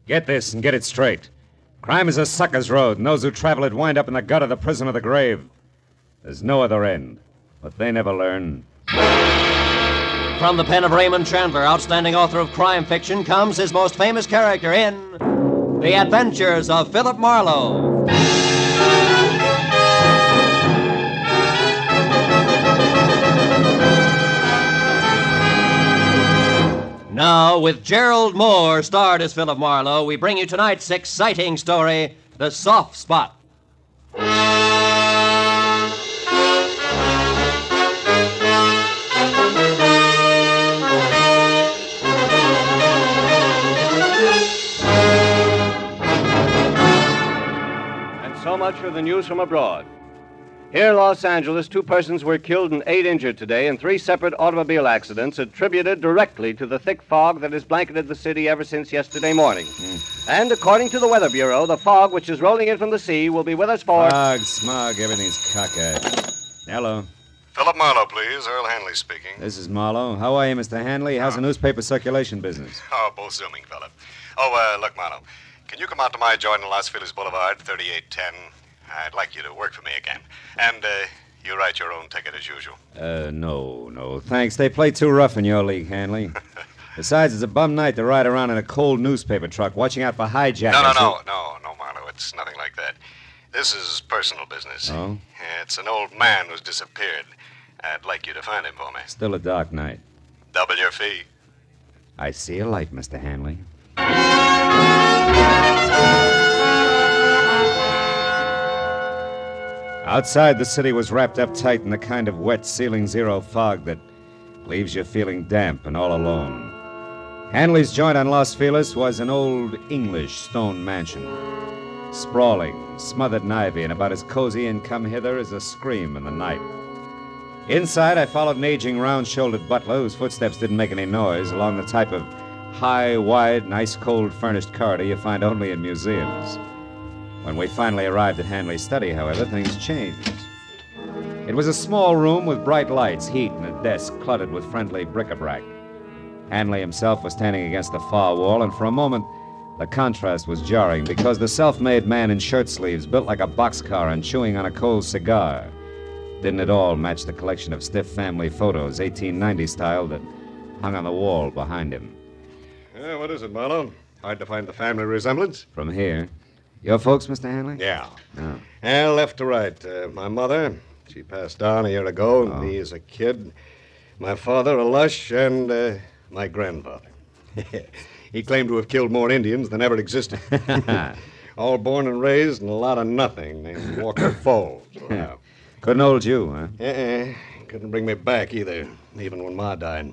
Get this and get it straight. Crime is a sucker's road, and those who travel it wind up in the gut of the prison of the grave. There's no other end, but they never learn. From the pen of Raymond Chandler, outstanding author of crime fiction, comes his most famous character in The Adventures of Philip Marlowe. Now, with Gerald Mohr starred as Philip Marlowe, we bring you tonight's exciting story, The Soft Spot. So much for the news from abroad. Here in Los Angeles, 2 persons were killed and 8 injured today in 3 separate automobile accidents attributed directly to the thick fog that has blanketed the city ever since yesterday morning. And according to the Weather Bureau, the fog which is rolling in from the sea will be with us for... Fog, smog, everything's cockeyed. Hello. Philip Marlowe, please. Earl Hanley speaking. This is Marlowe. How are you, Mr. Hanley? How's the newspaper circulation business? Oh, both zooming, Philip. Oh, look, Marlowe. Can you come out to my joint in Los Feliz Boulevard, 3810? I'd like you to work for me again. And, you write your own ticket as usual. No, thanks. They play too rough in your league, Hanley. Besides, it's a bum night to ride around in a cold newspaper truck, watching out for hijackers. No, Marlowe. It's nothing like that. This is personal business. Oh? It's an old man who's disappeared. I'd like you to find him for me. Still a dark night. Double your fee. I see a light, Mr. Hanley. Outside, the city was wrapped up tight in the kind of wet ceiling zero fog that leaves you feeling damp and all alone. Hanley's joint on Los Feliz was an old English stone mansion, sprawling, smothered in ivy, and about as cozy and come hither as a scream in the night. Inside, I followed an aging, round-shouldered butler whose footsteps didn't make any noise along the type of high, wide, and ice-cold furnished corridor you find only in museums. When we finally arrived at Hanley's study, however, things changed. It was a small room with bright lights, heat, and a desk cluttered with friendly bric-a-brac. Hanley himself was standing against the far wall, and for a moment, the contrast was jarring because the self-made man in shirt sleeves, built like a boxcar and chewing on a cold cigar, didn't at all match the collection of stiff family photos, 1890 style, that hung on the wall behind him. What is it, Marlowe? Hard to find the family resemblance? From here. Your folks, Mr. Hanley? Yeah. Oh. Left to right. My mother, she passed on a year ago, and me as a kid. My father, a lush, and my grandfather. He claimed to have killed more Indians than ever existed. All born and raised in a lot of nothing named Walker Falls. Wow. Couldn't hold you, huh? Couldn't bring me back either, even when Ma died.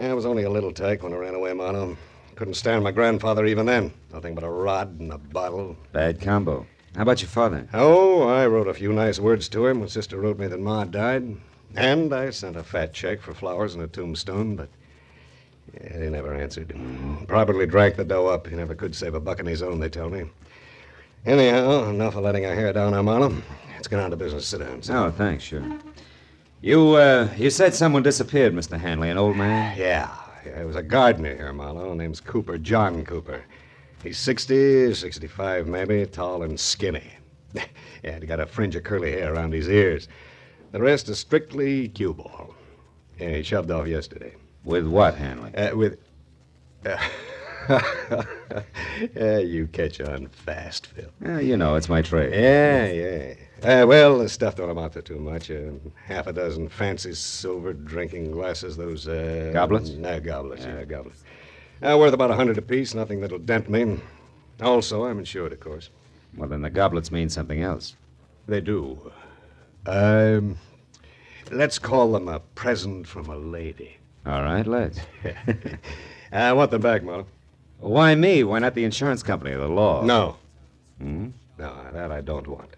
I was only a little tyke when I ran away, Marlowe. Couldn't stand my grandfather even then. Nothing but a rod and a bottle. Bad combo. How about your father? Oh, I wrote a few nice words to him when Sister wrote me that Ma died. And I sent a fat check for flowers and a tombstone, but he never answered. Probably drank the dough up. He never could save a buck on his own, they tell me. Anyhow, enough of letting our hair down now, Marlowe. Let's get on to business. Sit down. Oh, thanks, sure. You said someone disappeared, Mr. Hanley, an old man? Yeah, it was a gardener here, Marlowe. Name's Cooper, John Cooper. He's 60, 65 maybe, tall and skinny. Yeah, he got a fringe of curly hair around his ears. The rest is strictly cue ball. Yeah, he shoved off yesterday. With what, Hanley? You catch on fast, Phil. You know, it's my trade. Yeah. Well, the stuff don't amount to too much. Half a dozen fancy silver drinking glasses, those... Goblets? Goblets, yeah, goblets. Worth about 100 apiece, nothing that'll dent me. Also, I'm insured, of course. Well, then the goblets mean something else. They do. Let's call them a present from a lady. All right, let's. I want them back, Marlowe. Why me? Why not the insurance company or the law? No. Hmm? No, that I don't want.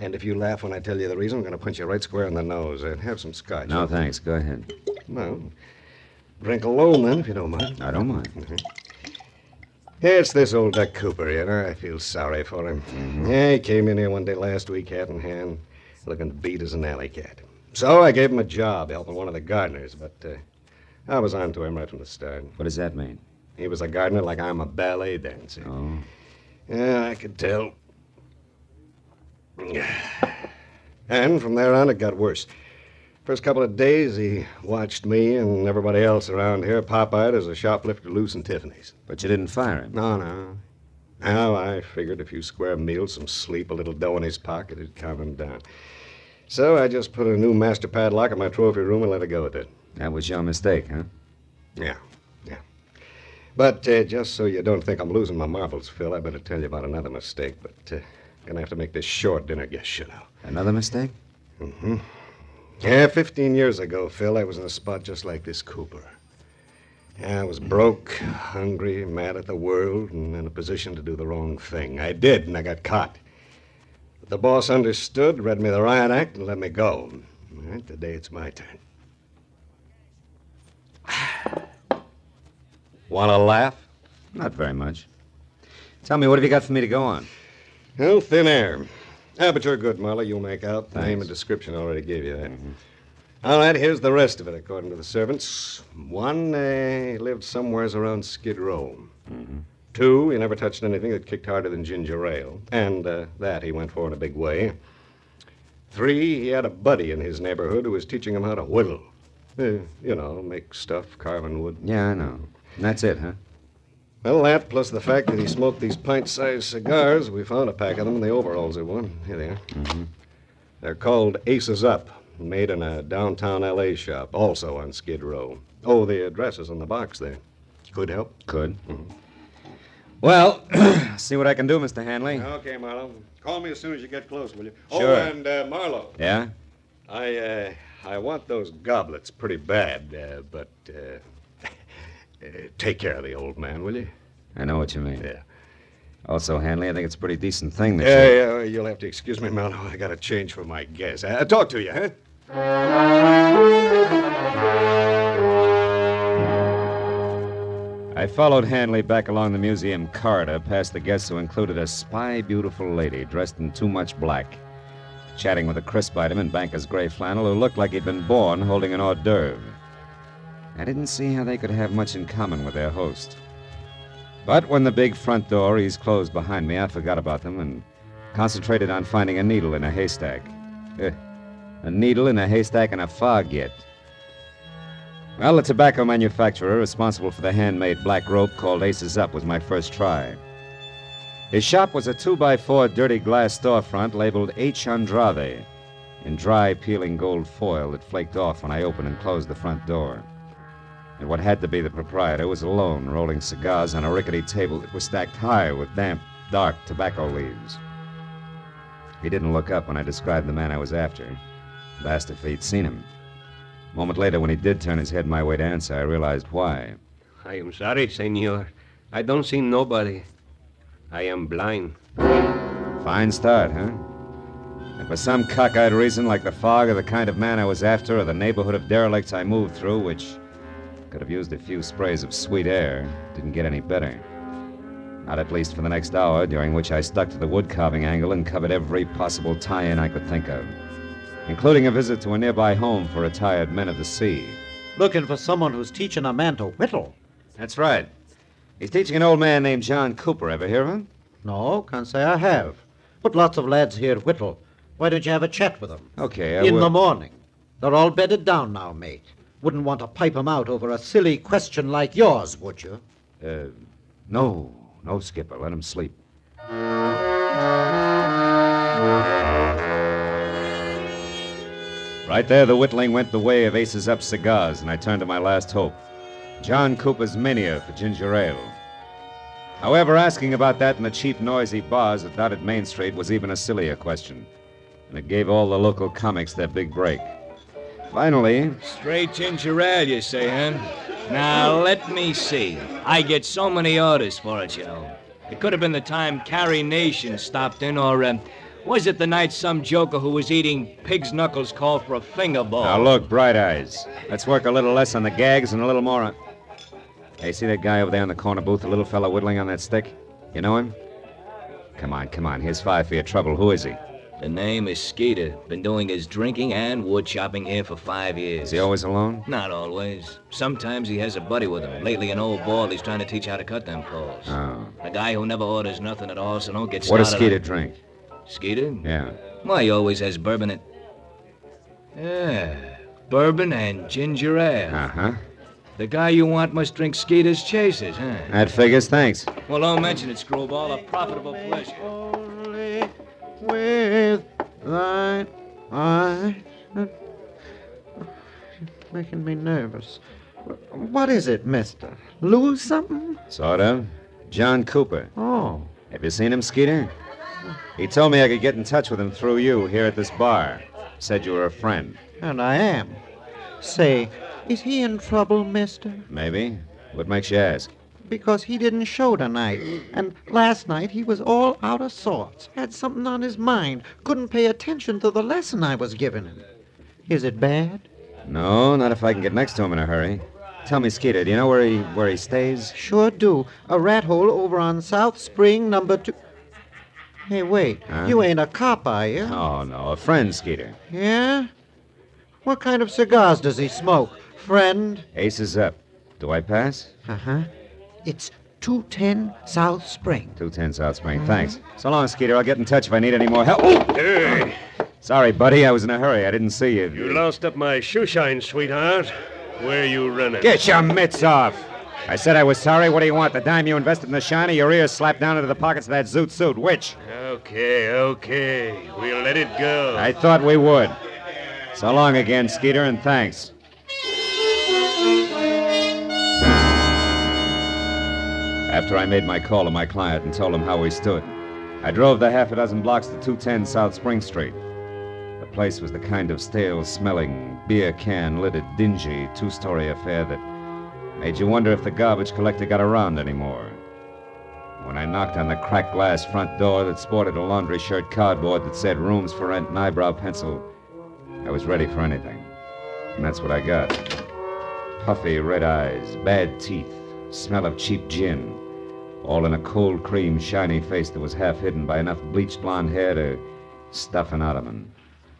And if you laugh when I tell you the reason, I'm going to punch you right square in the nose. Have some scotch. No, thanks. Go ahead. No. Drink alone, then, if you don't mind. I don't mind. Mm-hmm. Yeah, it's this old Duck Cooper, you know. I feel sorry for him. Mm-hmm. Yeah, he came in here one day last week, hat in hand, looking beat as an alley cat. So I gave him a job helping one of the gardeners, but I was on to him right from the start. What does that mean? He was a gardener like I'm a ballet dancer. Oh. Yeah, I could tell. And from there on, it got worse. First couple of days, he watched me and everybody else around here pop-eyed as a shoplifter loose in Tiffany's. But you didn't fire him. No. Now, I figured a few square meals, some sleep, a little dough in his pocket, it'd calm him down. So I just put a new master padlock in my trophy room and let it go at it. That was your mistake, huh? Yeah. But just so you don't think I'm losing my marbles, Phil, I better tell you about another mistake. But gonna have to make this short, dinner guest, you know. Another mistake? Mm-hmm. Yeah, 15 years ago, Phil, I was in a spot just like this Cooper. Yeah, I was broke, hungry, mad at the world, and in a position to do the wrong thing. I did, and I got caught. But the boss understood, read me the riot act, and let me go. All right, today it's my turn. Want to laugh? Not very much. Tell me, what have you got for me to go on? Well, thin air. But you're good, Marlow. You'll make out. Thanks. Name and description already gave you that. Mm-hmm. All right, here's the rest of it, according to the servants. 1, he lived somewheres around Skid Row. Mm-hmm. 2, he never touched anything that kicked harder than ginger ale. And that he went for in a big way. 3, he had a buddy in his neighborhood who was teaching him how to whittle. Make stuff, carving wood. Yeah, I know. And that's it, huh? Well, that, plus the fact that he smoked these pint-sized cigars, we found a pack of them in the overalls he wore. Here they are. Mm-hmm. They're called Aces Up, made in a downtown L.A. shop, also on Skid Row. Oh, the address is on the box there. Could help? Could. Mm-hmm. Well, see what I can do, Mr. Hanley. Okay, Marlow. Call me as soon as you get close, will you? Sure. Oh, and Marlow. Yeah? I want those goblets pretty bad, but take care of the old man, will you? I know what you mean. Yeah. Also, Hanley, I think it's a pretty decent thing that Yeah, you'll have to excuse me, Marlow. I got to change for my guess. Talk to you, huh? I followed Hanley back along the museum corridor, past the guests who included a spy beautiful lady dressed in too much black, chatting with a crisp item in banker's gray flannel who looked like he'd been born holding an hors d'oeuvre. I didn't see how they could have much in common with their host. But when the big front door eased closed behind me, I forgot about them and concentrated on finding a needle in a haystack. A needle in a haystack and a fog yet. Well, the tobacco manufacturer responsible for the handmade black rope called Aces Up was my first try. His shop was a 2x4 dirty glass storefront labeled H. Andrade in dry, peeling gold foil that flaked off when I opened and closed the front door. And what had to be the proprietor was alone, rolling cigars on a rickety table that was stacked high with damp, dark tobacco leaves. He didn't look up when I described the man I was after. I asked if he'd seen him. A moment later, when he did turn his head my way to answer, I realized why. I am sorry, senor. I don't see nobody. I am blind. Fine start, huh? And for some cockeyed reason, like the fog or the kind of man I was after or the neighborhood of derelicts I moved through, which could have used a few sprays of sweet air, didn't get any better. Not at least for the next hour, during which I stuck to the wood-carving angle and covered every possible tie-in I could think of, including a visit to a nearby home for retired men of the sea. Looking for someone who's teaching a man to whittle. That's right. He's teaching an old man named John Cooper. Ever hear of him? No, can't say I have. But lots of lads here whittle. Why don't you have a chat with them? Okay, I In will. the morning. They're all bedded down now, mate. Wouldn't want to pipe 'em out over a silly question like yours, would you? No, Skipper. Let him sleep. Right there, the whittling went the way of Aces Up cigars, and I turned to my last hope. John Cooper's mania for ginger ale. However, asking about that in the cheap, noisy bars that dotted Main Street was even a sillier question, and it gave all the local comics their big break. Finally, Straight ginger ale, you say, huh? Now, let me see. I get so many orders for it, you know. It could have been the time Carrie Nation stopped in, or was it the night some joker who was eating pig's knuckles called for a finger bowl? now look, Bright Eyes. Let's work a little less on the gags and a little more on... Hey, see that guy over there in the corner booth, the little fella whittling on that stick? You know him? Come on. Here's 5 for your trouble. Who is he? The name is Skeeter. Been doing his drinking and wood chopping here for 5 years. Is he always alone? Not always. Sometimes he has a buddy with him. Lately, an old ball he's trying to teach how to cut them poles. Oh. A guy who never orders nothing at all, so don't get What started. does Skeeter drink? Skeeter? Yeah. Why, he always has bourbon and... Yeah, bourbon and ginger ale. Uh-huh. The guy you want must drink Skeeter's chasers, huh? That figures, thanks. Well, don't mention it, Screwball. A profitable pleasure. Only with thine eyes. Making me nervous. What is it, mister? Lose something? Sort of. John Cooper. Oh. Have you seen him, Skeeter? He told me I could get in touch with him through you here at this bar. Said you were a friend. And I am. Say, is he in trouble, mister? Maybe. What makes you ask? Because he didn't show tonight. And last night he was all out of sorts. Had something on his mind. Couldn't pay attention to the lesson I was giving him. Is it bad? No, not if I can get next to him in a hurry. Tell me, Skeeter, do you know where he stays? Sure do. A rat hole over on South Spring, number 2. Hey, wait. Huh? You ain't a cop, are you? Oh, no, a friend, Skeeter. Yeah? What kind of cigars does he smoke? Friend? Aces up. Do I pass? Uh-huh. It's 210 South Spring. 210 South Spring. Thanks. So long, Skeeter. I'll get in touch if I need any more help. Oh! Hey, Sorry, buddy. I was in a hurry. I didn't see you. you lost up my shoe shine, sweetheart. Where you running? Get your mitts off. I said I was sorry. What do you want? The dime you invested in the shiny, your ears slapped down into the pockets of that zoot suit. Which? Okay. We'll let it go. I thought we would. So long again, Skeeter, and thanks. After I made my call to my client and told him how we stood, I drove the half a dozen blocks to 210 South Spring Street. The place was the kind of stale-smelling, beer can-lidded, dingy, two-story affair that made you wonder if the garbage collector got around anymore. When I knocked on the cracked glass front door that sported a laundry shirt cardboard that said rooms for rent and eyebrow pencil, I was ready for anything. And that's what I got. Puffy red eyes, bad teeth, smell of cheap gin, all in a cold cream, shiny face that was half hidden by enough bleached blonde hair to stuff an ottoman.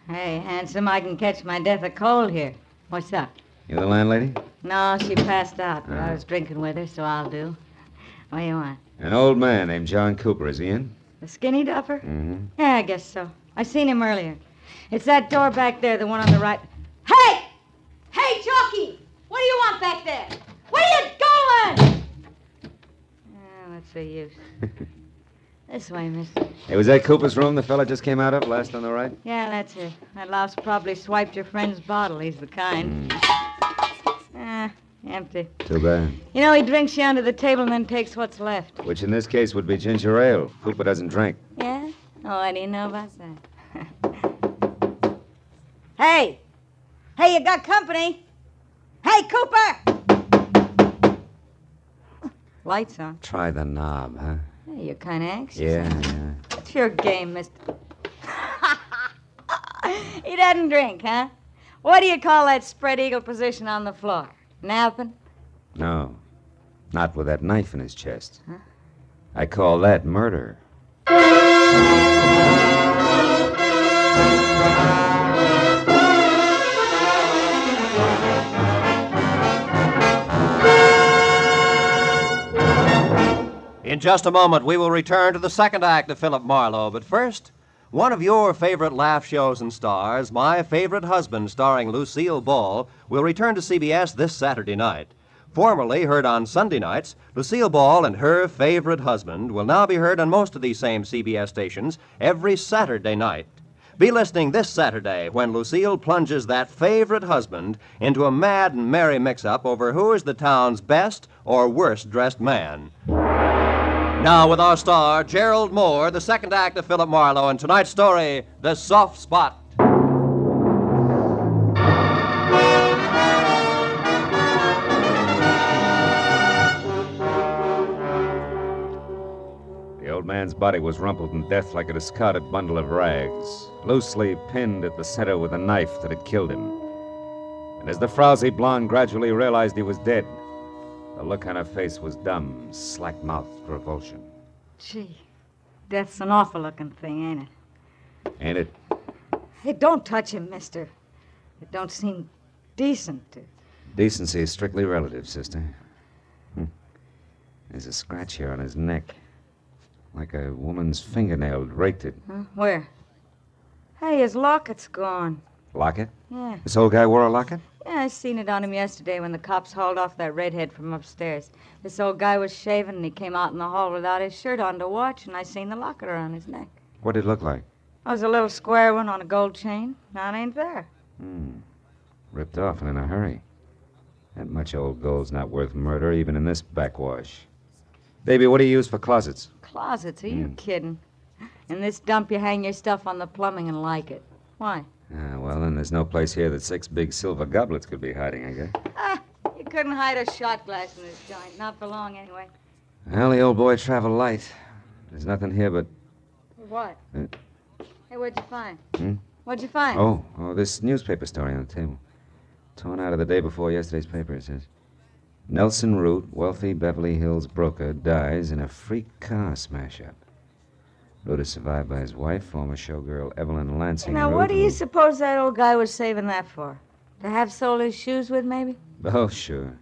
Hey, handsome, I can catch my death of cold here. What's up? You the landlady? No, she passed out, but I was drinking with her, so I'll do. What do you want? An old man named John Cooper. Is he in? The skinny duffer? Mm-hmm. Yeah, I guess so. I seen him earlier. It's that door back there, the one on the right. Hey! Hey, Jockey! What do you want back there? Where you going? What's the use? This way, mister. Hey, was that Cooper's room the fella just came out of, last on the right? Yeah, that's it. That louse probably swiped your friend's bottle. He's the kind. Empty. Too bad. You know, he drinks you under the table and then takes what's left. Which in this case would be ginger ale. Cooper doesn't drink. Yeah? Oh, I didn't know about that. Hey! Hey, you got company? Hey, Cooper! Lights on. Try the knob, huh? Hey, you're kind of anxious. Yeah. What's your game, mister? He doesn't drink, huh? What do you call that spread eagle position on the floor? Napping? No. Not with that knife in his chest. Huh? I call that murder. In just a moment, we will return to the second act of Philip Marlowe. But first, one of your favorite laugh shows and stars, My Favorite Husband, starring Lucille Ball, will return to CBS this Saturday night. Formerly heard on Sunday nights, Lucille Ball and Her Favorite Husband will now be heard on most of these same CBS stations every Saturday night. Be listening this Saturday when Lucille plunges that favorite husband into a mad and merry mix-up over who is the town's best or worst-dressed man. Now with our star, Gerald Mohr, the second act of Philip Marlowe, and tonight's story, The Soft Spot. The old man's body was rumpled in death like a discarded bundle of rags, loosely pinned at the center with a knife that had killed him. And as the frowsy blonde gradually realized he was dead, the look on her face was dumb, slack-mouthed revulsion. Gee, death's an awful-looking thing, ain't it? Ain't it? Hey, don't touch him, mister. It don't seem decent to... Decency is strictly relative, sister. There's a scratch here on his neck. Like a woman's fingernail raked it. Huh? Where? Hey, his locket's gone. Locket? Yeah. This old guy wore a locket? Yeah, I seen it on him yesterday when the cops hauled off that redhead from upstairs. This old guy was shaving, and he came out in the hall without his shirt on to watch, and I seen the locket around his neck. What did it look like? It was a little square one on a gold chain. Now it ain't there. Ripped off and in a hurry. That much old gold's not worth murder, even in this backwash. Baby, what do you use for closets? Closets? Are you kidding? In this dump, you hang your stuff on the plumbing and like it. Why? Well, then there's no place here that 6 big silver goblets could be hiding, I guess. You couldn't hide a shot glass in this joint. Not for long, anyway. Well, the old boy traveled light. There's nothing here but... What? Hey, what'd you find? Hmm? What'd you find? Oh, this newspaper story on the table. Torn out of the day before yesterday's paper, it says. Nelson Root, wealthy Beverly Hills broker, dies in a freak car smash-up. Root is survived by his wife, former showgirl Evelyn Lansing Now, Root, what do you who- suppose that old guy was saving that for? To have sold his shoes with, maybe? Oh, sure.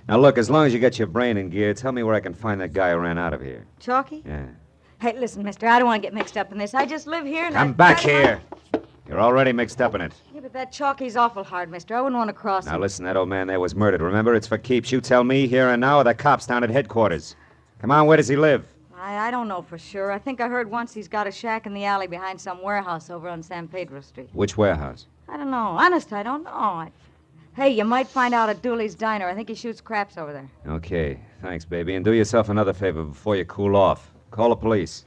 Now, look, as long as you get your brain in gear, tell me where I can find that guy who ran out of here. Chalky? Yeah. Hey, listen, mister, I don't want to get mixed up in this. I just live here and Come I... back here. You're already mixed up in it. Yeah, but that Chalky's awful hard, mister. I wouldn't want to cross Now, him. listen, that old man there was murdered. Remember, it's for keeps. You tell me here and now or the cops down at headquarters. Come on, where does he live? I don't know for sure. I think I heard once he's got a shack in the alley behind some warehouse over on San Pedro Street. Which warehouse? I don't know. Honest, I don't know. Hey, you might find out at Dooley's Diner. I think he shoots craps over there. Okay, thanks, baby. And do yourself another favor before you cool off. Call the police.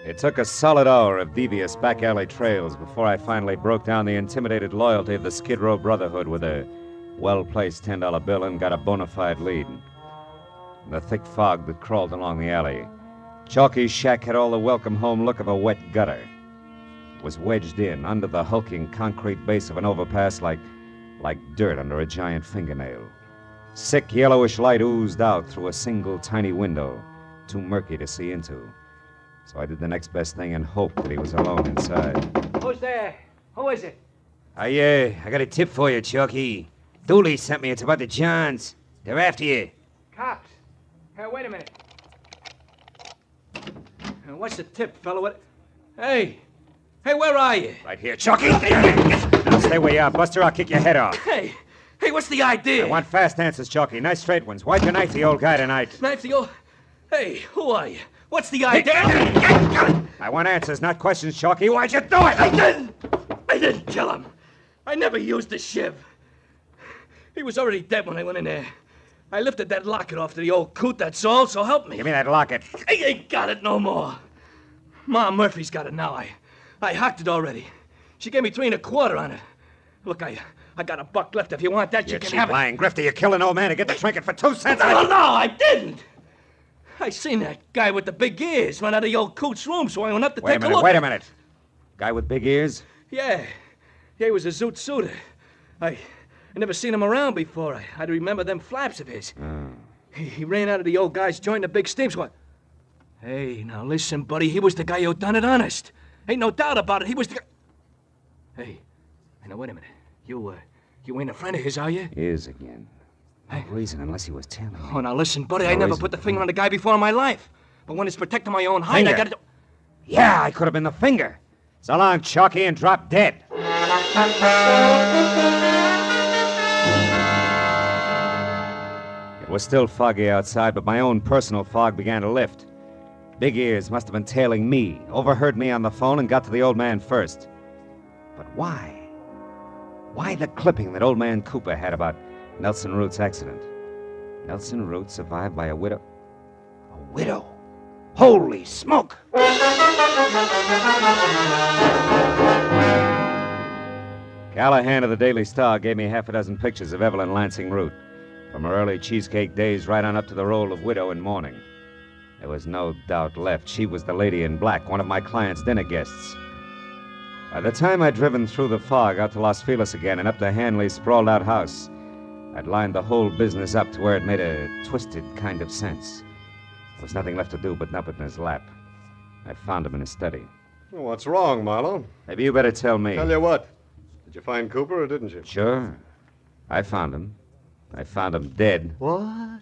It took a solid hour of devious back alley trails before I finally broke down the intimidated loyalty of the Skid Row Brotherhood with a well-placed $10 bill and got a bona fide lead. The thick fog that crawled along the alley. Chalky's shack had all the welcome home look of a wet gutter. It was wedged in under the hulking concrete base of an overpass like dirt under a giant fingernail. Sick yellowish light oozed out through a single tiny window, too murky to see into. So I did the next best thing and hoped that he was alone inside. Who's there? Who is it? I got a tip for you, Chalky. Dooley sent me. It's about the Johns. They're after you. Cops. Hey, wait a minute. What's the tip, fella? What? Hey, where are you? Right here, Chalky. Now stay where you are, Buster. I'll kick your head off. Hey, what's the idea? I want fast answers, Chalky. Nice straight ones. Why'd you knife the old guy tonight? Knife the old... Hey, who are you? What's the idea? I want answers, not questions, Chalky. Why'd you do it? I didn't kill him. I never used the shiv. He was already dead when I went in there. I lifted that locket off to the old coot, that's all, so help me. Give me that locket. I ain't got it no more. Ma Murphy's got it now. I hocked it already. She gave me 3 1/4 on it. Look, I got a buck left. If you want that, you You can cheap have it. lying grifter. You kill an old man to get the trinket for 2 cents. No, I didn't. I seen that guy with the big ears run out of the old coot's room, so I went up to take a look. Wait a minute. Guy with big ears? Yeah, he was a zoot suitor. I never seen him around before. I'd remember them flaps of his. Oh. He ran out of the old guy's joint in a big steam squad. Hey, now listen, buddy. He was the guy who done it honest. Ain't no doubt about it. He was the guy... Hey, now wait a minute. You ain't a friend of his, are you? Is again. No reason unless he was telling me. Oh, now listen, buddy. No I never reason. put the finger on the guy before in my life. But when it's protecting my own hide, I Finger? gotta do... Yeah, I could have been the finger. So long, Chalky, and drop dead. It was still foggy outside, but my own personal fog began to lift. Big Ears must have been tailing me, overheard me on the phone, and got to the old man first. But why? Why the clipping that old man Cooper had about Nelson Root's accident? Nelson Root survived by a widow. A widow? Holy smoke! Callahan of the Daily Star gave me half a dozen pictures of Evelyn Lansing Root, from her early cheesecake days right on up to the role of widow in mourning. There was no doubt left. She was the lady in black, one of my client's dinner guests. By the time I'd driven through the fog out to Los Feliz again and up to Hanley's sprawled-out house, I'd lined the whole business up to where it made a twisted kind of sense. There was nothing left to do but nub it in his lap. I found him in his study. Well, what's wrong, Marlowe? Maybe you better tell me. Tell you what. Did you find Cooper or didn't you? Sure. I found him. I found him dead. What?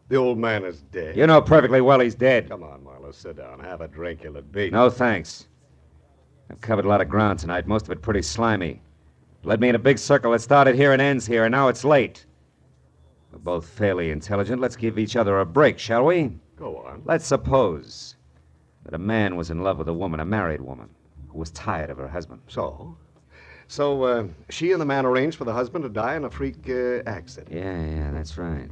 The old man is dead. You know perfectly well he's dead. Come on, Marlowe, sit down. Have a drink, you'll have beat. No, thanks. I've covered a lot of ground tonight, most of it pretty slimy. Led me in a big circle that started here and ends here, and now it's late. We're both fairly intelligent. Let's give each other a break, shall we? Go on. Let's suppose that a man was in love with a woman, a married woman, who was tired of her husband. So, she and the man arranged for the husband to die in a freak accident. Yeah, that's right.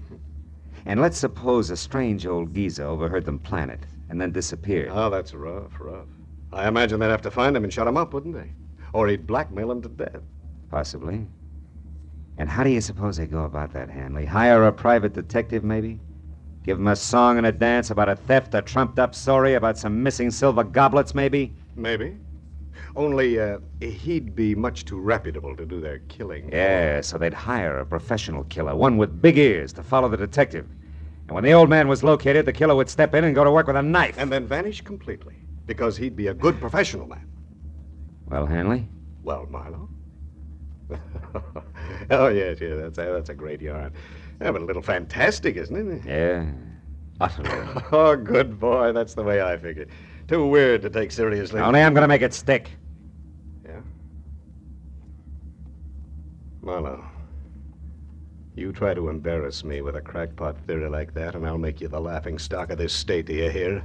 And let's suppose a strange old geezer overheard them plan it and then disappeared. Oh, that's rough. I imagine they'd have to find him and shut him up, wouldn't they? Or he'd blackmail him to death. Possibly. And how do you suppose they go about that, Hanley? Hire a private detective, maybe? Give him a song and a dance about a theft, a trumped-up story about some missing silver goblets, maybe? Maybe. Only, he'd be much too reputable to do their killing. Yeah, so they'd hire a professional killer, one with big ears, to follow the detective. And when the old man was located, the killer would step in and go to work with a knife. And then vanish completely, because he'd be a good professional man. Well, Hanley? Well, Marlowe? Oh, yes, that's a great yarn. Yeah, but a little fantastic, isn't it? Yeah, utterly. Oh, good boy. That's the way I figure. Too weird to take seriously. Only I'm going to make it stick. Yeah? Marlowe, you try to embarrass me with a crackpot theory like that, and I'll make you the laughing stock of this state, do you hear?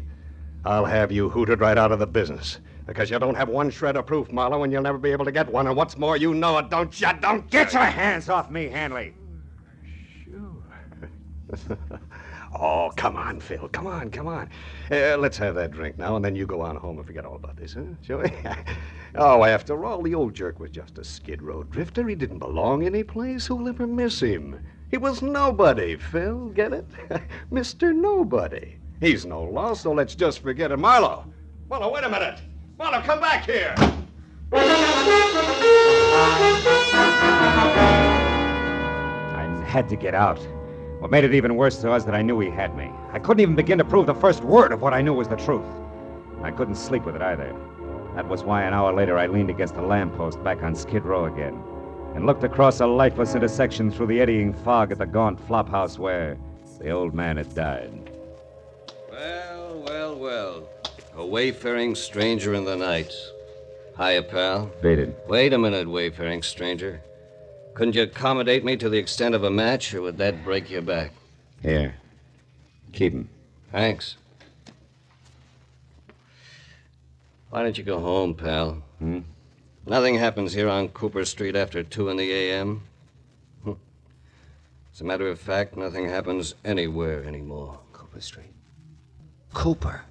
I'll have you hooted right out of the business. Because you don't have one shred of proof, Marlowe, and you'll never be able to get one. And what's more, you know it, don't you? Don't Get your hands off me, Hanley. Sure. Oh, come on, Phil. Come on. Let's have that drink now, and then you go on home and forget all about this, huh? Shall we? Oh, after all, the old jerk was just a skid row drifter. He didn't belong anyplace. Who'll ever miss him? He was nobody, Phil. Get it? Mr. Nobody. He's no loss, so let's just forget it. Marlowe, wait a minute. Marlowe, come back here. I had to get out. What made it even worse was that I knew he had me. I couldn't even begin to prove the first word of what I knew was the truth. I couldn't sleep with it either. That was why an hour later I leaned against a lamppost back on Skid Row again and looked across a lifeless intersection through the eddying fog at the gaunt flophouse where the old man had died. Well. A wayfaring stranger in the night. Hiya, pal. Beat it. Wait a minute, wayfaring stranger. Couldn't you accommodate me to the extent of a match, or would that break your back? Here. Keep him. Thanks. Why don't you go home, pal? Nothing happens here on Cooper Street after 2 in the a.m. As a matter of fact, nothing happens anywhere anymore. Cooper Street. Cooper.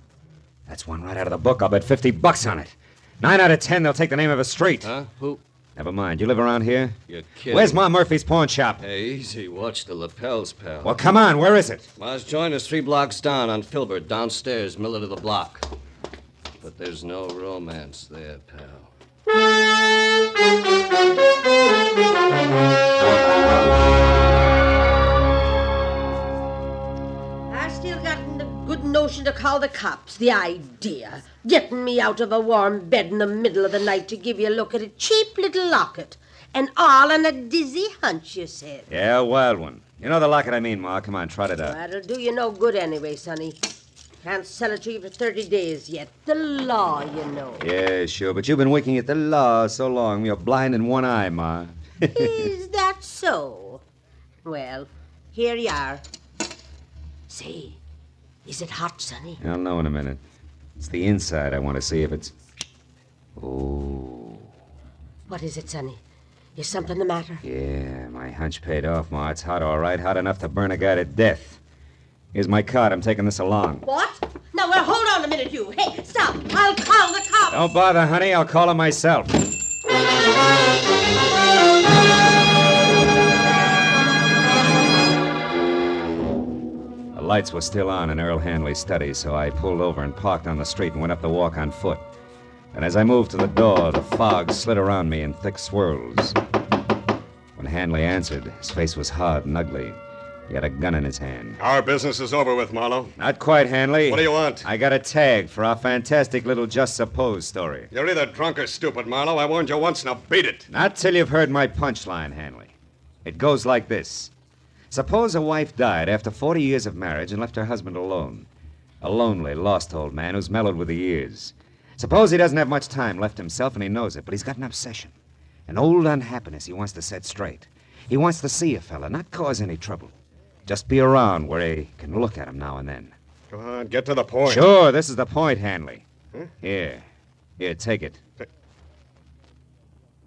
That's one right out of the book. I'll bet $50 on it. 9 out of 10, they'll take the name of a street. Huh? Who? Never mind. You live around here? You're kidding. Where's Ma Murphy's pawn shop? Hey, easy. Watch the lapels, pal. Well, come on. Where is it? Ma's joint is 3 blocks down on Filbert, downstairs, middle of the block. But there's no romance there, pal. I still got the good notion to call the cops. The idea. Getting me out of a warm bed in the middle of the night to give you a look at a cheap little locket. And all on a dizzy hunch, you said. Yeah, a wild one. You know the locket I mean, Ma. Come on, trot it out. That'll do you no good anyway, sonny. Can't sell it to you for 30 days yet. The law, you know. Yeah, sure, but you've been winking at the law so long, you're blind in one eye, Ma. Is that so? Well, here you are. Say, is it hot, sonny? I'll know in a minute. It's the inside I want to see if it's... Oh. What is it, sonny? Is something the matter? Yeah, my hunch paid off, Ma. It's hot, all right. Hot enough to burn a guy to death. Here's my card. I'm taking this along. What? Now, well, hold on a minute, you. Hey, stop. I'll call the cops. Don't bother, honey. I'll call him myself. The lights were still on in Earl Hanley's study, so I pulled over and parked on the street and went up the walk on foot. And as I moved to the door, the fog slid around me in thick swirls. When Hanley answered. His face was hard and ugly. He had a gun in his hand. Our business is over with, Marlowe. Not quite, Hanley. What do you want? I got a tag for our fantastic little Just Suppose story. You're either drunk or stupid, Marlowe. I warned you once, now beat it. Not till you've heard my punchline, Hanley. It goes like this. Suppose a wife died after 40 years of marriage and left her husband alone. A lonely, lost old man who's mellowed with the years. Suppose he doesn't have much time left himself and he knows it, but he's got an obsession. An old unhappiness he wants to set straight. He wants to see a fella, not cause any trouble. Just be around where he can look at him now and then. Come on, get to the point. Sure, this is the point, Hanley. Huh? Here, take it.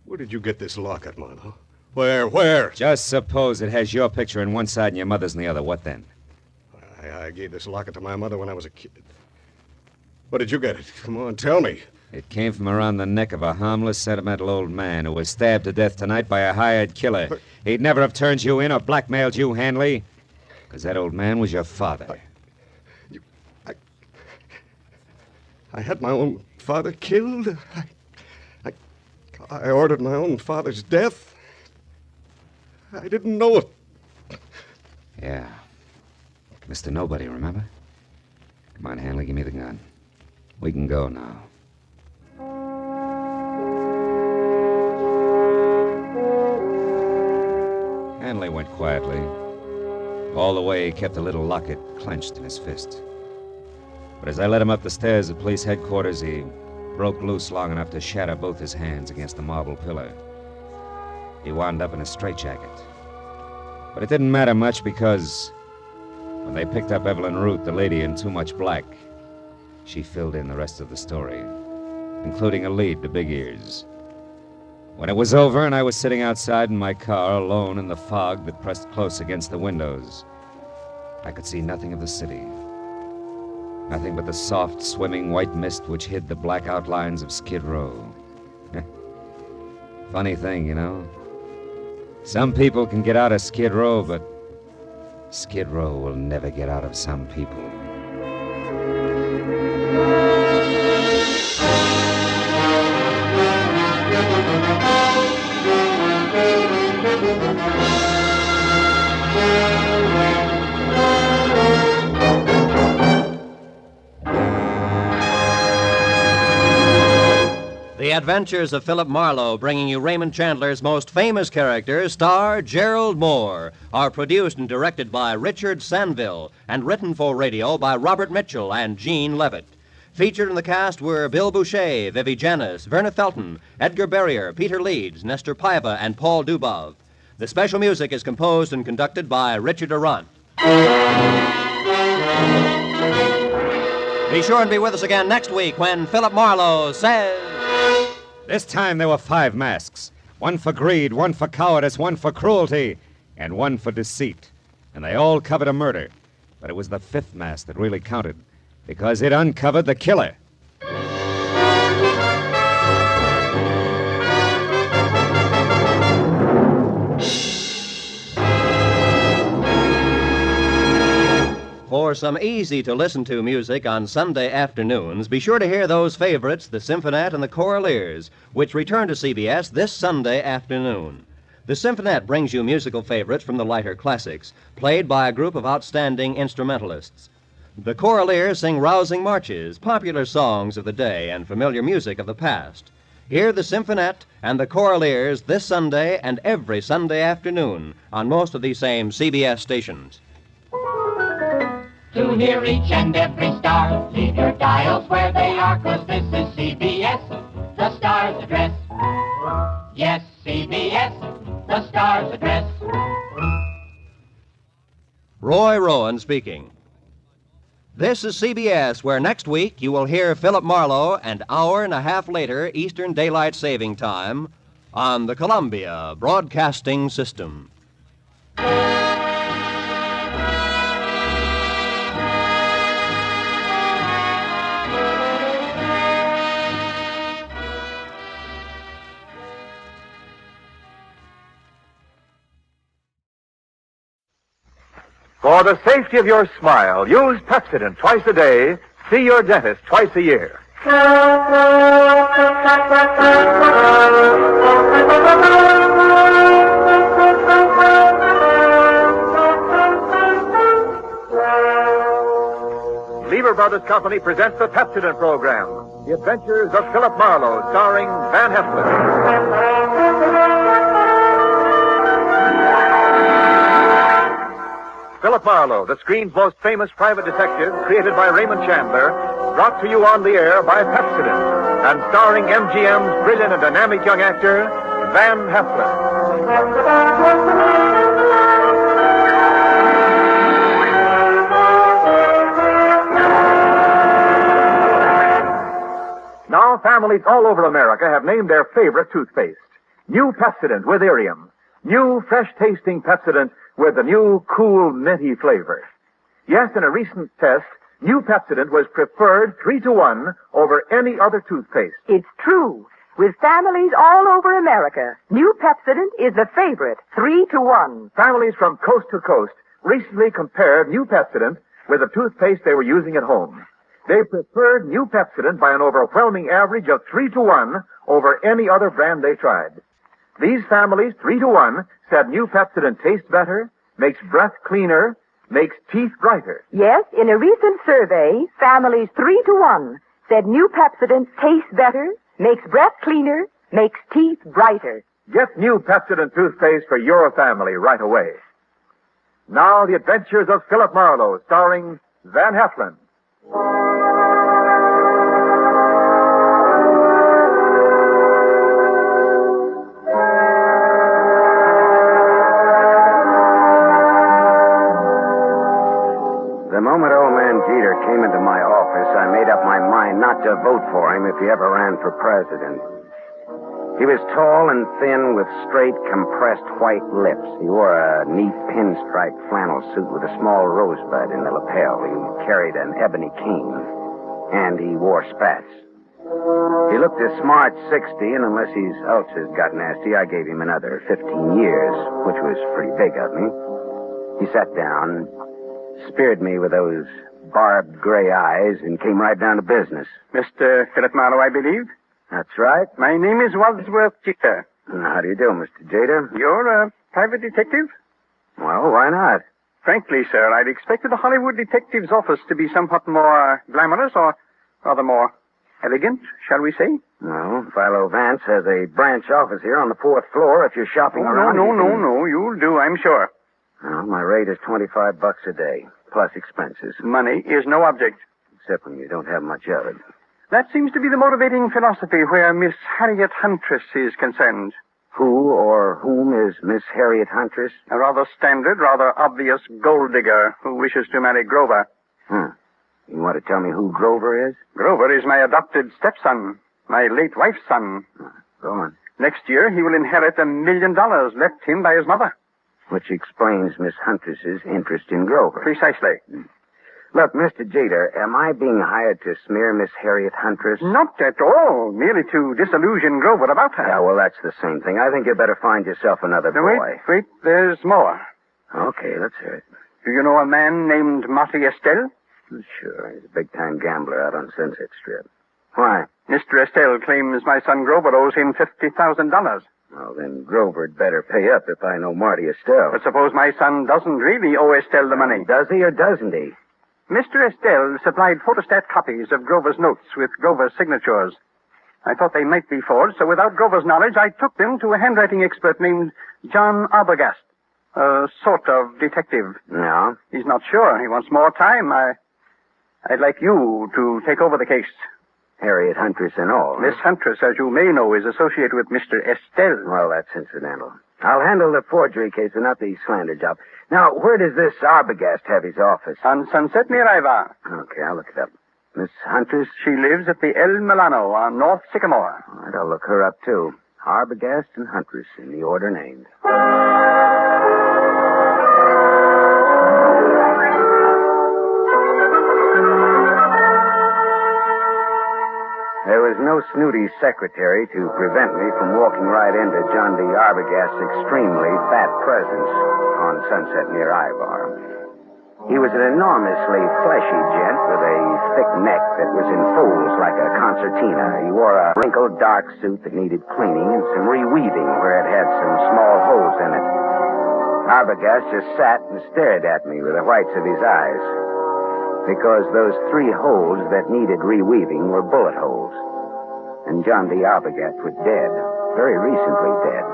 Where did you get this locket, Marlowe? Where? Just suppose it has your picture on one side and your mother's on the other. What then? I gave this locket to my mother when I was a kid. What did you get it? Come on, tell me. It came from around the neck of a harmless, sentimental old man who was stabbed to death tonight by a hired killer. He'd never have turned you in or blackmailed you, Hanley, because that old man was your father. I had my own father killed. I ordered my own father's death. I didn't know it. Yeah. Mr. Nobody, remember? Come on, Hanley, give me the gun. We can go now. Hanley went quietly. All the way, he kept the little locket clenched in his fist. But as I led him up the stairs at police headquarters, he broke loose long enough to shatter both his hands against the marble pillar. He wound up in a straitjacket. But it didn't matter much because when they picked up Evelyn Root, the lady in too much black, she filled in the rest of the story, including a lead to Big Ears. When it was over and I was sitting outside in my car alone in the fog that pressed close against the windows, I could see nothing of the city. Nothing but the soft, swimming white mist which hid the black outlines of Skid Row. Funny thing, you know. Some people can get out of Skid Row, but Skid Row will never get out of some people. The Adventures of Philip Marlowe, bringing you Raymond Chandler's most famous characters, star Gerald Mohr, are produced and directed by Richard Sanville and written for radio by Robert Mitchell and Gene Levitt. Featured in the cast were Bill Boucher, Vivi Janis, Verna Felton, Edgar Barrier, Peter Leeds, Nestor Paiva, and Paul Dubov. The special music is composed and conducted by Richard Arant. Be sure and be with us again next week when Philip Marlowe says... This time there were 5 masks. One for greed, one for cowardice, one for cruelty, and one for deceit. And they all covered a murder. But it was the 5th mask that really counted, because it uncovered the killer. For some easy-to-listen-to music on Sunday afternoons, be sure to hear those favorites, the Symphonette and the Choraleers, which return to CBS this Sunday afternoon. The Symphonette brings you musical favorites from the lighter classics, played by a group of outstanding instrumentalists. The Choraleers sing rousing marches, popular songs of the day, and familiar music of the past. Hear the Symphonette and the Choraleers this Sunday and every Sunday afternoon on most of these same CBS stations. To hear each and every star, leave your dials where they are, 'cause this is CBS, the Star's address. Yes, CBS, the Star's address. Roy Rowan speaking. This is CBS, where next week you will hear Philip Marlowe an hour and a half later Eastern Daylight Saving Time on the Columbia Broadcasting System. For the safety of your smile, use Pepsodent twice a day. See your dentist twice a year. Mueller Brothers Company presents the Pepsodent program, The Adventures of Philip Marlowe, starring Van Heflin. Philip Marlowe, the screen's most famous private detective, created by Raymond Chandler, brought to you on the air by Pepsodent, and starring MGM's brilliant and dynamic young actor, Van Heflin. Now, families all over America have named their favorite toothpaste. New Pepsodent with Irium. New, fresh-tasting Pepsodent with the new, cool, minty flavor. Yes, in a recent test, new Pepsodent was preferred 3-to-1 over any other toothpaste. It's true. With families all over America, new Pepsodent is the favorite, 3-to-1. Families from coast to coast recently compared new Pepsodent with the toothpaste they were using at home. They preferred new Pepsodent by an overwhelming average of 3-to-1 over any other brand they tried. These families, 3-to-1, said new Pepsodent tastes better, makes breath cleaner, makes teeth brighter. Yes, in a recent survey, families 3-to-1 said new Pepsodent tastes better, makes breath cleaner, makes teeth brighter. Get new Pepsodent toothpaste for your family right away. Now, The Adventures of Philip Marlowe, starring Van Heflin. The moment old man Jeter came into my office, I made up my mind not to vote for him if he ever ran for president. He was tall and thin with straight, compressed white lips. He wore a neat pinstripe flannel suit with a small rosebud in the lapel. He carried an ebony cane, and he wore spats. He looked a smart 60, and unless his ulcers got nasty, I gave him another 15 years, which was pretty big of me. He sat down, speared me with those barbed gray eyes, and came right down to business. Mr. Philip Marlowe, I believe? That's right. My name is Wadsworth Jeter. How do you do, Mr. Jeter? You're a private detective? Well, why not? Frankly, sir, I'd expected the Hollywood detective's office to be somewhat more glamorous, or rather more elegant, shall we say? Well, Philo Vance has a branch office here on the 4th floor if you're shopping around. No. You'll do, I'm sure. Well, my rate is $25 a day, plus expenses. Money is no object. Except when you don't have much of it. That seems to be the motivating philosophy where Miss Harriet Huntress is concerned. Who or whom is Miss Harriet Huntress? A rather standard, rather obvious gold digger who wishes to marry Grover. You want to tell me who Grover is? Grover is my adopted stepson, my late wife's son. Go on. Next year, he will inherit $1 million left him by his mother. Which explains Miss Huntress's interest in Grover. Precisely. Look, Mr. Jeter, am I being hired to smear Miss Harriet Huntress? Not at all. Merely to disillusion Grover about her. Yeah, well, that's the same thing. I think you'd better find yourself another Now, boy. Wait. There's more. Okay, let's hear it. Do you know a man named Marty Estelle? Sure. He's a big-time gambler out on Sunset Strip. Why? Mr. Estelle claims my son Grover owes him $50,000. Well, then Grover'd better pay up if I know Marty Estelle. But suppose my son doesn't really owe Estelle the money. Does he or doesn't he? Mr. Estelle supplied photostat copies of Grover's notes with Grover's signatures. I thought they might be forged, so without Grover's knowledge, I took them to a handwriting expert named John Arbogast. A sort of detective. No? He's not sure. He wants more time. I'd like you to take over the case. Harriet Huntress and all. Miss Huntress, as you may know, is associated with Mr. Estelle. Well, that's incidental. I'll handle the forgery case and not the slander job. Now, where does this Arbogast have his office? On Sunset near Iva. Okay, I'll look it up. Miss Huntress? She lives at the El Milano on North Sycamore. All right, I'll look her up, too. Arbogast and Huntress in the order named. There was no snooty secretary to prevent me from walking right into John D. Arbogast's extremely fat presence on Sunset near Ivar. He was an enormously fleshy gent with a thick neck that was in folds like a concertina. He wore a wrinkled dark suit that needed cleaning and some reweaving where it had some small holes in it. Arbogast just sat and stared at me with the whites of his eyes. because those 3 holes that needed reweaving were bullet holes. And John D. Arbogast was dead, very recently dead.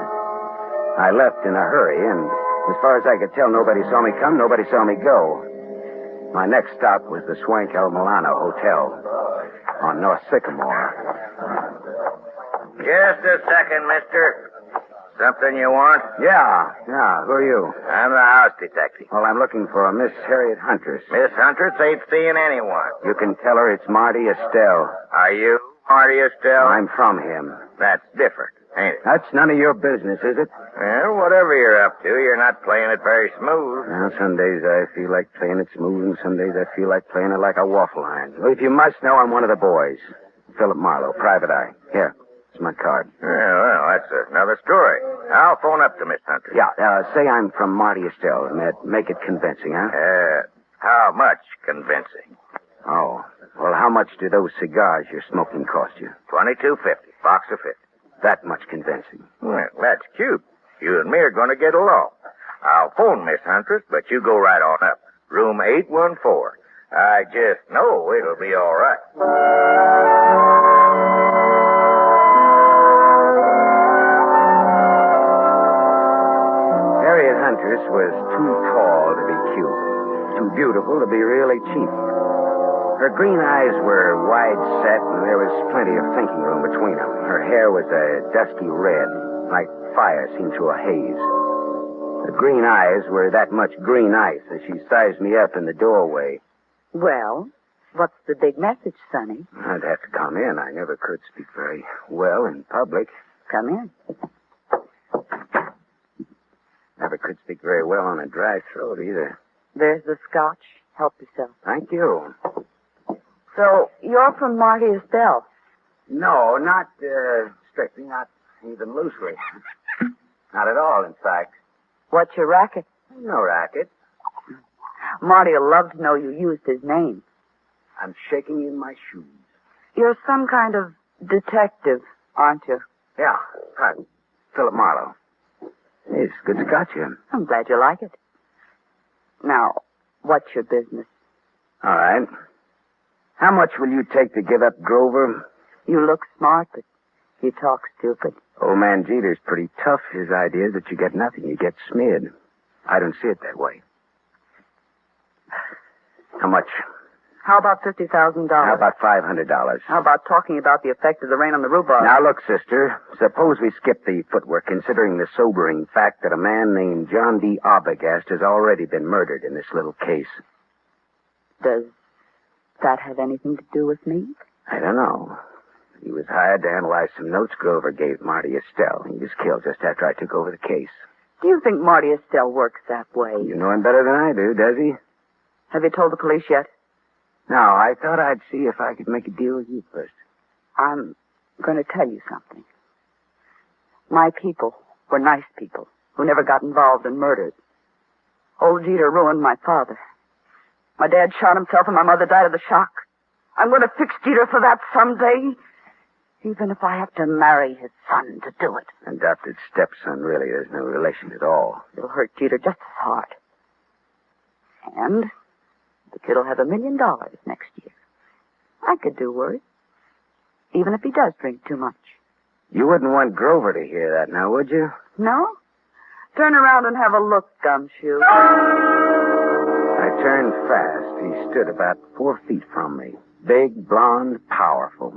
I left in a hurry, and as far as I could tell, nobody saw me come, nobody saw me go. My next stop was the Swank El Milano Hotel on North Sycamore. Just a second, mister. Something you want? Yeah. Who are you? I'm the house detective. Well, I'm looking for a Miss Harriet Huntress. Miss Huntress ain't seeing anyone. You can tell her it's Marty Estelle. Are you Marty Estelle? I'm from him. That's different, ain't it? That's none of your business, is it? Well, whatever you're up to, you're not playing it very smooth. Well, some days I feel like playing it smooth, and some days I feel like playing it like a waffle iron. Well, if you must know, I'm one of the boys. Philip Marlowe, private eye. Here, it's my card. Yeah, well, that's another story. I'll phone up to Miss Huntress. Yeah, say I'm from Marty Estelle, and make it convincing, huh? How much convincing? Oh, well, how much do those cigars you're smoking cost you? $22.50, box of 50. That much convincing. Well, that's cute. You and me are going to get along. I'll phone Miss Huntress, but you go right on up. Room 814. I just know it'll be all right. Harriet Huntress was too tall to be cute, too beautiful to be really cheap. Her green eyes were wide set, and there was plenty of thinking room between them. Her hair was a dusky red, like fire seen through a haze. The green eyes were that much green ice as she sized me up in the doorway. Well, what's the big message, Sonny? I'd have to come in. I never could speak very well in public. Come in. Never could speak very well on a dry throat either. There's the scotch. Help yourself. Thank you. So, you're from Marty Estelle? No, not strictly, not even loosely. Not at all, in fact. What's your racket? No racket. Marty will love to know you used his name. I'm shaking in my shoes. You're some kind of detective, aren't you? Yeah, right. Philip Marlowe. It's good scotch here. I'm glad you like it. Now, what's your business? All right. How much will you take to give up Grover? You look smart, but you talk stupid. Old man Jeter's pretty tough. His idea is that you get nothing. You get smeared. I don't see it that way. How much? How about $50,000? How about $500? How about talking about the effect of the rain on the rhubarb? Now, look, sister. Suppose we skip the footwork, considering the sobering fact that a man named John D. Arbogast has already been murdered in this little case. Does that have anything to do with me? I don't know. He was hired to analyze some notes Grover gave Marty Estelle. He was killed just after I took over the case. Do you think Marty Estelle works that way? You know him better than I do, does he? Have you told the police yet? No, I thought I'd see if I could make a deal with you first. I'm going to tell you something. My people were nice people who never got involved in murders. Old Jeter ruined my father. My dad shot himself and my mother died of the shock. I'm going to fix Jeter for that someday, even if I have to marry his son to do it. Adopted stepson, really. There's no relation at all. It'll hurt Jeter just as hard. And the kid'll have $1 million next year. I could do worse, even if he does drink too much. You wouldn't want Grover to hear that now, would you? No? Turn around and have a look, Gumshoe. I turned fast. He stood about 4 feet from me. Big, blonde, powerful.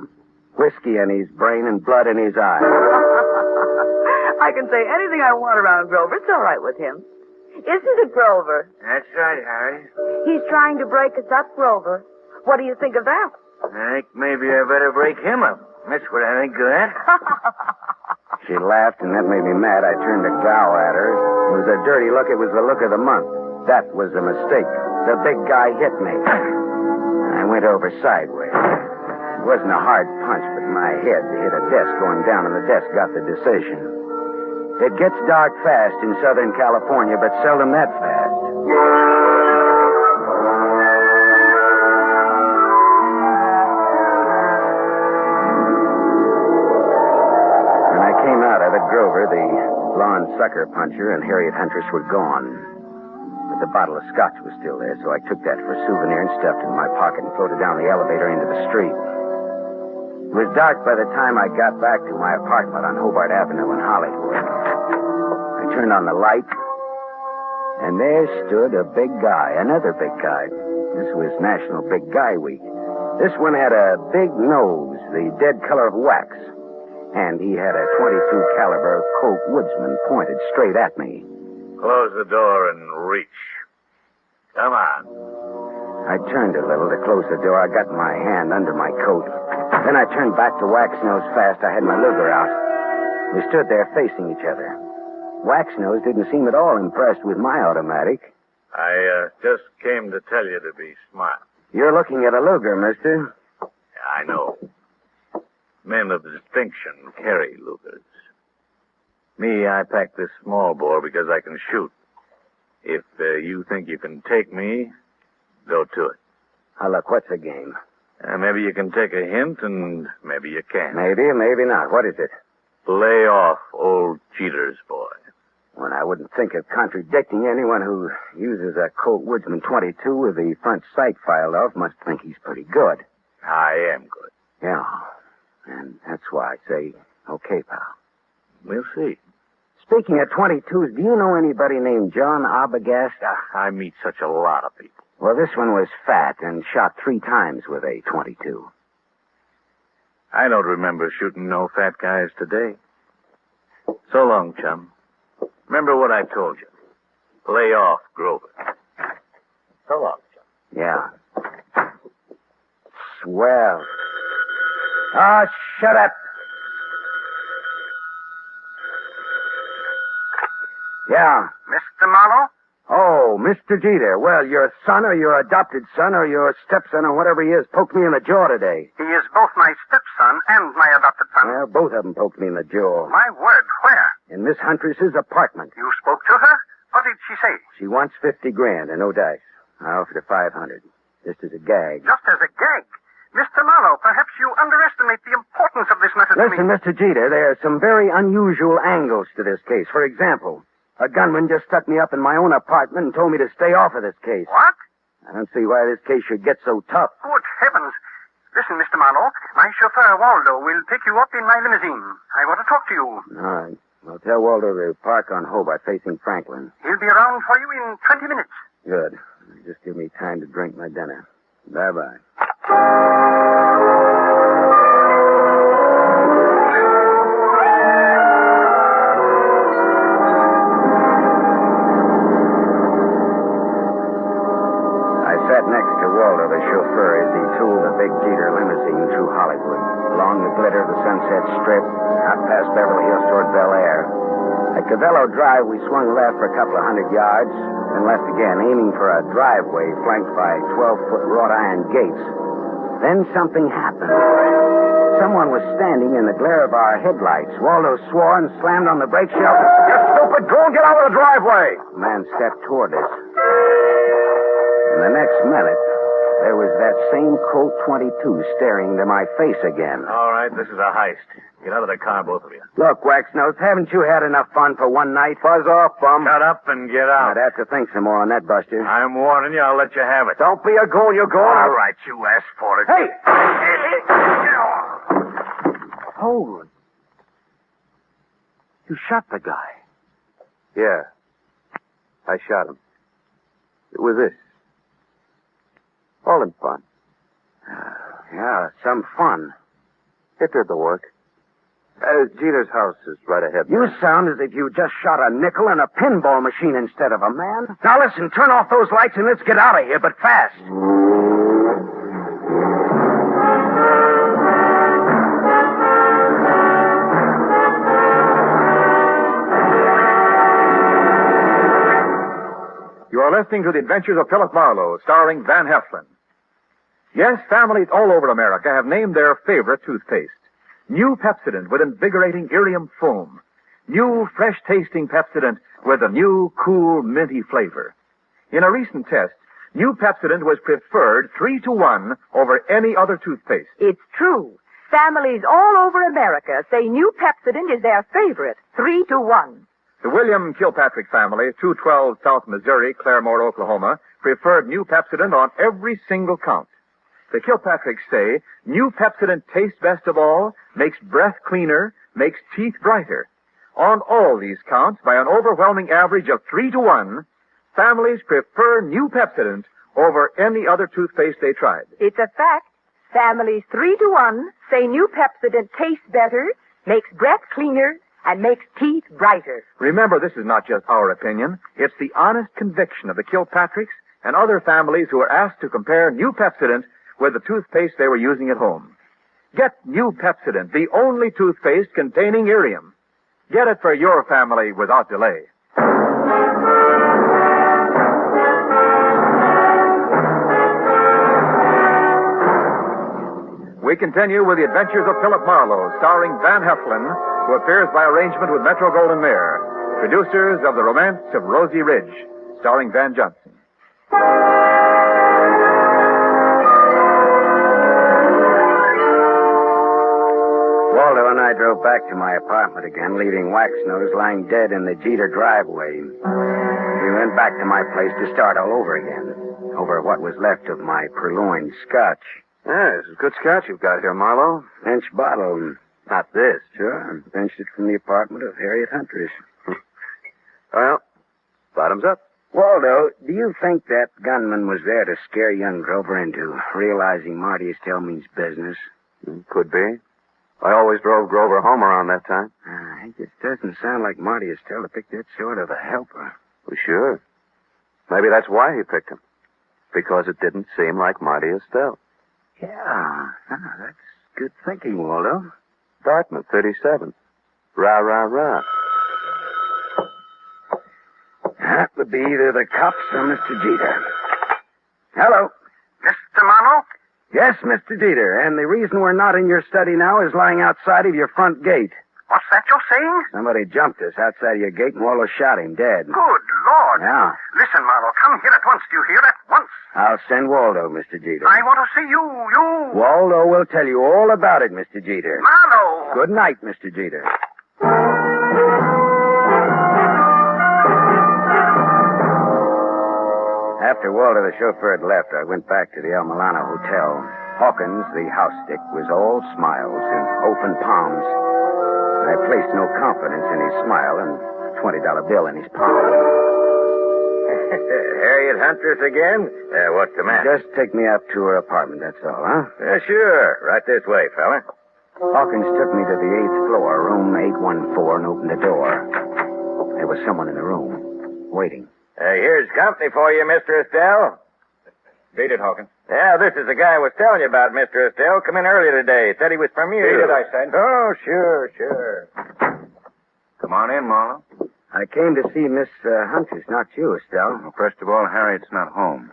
Whiskey in his brain and blood in his eyes. I can say anything I want around Grover. It's all right with him. Isn't it, Grover? That's right, Harry. He's trying to break us up, Grover. What do you think of that? I think maybe I better break him up. That's what I think of that. She laughed, and that made me mad. I turned to glower at her. It was a dirty look. It was the look of the month. That was a mistake. The big guy hit me. I went over sideways. It wasn't a hard punch, but my head hit a desk going down, and the desk got the decision. It gets dark fast in Southern California, but seldom that fast. When I came out of it, Grover, the blonde sucker puncher, and Harriet Huntress were gone. But The bottle of scotch was still there, so I took that for a souvenir and stuffed it in my pocket and floated down the elevator into the street. It was dark by the time I got back to my apartment on Hobart Avenue in Hollywood. I turned on the light, and there stood a big guy, another big guy. This was National Big Guy Week. This one had a big nose, the dead color of wax, and he had a .22 caliber Colt Woodsman pointed straight at me. Close the door and reach. Come on. I turned a little to close the door. I got my hand under my coat. Then I turned back to Wax-Nose fast. I had my Luger out. We stood there facing each other. Wax-Nose didn't seem at all impressed with my automatic. I just came to tell you to be smart. You're looking at a Luger, mister. I know. Men of distinction carry Lugers. Me, I pack this small bore because I can shoot. If you think you can take me, go to it. Now, look, what's the game? Maybe you can take a hint, and maybe you can't. Maybe or maybe not. What is it? Lay off old Cheater's boy. Well, I wouldn't think of contradicting. Anyone who uses a Colt Woodsman .22 with the front sight filed off must think he's pretty good. I am good. Yeah. And that's why I say, okay, pal. We'll see. Speaking of .22s, do you know anybody named John Arbogast? I meet such a lot of people. Well, this one was fat and shot 3 times with a .22. I don't remember shooting no fat guys today. So long, chum. Remember what I told you. Lay off Grover. So long, chum. Yeah. Swell. Oh, shut up. Yeah. Mr. Marlowe? Oh, Mr. Jeter. Well, your son or your adopted son or your stepson or whatever he is poked me in the jaw today. He is both my stepson and my adopted son. Well, both of them poked me in the jaw. My word, where? In Miss Huntress's apartment. You spoke to her? What did she say? She wants 50 grand and no dice. I offered her 500. Just as a gag. Just as a gag? Mr. Marlowe, perhaps you underestimate the importance of this matter to me. Listen, Mr. Jeter, there are some very unusual angles to this case. For example, a gunman just stuck me up in my own apartment and told me to stay off of this case. What? I don't see why this case should get so tough. Good heavens. Listen, Mr. Marlowe, my chauffeur, Waldo, will pick you up in my limousine. I want to talk to you. All right. Well, tell Waldo to park on Hobart facing Franklin. He'll be around for you in 20 minutes. Good. Just give me time to drink my dinner. Bye-bye. Next to Waldo, the chauffeur, as he tooled the big Jeter limousine through Hollywood, along the glitter of the Sunset Strip, out past Beverly Hills toward Bel Air. At Cavello Drive, we swung left for a couple of 100 yards, then left again, aiming for a driveway flanked by 12-foot wrought iron gates. Then something happened. Someone was standing in the glare of our headlights. Waldo swore and slammed on the brake shelf. You stupid! Go and get out of the driveway! The man stepped toward us. In the next minute, there was that same Colt .22 staring into my face again. All right, this is a heist. Get out of the car, both of you. Look, Wax-Nose, haven't you had enough fun for one night? Fuzz off, bum. Shut up and get out. I'd have to think some more on that, Buster. I'm warning you, I'll let you have it. Don't be a goon, you're going. All right, you asked for it. Hey! Hold. You shot the guy. Yeah. I shot him. It was this. All in fun. Yeah, some fun. It did the work. Jeter's house is right ahead. You sound as if you just shot a nickel in a pinball machine instead of a man. Now listen, turn off those lights and let's get out of here, but fast. You are listening to The Adventures of Philip Marlowe, starring Van Heflin. Yes, families all over America have named their favorite toothpaste. New Pepsodent with invigorating Irium foam. New fresh-tasting Pepsodent with a new, cool, minty flavor. In a recent test, New Pepsodent was preferred 3-to-1 over any other toothpaste. It's true. Families all over America say New Pepsodent is their favorite, 3-to-1. The William Kilpatrick family, 212 South Missouri, Claremore, Oklahoma, preferred New Pepsodent on every single count. The Kilpatricks say New Pepsodent tastes best of all, makes breath cleaner, makes teeth brighter. On all these counts, by an overwhelming average of 3-to-1, families prefer New Pepsodent over any other toothpaste they tried. It's a fact. Families 3-to-1 say New Pepsodent tastes better, makes breath cleaner, and makes teeth brighter. Remember, this is not just our opinion. It's the honest conviction of the Kilpatricks and other families who were asked to compare New Pepsodent with the toothpaste they were using at home. Get New Pepsodent, the only toothpaste containing irium. Get it for your family without delay. We continue with the adventures of Philip Marlowe, starring Van Heflin, who appears by arrangement with Metro-Goldwyn-Mayer, producers of The Romance of Rosie Ridge, starring Van Johnson. Waldo and I drove back to my apartment again, leaving Waxnose lying dead in the Jeter driveway. We went back to my place to start all over again, over what was left of my purloined scotch. Yeah, this is good scotch you've got here, Marlowe. Pinch bottle. Not this. Sure. Pinched it from the apartment of Harriet Huntress. Well, bottoms up. Waldo, do you think that gunman was there to scare young Grover into realizing Marty Estelle means business? Could be. I always drove Grover home around that time. It just doesn't sound like Marty Estelle to pick that sort of a helper. Well, sure. Maybe that's why he picked him. Because it didn't seem like Marty Estelle. Yeah, that's good thinking, Waldo. Dartmouth, 37. Rah, rah, rah. That would be either the cops or Mr. Jeter. Hello. Mr. Marlowe? Yes, Mr. Jeter, and the reason we're not in your study now is lying outside of your front gate. What's that you're saying? Somebody jumped us outside of your gate and Waldo shot him dead. Good Lord. Yeah. Listen, Marlowe, come here at once. Do you hear? At once. I'll send Waldo, Mr. Jeter. I want to see you. Waldo will tell you all about it, Mr. Jeter. Marlowe. Good night, Mr. Jeter. After Waldo, the chauffeur, had left, I went back to the El Milano Hotel. Hawkins, the house stick, was all smiles and open palms. I placed no confidence in his smile and a $20 bill in his palm. Harriet Huntress again? What's the matter? Just take me up to her apartment, that's all, huh? Sure. Right this way, fella. Hawkins took me to the 8th floor, room 814, and opened the door. There was someone in the room, waiting. Here's company for you, Mr. Estelle. Beat it, Hawkins. Yeah, this is the guy I was telling you about, Mr. Estelle. Come in earlier today. Said he was from you. Beat it, I said. Oh, sure. Come on in, Marlowe. I came to see Miss Huntress, not you, Estelle. Well, first of all, Harriet's not home.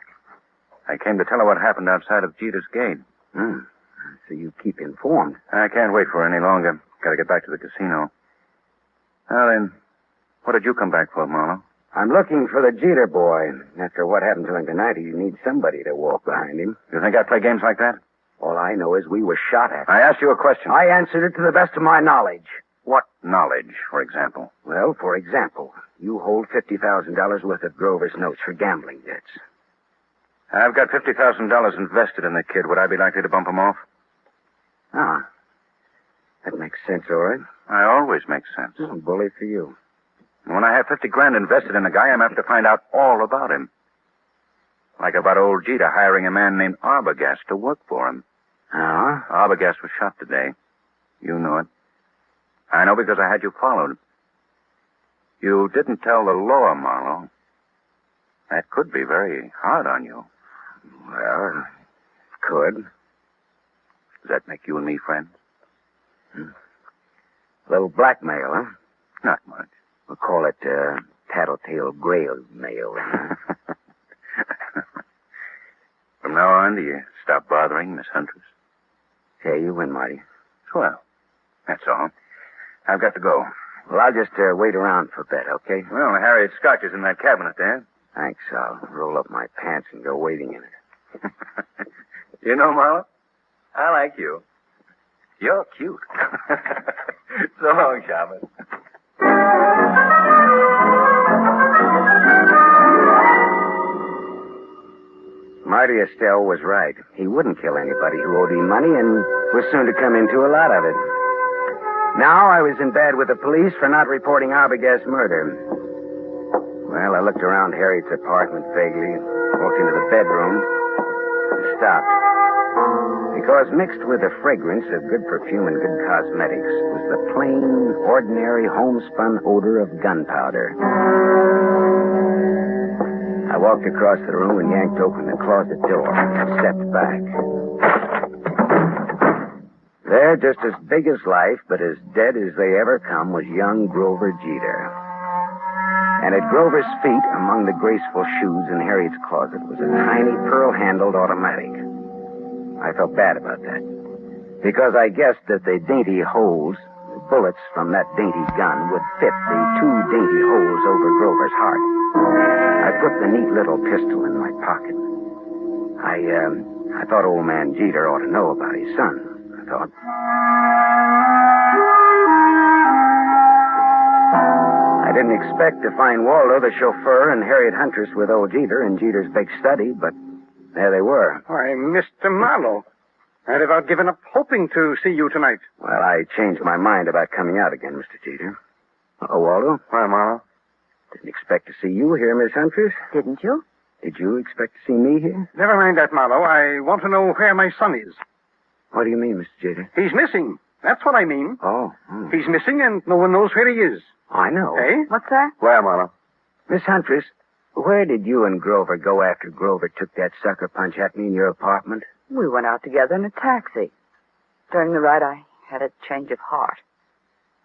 I came to tell her what happened outside of Jeter's gate. So you keep informed. I can't wait for her any longer. Got to get back to the casino. Now then, what did you come back for, Marlowe? I'm looking for the Jeter boy. After what happened to him tonight, he needs somebody to walk behind him. You think I play games like that? All I know is we were shot at. I asked you a question. I answered it to the best of my knowledge. What knowledge, for example? Well, for example, you hold $50,000 worth of Grover's notes for gambling debts. I've got $50,000 invested in the kid. Would I be likely to bump him off? That makes sense, all right. I always make sense. Bully for you. When I have $50,000 invested in a guy, I'm apt to find out all about him. Like about old Jeter hiring a man named Arbogast to work for him. Arbogast was shot today. You know it. I know because I had you followed. You didn't tell the law, Marlowe. That could be very hard on you. Well, it could. Does that make you and me friends? A little blackmail, huh? Not much. We'll call it tattletale grail mail. From now on, do you stop bothering Miss Huntress? Hey, you win, Marty. Swell. That's all. I've got to go. Well, I'll just wait around for a bit, okay? Well, Harriet's scotch is in that cabinet there. Thanks. I'll roll up my pants and go waiting in it. You know, Marlowe, I like you. You're cute. So long, Shaman. Marty Estelle was right. He wouldn't kill anybody who owed him money and was soon to come into a lot of it. Now I was in bed with the police for not reporting Arbogast's murder. Well, I looked around Harriet's apartment vaguely, walked into the bedroom, and stopped. Because mixed with the fragrance of good perfume and good cosmetics was the plain, ordinary, homespun odor of gunpowder. I walked across the room and yanked open the closet door and stepped back. There, just as big as life, but as dead as they ever come, was young Grover Jeter. And at Grover's feet, among the graceful shoes in Harriet's closet, was a tiny pearl-handled automatic. I felt bad about that, because I guessed that the dainty holes, the bullets from that dainty gun, would fit the two dainty holes over Grover's heart. I put the neat little pistol in my pocket. I thought old man Jeter ought to know about his son, I thought. I didn't expect to find Waldo, the chauffeur, and Harriet Huntress with old Jeter in Jeter's big study, but there they were. Why, Mr. Marlowe. I'd about given up hoping to see you tonight. Well, I changed my mind about coming out again, Mr. Jeter. Oh, Waldo? Why, Marlowe? Didn't expect to see you here, Miss Huntress. Didn't you? Did you expect to see me here? Never mind that, Marlowe. I want to know where my son is. What do you mean, Mr. Jeter? He's missing. That's what I mean. Oh. He's missing and no one knows where he is. I know. Eh? What's that? Where, Marlowe? Miss Huntress, where did you and Grover go after Grover took that sucker punch at me in your apartment? We went out together in a taxi. During the ride, I had a change of heart.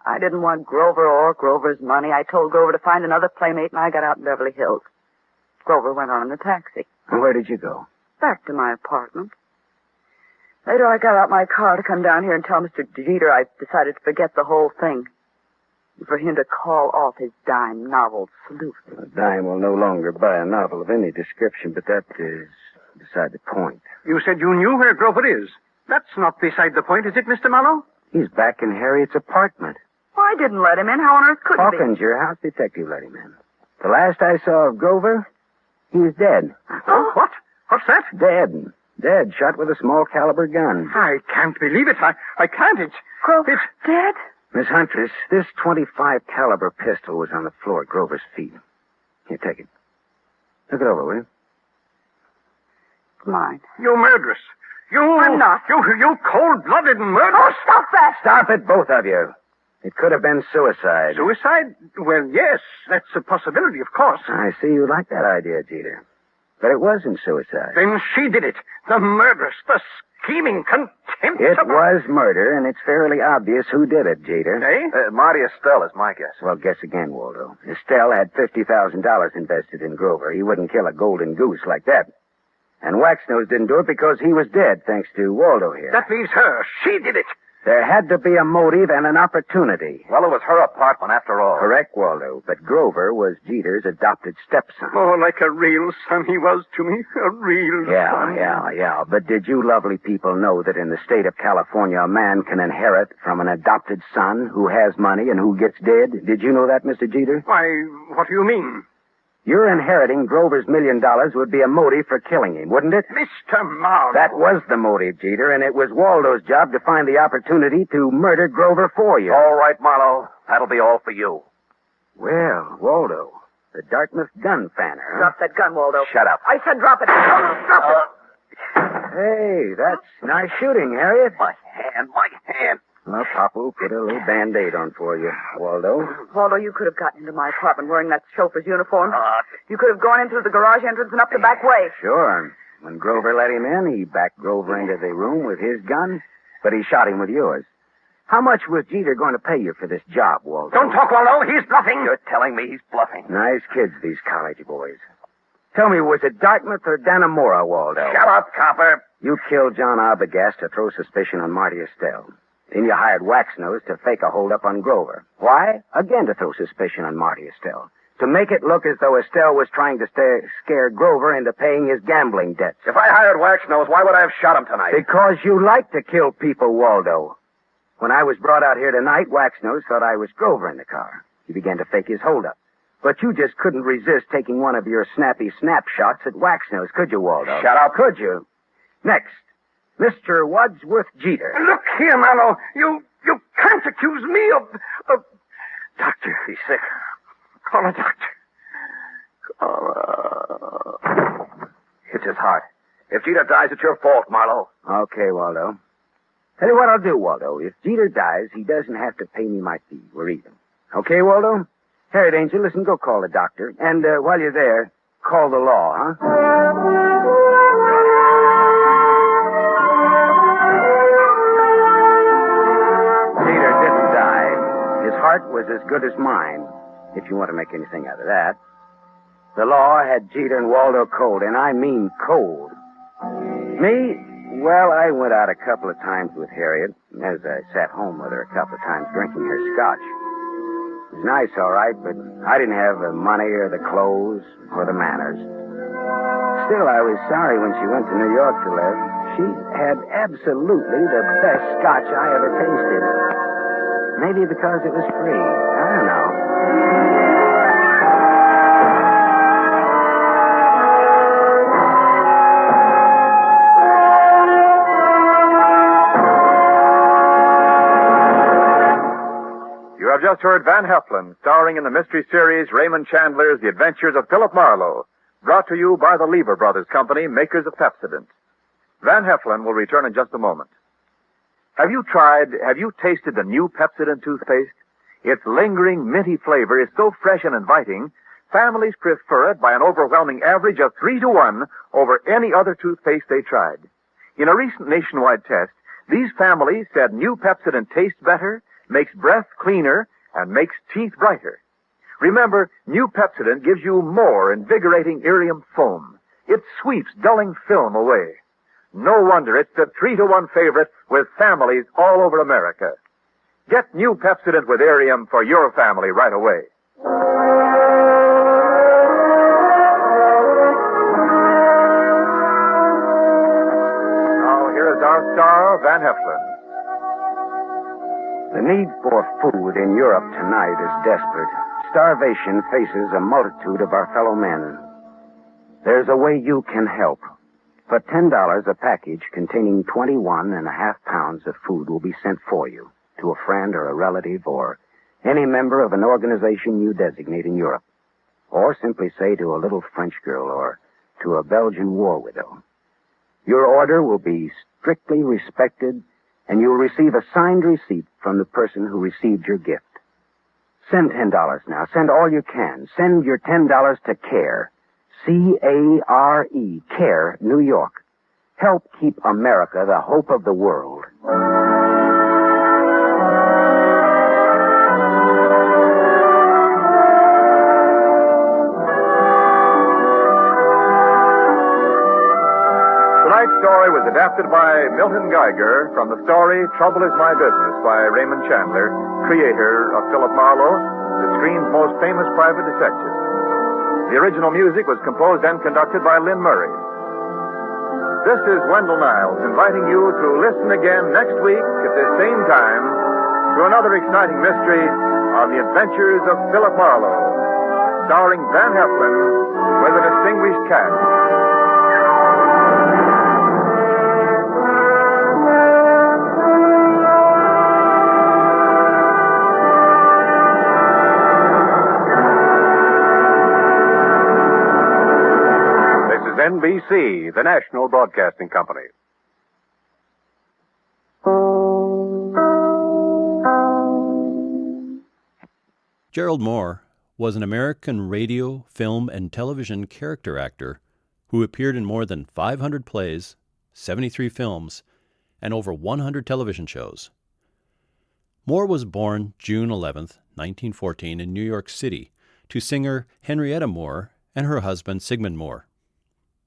I didn't want Grover or Grover's money. I told Grover to find another playmate, and I got out in Beverly Hills. Grover went on in the taxi. And where did you go? Back to my apartment. Later, I got out my car to come down here and tell Mr. Jeter I decided to forget the whole thing. And for him to call off his dime novel, Salute. A dime will no longer buy a novel of any description, but that is beside the point. You said you knew where Grover is. That's not beside the point, is it, Mr. Marlowe? He's back in Harriet's apartment. I didn't let him in. How on earth could he Hawkins, your house detective, let him in. The last I saw of Grover, he's dead. Oh, what? What's that? Dead. Dead, shot with a small caliber gun. I can't believe it. I can't. Grover dead? Miss Huntress, this .25 caliber pistol was on the floor at Grover's feet. Here, take it. Look it over, will you? It's mine. You murderess. I'm not. You cold-blooded murderess. Oh, stop that! Stop it, both of you. It could have been suicide. Suicide? Well, yes, that's a possibility, of course. I see you like that idea, Jeter. But it wasn't suicide. Then she did it. The murderess, the scheming, contemptible... It was murder, and it's fairly obvious who did it, Jeter. Eh? Marty Estelle is my guess. Well, guess again, Waldo. Estelle had $50,000 invested in Grover. He wouldn't kill a golden goose like that. And Waxnose didn't do it because he was dead, thanks to Waldo here. That leaves her. She did it. There had to be a motive and an opportunity. Well, it was her apartment after all. Correct, Waldo. But Grover was Jeter's adopted stepson. Oh, like a real son he was to me. A real son. Yeah. But did you lovely people know that in the state of California, a man can inherit from an adopted son who has money and who gets dead? Did you know that, Mr. Jeter? Why, what do you mean? Your inheriting Grover's $1 million would be a motive for killing him, wouldn't it? Mr. Marlowe. That was the motive, Jeter, and it was Waldo's job to find the opportunity to murder Grover for you. All right, Marlowe. That'll be all for you. Well, Waldo, the Dartmouth gun fanner, huh? Drop that gun, Waldo. Shut up. I said drop it. Drop it. Hey, that's nice shooting, Harriet. My hand. Well, Papa will put a little Band-Aid on for you, Waldo. Waldo, you could have gotten into my apartment wearing that chauffeur's uniform. You could have gone into the garage entrance and up the back way. Sure. When Grover let him in, he backed Grover into the room with his gun, but he shot him with yours. How much was Jeter going to pay you for this job, Waldo? Don't talk, Waldo. He's bluffing. You're telling me he's bluffing. Nice kids, these college boys. Tell me, was it Dartmouth or Dannemora, Waldo? Shut up, copper. You killed John Arbogast to throw suspicion on Marty Estelle. Then you hired Waxnose to fake a holdup on Grover. Why? Again to throw suspicion on Marty Estelle. To make it look as though Estelle was trying to scare Grover into paying his gambling debts. If I hired Waxnose, why would I have shot him tonight? Because you like to kill people, Waldo. When I was brought out here tonight, Waxnose thought I was Grover in the car. He began to fake his holdup. But you just couldn't resist taking one of your snappy snapshots at Waxnose, could you, Waldo? Shut up. Could you? Next, Mr. Wadsworth Jeter. Look here, Marlowe. You can't accuse me of... Doctor, He's sick. call a doctor. It's his heart. If Jeter dies, it's your fault, Marlow. Okay, Waldo. Tell you what I'll do, Waldo. If Jeter dies, he doesn't have to pay me my fee. We're even. Okay, Waldo? Harriet Angel, listen, go call the doctor. And while you're there, call the law, huh? Jeter didn't die. His heart was as good as mine, if you want to make anything out of that. The law had Jeter and Waldo cold, and I mean cold. Me? Well, I went out a couple of times with Harriet, as I sat home with her a couple of times drinking her scotch. It was nice, all right, but I didn't have the money or the clothes or the manners. Still, I was sorry when she went to New York to live. She had absolutely the best scotch I ever tasted. Maybe because it was free. I don't know. You have just heard Van Heflin, starring in the mystery series Raymond Chandler's The Adventures of Philip Marlowe, brought to you by the Lever Brothers Company, makers of Pepsodent. Van Heflin will return in just a moment. Have you tasted the new Pepsodent toothpaste? Its lingering, minty flavor is so fresh and inviting, families prefer it by an overwhelming average of 3-to-1 over any other toothpaste they tried. In a recent nationwide test, these families said new Pepsodent tastes better, makes breath cleaner, and makes teeth brighter. Remember, new Pepsodent gives you more invigorating irium foam. It sweeps dulling film away. No wonder it's the 3-to-1 favorite with families all over America. Get new Pepsodent with irium for your family right away. Now, here is our star, Van Heflin. The need for food in Europe tonight is desperate. Starvation faces a multitude of our fellow men. There's a way you can help. For $10, a package containing 21.5 pounds of food will be sent for you to a friend or a relative or any member of an organization you designate in Europe. Or simply say to a little French girl or to a Belgian war widow. Your order will be strictly respected, and you'll receive a signed receipt from the person who received your gift. Send $10 now. Send all you can. Send your $10 to CARE. C-A-R-E. CARE, New York. Help keep America the hope of the world. Tonight's story was adapted by Milton Geiger from the story Trouble Is My Business by Raymond Chandler, creator of Philip Marlowe, the screen's most famous private detective. The original music was composed and conducted by Lynn Murray. This is Wendell Niles inviting you to listen again next week at this same time to another exciting mystery on the adventures of Philip Marlowe, starring Van Heflin with a distinguished cast. NBC, the national broadcasting company. Gerald Mohr was an American radio, film, and television character actor who appeared in more than 500 plays, 73 films, and over 100 television shows. Mohr was born June 11, 1914, in New York City to singer Henrietta Mohr and her husband Sigmund Mohr.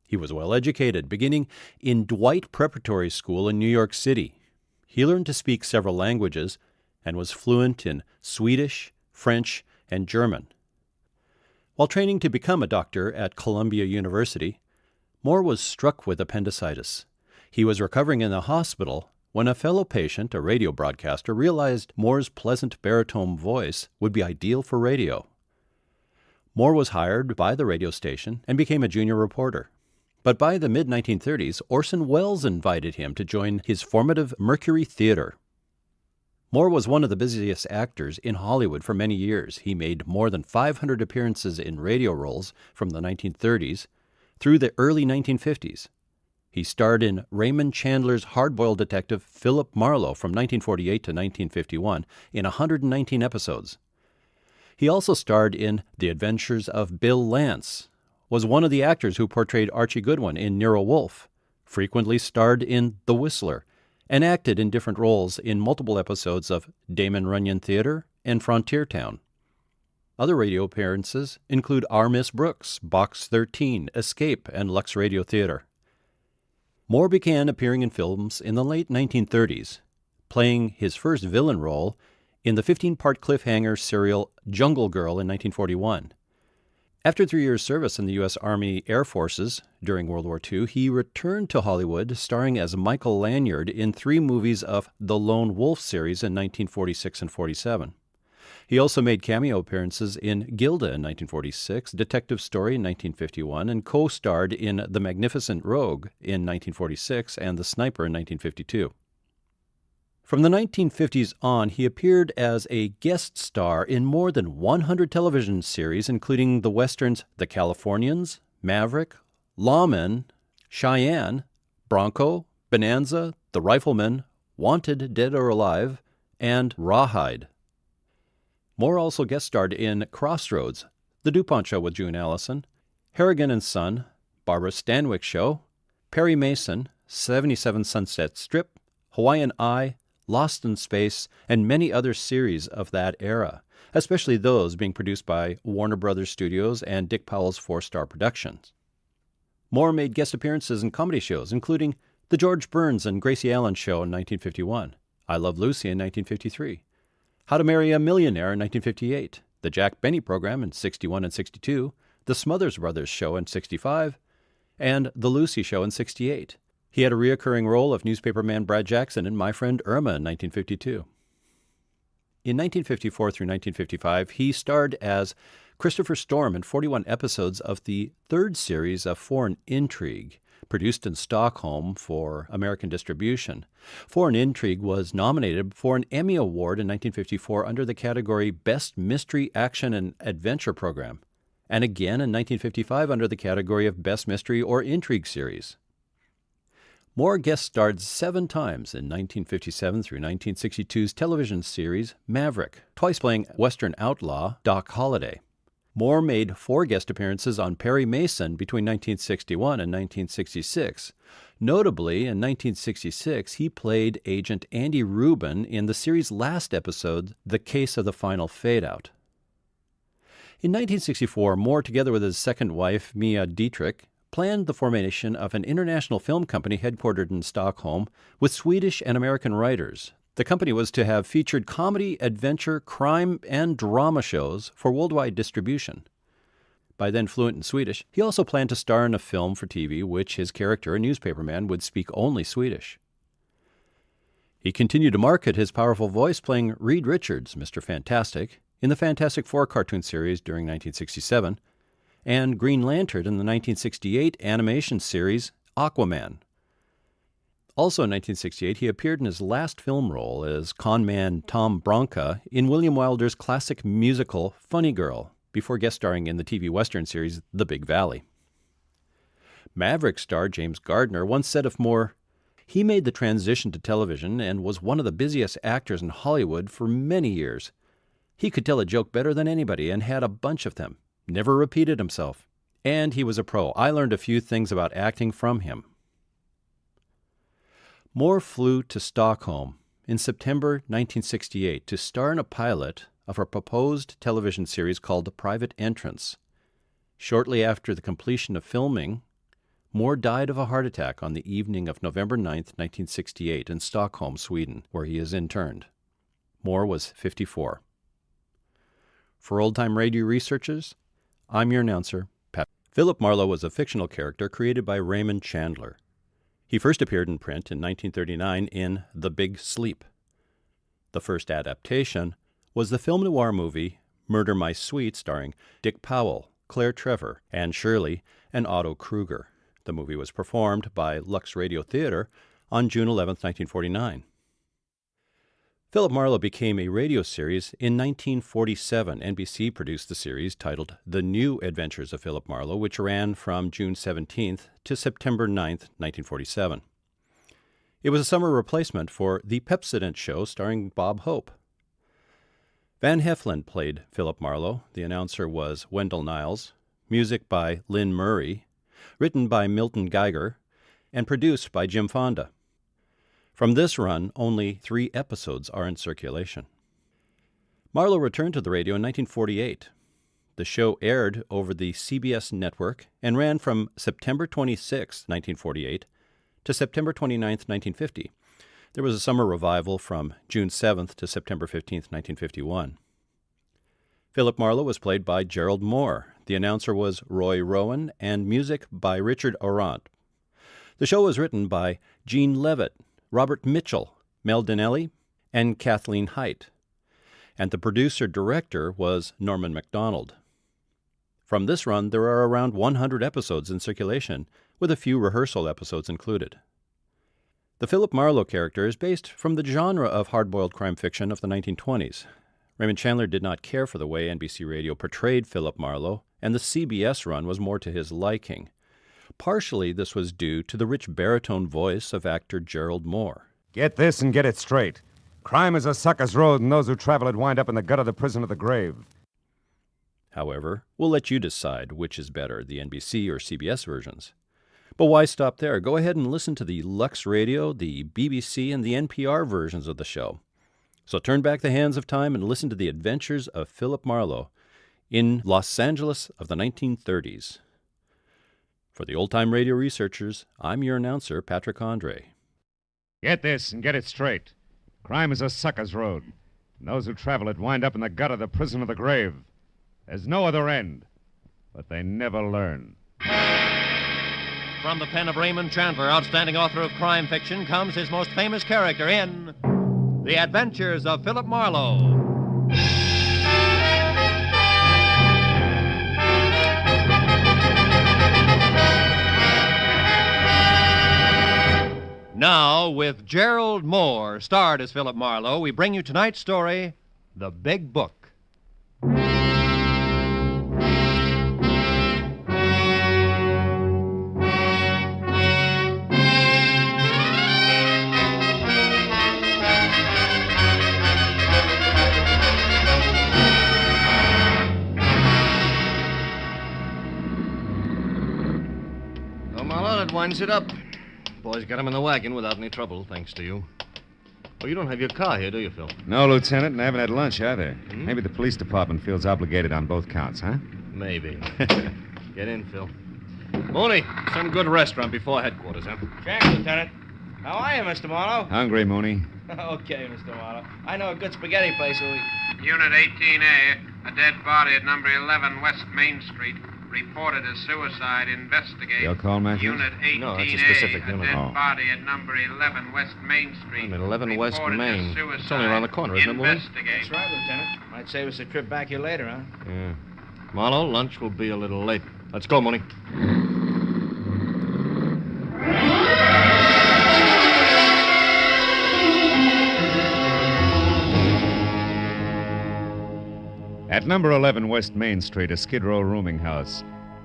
He was well educated, beginning in Dwight Preparatory School in New York City. He learned to speak several languages and was fluent in Swedish, French, and German. While training to become a doctor at Columbia University, Mohr was struck with appendicitis. He was recovering in the hospital when a fellow patient, a radio broadcaster, realized Mohr's pleasant baritone voice would be ideal for radio. Mohr was hired by the radio station and became a junior reporter. But by the mid-1930s, Orson Welles invited him to join his formative Mercury Theater. Mohr was one of the busiest actors in Hollywood for many years. He made more than 500 appearances in radio roles from the 1930s through the early 1950s. He starred in Raymond Chandler's hard-boiled detective Philip Marlowe from 1948 to 1951 in 119 episodes. He also starred in The Adventures of Bill Lance, was one of the actors who portrayed Archie Goodwin in Nero Wolfe, frequently starred in The Whistler, and acted in different roles in multiple episodes of Damon Runyon Theater and Frontier Town. Other radio appearances include Our Miss Brooks, Box 13, Escape, and Lux Radio Theater. Mohr began appearing in films in the late 1930s, playing his first villain role in the 15-part cliffhanger serial Jungle Girl in 1941. After 3 years' service in the U.S. Army Air Forces during World War II, he returned to Hollywood, starring as Michael Lanyard in 3 movies of the Lone Wolf series in 1946 and 47. He also made cameo appearances in Gilda in 1946, Detective Story in 1951, and co-starred in The Magnificent Rogue in 1946 and The Sniper in 1952. From the 1950s on, he appeared as a guest star in more than 100 television series, including the westerns The Californians, Maverick, Lawmen, Cheyenne, Bronco, Bonanza, The Rifleman, Wanted, Dead or Alive, and Rawhide. Mohr also guest starred in Crossroads, The DuPont Show with June Allison, Harrigan and Son, Barbara Stanwyck Show, Perry Mason, 77 Sunset Strip, Hawaiian Eye, Lost in Space, and many other series of that era, especially those being produced by Warner Brothers Studios and Dick Powell's Four Star Productions. Mohr made guest appearances in comedy shows, including The George Burns and Gracie Allen Show in 1951, I Love Lucy in 1953, How to Marry a Millionaire in 1958, The Jack Benny Program in 61 and 62, The Smothers Brothers Show in 65, and The Lucy Show in 68. He had a recurring role of newspaperman Brad Jackson in My Friend Irma in 1952. In 1954 through 1955, he starred as Christopher Storm in 41 episodes of the 3rd series of Foreign Intrigue, produced in Stockholm for American distribution. Foreign Intrigue was nominated for an Emmy Award in 1954 under the category Best Mystery, Action, and Adventure Program, and again in 1955 under the category of Best Mystery or Intrigue Series. Mohr guest starred 7 times in 1957 through 1962's television series Maverick, twice playing Western outlaw Doc Holliday. Mohr made 4 guest appearances on Perry Mason between 1961 and 1966. Notably, in 1966, he played Agent Andy Rubin in the series' last episode, The Case of the Final Fade-Out. In 1964, Mohr, together with his second wife, Mia Dietrich, planned the formation of an international film company headquartered in Stockholm with Swedish and American writers. The company was to have featured comedy, adventure, crime, and drama shows for worldwide distribution. By then fluent in Swedish, he also planned to star in a film for TV which his character, a newspaperman, would speak only Swedish. He continued to market his powerful voice playing Reed Richards, Mr. Fantastic, in the Fantastic Four cartoon series during 1967, and Green Lantern in the 1968 animation series Aquaman. Also in 1968, he appeared in his last film role as conman Tom Bronca in William Wilder's classic musical Funny Girl, before guest starring in the TV Western series The Big Valley. Maverick star James Gardner once said of Mohr, "He made the transition to television and was one of the busiest actors in Hollywood for many years. He could tell a joke better than anybody and had a bunch of them. Never repeated himself. And he was a pro. I learned a few things about acting from him." Mohr flew to Stockholm in September 1968 to star in a pilot of a proposed television series called The Private Entrance. Shortly after the completion of filming, Mohr died of a heart attack on the evening of November 9, 1968 in Stockholm, Sweden, where he is interned. Mohr was 54. For old-time radio researchers, I'm your announcer, Pat. Philip Marlowe was a fictional character created by Raymond Chandler. He first appeared in print in 1939 in The Big Sleep. The first adaptation was the film noir movie Murder My Sweet, starring Dick Powell, Claire Trevor, Anne Shirley, and Otto Kruger. The movie was performed by Lux Radio Theater on June 11, 1949. Philip Marlowe became a radio series in 1947. NBC produced the series titled The New Adventures of Philip Marlowe, which ran from June 17th to September 9th, 1947. It was a summer replacement for The Pepsodent Show starring Bob Hope. Van Heflin played Philip Marlowe. The announcer was Wendell Niles. Music by Lynn Murray. Written by Milton Geiger. And produced by Jim Fonda. From this run, only 3 episodes are in circulation. Marlowe returned to the radio in 1948. The show aired over the CBS network and ran from September 26, 1948, to September 29, 1950. There was a summer revival from June 7th to September 15, 1951. Philip Marlowe was played by Gerald Mohr. The announcer was Roy Rowan, and music by Richard Orant. The show was written by Gene Levitt, Robert Mitchell, Mel Dinelli, and Kathleen Height. And the producer-director was Norman MacDonald. From this run, there are around 100 episodes in circulation, with a few rehearsal episodes included. The Philip Marlowe character is based from the genre of hard-boiled crime fiction of the 1920s. Raymond Chandler did not care for the way NBC Radio portrayed Philip Marlowe, and the CBS run was more to his liking. Partially, this was due to the rich baritone voice of actor Gerald Mohr. Get this and get it straight. Crime is a sucker's road, and those who travel it wind up in the gut of the prison of the grave. However, we'll let you decide which is better, the NBC or CBS versions. But why stop there? Go ahead and listen to the Lux Radio, the BBC, and the NPR versions of the show. So turn back the hands of time and listen to the adventures of Philip Marlowe in Los Angeles of the 1930s. For the old-time radio researchers, I'm your announcer, Patrick Andre. Get this and get it straight. Crime is a sucker's road, and those who travel it wind up in the gut of the prison of the grave. There's no other end, but they never learn. From the pen of Raymond Chandler, outstanding author of crime fiction, comes his most famous character in The Adventures of Philip Marlowe. Now, with Gerald Mohr, starred as Philip Marlowe, we bring you tonight's story, The Big Book. Well, Marlowe, that winds it up. Boys got him in the wagon without any trouble, thanks to you. Oh, you don't have your car here, do you, Phil? No, Lieutenant, and I haven't had lunch either. Maybe the police department feels obligated on both counts, huh? Maybe. Get in, Phil. Mooney, some good restaurant before headquarters, huh? Thanks, Lieutenant. How are you, Mr. Marlowe? Hungry, Mooney. Okay, Mr. Marlowe. I know a good spaghetti place. Unit 18A, a dead body at number 11 West Main Street. Reported as suicide. Investigate. Your call, Matthews? Unit 18A, No, that's a specific unit. dead body at number 11 West Main Street. I'm at 11 West Reported as Main. suicide. It's only around the corner, isn't it, Mooney? Investigate. That's right, Lieutenant. Might save us a trip back here later, huh? Yeah. Marlowe, lunch will be a little late. Let's go, Mooney. At number 11 West Main Street, a Skid Row rooming house,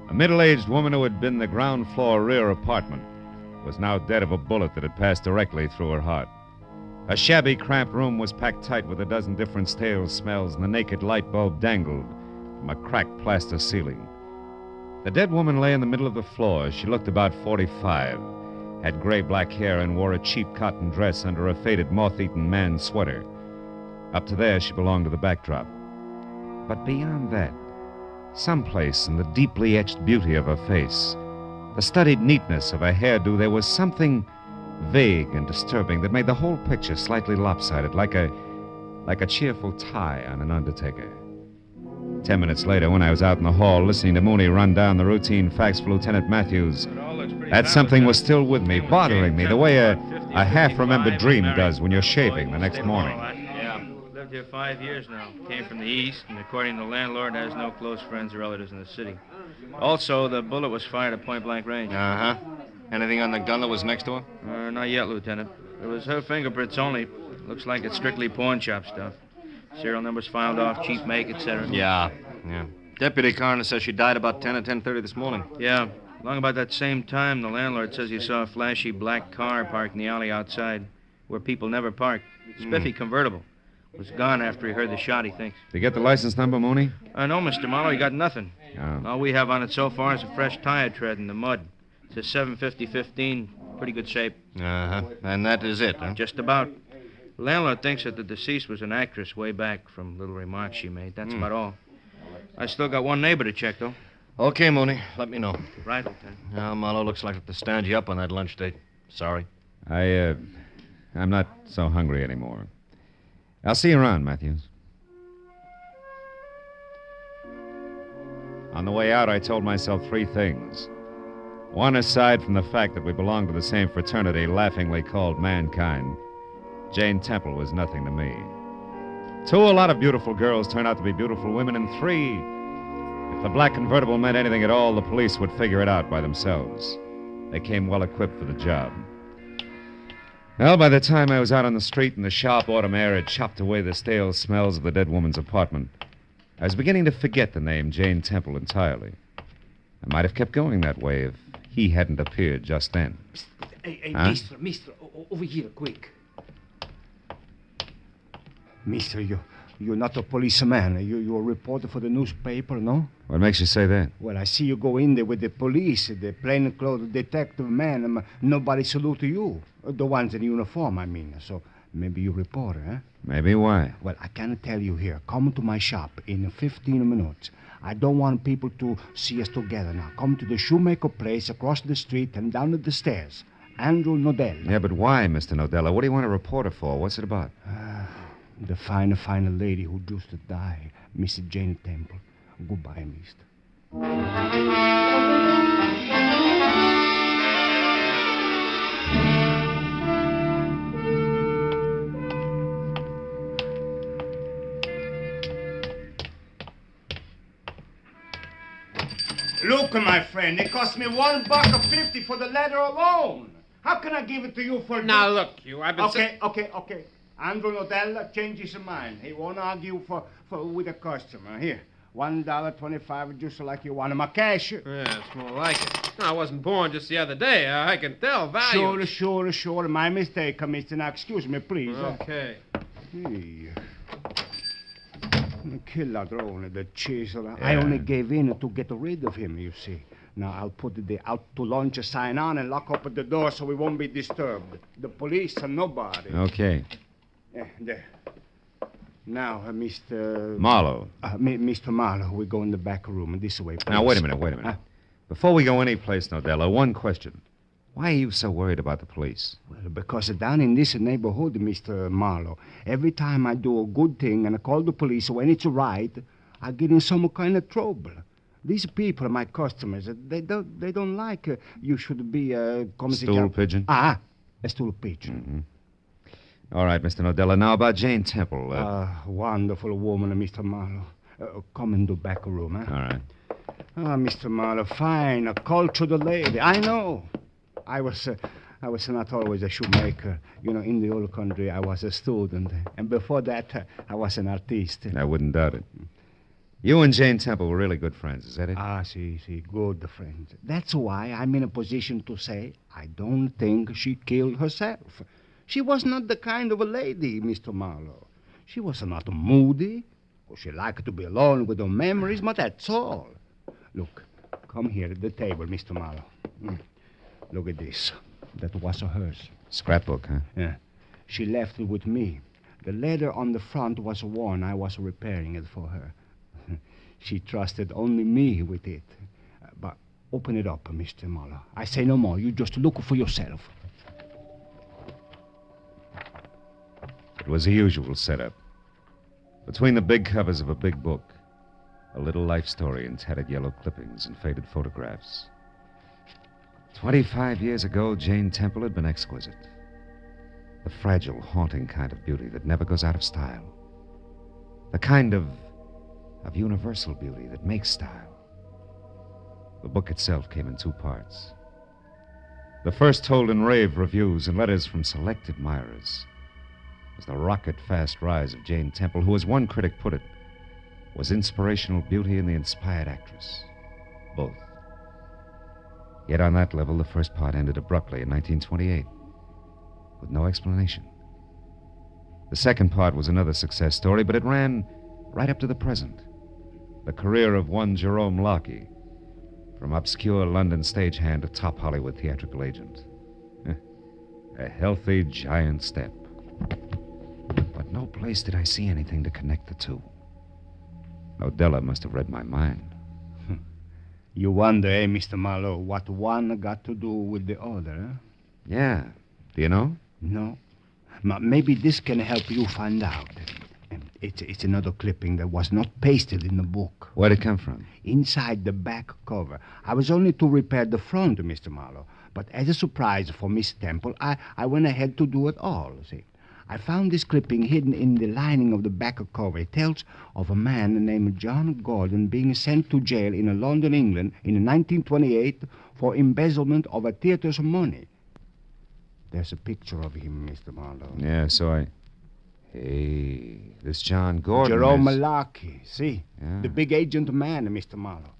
a middle-aged woman who had been the ground floor rear apartment was now dead of a bullet that had passed directly through her heart. A shabby, cramped room was packed tight with a dozen different stale smells, and the naked light bulb dangled from a cracked plaster ceiling. The dead woman lay in the middle of the floor. She looked about 45, had gray-black hair, and wore a cheap cotton dress under a faded, moth-eaten man's sweater. Up to there, she belonged to the backdrop. But beyond that, someplace in the deeply etched beauty of her face, the studied neatness of her hairdo, there was something vague and disturbing that made the whole picture slightly lopsided, like a cheerful tie on an undertaker. 10 minutes later, when I was out in the hall listening to Mooney run down the routine facts for Lieutenant Matthews, that something was still with me, bothering me, the way a half-remembered dream does when you're shaving the next morning. Yeah. around here 5 years now. Came from the east, and according to the landlord, has no close friends or relatives in the city. Also, the bullet was fired at point-blank range. Uh-huh. Anything on the gun that was next to her? Not yet, Lieutenant. It was her fingerprints only. Looks like it's strictly pawn shop stuff. Serial numbers filed off, cheap make, etc. Yeah. Deputy coroner says she died about 10 or 10:30 this morning. Yeah. Along about that same time, the landlord says he saw a flashy black car parked in the alley outside, where people never park. Spiffy convertible. Was gone after he heard the shot, he thinks. Did you get the license number, Mooney? No, Mr. Marlowe, he got nothing. Oh. All we have on it so far is a fresh tire tread in the mud. It's a 750-15, pretty good shape. Uh-huh. And that is it, huh? Just about. The landlord thinks that the deceased was an actress way back from little remarks she made. That's about all. I still got one neighbor to check, though. Okay, Mooney. Let me know. Right, Lieutenant. Now, Marlowe, looks like to stand you up on that lunch date. Sorry. I'm not so hungry anymore. I'll see you around, Matthews. On the way out, I told myself 3 things. One, aside from the fact that we belonged to the same fraternity laughingly called mankind, Jane Temple was nothing to me. 2, a lot of beautiful girls turn out to be beautiful women. And 3, if the black convertible meant anything at all, the police would figure it out by themselves. They came well equipped for the job. Well, by the time I was out on the street and the sharp autumn air had chopped away the stale smells of the dead woman's apartment, I was beginning to forget the name Jane Temple entirely. I might have kept going that way if he hadn't appeared just then. Hey, Huh? mister, over here, quick. Mister, you're not a policeman. You're a reporter for the newspaper, no? What makes you say that? Well, I see you go in there with the police, the plainclothes detective man. Nobody salute you. The ones in uniform, I mean. So maybe you're a reporter, huh? Maybe. Why? Well, I can tell you here. Come to my shop in 15 minutes. I don't want people to see us together now. Come to the shoemaker place across the street and down the stairs. Andrew Nodell. Yeah, but why, Mr. Nodella? What do you want a reporter for? What's it about? The fine lady who just died, Mrs. Jane Temple. Goodbye, mister. Look, my friend, it cost me $1.50 for the letter alone. How can I give it to you for... Now, look, I've been... Okay. Andrew Nodell changed his mind. He won't argue with a customer. Here, $1.25, just like you want him. A cash. Yeah, it's more like it. No, I wasn't born just the other day. I can tell value. Sure. My mistake, mister. Now, excuse me, please. Okay. Hey. Che ladrone, the chisel. Yeah. I only gave in to get rid of him, you see. Now, I'll put the out to lunch sign on and lock up the door so we won't be disturbed. The police and nobody. Okay. There. Now, Mr... Marlowe. Mr. Marlowe, we go in the back room. This way, please. Now, wait a minute. Before we go anyplace, Nodella, one question. Why are you so worried about the police? Well, because down in this neighborhood, Mr. Marlowe, every time I do a good thing and I call the police when it's right, I get in some kind of trouble. These people are my customers. They don't like you should be a... Stool pigeon? A stool pigeon. Mm-hmm. All right, Mr. Nodella. Now about Jane Temple. Wonderful woman, Mr. Marlowe. Come in the back room, huh? All right. Mr. Marlowe, fine, a cultured lady. I know. I was not always a shoemaker. You know, in the old country, I was a student. And before that, I was an artist. I wouldn't doubt it. You and Jane Temple were really good friends, is that it? See, good friends. That's why I'm in a position to say I don't think she killed herself. She was not the kind of a lady, Mr. Marlowe. She was not moody. She liked to be alone with her memories, but that's all. Look, come here at the table, Mr. Marlowe. Look at this. That was hers. Scrapbook, huh? Yeah. She left it with me. The leather on the front was worn. I was repairing it for her. She trusted only me with it. But open it up, Mr. Marlowe. I say no more. You just look for yourself. It was the usual setup. Between the big covers of a big book, a little life story in tattered yellow clippings and faded photographs. 25 years ago, Jane Temple had been exquisite. The fragile, haunting kind of beauty that never goes out of style. The kind of universal beauty that makes style. The book itself came in 2 parts. The first told in rave reviews and letters from select admirers was the rocket-fast rise of Jane Temple, who, as one critic put it, was inspirational beauty and the inspired actress. Both. Yet on that level, the first part ended abruptly in 1928, with no explanation. The second part was another success story, but it ran right up to the present. The career of one Jerome Locke, from obscure London stagehand to top Hollywood theatrical agent. A healthy giant step. But no place did I see anything to connect the two. Nodella must have read my mind. You wonder, Mr. Marlowe, what one got to do with the other, eh? Yeah. Do you know? No. Maybe this can help you find out. It's another clipping that was not pasted in the book. Where'd it come from? Inside the back cover. I was only to repair the front, Mr. Marlowe. But as a surprise for Miss Temple, I went ahead to do it all, see. I found this clipping hidden in the lining of the back cover. It tells of a man named John Gordon being sent to jail in London, England in 1928 for embezzlement of a theater's money. There's a picture of him, Mr. Marlowe. Yeah, so Hey, this John Gordon Jerome is... Locke, see? Yeah. The big agent man, Mr. Marlowe.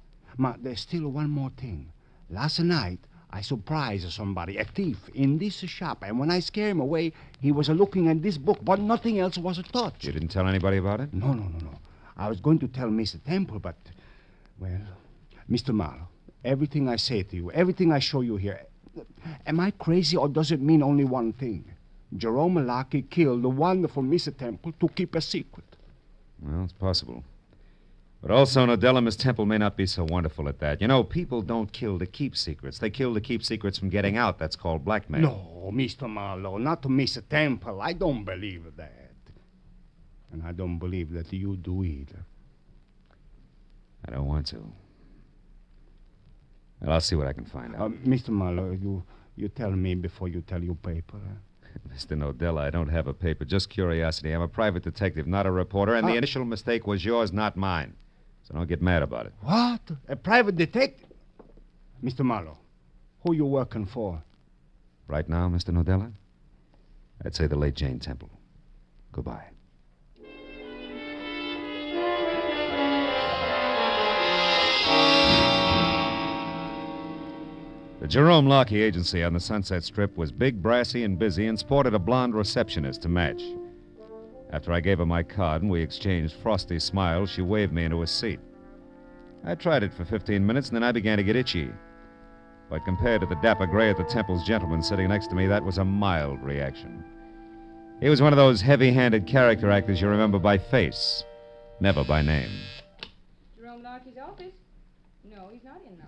There's still one more thing. Last night, I surprised somebody, a thief, in this shop, and when I scared him away, he was looking at this book, but nothing else was touched. You didn't tell anybody about it? No. I was going to tell Mr. Temple, but, well, Mr. Marlowe, everything I say to you, everything I show you here, am I crazy or does it mean only one thing? Jerome Locke killed the wonderful Mr. Temple to keep a secret. Well, it's possible. But also, Nodella, Miss Temple may not be so wonderful at that. You know, people don't kill to keep secrets. They kill to keep secrets from getting out. That's called blackmail. No, Mr. Marlowe, not to Mr. Temple. I don't believe that. And I don't believe that you do either. I don't want to. Well, I'll see what I can find out. Mr. Marlowe, you tell me before you tell your paper. Mr. Nodella, I don't have a paper, just curiosity. I'm a private detective, not a reporter, and the initial mistake was yours, not mine. So don't get mad about it. What? A private detective? Mr. Marlowe, who you working for? Right now, Mr. Nodella, I'd say the late Jane Temple. Goodbye. The Jerome Locke agency on the Sunset Strip was big, brassy, and busy, and sported a blonde receptionist to match. After I gave her my card and we exchanged frosty smiles, she waved me into a seat. I tried it for 15 minutes, and then I began to get itchy. But compared to the dapper gray at the Temple's gentleman sitting next to me, that was a mild reaction. He was one of those heavy-handed character actors you remember by face, never by name. Jerome Locke's office? No, he's not in now.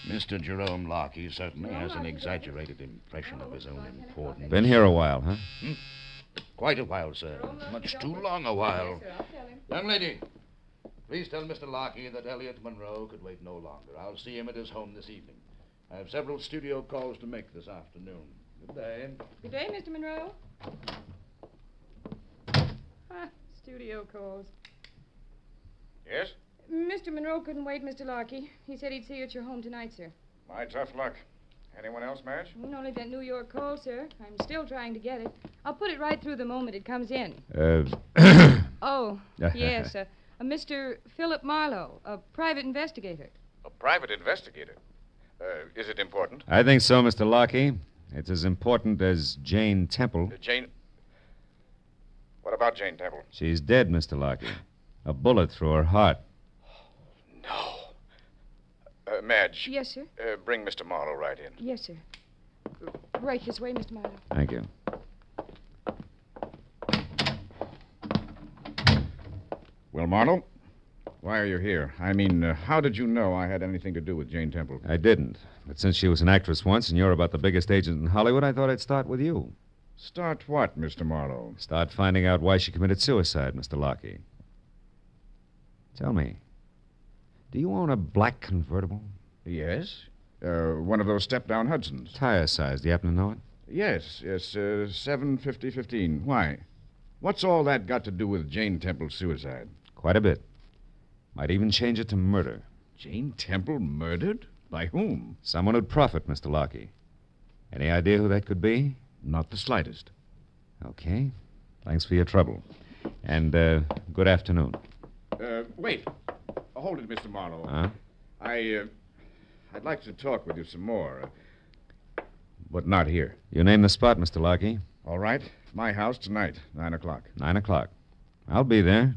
Mr. Jerome Locke certainly has an exaggerated impression of his own importance. Been here a while, huh? Quite a while, sir. Much too long a while. Young lady, please tell Mr. Locke that Elliot Monroe could wait no longer. I'll see him at his home this evening. I have several studio calls to make this afternoon. Good day. Good day, Mr. Monroe. Studio calls. Yes? Mr. Monroe couldn't wait, Mr. Locke. He said he'd see you at your home tonight, sir. My tough luck. Anyone else, Madge? Only that New York call, sir. I'm still trying to get it. I'll put it right through the moment it comes in. Oh, yes. Mr. Philip Marlowe, a private investigator. A private investigator? Is it important? I think so, Mr. Locke. It's as important as Jane Temple. Jane? What about Jane Temple? She's dead, Mr. Locke. A bullet through her heart. Madge. Yes, sir? Bring Mr. Marlowe right in. Yes, sir. Right this way, Mr. Marlowe. Thank you. Well, Marlowe, why are you here? I mean, how did you know I had anything to do with Jane Temple? I didn't. But since she was an actress once and you're about the biggest agent in Hollywood, I thought I'd start with you. Start what, Mr. Marlowe? Start finding out why she committed suicide, Mr. Locke. Tell me, do you own a black convertible? Yes. One of those step-down Hudsons. Tire size. Do you happen to know it? Yes, 750-15. Why? What's all that got to do with Jane Temple's suicide? Quite a bit. Might even change it to murder. Jane Temple murdered? By whom? Someone who'd profit, Mr. Lockie. Any idea who that could be? Not the slightest. Okay. Thanks for your trouble. And, good afternoon. Wait. Hold it, Mr. Marlowe. Huh? I'd like to talk with you some more. But not here. You name the spot, Mr. Lockie. All right. My house tonight, 9 o'clock. 9 o'clock. I'll be there.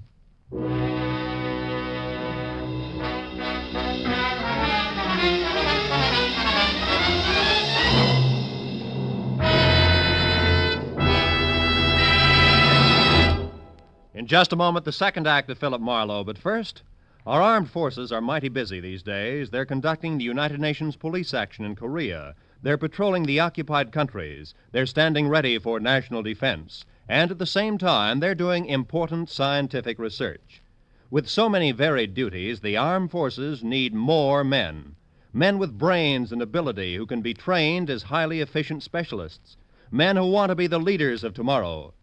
In just a moment, the second act of Philip Marlowe. But first, our armed forces are mighty busy these days. They're conducting the United Nations police action in Korea. They're patrolling the occupied countries. They're standing ready for national defense. And at the same time, they're doing important scientific research. With so many varied duties, the armed forces need more men. Men with brains and ability who can be trained as highly efficient specialists. Men who want to be the leaders of tomorrow.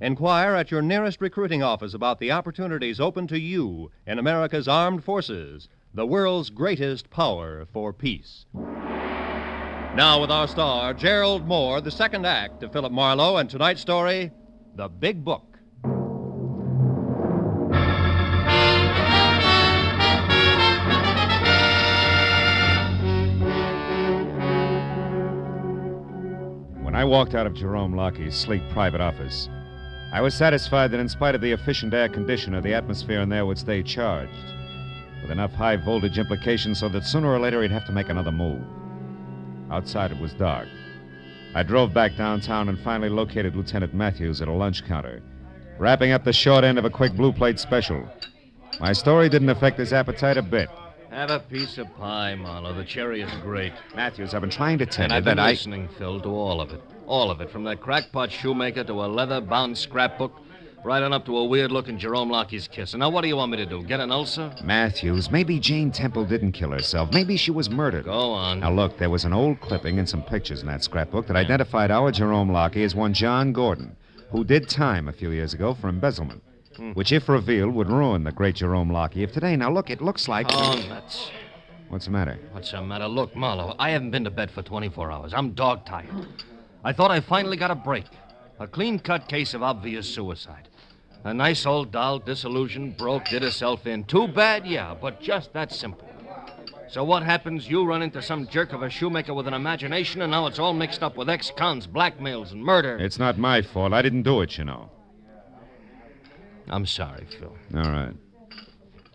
Inquire at your nearest recruiting office about the opportunities open to you in America's armed forces, the world's greatest power for peace. Now with our star, Gerald Mohr, the second act of Philip Marlowe, and tonight's story, The Big Book. When I walked out of Jerome Lockie's sleek private office, I was satisfied that in spite of the efficient air conditioner, the atmosphere in there would stay charged, with enough high-voltage implications so that sooner or later he'd have to make another move. Outside it was dark. I drove back downtown and finally located Lieutenant Matthews at a lunch counter, wrapping up the short end of a quick blue plate special. My story didn't affect his appetite a bit. Have a piece of pie, Marlow. The cherry is great. Matthews, I've been trying to tell And you I've that been I... listening, Phil, to all of it. All of it, from that crackpot shoemaker to a leather-bound scrapbook, right on up to a weird-looking Jerome Lockie's kiss. And now what do you want me to do, get an ulcer? Matthews, maybe Jane Temple didn't kill herself. Maybe she was murdered. Go on. Now, look, there was an old clipping and some pictures in that scrapbook that identified our Jerome Lockie as one John Gordon, who did time a few years ago for embezzlement, which, if revealed, would ruin the great Jerome Lockie of today. Now, look, it looks like... Oh, nuts. What's the matter? What's the matter? Look, Marlow, I haven't been to bed for 24 hours. I'm dog-tired. I thought I finally got a break. A clean-cut case of obvious suicide. A nice old doll, disillusioned, broke, did herself in. Too bad, yeah, but just that simple. So what happens? You run into some jerk of a shoemaker with an imagination, and now it's all mixed up with ex-cons, blackmails, and murder. It's not my fault. I didn't do it, you know. I'm sorry, Phil. All right.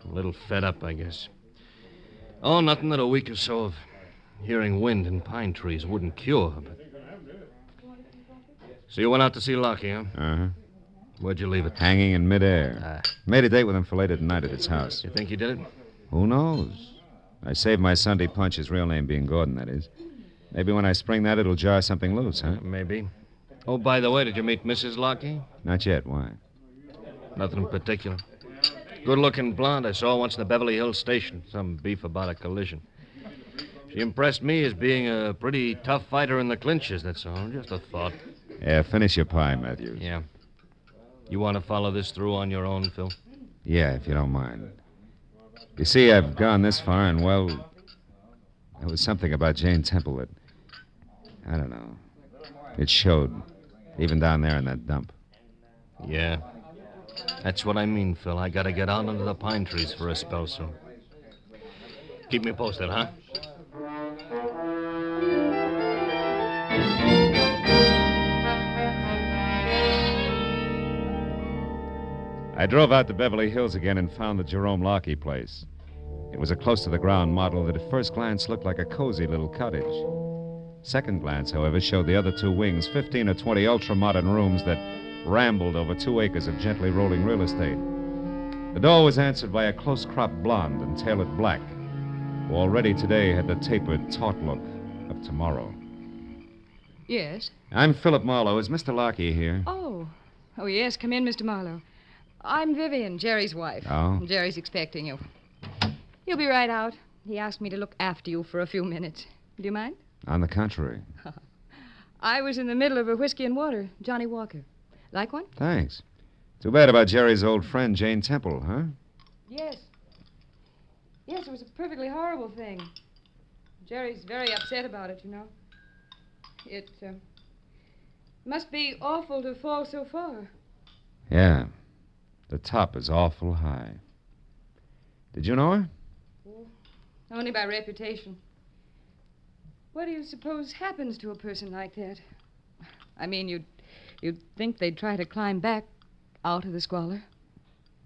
A little fed up, I guess. Oh, nothing that a week or so of hearing wind in pine trees wouldn't cure, but... So you went out to see Lockie, huh? Uh-huh. Where'd you leave it? Hanging in midair. Made a date with him for later tonight at his house. You think he did it? Who knows? I saved my Sunday punch, his real name being Gordon, that is. Maybe when I spring that, it'll jar something loose, huh? Maybe. Oh, by the way, did you meet Mrs. Lockie? Not yet. Why? Nothing in particular. Good-looking blonde I saw once in the Beverly Hills station. Some beef about a collision. She impressed me as being a pretty tough fighter in the clinches, that's all. Just a thought. Yeah, finish your pie, Matthews. Yeah. You want to follow this through on your own, Phil? Yeah, if you don't mind. You see, I've gone this far, and, well, there was something about Jane Temple that, I don't know, it showed, even down there in that dump. Yeah. That's what I mean, Phil. I gotta get out under the pine trees for a spell soon. Keep me posted, huh? I drove out to Beverly Hills again and found the Jerome Lockie place. It was a close-to-the-ground model that at first glance looked like a cozy little cottage. Second glance, however, showed the other two wings, 15 or 20 ultra-modern rooms that rambled over 2 acres of gently rolling real estate. The door was answered by a close-cropped blonde and tailored black, who already today had the tapered, taut look of tomorrow. Yes? I'm Philip Marlowe. Is Mr. Lockie here? Oh, yes. Come in, Mr. Marlowe. I'm Vivian, Jerry's wife. Oh? Jerry's expecting you. He'll be right out. He asked me to look after you for a few minutes. Do you mind? On the contrary. I was in the middle of a whiskey and water. Johnny Walker. Like one? Thanks. Too bad about Jerry's old friend, Jane Temple, huh? Yes. Yes, it was a perfectly horrible thing. Jerry's very upset about it, you know. It must be awful to fall so far. Yeah. The top is awful high. Did you know her? Only by reputation. What do you suppose happens to a person like that? I mean, you'd think they'd try to climb back out of the squalor.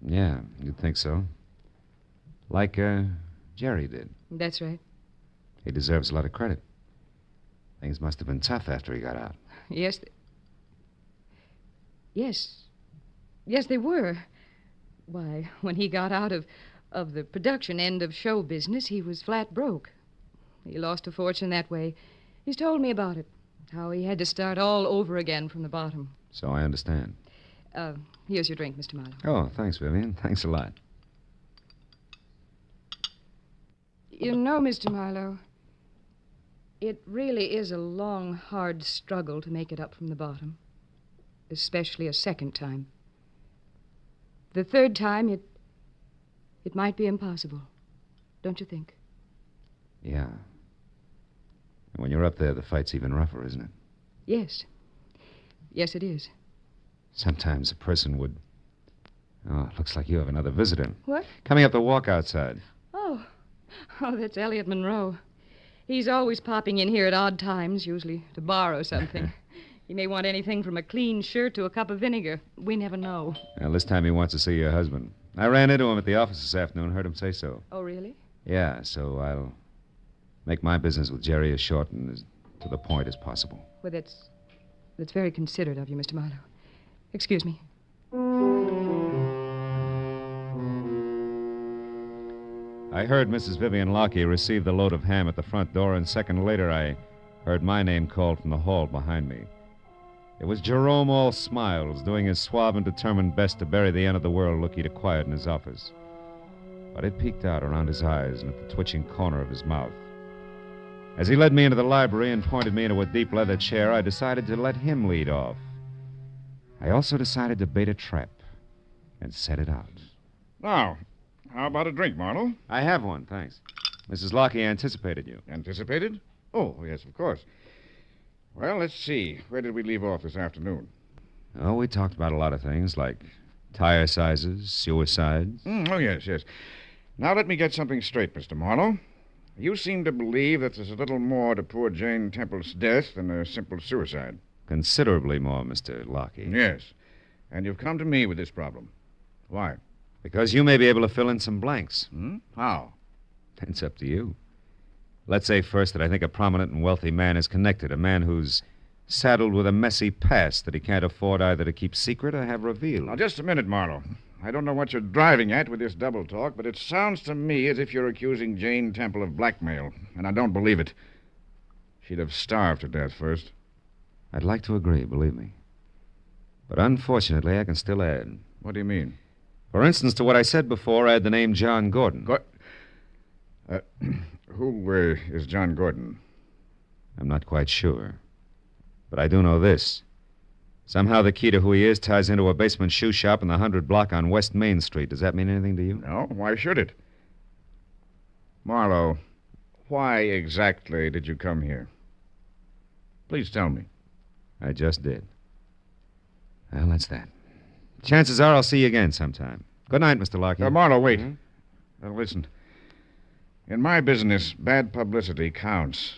Yeah, you'd think so. Like Jerry did. That's right. He deserves a lot of credit. Things must have been tough after he got out. Yes. Yes, they were. Why, when he got out of the production end of show business, he was flat broke. He lost a fortune that way. He's told me about it, how he had to start all over again from the bottom. So I understand. Here's your drink, Mr. Marlowe. Oh, thanks, Vivian. Thanks a lot. You know, Mr. Marlowe, it really is a long, hard struggle to make it up from the bottom, especially a second time. The third time, it might be impossible, don't you think? Yeah. And when you're up there, the fight's even rougher, isn't it? Yes. Yes, it is. Sometimes a person would... Oh, it looks like you have another visitor. What? Coming up the walk outside. Oh, that's Elliot Monroe. He's always popping in here at odd times, usually to borrow something. He may want anything from a clean shirt to a cup of vinegar. We never know. Well, this time he wants to see your husband. I ran into him at the office this afternoon, heard him say so. Oh, really? Yeah, so I'll make my business with Jerry as short and as to the point as possible. Well, that's very considerate of you, Mr. Marlowe. Excuse me. I heard Mrs. Vivian Lockie receive the load of ham at the front door, and a second later I heard my name called from the hall behind me. It was Jerome, all smiles, doing his suave and determined best to bury the end of the world look he'd acquired in his office. But it peeked out around his eyes and at the twitching corner of his mouth. As he led me into the library and pointed me into a deep leather chair, I decided to let him lead off. I also decided to bait a trap and set it out. Now, how about a drink, Marlow? I have one, thanks. Mrs. Lockie anticipated you. Anticipated? Oh, yes, of course. Well, let's see. Where did we leave off this afternoon? Oh, we talked about a lot of things, like tire sizes, suicides. Oh, yes. Now let me get something straight, Mr. Marlow. You seem to believe that there's a little more to poor Jane Temple's death than a simple suicide. Considerably more, Mr. Lockie. Yes. And you've come to me with this problem. Why? Because you may be able to fill in some blanks. How? It's up to you. Let's say first that I think a prominent and wealthy man is connected, a man who's saddled with a messy past that he can't afford either to keep secret or have revealed. Now, just a minute, Marlow. I don't know what you're driving at with this double talk, but it sounds to me as if you're accusing Jane Temple of blackmail, and I don't believe it. She'd have starved to death first. I'd like to agree, believe me. But unfortunately, I can still add. What do you mean? For instance, to what I said before, add the name John Gordon. Who is John Gordon? I'm not quite sure. But I do know this. Somehow the key to who he is ties into a basement shoe shop in the 100 block on West Main Street. Does that mean anything to you? No, why should it? Marlow, why exactly did you come here? Please tell me. I just did. Well, that's that. Chances are I'll see you again sometime. Good night, Mr. Lockie. Marlow, wait. Now, listen. In my business, bad publicity counts.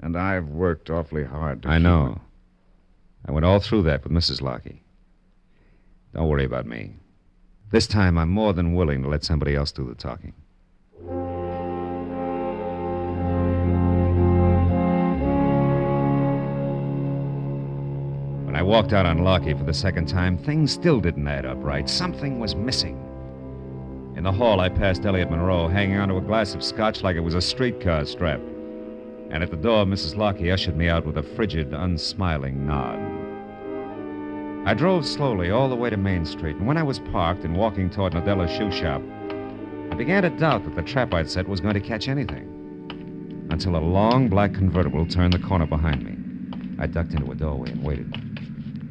And I've worked awfully hard to I know. I went all through that with Mrs. Lockie. Don't worry about me. This time I'm more than willing to let somebody else do the talking. When I walked out on Lockie for the second time, things still didn't add up right. Something was missing. In the hall, I passed Elliot Monroe hanging onto a glass of scotch like it was a streetcar strap. And at the door, Mrs. Lockie ushered me out with a frigid, unsmiling nod. I drove slowly all the way to Main Street, and when I was parked and walking toward Nadella's shoe shop, I began to doubt that the trap I'd set was going to catch anything. Until a long black convertible turned the corner behind me. I ducked into a doorway and waited.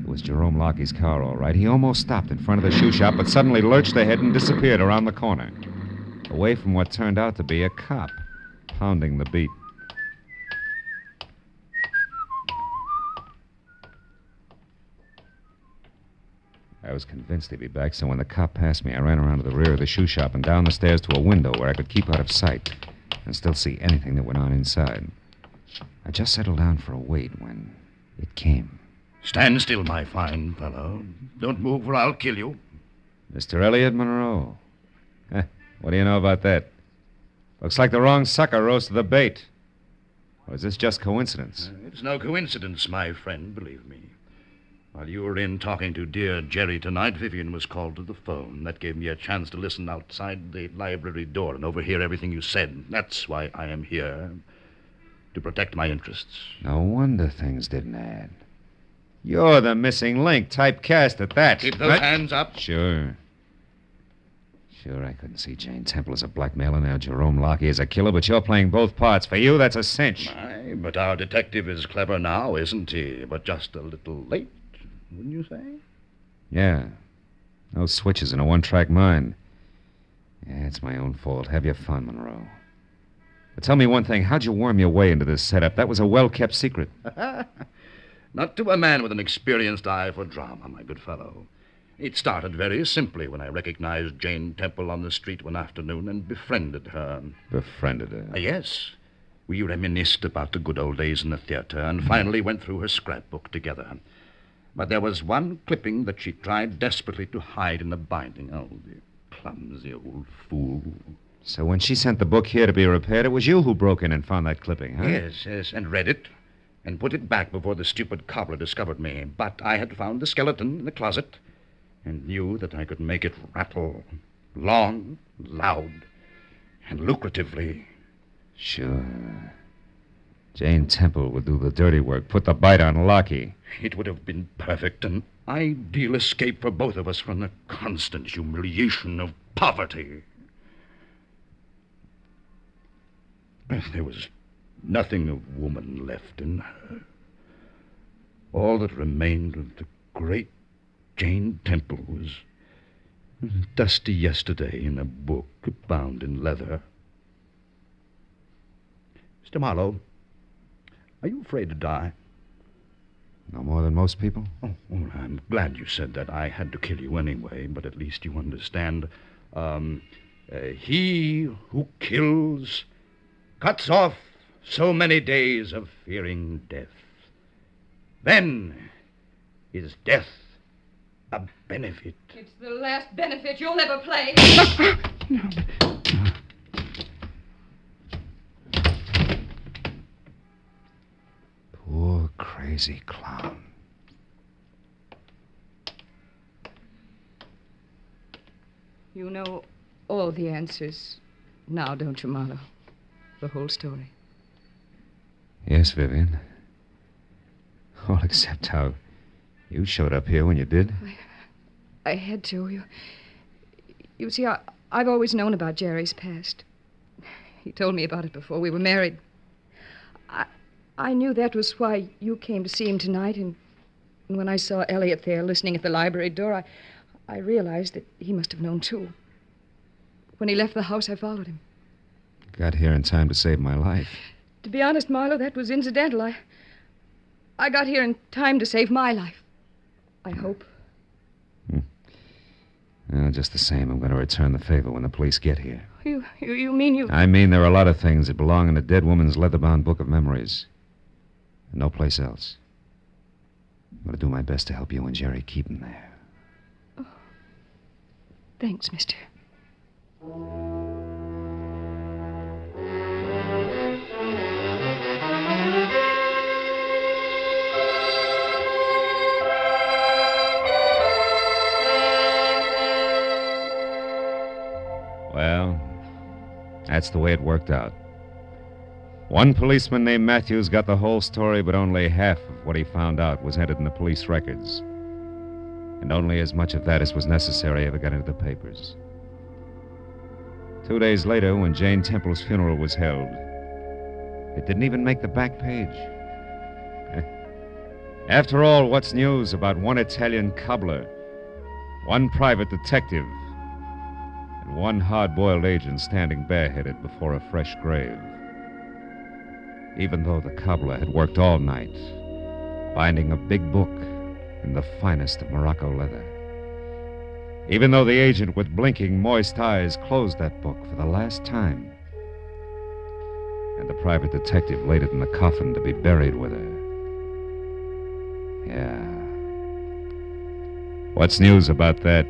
It was Jerome Lockie's car, all right. He almost stopped in front of the shoe shop, but suddenly lurched ahead and disappeared around the corner, away from what turned out to be a cop, pounding the beat. I was convinced he'd be back, so when the cop passed me, I ran around to the rear of the shoe shop and down the stairs to a window where I could keep out of sight and still see anything that went on inside. I just settled down for a wait when it came. Stand still, my fine fellow. Don't move or I'll kill you. Mr. Elliot Monroe. What do you know about that? Looks like the wrong sucker rose to the bait. Or is this just coincidence? It's no coincidence, my friend, believe me. While you were in talking to dear Jerry tonight, Vivian was called to the phone. That gave me a chance to listen outside the library door and overhear everything you said. That's why I am here, to protect my interests. No wonder things didn't add. You're the missing link, typecast at that. Keep those hands up. Sure, I couldn't see Jane Temple as a blackmailer, now Jerome Lockie as a killer, but you're playing both parts. For you, that's a cinch. Aye, but our detective is clever now, isn't he? But just a little late, wouldn't you say? Yeah. No switches in a one-track mind. Yeah, it's my own fault. Have your fun, Monroe. But tell me one thing. How'd you worm your way into this setup? That was a well-kept secret. Not to a man with an experienced eye for drama, my good fellow. It started very simply when I recognized Jane Temple on the street one afternoon and befriended her. Befriended her? Yes. We reminisced about the good old days in the theater and finally went through her scrapbook together. But there was one clipping that she tried desperately to hide in the binding. Oh, the clumsy old fool. So when she sent the book here to be repaired, it was you who broke in and found that clipping, huh? Yes, and read it and put it back before the stupid cobbler discovered me. But I had found the skeleton in the closet and knew that I could make it rattle long, loud, and lucratively. Sure. Jane Temple would do the dirty work, put the bite on Lockie. It would have been perfect, an ideal escape for both of us from the constant humiliation of poverty. There was nothing of woman left in her. All that remained of the great Jane Temple was dusty yesterday in a book bound in leather. Mr. Marlowe, are you afraid to die? No more than most people? Oh, well, I'm glad you said that. I had to kill you anyway, but at least you understand. He who kills cuts off so many days of fearing death. Then is death a benefit. It's the last benefit you'll ever play. Poor crazy clown. You know all the answers now, don't you, Marlow? The whole story. Yes, Vivian. All except how you showed up here when you did. I had to. You see, I've always known about Jerry's past. He told me about it before we were married. I knew that was why you came to see him tonight, and when I saw Elliot there listening at the library door, I realized that he must have known, too. When he left the house, I followed him. Got here in time to save my life. To be honest, Marlow, that was incidental. I got here in time to save my life. I hope. Well, just the same, I'm going to return the favor when the police get here. You mean you... I mean there are a lot of things that belong in a dead woman's leather-bound book of memories. And no place else. I'm going to do my best to help you and Jerry keep them there. Oh. Thanks, mister. Well, that's the way it worked out. One policeman named Matthews got the whole story, but only half of what he found out was entered in the police records. And only as much of that as was necessary ever got into the papers. 2 days later, when Jane Temple's funeral was held, it didn't even make the back page. After all, what's news about one Italian cobbler, one private detective, and one hard-boiled agent standing bareheaded before a fresh grave? Even though the cobbler had worked all night, binding a big book in the finest of Morocco leather. Even though the agent, with blinking, moist eyes, closed that book for the last time, and the private detective laid it in the coffin to be buried with her. Yeah. What's news about that?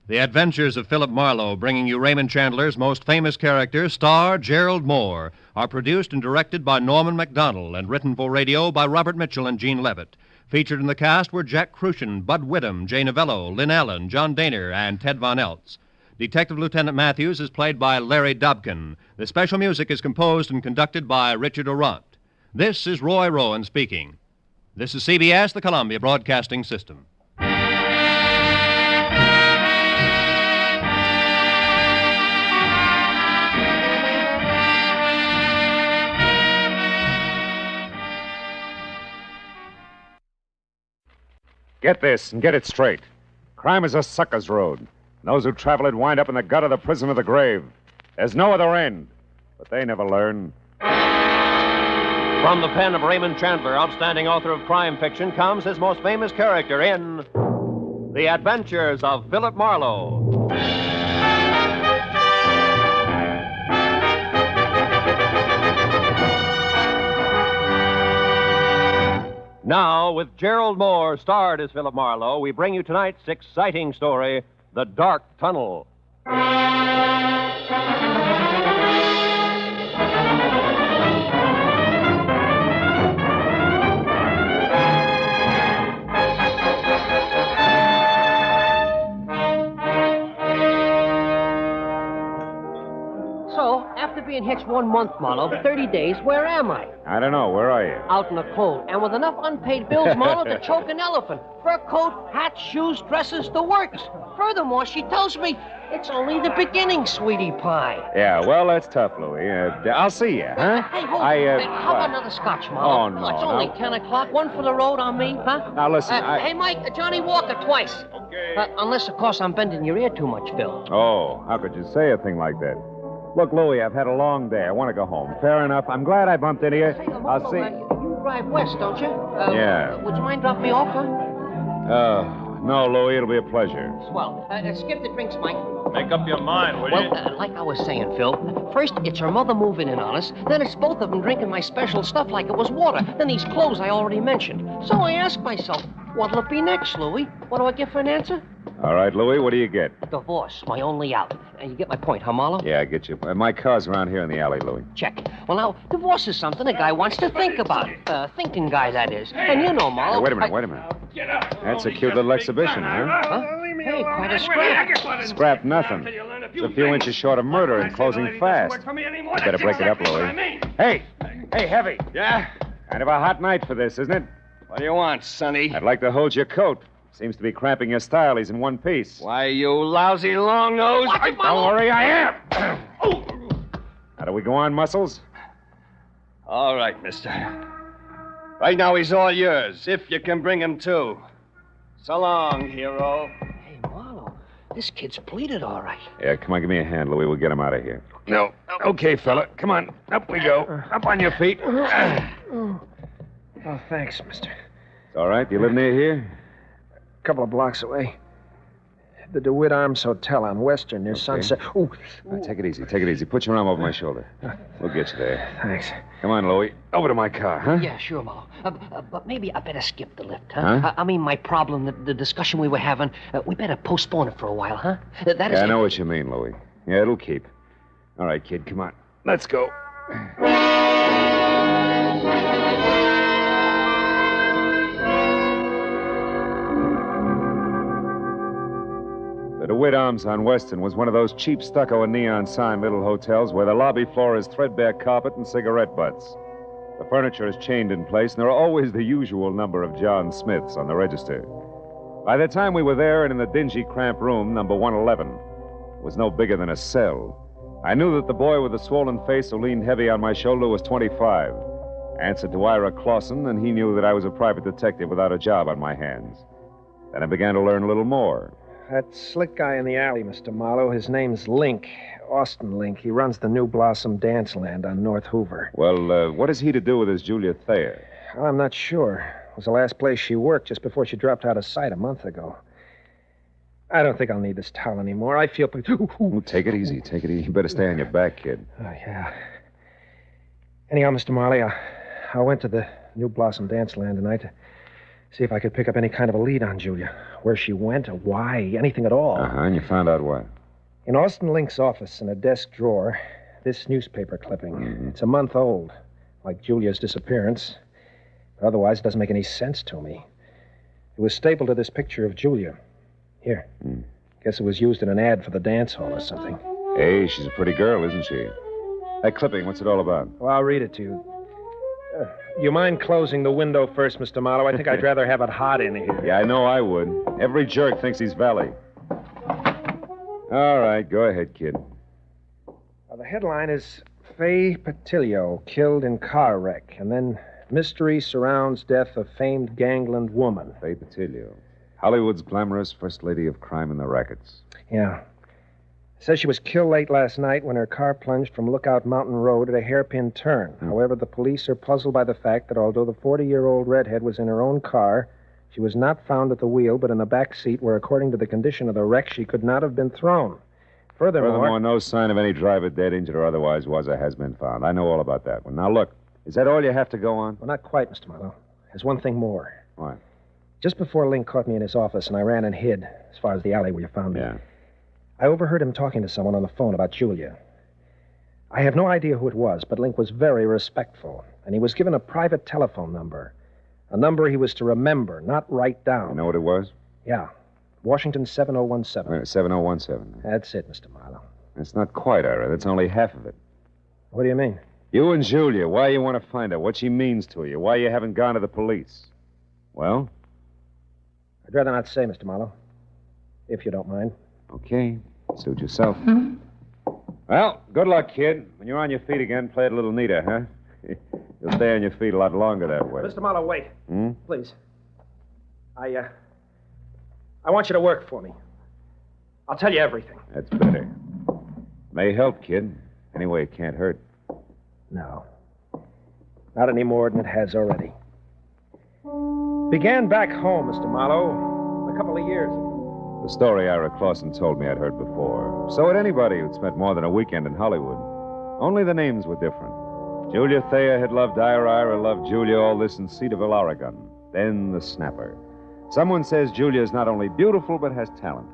The Adventures of Philip Marlowe, bringing you Raymond Chandler's most famous character, star Gerald Mohr, are produced and directed by Norman MacDonald and written for radio by Robert Mitchell and Gene Levitt. Featured in the cast were Jack Crucian, Bud Whittam, Jay Novello, Lynn Allen, John Daner, and Ted Von Eltz. Detective Lieutenant Matthews is played by Larry Dobkin. The special music is composed and conducted by Richard Orant. This is Roy Rowan speaking. This is CBS, the Columbia Broadcasting System. Get this and get it straight. Crime is a sucker's road. Those who travel it wind up in the gut of the prison of the grave. There's no other end, but they never learn. From the pen of Raymond Chandler, outstanding author of crime fiction, comes his most famous character in The Adventures of Philip Marlowe. Now, with Gerald Mohr starred as Philip Marlowe, we bring you tonight's exciting story, The Dark Tunnel. So, after being hitched 1 month, Marlowe, 30 days, where am I? I don't know. Where are you? Out in the cold, and with enough unpaid bills, Marlowe, to choke an elephant. Fur coat, hat, shoes, dresses, the works. Furthermore, she tells me it's only the beginning, sweetie pie. Yeah, well, that's tough, Louie. I'll see you, huh? Hey, hold on. How about another scotch, Marlowe? Oh, no, It's only no. 10 o'clock. One for the road on me, huh? Now, listen, Hey, Mike, Johnny Walker twice. Okay. Unless, of course, I'm bending your ear too much, Phil. Oh, how could you say a thing like that? Look, Louie, I've had a long day. I want to go home. Fair enough. I'm glad I bumped into you. I'll see. You drive west, don't you? Yeah. Would you mind dropping me off, huh? No, Louie, it'll be a pleasure. Swell. Skip the drinks, Mike. Make up your mind, will you? Well, like I was saying, Phil, first it's her mother moving in on us, then it's both of them drinking my special stuff like it was water, then these clothes I already mentioned. So I ask myself, what'll it be next, Louie? What do I get for an answer? All right, Louie, what do you get? Divorce, my only out. You get my point, huh, Marlowe? Yeah, I get you. My car's around here in the alley, Louie. Check. Well, now, divorce is something a guy wants to think about. Thinking guy, that is. And you know, Marlowe... Hey, wait a minute. That's a cute little exhibition, huh? Hey, quite a scrap. Scrap nothing. It's a few inches short of murder and closing fast. You better break it up, Louie. Hey, Heavy. Yeah? Kind of a hot night for this, isn't it? What do you want, Sonny? I'd like to hold your coat. Seems to be cramping your style. He's in one piece. Why, you lousy long nose. Don't worry, I am. How do we go on, Muscles? All right, mister. Right now, he's all yours, if you can bring him to. So long, hero. Hey, Marlowe, this kid's pleaded all right. Yeah, come on, give me a hand, Louie. We'll get him out of here. No. Okay, fella. Come on. Up we go. Up on your feet. Oh, thanks, mister. It's all right. You live near here? A couple of blocks away. The DeWitt Arms Hotel on Western near Sunset. Ooh. Take it easy. Put your arm over my shoulder. We'll get you there. Thanks. Come on, Louie. Over to my car, huh? Yeah, sure, Marlowe. But maybe I better skip the lift, huh? I mean, my problem, the discussion we were having, we better postpone it for a while, huh? I know what you mean, Louie. Yeah, it'll keep. All right, kid, come on. Let's go. The DeWitt Arms on Western was one of those cheap stucco and neon sign little hotels where the lobby floor is threadbare carpet and cigarette butts. The furniture is chained in place, and there are always the usual number of John Smiths on the register. By the time we were there and in the dingy, cramped room, number 111, it was no bigger than a cell. I knew that the boy with the swollen face who leaned heavy on my shoulder was 25. Answered to Ira Clausen, and he knew that I was a private detective without a job on my hands. Then I began to learn a little more. That slick guy in the alley, Mr. Marlowe, his name's Link. Austin Link. He runs the New Blossom Dance Land on North Hoover. Well, what has he to do with this Julia Thayer? I'm not sure. It was the last place she worked just before she dropped out of sight a month ago. I don't think I'll need this towel anymore. I feel... Ooh, take it easy. Take it easy. You better stay on your back, kid. Oh, yeah. Anyhow, Mr. Marley, I went to the New Blossom Dance Land tonight to see if I could pick up any kind of a lead on Julia. Where she went or why, anything at all. Uh-huh, and you found out what? In Austin Link's office, in a desk drawer, this newspaper clipping. Mm-hmm. It's a month old, like Julia's disappearance. But otherwise, it doesn't make any sense to me. It was stapled to this picture of Julia. Here. Guess it was used in an ad for the dance hall or something. Hey, she's a pretty girl, isn't she? That clipping, what's it all about? Well, I'll read it to you. You mind closing the window first, Mr. Marlowe? I think I'd rather have it hot in here. Yeah, I know I would. Every jerk thinks he's Valley. All right, go ahead, kid. The headline is Faye Patillo killed in car wreck, and then mystery surrounds death of famed gangland woman. Faye Patillo. Hollywood's glamorous first lady of crime in the rackets. Yeah. It says she was killed late last night when her car plunged from Lookout Mountain Road at a hairpin turn. However, the police are puzzled by the fact that although the 40-year-old redhead was in her own car, she was not found at the wheel, but in the back seat where, according to the condition of the wreck, she could not have been thrown. Furthermore, no sign of any driver dead, injured, or otherwise was or has been found. I know all about that one. Now, look, is that all you have to go on? Well, not quite, Mr. Marlowe. There's one thing more. What? Just before Link caught me in his office and I ran and hid, as far as the alley where you found me. Yeah. I overheard him talking to someone on the phone about Julia. I have no idea who it was, but Link was very respectful, and he was given a private telephone number. A number he was to remember, not write down. You know what it was? Yeah. Washington 7017. Wait, 7017. That's it, Mr. Marlowe. That's not quite, Ira. That's only half of it. What do you mean? You and Julia, why you want to find out, what she means to you, why you haven't gone to the police. Well? I'd rather not say, Mr. Marlowe, if you don't mind. Okay. Suit yourself. Well, good luck, kid. When you're on your feet again, play it a little neater, huh? You'll stay on your feet a lot longer that way. Mr. Marlowe, wait. Please. I want you to work for me. I'll tell you everything. That's better. May help, kid. Anyway, it can't hurt. No. Not any more than it has already. Began back home, Mr. Marlowe, a couple of years ago. The story Ira Clausen told me I'd heard before. So had anybody who'd spent more than a weekend in Hollywood. Only the names were different. Julia Thayer had loved Ira loved Julia, all this in Cedarville, Oregon. Then the snapper. Someone says Julia is not only beautiful, but has talent.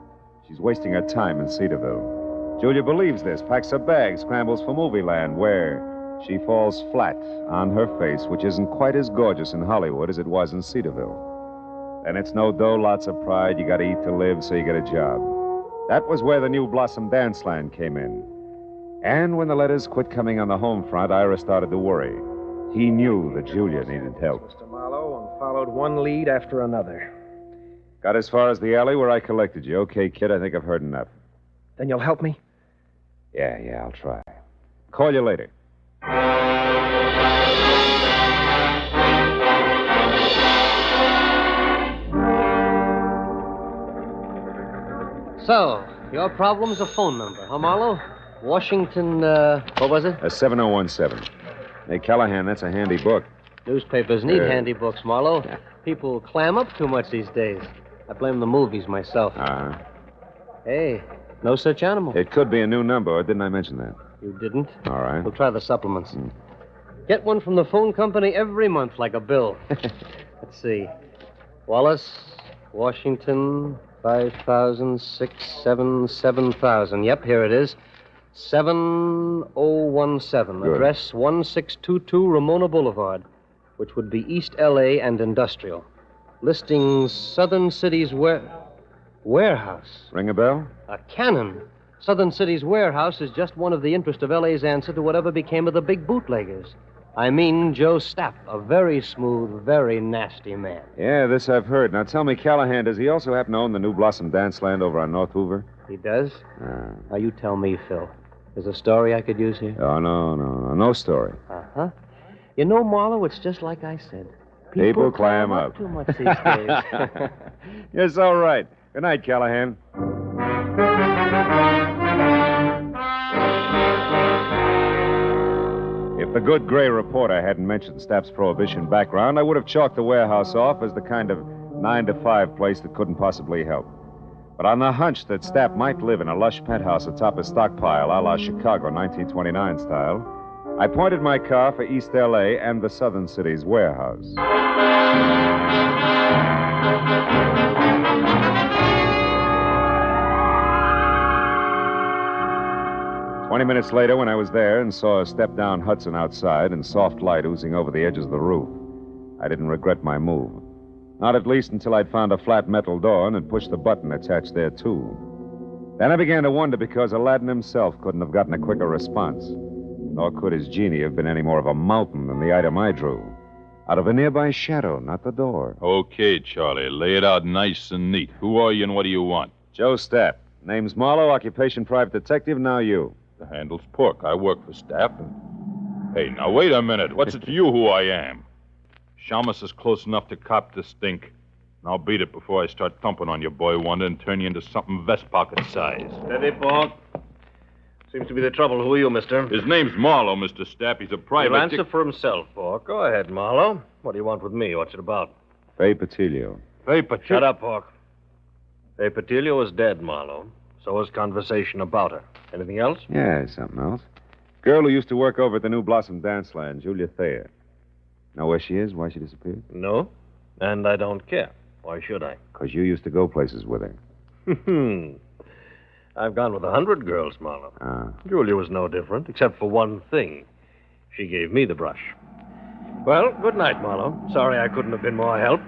She's wasting her time in Cedarville. Julia believes this, packs her bag, scrambles for movie land, where she falls flat on her face, which isn't quite as gorgeous in Hollywood as it was in Cedarville. And it's no dough, lots of pride. You got to eat to live, so you get a job. That was where the New Blossom Dance Land came in. And when the letters quit coming on the home front, Ira started to worry. He knew that Julia needed help. Mr. Marlowe, and followed one lead after another. Got as far as the alley where I collected you. Okay, kid, I think I've heard enough. Then you'll help me? Yeah, I'll try. Call you later. So, your problem's a phone number, huh, Marlowe? Washington, what was it? 7017. Hey, Callahan, that's a handy book. Newspapers need handy books, Marlowe. People clam up too much these days. I blame the movies myself. Uh-huh. Hey, no such animal. It could be a new number, or didn't I mention that? You didn't? All right. We'll try the supplements. Get one from the phone company every month, like a bill. Let's see. Wallace, Washington, 5,000, 6, 7, 7,000. Yep, here it is. 7017. Good. Address 1622 Ramona Boulevard, which would be East L.A. and Industrial. Listings, Southern Cities where... Warehouse. Ring a bell? A cannon. Southern City's warehouse is just one of the interest of L.A.'s answer to whatever became of the big bootleggers. I mean Joe Stapp, a very smooth, very nasty man. Yeah, this I've heard. Now tell me, Callahan, does he also happen to own the New Blossom Dance Land over on North Hoover? He does? Now you tell me, Phil. There's a story I could use here? Oh, no story. Uh-huh. You know, Marlowe, it's just like I said. People clam up. Too much these days. You're so right. Good night, Callahan. If the good gray reporter hadn't mentioned Stapp's prohibition background, I would have chalked the warehouse off as the kind of 9-to-5 place that couldn't possibly help. But on the hunch that Stapp might live in a lush penthouse atop a stockpile a la Chicago 1929 style, I pointed my car for East L.A. and the Southern City's warehouse. 20 minutes later, when I was there and saw a step-down Hudson outside and soft light oozing over the edges of the roof, I didn't regret my move. Not at least until I'd found a flat metal door and had pushed the button attached there, too. Then I began to wonder because Aladdin himself couldn't have gotten a quicker response. Nor could his genie have been any more of a mountain than the item I drew. Out of a nearby shadow, not the door. Okay, Charlie. Lay it out nice and neat. Who are you and what do you want? Joe Stapp. Name's Marlowe, occupation private detective, now you. The handle's Pork. I work for Stapp and... Hey, now wait a minute. What's it to you who I am? Shamus is close enough to cop the stink. Now beat it before I start thumping on your boy wonder and turn you into something vest pocket size. Steady, Pork. Seems to be the trouble. Who are you, mister? His name's Marlowe, Mr. Stapp. He's a private... He'll answer for himself, Pork. Go ahead, Marlowe. What do you want with me? What's it about? Fay Patilio. Fay Patilio? Shut up, Pork. Fay Patilio is dead, Marlowe. So is conversation about her. Anything else? Yeah, something else. Girl who used to work over at the New Blossom Dance Land, Julia Thayer. Know where she is? Why she disappeared? No. And I don't care. Why should I? Because you used to go places with her. I've gone with 100 girls, Marlowe. Julia was no different, except for one thing. She gave me the brush. Well, good night, Marlowe. Sorry I couldn't have been more help.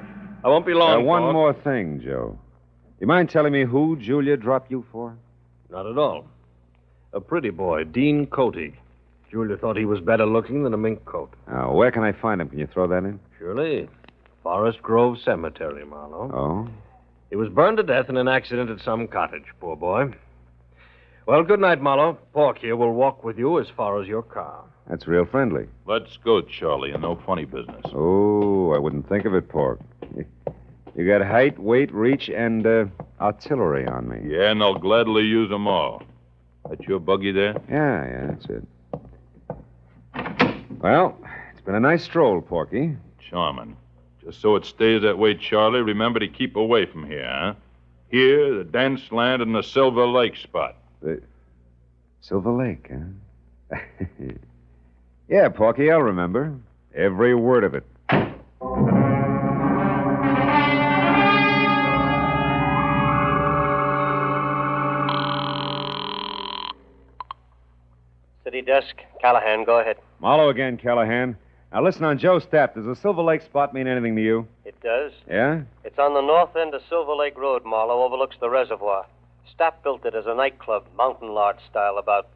I won't be long, One Pork. more thing, Joe. You mind telling me who Julia dropped you for? Not at all. A pretty boy, Dean Coty. Julia thought he was better looking than a mink coat. Where can I find him? Can you throw that in? Surely. Forest Grove Cemetery, Marlowe. Oh? He was burned to death in an accident at some cottage, poor boy. Well, good night, Marlowe. Pork here will walk with you as far as your car. That's real friendly. Let's go, Charlie, and no funny business. Oh, I wouldn't think of it, Pork. You got height, weight, reach, and artillery on me. Yeah, and I'll gladly use them all. That your buggy there? Yeah, that's it. Well, it's been a nice stroll, Porky. Charming. Just so it stays that way, Charlie, remember to keep away from here, huh? Here, the dance land, and the Silver Lake spot. The Silver Lake, huh? Yeah, Porky, I'll remember. Every word of it. City desk. Callahan, go ahead. Marlowe again, Callahan. Now listen, on Joe Stapp, does the Silver Lake spot mean anything to you? It does. Yeah? It's on the north end of Silver Lake Road, Marlow, overlooks the reservoir. Stapp built it as a nightclub, mountain lodge style, about,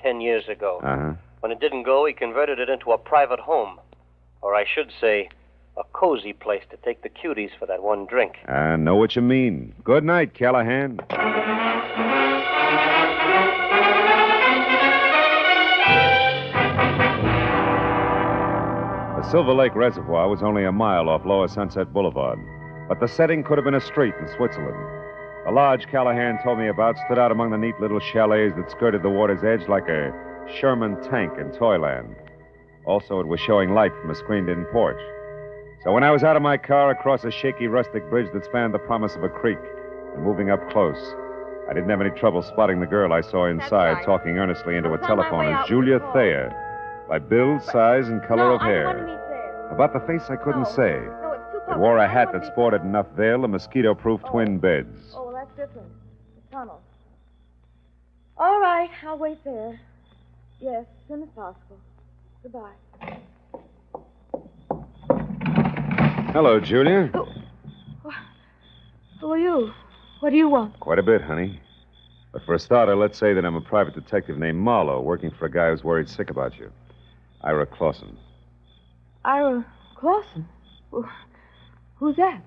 10 years ago. Uh-huh. When it didn't go, he converted it into a private home. Or I should say, a cozy place to take the cuties for that one drink. I know what you mean. Good night, Callahan. The Silver Lake Reservoir was only a mile off Lower Sunset Boulevard, but the setting could have been a street in Switzerland. The lodge Callahan told me about stood out among the neat little chalets that skirted the water's edge like a Sherman tank in Toyland. Also, it was showing light from a screened-in porch. So when I was out of my car across a shaky rustic bridge that spanned the promise of a creek and moving up close, I didn't have any trouble spotting the girl I saw inside talking earnestly into a telephone as Julia Thayer, by build, size, and color of hair. About the face, I couldn't say. It wore a hat that sported enough veil and mosquito-proof twin beds. Oh, well, that's different. The tunnel. All right, I'll wait there. Yes, as soon as possible. Goodbye. Hello, Julia. Who are you? What do you want? Quite a bit, honey. But for a starter, let's say that I'm a private detective named Marlowe, working for a guy who's worried sick about you. Ira Clausen. Ira Clausen? Well, who's that?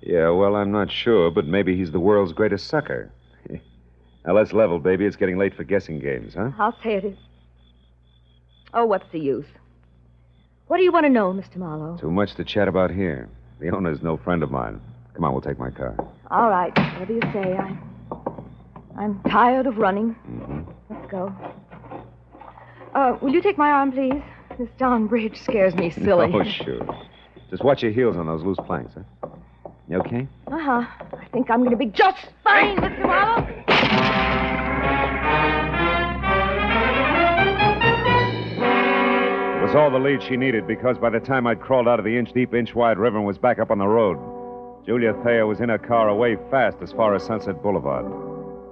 Yeah, well, I'm not sure, but maybe he's the world's greatest sucker. Now, let's level, baby. It's getting late for guessing games, huh? I'll say it is. Oh, what's the use? What do you want to know, Mr. Marlowe? Too much to chat about here. The owner's no friend of mine. Come on, we'll take my car. All right, whatever you say. I'm tired of running. Mm-hmm. Let's go. Will you take my arm, please? This darn bridge scares me silly. Oh, sure. Just watch your heels on those loose planks, huh? You okay? Uh-huh. I think I'm going to be just fine, Mr. Marlowe. It was all the lead she needed because by the time I'd crawled out of the inch-deep, inch-wide river and was back up on the road, Julia Thayer was in her car away fast as far as Sunset Boulevard.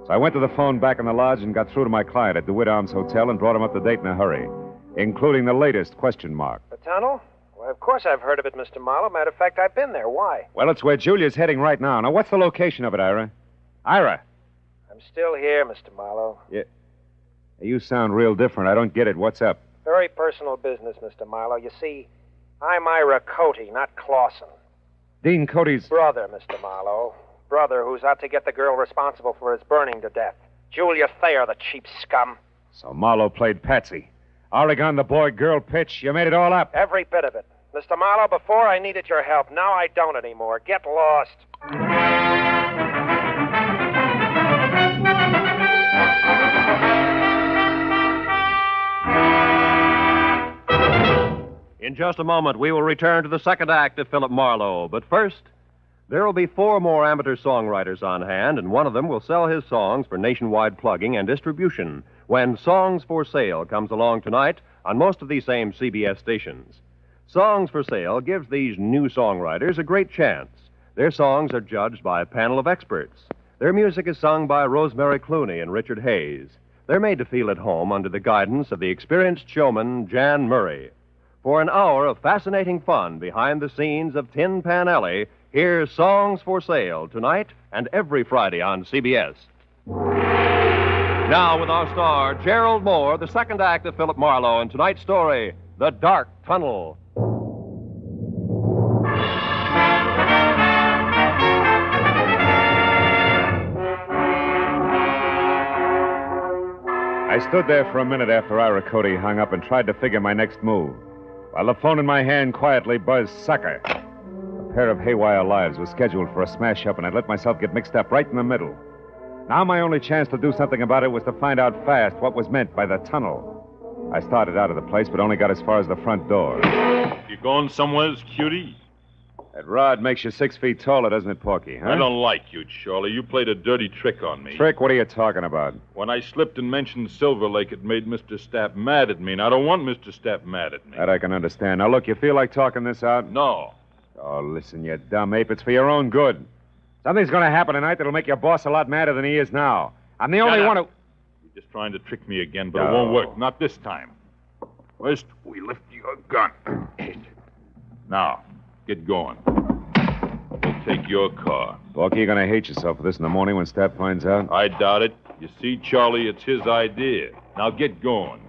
So I went to the phone back in the lodge and got through to my client at the DeWitt Arms Hotel and brought him up to date in a hurry, including the latest question mark. The tunnel? Well, of course I've heard of it, Mr. Marlowe. Matter of fact, I've been there. Why? Well, it's where Julia's heading right now. Now, what's the location of it, Ira? Ira! I'm still here, Mr. Marlowe. Yeah. You sound real different. I don't get it. What's up? Very personal business, Mr. Marlowe. You see, I'm Ira Cody, not Clausen. Dean Cody's... Brother, Mr. Marlowe. Brother who's out to get the girl responsible for his burning to death. Julia Thayer, the cheap scum. So Marlowe played Patsy. Oregon, the boy-girl pitch. You made it all up. Every bit of it. Mr. Marlowe, before I needed your help. Now I don't anymore. Get lost. In just a moment, we will return to the second act of Philip Marlowe. But first, there will be 4 more amateur songwriters on hand, and one of them will sell his songs for nationwide plugging and distribution when Songs for Sale comes along tonight on most of these same CBS stations. Songs for Sale gives these new songwriters a great chance. Their songs are judged by a panel of experts. Their music is sung by Rosemary Clooney and Richard Hayes. They're made to feel at home under the guidance of the experienced showman Jan Murray. For an hour of fascinating fun behind the scenes of Tin Pan Alley, here's Songs for Sale tonight and every Friday on CBS. Now with our star, Gerald Mohr, the second act of Philip Marlowe, and tonight's story, The Dark Tunnel. I stood there for a minute after Ira Cody hung up and tried to figure my next move, while the phone in my hand quietly buzzed sucker. A pair of haywire lives was scheduled for a smash-up, and I'd let myself get mixed up right in the middle. Now my only chance to do something about it was to find out fast what was meant by the tunnel. I started out of the place, but only got as far as the front door. You going somewheres, cutie? That rod makes you 6 feet taller, doesn't it, Porky, huh? I don't like you, Charlie. You played a dirty trick on me. Trick? What are you talking about? When I slipped and mentioned Silver Lake, it made Mr. Stapp mad at me, and I don't want Mr. Stapp mad at me. That I can understand. Now, look, you feel like talking this out? No. Oh, listen, you dumb ape. It's for your own good. Something's going to happen tonight that'll make your boss a lot madder than he is now. I'm the only one who... You're just trying to trick me again, but it won't work. Not this time. First, we lift your gun. Now, get going. We'll take your car. Porky, you're going to hate yourself for this in the morning when Stapp finds out. I doubt it. You see, Charlie, it's his idea. Now get going.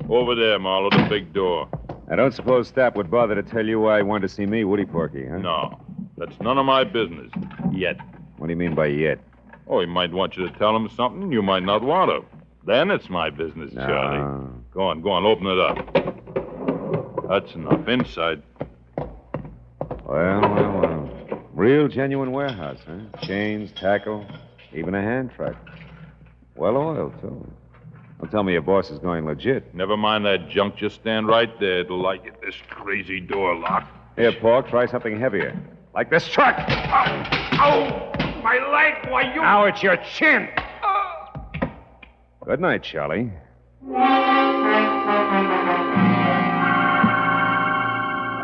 Over there, Marlowe, the big door. I don't suppose Stapp would bother to tell you why he wanted to see me, would he, Porky, huh? No. That's none of my business. Yet. What do you mean by yet? Oh, he might want you to tell him something you might not want to. Then it's my business, Charlie. Go on, open it up. That's enough. Inside. Well. Real genuine warehouse, huh? Chains, tackle, even a hand truck. Well oiled, too. Don't tell me your boss is going legit. Never mind that junk. Just stand right there till I get this crazy door locked. Here, Pork, try something heavier. Like this truck. Ow! My leg! Why, you... Now it's your chin. Good night, Charlie.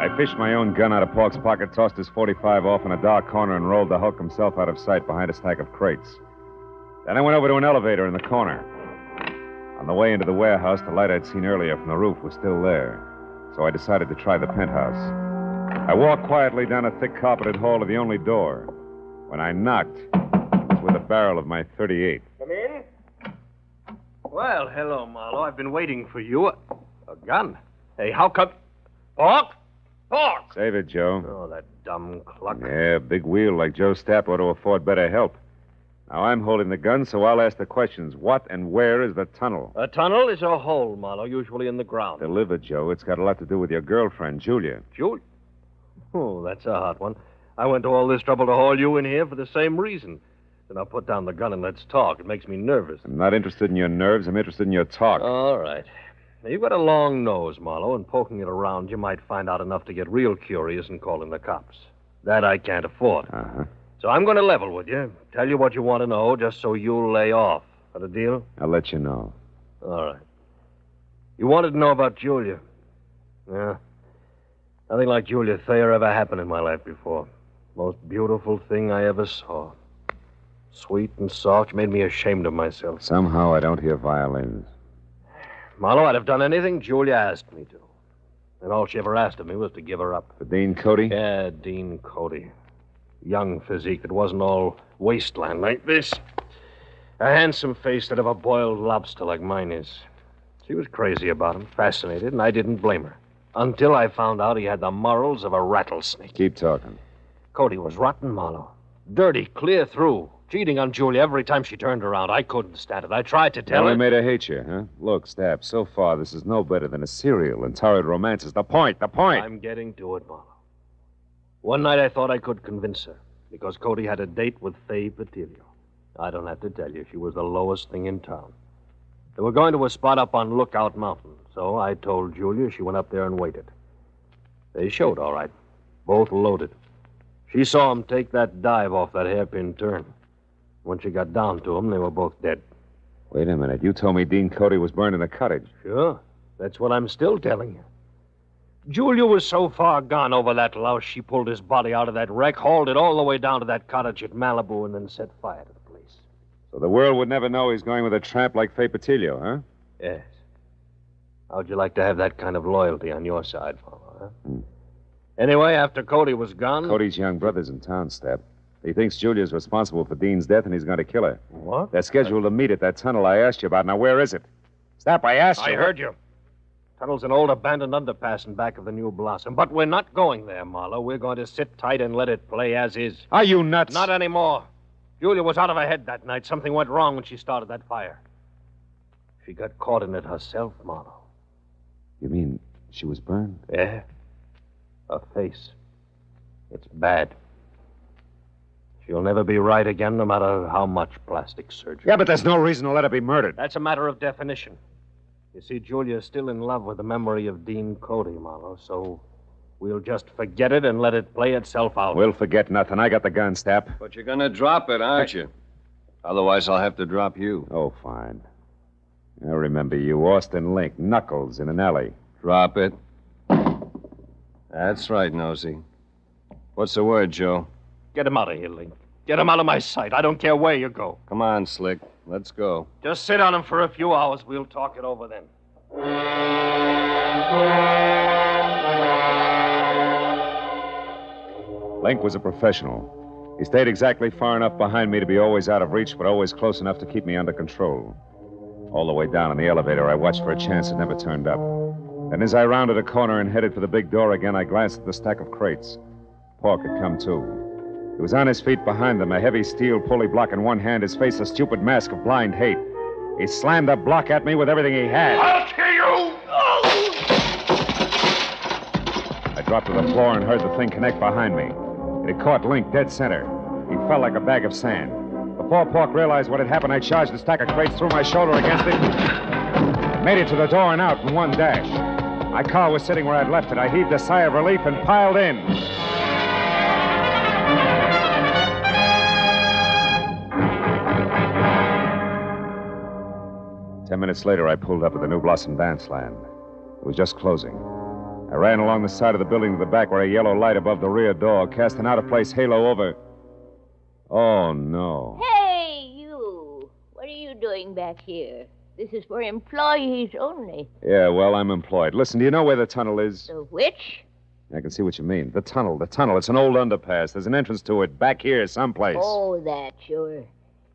I fished my own gun out of Pork's pocket, tossed his .45 off in a dark corner, and rolled the Hulk himself out of sight behind a stack of crates. Then I went over to an elevator in the corner. On the way into the warehouse, the light I'd seen earlier from the roof was still there, so I decided to try the penthouse. I walked quietly down a thick carpeted hall to the only door. When I knocked, it was with the barrel of my .38. Come in. Well, hello, Marlowe. I've been waiting for you. A gun? Hey, how come... Pork? Pork! Save it, Joe. Oh, that dumb cluck. Yeah, big wheel like Joe Stapp ought to afford better help. Now, I'm holding the gun, so I'll ask the questions. What and where is the tunnel? A tunnel is a hole, Marlowe, usually in the ground. Deliver, Joe. It's got a lot to do with your girlfriend, Julia. Julia? Oh, that's a hot one. I went to all this trouble to haul you in here for the same reason. So now put down the gun and let's talk. It makes me nervous. I'm not interested in your nerves. I'm interested in your talk. All right. Now, you've got a long nose, Marlowe, and poking it around, you might find out enough to get real curious and call in the cops. That I can't afford. Uh-huh. So I'm going to level with you, tell you what you want to know, just so you'll lay off. That a deal? I'll let you know. All right. You wanted to know about Julia. Yeah. Nothing like Julia Thayer ever happened in my life before. Most beautiful thing I ever saw. Sweet and soft, made me ashamed of myself. Somehow I don't hear violins. Marlowe, I'd have done anything Julia asked me to. And all she ever asked of me was to give her up. For Dean Cody? Yeah, Dean Cody. Young physique that wasn't all wasteland like this. A handsome face that of a boiled lobster like mine is. She was crazy about him, fascinated, and I didn't blame her. Until I found out he had the morals of a rattlesnake. Keep talking. Cody was rotten, Marlowe. Dirty, clear through. Cheating on Julia every time she turned around. I couldn't stand it. I tried to tell her. Only made her hate you, huh? Look, Stapp, so far this is no better than a serial and torrid romances. The point. I'm getting to it, Marlowe. One night I thought I could convince her, because Cody had a date with Fay Patilio. I don't have to tell you, she was the lowest thing in town. They were going to a spot up on Lookout Mountain, so I told Julia. She went up there and waited. They showed, all right. Both loaded. She saw him take that dive off that hairpin turn. When she got down to him, they were both dead. Wait a minute. You told me Dean Cody was burned in a cottage. Sure. That's what I'm still telling you. Julia was so far gone over that louse, she pulled his body out of that wreck, hauled it all the way down to that cottage at Malibu, and then set fire to the place. So the world would never know he's going with a tramp like Fay Patilio, huh? Yes. How'd you like to have that kind of loyalty on your side, Marlowe, huh? Anyway, after Cody was gone... Cody's young brother's in town, Stapp. He thinks Julia's responsible for Dean's death, and he's going to kill her. What? They're scheduled to meet at that tunnel I asked you about. Now, where is it? Stapp, I asked you. I heard you. Tunnel's an old abandoned underpass in back of the New Blossom. But we're not going there, Marlowe. We're going to sit tight and let it play as is. Are you nuts? Not anymore. Julia was out of her head that night. Something went wrong when she started that fire. She got caught in it herself, Marlowe. You mean she was burned? Yeah. Her face. It's bad. She'll never be right again, no matter how much plastic surgery. Yeah, but there's no reason to let her be murdered. That's a matter of definition. You see, Julia's still in love with the memory of Dean Cody, Marlowe, so we'll just forget it and let it play itself out. We'll forget nothing. I got the gun, Stapp. But you're going to drop it, aren't you? Otherwise, I'll have to drop you. Oh, fine. I remember you, Austin Link, Knuckles, in an alley. Drop it. That's right, Nosy. What's the word, Joe? Get him out of here, Link. Get him out of my sight. I don't care where you go. Come on, Slick. Let's go. Just sit on him for a few hours. We'll talk it over then. Link was a professional. He stayed exactly far enough behind me to be always out of reach, but always close enough to keep me under control. All the way down in the elevator, I watched for a chance that never turned up. Then as I rounded a corner and headed for the big door again, I glanced at the stack of crates. Pork had come, too. He was on his feet behind them, a heavy steel pulley block in one hand, his face a stupid mask of blind hate. He slammed the block at me with everything he had. I'll kill you! I dropped to the floor and heard the thing connect behind me. It had caught Link dead center. He fell like a bag of sand. Before Pork realized what had happened, I charged the stack of crates, threw my shoulder against it, and made it to the door and out in one dash. My car was sitting where I'd left it. I heaved a sigh of relief and piled in. 10 minutes later, I pulled up at the New Blossom Dance Land. It was just closing. I ran along the side of the building to the back where a yellow light above the rear door cast an out-of-place halo over... Oh, no. Hey, you! What are you doing back here? This is for employees only. Yeah, well, I'm employed. Listen, do you know where the tunnel is? The which? I can see what you mean. The tunnel. It's an old underpass. There's an entrance to it back here someplace. Oh, that, sure.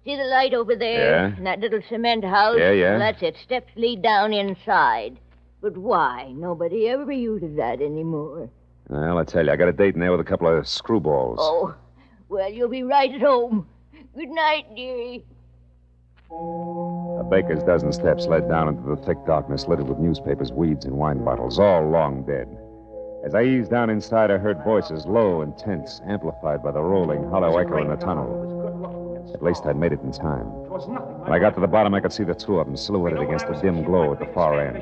See the light over there? Yeah. In that little cement house? Yeah. Well, that's it. Steps lead down inside. But why? Nobody ever uses that anymore. Well, I tell you, I got a date in there with a couple of screwballs. Oh, well, you'll be right at home. Good night, dearie. A baker's dozen steps led down into the thick darkness littered with newspapers, weeds, and wine bottles, all long dead. As I eased down inside, I heard voices, low and tense, amplified by the rolling, hollow echo in the tunnel. At least I'd made it in time. When I got to the bottom, I could see the two of them silhouetted against the dim glow at the far end.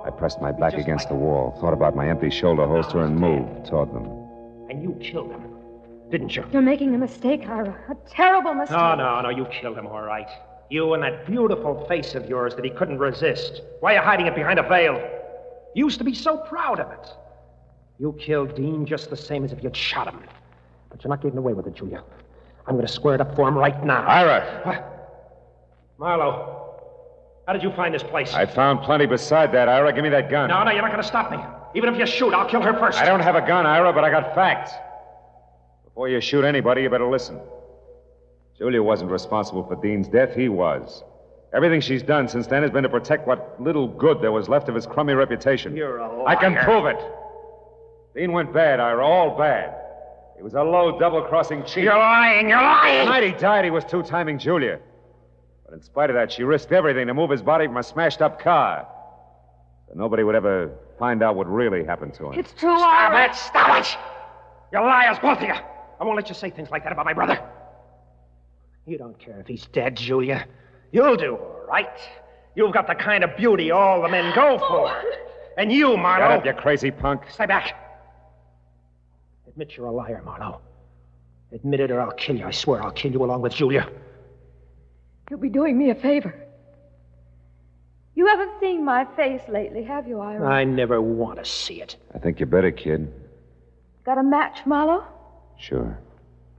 I pressed my back against the wall, thought about my empty shoulder holster, and moved toward them. And you killed him, didn't you? You're making a mistake, Ira. A terrible mistake. No, you killed him, all right. You and that beautiful face of yours that he couldn't resist. Why are you hiding it behind a veil? You used to be so proud of it. You killed Dean just the same as if you'd shot him. But you're not getting away with it, Julia. I'm going to square it up for him right now. Ira! What? Marlowe, how did you find this place? I found plenty beside that, Ira. Give me that gun. No, you're not going to stop me. Even if you shoot, I'll kill her first. I don't have a gun, Ira, but I got facts. Before you shoot anybody, you better listen. Julia wasn't responsible for Dean's death. He was. Everything she's done since then has been to protect what little good there was left of his crummy reputation. You're a liar. I can prove it. Dean went bad, Ira, all bad. He was a low, double-crossing cheat. You're lying! The night he died, he was two-timing Julia. But in spite of that, she risked everything to move his body from a smashed-up car. So nobody would ever find out what really happened to him. It's true, Ira. Stop it! You liars, both of you! I won't let you say things like that about my brother. You don't care if he's dead, Julia. You'll do all right. You've got the kind of beauty all the men go for. And you, Marlowe... Shut up, you crazy punk. Stay back. Admit you're a liar, Marlowe. Admit it or I'll kill you. I swear I'll kill you along with Julia. You'll be doing me a favor. You haven't seen my face lately, have you, Ira? I never want to see it. I think you better, kid. Got a match, Marlowe? Sure.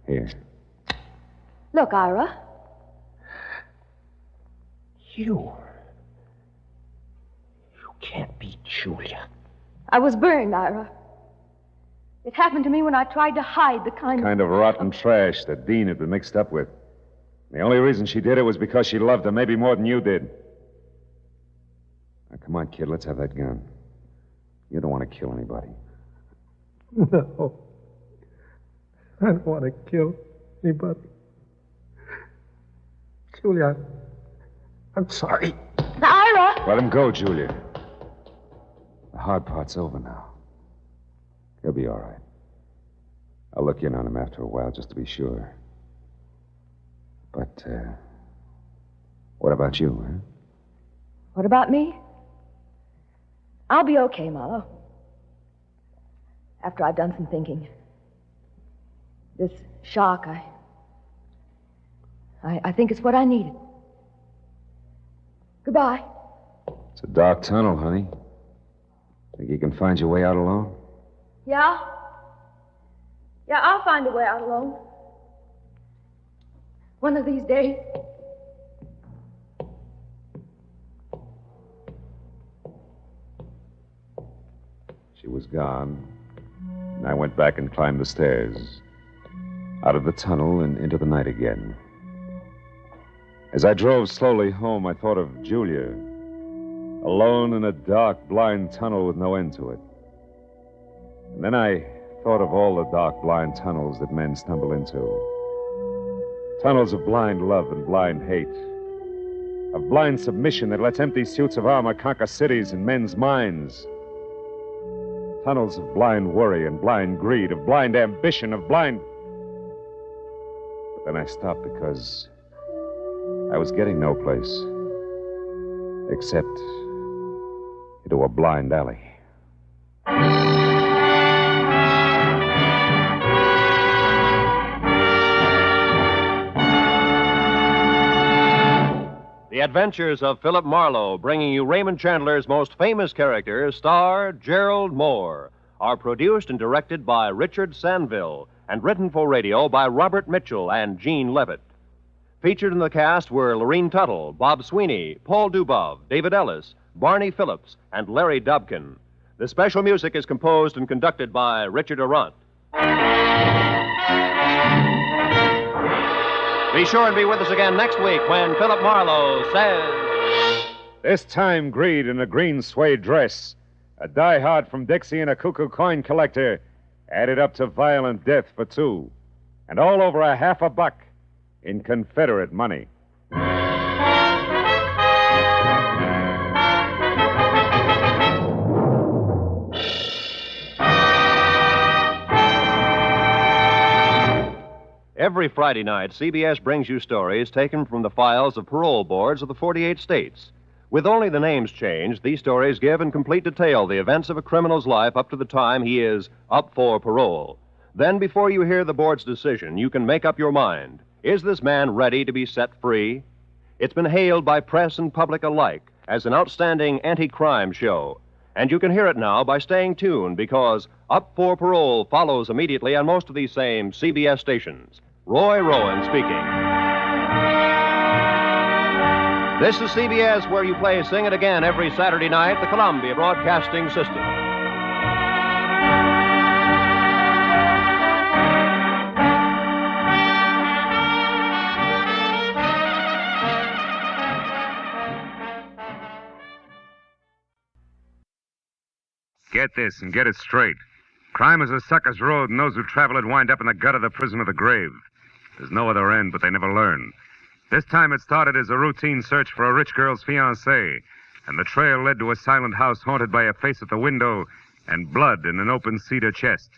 Here. Look, Ira. You can't be Julia. I was burned, Ira. It happened to me when I tried to hide the kind of rotten trash that Dean had been mixed up with. The only reason she did it was because she loved him, maybe more than you did. Now, come on, kid, let's have that gun. You don't want to kill anybody. No. I don't want to kill anybody. Julia, I'm sorry. Ira! Let him go, Julia. The hard part's over now. He'll be all right. I'll look in on him after a while just to be sure. But, what about you, huh? What about me? I'll be okay, Marlowe. After I've done some thinking. This shock, I think it's what I needed. Goodbye. It's a dark tunnel, honey. Think you can find your way out alone? Yeah? Yeah, I'll find a way out alone. One of these days. She was gone, and I went back and climbed the stairs, out of the tunnel and into the night again. As I drove slowly home, I thought of Julia, alone in a dark, blind tunnel with no end to it. And then I thought of all the dark, blind tunnels that men stumble into. Tunnels of blind love and blind hate. Of blind submission that lets empty suits of armor conquer cities and men's minds. Tunnels of blind worry and blind greed, of blind ambition, of blind... But then I stopped because I was getting no place. Except into a blind alley. The Adventures of Philip Marlowe, bringing you Raymond Chandler's most famous characters, star Gerald Mohr, are produced and directed by Richard Sanville and written for radio by Robert Mitchell and Gene Levitt. Featured in the cast were Lorene Tuttle, Bob Sweeney, Paul Dubov, David Ellis, Barney Phillips, and Larry Dobkin. The special music is composed and conducted by Richard Arant. Be sure and be with us again next week when Philip Marlowe says... This time, greed in a green suede dress, a diehard from Dixie and a cuckoo coin collector, added up to violent death for two, and all over $50 in Confederate money. Every Friday night, CBS brings you stories taken from the files of parole boards of the 48 states. With only the names changed, these stories give in complete detail the events of a criminal's life up to the time he is up for parole. Then, before you hear the board's decision, you can make up your mind. Is this man ready to be set free? It's been hailed by press and public alike as an outstanding anti-crime show. And you can hear it now by staying tuned, because Up for Parole follows immediately on most of these same CBS stations. Roy Rowan speaking. This is CBS, where you play Sing It Again every Saturday night, the Columbia Broadcasting System. Get this and get it straight. Crime is a sucker's road, and those who travel it wind up in the gut of the prison of the grave. There's no other end, but they never learn. This time it started as a routine search for a rich girl's fiancé, and the trail led to a silent house haunted by a face at the window and blood in an open cedar chest.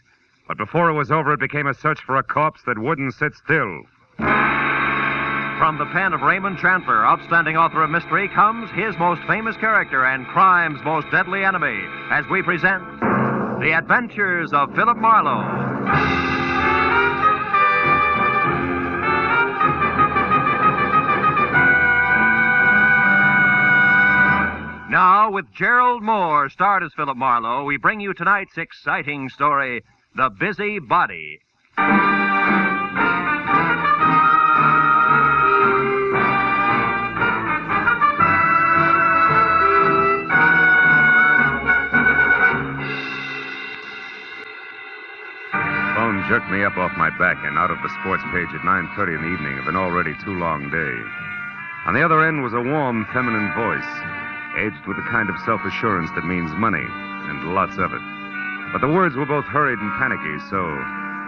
But before it was over, it became a search for a corpse that wouldn't sit still. From the pen of Raymond Chandler, outstanding author of mystery, comes his most famous character and crime's most deadly enemy, as we present The Adventures of Philip Marlowe. Now, with Gerald Mohr starred as Philip Marlowe, we bring you tonight's exciting story, The Busy Body. Phone jerked me up off my back and out of the sports page at 9:30 in the evening of an already too long day. On the other end was a warm, feminine voice, edged with the kind of self-assurance that means money, and lots of it. But the words were both hurried and panicky, so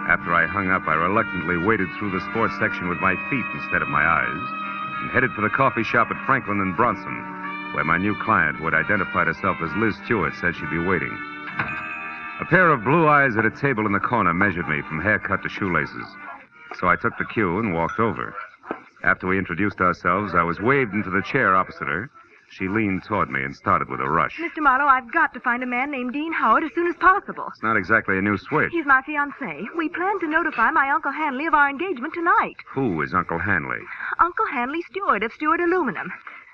after I hung up, I reluctantly waded through the sports section with my feet instead of my eyes, and headed for the coffee shop at Franklin and Bronson, where my new client, who had identified herself as Liz Stewart, said she'd be waiting. A pair of blue eyes at a table in the corner measured me from haircut to shoelaces, so I took the cue and walked over. After we introduced ourselves, I was waved into the chair opposite her. She leaned toward me and started with a rush. Mr. Marlowe, I've got to find a man named Dean Howard as soon as possible. It's not exactly a new switch. He's my fiancé. We plan to notify my Uncle Hanley of our engagement tonight. Who is Uncle Hanley? Uncle Hanley Stewart of Stewart Aluminum.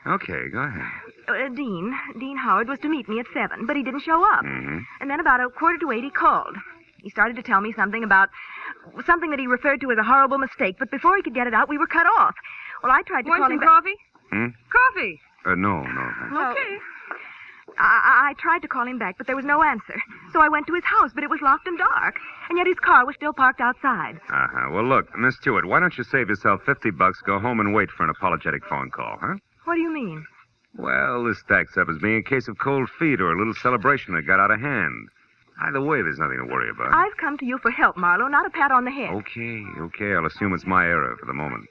Okay, go ahead. Dean Howard was to meet me at 7, but he didn't show up. Mm-hmm. And then about 7:45 he called. He started to tell me something that he referred to as a horrible mistake, but before he could get it out, we were cut off. Well, I tried to call him back. coffee? Coffee? No. Okay. I tried to call him back, but there was no answer. So I went to his house, but it was locked and dark. And yet his car was still parked outside. Uh-huh. Well, look, Miss Stewart, why don't you save yourself $50, go home and wait for an apologetic phone call, huh? What do you mean? Well, this stacks up as being a case of cold feet or a little celebration that got out of hand. Either way, there's nothing to worry about. I've come to you for help, Marlowe, not a pat on the head. Okay. I'll assume it's my error for the moment.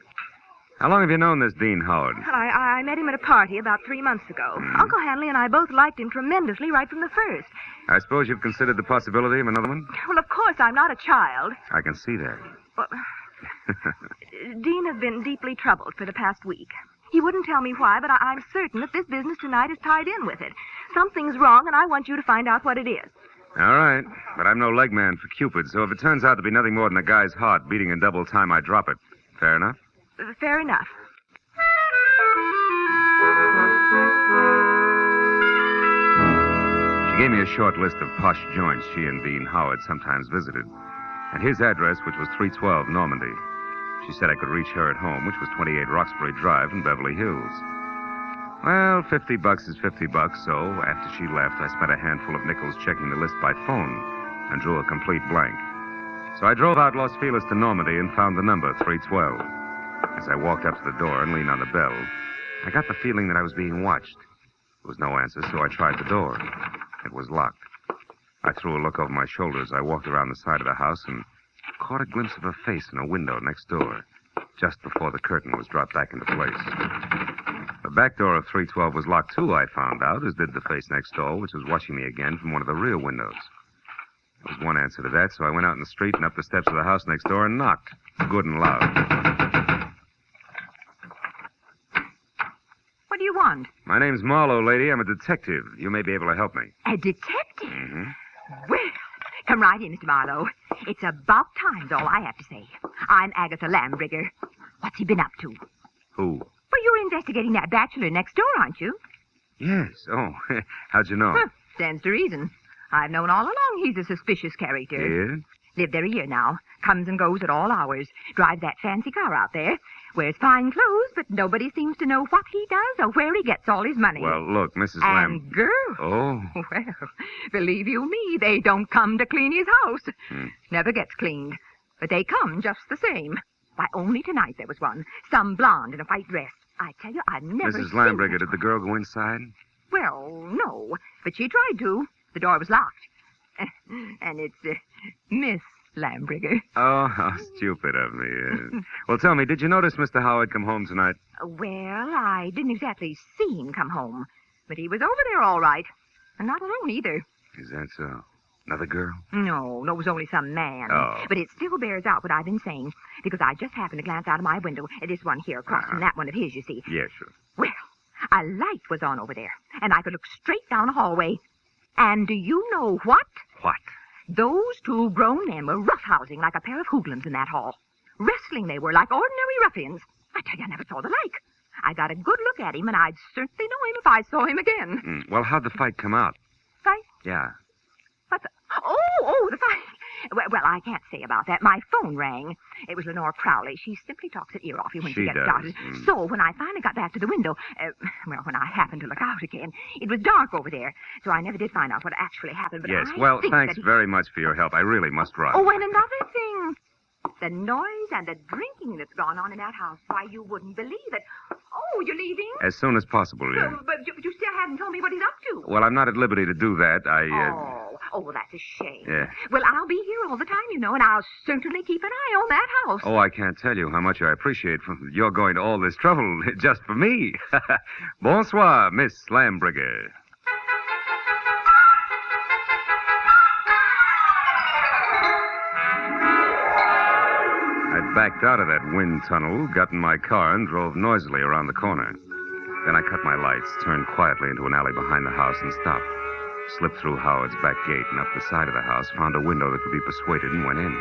How long have you known this Dean Howard? Well, I met him at a party about 3 months ago. Uncle Hanley and I both liked him tremendously right from the first. I suppose you've considered the possibility of another one? Well, of course, I'm not a child. I can see that. Well, Dean has been deeply troubled for the past week. He wouldn't tell me why, but I'm certain that this business tonight is tied in with it. Something's wrong, and I want you to find out what it is. All right, but I'm no leg man for Cupid, so if it turns out to be nothing more than a guy's heart beating in double time, I drop it. Fair enough? Fair enough. She gave me a short list of posh joints she and Dean Howard sometimes visited, and his address, which was 312 Normandy. She said I could reach her at home, which was 28 Roxbury Drive in Beverly Hills. Well, $50 is $50, so after she left, I spent a handful of nickels checking the list by phone and drew a complete blank. So I drove out Los Feliz to Normandy and found the number, 312. As I walked up to the door and leaned on the bell, I got the feeling that I was being watched. There was no answer, so I tried the door. It was locked. I threw a look over my shoulder as I walked around the side of the house and caught a glimpse of a face in a window next door, just before the curtain was dropped back into place. The back door of 312 was locked, too, I found out, as did the face next door, which was watching me again from one of the rear windows. There was one answer to that, so I went out in the street and up the steps of the house next door and knocked, good and loud. What do you want? My name's Marlowe, lady. I'm a detective. You may be able to help me. A detective? Mm-hmm. Well, come right in, Mr. Marlowe. It's about time's all I have to say. I'm Agatha Lambrigger. What's he been up to? Who? Well, you're investigating that bachelor next door, aren't you? Yes. Oh, how'd you know? Stands to reason. I've known all along he's a suspicious character. Yeah? Lived there a year now. Comes and goes at all hours. Drives that fancy car out there. Wears fine clothes, but nobody seems to know what he does or where he gets all his money. Well, look, Mrs. And girls. Oh? Well, believe you me, they don't come to clean his house. Never gets cleaned. But they come just the same. Why, only tonight there was one. Some blonde in a white dress. I tell you, I've never Mrs. seen... Lambrigger, did the girl go inside? Well, no. But she tried to. The door was locked. And it's Miss Lambrigger. Oh, how stupid of me. Well, tell me, did you notice Mr. Howard come home tonight? Well, I didn't exactly see him come home. But he was over there all right. And not alone either. Is that so? Another girl? No, it was only some man. Oh. But it still bears out what I've been saying, because I just happened to glance out of my window at this one here across from that one of his, you see. Yeah, sure. Well, a light was on over there, and I could look straight down a hallway. And do you know what? What? Those two grown men were roughhousing like a pair of hoodlums in that hall. Wrestling they were, like ordinary ruffians. I tell you, I never saw the like. I got a good look at him, and I'd certainly know him if I saw him again. Well, how'd the fight come out? Fight? Yeah. What's... Oh, the fight. Well, I can't say about that. My phone rang. It was Lenore Crowley. She simply talks her ear off you when she gets does. started. So when I finally got back to the window, when I happened to look out again, it was dark over there. So I never did find out what actually happened. But Yes, I well, think thanks that very much for your help. I really must run. Oh, and another thing. The noise and the drinking that's gone on in that house. Why, you wouldn't believe it. Oh, you're leaving? As soon as possible, yeah. But you still haven't told me what he's up to. Well, I'm not at liberty to do that. Oh, well, that's a shame. Yeah. Well, I'll be here all the time, you know, and I'll certainly keep an eye on that house. Oh, I can't tell you how much I appreciate your going to all this trouble just for me. Bonsoir, Miss Lambrigger. I backed out of that wind tunnel, got in my car, and drove noisily around the corner. Then I cut my lights, turned quietly into an alley behind the house, and stopped. Slipped through Howard's back gate and up the side of the house, found a window that could be persuaded, and went in.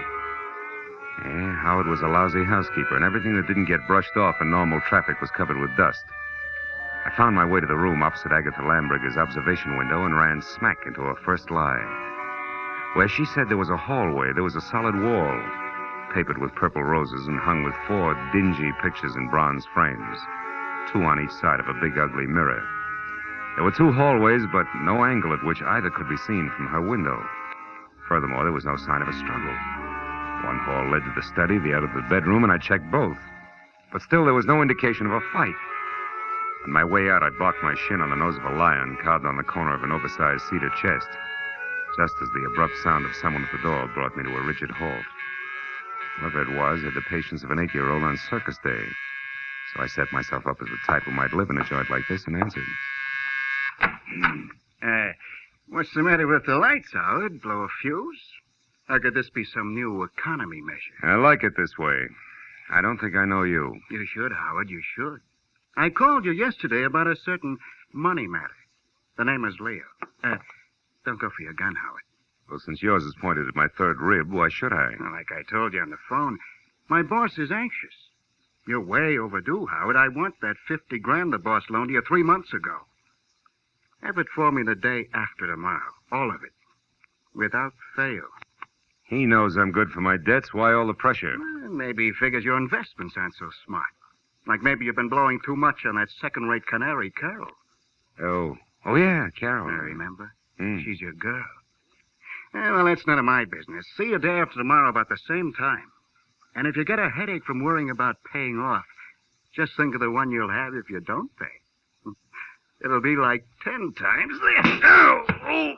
Yeah, Howard was a lousy housekeeper, and everything that didn't get brushed off in normal traffic was covered with dust. I found my way to the room opposite Agatha Lambrigger's observation window and ran smack into her first lie. Where she said there was a hallway, there was a solid wall, papered with purple roses and hung with 4 dingy pictures in bronze frames, 2 on each side of a big, ugly mirror. There were 2 hallways, but no angle at which either could be seen from her window. Furthermore, there was no sign of a struggle. One hall led to the study, the other to the bedroom, and I checked both. But still, there was no indication of a fight. On my way out, I barked my shin on the nose of a lion carved on the corner of an oversized cedar chest, just as the abrupt sound of someone at the door brought me to a rigid halt. Whoever it was had the patience of an 8-year-old on circus day. So I set myself up as the type who might live in a joint like this and answered. What's the matter with the lights, Howard? Blow a fuse? Or could this be some new economy measure? I like it this way. I don't think I know you. You should, Howard, you should. I called you yesterday about a certain money matter. The name is Leo. Don't go for your gun, Howard. Well, since yours is pointed at my third rib, why should I? Well, like I told you on the phone, my boss is anxious. You're way overdue, Howard. I want that $50,000 the boss loaned you 3 months ago. Have it for me the day after tomorrow. All of it. Without fail. He knows I'm good for my debts. Why all the pressure? Well, maybe he figures your investments aren't so smart. Like maybe you've been blowing too much on that second-rate canary, Carol. Oh, yeah, Carol. I remember. Mm. She's your girl. Well, that's none of my business. See you day after tomorrow about the same time. And if you get a headache from worrying about paying off, just think of the one you'll have if you don't pay. It'll be like 10 times this. Oh!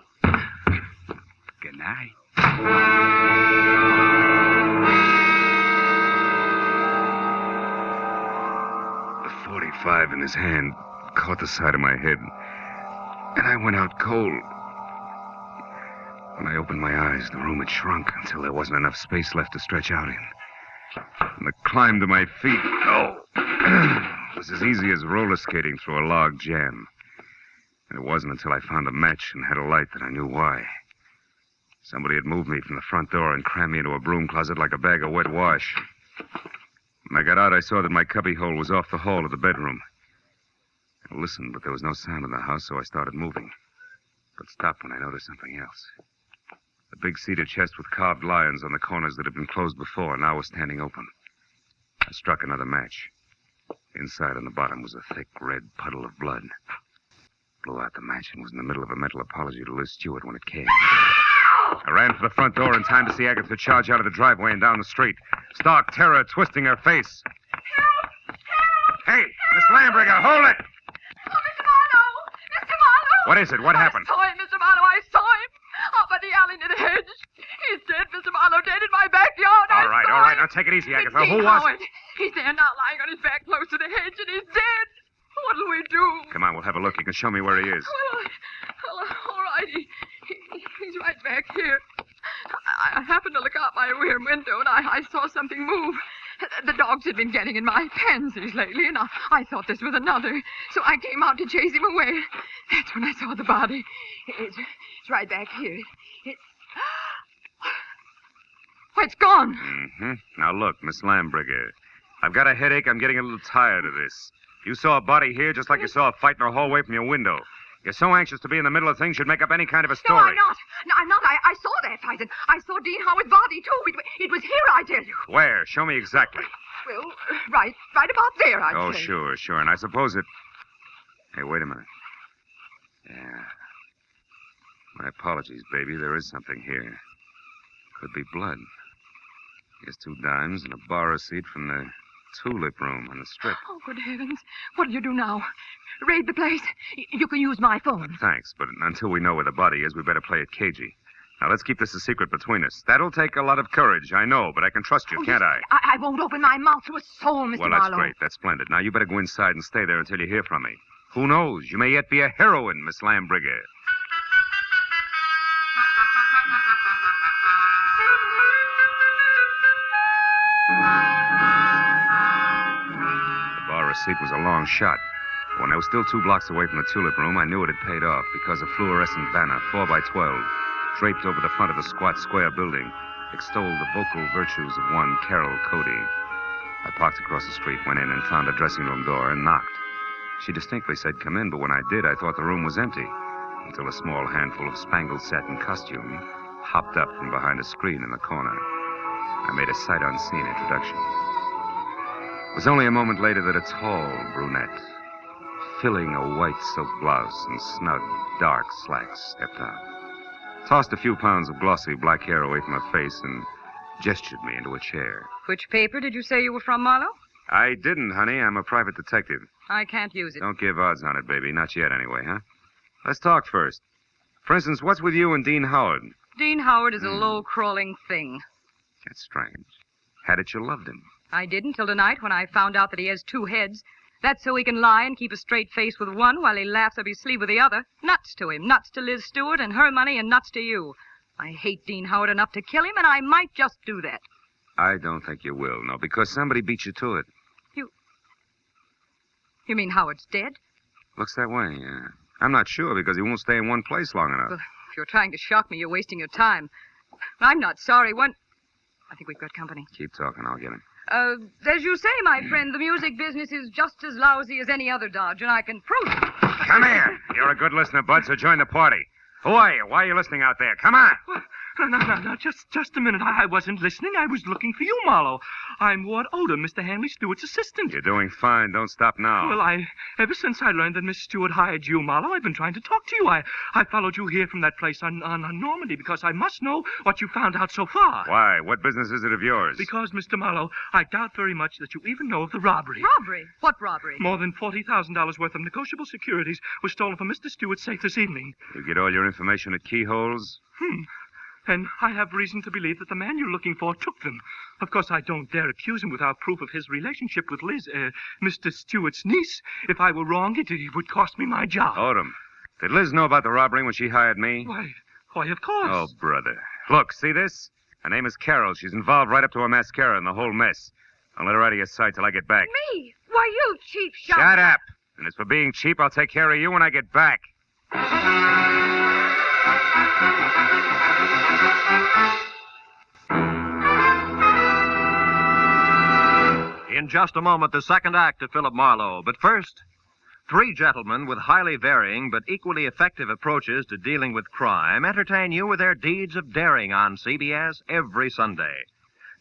Good night. The .45 in his hand caught the side of my head, and I went out cold. When I opened my eyes, the room had shrunk until there wasn't enough space left to stretch out in. And the climb to my feet, was as easy as roller skating through a log jam. And it wasn't until I found a match and had a light that I knew why. Somebody had moved me from the front door and crammed me into a broom closet like a bag of wet wash. When I got out, I saw that my cubbyhole was off the hall of the bedroom. I listened, but there was no sound in the house, so I started moving. But stopped when I noticed something else. The big cedar chest with carved lions on the corners that had been closed before now was standing open. I struck another match. Inside on the bottom was a thick red puddle of blood. Blew out the match and was in the middle of a mental apology to Liz Stewart when it came. I ran for the front door in time to see Agatha charge out of the driveway and down the street. Stark terror twisting her face. Help! Hey, Miss Lambringer, hold it! Oh, Mr. Marlowe! Mr. Marlowe! What is it? What happened? I saw him, Mr. Marlowe. I saw him. Up at the alley near the hedge. He's dead, Mr. Marlowe. Dead in my backyard. All right. Now take it easy, Agatha. It's Who Dean was Howard. He's there now, lying on his back close to the hedge, and he's dead. What'll we do? it? Come on, we'll have a look. You can show me where he is. Well, all right. He's right back here. I happened to look out my rear window, and I saw something move. The dogs had been getting in my pansies lately, and I thought this was another. So I came out to chase him away. That's when I saw the body. It's right back here. It's gone. Mm-hmm. Now look, Miss Lambringer. I've got a headache. I'm getting a little tired of this. You saw a body here just like you saw a fight in a hallway from your window. You're so anxious to be in the middle of things you'd make up any kind of a story. No, I'm not. No, I'm not. I saw that fight, and I saw Dean Howard's body, too. It was here, I tell you. Where? Show me exactly. Well, right about there, I'd Oh, say. sure. And I suppose it... Hey, wait a minute. Yeah. My apologies, baby. There is something here. Could be blood. Here's 2 dimes and a bar receipt from the tulip room on the strip. Oh, good heavens. What'll you do now? Raid the place? You can use my phone. Thanks, but until we know where the body is, we better play it cagey. Now, let's keep this a secret between us. That'll take a lot of courage, I know, but I can trust you, can't I? I won't open my mouth to a soul, Mr. Well, that's Marlowe. great. That's splendid. Now, you better go inside and stay there until you hear from me. Who knows? You may yet be a heroine, Miss Lambringer. The bar receipt was a long shot. When I was still 2 blocks away from the tulip room, I knew it had paid off because a fluorescent banner, 4x12, draped over the front of the squat square building, extolled the vocal virtues of one Carol Cody. I parked across the street, went in, and found a dressing room door and knocked. She distinctly said, "Come in," but when I did, I thought the room was empty, until a small handful of spangled satin costume hopped up from behind a screen in the corner. I made a sight-unseen introduction. It was only a moment later that a tall brunette, filling a white silk blouse and snug, dark slacks, stepped out. Tossed a few pounds of glossy black hair away from her face and gestured me into a chair. Which paper did you say you were from, Marlowe? I didn't, honey. I'm a private detective. I can't use it. Don't give odds on it, baby. Not yet, anyway, huh? Let's talk first. For instance, what's with you and Dean Howard? Dean Howard is a low-crawling thing. That's strange. Had it you loved him? I did until tonight when I found out that he has 2 heads. That's so he can lie and keep a straight face with one while he laughs up his sleeve with the other. Nuts to him. Nuts to Liz Stewart and her money, and nuts to you. I hate Dean Howard enough to kill him, and I might just do that. I don't think you will, no, because somebody beat you to it. You mean Howard's dead? Looks that way, yeah. I'm not sure because he won't stay in one place long enough. Well, if you're trying to shock me, you're wasting your time. I'm not sorry. I think we've got company. Keep talking, I'll get him. As you say, my friend, the music business is just as lousy as any other dodge, and I can prove it. Come here. You're a good listener, Bud, so join the party. Who are you? Why are you listening out there? Come on. No, just a minute. I wasn't listening. I was looking for you, Marlowe. I'm Ward Odom, Mr. Hanley Stewart's assistant. You're doing fine. Don't stop now. Well, ever since I learned that Miss Stewart hired you, Marlowe, I've been trying to talk to you. I followed you here from that place on Normandy because I must know what you found out so far. Why? What business is it of yours? Because, Mr. Marlowe, I doubt very much that you even know of the robbery. Robbery? What robbery? More than $40,000 worth of negotiable securities was stolen from Mr. Stewart's safe this evening. You get all your information at keyholes? And I have reason to believe that the man you're looking for took them. Of course, I don't dare accuse him without proof of his relationship with Liz, Mr. Stewart's niece. If I were wrong, it would cost me my job. Odom, did Liz know about the robbery when she hired me? Why, of course. Oh, brother. Look, see this? Her name is Carol. She's involved right up to her mascara in the whole mess. Don't let her out of your sight till I get back. Me? Why, you cheap shot. Shut up. And as for being cheap, I'll take care of you when I get back. In just a moment, the second act of Philip Marlowe. But first, three gentlemen with highly varying but equally effective approaches to dealing with crime entertain you with their deeds of daring on CBS every Sunday.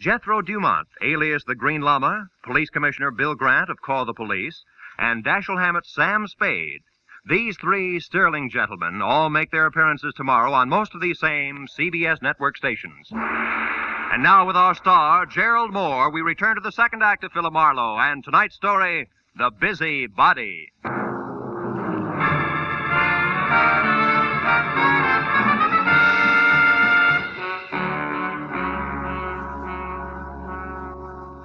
Jethro Dumont, alias the Green Llama, Police Commissioner Bill Grant of Call the Police, and Dashiell Hammett's Sam Spade. These three sterling gentlemen all make their appearances tomorrow on most of these same CBS network stations. And now with our star, Gerald Mohr, we return to the second act of Philip Marlowe and tonight's story, The Busy Body.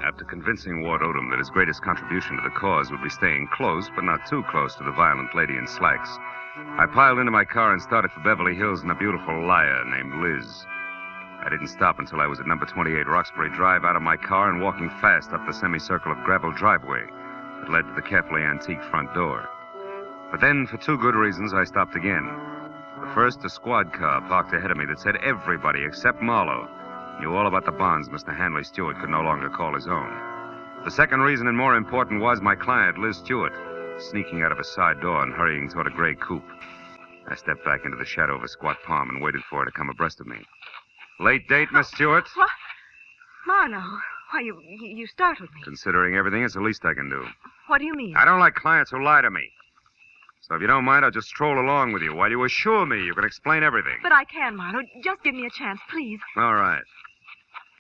After convincing Ward Odom that his greatest contribution to the cause would be staying close, but not too close to the violent lady in slacks, I piled into my car and started for Beverly Hills in a beautiful liar named Liz. I didn't stop until I was at number 28 Roxbury Drive, out of my car and walking fast up the semicircle of gravel driveway that led to the carefully antique front door. But then, for two good reasons, I stopped again. The first, a squad car parked ahead of me that said everybody except Marlowe knew all about the bonds Mr. Hanley Stewart could no longer call his own. The second reason, and more important, was my client, Liz Stewart, sneaking out of a side door and hurrying toward a gray coupe. I stepped back into the shadow of a squat palm and waited for her to come abreast of me. Late date, Miss Stewart? What? Marlowe, why, you startled me. Considering everything, it's the least I can do. What do you mean? I don't like clients who lie to me. So if you don't mind, I'll just stroll along with you while you assure me you can explain everything. But I can, Marlowe. Just give me a chance, please. All right.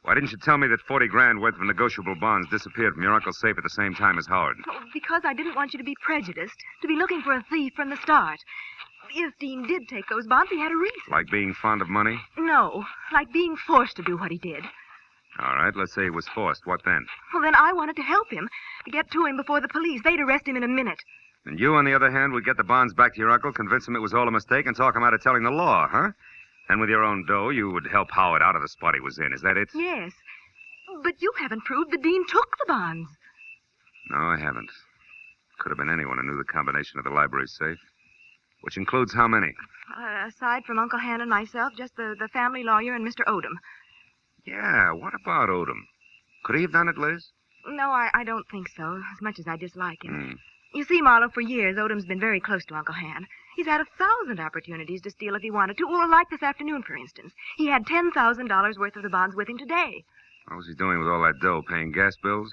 Why didn't you tell me that 40 grand worth of negotiable bonds disappeared from your uncle's safe at the same time as Howard? Oh, because I didn't want you to be prejudiced, to be looking for a thief from the start. If Dean did take those bonds, he had a reason. Like being fond of money? No, like being forced to do what he did. All right, let's say he was forced. What then? Well, then I wanted to help him, to get to him before the police. They'd arrest him in a minute. And you, on the other hand, would get the bonds back to your uncle, convince him it was all a mistake, and talk him out of telling the law, huh? And with your own dough, you would help Howard out of the spot he was in. Is that it? Yes. But you haven't proved the Dean took the bonds. No, I haven't. Could have been anyone who knew the combination of the library safe. Which includes how many? Aside from Uncle Han and myself, just the family lawyer and Mr. Odom. Yeah, what about Odom? Could he have done it, Liz? No, I don't think so, as much as I dislike him. You see, Marlowe, for years, Odom's been very close to Uncle Han. He's had 1,000 opportunities to steal if he wanted to, or like this afternoon, for instance. He had $10,000 worth of the bonds with him today. What was he doing with all that dough, paying gas bills?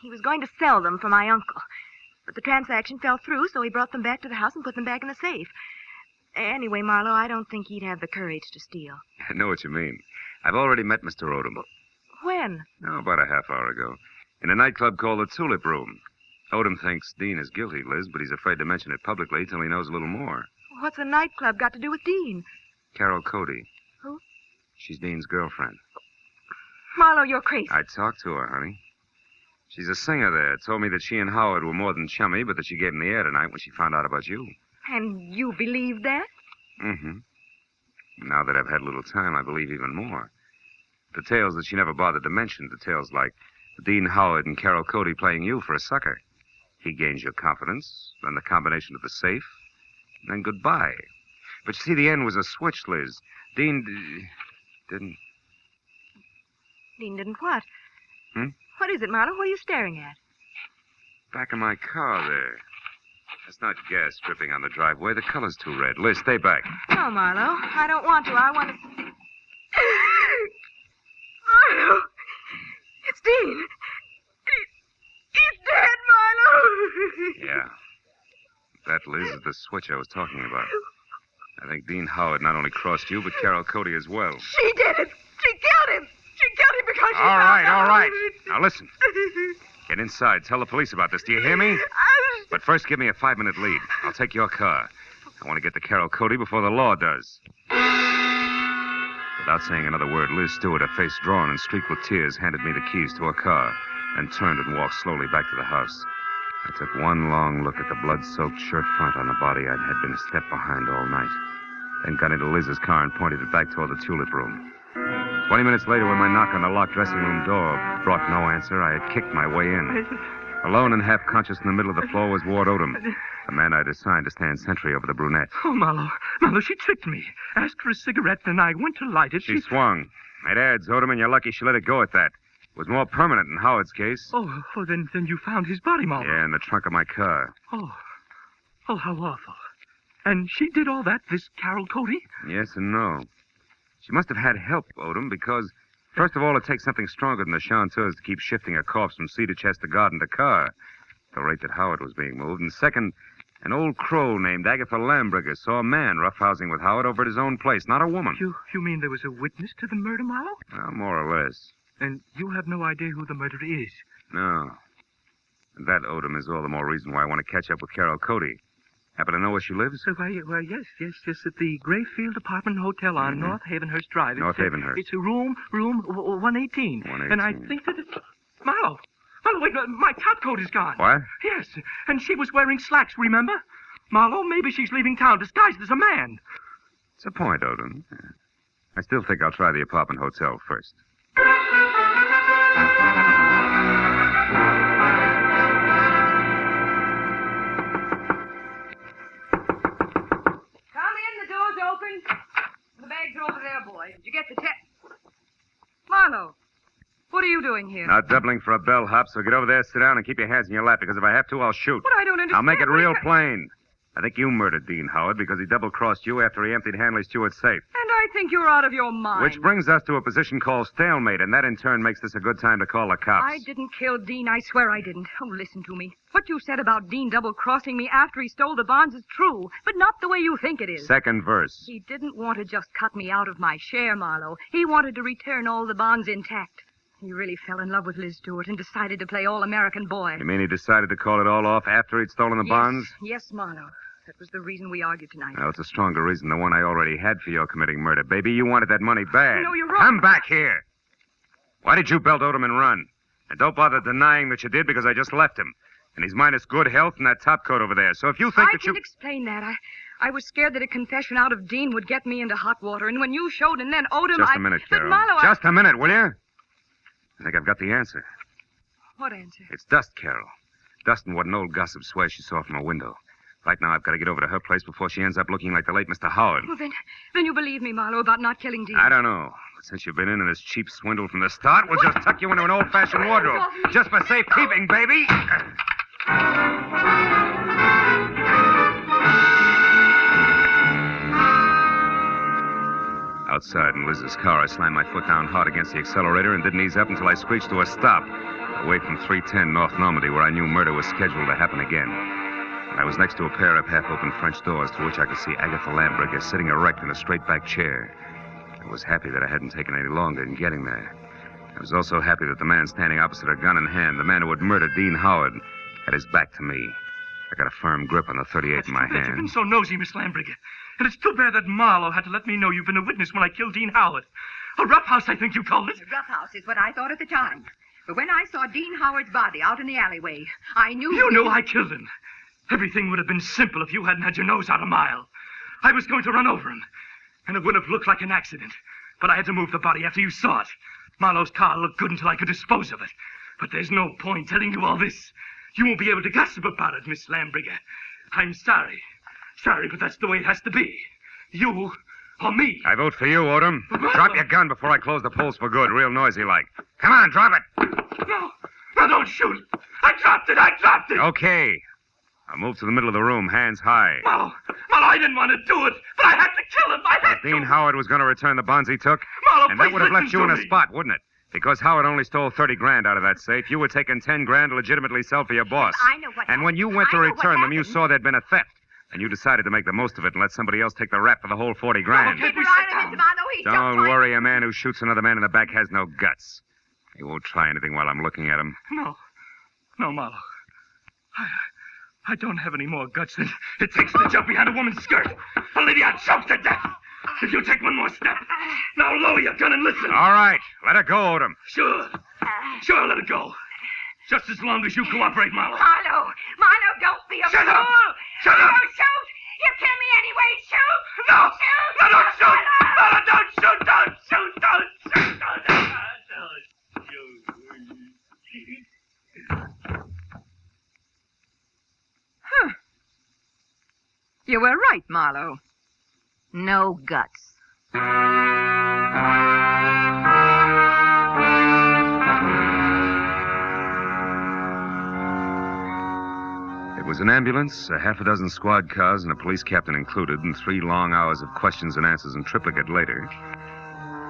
He was going to sell them for my uncle. But the transaction fell through, so he brought them back to the house and put them back in the safe. Anyway, Marlowe, I don't think he'd have the courage to steal. I know what you mean. I've already met Mr. Odom. When? Oh, about a half hour ago. In a nightclub called the Tulip Room. Odom thinks Dean is guilty, Liz, but he's afraid to mention it publicly till he knows a little more. What's a nightclub got to do with Dean? Carol Cody. Who? She's Dean's girlfriend. Marlowe, you're crazy. I talked to her, honey. She's a singer there. Told me that she and Howard were more than chummy, but that she gave him the air tonight when she found out about you. And you believe that? Mm-hmm. Now that I've had a little time, I believe even more. Details that she never bothered to mention. Details like Dean Howard and Carol Cody playing you for a sucker. He gains your confidence, then the combination of the safe, then goodbye. But you see, the end was a switch, Liz. Dean didn't... Dean didn't what? Hmm? What is it, Marlowe? What are you staring at? Back of my car there. That's not gas dripping on the driveway. The color's too red. Liz, stay back. No, Marlowe. I don't want to. I want to... Marlowe! It's Dean! He's dead, Marlowe! Yeah. That, Liz, is the switch I was talking about. I think Dean Howard not only crossed you, but Carol Cody as well. She did it! She killed him! She killed him because she All found right, all out. right. Now listen. Get inside. Tell the police about this. Do you hear me? But first, give me a 5-minute lead. I'll take your car. I want to get to Carol Cody before the law does. Without saying another word, Liz Stewart, her face drawn and streaked with tears, handed me the keys to her car and turned and walked slowly back to the house. I took one long look at the blood-soaked shirt front on the body I had been a step behind all night, then got into Liz's car and pointed it back toward the tulip room. 20 minutes later, when my knock on the locked dressing room door brought no answer, I had kicked my way in. Alone and half-conscious in the middle of the floor was Ward Odom, the man I'd assigned to stand sentry over the brunette. Oh, Marlowe. Marlowe, she tricked me. Asked for a cigarette, and I went to light it. She swung. It adds, Odom, and you're lucky she let it go at that. It was more permanent in Howard's case. Oh, then you found his body, Marlowe. Yeah, in the trunk of my car. Oh, how awful. And she did all that, this Carol Cody? Yes and no. She must have had help, Odom, because, first of all, it takes something stronger than the chanteurs to keep shifting a corpse from cedar chest to garden to car, at the rate that Howard was being moved. And second, an old crow named Agatha Lambriger saw a man roughhousing with Howard over at his own place, not a woman. You mean there was a witness to the murder, Marlowe? Well, more or less. And you have no idea who the murderer is? No. And that, Odom, is all the more reason why I want to catch up with Carol Cody. Happen to know where she lives? Why, yes, at the Grayfield Apartment Hotel on North Havenhurst Drive. North Havenhurst. It's a room 118. 118. And I think that it's... Marlowe, wait, my top coat is gone. What? Yes, and she was wearing slacks, remember? Marlowe, maybe she's leaving town disguised as a man. It's a point, Odom. I still think I'll try the apartment hotel first. The bags are over there, boy. Did you get the check? Marlowe, what are you doing here? Not doubling for a bellhop, so get over there, sit down, and keep your hands in your lap, because if I have to, I'll shoot. But I don't understand. I'll make it real plain. I think you murdered Dean Howard because he double-crossed you after he emptied Hanley Stewart's safe. And I think you're out of your mind. Which brings us to a position called stalemate, and that in turn makes this a good time to call the cops. I didn't kill Dean. I swear I didn't. Oh, listen to me. What you said about Dean double-crossing me after he stole the bonds is true, but not the way you think it is. Second verse. He didn't want to just cut me out of my share, Marlowe. He wanted to return all the bonds intact. He really fell in love with Liz Stewart and decided to play all-American boy. You mean he decided to call it all off after he'd stolen the bonds? Yes, Marlowe. That was the reason we argued tonight. Well, it's a stronger reason than one I already had for your committing murder, baby. You wanted that money bad. No, you're wrong. Come back here. Why did you belt Odom and run? And don't bother denying that you did, because I just left him. And he's minus good health and that top coat over there. So if you think that you... I can explain that. I was scared that a confession out of Dean would get me into hot water. And when you showed and then Odom, Just a minute, Carol. But Marlowe, Just a minute, will you? I think I've got the answer. What answer? It's dust, Carol. Dust and what an old gossip swears she saw from her window. Right now, I've got to get over to her place before she ends up looking like the late Mr. Howard. Well, then you believe me, Marlowe, about not killing Dean. I don't know. But since you've been in this cheap swindle from the start, we'll just tuck you into an old-fashioned wardrobe. Just for safekeeping, baby. Outside in Liz's car, I slammed my foot down hard against the accelerator and didn't ease up until I screeched to a stop, away from 310 North Normandy, where I knew murder was scheduled to happen again. I was next to a pair of half-open French doors through which I could see Agatha Lambriger sitting erect in a straight-back chair. I was happy that I hadn't taken any longer in getting there. I was also happy that the man standing opposite her, gun in hand, the man who had murdered Dean Howard, had his back to me. I got a firm grip on the .38 in my hand. You've been so nosy, Miss Lambriger. And it's too bad that Marlowe had to let me know you've been a witness when I killed Dean Howard. A roughhouse, I think you called it. A roughhouse is what I thought at the time. But when I saw Dean Howard's body out in the alleyway, I knew... You knew I killed him. Everything would have been simple if you hadn't had your nose out a mile. I was going to run over him, and it would have looked like an accident. But I had to move the body after you saw it. Marlowe's car looked good until I could dispose of it. But there's no point telling you all this. You won't be able to gossip about it, Miss Lambriger. I'm sorry. Sorry, but that's the way it has to be. You or me. I vote for you, Odom. Drop your gun before I close the polls for good, real noisy like. Come on, drop it. No, don't shoot. I dropped it. Okay. Now move to the middle of the room, hands high. Marlowe, I didn't want to do it, but I had to kill him. I had to. Dean Howard was going to return the bonds he took. Marlowe, and that please would have left listen you in to a me. spot, wouldn't it? Because Howard only stole 30 grand out of that safe. You were taking 10 grand to legitimately sell for your boss. I know what And when you went to return them, you saw there'd been a theft. And you decided to make the most of it and let somebody else take the rap for the whole 40 grand. Keep your eye on Mr. Marlowe. He's just Don't trying worry, a man who shoots another man in the back has no guts. He won't try anything while I'm looking at him. No, Marlowe. I don't have any more guts than it takes to jump behind a woman's skirt. Olivia, choke to death. If you take one more step. Now lower your gun and listen. All right, let her go, Odom. Sure, let it go. Just as long as you cooperate, Marlowe. Marlowe, don't be a Shut fool. up! Shut up! Don't shoot! You kill me anyway. Shoot! No! Shoot! No, don't shoot! No, don't shoot! Don't shoot! Don't Huh. You were right, Marlowe. No guts. It was an ambulance, a half a dozen squad cars, and a police captain included, and 3 long hours of questions and answers in triplicate later,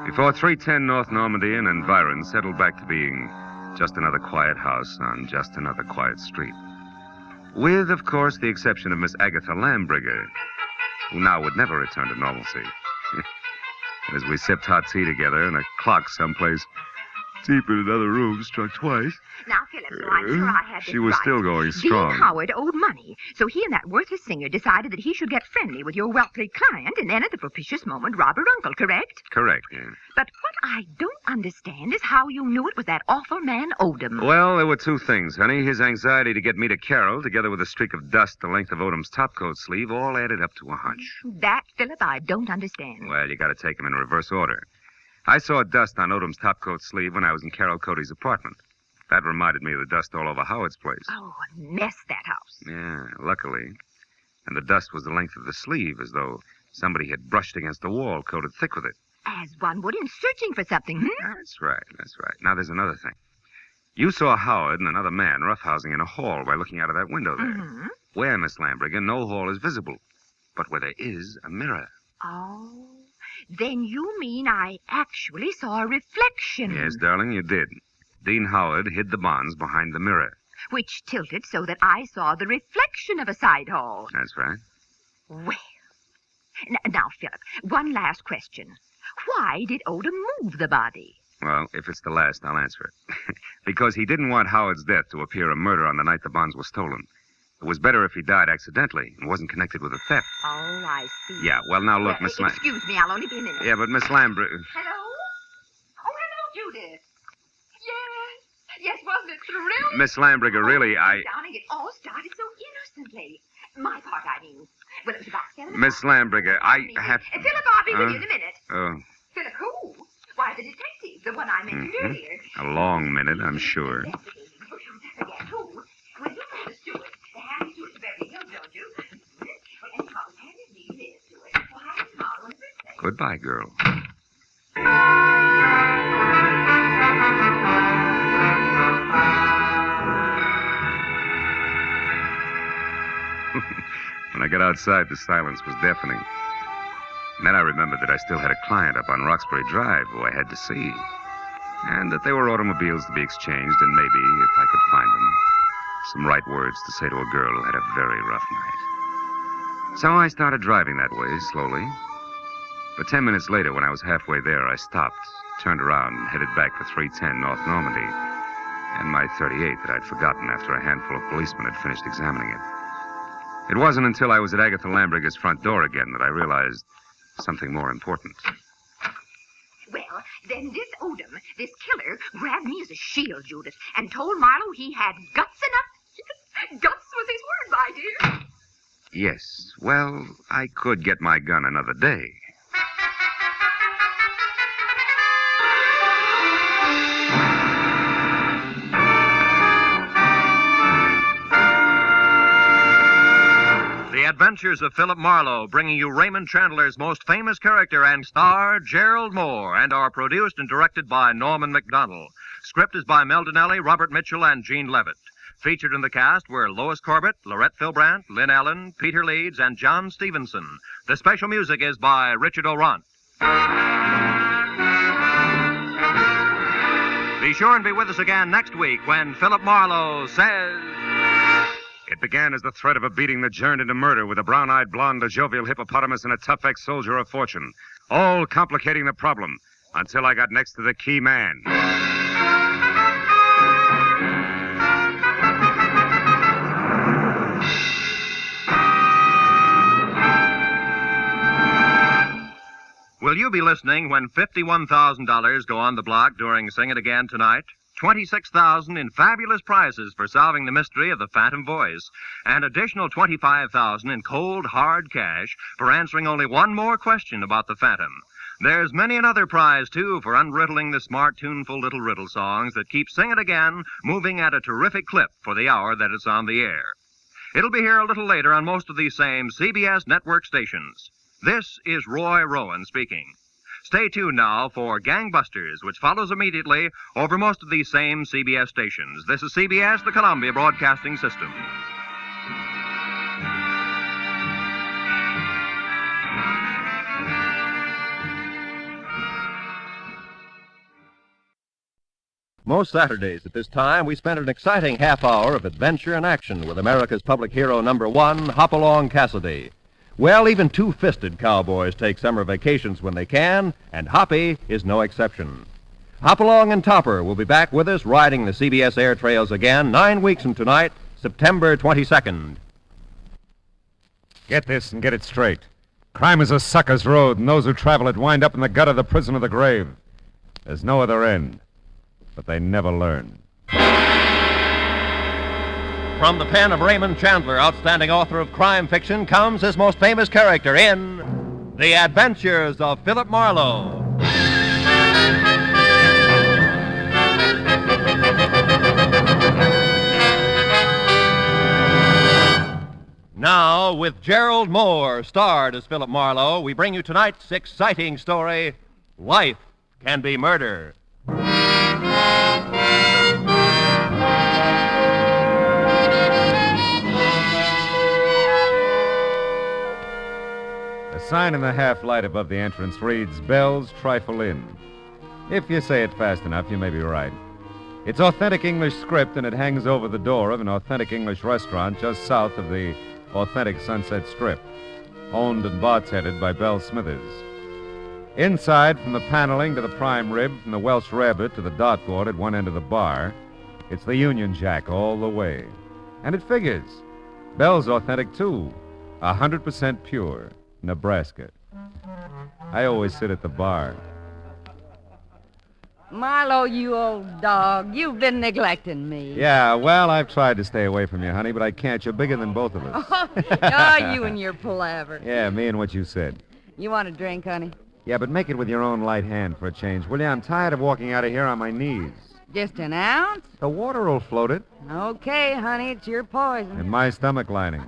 before 310 North Normandy and environs settled back to being just another quiet house on just another quiet street. With, of course, the exception of Miss Agatha Lambrigger, who now would never return to normalcy. And as we sipped hot tea together, and a clock someplace deep in another room struck twice, Now, Philip, so I'm sure I had this she was right. still going strong. Dean Howard owed money, so he and that worthless singer decided that he should get friendly with your wealthy client and then at the propitious moment rob her uncle, correct? Correct, yeah. But what I don't understand is how you knew it was that awful man Odom. Well, there were 2 things, honey. His anxiety to get me to Carol, together with a streak of dust the length of Odom's topcoat sleeve, all added up to a hunch. That, Philip, I don't understand. Well, you got to take them in reverse order. I saw dust on Odom's topcoat sleeve when I was in Carol Cody's apartment. That reminded me of the dust all over Howard's place. Oh, a mess, that house. Yeah, luckily. And the dust was the length of the sleeve, as though somebody had brushed against the wall, coated thick with it. As one would in searching for something, That's right. Now, there's another thing. You saw Howard and another man roughhousing in a hall by looking out of that window there. Mm-hmm. Where, Miss Lambrigger, no hall is visible, but where there is a mirror. Oh, then you mean I actually saw a reflection. Yes, darling, you did. Dean Howard hid the bonds behind the mirror. Which tilted so that I saw the reflection of a side hall. That's right. Well, now, Philip, one last question. Why did Odom move the body? Well, if it's the last, I'll answer it. Because he didn't want Howard's death to appear a murder on the night the bonds were stolen. It was better if he died accidentally and wasn't connected with a theft. Oh, I see. Yeah, well, now look, Miss Lam... Excuse me, I'll only be a minute. Yeah, but Miss Lambrigger... Hello? Oh, hello, Judith. Yes, wasn't it thrilling? Miss Lambrigger, really, Darling, it all started so innocently. My part, I mean. Well, it was about 7 o'clock. Miss Lambrigger, I have... Philip, I'll be with you in a minute. Oh, Philip, who? Why, the detective, the one I mentioned earlier. a long minute, I'm sure. Forget who? Well, you know the steward. The Harry Stewart of Beverly Hills, don't you? Well, anyhow, it had his name there to it. Well, Harry Marlowe and birthday. Goodbye, girl. When I got outside, the silence was deafening. And then I remembered that I still had a client up on Roxbury Drive who I had to see. And that there were automobiles to be exchanged, and maybe, if I could find them, some right words to say to a girl who had a very rough night. So I started driving that way, slowly. But 10 minutes later, when I was halfway there, I stopped, turned around, and headed back for 310 North Normandy, and my .38 that I'd forgotten after a handful of policemen had finished examining it. It wasn't until I was at Agatha Lambrigger's front door again that I realized something more important. Well, then this Odom, this killer, grabbed me as a shield, Judith, and told Marlowe he had guts enough. Guts was his word, my dear. Yes, well, I could get my gun another day. The Adventures of Philip Marlowe, bringing you Raymond Chandler's most famous character and star, Gerald Mohr, and are produced and directed by Norman MacDonald. Script is by Mel Donnelly, Robert Mitchell, and Gene Levitt. Featured in the cast were Lois Corbett, Lorette Philbrandt, Lynn Allen, Peter Leeds, and John Stevenson. The special music is by Richard Orant. Be sure and be with us again next week when Philip Marlowe says... It began as the threat of a beating that turned into murder with a brown-eyed blonde, a jovial hippopotamus, and a tough ex-soldier of fortune, all complicating the problem until I got next to the key man. Will you be listening when $51,000 go on the block during Sing It Again tonight? $26,000 in fabulous prizes for solving the mystery of the Phantom Voice, and additional $25,000 in cold, hard cash for answering only one more question about the Phantom. There's many another prize, too, for unriddling the smart, tuneful little riddle songs that keep Sing It Again moving at a terrific clip for the hour that it's on the air. It'll be here a little later on most of these same CBS network stations. This is Roy Rowan speaking. Stay tuned now for Gangbusters, which follows immediately over most of these same CBS stations. This is CBS, the Columbia Broadcasting System. Most Saturdays at this time, we spend an exciting half hour of adventure and action with America's public hero #1, Hopalong Cassidy. Well, even two-fisted cowboys take summer vacations when they can, and Hoppy is no exception. Hopalong and Topper will be back with us riding the CBS air trails again 9 weeks from tonight, September 22nd. Get this and get it straight. Crime is a sucker's road, and those who travel it wind up in the gut of the prison of the grave. There's no other end, but they never learn. From the pen of Raymond Chandler, outstanding author of crime fiction, comes his most famous character in The Adventures of Philip Marlowe. Now, with Gerald Mohr starred as Philip Marlowe, we bring you tonight's exciting story, Life Can Be Murder. The sign in the half-light above the entrance reads, Bells Trifle Inn. If you say it fast enough, you may be right. It's authentic English script, and it hangs over the door of an authentic English restaurant just south of the authentic Sunset Strip, owned and bartended by Belle Smithers. Inside, from the paneling to the prime rib, from the Welsh rabbit to the dartboard at one end of the bar, it's the Union Jack all the way. And it figures. Belle's authentic, too. 100% pure. Nebraska. I always sit at the bar. Marlowe, you old dog, you've been neglecting me. Yeah, well, I've tried to stay away from you, honey, but I can't. You're bigger than both of us. Oh, you and your palaver. Yeah, me and what you said. You want a drink, honey? Yeah, but make it with your own light hand for a change, will you? I'm tired of walking out of here on my knees. Just an ounce? The water will float it. Okay, honey, it's your poison. And my stomach lining.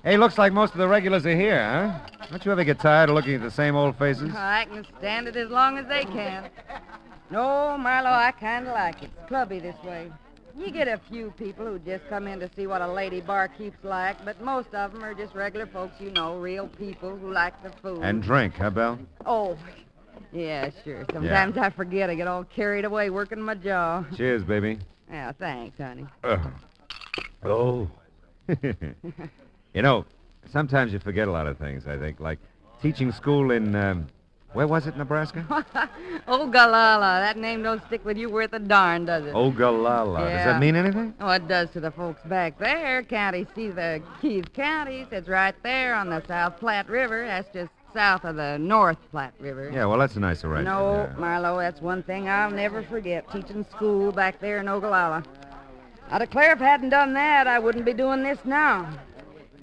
Hey, looks like most of the regulars are here, huh? Don't you ever get tired of looking at the same old faces? I can stand it as long as they can. No, Marlowe, I kind of like it. It's clubby this way. You get a few people who just come in to see what a lady barkeep's like, but most of them are just regular folks, you know, real people who like the food. And drink, huh, Belle? Oh, yeah, sure. Sometimes I forget. I get all carried away working my jaw. Cheers, baby. Yeah, thanks, honey. Oh. You know, sometimes you forget a lot of things, I think, like teaching school in, where was it, Nebraska? Ogallala. That name don't stick with you worth a darn, does it? Ogallala. Yeah. Does that mean anything? Oh, it does to the folks back there. County seat of Keith County. It's right there on the South Platte River. That's just south of the North Platte River. Yeah, well, that's a nice arrangement. No, Yeah. Marlowe, that's one thing I'll never forget, teaching school back there in Ogallala. I declare if I hadn't done that, I wouldn't be doing this now.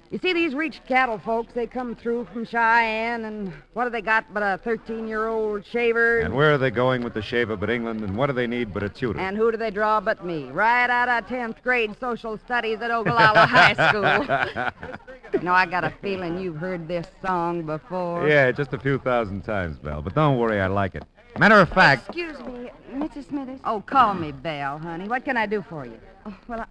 You see, these rich cattle folks, they come through from Cheyenne, and what do they got but a 13-year-old shaver? And where are they going with the shaver but England, and what do they need but a tutor? And who do they draw but me? Right out of 10th grade social studies at Ogallala High School. No, I got a feeling you've heard this song before. Yeah, just a few thousand times, Belle, but don't worry, I like it. Matter of fact, Excuse me, Mrs. Smithers. Oh, call me Belle, honey. What can I do for you? Oh, well,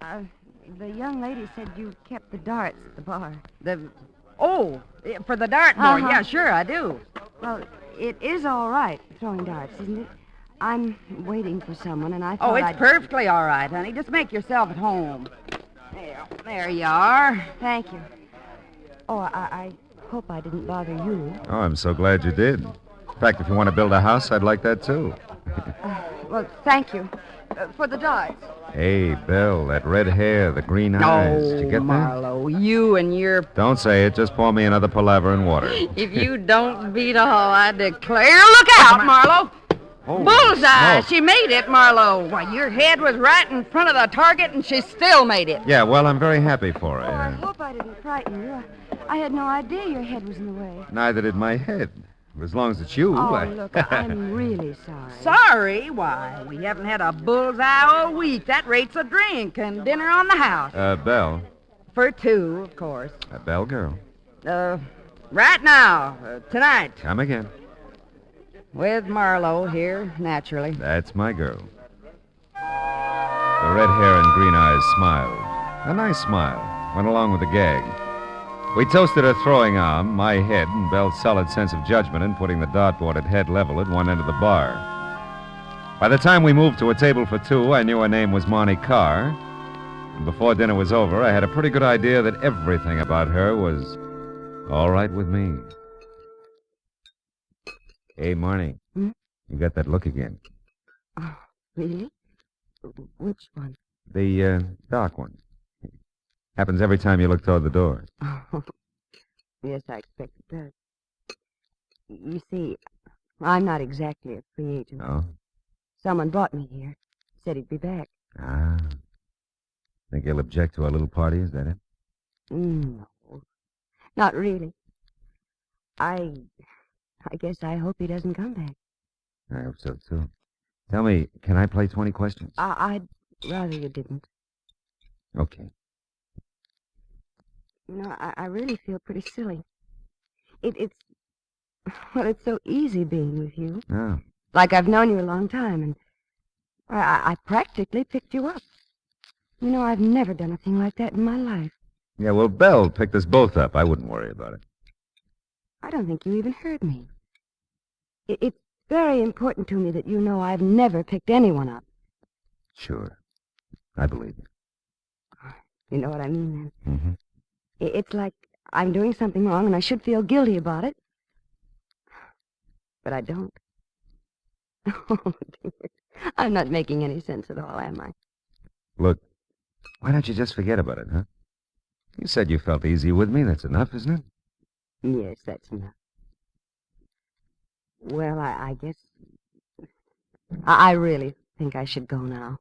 the young lady said you kept the darts at the bar. For the dartboard. Uh-huh. Yeah, sure, I do. Well, it is all right throwing darts, isn't it? I'm waiting for someone, and I thought Oh, it's I'd... perfectly all right, honey. Just make yourself at home. There you are. Thank you. Oh, I hope I didn't bother you. oh, I'm so glad you did. In fact, if you want to build a house, I'd like that too. Well, thank you. For the darts. Hey, Bill, that red hair, the green eyes. Did you get Marlow, you and your... that? Don't say it. Just pour me another palaver and water. If you don't beat all, I declare... Look out, Marlow! Oh, Bullseye! smoke. She made it, Marlow. Why, your head was right in front of the target, and she still made it. Yeah, well, I'm very happy for her. I hope I didn't frighten you. I had no idea your head was in the way. Neither did my head. As long as it's you. Oh, look, I'm really sorry. Sorry? Why, we haven't had a bullseye all week. That rates a drink and dinner on the house. Belle. For two, of course. Belle girl. Right now, tonight, Come again. with Marlow here, naturally. That's my girl. The red hair and green eyes smiled. A nice smile. Went along with the gag. We toasted her throwing arm, my head, and Belle's solid sense of judgment in putting the dartboard at head level at one end of the bar. By the time we moved to a table for two, I knew her name was Marnie Carr. And before dinner was over, I had a pretty good idea that everything about her was all right with me. Hey, Marnie. Hmm? You got that look again. Oh, really? Which one? The dark one. Happens every time you look toward the door. Oh, yes, I expect it does. You see, I'm not exactly a free agent. Oh? Someone brought me here. Said he'd be back. Ah. Think he'll object to our little party, is that it? No, not really. I guess I hope he doesn't come back. I hope so, too. Tell me, can I play 20 questions? I'd rather you didn't. Okay. You know, I really feel pretty silly. It's so easy being with you. Oh. Like I've known you a long time, and I practically picked you up. You know, I've never done a thing like that in my life. Yeah, well, Belle picked us both up. I wouldn't worry about it. I don't think you even heard me. It's very important to me that you know I've never picked anyone up. Sure. I believe you. You know what I mean, then? Mm-hmm. It's like I'm doing something wrong and I should feel guilty about it. But I don't. Oh, dear. I'm not making any sense at all, am I? Look, why don't you just forget about it, huh? You said you felt easy with me. That's enough, isn't it? Yes, that's enough. Well, I guess... I really think I should go now.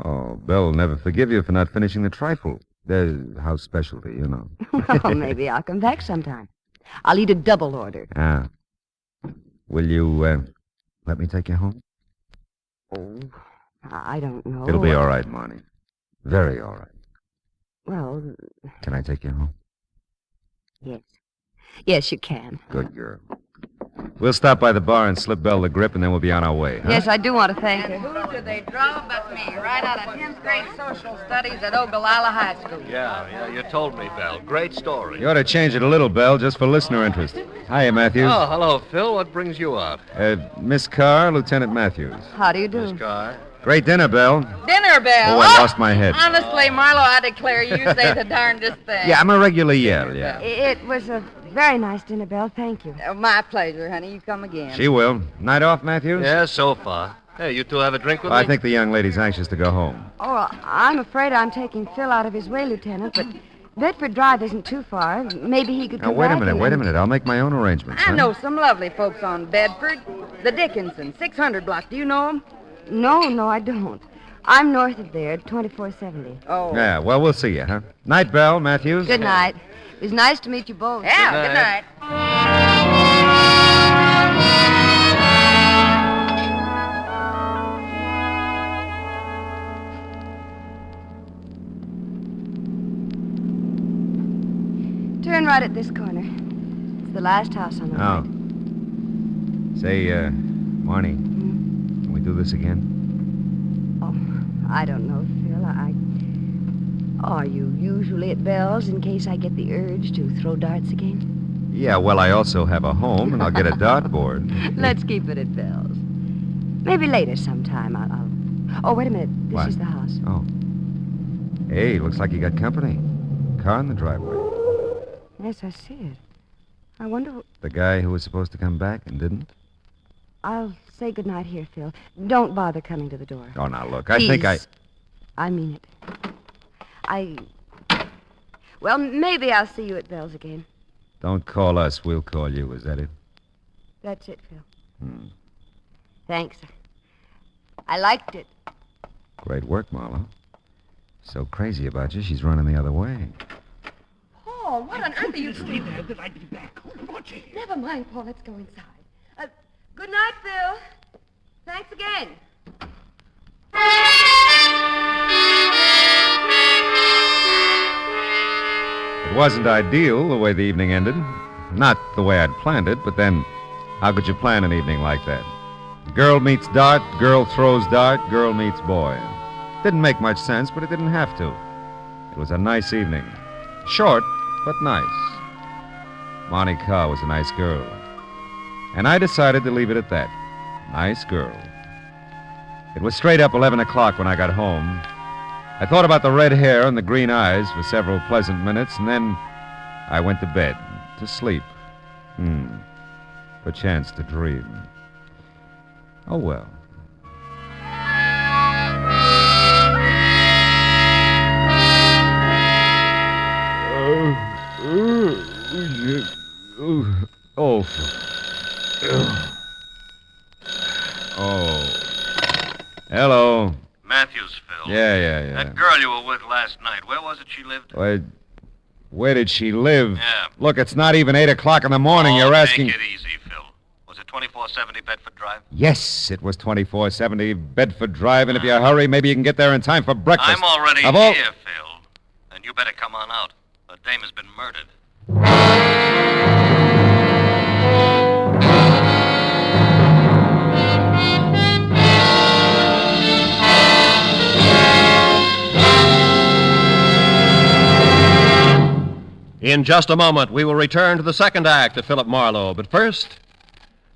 Oh, Belle will never forgive you for not finishing the trifle. House specialty, you know. Well, maybe I'll come back sometime. I'll eat a double order. Ah. Will you, let me take you home? Oh, I don't know. It'll be all right, Marnie. Very all right. Well... Can I take you home? Yes. Yes, you can. Good girl. We'll stop by the bar and slip Belle the grip, and then we'll be on our way, huh? Yes, I do want to thank And you. who do they draw but me, right out of 10th grade social studies at Ogallala High School? Yeah, you told me, Belle. Great story. You ought to change it a little, Belle, just for listener interest. Hiya, Matthews. Oh, hello, Phil. What brings you out? Miss Carr, Lieutenant Matthews. How do you do? Miss Carr. Great dinner, Belle. Dinner bell. Oh, I lost my head. Honestly, Marlow, I declare you say the darndest thing. Yeah, I'm a regular Yale, yeah. It was a very nice dinner, Belle. Thank you. My pleasure, honey. You come again. She will. Night off, Matthews? Yeah, so far. Hey, you two have a drink with me? I think the young lady's anxious to go home. Oh, I'm afraid I'm taking Phil out of his way, Lieutenant, but Bedford Drive isn't too far. Maybe he could Now, come wait a back minute, and- wait a minute. I'll make my own arrangements. I huh? know some lovely folks on Bedford. The Dickinson, 600 block. Do you know them? No, I don't. I'm north of there, 2470. Oh. Yeah, well, we'll see you, huh? Night, Belle, Matthews. Good night. It was nice to meet you both. Yeah, Good good night. night. Turn right at this corner. It's the last house on the right. Oh. Say, Marnie, can we do this again? Oh, I don't know, Phil. Are you usually at Bell's in case I get the urge to throw darts again? Yeah, well, I also have a home, and I'll get a dartboard. Let's keep it at Bell's. Maybe later sometime I'll... Oh, wait a minute. This What? is the house. Oh. Hey, looks like you got company. Car in the driveway. Yes, I see it. I wonder... The guy who was supposed to come back and didn't? I'll say goodnight here, Phil. Don't bother coming to the door. Oh, now, look, I think I... Please. I mean it. Well, maybe I'll see you at Bell's again. Don't call us, we'll call you. Is that it? That's it, Phil. Thanks. I liked it. Great work, Marlowe. So crazy about you, she's running the other way. Paul, what on earth are you doing? There, that I'd be back. Never mind, Paul. Let's go inside. Good night, Phil. Thanks again. It wasn't ideal the way the evening ended. Not the way I'd planned it, but then how could you plan an evening like that? Girl meets dart, girl throws dart, girl meets boy. Didn't make much sense, but it didn't have to. It was a nice evening. Short, but nice. Monty Carr was a nice girl. And I decided to leave it at that. Nice girl. It was straight up 11 o'clock when I got home. I thought about the red hair and the green eyes for several pleasant minutes, and then I went to bed, to sleep. Perchance to dream. Oh, well. Hello. Matthews, Phil. Yeah. That girl you were with last night, where was it she lived? Where did she live? Yeah. Look, it's not even 8 o'clock in the morning. You're asking... Take it easy, Phil. Was it 2470 Bedford Drive? Yes, it was 2470 Bedford Drive, and if you hurry, maybe you can get there in time for breakfast. I'm already here, Phil. And you better come on out. The dame has been murdered. In just a moment, we will return to the second act of Philip Marlowe. But first,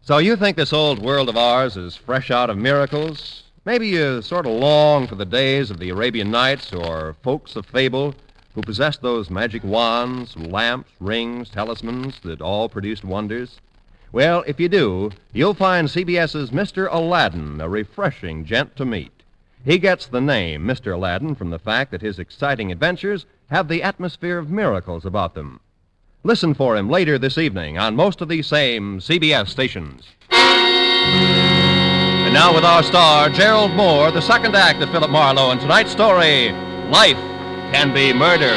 so you think this old world of ours is fresh out of miracles? Maybe you sort of long for the days of the Arabian Nights or folks of fable who possessed those magic wands, lamps, rings, talismans that all produced wonders? Well, if you do, you'll find CBS's Mr. Aladdin a refreshing gent to meet. He gets the name Mr. Aladdin from the fact that his exciting adventures have the atmosphere of miracles about them. Listen for him later this evening on most of these same CBS stations. And now with our star, Gerald Mohr, the second act of Philip Marlowe, and tonight's story, Life Can Be Murder.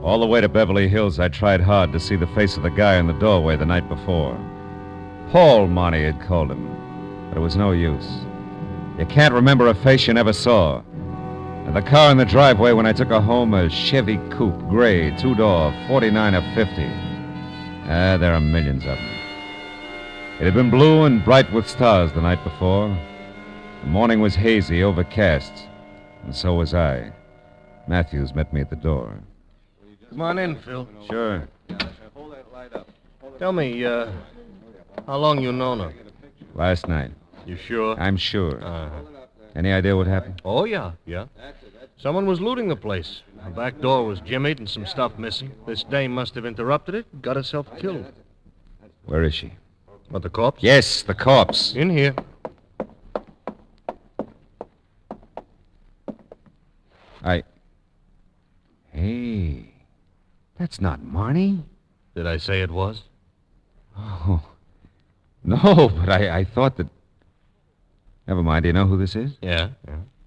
All the way to Beverly Hills, I tried hard to see the face of the guy in the doorway the night before. Paul, Monty had called him, but it was no use. You can't remember a face you never saw. And the car in the driveway when I took her home, a Chevy Coupe, gray, two-door, 49 of 50. There are millions of them. It had been blue and bright with stars the night before. The morning was hazy, overcast, and so was I. Matthews met me at the door. Come on in, Phil. Sure. Tell me, how long you known her? Last night. You sure? I'm sure. Uh-huh. Any idea what happened? Oh, yeah. Someone was looting the place. The back door was jimmied and some stuff missing. This dame must have interrupted it and got herself killed. Where is she? What, the corpse? Yes, the corpse. In here. Hey, that's not Marnie. Did I say it was? Oh, no, but I thought that... Never mind, do you know who this is? Yeah.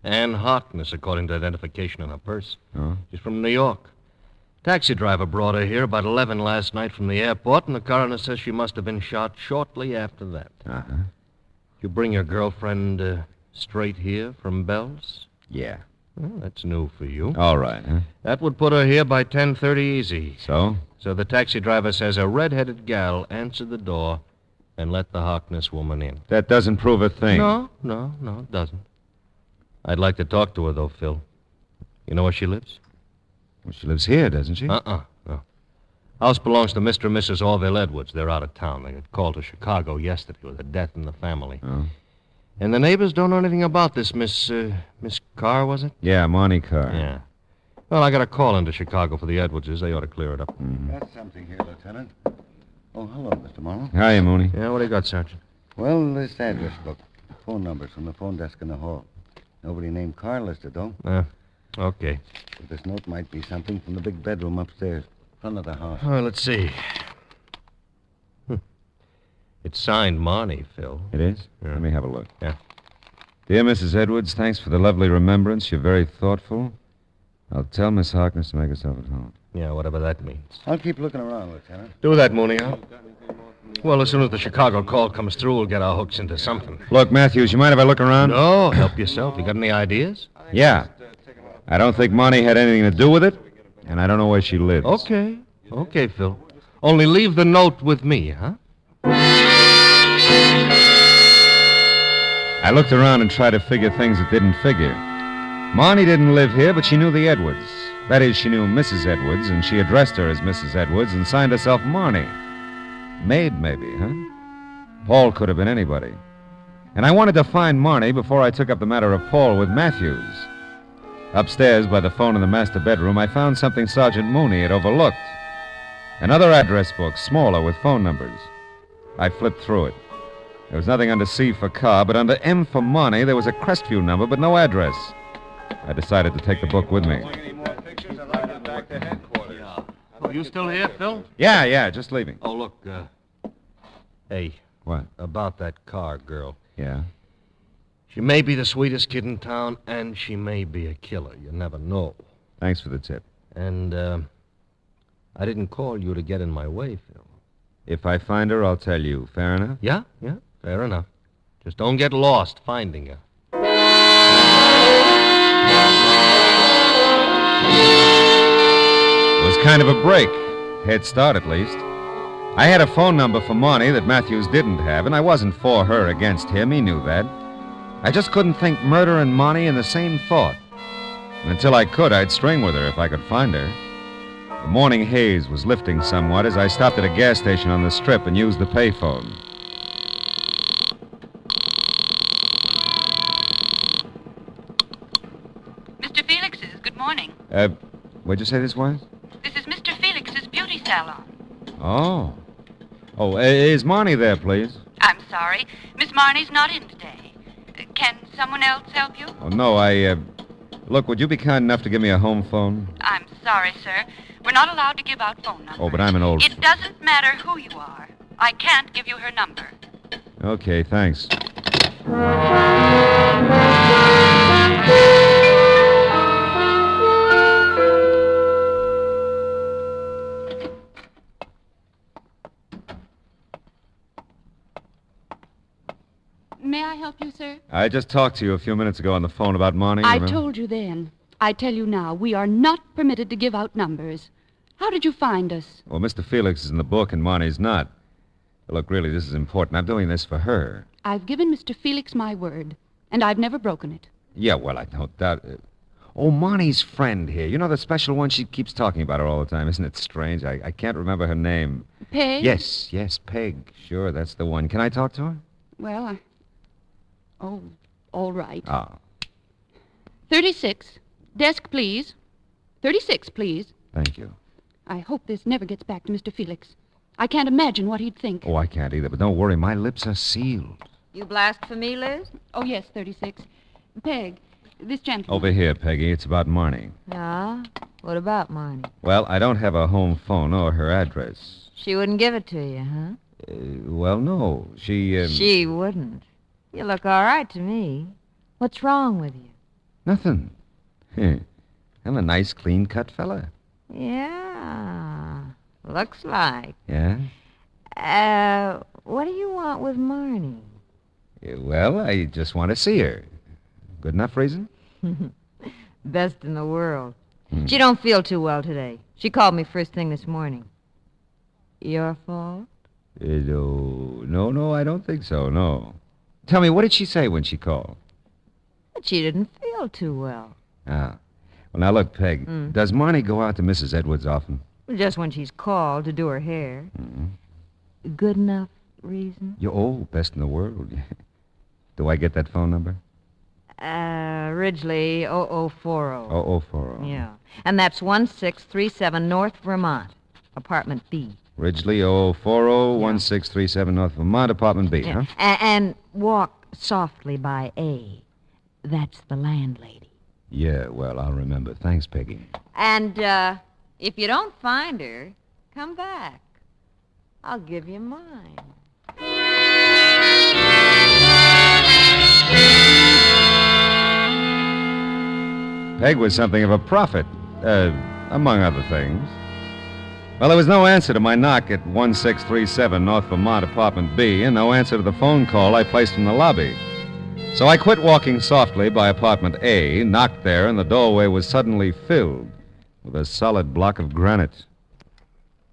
Ann Harkness, according to identification on her purse. Oh? She's from New York. Taxi driver brought her here about 11 last night from the airport, and the coroner says she must have been shot shortly after that. Uh-huh. You bring your girlfriend straight here from Bell's? Yeah. Well, that's new for you. All right, huh? That would put her here by 10:30 easy. So? So the taxi driver says a red-headed gal answered the door and let the Harkness woman in. That doesn't prove a thing. No, it doesn't. I'd like to talk to her, though, Phil. You know where she lives? Well, she lives here, doesn't she? No. House belongs to Mr. and Mrs. Orville Edwards. They're out of town. They got called to Chicago yesterday with a death in the family. Oh. And the neighbors don't know anything about this Miss Carr, was it? Yeah, Monty Carr. Yeah. Well, I got a call into Chicago for the Edwardses. They ought to clear it up. Mm-hmm. That's something here, Lieutenant. Oh, hello, Mr. Marlowe. Hiya, Mooney. Yeah, what do you got, Sergeant? Well, this address book. Phone numbers from the phone desk in the hall. Nobody named Carr listed, though. Okay. But this note might be something from the big bedroom upstairs, front of the house. Well, let's see. It's signed Marnie, Phil. It is? Yeah. Let me have a look. Yeah. Dear Mrs. Edwards, thanks for the lovely remembrance. You're very thoughtful. I'll tell Miss Harkness to make herself at home. Yeah, whatever that means. I'll keep looking around, Lieutenant. Do that, Mooney, huh? Well, as soon as the Chicago call comes through, we'll get our hooks into something. Look, Matthews, you mind if I look around? No, help yourself. You got any ideas? Yeah. I don't think Monty had anything to do with it, and I don't know where she lives. Okay, Phil. Only leave the note with me, huh? I looked around and tried to figure things that didn't figure. Marnie didn't live here, but she knew the Edwards. That is, she knew Mrs. Edwards, and she addressed her as Mrs. Edwards and signed herself Marnie. Maid, maybe, huh? Paul could have been anybody. And I wanted to find Marnie before I took up the matter of Paul with Matthews. Upstairs, by the phone in the master bedroom, I found something Sergeant Mooney had overlooked. Another address book, smaller, with phone numbers. I flipped through it. There was nothing under C for Carr, but under M for Marnie, there was a Crestview number, but no address. I decided to take the book with me. Oh, you still here, Phil? Yeah, just leaving. Oh, look, hey. What? About that Carr girl. Yeah? She may be the sweetest kid in town, and she may be a killer. You never know. Thanks for the tip. And, I didn't call you to get in my way, Phil. If I find her, I'll tell you. Fair enough? Yeah, fair enough. Just don't get lost finding her. It was kind of a break. Head start, at least. I had a phone number for Marnie that Matthews didn't have, and I wasn't for her against him. He knew that. I just couldn't think murder and Marnie in the same thought. And until I could, I'd string with her if I could find her. The morning haze was lifting somewhat as I stopped at a gas station on the strip and used the payphone. Mr. Felix's, good morning. What'd you say this was? This is Mr. Felix's beauty salon. Oh, is Marnie there, please? I'm sorry. Miss Marnie's not in today. Can someone else help you? Oh, no, Look, would you be kind enough to give me a home phone? I'm sorry, sir. We're not allowed to give out phone numbers. Oh, but I'm an old... It doesn't matter who you are. I can't give you her number. Okay, thanks. May I help you, sir? I just talked to you a few minutes ago on the phone about Marnie. I remember? told you then. I tell you now, we are not permitted to give out numbers. How did you find us? Well, Mr. Felix is in the book and Marnie's not. Look, really, this is important. I'm doing this for her. I've given Mr. Felix my word, and I've never broken it. Yeah, well, I don't doubt it. Oh, Marnie's friend here. You know the special one? She keeps talking about her all the time. Isn't it strange? I can't remember her name. Peg? Yes, Peg. Sure, that's the one. Can I talk to her? Well, Oh, all right. Ah. 36. Desk, please. 36, please. Thank you. I hope this never gets back to Mr. Felix. I can't imagine what he'd think. Oh, I can't either, but don't worry. My lips are sealed. You blast for me, Liz? Oh, yes, 36. Peg, this gentleman. Over here, Peggy. It's about Marnie. Ah? What about Marnie? Well, I don't have a home phone or her address. She wouldn't give it to you, huh? Well, no. She... She wouldn't. You look all right to me. What's wrong with you? Nothing. I'm a nice, clean-cut fella. Yeah, looks like. Yeah? What do you want with Marnie? Well, I just want to see her. Good enough reason? Best in the world. She don't feel too well today. She called me first thing this morning. Your fault? No, I don't think so, no. Tell me, what did she say when she called? But she didn't feel too well. Ah. Well, now, look, Peg, does Marnie go out to Mrs. Edwards often? Just when she's called to do her hair. Mm-hmm. Good enough reason? Best in the world. Do I get that phone number? Ridgely 0040. 0040. Yeah. And that's 1637 North Vermont, apartment B. Ridgely 0040, 1637 North Vermont, apartment B, huh? And walk softly by A. That's the landlady. Yeah, well, I'll remember. Thanks, Peggy. And, if you don't find her, come back. I'll give you mine. Peg was something of a prophet, among other things. Well, there was no answer to my knock at 1637 North Vermont, apartment B, and no answer to the phone call I placed in the lobby. So I quit walking softly by apartment A, knocked there, and the doorway was suddenly filled with a solid block of granite.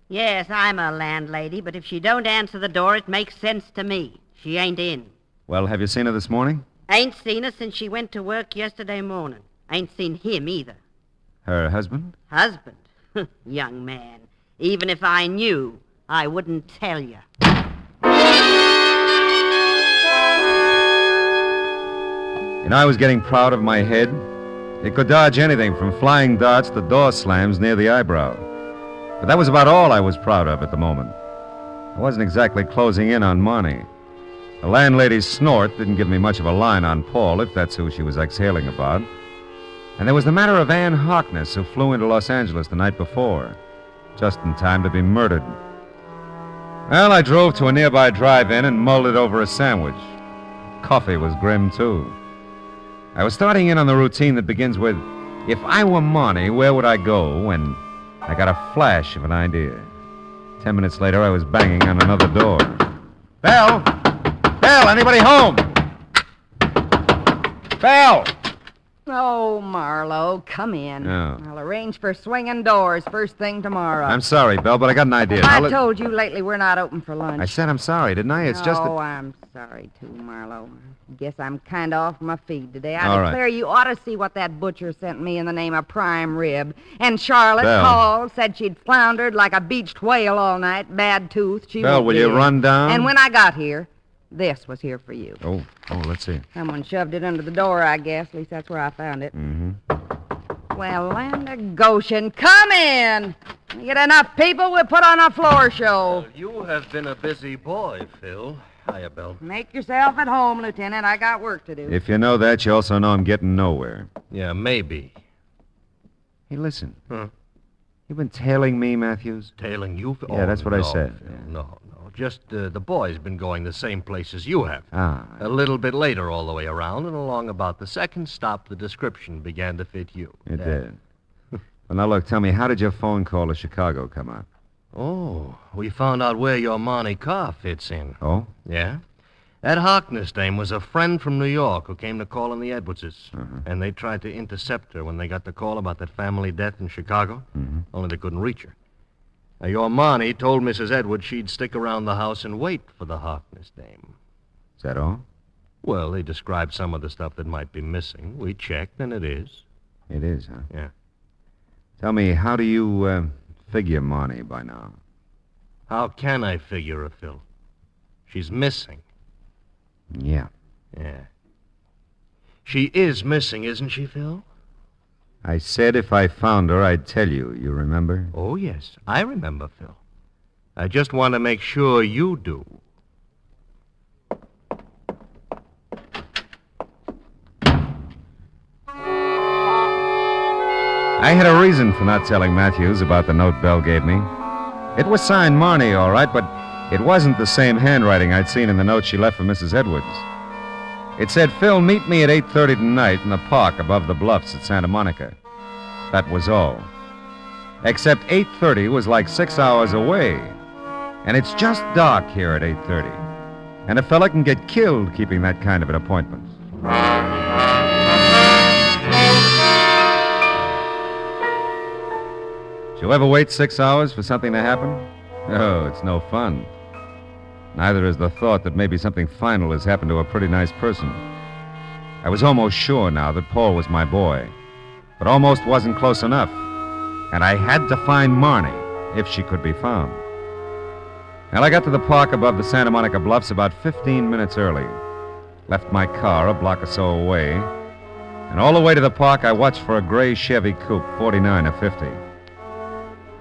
Yes, I'm a landlady, but if she don't answer the door, it makes sense to me. She ain't in. Well, have you seen her this morning? Ain't seen her since she went to work yesterday morning. Ain't seen him either. Her husband? Husband? Young man. Even if I knew, I wouldn't tell you. And I was getting proud of my head. It could dodge anything from flying darts to door slams near the eyebrow. But that was about all I was proud of at the moment. I wasn't exactly closing in on Marnie. The landlady's snort didn't give me much of a line on Paul, if that's who she was exhaling about. And there was the matter of Ann Harkness, who flew into Los Angeles the night before, just in time to be murdered. Well, I drove to a nearby drive-in and mulled it over a sandwich. Coffee was grim, too. I was starting in on the routine that begins with, if I were Marnie, where would I go? When I got a flash of an idea. 10 minutes later, I was banging on another door. Bell! Bell, anybody home? Bell! Oh, Marlowe, come in. Oh. I'll arrange for swinging doors first thing tomorrow. I'm sorry, Bell, but I got an idea. I told you lately we're not open for lunch. I said I'm sorry, didn't I? It's just that... Oh, I'm sorry, too, Marlowe. Guess I'm kind of off my feed today. I All right. declare you ought to see what that butcher sent me in the name of prime rib. And Charlotte Bell. called, said she'd floundered like a beached whale all night, bad tooth. She Bell, won't will you live. run down? And when I got here, this was here for you. Oh, let's see. Someone shoved it under the door, I guess. At least that's where I found it. Mm-hmm. Well, land of Goshen, come in. You get enough people, we'll put on a floor show. You have been a busy boy, Phil. Hiya, Bill. Make yourself at home, Lieutenant. I got work to do. If you know that, you also know I'm getting nowhere. Yeah, maybe. Hey, listen. Huh? You've been tailing me, Matthews? Tailing you? Yeah, that's what I said. Phil, no. Just the boy's been going the same places you have. Ah. A little bit later all the way around, and along about the second stop, the description began to fit you. It did. Well, now, look, tell me, how did your phone call to Chicago come out? Oh, we found out where your Monte car fits in. Oh? Yeah? That Harkness dame was a friend from New York who came to call on the Edwardses. And they tried to intercept her when they got the call about that family death in Chicago. Only they couldn't reach her. Now, your Marnie told Mrs. Edwards she'd stick around the house and wait for the Harkness dame. Is that all? Well, they described some of the stuff that might be missing. We checked, and it is. It is, huh? Yeah. Tell me, how do you figure Marnie by now? How can I figure her, Phil? She's missing. Yeah. Yeah. She is missing, isn't she, Phil? I said if I found her, I'd tell you. You remember? Oh, yes. I remember, Phil. I just want to make sure you do. I had a reason for not telling Matthews about the note Bell gave me. It was signed Marnie, all right, but it wasn't the same handwriting I'd seen in the note she left for Mrs. Edwards. It said, Phil, meet me at 8:30 tonight in the park above the bluffs at Santa Monica. That was all. Except 8:30 was like 6 hours away. And it's just dark here at 8:30. And a fella can get killed keeping that kind of an appointment. Did you ever wait 6 hours for something to happen? Oh, it's no fun. Neither is the thought that maybe something final has happened to a pretty nice person. I was almost sure now that Paul was my boy, but almost wasn't close enough. And I had to find Marnie, if she could be found. Well, I got to the park above the Santa Monica Bluffs about 15 minutes early. Left my car a block or so away. And all the way to the park, I watched for a gray Chevy Coupe, 49 or 50.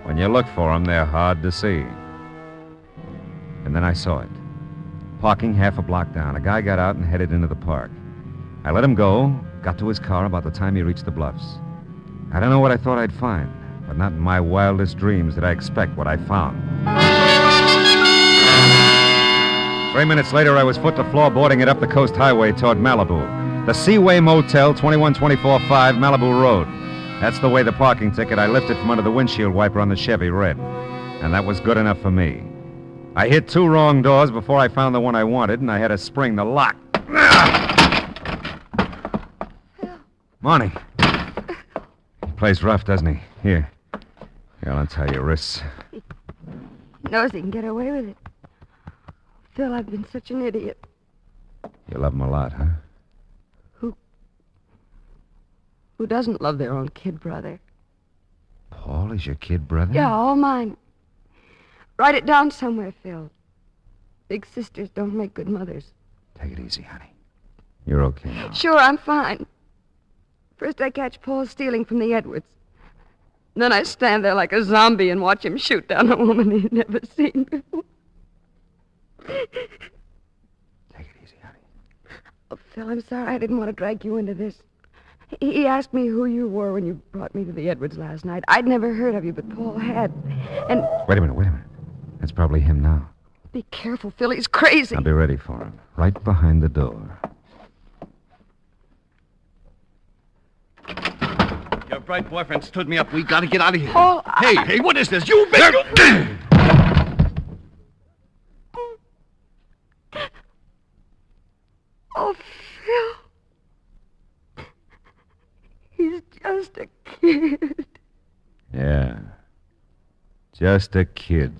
When you look for them, they're hard to see. And then I saw it. Parking half a block down, a guy got out and headed into the park. I let him go, got to his car about the time he reached the bluffs. I don't know what I thought I'd find, but not in my wildest dreams did I expect what I found. 3 minutes later, I was foot to floor boarding it up the coast highway toward Malibu. The Seaway Motel, 21245 Malibu Road. That's the way the parking ticket I lifted from under the windshield wiper on the Chevy read. And that was good enough for me. I hit 2 wrong doors before I found the one I wanted, and I had to spring the lock. Marnie. He plays rough, doesn't he? Here, I'll untie your wrists. He knows he can get away with it. Phil, I've been such an idiot. You love him a lot, huh? Who doesn't love their own kid brother? Paul is your kid brother? Yeah, all mine. Write it down somewhere, Phil. Big sisters don't make good mothers. Take it easy, honey. You're okay now. Sure, I'm fine. First I catch Paul stealing from the Edwards. Then I stand there like a zombie and watch him shoot down a woman he'd never seen before. Take it easy, honey. Oh, Phil, I'm sorry I didn't want to drag you into this. He asked me who you were when you brought me to the Edwards last night. I'd never heard of you, but Paul had. And... Wait a minute. That's probably him now. Be careful, Phil. He's crazy. I'll be ready for him. Right behind the door. Your bright boyfriend stood me up. We gotta get out of here. Paul, Hey, what is this? You bet you... Oh, Phil. He's just a kid. Yeah. Just a kid.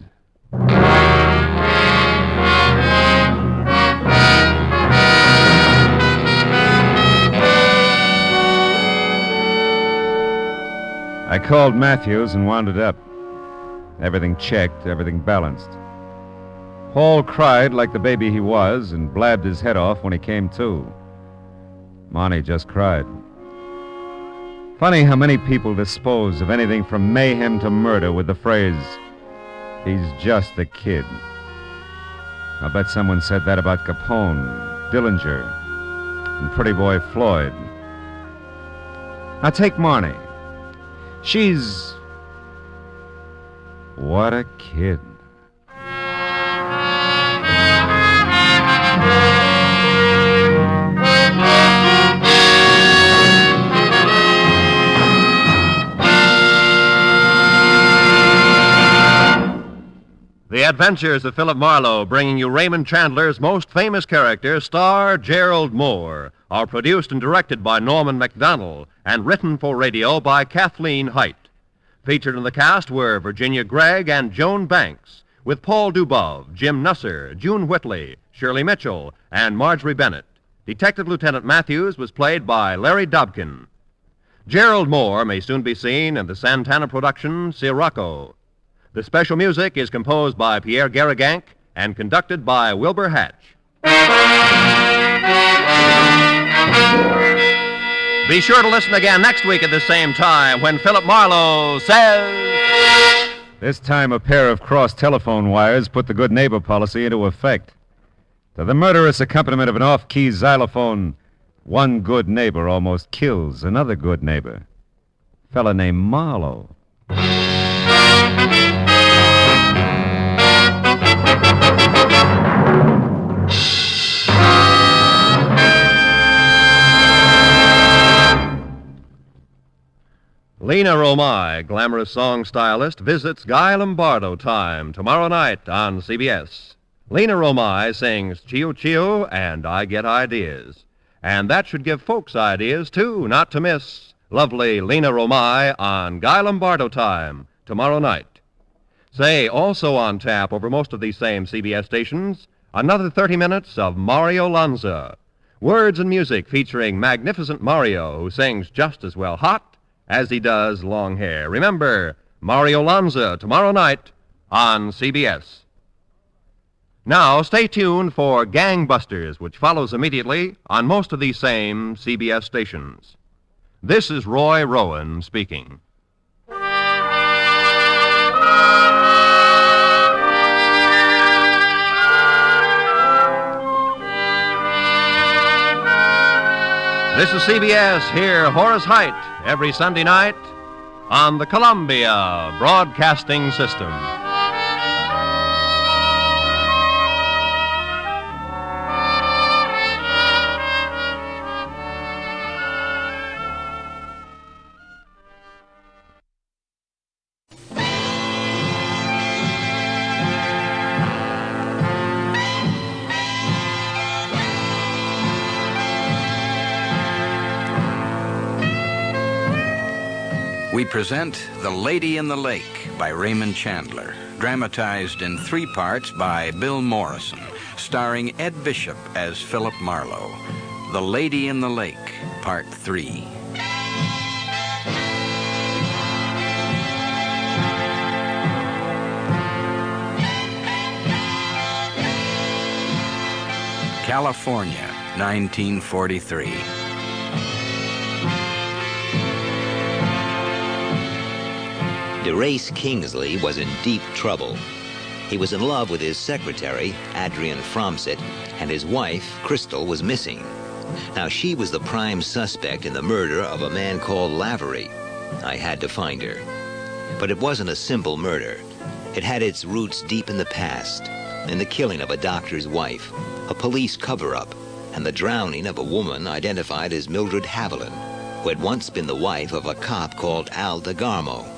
I called Matthews and wound it up. Everything checked, everything balanced. Paul cried like the baby he was and blabbed his head off when he came to. Monty just cried. Funny how many people dispose of anything from mayhem to murder with the phrase, he's just a kid. I'll bet someone said that about Capone, Dillinger, and Pretty Boy Floyd. Now take Marnie. She's... what a kid. The Adventures of Philip Marlowe, bringing you Raymond Chandler's most famous character, star Gerald Mohr, are produced and directed by Norman MacDonald and written for radio by Kathleen Height. Featured in the cast were Virginia Gregg and Joan Banks, with Paul Dubov, Jim Nusser, June Whitley, Shirley Mitchell, and Marjorie Bennett. Detective Lieutenant Matthews was played by Larry Dobkin. Gerald Mohr may soon be seen in the Santana production, Sirocco. The special music is composed by Pierre Garrigank and conducted by Wilbur Hatch. Be sure to listen again next week at the same time when Philip Marlowe says... This time a pair of cross telephone wires put the good neighbor policy into effect. To the murderous accompaniment of an off-key xylophone, one good neighbor almost kills another good neighbor. Fella named Marlow. Lena Romai, glamorous song stylist, visits Guy Lombardo time tomorrow night on CBS. Lena Romai sings Chio Chio and I Get Ideas. And that should give folks ideas, too, not to miss. Lovely Lena Romai on Guy Lombardo time tomorrow night. Say, also on tap over most of these same CBS stations, another 30 minutes of Mario Lanza. Words and music featuring magnificent Mario, who sings just as well hot as he does long hair. Remember, Mario Lanza tomorrow night on CBS. Now, stay tuned for Gangbusters, which follows immediately on most of these same CBS stations. This is Roy Rowan speaking. This is CBS. Hear Horace Height every Sunday night on the Columbia Broadcasting System. We present The Lady in the Lake by Raymond Chandler, dramatized in 3 parts by Bill Morrison, starring Ed Bishop as Philip Marlowe. The Lady in the Lake, Part 3. California, 1943. DeRace Kingsley was in deep trouble. He was in love with his secretary, Adrian Fromsett, and his wife, Crystal, was missing. Now, she was the prime suspect in the murder of a man called Lavery. I had to find her. But it wasn't a simple murder. It had its roots deep in the past, in the killing of a doctor's wife, a police cover-up, and the drowning of a woman identified as Mildred Haviland, who had once been the wife of a cop called Al DeGarmo.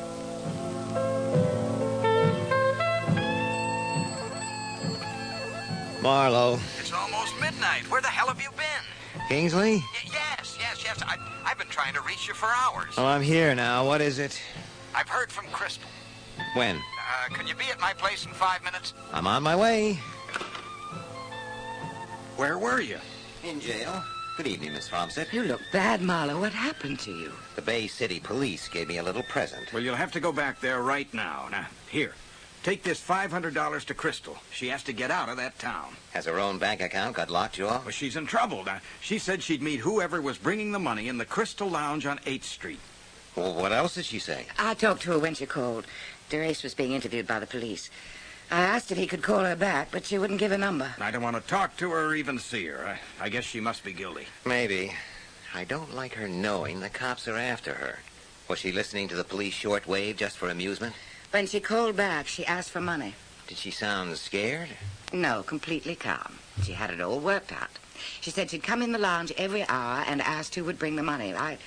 Marlowe. It's almost midnight. Where the hell have you been? Kingsley? Yes. I've been trying to reach you for hours. Well, I'm here now. What is it? I've heard from Crystal. When? Can you be at my place in 5 minutes? I'm on my way. Where were you? In jail. Good evening, Miss Fromsett. You look bad, Marlowe. What happened to you? The Bay City Police gave me a little present. Well, you'll have to go back there right now. Now, here. Take this $500 to Crystal. She has to get out of that town. Has her own bank account got locked, you all? Well, she's in trouble. Now, she said she'd meet whoever was bringing the money in the Crystal Lounge on 8th Street. Well, what else did she say? I talked to her when she called. DeRace was being interviewed by the police. I asked if he could call her back, but she wouldn't give a number. I don't want to talk to her or even see her. I guess she must be guilty. Maybe. I don't like her knowing the cops are after her. Was she listening to the police shortwave just for amusement? When she called back, she asked for money. Did she sound scared? No, completely calm. She had it all worked out. She said she'd come in the lounge every hour and asked who would bring the money. I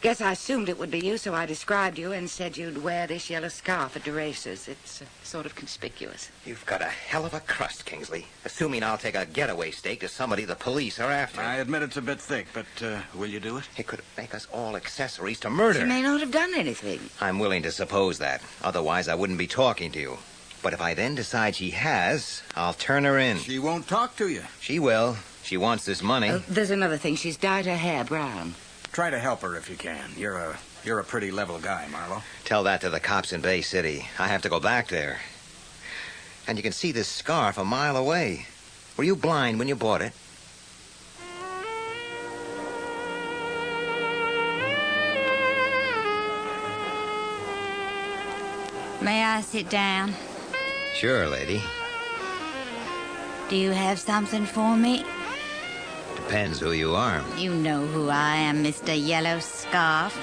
guess I assumed it would be you, so I described you and said you'd wear this yellow scarf at DeRace's. It's sort of conspicuous. You've got a hell of a crust, Kingsley. Assuming I'll take a getaway stake to somebody the police are after. I admit it's a bit thick, but will you do it? It could make us all accessories to murder. She may not have done anything. I'm willing to suppose that. Otherwise, I wouldn't be talking to you. But if I then decide she has, I'll turn her in. She won't talk to you. She will. She wants this money. There's another thing. She's dyed her hair brown. Try to help her if you can. You're a pretty level guy, Marlowe. Tell that to the cops in Bay City. I have to go back there. And you can see this scarf a mile away. Were you blind when you bought it? May I sit down? Sure, lady. Do you have something for me? Depends who you are. You know who I am, Mr. Yellow Scarf.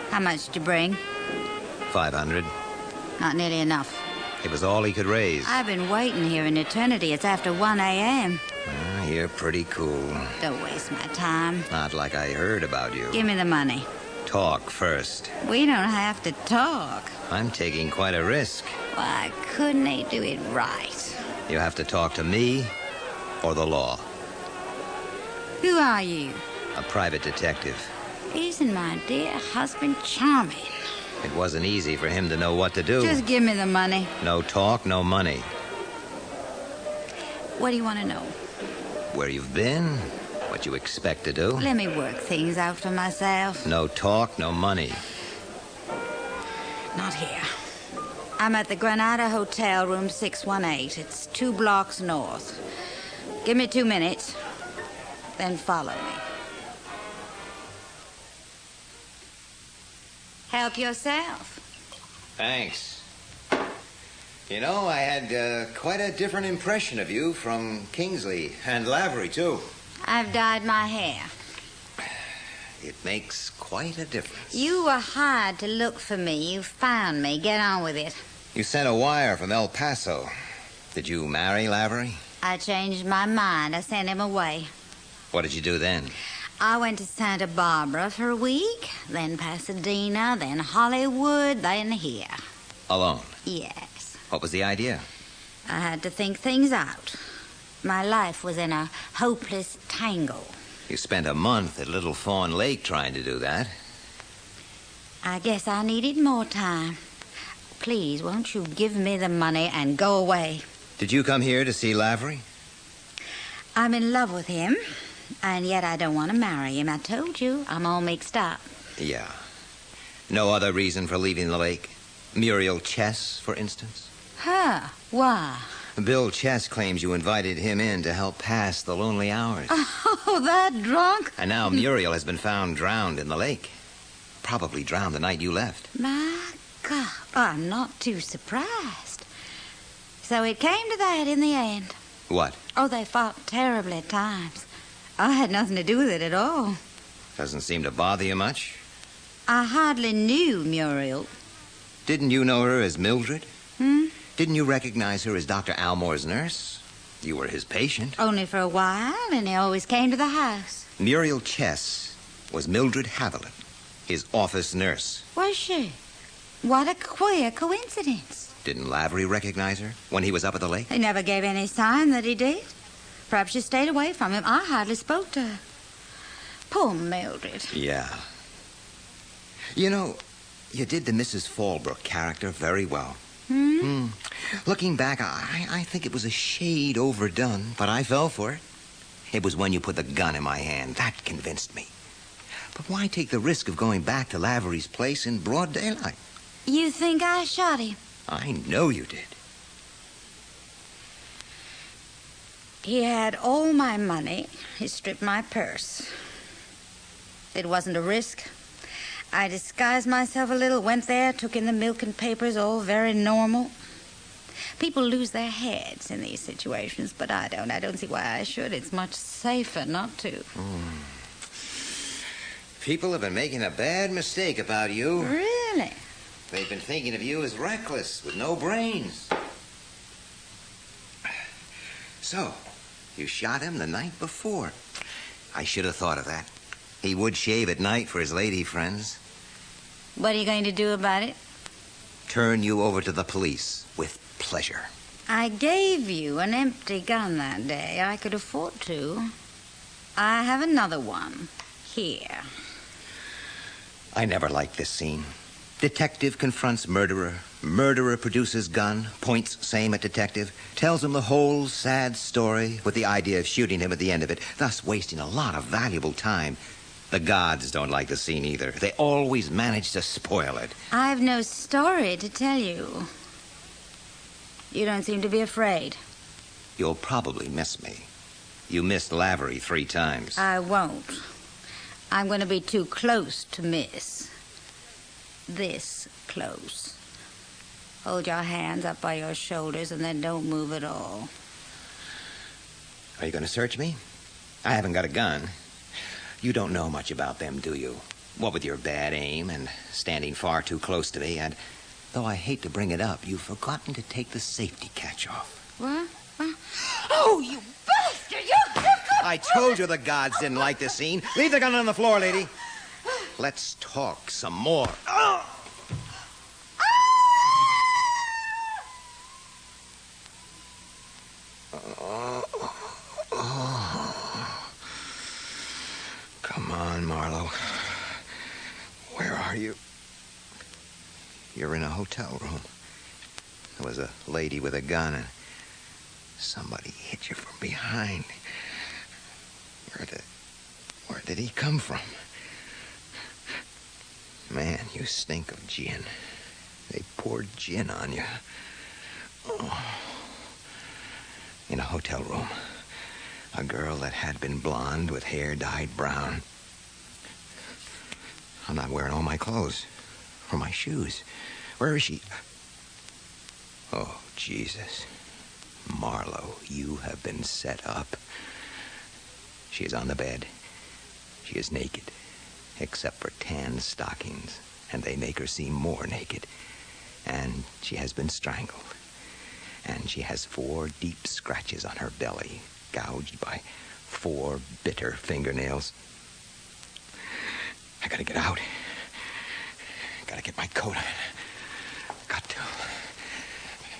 How much to bring? 500. Not nearly enough. It was all he could raise. I've been waiting here an eternity. It's after 1 a.m. You're pretty cool. Don't waste my time. Not like I heard about you. Give me the money. Talk first. We don't have to talk. I'm taking quite a risk. Why couldn't they do it right? You have to talk to me or the law. Who are you? A private detective. Isn't my dear husband charming? It wasn't easy for him to know what to do. Just give me the money. No talk, no money. What do you want to know? Where you've been, what you expect to do. Let me work things out for myself. No talk, no money. Not here. I'm at the Granada Hotel, room 618. It's 2 blocks north. Give me 2 minutes, then follow me. Help yourself. Thanks. You know, I had quite a different impression of you from Kingsley and Lavery, too. I've dyed my hair. It makes quite a difference. You were hired to look for me. You found me. Get on with it. You sent a wire from El Paso. Did you marry Lavery? I changed my mind. I sent him away. What did you do then? I went to Santa Barbara for a week, then Pasadena, then Hollywood, then here. Alone? Yes. What was the idea? I had to think things out. My life was in a hopeless tangle. You spent a month at Little Fawn Lake trying to do that. I guess I needed more time. Please, won't you give me the money and go away? Did you come here to see Lavery? I'm in love with him, and yet I don't want to marry him. I told you, I'm all mixed up. Yeah. No other reason for leaving the lake? Muriel Chess, for instance? Her? Why? Bill Chess claims you invited him in to help pass the lonely hours. Oh, that drunk? And now Muriel has been found drowned in the lake. Probably drowned the night you left. My God, I'm not too surprised. So it came to that in the end. What? Oh, they fought terribly at times. I had nothing to do with it at all. Doesn't seem to bother you much. I hardly knew Muriel. Didn't you know her as Mildred? Hmm? Didn't you recognize her as Dr. Almore's nurse? You were his patient. Only for a while, and he always came to the house. Muriel Chess was Mildred Haviland, his office nurse. Was she? What a queer coincidence. Didn't Lavery recognize her when he was up at the lake? He never gave any sign that he did. Perhaps she stayed away from him. I hardly spoke to her. Poor Mildred. Yeah. You know, you did the Mrs. Fallbrook character very well. Looking back, I think it was a shade overdone, but I fell for it. It was when you put the gun in my hand. That convinced me. But why take the risk of going back to Lavery's place in broad daylight? You think I shot him? I know you did. He had all my money. He stripped my purse. It wasn't a risk. I disguised myself a little, went there, took in the milk and papers, all very normal. People lose their heads in these situations, but I don't. I don't see why I should. It's much safer not to. People have been making a bad mistake about you. Really? They've been thinking of you as reckless, with no brains. So, you shot him the night before. I should have thought of that. He would shave at night for his lady friends. What are you going to do about it? Turn you over to the police with pleasure. I gave you an empty gun that day. I could afford to. I have another one here. I never liked this scene. Detective confronts murderer. Murderer produces gun, points same at detective, tells him the whole sad story with the idea of shooting him at the end of it, thus wasting a lot of valuable time. The gods don't like the scene either. They always manage to spoil it. I've no story to tell you. You don't seem to be afraid. You'll probably miss me. You missed Lavery 3 times. I won't. I'm going to be too close to miss. This close. Hold your hands up by your shoulders and then don't move at all. Are you going to search me? I haven't got a gun. You don't know much about them, do you? What with your bad aim and standing far too close to me, and though I hate to bring it up, you've forgotten to take the safety catch off. What? Oh, you bastard! You... I told you the gods didn't like this scene. Leave the gun on the floor, lady. Let's talk some more. Come on, Marlow. Where are you? you're in a hotel room. There was a lady with a gun, and somebody hit you from behind. Where did he come from? Man, you stink of gin. They poured gin on you. Oh. In a hotel room. A girl that had been blonde with hair dyed brown. I'm not wearing all my clothes. Or my shoes. Where is she? Oh, Jesus. Marlow, you have been set up. She is on the bed. She is naked, except for tan stockings, and they make her seem more naked. And she has been strangled. And she has 4 deep scratches on her belly, gouged by 4 bitter fingernails. I gotta get out. Gotta get my coat on.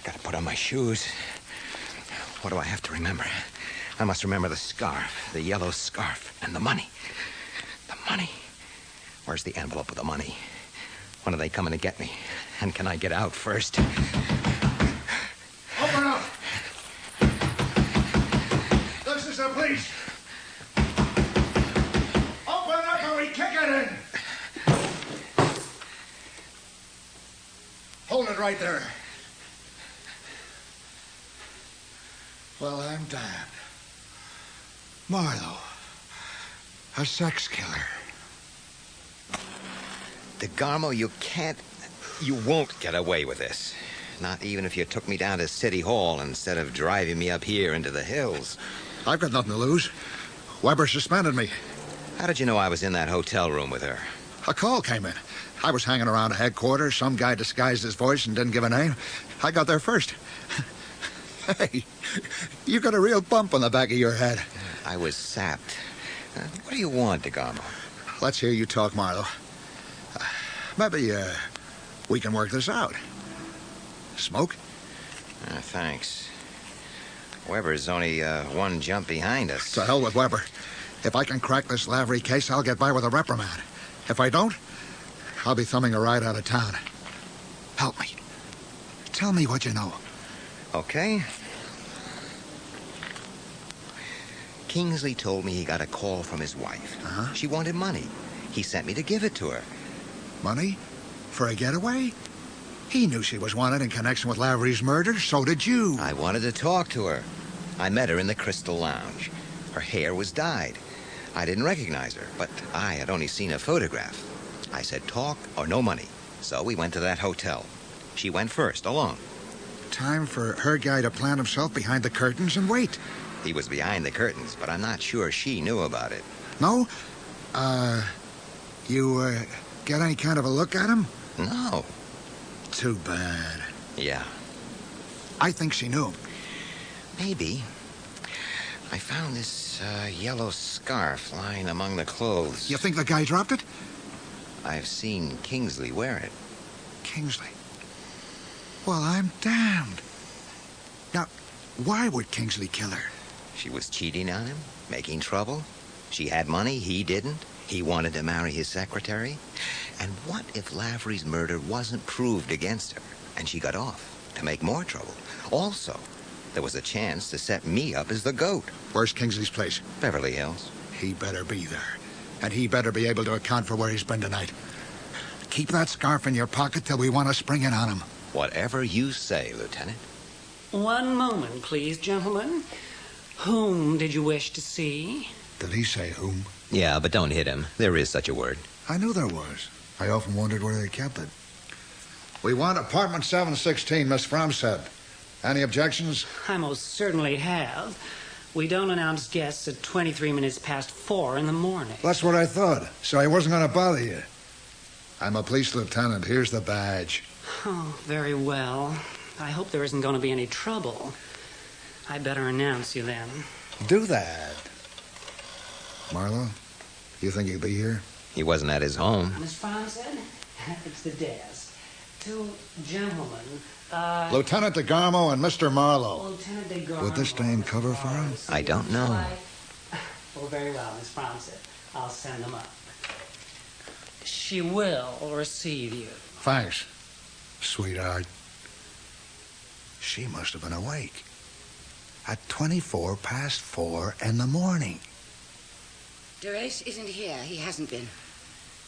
Gotta put on my shoes. What do I have to remember? I must remember the scarf, the yellow scarf, and the money. The money. Where's the envelope with the money? When are they coming to get me? And can I get out first? Open up! This is the police! Open up or we kick it in! Hold it right there. Well, I'm damned. Marlow. A sex killer. DeGarmo, you won't get away with this. Not even if you took me down to City Hall instead of driving me up here into the hills. I've got nothing to lose. Weber suspended me. How did you know I was in that hotel room with her? A call came in. I was hanging around headquarters. Some guy disguised his voice and didn't give a name. I got there first. Hey, you got a real bump on the back of your head. I was sapped. What do you want, DeGarmo? Let's hear you talk, Marlow. Maybe we can work this out. Smoke? Thanks. Weber's only 1 jump behind us. To hell with Weber. If I can crack this Lavery case, I'll get by with a reprimand. If I don't, I'll be thumbing a ride out of town. Help me. Tell me what you know. Okay. Kingsley told me he got a call from his wife. Uh-huh. She wanted money. He sent me to give it to her. Money? For a getaway? He knew she was wanted in connection with Lavery's murder. So did you. I wanted to talk to her. I met her in the Crystal Lounge. Her hair was dyed. I didn't recognize her, but I had only seen a photograph. I said talk or no money. So we went to that hotel. She went first, alone. Time for her guy to plant himself behind the curtains and wait. He was behind the curtains, but I'm not sure she knew about it. No? You get any kind of a look at him? No. Too bad. Yeah. I think she knew him. Maybe. I found this yellow scarf lying among the clothes. You think the guy dropped it? I've seen Kingsley wear it. Kingsley? Well, I'm damned. Now, why would Kingsley kill her? She was cheating on him, making trouble. She had money, he didn't. He wanted to marry his secretary. And what if Lavery's murder wasn't proved against her, and she got off to make more trouble? Also, there was a chance to set me up as the goat. Where's Kingsley's place? Beverly Hills. He better be there. And he better be able to account for where he's been tonight. Keep that scarf in your pocket till we want to spring in on him. Whatever you say, Lieutenant. One moment, please, gentlemen. Whom did you wish to see? Did he say whom? Yeah, but don't hit him. There is such a word. I knew there was. I often wondered where they kept it. We want apartment 716, Miss Fromstead. Any objections? I most certainly have. We don't announce guests at 23 minutes past 4 in the morning. That's what I thought. So I wasn't going to bother you. I'm a police lieutenant. Here's the badge. Oh, very well. I hope there isn't going to be any trouble. I'd better announce you then. Do that. Marlow, you think he'll be here? He wasn't at his home. Miss Fromstead, it's the desk. 2 gentlemen. Lieutenant DeGarmo and Mr. Marlowe. Lieutenant DeGarmo. Would this dame cover for him? I don't know. Oh, very well, Miss Fromstead. I'll send them up. She will receive you. Thanks. Sweetheart, she must have been awake at 24 past 4 in the morning. Durace isn't here. He hasn't been.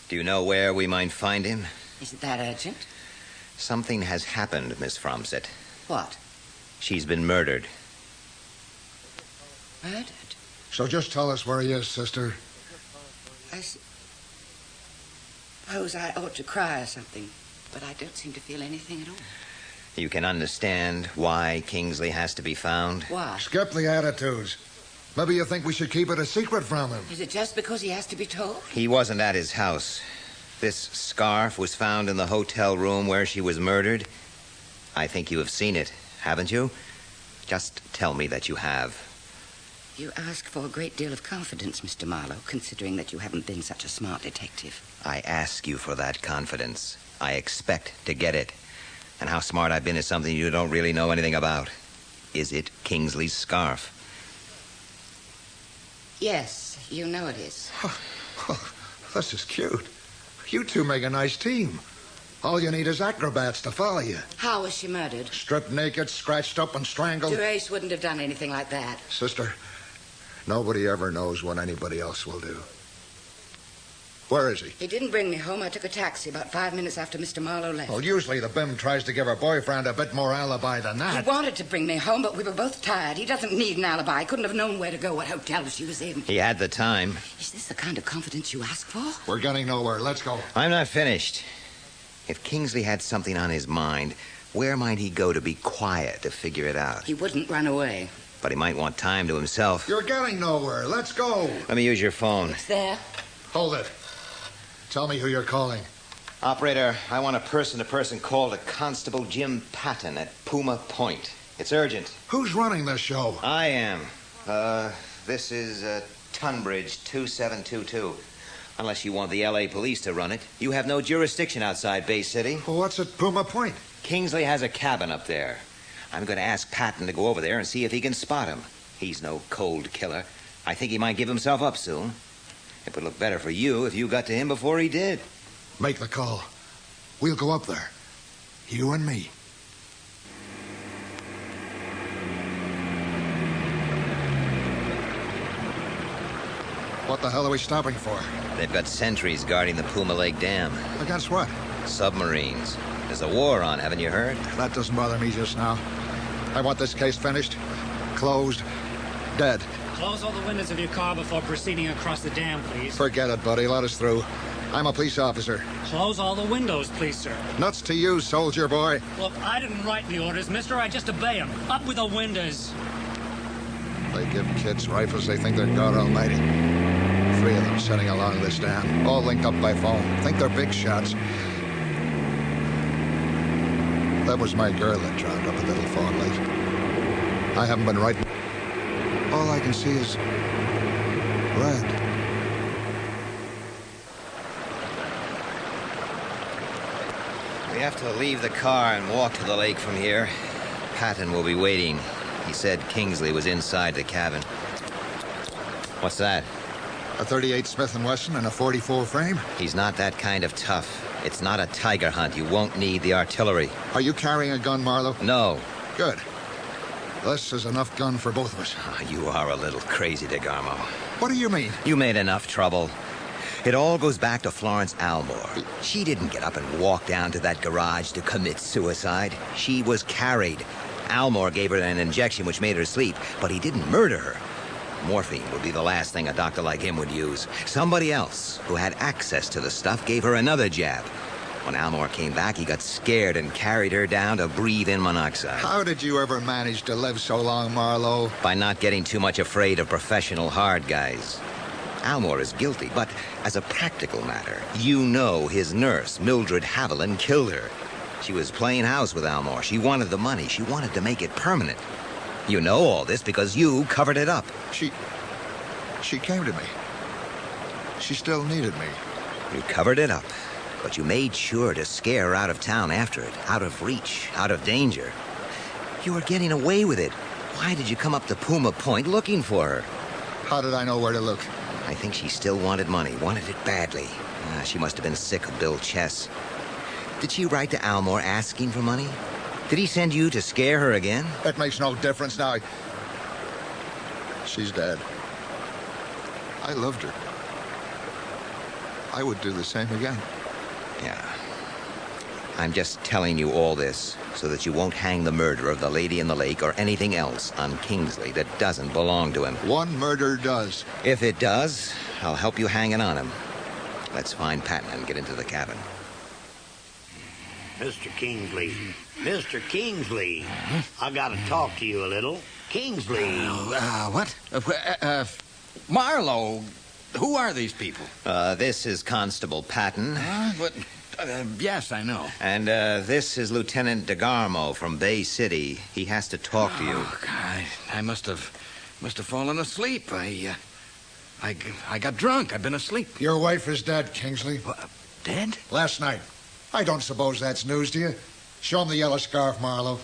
Do you know where we might find him? Isn't that urgent? Something has happened, Miss Fromset. What? She's been murdered. Murdered? So just tell us where he is, sister. I suppose I ought to cry or something, but I don't seem to feel anything at all. You can understand why Kingsley has to be found? Why? Skip the attitudes. Maybe you think we should keep it a secret from him. Is it just because he has to be told? He wasn't at his house. This scarf was found in the hotel room where she was murdered. I think you have seen it, haven't you? Just tell me that you have. You ask for a great deal of confidence, Mr. Marlowe, considering that you haven't been such a smart detective. I ask you for that confidence. I expect to get it. And how smart I've been is something you don't really know anything about. Is it Kingsley's scarf? Yes, you know it is. This is cute. You two make a nice team. All you need is acrobats to follow you. How was she murdered? Stripped naked, scratched up, and strangled. Durace wouldn't have done anything like that. Sister, nobody ever knows what anybody else will do. Where is he? He didn't bring me home. I took a taxi about 5 minutes after Mr. Marlowe left. Well, usually the bim tries to give her boyfriend a bit more alibi than that. He wanted to bring me home, but we were both tired. He doesn't need an alibi. He couldn't have known where to go, what hotel she was in. He had the time. Is this the kind of confidence you ask for? We're getting nowhere. Let's go. I'm not finished. If Kingsley had something on his mind, where might he go to be quiet to figure it out? He wouldn't run away. But he might want time to himself. You're getting nowhere. Let's go. Let me use your phone. It's there. Hold it. Tell me who you're calling. Operator, I want a person-to-person call to Constable Jim Patton at Puma Point. It's urgent. Who's running this show? I am. This is Tunbridge 2722. Unless you want the L.A. police to run it. You have no jurisdiction outside Bay City. Well, what's at Puma Point? Kingsley has a cabin up there. I'm going to ask Patton to go over there and see if he can spot him. He's no cold killer. I think he might give himself up soon. It would look better for you if you got to him before he did. Make the call. We'll go up there. You and me. What the hell are we stopping for? They've got sentries guarding the Puma Lake Dam. Against what? Submarines. There's a war on, haven't you heard? That doesn't bother me just now. I want this case finished, closed, dead. Close all the windows of your car before proceeding across the dam, please. Forget it, buddy. Let us through. I'm a police officer. Close all the windows, please, sir. Nuts to you, soldier boy. Look, I didn't write the orders, mister. I just obey them. Up with the windows. They give kids rifles, they think they're God Almighty. 3 of them sitting along this dam, all linked up by phone. Think they're big shots. That was my girl that drowned up at Little Fawn Lake. I haven't been right. All I can see is red. We have to leave the car and walk to the lake from here. Patton will be waiting. He said Kingsley was inside the cabin. What's that? A .38 Smith & Wesson and a .44 frame? He's not that kind of tough. It's not a tiger hunt. You won't need the artillery. Are you carrying a gun, Marlowe? No. Good. This is enough gun for both of us. Oh, you are a little crazy, DeGarmo. What do you mean? You made enough trouble. It all goes back to Florence Almore. She didn't get up and walk down to that garage to commit suicide. She was carried. Almore gave her an injection which made her sleep, but he didn't murder her. Morphine would be the last thing a doctor like him would use. Somebody else who had access to the stuff gave her another jab. When Almore came back, he got scared and carried her down to breathe in monoxide. How did you ever manage to live so long, Marlowe? By not getting too much afraid of professional hard guys. Almore is guilty, but as a practical matter, you know his nurse, Mildred Haviland, killed her. She was playing house with Almore. She wanted the money. She wanted to make it permanent. You know all this because you covered it up. She came to me. She still needed me. You covered it up, but you made sure to scare her out of town after it, out of reach, out of danger. You were getting away with it. Why did you come up to Puma Point looking for her? How did I know where to look? I think she still wanted money, wanted it badly. She must have been sick of Bill Chess. Did she write to Almore asking for money? Did he send you to scare her again? That makes no difference now. She's dead. I loved her. I would do the same again. Yeah. I'm just telling you all this so that you won't hang the murder of the lady in the lake or anything else on Kingsley that doesn't belong to him. One murder does. If it does, I'll help you hang it on him. Let's find Patton and get into the cabin. Mr. Kingsley. Mr. Kingsley. I gotta talk to you a little. Kingsley. What? Marlow. Who are these people? This is Constable Patton. Yes, I know. And this is Lieutenant DeGarmo from Bay City. He has to talk to you. Oh, God, I must have fallen asleep. I got drunk. I've been asleep. Your wife is dead, Kingsley. What, dead? Last night. I don't suppose that's news to you. Show him the yellow scarf, Marlowe.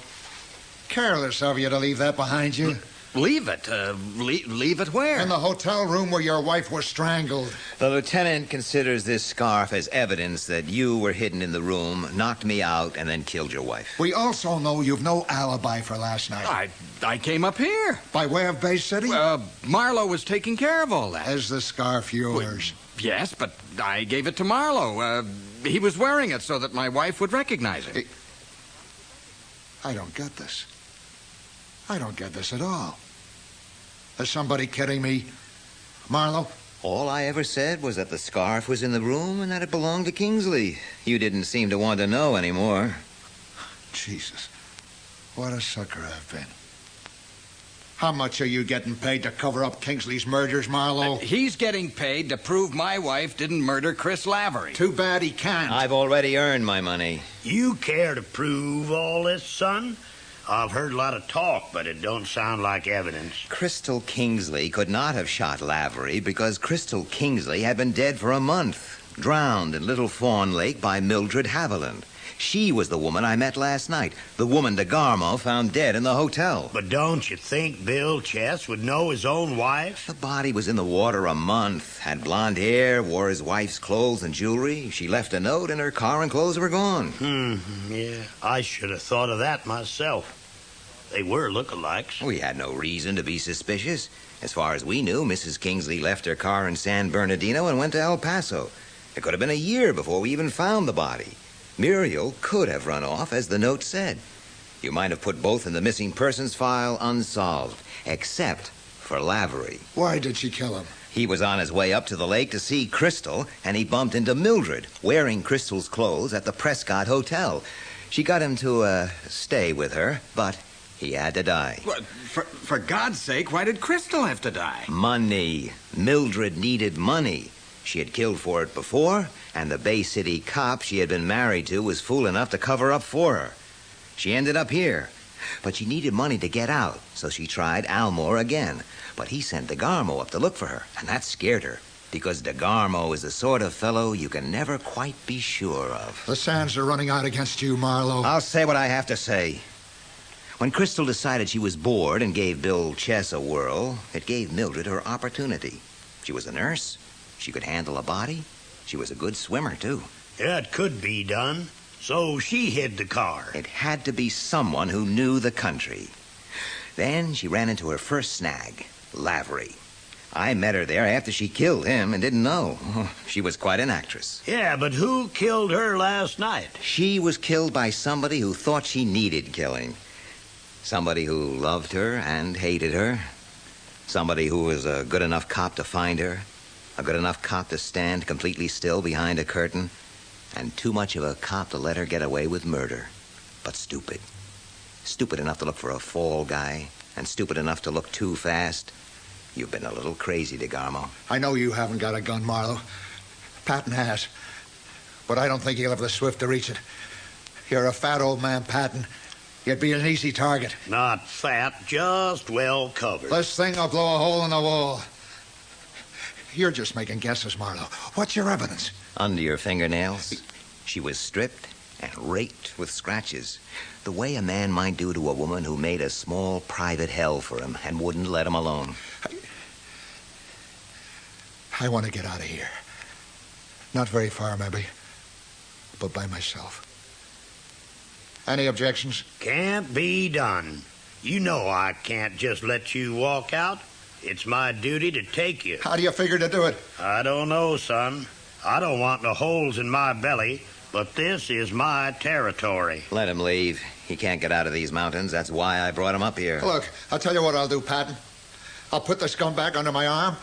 Careless of you to leave that behind you. Leave it? Leave it where? In the hotel room where your wife was strangled. The lieutenant considers this scarf as evidence that you were hidden in the room, knocked me out, and then killed your wife. We also know you've no alibi for last night. I came up here. By way of Bay City? Marlow was taking care of all that. Is the scarf yours? Yes, but I gave it to Marlow. He was wearing it so that my wife would recognize it. I don't get this. I don't get this at all. Is somebody kidding me? Marlowe? All I ever said was that the scarf was in the room and that it belonged to Kingsley. You didn't seem to want to know anymore. Jesus. What a sucker I've been. How much are you getting paid to cover up Kingsley's murders, Marlowe? He's getting paid to prove my wife didn't murder Chris Lavery. Too bad he can't. I've already earned my money. You care to prove all this, son? I've heard a lot of talk, but it don't sound like evidence. Crystal Kingsley could not have shot Lavery because Crystal Kingsley had been dead for a month, drowned in Little Fawn Lake by Mildred Haviland. She was the woman I met last night, the woman DeGarmo found dead in the hotel. But don't you think Bill Chess would know his own wife? The body was in the water a month, had blonde hair, wore his wife's clothes and jewelry. She left a note and her car and clothes were gone. Yeah, I should have thought of that myself. They were lookalikes. We had no reason to be suspicious. As far as we knew, Mrs. Kingsley left her car in San Bernardino and went to El Paso. It could have been a year before we even found the body. Muriel could have run off, as the note said. You might have put both in the missing persons file unsolved, except for Lavery. Why did she kill him? He was on his way up to the lake to see Crystal, and he bumped into Mildred, wearing Crystal's clothes at the Prescott Hotel. She got him to stay with her, but he had to die. What? For God's sake, why did Crystal have to die? Money. Mildred needed money. She had killed for it before, and the Bay City cop she had been married to was fool enough to cover up for her. She ended up here, but she needed money to get out, so she tried Almore again. But he sent DeGarmo up to look for her, and that scared her, because DeGarmo is the sort of fellow you can never quite be sure of. The sands are running out against you, Marlowe. I'll say what I have to say. When Crystal decided she was bored and gave Bill Chess a whirl, it gave Mildred her opportunity. She was a nurse. She could handle a body. She was a good swimmer, too. Yeah, it could be done. So she hid the car. It had to be someone who knew the country. Then she ran into her first snag, Lavery. I met her there after she killed him and didn't know. She was quite an actress. Yeah, but who killed her last night? She was killed by somebody who thought she needed killing. Somebody who loved her and hated her. Somebody who was a good enough cop to find her. A good enough cop to stand completely still behind a curtain. And too much of a cop to let her get away with murder. But stupid. Stupid enough to look for a fall guy. And stupid enough to look too fast. You've been a little crazy, DeGarmo. I know you haven't got a gun, Marlowe. Patton has. But I don't think he'll have the swift to reach it. You're a fat old man, Patton. You'd be an easy target. Not fat, just well covered. This thing will blow a hole in the wall. You're just making guesses, Marlowe. What's your evidence? Under your fingernails, she was stripped and raked with scratches. The way a man might do to a woman who made a small private hell for him and wouldn't let him alone. I want to get out of here. Not very far, maybe, but by myself. Any objections? Can't be done. You know I can't just let you walk out. It's my duty to take you. How do you figure to do it? I don't know, son. I don't want no holes in my belly, but this is my territory. Let him leave. He can't get out of these mountains. That's why I brought him up here. Look, I'll tell you what I'll do, Patton. I'll put the scumbag under my arm,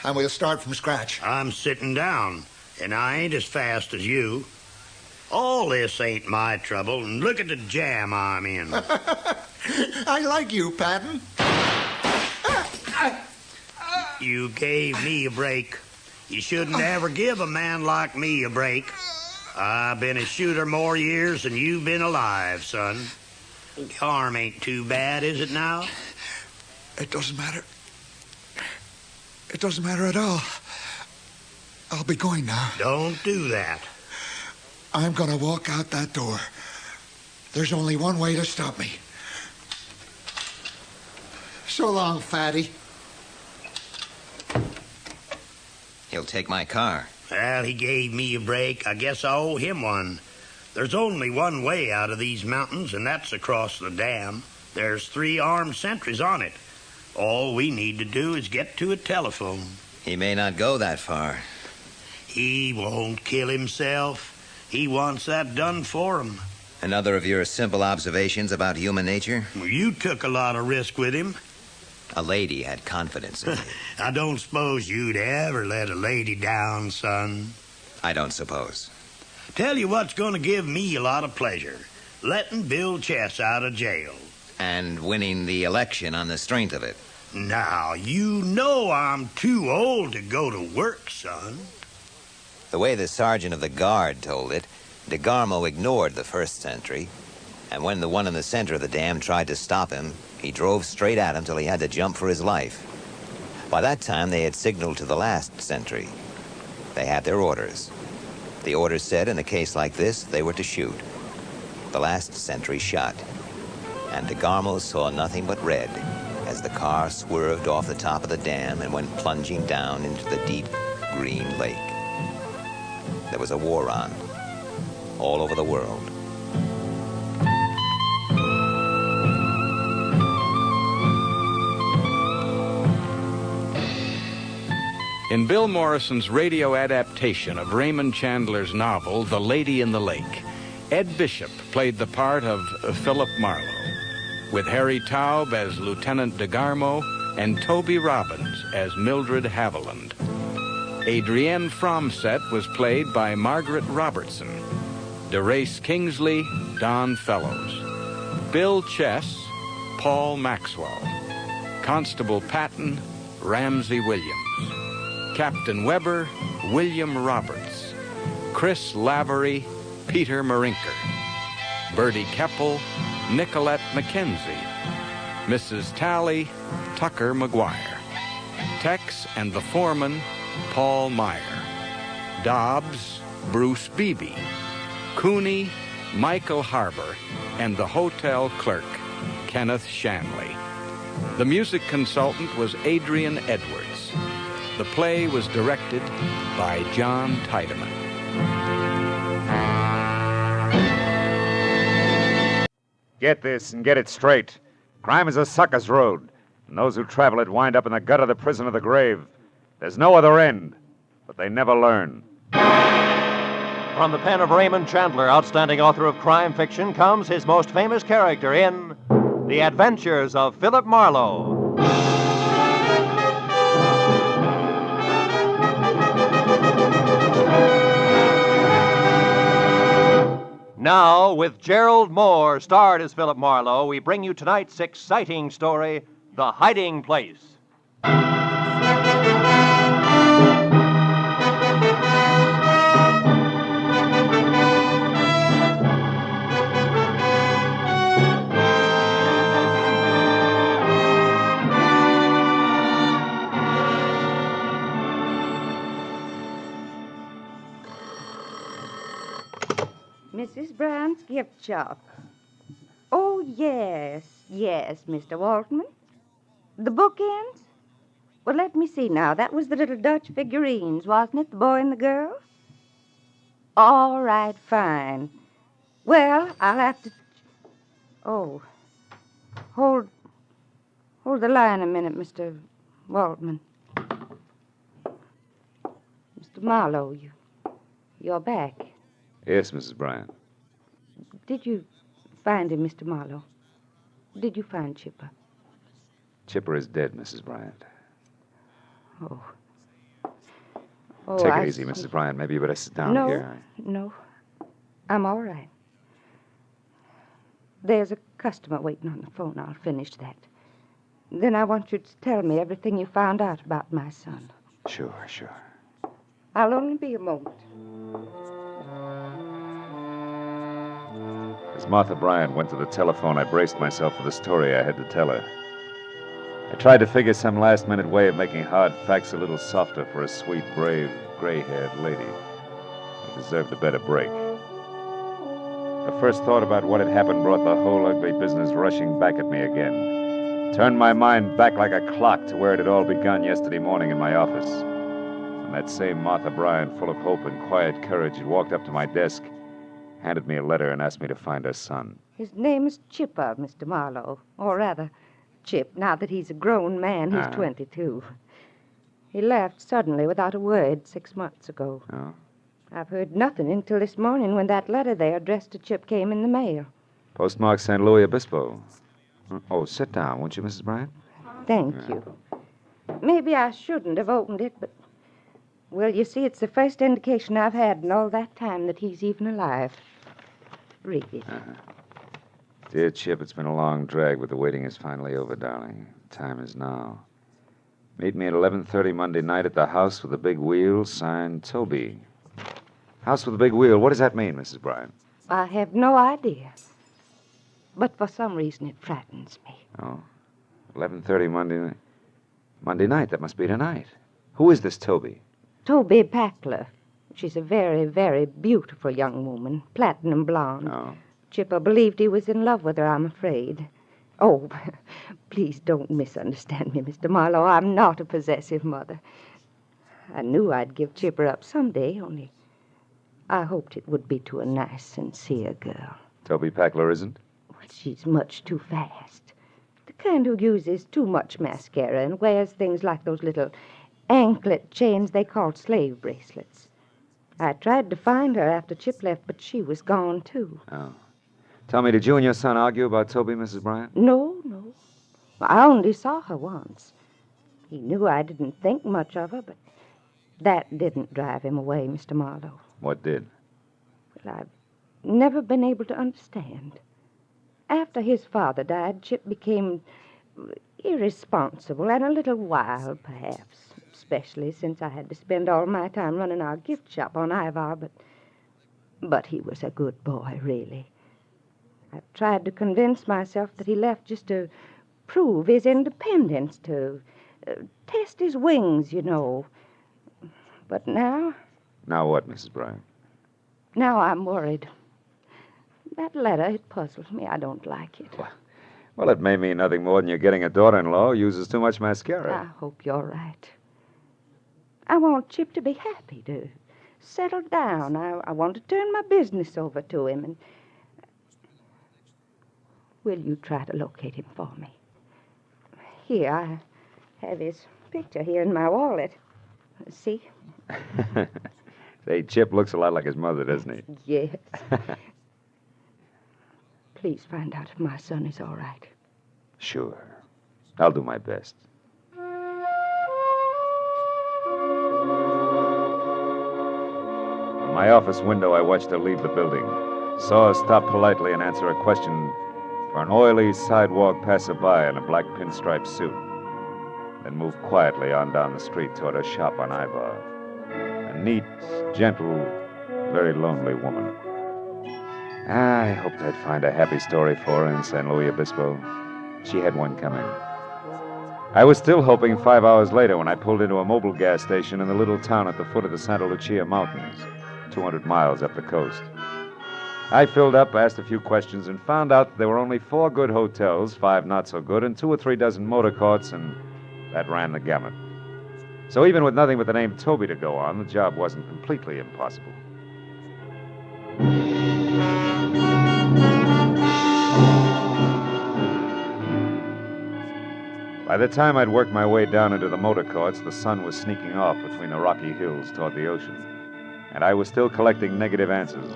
and we'll start from scratch. I'm sitting down, and I ain't as fast as you. All this ain't my trouble, and look at the jam I'm in. I like you, Patton. You gave me a break. You shouldn't ever give a man like me a break. I've been a shooter more years than you've been alive, son. Your arm ain't too bad, is it now? It doesn't matter. It doesn't matter at all. I'll be going now. Don't do that. I'm going to walk out that door. There's only one way to stop me. So long, fatty. He'll take my car. Well, he gave me a break. I guess I owe him one. There's only one way out of these mountains, and that's across the dam. There's 3 armed sentries on it. All we need to do is get to a telephone. He may not go that far. He won't kill himself. He wants that done for him. Another of your simple observations about human nature? You took a lot of risk with him. A lady had confidence in me. I don't suppose you'd ever let a lady down, son. I don't suppose. Tell you what's going to give me a lot of pleasure. Letting Bill Chess out of jail. And winning the election on the strength of it. Now, you know I'm too old to go to work, son. The way the sergeant of the guard told it, DeGarmo ignored the first sentry, and when the one in the center of the dam tried to stop him, he drove straight at him till he had to jump for his life. By that time, they had signaled to the last sentry. They had their orders. The orders said in a case like this, they were to shoot. The last sentry shot, and DeGarmo saw nothing but red as the car swerved off the top of the dam and went plunging down into the deep green lake. There was a war on, all over the world. In Bill Morrison's radio adaptation of Raymond Chandler's novel, The Lady in the Lake, Ed Bishop played the part of Philip Marlowe, with Harry Taub as Lieutenant DeGarmo and Toby Robbins as Mildred Haviland. Adrienne Fromset was played by Margaret Robertson, DeRace Kingsley, Don Fellows, Bill Chess, Paul Maxwell, Constable Patton, Ramsey Williams, Captain Weber, William Roberts, Chris Lavery, Peter Marinker, Bertie Keppel, Nicolette McKenzie, Mrs. Talley, Tucker McGuire, Tex and the foreman, Paul Meyer, Dobbs, Bruce Beebe, Cooney, Michael Harbour, and the hotel clerk, Kenneth Shanley. The music consultant was Adrian Edwards. The play was directed by John Tiedemann. Get this and get it straight. Crime is a sucker's road, and those who travel it wind up in the gut of the prison of the grave. There's no other end, but they never learn. From the pen of Raymond Chandler, outstanding author of crime fiction, comes his most famous character in The Adventures of Philip Marlowe. Now, with Gerald Mohr, starred as Philip Marlowe, we bring you tonight's exciting story, The Hiding Place. Mrs. Brown's gift shop. Oh, yes, Mr. Waltman. The bookends? Well, let me see now. That was the little Dutch figurines, wasn't it? The boy and the girl? All right, fine. Well, I'll have to... Oh. Hold the line a minute, Mr. Waltman. Mr. Marlowe, you're back. Yes, Mrs. Bryant. Did you find him, Mr. Marlowe? Did you find Chipper? Chipper is dead, Mrs. Bryant. Oh. Take it easy, Mrs. Bryant. Maybe you better sit down here. No. I'm all right. There's a customer waiting on the phone. I'll finish that. Then I want you to tell me everything you found out about my son. Sure. I'll only be a moment. As Martha Bryant went to the telephone, I braced myself for the story I had to tell her. I tried to figure some last-minute way of making hard facts a little softer for a sweet, brave, gray-haired lady who deserved a better break. The first thought about what had happened brought the whole ugly business rushing back at me again. Turned my mind back like a clock to where it had all begun yesterday morning in my office. And that same Martha Bryant, full of hope and quiet courage, had walked up to my desk, handed me a letter, and asked me to find her son. His name is Chipper, Mr. Marlowe. Or rather, Chip, now that he's a grown man. He's 22. He left suddenly without a word 6 months ago. Oh? I've heard nothing until this morning when that letter there addressed to Chip came in the mail. Postmark St. Louis Obispo. Oh, sit down, won't you, Mrs. Bryant? Thank you. Maybe I shouldn't have opened it, but... Well, you see, it's the first indication I've had in all that time that he's even alive. Read it. Dear Chip, it's been a long drag, but the waiting is finally over, darling. The time is now. Meet me at 11:30 Monday night at the House with the Big Wheel, signed Toby. House with the Big Wheel. What does that mean, Mrs. Bryant? I have no idea. But for some reason it frightens me. Oh. 11:30 Monday night. That must be tonight. Who is this Toby? Toby Packler. She's a very, very beautiful young woman, platinum blonde. Oh. Chipper believed he was in love with her, I'm afraid. Oh, please don't misunderstand me, Mr. Marlowe. I'm not a possessive mother. I knew I'd give Chipper up someday, only I hoped it would be to a nice, sincere girl. Toby Packler isn't? Well, she's much too fast. The kind who uses too much mascara and wears things like those little anklet chains they call slave bracelets. I tried to find her after Chip left, but she was gone, too. Oh. Tell me, did you and your son argue about Toby, Mrs. Bryant? No. I only saw her once. He knew I didn't think much of her, but that didn't drive him away, Mr. Marlowe. What did? Well, I've never been able to understand. After his father died, Chip became irresponsible and a little wild, perhaps, especially since I had to spend all my time running our gift shop on Ivar, but he was a good boy, really. I've tried to convince myself that he left just to prove his independence, to test his wings, you know. But now... Now what, Mrs. Bryant? Now I'm worried. That letter, it puzzles me. I don't like it. Well, it may mean nothing more than you're getting a daughter-in-law who uses too much mascara. I hope you're right. I want Chip to be happy, to settle down. I want to turn my business over to him, and... Will you try to locate him for me? Here, I have his picture here in my wallet. See? Say, Chip looks a lot like his mother, doesn't he? Yes. Please find out if my son is all right. Sure. I'll do my best. From my office window, I watched her leave the building. Saw her stop politely and answer a question for an oily sidewalk passerby in a black pinstripe suit. Then moved quietly on down the street toward her shop on Ivar. A neat, gentle, very lonely woman. I hoped I'd find a happy story for her in San Luis Obispo. She had one coming. I was still hoping 5 hours later when I pulled into a mobile gas station in the little town at the foot of the Santa Lucia Mountains, 200 miles up the coast. I filled up, asked a few questions, and found out there were only 4 good hotels, 5 not so good, and 2 or 3 dozen motor courts, and that ran the gamut. So even with nothing but the name Toby to go on, the job wasn't completely impossible. By the time I'd worked my way down into the motor courts, the sun was sneaking off between the rocky hills toward the ocean. And I was still collecting negative answers.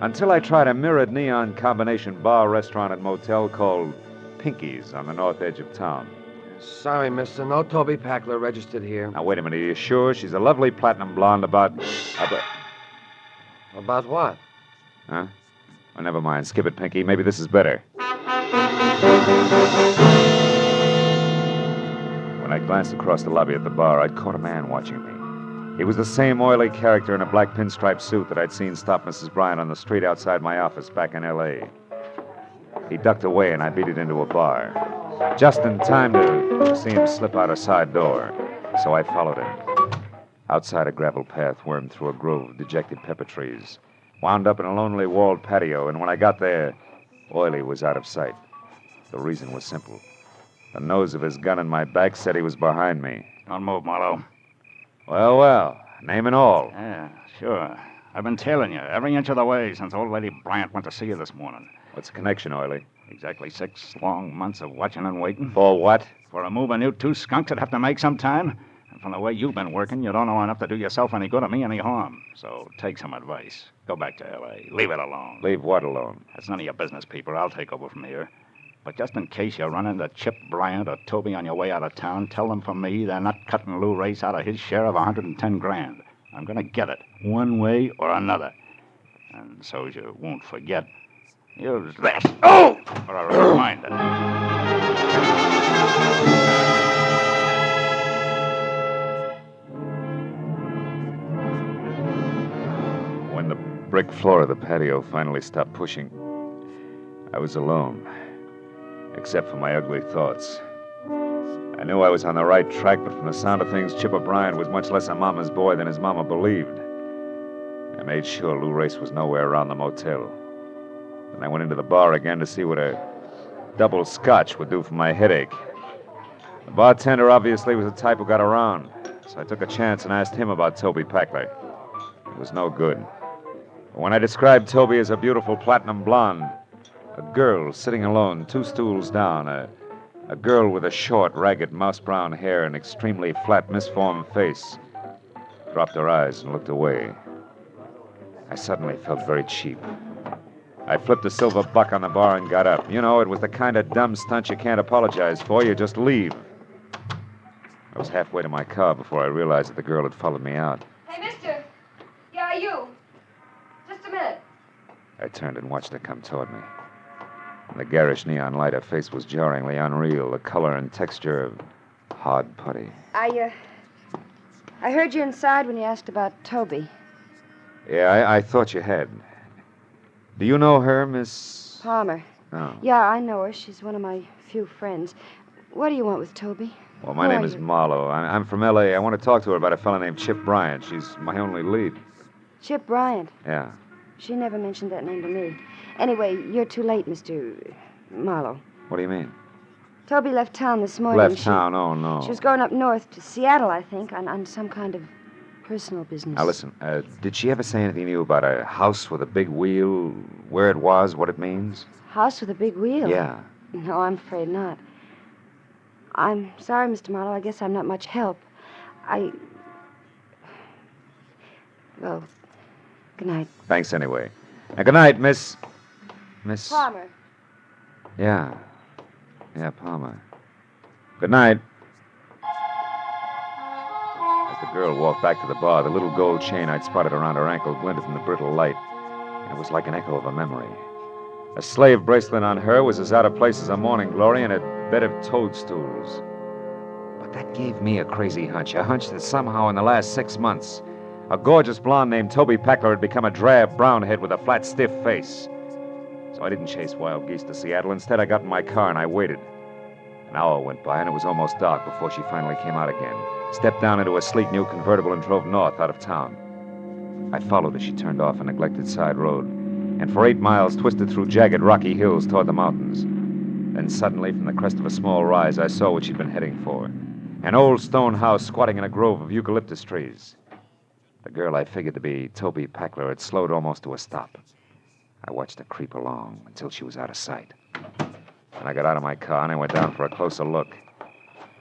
Until I tried a mirrored neon combination bar, restaurant, and motel called Pinky's on the north edge of town. Sorry, mister. No Toby Packler registered here. Now, wait a minute. Are you sure? She's a lovely platinum blonde about... About what? Huh? Oh, never mind. Skip it, Pinky. Maybe this is better. When I glanced across the lobby at the bar, I'd caught a man watching me. He was the same oily character in a black pinstripe suit that I'd seen stop Mrs. Bryant on the street outside my office back in L.A. He ducked away, and I beat it into a bar. Just in time to see him slip out a side door, so I followed him. Outside, a gravel path wormed through a grove of dejected pepper trees, wound up in a lonely walled patio, and when I got there, Oily was out of sight. The reason was simple. The nose of his gun in my back said he was behind me. Don't move, Marlow. Well, name and all. Yeah, sure. I've been tailing you every inch of the way since old lady Bryant went to see you this morning. What's the connection, Oily? Exactly 6 long months of watching and waiting. For what? For a move you two skunks would have to make some time. And from the way you've been working, you don't know enough to do yourself any good or me any harm. So take some advice. Go back to L.A. Leave it alone. Leave what alone? That's none of your business, people. I'll take over from here. But just in case you run into Chip Bryant or Toby on your way out of town, tell them from me they're not cutting Lou Race out of his share of $110,000. I'm going to get it, one way or another. And so you won't forget, use this for a reminder. When the brick floor of the patio finally stopped pushing, I was alone, except for my ugly thoughts. I knew I was on the right track, but from the sound of things, Chipper Bryant was much less a mama's boy than his mama believed. I made sure Lou Race was nowhere around the motel. Then I went into the bar again to see what a double scotch would do for my headache. The bartender obviously was the type who got around, so I took a chance and asked him about Toby Packler. It was no good. But when I described Toby as a beautiful platinum blonde, a girl sitting alone 2 stools down, a girl with a short, ragged, mouse-brown hair and extremely flat, misformed face, dropped her eyes and looked away. I suddenly felt very cheap. I flipped a silver buck on the bar and got up. You know, it was the kind of dumb stunt you can't apologize for. You just leave. I was halfway to my car before I realized that the girl had followed me out. Hey, mister. Yeah, you. Just a minute. I turned and watched her come toward me. In the garish neon light, her face was jarringly unreal, the color and texture of hard putty. I heard you inside when you asked about Toby. Yeah, I thought you had. Do you know her, Miss... Palmer. Oh. Yeah, I know her. She's one of my few friends. What do you want with Toby? Well, my name is Marlow. I'm from L.A. I want to talk to her about a fellow named Chip Bryant. She's my only lead. Chip Bryant? Yeah. She never mentioned that name to me. Anyway, you're too late, Mr. Marlowe. What do you mean? Toby left town this morning. Left town? Oh, no. She was going up north to Seattle, I think, on some kind of personal business. Now, listen, did she ever say anything to you about a house with a big wheel, where it was, what it means? House with a big wheel? Yeah. No, I'm afraid not. I'm sorry, Mr. Marlowe. I guess I'm not much help. Well, good night. Thanks anyway. Now, good night, Miss... Palmer. Yeah. Yeah, Palmer. Good night. As the girl walked back to the bar, the little gold chain I'd spotted around her ankle glinted in the brittle light, and it was like an echo of a memory. A slave bracelet on her was as out of place as a morning glory in a bed of toadstools. But that gave me a crazy hunch, a hunch that somehow in the last 6 months, a gorgeous blonde named Toby Packler had become a drab brown head with a flat, stiff face. So I didn't chase wild geese to Seattle. Instead, I got in my car and I waited. An hour went by and it was almost dark before she finally came out again, stepped down into a sleek new convertible and drove north out of town. I followed as she turned off a neglected side road, and for 8 miles twisted through jagged rocky hills toward the mountains. Then suddenly, from the crest of a small rise, I saw what she'd been heading for. An old stone house squatting in a grove of eucalyptus trees. The girl I figured to be Toby Packler had slowed almost to a stop. I watched her creep along until she was out of sight. Then I got out of my car and I went down for a closer look.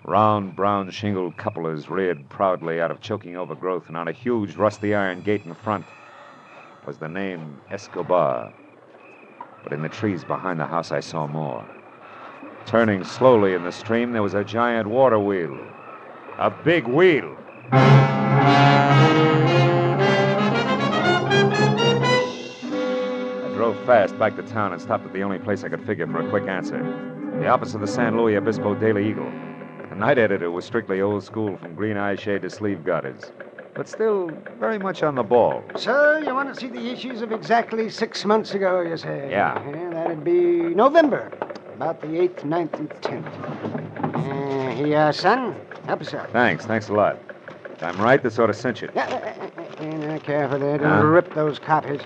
Round, brown shingled cupolas reared proudly out of choking overgrowth, and on a huge rusty iron gate in front was the name Escobar. But in the trees behind the house, I saw more. Turning slowly in the stream, there was a giant water wheel. A big wheel. I drove fast back to town and stopped at the only place I could figure for a quick answer. The office of the San Luis Obispo Daily Eagle. The night editor was strictly old school, from green eye shade to sleeve garters, but still very much on the ball. So, you want to see the issues of exactly 6 months ago, you say? Yeah. That'd be November. About the 8th, 9th, and 10th. Here you are, son. Help yourself. Thanks a lot. If I'm right, this ought to cinch it. Careful there. Don't rip those copies.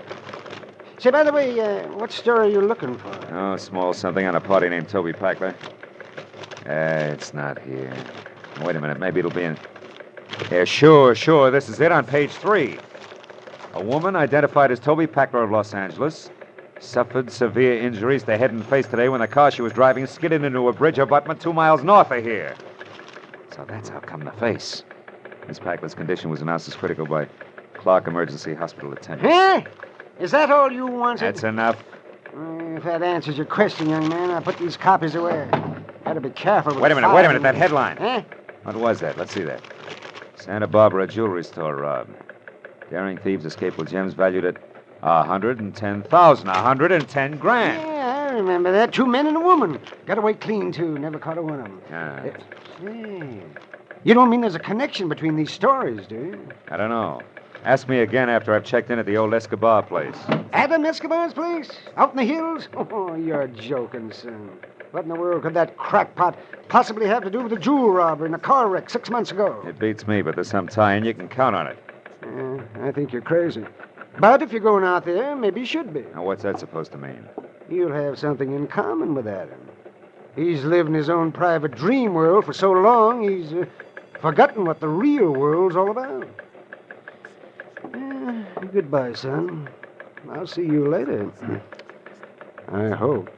Say, by the way, what story are you looking for? Oh, small something on a party named Toby Packler. It's not here. Wait a minute, maybe it'll be in... Yeah, sure, this is it on page 3. A woman identified as Toby Packler of Los Angeles suffered severe injuries to head and face today when the car she was driving skidded into a bridge abutment 2 miles north of here. So that's how come the face. Miss Packler's condition was announced as critical by Clark Emergency Hospital attendants. Huh? Is that all you wanted? That's enough. If that answers your question, young man, I'll put these copies away. Gotta be careful with Wait a minute, that headline. Huh? What was that? Let's see that. Santa Barbara jewelry store robbed. Daring thieves escaped with gems valued at $110,000. $110 grand. Yeah, I remember that. 2 men and a woman. Got away clean, too. Never caught a one of them. You don't mean there's a connection between these stories, do you? I don't know. Ask me again after I've checked in at the old Escobar place. Adam Escobar's place? Out in the hills? Oh, you're joking, son. What in the world could that crackpot possibly have to do with a jewel robbery and a car wreck 6 months ago? It beats me, but there's some tie, and you can count on it. I think you're crazy. But if you're going out there, maybe you should be. Now, what's that supposed to mean? You'll have something in common with Adam. He's lived in his own private dream world for so long, he's forgotten what the real world's all about. Goodbye, son. I'll see you later. I hope.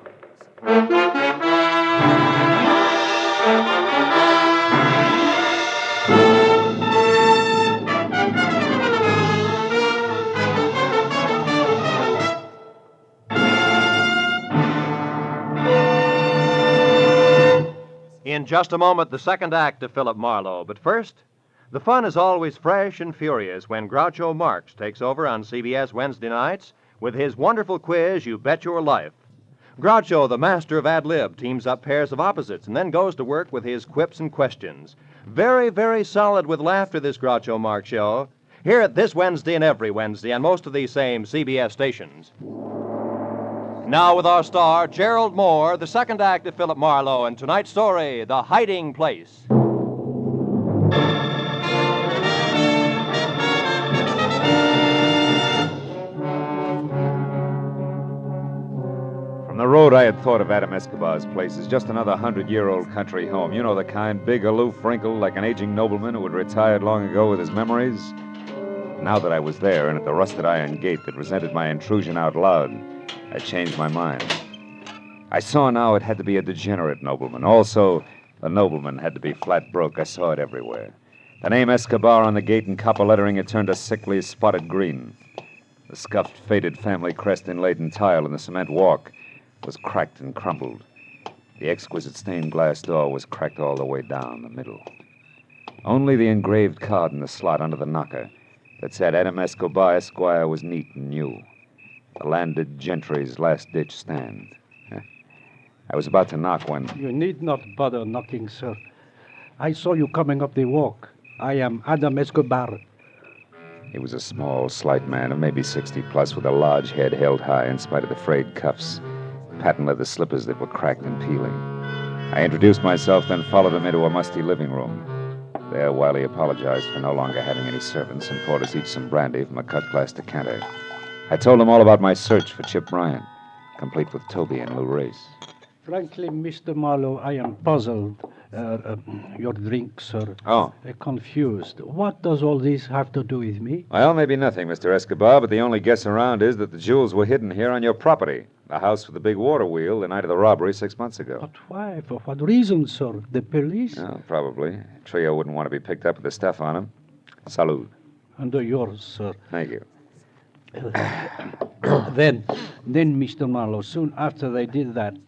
In just a moment, the second act of Philip Marlowe. But first, the fun is always fresh and furious when Groucho Marx takes over on CBS Wednesday nights with his wonderful quiz, You Bet Your Life. Groucho, the master of ad-lib, teams up pairs of opposites and then goes to work with his quips and questions. Very, very solid with laughter, this Groucho Marx show. Hear it this Wednesday and every Wednesday on most of these same CBS stations. Now with our star, Gerald Mohr, the second act of Philip Marlowe, and tonight's story, The Hiding Place. From the road, I had thought of Adam Escobar's place as just another 100-year-old country home. You know, the kind, big, aloof, wrinkled, like an aging nobleman who had retired long ago with his memories. Now that I was there and at the rusted iron gate that resented my intrusion out loud, I changed my mind. I saw now it had to be a degenerate nobleman. Also, the nobleman had to be flat broke. I saw it everywhere. The name Escobar on the gate in copper lettering had turned a sickly, spotted green. The scuffed, faded family crest inlaid in tile in the cement walk was cracked and crumpled. The exquisite stained glass door was cracked all the way down the middle. Only the engraved card in the slot under the knocker that said Adam Escobar, Esquire, was neat and new. The landed gentry's last-ditch stand. I was about to knock when... You need not bother knocking, sir. I saw you coming up the walk. I am Adam Escobar. He was a small, slight man of maybe 60 plus with a large head held high in spite of the frayed cuffs, patent leather slippers that were cracked and peeling. I introduced myself, then followed him into a musty living room. There, Wiley apologized for no longer having any servants and poured us each some brandy from a cut-glass decanter. I told him all about my search for Chip Bryant, complete with Toby and Lou Race. Frankly, Mr. Marlowe, I am puzzled. Your drink, sir. Oh. Confused. What does all this have to do with me? Well, maybe nothing, Mr. Escobar, but the only guess around is that the jewels were hidden here on your property. The house with the big water wheel the night of the robbery 6 months ago. But why? For what reason, sir? The police? Oh, probably. Trio wouldn't want to be picked up with the stuff on him. Salud. Under yours, sir. Thank you. Then, Mr. Marlowe, soon after they did that,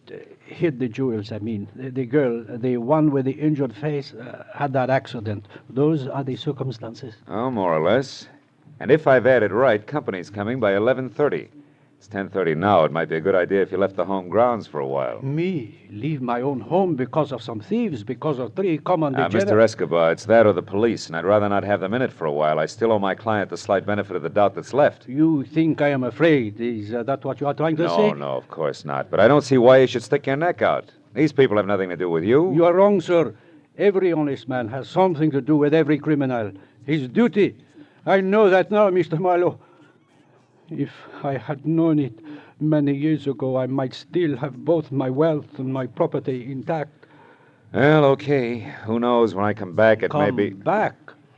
hid the jewels, I mean, the girl, the one with the injured face, had that accident. Those are the circumstances. Oh, more or less. And if I've added right, company's coming by 11:30. It's 10:30 now. It might be a good idea if you left the home grounds for a while. Me? Leave my own home because of some thieves, because of 3 common degenerates? Mr. Escobar, it's that or the police, and I'd rather not have them in it for a while. I still owe my client the slight benefit of the doubt that's left. You think I am afraid? Is that what you are trying to say? No, of course not. But I don't see why you should stick your neck out. These people have nothing to do with you. You are wrong, sir. Every honest man has something to do with every criminal. His duty. I know that now, Mr. Marlowe. If I had known it many years ago, I might still have both my wealth and my property intact. Well, okay. Who knows? When I come back, it may be... Come back?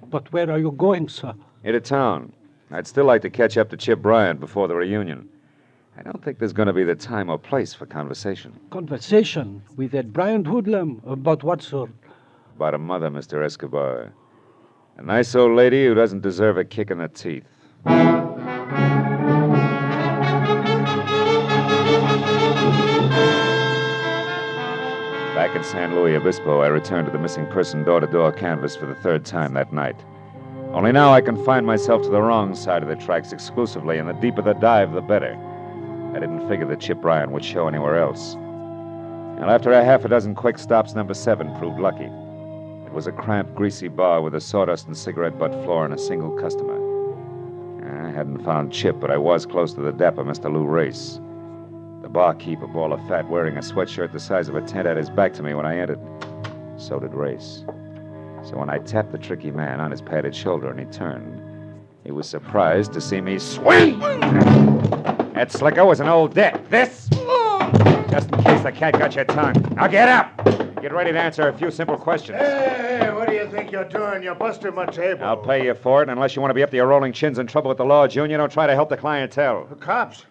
But where are you going, sir? Into town. I'd still like to catch up to Chip Bryant before the reunion. I don't think there's going to be the time or place for conversation. Conversation? With that Bryant hoodlum? About what sort? About a mother, Mr. Escobar. A nice old lady who doesn't deserve a kick in the teeth. Back in San Luis Obispo, I returned to the missing person door-to-door canvass for the 3rd time that night. Only now I confined myself to the wrong side of the tracks exclusively, and the deeper the dive, the better. I didn't figure that Chip Bryant would show anywhere else. And after a half a dozen quick stops, number 7 proved lucky. It was a cramped, greasy bar with a sawdust and cigarette butt floor and a single customer. I hadn't found Chip, but I was close to the dapper Mr. Lou Race. The barkeep, a ball of fat, wearing a sweatshirt the size of a tent, had his back to me when I entered. So did Race. So when I tapped the tricky man on his padded shoulder and he turned, he was surprised to see me swing! That slicker was an old debt. This! Just in case the cat got your tongue. Now get up! Get ready to answer a few simple questions. Hey, what do you think you're doing? You're busting my table. I'll pay you for it, and unless you want to be up to your rolling chins in trouble with the law, Junior, don't try to help the clientele. The cops?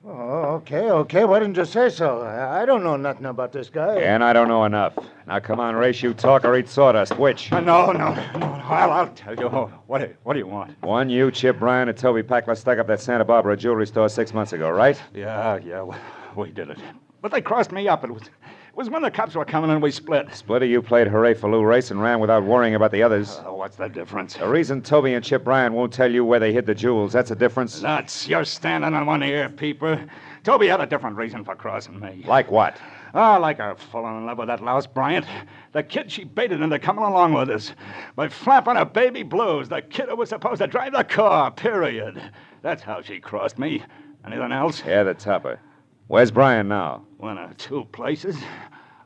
Oh, okay. Why didn't you say so? I don't know nothing about this guy. And I don't know enough. Now, come on, Race, you talk or eat sawdust. Which? No. I'll tell you. What do you want? One, you, Chip Bryant, and Toby Packler stuck up that Santa Barbara jewelry store 6 months ago, right? Yeah, we did it. But they crossed me up. It was when the cops were coming and we split. Splitter, you played hooray for Lou Race and ran without worrying about the others. What's the difference? The reason Toby and Chip Bryant won't tell you where they hid the jewels, that's a difference. Nuts. You're standing on one ear, peeper. Toby had a different reason for crossing me. Like what? Like her falling in love with that louse Bryant. The kid she baited into coming along with us. By flapping her baby blues, the kid who was supposed to drive the car, period. That's how she crossed me. Anything else? Yeah, the topper. Where's Bryant now? One of 2 places.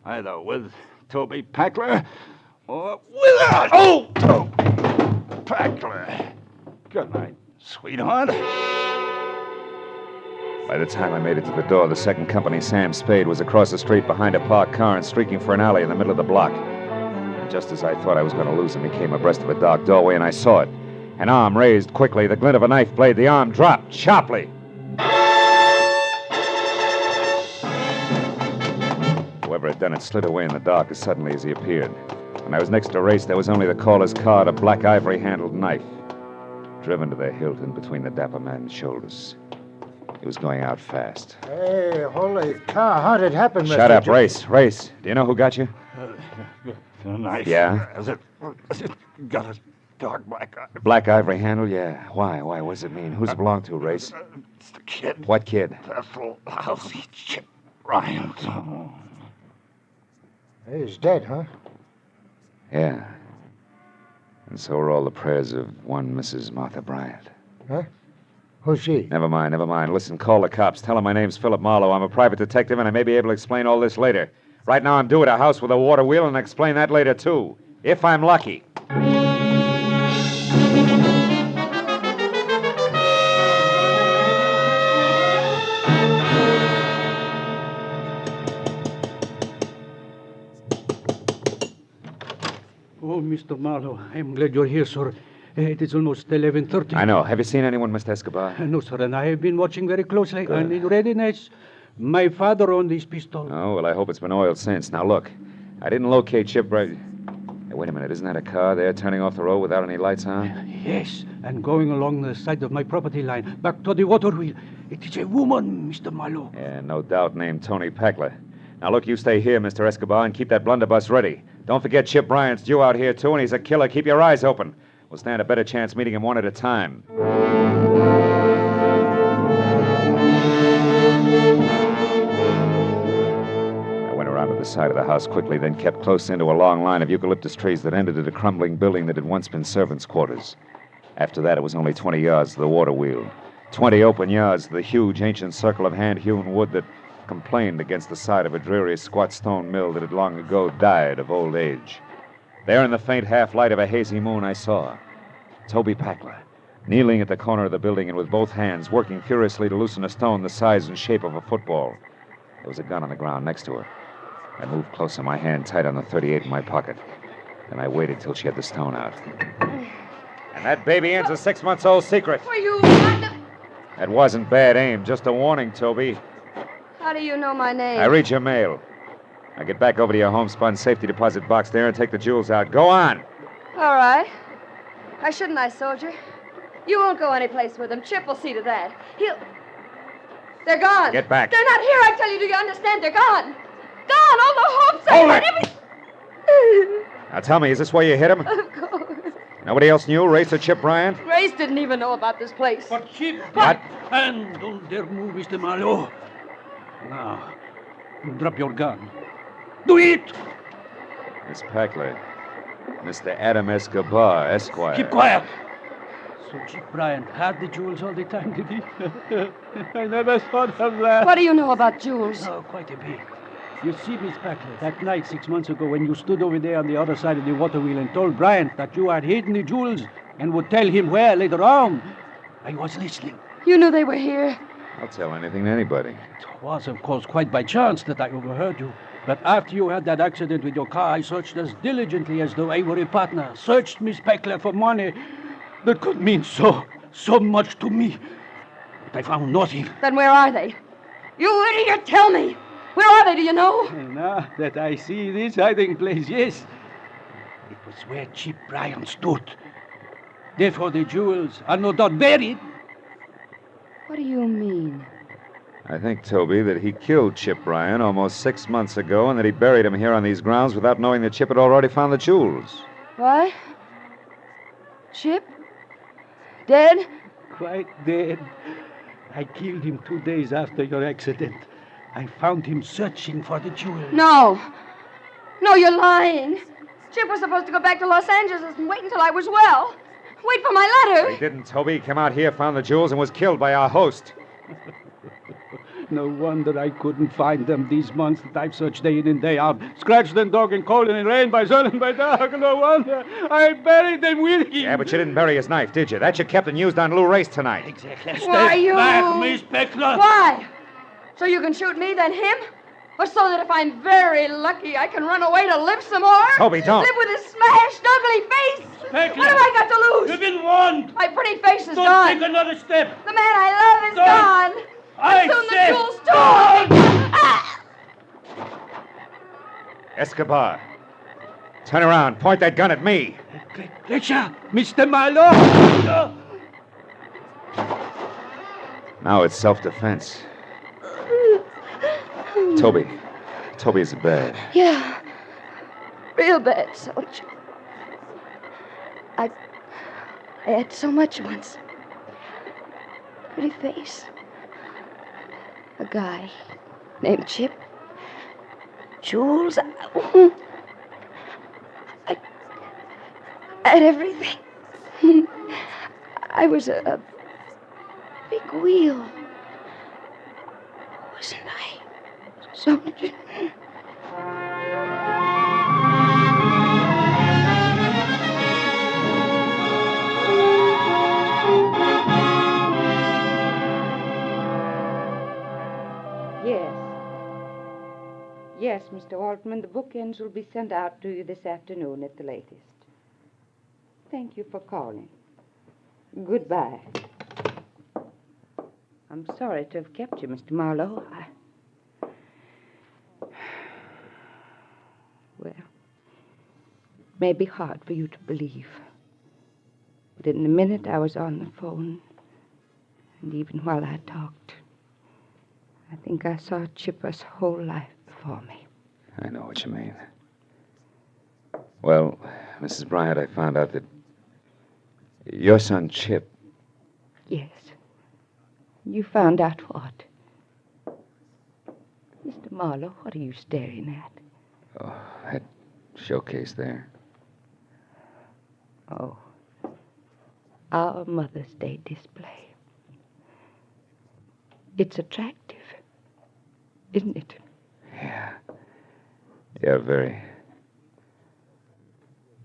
Either with Toby Packler or without. Oh! Packler. Good night, sweetheart. By the time I made it to the door, the second company, Sam Spade, was across the street behind a parked car and streaking for an alley in the middle of the block. And just as I thought I was going to lose him, he came abreast of a dark doorway, and I saw it. An arm raised quickly, the glint of a knife blade. The arm dropped sharply. Whoever had done it slid away in the dark as suddenly as he appeared. When I was next to Race, there was only the caller's card, a black ivory-handled knife, driven to the hilt in between the dapper man's shoulders. He was going out fast. Hey, holy cow, how did it happen, Mr. Shut up, Race. Race, do you know who got you? The knife. Yeah? Has it got a dark black eye? Black ivory handle, yeah. Why? What does it mean? Who's it belong to, Race? It's the kid. What kid? That little lousy Chip Bryant. He's dead, huh? Yeah. And so are all the prayers of one Mrs. Martha Bryant. Huh? Who's she? Never mind. Listen, call the cops. Tell them my name's Philip Marlowe. I'm a private detective, and I may be able to explain all this later. Right now, I'm due at a house with a water wheel, and I'll explain that later, too. If I'm lucky. Oh, Mr. Marlowe, I'm glad you're here, sir. It is almost 11:30. I know. Have you seen anyone, Mr. Escobar? No, sir, and I have been watching very closely. And in readiness, My father owned this pistol. Oh, well, I hope it's been oiled since. Now, look, I didn't locate Chip right... Hey, wait a minute. Isn't that a car there turning off the road without any lights on? Yes, and going along the side of my property line, back to the water wheel. It is a woman, Mr. Marlowe. Yeah, no doubt, named Tony Packler. Now, look, you stay here, Mr. Escobar, and keep that blunderbuss ready. Don't forget Chip Bryant's due out here, too, and he's a killer. Keep your eyes open. We'll stand a better chance meeting him one at a time. I went around to the side of the house quickly, then kept close into a long line of eucalyptus trees that ended at a crumbling building that had once been servants' quarters. After that, it was only 20 yards to the water wheel. 20 open yards to the huge, ancient circle of hand-hewn wood that complained against the side of a dreary, squat stone mill that had long ago died of old age. There in the faint half-light of a hazy moon, I saw Toby Packler, kneeling at the corner of the building and with both hands working furiously to loosen a stone the size and shape of a football. There was a gun on the ground next to her. I moved closer, my hand tight on the .38 in my pocket. Then I waited till she had the stone out. And that baby Ann's a 6-month-old secret. Were you not... That wasn't bad aim, just a warning, Toby. How do you know my name? I read your mail. Now get back over to your homespun safety deposit box there and take the jewels out. Go on. All right. Why shouldn't I, soldier? You won't go anyplace with them. Chip will see to that. They're gone. Get back. They're not here, I tell you. Do you understand? They're gone. Gone. All the hopes I Hold had. it. Now tell me, is this where you hit him? Of course. Nobody else knew? Race or Chip Bryant? Grace didn't even know about this place. But Chip... What? And don't dare move, Mr. Marlowe. Now, drop your gun. Do it! Miss Packler. Mr. Adam Escobar, Esquire. Keep quiet. So Chip Bryant had the jewels all the time, did he? I never thought of that. What do you know about jewels? Oh, quite a bit. You see, Miss Packler, that night 6 months ago when you stood over there on the other side of the water wheel and told Bryant that you had hidden the jewels and would tell him where later on, I was listening. You knew they were here? I'll tell anything to anybody. It was, of course, quite by chance that I overheard you. But after you had that accident with your car, I searched as diligently as though I were a partner. Searched Miss Packler for money that could mean so much to me. But I found nothing. Then where are they? You idiot, tell me! Where are they, do you know? Now that I see this hiding place, yes. It was where Chip Bryant stood. Therefore the jewels are no doubt buried. What do you mean? I think, Toby, that he killed Chip Bryant almost 6 months ago and that he buried him here on these grounds without knowing that Chip had already found the jewels. What? Chip? Dead? Quite dead. I killed him 2 days after your accident. I found him searching for the jewels. No. No, you're lying. Chip was supposed to go back to Los Angeles and wait until I was well. Wait for my letter. He didn't, Toby. He came out here, found the jewels, and was killed by our host. No wonder I couldn't find them these months that I've searched day in and day out. Scratched and dug and cold and in rain, by sun and by dark. No wonder I buried them with him. Yeah, but you didn't bury his knife, did you? That you kept and used on Lou Race tonight. Exactly. Why, you... back, Miss Packler. Why? So you can shoot me, then him? Or so that if I'm very lucky, I can run away to live some more? Toby, don't. Live with his smashed, ugly face? Packler, What have I got to lose? You've been warned. My pretty face is Don't gone. take another step. The man I love is Don't. gone. I And soon said the jewels too. Ah! Escobar. Turn around. Point that gun at me. Letcha, Mr. Marlowe. Now it's self-defense. Toby. Toby is bad. Yeah. Real bad, soldier. I had so much once. Pretty face. A guy named Chip. Jewels. I had everything. I was a big wheel. Wasn't I, soldier? Yes, Mr. Altman, the bookends will be sent out to you this afternoon at the latest. Thank you for calling. Goodbye. I'm sorry to have kept you, Mr. Marlowe. Well, it may be hard for you to believe. But in the minute I was on the phone, and even while I talked, I think I saw Chipper's whole life before me. I know what you mean. Well, Mrs. Bryant, I found out that your son, Chip... Yes. You found out what? Mr. Marlowe, what are you staring at? Oh, that showcase there. Oh. Our Mother's Day display. It's attractive, isn't it? Yeah. Yeah, very.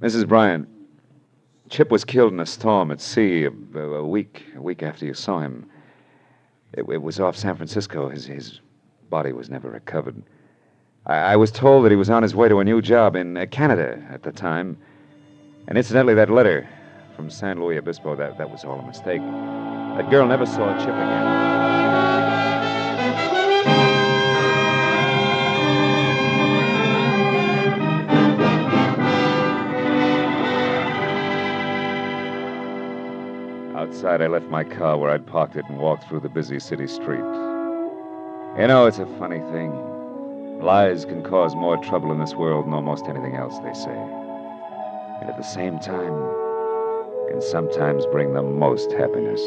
Mrs. Bryant, Chip was killed in a storm at sea a week after you saw him. It was off San Francisco. His body was never recovered. I was told that he was on his way to a new job in Canada at the time. And incidentally, that letter from San Luis Obispo, that was all a mistake. That girl never saw Chip again. Outside, I left my car where I'd parked it and walked through the busy city street. You know, it's a funny thing. Lies can cause more trouble in this world than almost anything else, they say. And at the same time, can sometimes bring the most happiness.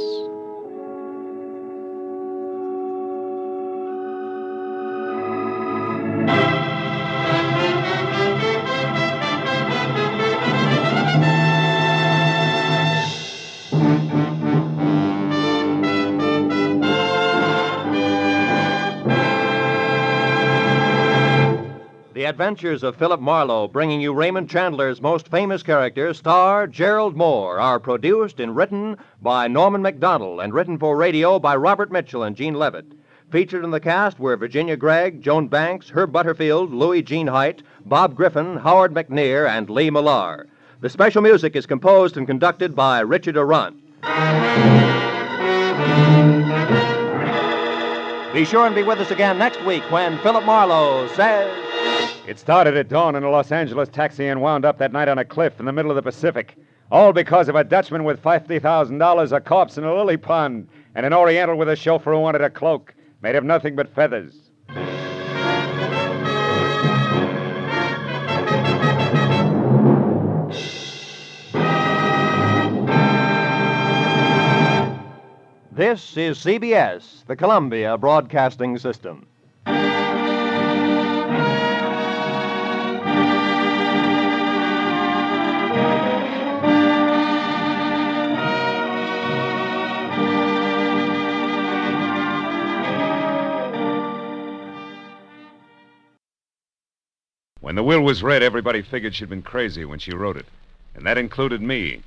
The Adventures of Philip Marlowe, bringing you Raymond Chandler's most famous character, star Gerald Mohr, are produced and written by Norman MacDonald and written for radio by Robert Mitchell and Gene Levitt. Featured in the cast were Virginia Gregg, Joan Banks, Herb Butterfield, Louis Jean Height, Bob Griffin, Howard McNear, and Lee Millar. The special music is composed and conducted by Richard Arant. Be sure and be with us again next week when Philip Marlowe says... It started at dawn in a Los Angeles taxi and wound up that night on a cliff in the middle of the Pacific. All because of a Dutchman with $50,000, a corpse in a lily pond, and an Oriental with a chauffeur who wanted a cloak made of nothing but feathers. This is CBS, the Columbia Broadcasting System. When the will was read, everybody figured she'd been crazy when she wrote it. And that included me.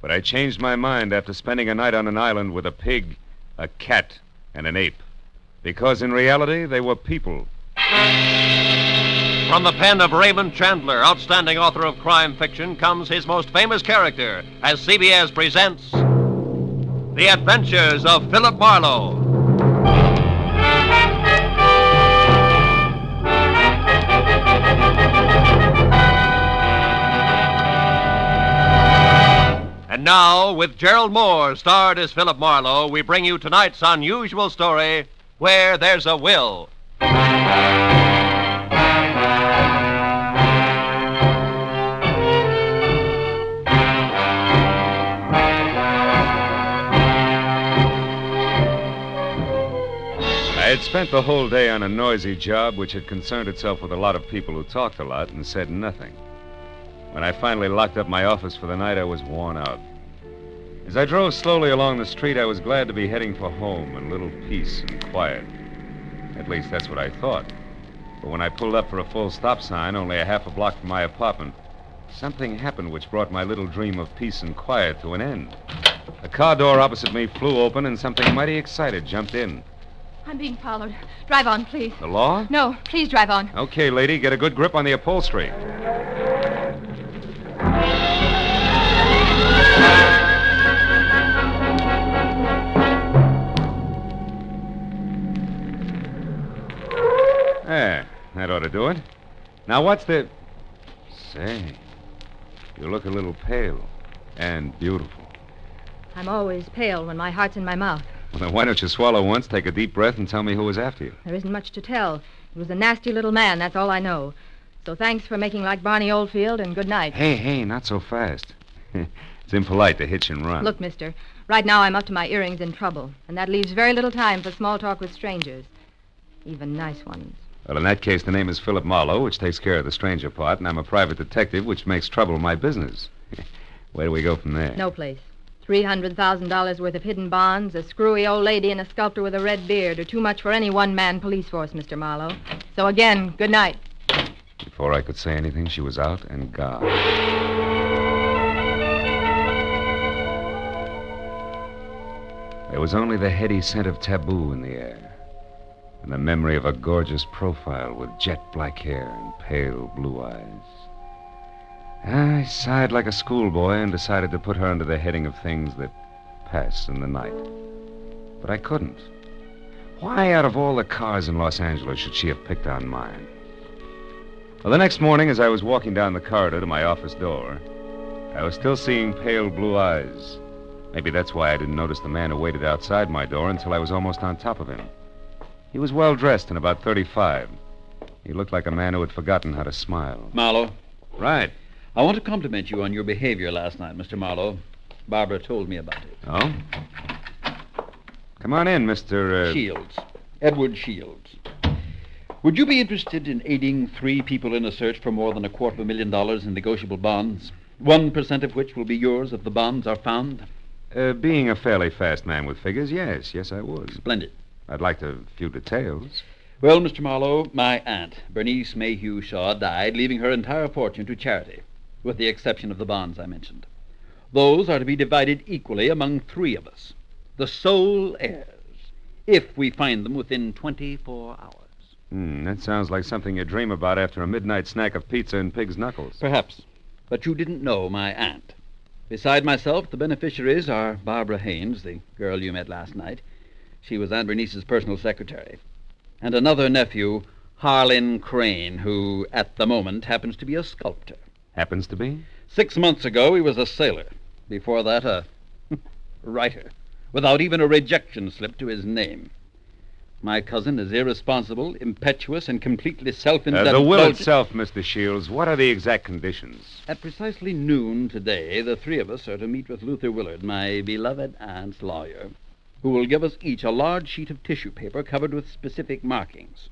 But I changed my mind after spending a night on an island with a pig, a cat, and an ape. Because in reality, they were people. From the pen of Raymond Chandler, outstanding author of crime fiction, comes his most famous character as CBS presents The Adventures of Philip Marlowe. And now, with Gerald Mohr starred as Philip Marlowe, we bring you tonight's unusual story, Where There's a Will. I had spent the whole day on a noisy job which had concerned itself with a lot of people who talked a lot and said nothing. When I finally locked up my office for the night, I was worn out. As I drove slowly along the street, I was glad to be heading for home and a little peace and quiet. At least that's what I thought. But when I pulled up for a full stop sign, only a half a block from my apartment, something happened which brought my little dream of peace and quiet to an end. The car door opposite me flew open and something mighty excited jumped in. I'm being followed. Drive on, please. The law? No, please drive on. Okay, lady, get a good grip on the upholstery. There, that ought to do it. Now, what's the... Say, you look a little pale and beautiful. I'm always pale when my heart's in my mouth. Well, then why don't you swallow once, take a deep breath, and tell me who was after you? There isn't much to tell. It was a nasty little man, that's all I know. So thanks for making like Barney Oldfield, and good night. Hey, not so fast. It's impolite to hitch and run. Look, mister, right now I'm up to my earrings in trouble, and that leaves very little time for small talk with strangers. Even nice ones. Well, in that case, the name is Philip Marlowe, which takes care of the stranger part, and I'm a private detective, which makes trouble my business. Where do we go from there? No place. $300,000 worth of hidden bonds, a screwy old lady, and a sculptor with a red beard are too much for any one-man police force, Mr. Marlowe. So again, good night. Before I could say anything, she was out and gone. There was only the heady scent of taboo in the air, and the memory of a gorgeous profile with jet black hair and pale blue eyes. I sighed like a schoolboy and decided to put her under the heading of things that pass in the night. But I couldn't. Why, out of all the cars in Los Angeles, should she have picked on mine? Well, the next morning, as I was walking down the corridor to my office door, I was still seeing pale blue eyes. Maybe that's why I didn't notice the man who waited outside my door until I was almost on top of him. He was well-dressed and about 35. He looked like a man who had forgotten how to smile. Marlowe. Right. I want to compliment you on your behavior last night, Mr. Marlowe. Barbara told me about it. Oh? Come on in, Mr. Shields. Edward Shields. Would you be interested in aiding 3 people in a search for more than $250,000 in negotiable bonds? 1% of which will be yours if the bonds are found? Being a fairly fast man with figures, yes, I would. Splendid. I'd like a few details. Well, Mr. Marlowe, my aunt, Bernice Mayhew Shaw, died, leaving her entire fortune to charity, with the exception of the bonds I mentioned. Those are to be divided equally among 3 of us, the sole heirs, if we find them within 24 hours. That sounds like something you dream about after a midnight snack of pizza and pig's knuckles. Perhaps, but you didn't know my aunt. Beside myself, the beneficiaries are Barbara Haynes, the girl you met last night. She was Aunt Bernice's personal secretary. And another nephew, Harlan Crane, who, at the moment, happens to be a sculptor. Happens to be? 6 months ago, he was a sailor. Before that, a writer, without even a rejection slip to his name. My cousin is irresponsible, impetuous, and completely self-indulgent. The will itself, Mr. Shields, what are the exact conditions? At precisely noon today, the 3 of us are to meet with Luther Willard, my beloved aunt's lawyer, who will give us each a large sheet of tissue paper covered with specific markings.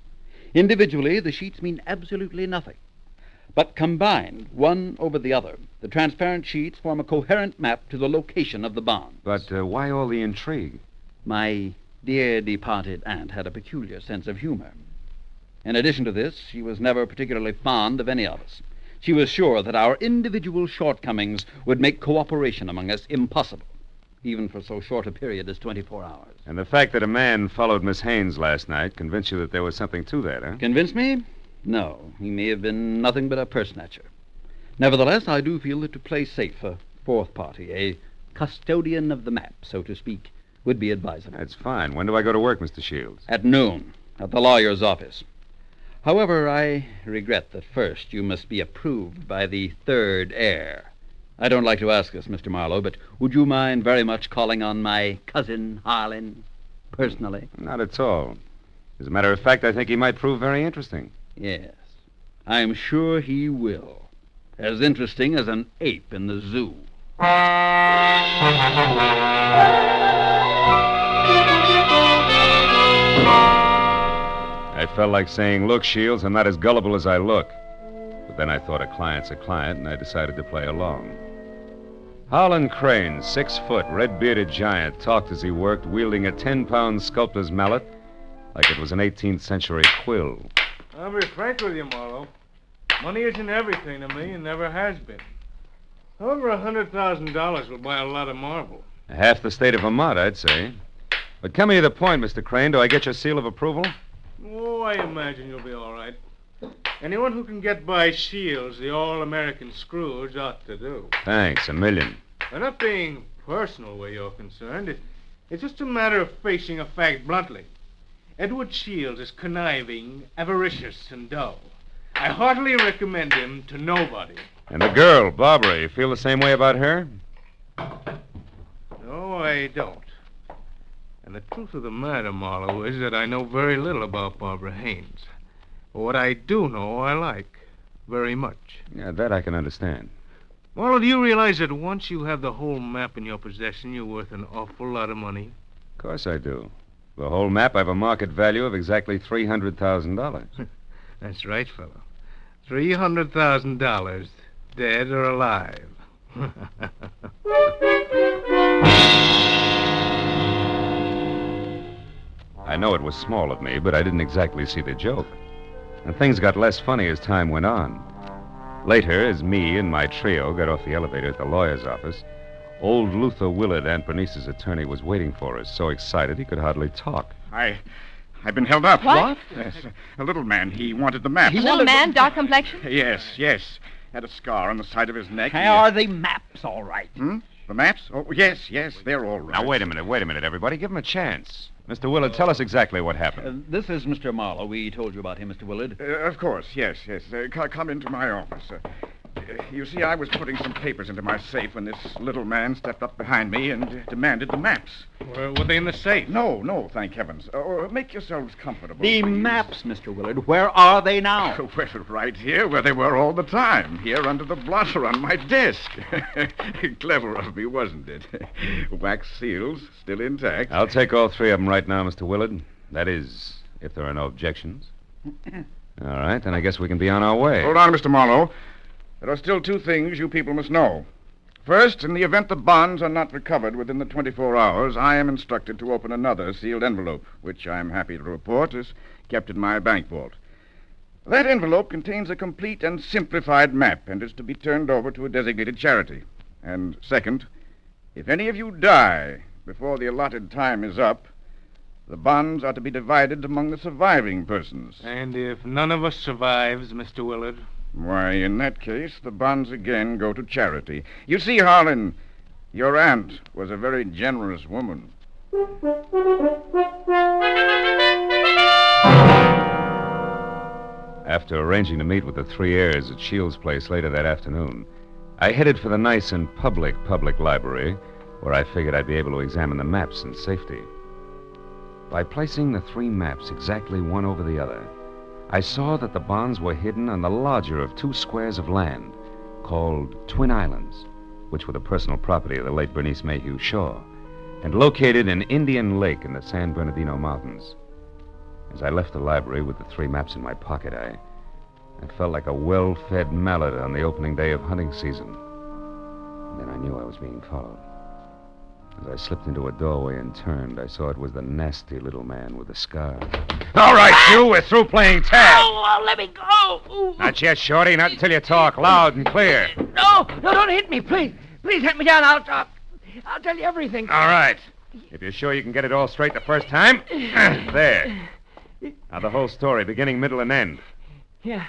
Individually, the sheets mean absolutely nothing. But combined, one over the other, the transparent sheets form a coherent map to the location of the bonds. But why all the intrigue? My dear departed aunt had a peculiar sense of humor. In addition to this, she was never particularly fond of any of us. She was sure that our individual shortcomings would make cooperation among us impossible, even for so short a period as 24 hours. And the fact that a man followed Miss Haynes last night convinced you that there was something to that, huh? Convinced me? No, he may have been nothing but a purse snatcher. Nevertheless, I do feel that to play safe, a 4th party, a custodian of the map, so to speak, would be advisable. That's fine. When do I go to work, Mr. Shields? At noon, at the lawyer's office. However, I regret that first you must be approved by the 3rd heir. I don't like to ask this, Mr. Marlowe, but would you mind very much calling on my cousin Harlan personally? Not at all. As a matter of fact, I think he might prove very interesting. Yes, I'm sure he will. As interesting as an ape in the zoo. I felt like saying, look, Shields, I'm not as gullible as I look. But then I thought a client's a client, and I decided to play along. Harlan Crane, 6 foot, red-bearded giant, talked as he worked, wielding a 10-pound sculptor's mallet like it was an 18th century quill. I'll be frank with you, Marlowe. Money isn't everything to me and never has been. Over $100,000 will buy a lot of marble. Half the state of Vermont, I'd say. But coming to the point, Mr. Crane, do I get your seal of approval? Oh, I imagine you'll be all right. Anyone who can get by Shields, the all-American Scrooge, ought to do. Thanks, a million. I'm not being personal where you're concerned. It's just a matter of facing a fact bluntly. Edward Shields is conniving, avaricious, and dull. I heartily recommend him to nobody. And the girl, Barbara, you feel the same way about her? No, I don't. And the truth of the matter, Marlowe, is that I know very little about Barbara Haynes. But what I do know, I like very much. Yeah, that I can understand. Marlowe, do you realize that once you have the whole map in your possession, you're worth an awful lot of money? Of course I do. The whole map, I've a market value of exactly $300,000. That's right, fellow. $300,000, dead or alive. I know it was small of me, but I didn't exactly see the joke. And things got less funny as time went on. Later, as me and my trio got off the elevator at the lawyer's office, old Luther Willard, Aunt Bernice's attorney, was waiting for us, so excited he could hardly talk. I've been held up. What? Yes, a little man. He wanted the map. A little man, dark complexion? Yes. Had a scar on the side of his neck. Are the maps all right? The maps? Oh, yes, they're all right. Now, wait a minute, everybody. Give him a chance. Mr. Willard, tell us exactly what happened. This is Mr. Marlowe. We told you about him, Mr. Willard. Of course, yes. Come into my office. You see, I was putting some papers into my safe when this little man stepped up behind me and demanded the maps. Were they in the safe? No, thank heavens. Make yourselves comfortable. The please. maps, Mr. Willard. Where are they now? Well, right here, where they were all the time. Here under the blotter on my desk. Clever of me, wasn't it? Wax seals, still intact. I'll take all three of them right now, Mr. Willard. That is, if there are no objections. All right, then I guess we can be on our way. Hold on, Mr. Marlowe. There are still two things you people must know. First, in the event the bonds are not recovered within the 24 hours, I am instructed to open another sealed envelope, which I'm happy to report is kept in my bank vault. That envelope contains a complete and simplified map and is to be turned over to a designated charity. And second, if any of you die before the allotted time is up, the bonds are to be divided among the surviving persons. And if none of us survives, Mr. Willard? Why, in that case, the bonds again go to charity. You see, Harlan, your aunt was a very generous woman. After arranging to meet with the three heirs at Shields' place later that afternoon, I headed for the nice and public library, where I figured I'd be able to examine the maps in safety. By placing the three maps exactly one over the other, I saw that the bonds were hidden on the larger of two squares of land called Twin Islands, which were the personal property of the late Bernice Mayhew Shaw, and located in Indian Lake in the San Bernardino Mountains. As I left the library with the three maps in my pocket, I felt like a well-fed mallard on the opening day of hunting season. And then I knew I was being followed. As I slipped into a doorway and turned, I saw it was the nasty little man with the scar. All right, you, we're through playing tag. Oh, let me go. Ooh. Not yet, Shorty, not until you talk loud and clear. No, don't hit me, please. Please let me down. I'll tell you everything. All right. If you're sure you can get it all straight the first time. There. Now the whole story, beginning, middle, and end. Yeah,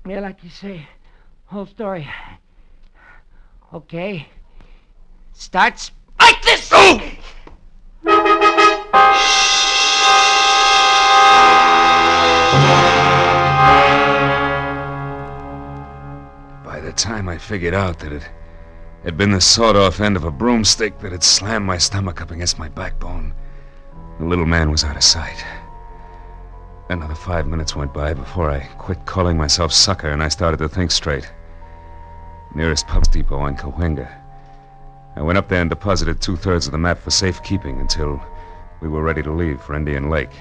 like you say, whole story. Okay. Starts like this. Oh! By the time I figured out that it had been the sawed-off end of a broomstick that had slammed my stomach up against my backbone, the little man was out of sight. Another 5 minutes went by before I quit calling myself sucker and I started to think straight. Nearest pub depot in Cahuenga. I went up there and deposited 2/3 of the map for safekeeping until we were ready to leave for Indian Lake.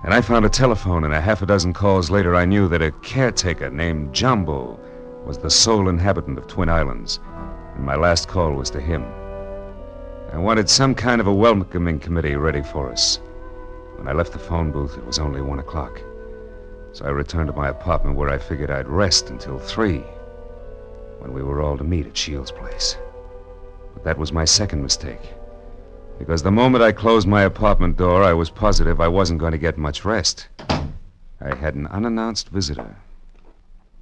And I found a telephone, and a half a dozen calls later I knew that a caretaker named Jumbo was the sole inhabitant of Twin Islands, and my last call was to him. I wanted some kind of a welcoming committee ready for us. When I left the phone booth, it was only 1 o'clock. So I returned to my apartment where I figured I'd rest until 3, when we were all to meet at Shields' place. But that was my second mistake. Because the moment I closed my apartment door, I was positive I wasn't going to get much rest. I had an unannounced visitor.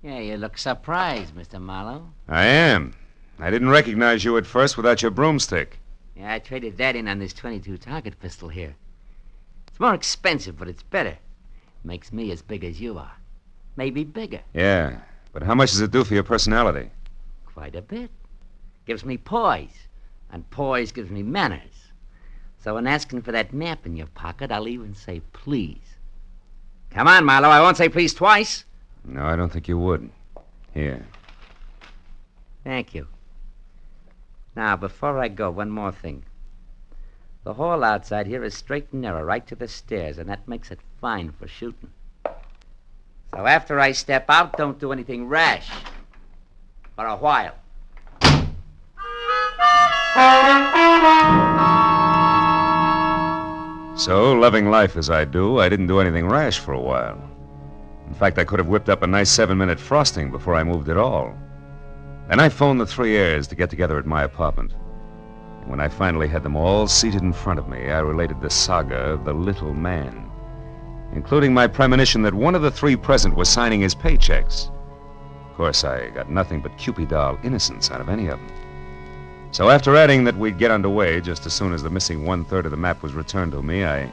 Yeah, you look surprised, Mr. Marlowe. I am. I didn't recognize you at first without your broomstick. Yeah, I traded that in on this .22 target pistol here. It's more expensive, but it's better. Makes me as big as you are. maybe bigger. Yeah, but how much does it do for your personality? Quite a bit. Gives me poise, and poise gives me manners. So in asking for that map in your pocket, I'll even say please. Come on, Marlowe, I won't say please twice. No, I don't think you would. Here. Thank you. Now, before I go, one more thing. The hall outside here is straight and narrow, right to the stairs, and that makes it fine for shooting. So after I step out, don't do anything rash. For a while. So, loving life as I do, I didn't do anything rash for a while. In fact, I could have whipped up a nice 7-minute frosting before I moved at all. Then I phoned the three heirs to get together at my apartment. And when I finally had them all seated in front of me, I related the saga of the little man, including my premonition that one of the three present was signing his paychecks. Of course, I got nothing but Cupid-doll innocence out of any of them. So after adding that we'd get underway just as soon as the missing 1/3 of the map was returned to me, I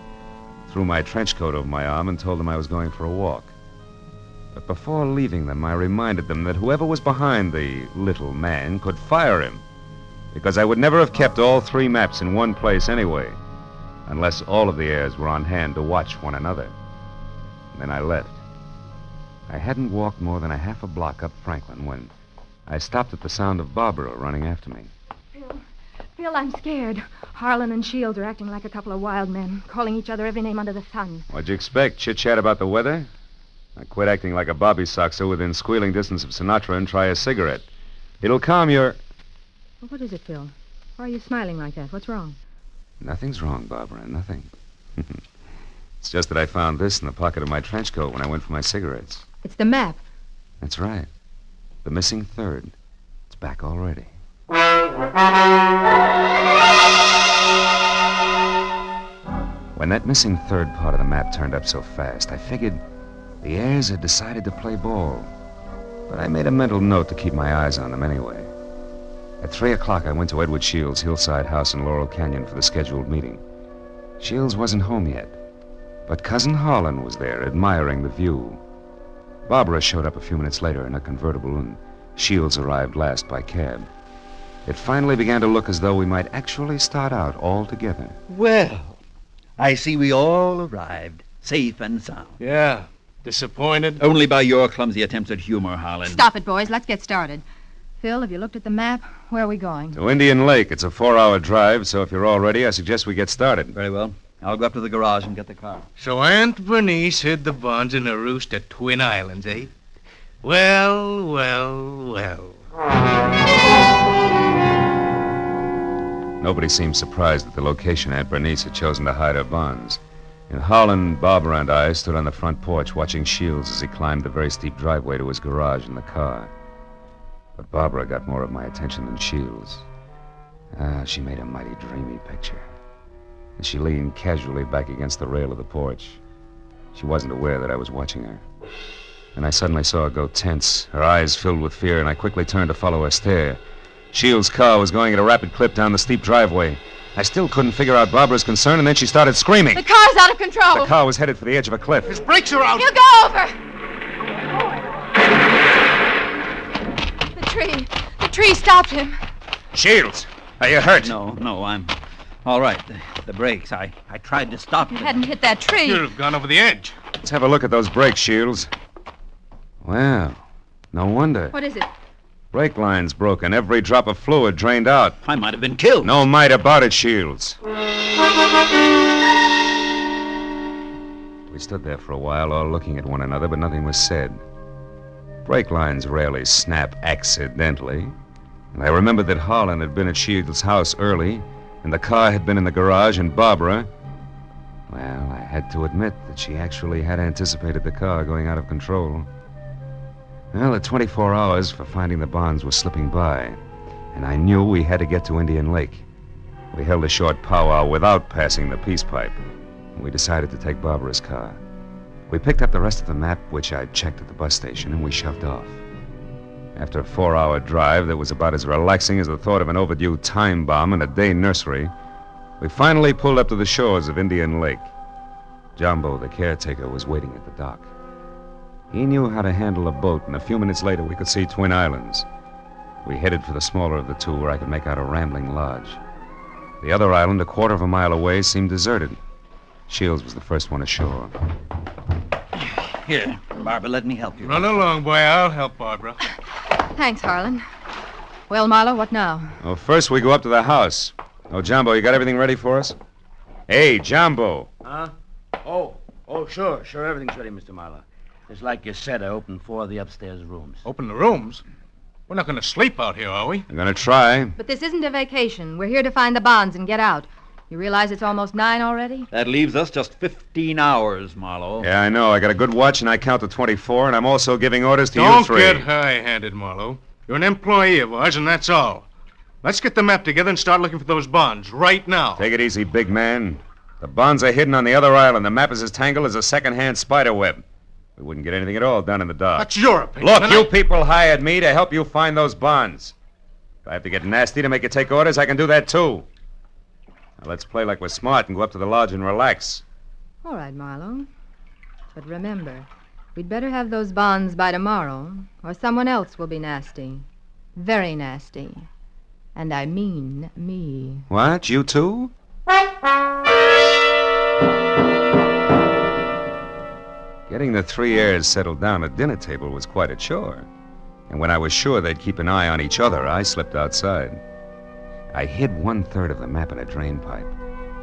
threw my trench coat over my arm and told them I was going for a walk. But before leaving them, I reminded them that whoever was behind the little man could fire him, because I would never have kept all three maps in one place anyway, unless all of the heirs were on hand to watch one another. And then I left. I hadn't walked more than a half a block up Franklin when I stopped at the sound of Barbara running after me. Phil, I'm scared. Harlan and Shields are acting like a couple of wild men, calling each other every name under the sun. What'd you expect? Chit-chat about the weather? Now quit acting like a bobby soxer within squealing distance of Sinatra and try a cigarette. It'll calm your... Well, what is it, Phil? Why are you smiling like that? What's wrong? Nothing's wrong, Barbara, nothing. It's just that I found this in the pocket of my trench coat when I went for my cigarettes. It's the map. That's right. The missing third. It's back already. When that missing third part of the map turned up so fast, I figured the heirs had decided to play ball. But I made a mental note to keep my eyes on them anyway. At 3 o'clock, I went to Edward Shields' hillside house in Laurel Canyon for the scheduled meeting. Shields wasn't home yet, but Cousin Harlan was there, admiring the view. Barbara showed up a few minutes later in a convertible, and Shields arrived last by cab. It finally began to look as though we might actually start out all together. Well, I see we all arrived, safe and sound. Yeah. Disappointed? Only by your clumsy attempts at humor, Harlan. Stop it, boys. Let's get started. Phil, have you looked at the map? Where are we going? To Indian Lake. It's a 4-hour drive, so if you're all ready, I suggest we get started. Very well. I'll go up to the garage and get the car. So Aunt Bernice hid the bonds in a roost at Twin Islands, eh? Well, well, well. Nobody seemed surprised at the location Aunt Bernice had chosen to hide her bonds. And Harlan, Barbara, and I stood on the front porch watching Shields as he climbed the very steep driveway to his garage in the car. But Barbara got more of my attention than Shields. She made a mighty dreamy picture. And she leaned casually back against the rail of the porch. She wasn't aware that I was watching her. And I suddenly saw her go tense, her eyes filled with fear, and I quickly turned to follow her stare. Shields' car was going at a rapid clip down the steep driveway. I still couldn't figure out Barbara's concern, and then she started screaming. The car's out of control. The car was headed for the edge of a cliff. His brakes are out. He'll go over. The tree stopped him. Shields, are you hurt? No, I'm all right. The brakes, I tried to stop You them. hadn't hit that tree. You'd have gone over the edge. Let's have a look at those brakes, Shields. Well, no wonder. What is it? Brake line's broken. Every drop of fluid drained out. I might have been killed. No might about it, Shields. We stood there for a while, all looking at one another, but nothing was said. Brake lines rarely snap accidentally. And I remembered that Harlan had been at Shields' house early, and the car had been in the garage, and Barbara... Well, I had to admit that she actually had anticipated the car going out of control. Well, the 24 hours for finding the bonds were slipping by, and I knew we had to get to Indian Lake. We held a short powwow without passing the peace pipe, and we decided to take Barbara's car. We picked up the rest of the map, which I'd checked at the bus station, and we shoved off. After a 4-hour drive that was about as relaxing as the thought of an overdue time bomb in a day nursery, we finally pulled up to the shores of Indian Lake. Jumbo, the caretaker, was waiting at the dock. He knew how to handle a boat, and a few minutes later we could see Twin Islands. We headed for the smaller of the two, where I could make out a rambling lodge. The other island, a quarter of a mile away, seemed deserted. Shields was the first one ashore. Here, Barbara, let me help you. Run along, boy. I'll help Barbara. Thanks, Harlan. Well, Marlow, what now? Well, first we go up to the house. Oh, Jumbo, you got everything ready for us? Hey, Jumbo. Huh? Oh, sure, everything's ready, Mr. Marlowe. Just like you said, I opened 4 of the upstairs rooms. Open the rooms? We're not going to sleep out here, are we? I'm going to try. But this isn't a vacation. We're here to find the bonds and get out. You realize it's almost 9 already? That leaves us just 15 hours, Marlowe. Yeah, I know. I got a good watch, and I count to 24, and I'm also giving orders to you 3. Don't get high-handed, Marlowe. You're an employee of ours, and that's all. Let's get the map together and start looking for those bonds right now. Take it easy, big man. The bonds are hidden on the other island. The map is as tangled as a second-hand spider web. We wouldn't get anything at all done in the dark. That's your opinion. Look, you people hired me to help you find those bonds. If I have to get nasty to make you take orders, I can do that, too. Now, let's play like we're smart and go up to the lodge and relax. All right, Marlowe. But remember, we'd better have those bonds by tomorrow, or someone else will be nasty. Very nasty. And I mean me. What? You too? Getting the 3 heirs settled down at dinner table was quite a chore. And when I was sure they'd keep an eye on each other, I slipped outside. I hid 1/3 of the map in a drain pipe.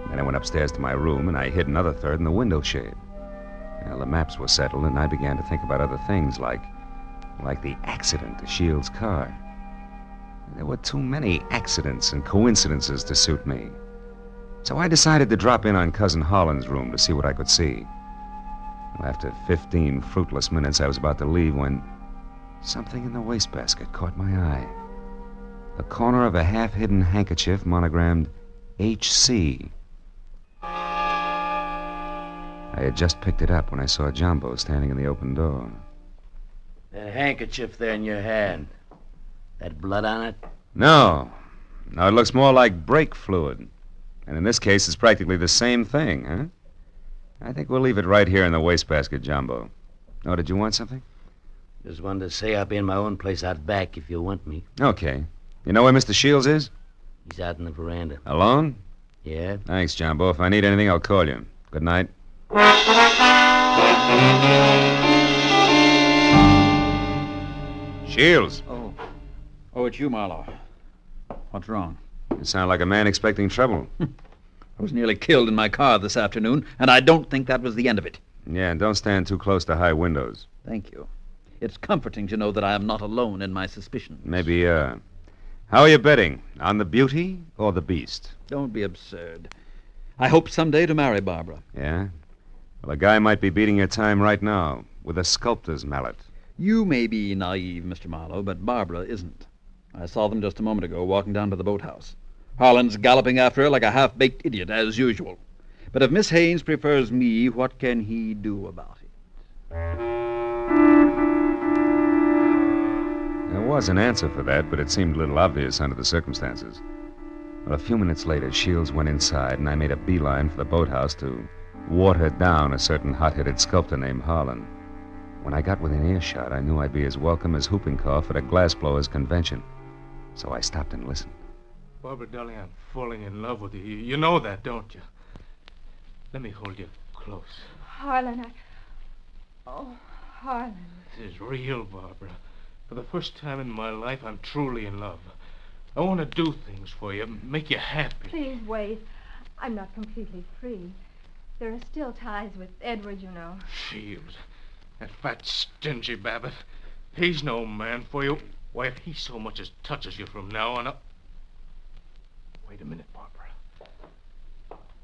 Then I went upstairs to my room, and I hid another 1/3 in the window shade. Well, the maps were settled, and I began to think about other things, like the accident to Shields' car. There were too many accidents and coincidences to suit me. So I decided to drop in on Cousin Holland's room to see what I could see. Well, after 15 fruitless minutes, I was about to leave when something in the wastebasket caught my eye. The corner of a half-hidden handkerchief monogrammed H.C. I had just picked it up when I saw Jumbo standing in the open door. That handkerchief there in your hand. That blood on it? No, it looks more like brake fluid. And in this case, it's practically the same thing, huh? I think we'll leave it right here in the wastebasket, Jumbo. Oh, did you want something? Just wanted to say I'll be in my own place out back if you want me. Okay. You know where Mr. Shields is? He's out in the veranda. Alone? Yeah? Thanks, Jumbo. If I need anything, I'll call you. Good night. Shields. Oh, it's you, Marlowe. What's wrong? You sound like a man expecting trouble. I was nearly killed in my car this afternoon, and I don't think that was the end of it. Yeah, and don't stand too close to high windows. Thank you. It's comforting to know that I am not alone in my suspicions. Maybe, how are you betting? On the beauty or the beast? Don't be absurd. I hope someday to marry Barbara. Yeah? Well, a guy might be beating your time right now with a sculptor's mallet. You may be naive, Mr. Marlowe, but Barbara isn't. I saw them just a moment ago walking down to the boathouse. Harlan's galloping after her like a half-baked idiot, as usual. But if Miss Haynes prefers me, what can he do about it? There was an answer for that, but it seemed a little obvious under the circumstances. Well, a few minutes later, Shields went inside, and I made a beeline for the boathouse to water down a certain hot-headed sculptor named Harlan. When I got within earshot, I knew I'd be as welcome as whooping cough at a glassblowers convention. So I stopped and listened. Barbara, darling, I'm falling in love with you. You know that, don't you? Let me hold you close. Harlan, Oh, Harlan. This is real, Barbara. For the first time in my life, I'm truly in love. I want to do things for you, make you happy. Please wait. I'm not completely free. There are still ties with Edward, you know. Shields. That fat, stingy Babbitt. He's no man for you. Why, if he so much as touches you from now on... Wait a minute, Barbara.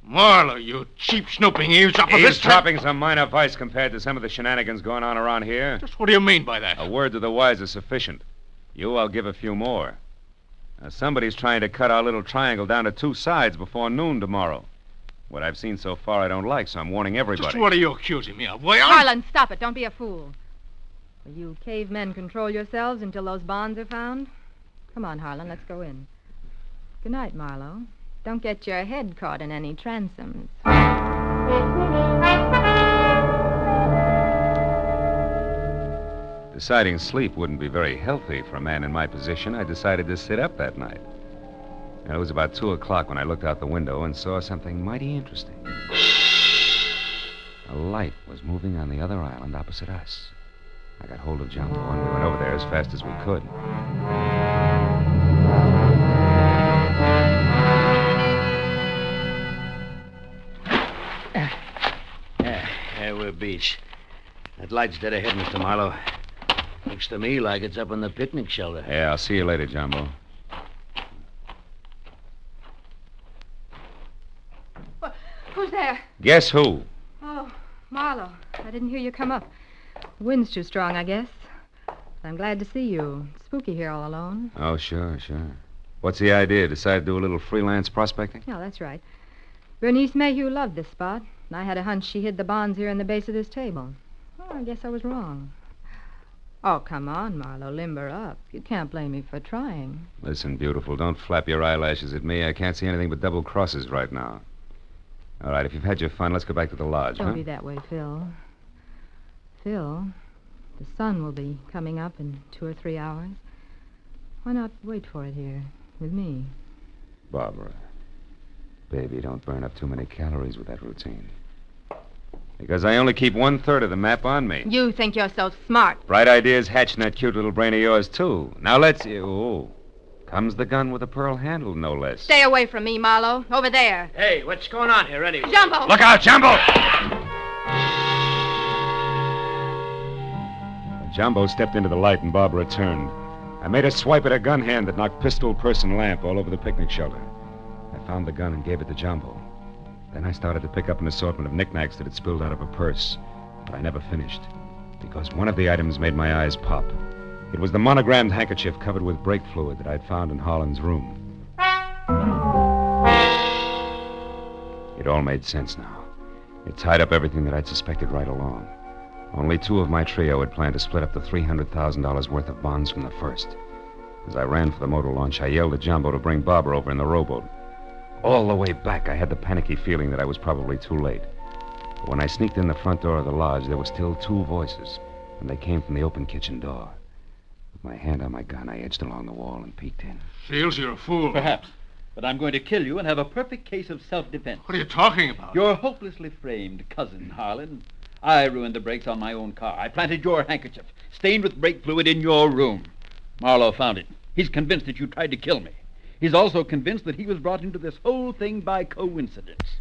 Marlow, you cheap, snooping eavesdropper. Eavesdropping's a minor vice compared to some of the shenanigans going on around here. Just what do you mean by that? A word to the wise is sufficient. I'll give a few more. Now, somebody's trying to cut our little triangle down to 2 sides before noon tomorrow. What I've seen so far I don't like, so I'm warning everybody. Just what are you accusing me of? Harlan, stop it. Don't be a fool. Will you cavemen control yourselves until those bonds are found? Come on, Harlan, let's go in. Good night, Marlowe. Don't get your head caught in any transoms. Deciding sleep wouldn't be very healthy for a man in my position, I decided to sit up that night. It was about 2 o'clock when I looked out the window and saw something mighty interesting. A light was moving on the other island opposite us. I got hold of Jumbo, and we went over there as fast as we could. There we're beach. That light's dead ahead, Mr. Marlowe. Looks to me like it's up on the picnic shelter. Yeah, I'll see you later, Jumbo. Who's there? Guess who? Oh, Marlow. I didn't hear you come up. The wind's too strong, I guess. I'm glad to see you. It's spooky here all alone. Oh, sure. What's the idea? Decide to do a little freelance prospecting? Yeah, that's right. Bernice Mayhew loved this spot, and I had a hunch she hid the bonds here in the base of this table. Oh, I guess I was wrong. Oh, come on, Marlow, limber up. You can't blame me for trying. Listen, beautiful, don't flap your eyelashes at me. I can't see anything but double crosses right now. All right, if you've had your fun, let's go back to the lodge, Don't be that way, Phil. Phil, the sun will be coming up in 2 or 3 hours. Why not wait for it here with me? Barbara, baby, don't burn up too many calories with that routine. Because I only keep 1/3 of the map on me. You think you're so smart. Bright ideas hatch in that cute little brain of yours, too. Now let's... Oh, comes the gun with a pearl handle, no less. Stay away from me, Marlow. Over there. Hey, what's going on here, anyway? Jumbo! Look out, Jumbo! Jumbo stepped into the light and Barbara turned. I made a swipe at her gun hand that knocked pistol, purse, and lamp all over the picnic shelter. I found the gun and gave it to Jumbo. Then I started to pick up an assortment of knickknacks that had spilled out of her purse. But I never finished, because one of the items made my eyes pop. It was the monogrammed handkerchief covered with brake fluid that I'd found in Holland's room. It all made sense now. It tied up everything that I'd suspected right along. Only 2 of my trio had planned to split up the $300,000 worth of bonds from the first. As I ran for the motor launch, I yelled at Jumbo to bring Barbara over in the rowboat. All the way back, I had the panicky feeling that I was probably too late. But when I sneaked in the front door of the lodge, there were still 2 voices, and they came from the open kitchen door. With my hand on my gun, I edged along the wall and peeked in. Shields, you're a fool. Perhaps. But I'm going to kill you and have a perfect case of self-defense. What are you talking about? Your hopelessly framed cousin, Harlan. I ruined the brakes on my own car. I planted your handkerchief, stained with brake fluid, in your room. Marlowe found it. He's convinced that you tried to kill me. He's also convinced that he was brought into this whole thing by coincidence.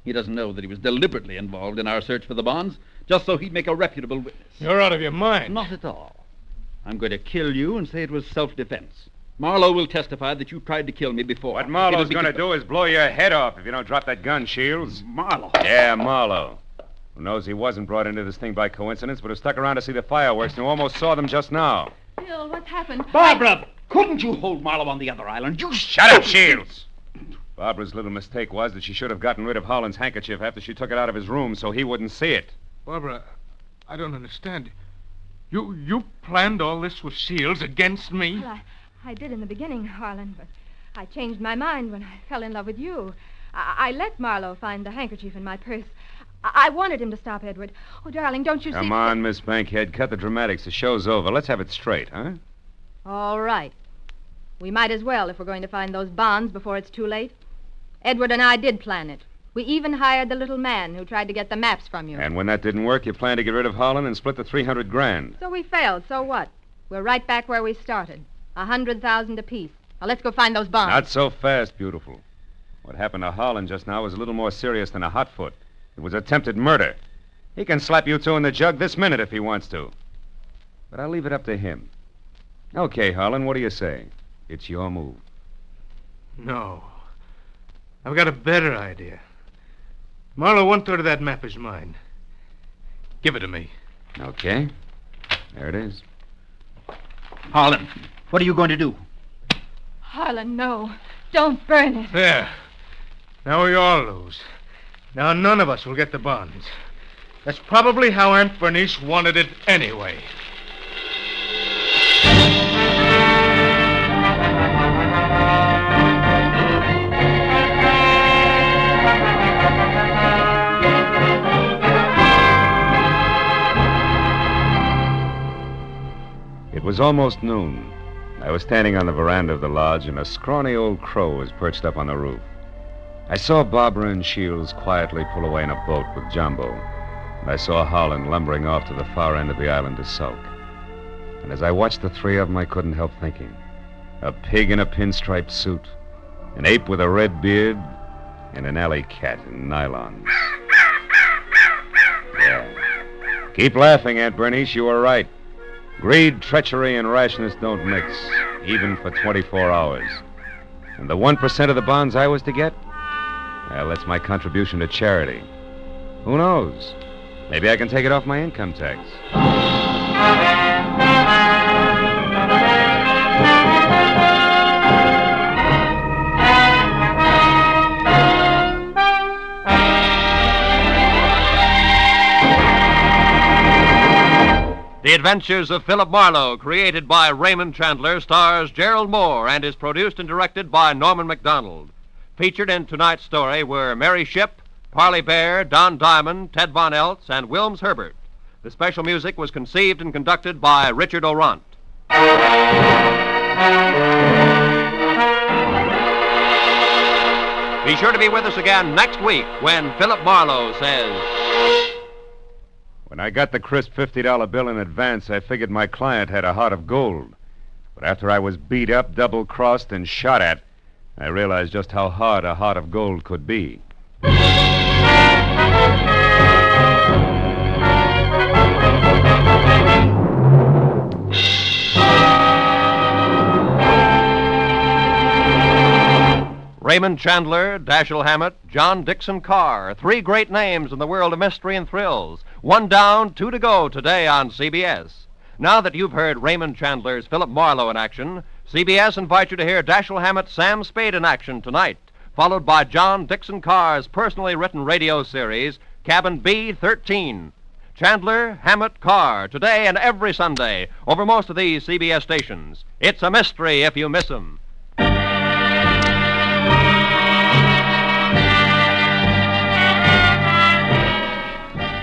He doesn't know that he was deliberately involved in our search for the bonds, just so he'd make a reputable witness. You're out of your mind. Not at all. I'm going to kill you and say it was self-defense. Marlowe will testify that you tried to kill me before. What Marlowe's going to do is blow your head off if you don't drop that gun, Shields. Marlowe? Yeah, Marlowe. Who knows he wasn't brought into this thing by coincidence, but who stuck around to see the fireworks and who almost saw them just now. Phil, what's happened? Barbara! Couldn't you hold Marlowe on the other island? You Shut up, Shields! Barbara's little mistake was that she should have gotten rid of Holland's handkerchief after she took it out of his room so he wouldn't see it. Barbara, I don't understand. You planned all this with Shields against me? Well, I did in the beginning, Harlan, but I changed my mind when I fell in love with you. I let Marlowe find the handkerchief in my purse. I wanted him to stop Edward. Oh, darling, don't you see... Come on, Miss Bankhead. Cut the dramatics. The show's over. Let's have it straight, huh? All right. We might as well if we're going to find those bonds before it's too late. Edward and I did plan it. We even hired the little man who tried to get the maps from you. And when that didn't work, you planned to get rid of Holland and split the $300,000. So we failed. So what? We're right back where we started. 100,000 apiece. Now let's go find those bonds. Not so fast, beautiful. What happened to Holland just now was a little more serious than a hot foot. It was attempted murder. He can slap you 2 in the jug this minute if he wants to. But I'll leave it up to him. Okay, Harlan, what do you say? It's your move. No. I've got a better idea. Marlowe, 1/3 of that map is mine. Give it to me. Okay. There it is. Harlan, what are you going to do? Harlan, no. Don't burn it. There. Now we all lose. Now none of us will get the bonds. That's probably how Aunt Bernice wanted it anyway. It was almost noon. I was standing on the veranda of the lodge, and a scrawny old crow was perched up on the roof. I saw Barbara and Shields quietly pull away in a boat with Jumbo, and I saw Holland lumbering off to the far end of the island to sulk. And as I watched the three of them, I couldn't help thinking. A pig in a pinstriped suit, an ape with a red beard, and an alley cat in nylons. Yeah. Keep laughing, Aunt Bernice. You were right. Greed, treachery, and rashness don't mix, even for 24 hours. And the 1% of the bonds I was to get? Well, that's my contribution to charity. Who knows? Maybe I can take it off my income tax. The Adventures of Philip Marlowe, created by Raymond Chandler, stars Gerald Mohr and is produced and directed by Norman MacDonald. Featured in tonight's story were Mary Shipp, Parley Bear, Don Diamond, Ted Von Eltz, and Wilms Herbert. The special music was conceived and conducted by Richard Orant. Be sure to be with us again next week when Philip Marlowe says... When I got the crisp $50 bill in advance, I figured my client had a heart of gold. But after I was beat up, double-crossed, and shot at, I realized just how hard a heart of gold could be. Raymond Chandler, Dashiell Hammett, John Dixon Carr, three great names in the world of mystery and thrills. One down, two to go today on CBS. Now that you've heard Raymond Chandler's Philip Marlowe in action, CBS invites you to hear Dashiell Hammett's Sam Spade in action tonight, followed by John Dixon Carr's personally written radio series, Cabin B-13. Chandler, Hammett, Carr, today and every Sunday, over most of these CBS stations. It's a mystery if you miss 'em.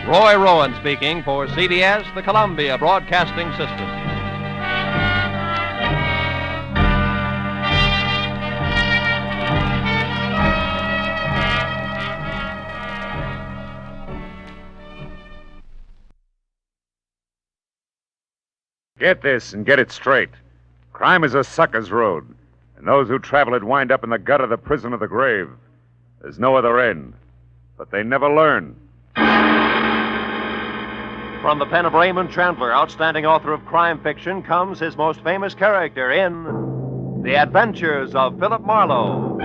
Roy Rowan speaking for CBS, the Columbia Broadcasting System. Get this and get it straight. Crime is a sucker's road, and those who travel it wind up in the gut of the prison of the grave. There's no other end, but they never learn. From the pen of Raymond Chandler, outstanding author of crime fiction, comes his most famous character in The Adventures of Philip Marlowe.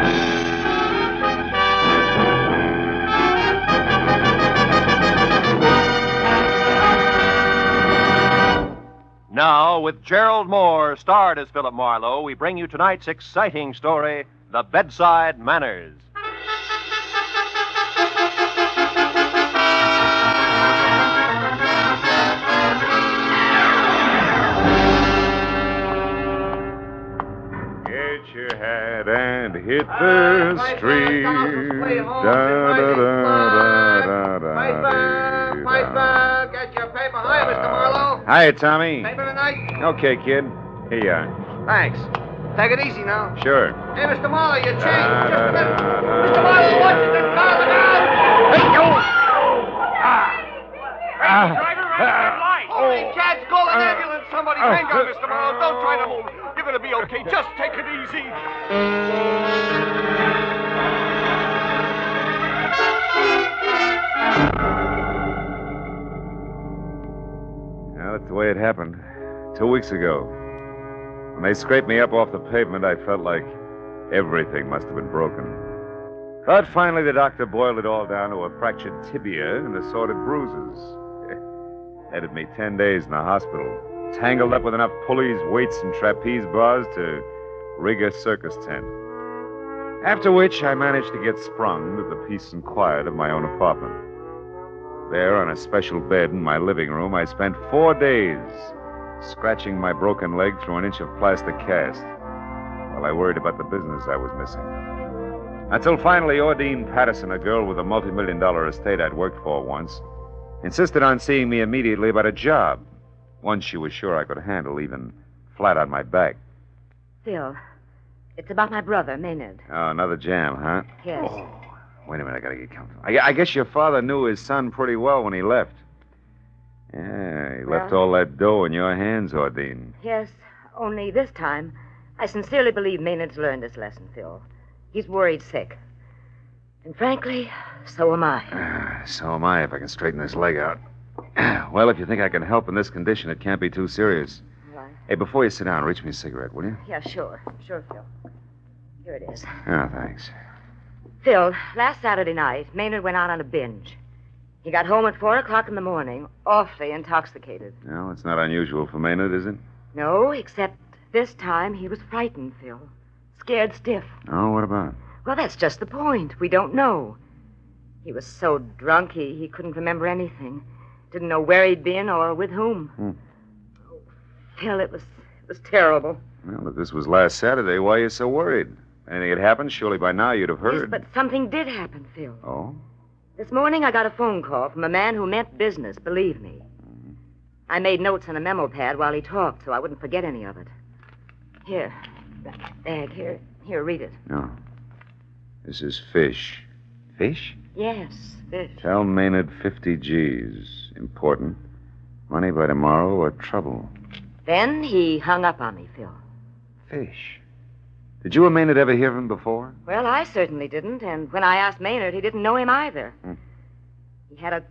Now, with Gerald Mohr starred as Philip Marlowe, we bring you tonight's exciting story, The Bedside Manners. Get your hat and hit the street. Piper, get your paper. Hi, Mr. Marlowe. Hi, Tommy. Paper tonight? Okay, kid. Here you are. Thanks. Take it easy now. Sure. Hey, Mr. Marlowe, your change. Just a minute. Mr. Marlowe, watch it. The car, look out. Hey, you. Hey, driver, red light. Holy cats, call an ambulance. Somebody hang on, Mr. Marlowe. Don't try to move. You're going to be okay. Just take it easy. Well, that's the way it happened. 2 weeks ago. When they scraped me up off the pavement, I felt like everything must have been broken. But finally, the doctor boiled it all down to a fractured tibia and assorted bruises. Headed me 10 days in the hospital, tangled up with enough pulleys, weights, and trapeze bars to rig a circus tent. After which, I managed to get sprung to the peace and quiet of my own apartment. There, on a special bed in my living room, I spent 4 days scratching my broken leg through an inch of plastic cast while I worried about the business I was missing. Until finally, Ordine Patterson, a girl with a multi-million-dollar estate I'd worked for once, insisted on seeing me immediately about a job. One she was sure I could handle, even flat on my back. Phil, it's about my brother, Maynard. Oh, another jam, huh? Yes. Oh, wait a minute, I gotta get comfortable. I guess your father knew his son pretty well when he left. Yeah, he left all that dough in your hands, Ordine. Yes, only this time, I sincerely believe Maynard's learned his lesson, Phil. He's worried sick. And frankly, so am I. So am I, if I can straighten this leg out. Well, if you think I can help in this condition, it can't be too serious. Right. Hey, before you sit down, reach me a cigarette, will you? Yeah, sure. Sure, Phil. Here it is. Oh, thanks. Phil, last Saturday night, Maynard went out on a binge. He got home at 4 o'clock in the morning, awfully intoxicated. Well, it's not unusual for Maynard, is it? No, except this time he was frightened, Phil. Scared stiff. Oh, what about? Well, that's just the point. We don't know. He was so drunk he couldn't remember anything. Didn't know where he'd been or with whom. Oh, Phil, it was terrible. Well, if this was last Saturday, why are you so worried? Anything had happened, surely by now you'd have heard. Yes, but something did happen, Phil. Oh? This morning I got a phone call from a man who meant business, believe me. I made notes on a memo pad while he talked so I wouldn't forget any of it. Here, that bag, here, read it. No. This is fish. Fish? Yes, fish. Tell Maynard 50 G's. Important. Money by tomorrow or trouble. Then he hung up on me, Phil. Fish? Did you and Maynard ever hear of him before? Well, I certainly didn't, and when I asked Maynard, he didn't know him either. He had a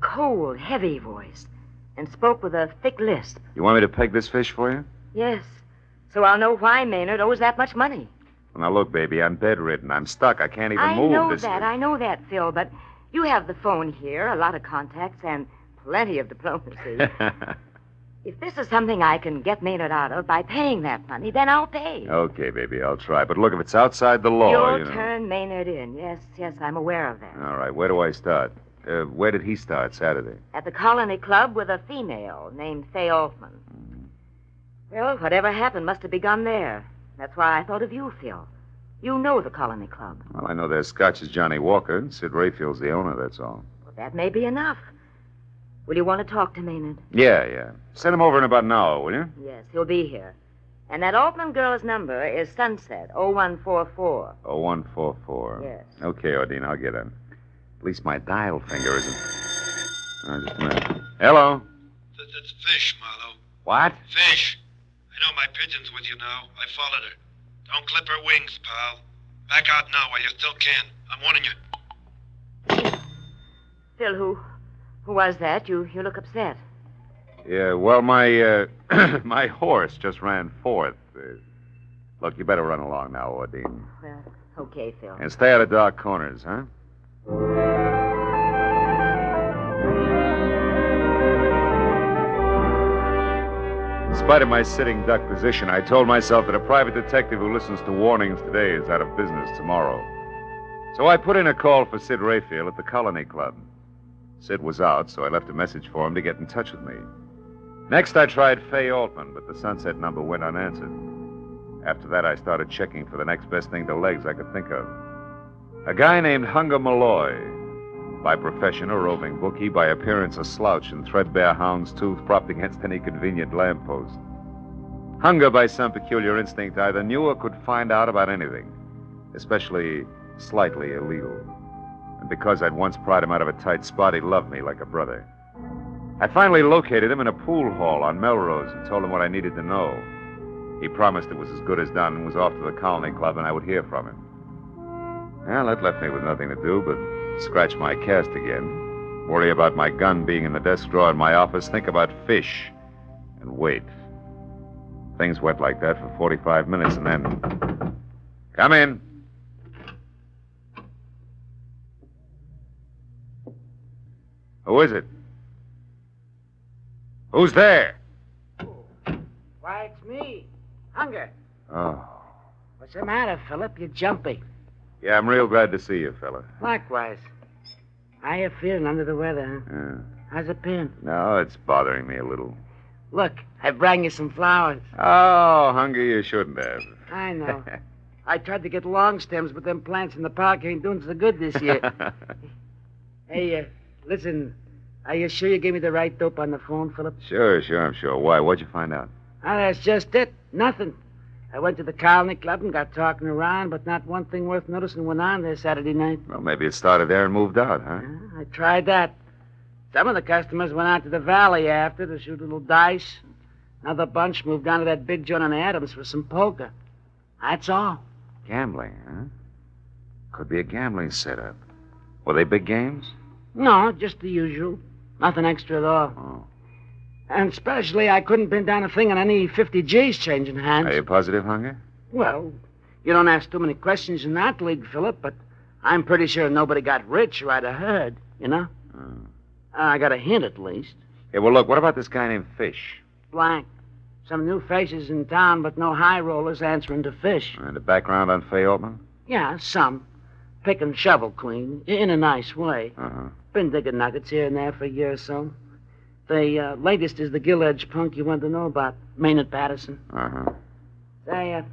cold, heavy voice and spoke with a thick lisp. You want me to peg this fish for you? Yes, so I'll know why Maynard owes that much money. Well, now, look, baby, I'm bedridden. I'm stuck. I can't even move. I know that, Phil, but you have the phone here, a lot of contacts, and plenty of diplomacy. If this is something I can get Maynard out of by paying that money, then I'll pay. Okay, baby, I'll try. But look, if it's outside the law, You'll you know. turn Maynard in. Yes, I'm aware of that. All right, where do I start? Where did he start Saturday? At the Colony Club with a female named Fay Altman. Well, whatever happened must have begun there. That's why I thought of you, Phil. You know the Colony Club. Well, I know their Scotch is Johnny Walker. Sid Rayfield's the owner, that's all. Well, that may be enough. Will you want to talk to Maynard? Yeah. Send him over in about an hour, will you? Yes, he'll be here. And that Altman girl's number is Sunset, 0144. 0144. Yes. Okay, Ordine, I'll get him. At least my dial finger isn't... just a minute. Hello? That's Fish, Marlow. What? Fish. I know my pigeon's with you now. I followed her. Don't clip her wings, pal. Back out now while you still can. I'm warning you. Phil, who was that? You look upset. Yeah, well, my my horse just ran fourth. Look, you better run along now, Ordine. Well, okay, Phil. And stay out of dark corners, huh? In spite of my sitting duck position, I told myself that a private detective who listens to warnings today is out of business tomorrow. So I put in a call for Sid Rayfield at the Colony Club. Sid was out, so I left a message for him to get in touch with me. Next, I tried Fay Altman, but the Sunset number went unanswered. After that, I started checking for the next best thing to legs I could think of. A guy named Hunger Malloy. By profession, a roving bookie. By appearance, a slouch in threadbare hound's tooth propped against any convenient lamppost. Hunger, by some peculiar instinct, either knew or could find out about anything, especially slightly illegal. And because I'd once pried him out of a tight spot, he loved me like a brother. I finally located him in a pool hall on Melrose and told him what I needed to know. He promised it was as good as done and was off to the Colony Club and I would hear from him. Well, that left me with nothing to do but scratch my cast again, worry about my gun being in the desk drawer in my office, think about fish, and wait. Things went like that for 45 minutes and then... Come in. Who is it? Who's there? Why, it's me. Hunger. Oh. What's the matter, Philip? You're jumpy. Yeah, I'm real glad to see you, fella. Likewise. How you feeling under the weather, huh? Yeah. How's the pain? No, it's bothering me a little. Look, I brought you some flowers. Oh, Hunger, you shouldn't have. I know. I tried to get long stems, but them plants in the park ain't doing so good this year. Hey, listen, Are you sure you gave me the right dope on the phone, Philip? Sure, I'm sure. Why? What'd you find out? Ah, that's just it. Nothing. I went to the Colony Club and got talking around, but not one thing worth noticing went on there Saturday night. Well, maybe it started there and moved out, huh? I tried that. Some of the customers went out to the valley after to shoot a little dice. Another bunch moved down to that big joint on Adams for some poker. That's all. Gambling, huh? Could be a gambling setup. Were they big games? No, just the usual. Nothing extra at all. Oh. And especially, I couldn't pin down a thing on any 50 G's changing hands. Are you positive, Hunger? Well, you don't ask too many questions in that league, Philip, but I'm pretty sure nobody got rich or I'd have heard, you know? I got a hint, at least. Yeah, well, look, what about this guy named Fish? Blank. Some new faces in town, but no high rollers answering to Fish. And the background on Fay Altman? Yeah, some. Pick and shovel clean, in a nice way. Uh-huh. Been digging nuggets here and there for a year or so. The latest is the gill-edged punk you want to know about, Maynard Patterson. Uh-huh. Say,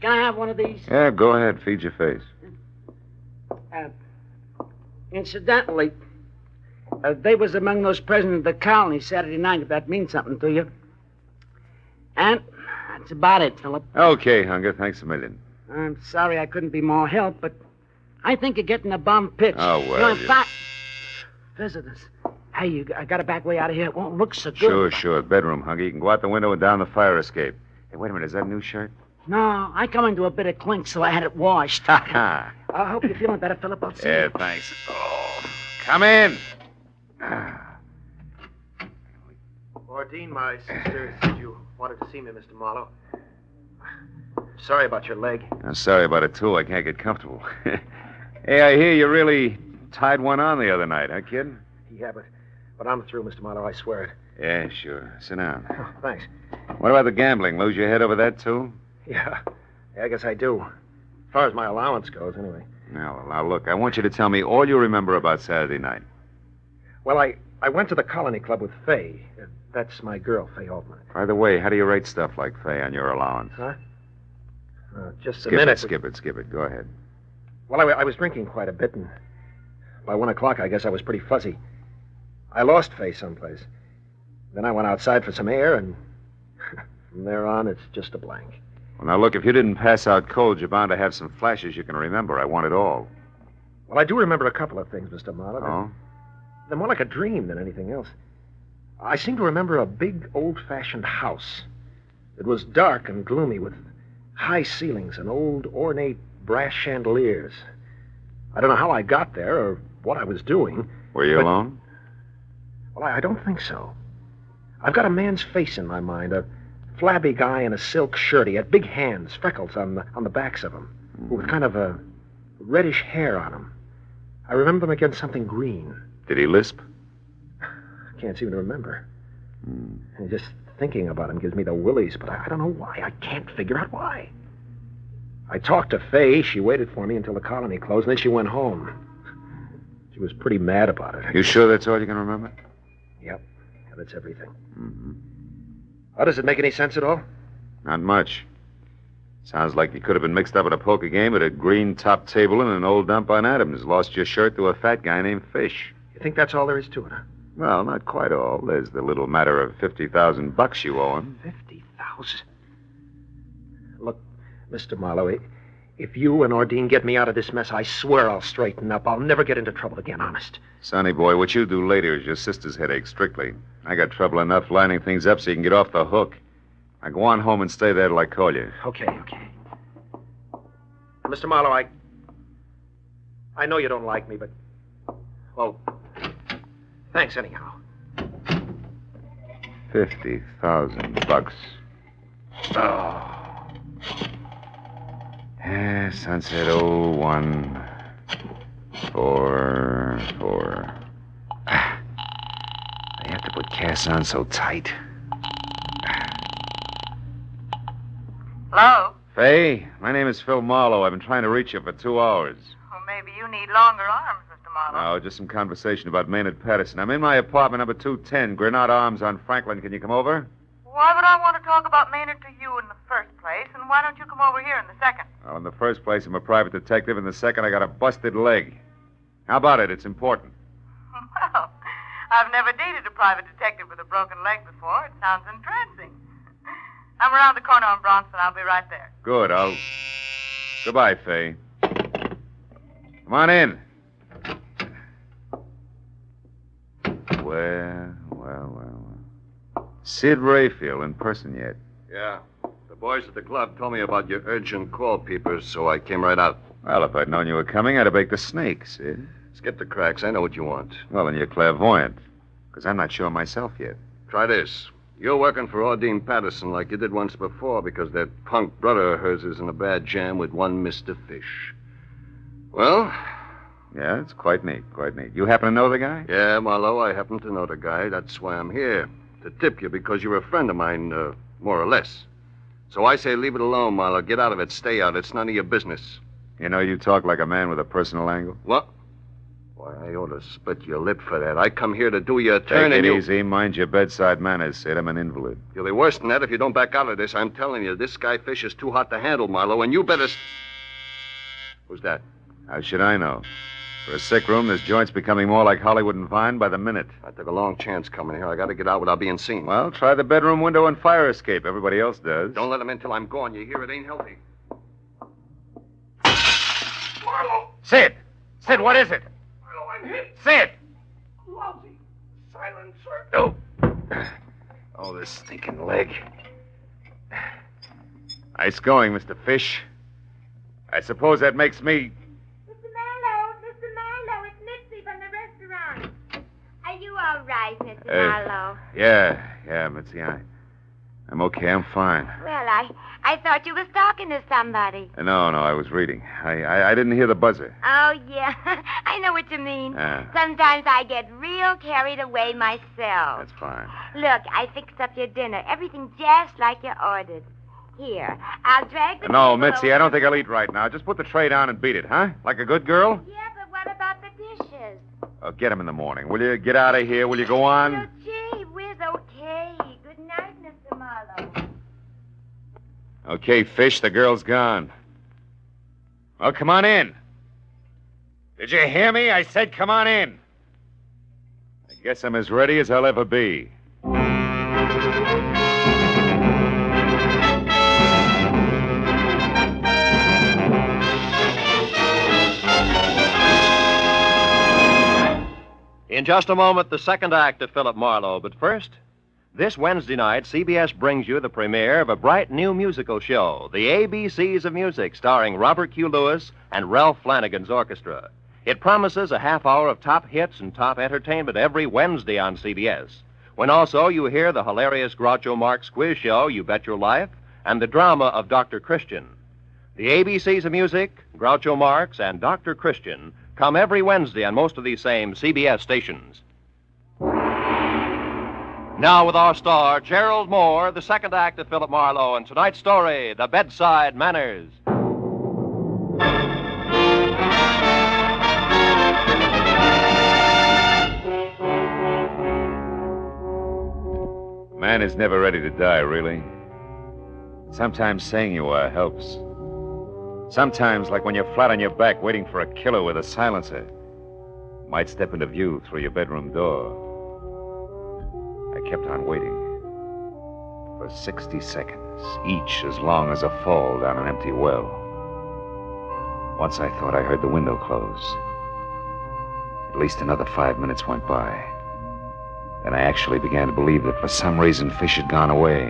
can I have one of these? Yeah, go ahead. Feed your face. Incidentally, they was among those present at the colony Saturday night, if that means something to you. And that's about it, Philip. Okay, Hunger. Thanks a million. I'm sorry I couldn't be more help, but I think you're getting a bum pitch. Oh, well, You know, in you- fact, visitors. Hey, I got a back way out of here. It won't look so good. Sure. Bedroom, Hunger. You can go out the window and down the fire escape. Hey, wait a minute. Is that a new shirt? No, I come into a bit of clink, so I had it washed. I hope you're feeling better, Philip. I'll see Yeah, you. thanks. Oh, come in. Ordine, my sister, said you wanted to see me, Mr. Marlowe. Sorry about your leg. I'm sorry about it, too. I can't get comfortable. Hey, I hear you really tied one on the other night, huh, kid? Yeah, but I'm through, Mr. Marlowe, I swear it. Yeah, sure. Sit down. Oh, thanks. What about the gambling? Lose your head over that, too? Yeah, I guess I do. As far as my allowance goes, anyway. Now, look, I want you to tell me all you remember about Saturday night. Well, I went to the Colony Club with Fay. That's my girl, Fay Altman. By the way, how do you rate stuff like Fay on your allowance? Huh? Just a Skip minute. Skip it. Go ahead. Well, I was drinking quite a bit, and by 1 o'clock, I guess I was pretty fuzzy. I lost Fay someplace. Then I went outside for some air, and from there on, it's just a blank. Well, now, look, if you didn't pass out cold, you're bound to have some flashes you can remember. I want it all. Well, I do remember a couple of things, Mr. Marlowe. Oh? They're more like a dream than anything else. I seem to remember a big, old-fashioned house. It was dark and gloomy with high ceilings and old, ornate brass chandeliers. I don't know how I got there or what I was doing. Were you alone? Well, I don't think so. I've got a man's face in my mind, a flabby guy in a silk shirt. He had big hands, freckles on the backs of him, with kind of a reddish hair on him. I remember him against something green. Did he lisp? I can't seem to remember. And just thinking about him gives me the willies, but I don't know why. I can't figure out why. I talked to Fay. She waited for me until the colony closed, and then she went home. She was pretty mad about it. You sure that's all you can remember? Yep. Yeah, that's everything. Mm-hmm. How does it make any sense at all? Not much. Sounds like you could have been mixed up at a poker game at a green top table in an old dump on Adams. Lost your shirt to a fat guy named Fish. You think that's all there is to it, huh? Well, not quite all. There's the little matter of $50,000 you owe him. 50,000? Look, Mr. Marlowe, if you and Ordine get me out of this mess, I swear I'll straighten up. I'll never get into trouble again, honest. Sonny boy, what you do later is your sister's headache, strictly. I got trouble enough lining things up so you can get off the hook. Now go on home and stay there till I call you. Okay. Mr. Marlowe, I know you don't like me, but... Well, thanks anyhow. $50,000. Oh. Yeah, sunset 01 4. I have to put casts on so tight. Hello? Fay, my name is Phil Marlowe. I've been trying to reach you for 2 hours. Well, maybe you need longer arms, Mr. Marlowe. No, just some conversation about Maynard Patterson. I'm in my apartment, number 210, Grenade Arms on Franklin. Can you come over? Why would I want to talk about Maynard to you in the first place, and why don't you come over here in the second? Well, in the first place, I'm a private detective. In the second, I got a busted leg. How about it? It's important. Well, I've never dated a private detective with a broken leg before. It sounds entrancing. I'm around the corner on Bronson. I'll be right there. Good, Goodbye, Fay. Come on in. Well. Sid Rayfield in person yet? Yeah. The boys at the club told me about your urgent call, peepers, so I came right out. Well, if I'd known you were coming, I'd have baked the snake, Sid. Skip the cracks. I know what you want. Well, then you're clairvoyant. Because I'm not sure myself yet. Try this. You're working for Ordine Patterson like you did once before because that punk brother of hers is in a bad jam with one Mr. Fish. Well? Yeah, it's quite neat. You happen to know the guy? Yeah, Marlowe, I happen to know the guy. That's why I'm here. To tip you because you're a friend of mine, more or less. So I say leave it alone, Marlowe. Get out of it. Stay out. It's none of your business. You know, you talk like a man with a personal angle. What? Why, I ought to split your lip for that. I come here to do your turn Take and it easy. Mind your bedside manners, Sid. I'm an invalid. You'll be worse than that if you don't back out of this. I'm telling you, this guy Fish is too hot to handle, Marlowe, and you better... Who's that? How should I know? For a sick room, this joint's becoming more like Hollywood and Vine by the minute. I took a long chance coming here. I got to get out without being seen. Well, try the bedroom window and fire escape. Everybody else does. Don't let him in till I'm gone. You hear? It ain't healthy. Marlowe! Sid! Sid, what is it? Marlowe, I'm hit. Sid! Lousy silencer. Oh. Oh, this stinking leg. Nice going, Mr. Fish. I suppose that makes me... Mr. Marlowe, it's Mitzi from the restaurant. Are you all right, Mr. Marlowe? Yeah, Mitzi, I'm okay. I'm fine. Well, I thought you was talking to somebody. No, I was reading. I didn't hear the buzzer. Oh, yeah. I know what you mean. Sometimes I get real carried away myself. That's fine. Look, I fixed up your dinner. Everything just like you ordered. Here, I'll drag the No, table Mitzi, over. I don't think I'll eat right now. Just put the tray down and beat it, huh? Like a good girl? Yeah, but what about the dishes? Oh, get them in the morning. Will you get out of here? Will you go on? Oh, gee whiz, okay. Good night, Mr. Marlowe. Okay, Fish, the girl's gone. Well, come on in. Did you hear me? I said come on in. I guess I'm as ready as I'll ever be. In just a moment, the second act of Philip Marlowe. But first, this Wednesday night, CBS brings you the premiere of a bright new musical show, The ABCs of Music, starring Robert Q. Lewis and Ralph Flanagan's orchestra. It promises a half hour of top hits and top entertainment every Wednesday on CBS, when also you hear the hilarious Groucho Marx quiz show, You Bet Your Life, and the drama of Dr. Christian. The ABCs of Music, Groucho Marx, and Dr. Christian come every Wednesday on most of these same CBS stations. Now with our star, Gerald Mohr, the second act of Philip Marlowe, and tonight's story, The Bedside Manners. A man is never ready to die, really. Sometimes saying you are helps. Sometimes, like when you're flat on your back waiting for a killer with a silencer, might step into view through your bedroom door. I kept on waiting for 60 seconds, each as long as a fall down an empty well. Once I thought I heard the window close. At least another 5 minutes went by. Then I actually began to believe that for some reason Fish had gone away.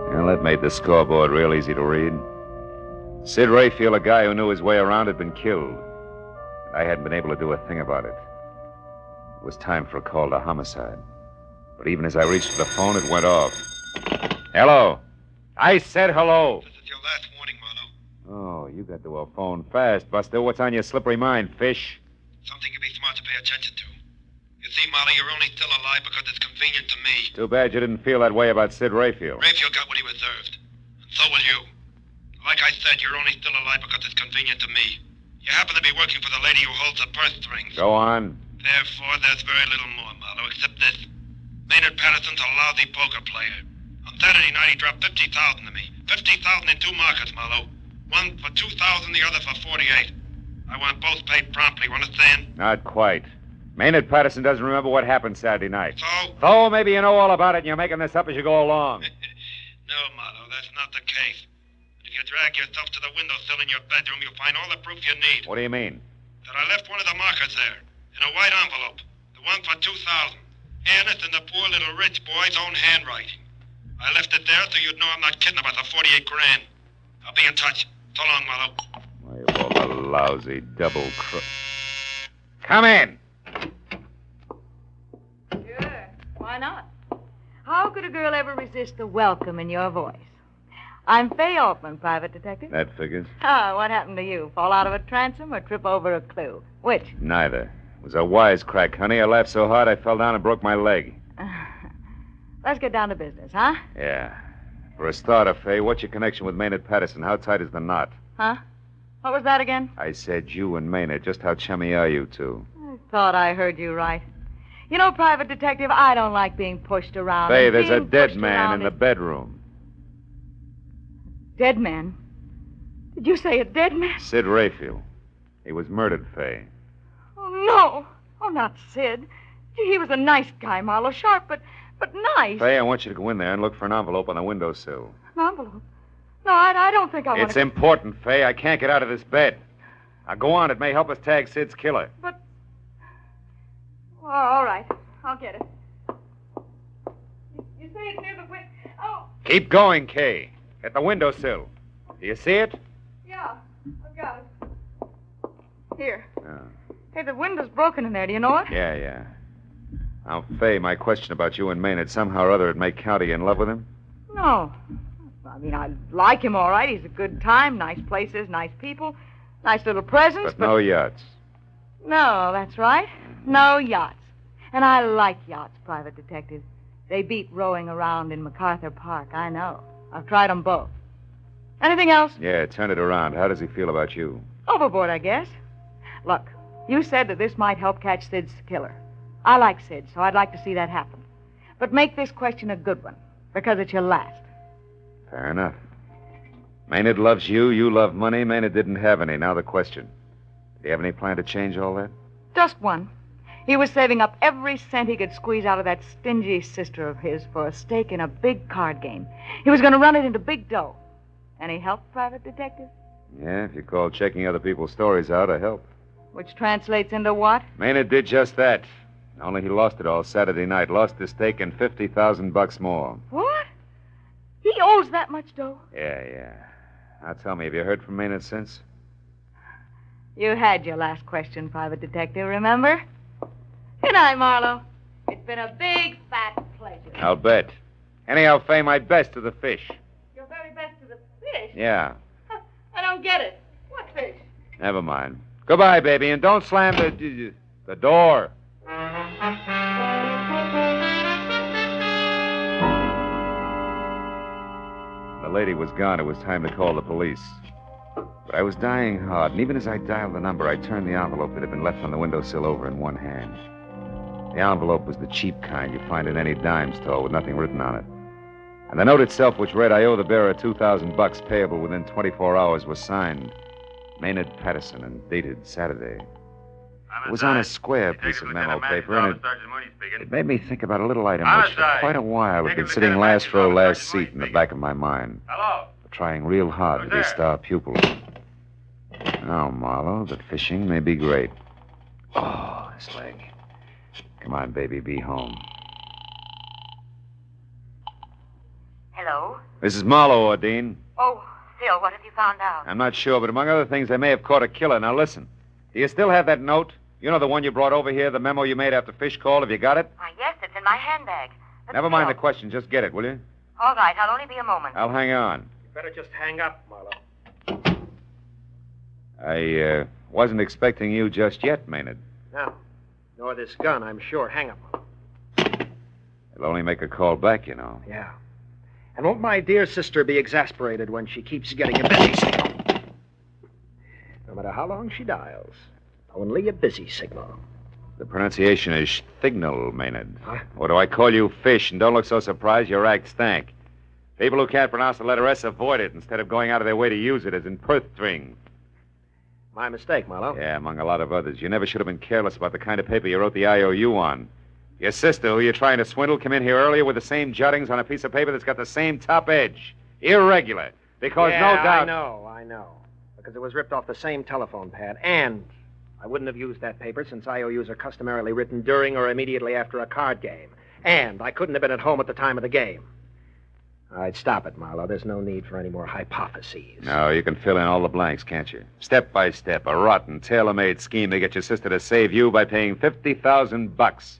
Well, that made the scoreboard real easy to read. Sid Rayfield, a guy who knew his way around, had been killed. I hadn't been able to do a thing about it. It was time for a call to homicide. But even as I reached for the phone, it went off. Hello? I said hello. This is your last warning, Marlowe. Oh, you got to a phone fast, Buster. What's on your slippery mind, Fish? Something you'd be smart to pay attention to. You see, Marlowe, you're only still alive because it's convenient to me. Too bad you didn't feel that way about Sid Rayfield. Rayfield got what he deserved. And so will you. Like I said, you're only still alive because it's convenient to me. You happen to be working for the lady who holds the purse strings. Go on. Therefore, there's very little more, Marlowe, except this. Maynard Patterson's a lousy poker player. On Saturday night, he dropped $50,000 to me. $50,000 in two markets, Marlowe. One for $2,000, the other for $48,000. I want both paid promptly, you understand? Not quite. Maynard Patterson doesn't remember what happened Saturday night. So maybe you know all about it and you're making this up as you go along. No, Marlowe, that's not the case. If you drag yourself to the windowsill in your bedroom, you'll find all the proof you need. What do you mean? That I left one of the markers there, in a white envelope. The one for 2,000. Ernest and the poor little rich boy's own handwriting. I left it there so you'd know I'm not kidding about the 48 grand. I'll be in touch. So long, Marlowe. Why, you all the lousy double crook. Come in. Sure. Why not? How could a girl ever resist the welcome in your voice? I'm Fay Altman, private detective. That figures. Ah, what happened to you? Fall out of a transom or trip over a clue? Which? Neither. It was a wisecrack, honey. I laughed so hard I fell down and broke my leg. Let's get down to business, huh? Yeah. For a starter, Fay, what's your connection with Maynard Patterson? How tight is the knot? Huh? What was that again? I said you and Maynard. Just how chummy are you two? I thought I heard you right. You know, private detective, I don't like being pushed around. Fay, and there's a being dead pushed man around in the bedroom. Dead man? Did you say a dead man? Sid Rayfield. He was murdered, Fay. Oh, no. Oh, not Sid. Gee, he was a nice guy, Marlowe. Sharp, but nice. Fay, I want you to go in there and look for an envelope on the windowsill. An envelope? No, I don't think I want It's important, Fay. I can't get out of this bed. Now, go on. It may help us tag Sid's killer. But... Oh, all right. I'll get it. You say it's near the window... Oh, Keep going, Kay. At the windowsill. Do you see it? yeah. I've got it. Here. Oh. Hey, the window's broken in there. Do you know it? Yeah. Now, Fay, my question about you and Maynard, somehow or other it may count. Are you in love with him? No. I mean, I like him all right. He's a good time. Nice places, nice people, nice little presents. But no yachts. No, that's right. No yachts. And I like yachts, private detective. They beat rowing around in MacArthur Park. I know. I've tried them both. Anything else? Yeah, turn it around. How does he feel about you? Overboard, I guess. Look, you said that this might help catch Sid's killer. I like Sid, so I'd like to see that happen. But make this question a good one, because it's your last. Fair enough. Maynard loves you. You love money. Maynard didn't have any. Now the question. Do you have any plan to change all that? Just one. He was saving up every cent he could squeeze out of that stingy sister of his for a stake in a big card game. He was going to run it into big dough. Any help, private detective? Yeah, if you call checking other people's stories out a help. Which translates into what? Maynard did just that. Only he lost it all Saturday night. Lost his stake and $50,000 more. What? He owes that much dough? Yeah. Now tell me, have you heard from Maynard since? You had your last question, private detective, remember? Good night, Marlowe. It's been a big, fat pleasure. I'll bet. Anyhow, Fay, my best to the fish. Your very best to the fish? Yeah. I don't get it. What fish? Never mind. Goodbye, baby, and don't slam the door. The lady was gone. It was time to call the police. But I was dying hard, and even as I dialed the number, I turned the envelope that had been left on the windowsill over in one hand. The envelope was the cheap kind you find in any dime store with nothing written on it. And the note itself, which read, I owe the bearer $2,000 payable within 24 hours, was signed Maynard Patterson and dated Saturday. It was on a square piece of memo paper, and it made me think about a little item which for quite a while had been sitting last row, last seat in the back of my mind. Hello? Trying real hard to be star pupil. Now, Marlowe, the fishing may be great. Oh, this leg. Come on, baby, be home. Hello? This is Marlowe, Ordine. Oh, Phil, what have you found out? I'm not sure, but among other things, they may have caught a killer. Now, listen. Do you still have that note? You know the one you brought over here, the memo you made after Fish called? Have you got it? Why, yes, it's in my handbag. But Never mind the question. Just get it, will you? All right, I'll only be a moment. I'll hang on. You better just hang up, Marlowe. I wasn't expecting you just yet, Maynard. No. Nor this gun, I'm sure. Hang up, Marlowe. It'll only make a call back, you know. Yeah. And won't my dear sister be exasperated when she keeps getting a busy signal? No matter how long she dials, only a busy signal. The pronunciation is thignal, Maynard. Huh? Or do I call you Fish? And don't look so surprised, your act stank. People who can't pronounce the letter S avoid it instead of going out of their way to use it, as in Perth string. My mistake, Marlowe. Yeah, among a lot of others. You never should have been careless about the kind of paper you wrote the IOU on. Your sister, who you're trying to swindle, came in here earlier with the same jottings on a piece of paper that's got the same top edge. Irregular. Because no doubt... I know. Because it was ripped off the same telephone pad. And I wouldn't have used that paper since IOUs are customarily written during or immediately after a card game. And I couldn't have been at home at the time of the game. All right, stop it, Marlowe. There's no need for any more hypotheses. No, you can fill in all the blanks, can't you? Step by step, a rotten, tailor-made scheme to get your sister to save you by paying $50,000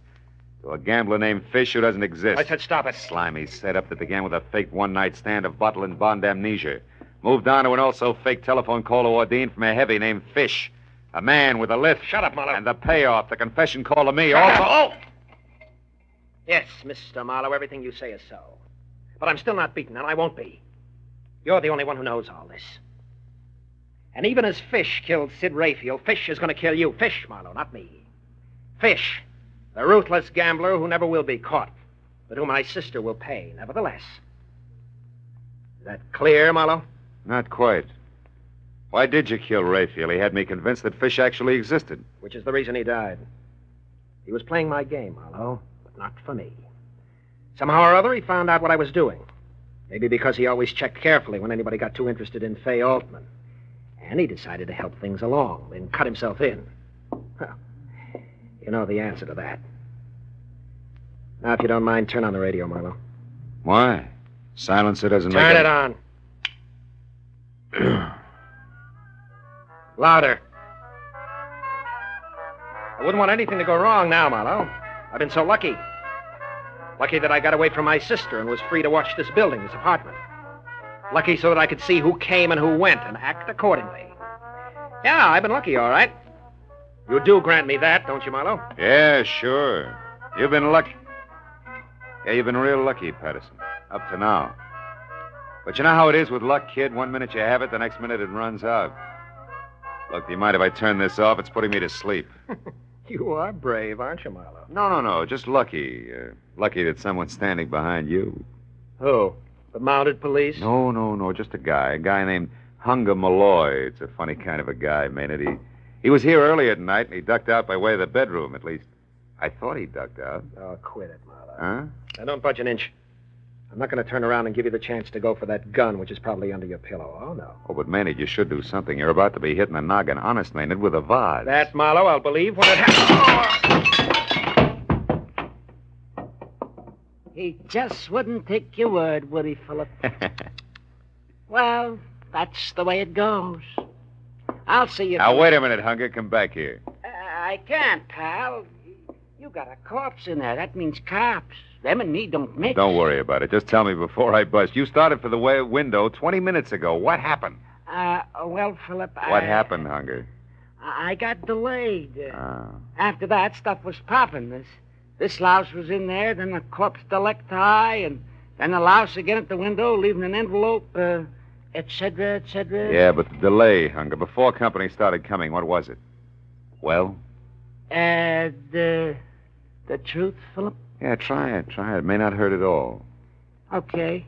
to a gambler named Fish who doesn't exist. I said stop it. Slimy setup that began with a fake one-night stand of bottle and bond amnesia. Moved on to an also fake telephone call to Ordine from a heavy named Fish. A man with a lift. Shut up, Marlowe. And the payoff, the confession call to me. Shut also... up. Oh! Yes, Mr. Marlowe, everything you say is so. But I'm still not beaten, and I won't be. You're the only one who knows all this. And even as Fish killed Sid Rayfield, Fish is going to kill you. Fish, Marlowe, not me. Fish, the ruthless gambler who never will be caught, but who my sister will pay, nevertheless. Is that clear, Marlowe? Not quite. Why did you kill Rayfield? He had me convinced that Fish actually existed. Which is the reason he died. He was playing my game, Marlowe, but not for me. Somehow or other, he found out what I was doing. Maybe because he always checked carefully when anybody got too interested in Fay Altman. And he decided to help things along, then cut himself in. Well, you know the answer to that. Now, if you don't mind, turn on the radio, Marlowe. Why? Silencer doesn't make Turn it on. Louder. I wouldn't want anything to go wrong now, Marlowe. I've been so lucky. Lucky that I got away from my sister and was free to watch this building, this apartment. Lucky so that I could see who came and who went and act accordingly. Yeah, I've been lucky, all right. You do grant me that, don't you, Marlowe? Yeah, sure. You've been lucky. Yeah, you've been real lucky, Patterson. Up to now. But you know how it is with luck, kid? 1 minute you have it, the next minute it runs out. Look, do you mind if I turn this off? It's putting me to sleep. You are brave, aren't you, Marlowe? No. Just lucky. Lucky that someone's standing behind you. Who? The mounted police? No. Just a guy. A guy named Hunger Malloy. It's a funny kind of a guy, Maynard. He was here earlier tonight, and he ducked out by way of the bedroom, at least. I thought he ducked out. Oh, quit it, Marlowe. Huh? Now, don't budge an inch. I'm not going to turn around and give you the chance to go for that gun, which is probably under your pillow. Oh, no. Oh, but Maynard, you should do something. You're about to be hitting the noggin, honest, Maynard, with a vase. That, Marlowe, I'll believe when it happens. He just wouldn't take your word, would he, Philip? Well, that's the way it goes. I'll see you... Now, wait a minute, Hunger. Come back here. I can't, pal. You got a corpse in there. That means cops. Them and me don't mix. Don't worry about it. Just tell me before I bust. You started for the window 20 minutes ago. What happened? Well, Philip, What happened, Hunger? I got delayed. After that, stuff was popping. This louse was in there, then the corpse delecti, and then the louse again at the window, leaving an envelope, et cetera, et cetera. Yeah, but the delay, Hunger. Before company started coming, what was it? Well? The truth, Philip? Yeah, try it. It may not hurt at all. Okay.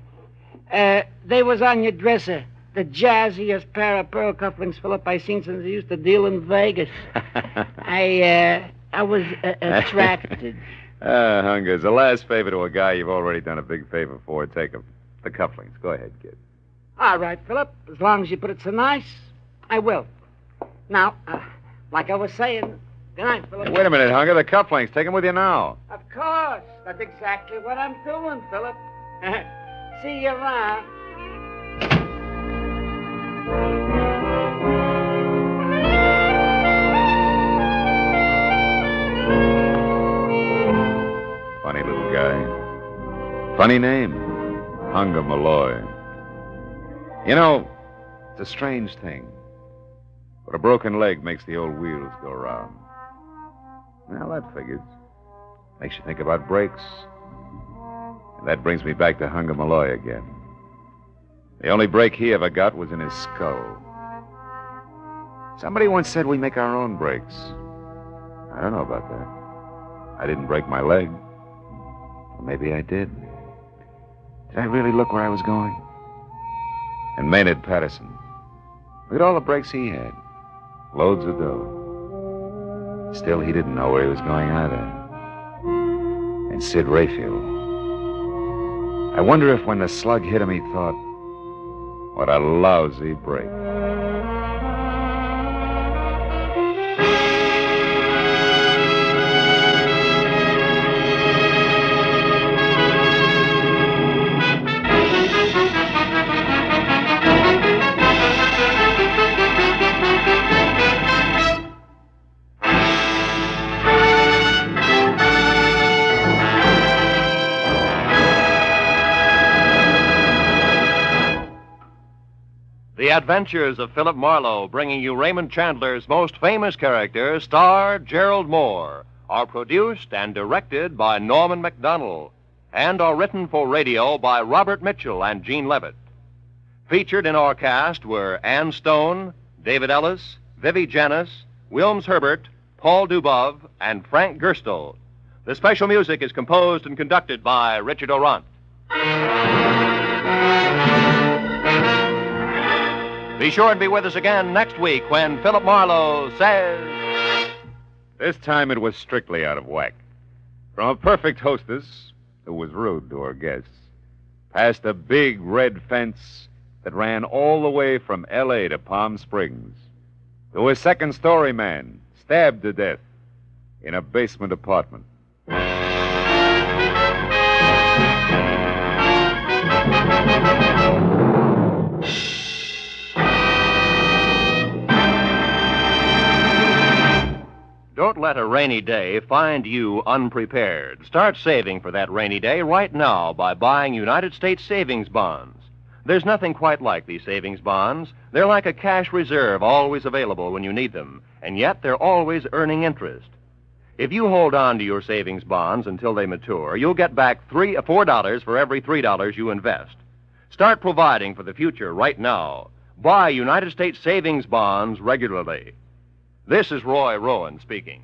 They was on your dresser. The jazziest pair of pearl cufflinks, Philip, I seen since I used to deal in Vegas. I was attracted. Hunger, as a last favor to a guy you've already done a big favor for, take him. The cufflinks. Go ahead, kid. All right, Philip. As long as you put it so nice, I will. Now, like I was saying, good night, Philip. Hey, wait a minute, Hunger. The cufflinks. Take them with you now. Of course. That's exactly what I'm doing, Philip. See you around. Funny little guy. Funny name. Hunger Malloy. You know, it's a strange thing. But a broken leg makes the old wheels go round. Well, that figures. Makes you think about brakes. And that brings me back to Hunger Malloy again. The only break he ever got was in his skull. Somebody once said we make our own brakes. I don't know about that. I didn't break my leg. Or maybe I did. Did I really look where I was going? And Maynard Patterson. Look at all the breaks he had. Loads of dough. Still, he didn't know where he was going either. And Sid Rayfield. I wonder if when the slug hit him, he thought, what a lousy break. The Adventures of Philip Marlowe, bringing you Raymond Chandler's most famous character, star Gerald Mohr, are produced and directed by Norman MacDonald and are written for radio by Robert Mitchell and Gene Levitt. Featured in our cast were Ann Stone, David Ellis, Vivi Janis, Wilms Herbert, Paul Dubov, and Frank Gerstle. The special music is composed and conducted by Richard Orant. Be sure and be with us again next week when Philip Marlowe says... This time it was strictly out of whack. From a perfect hostess who was rude to her guests, past a big red fence that ran all the way from L.A. to Palm Springs, to a second-story man stabbed to death in a basement apartment. Don't let a rainy day find you unprepared. Start saving for that rainy day right now by buying United States savings bonds. There's nothing quite like these savings bonds. They're like a cash reserve always available when you need them, and yet they're always earning interest. If you hold on to your savings bonds until they mature, you'll get back $4 for every $3 you invest. Start providing for the future right now. Buy United States savings bonds regularly. This is Roy Rowan speaking.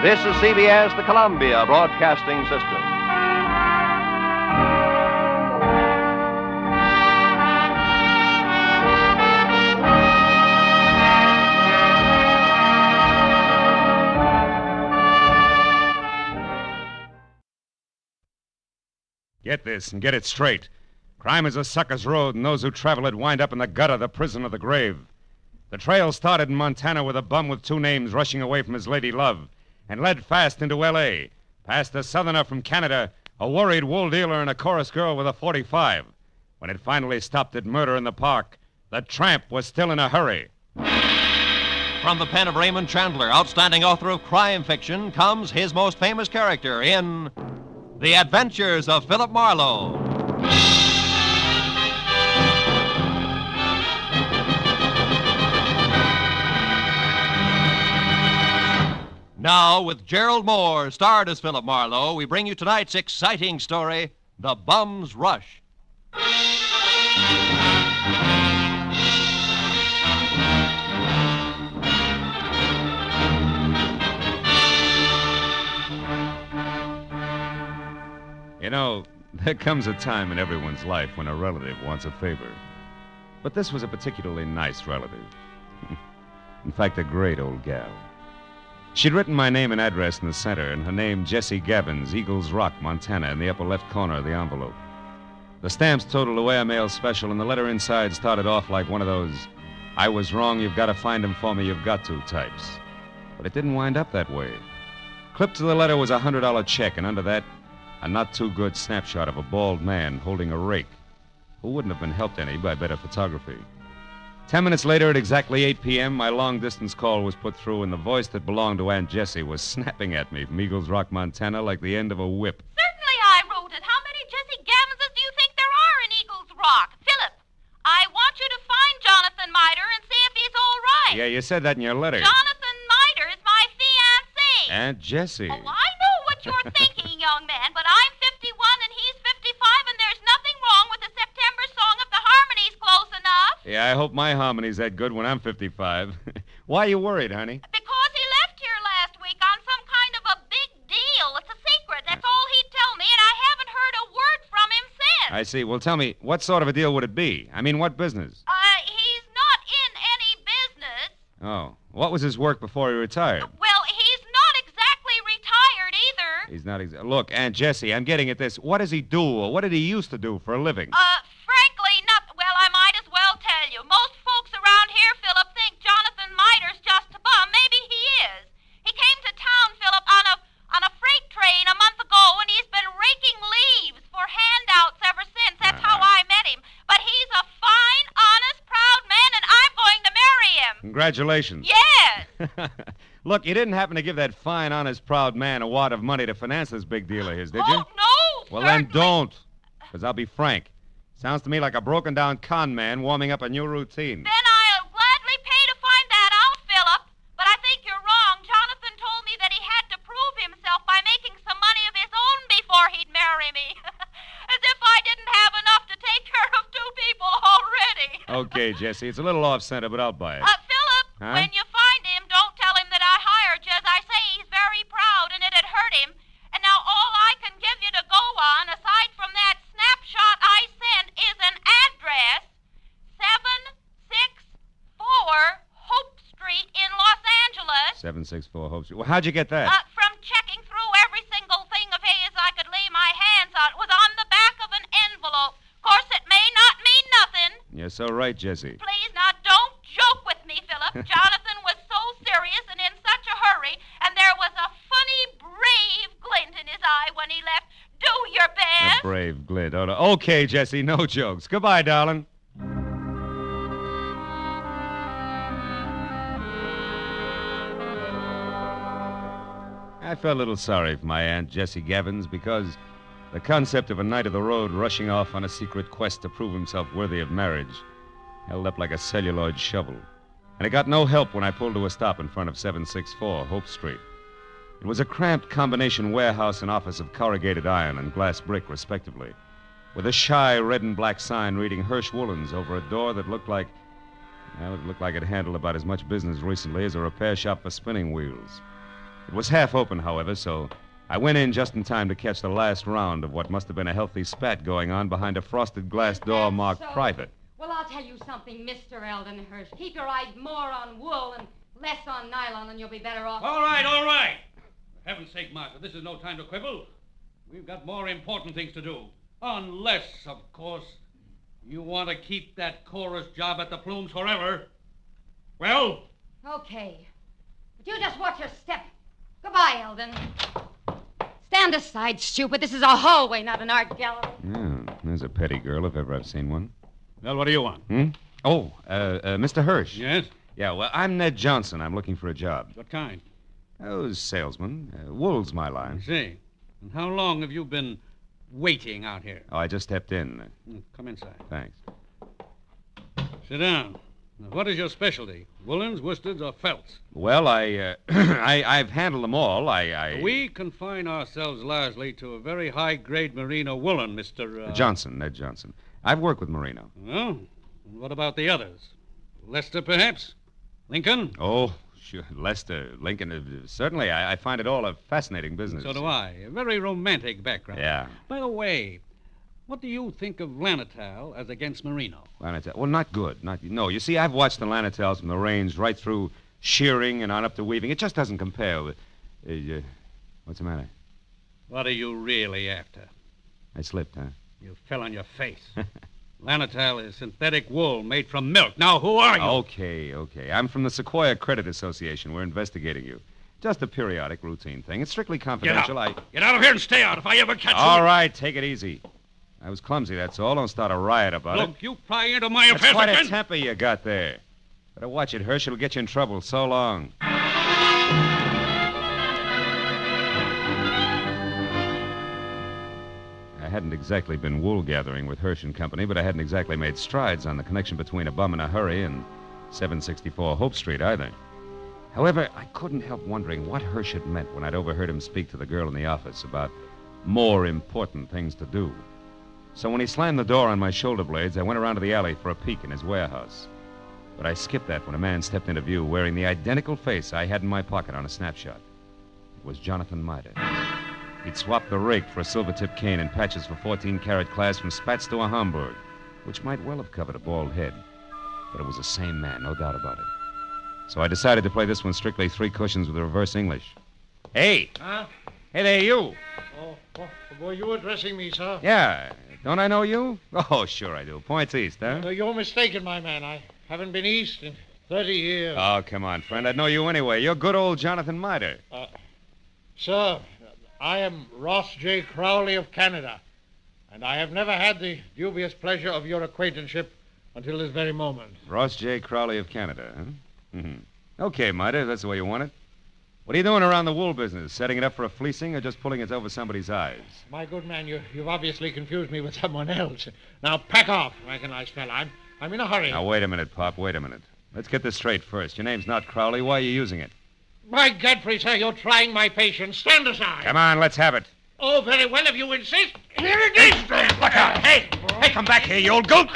This is CBS, the Columbia Broadcasting System. Get this and get it straight. Crime is a sucker's road, and those who travel it wind up in the gutter, the prison, or the grave. The trail started in Montana with a bum with two names rushing away from his lady love, and led fast into L.A., past a southerner from Canada, a worried wool dealer, and a chorus girl with a .45. When it finally stopped at murder in the park, the tramp was still in a hurry. From the pen of Raymond Chandler, outstanding author of crime fiction, comes his most famous character in The Adventures of Philip Marlowe. Now, with Gerald Mohr, starred as Philip Marlowe, we bring you tonight's exciting story, The Bum's Rush. You know, there comes a time in everyone's life when a relative wants a favor. But this was a particularly nice relative. In fact, a great old gal. She'd written my name and address in the center, and her name, Jessie Gabbins, Eagles Rock, Montana, in the upper left corner of the envelope. The stamps totaled away a mail special, and the letter inside started off like one of those, "I was wrong, you've got to find him for me, you've got to" types. But it didn't wind up that way. Clipped to the letter was a $100 check, and under that, a not-too-good snapshot of a bald man holding a rake, who wouldn't have been helped any by better photography. 10 minutes later, at exactly 8 p.m., my long-distance call was put through, and the voice that belonged to Aunt Jessie was snapping at me from Eagles Rock, Montana, like the end of a whip. Certainly I wrote it. How many Jessie Gavins do you think there are in Eagles Rock? Philip, I want you to find Jonathan Miter and see if he's all right. Yeah, you said that in your letter. Jonathan Miter is my fiancé. Aunt Jessie. Oh, I know what you're thinking, young man, but I'm 51 and he's 55, and there's nothing wrong with the September song if the harmony's close enough. Yeah, I hope my harmony's that good when I'm 55. Why are you worried, honey? Because he left here last week on some kind of a big I see. Well, tell me, what sort of a deal would it be? I mean, what business? He's not in any business. Oh. What was his work before he retired? Well, he's not exactly retired either. He's not Look, Aunt Jessie, I'm getting at this. What does he do, or what did he used to do for a living? Frankly, nothing. Well, I might as well tell you. Most folks around here, Philip, think Jonathan Miter's just a bum. Maybe he is. He came to town, Philip, on a freight train a month ago, and he's been raking leaves for handouts ever since. That's how I met him. But he's a fine, honest, proud man, and I'm going to marry him. Congratulations. Yes. Look, you didn't happen to give that fine, honest, proud man a wad of money to finance this big deal of his, did you? Oh, no, Well, then don't. Because I'll be frank. Sounds to me like a broken-down con man warming up a new routine. Then I'll gladly pay to find that out, Philip. But I think you're wrong. Jonathan told me that he had to prove himself by making some money of his own before he'd marry me. As if I didn't have enough to take care of two people already. Okay, Jessie, it's a little off-center, but I'll buy it. Philip, Huh? when you find him, don't tell him that I hired you. As I say, he's very proud, and it'd hurt him. And now all I can give you to go on, aside from that snapshot I sent, is an address, 764 Hope Street in Los Angeles. 764 Hope Street. Well, how'd you get that? From checking through every single thing of his I could lay my hands on. It was on the back of an envelope. Of course, it may not mean nothing. You're so right, Jessie. Please, now, don't joke with me, Philip. Jonathan was so serious and in such a hurry, and there was a funny, brave glint in his eye when he left. Do your A best. brave glint. Oh, no. Okay, Jessie, no jokes. Goodbye, darling. I felt a little sorry for my Aunt Jessie Gavins because the concept of a knight of the road rushing off on a secret quest to prove himself worthy of marriage held up like a celluloid shovel. And it got no help when I pulled to a stop in front of 764 Hope Street. It was a cramped combination warehouse and office of corrugated iron and glass brick, respectively, with a shy red and black sign reading Hirsch Woolens over a door that looked like, well, it looked like it handled about as much business recently as a repair shop for spinning wheels. It was half open, however, so I went in just in time to catch the last round of what must have been a healthy spat going on behind a frosted glass door marked private. Well, I'll tell you something, Mr. Eldon Hirsch. Keep your eyes more on wool and less on nylon, and you'll be better off. All right, all right. For heaven's sake, Martha, this is no time to quibble. We've got more important things to do. Unless, of course, you want to keep that chorus job at the Plumes forever. Well? Okay. But you just watch your step. Goodbye, Eldon. Stand aside, stupid. This is a hallway, not an art gallery. Yeah, there's a petty girl if ever I've seen one. Well, what do you want? Oh, Mr. Hirsch. Yes? Yeah, well, I'm Ned Johnson. I'm looking for a job. What kind? Oh, salesman. Wool's my line. I see. And how long have you been waiting out here? Oh, I just stepped in. Come inside. Thanks. Sit down. Now, what is your specialty? Woolens, worsteds, or felts? Well, I've handled them all. We confine ourselves largely to a very high-grade merino woolen, Mr. Johnson, Ned Johnson. I've worked with merino. Well, and what about the others? Lester, perhaps? Lincoln? Oh, sure. Lester, Lincoln. Certainly, I find it all a fascinating business. So do I. A very romantic background. Yeah. By the way, what do you think of Lanatal as against merino? Lanatal. Well, not good. No, you see, I've watched the Lanatals from the range right through shearing and on up to weaving. It just doesn't compare with... what's the matter? What are you really after? I slipped, huh? You fell on your face. Lanatal is synthetic wool made from milk. Now, who are you? Okay. I'm from the Sequoia Credit Association. We're investigating you. Just a periodic routine thing. It's strictly confidential. Get out of here and stay out if I ever catch you. All right, take it easy. I was clumsy, that's all. Don't start a riot about it. Look, you pry into my affairs That's quite again. a temper you got there. Better watch it, Hirsch. It'll get you in trouble. So long. I hadn't exactly been wool gathering with Hirsch and Company, but I hadn't exactly made strides on the connection between a bum in a hurry and 764 Hope Street either. However, I couldn't help wondering what Hirsch had meant when I'd overheard him speak to the girl in the office about more important things to do. So when he slammed the door on my shoulder blades, I went around to the alley for a peek in his warehouse. But I skipped that when a man stepped into view wearing the identical face I had in my pocket on a snapshot. It was Jonathan Miter. He'd swapped the rake for a silver-tipped cane and patches for 14-carat class from Spats to a Hamburg, which might well have covered a bald head. But it was the same man, no doubt about it. So I decided to play this one strictly 3 cushions with reverse English. Hey! Huh? Hey there, you! Oh, were you addressing me, sir? Yeah. Don't I know you? Oh, sure I do. Points east, huh? No, you're mistaken, my man. I haven't been east in 30 years. Oh, come on, friend. I'd know you anyway. You're good old Jonathan Miter. Sir, I am Ross J. Crowley of Canada, and I have never had the dubious pleasure of your acquaintanceship until this very moment. Ross J. Crowley of Canada, huh? Mm-hmm. Okay, Miter, that's the way you want it. What are you doing around the wool business? Setting it up for a fleecing or just pulling it over somebody's eyes? My good man, you've obviously confused me with someone else. Now, pack off, recognize fella. I'm in a hurry. Now, wait a minute, Pop, wait a minute. Let's get this straight first. Your name's not Crowley. Why are you using it? By Godfrey, sir, you're trying my patience. Stand aside. Come on, let's have it. Oh, very well, if you insist. Here it is. Look out. Hey, come back here, you old goat.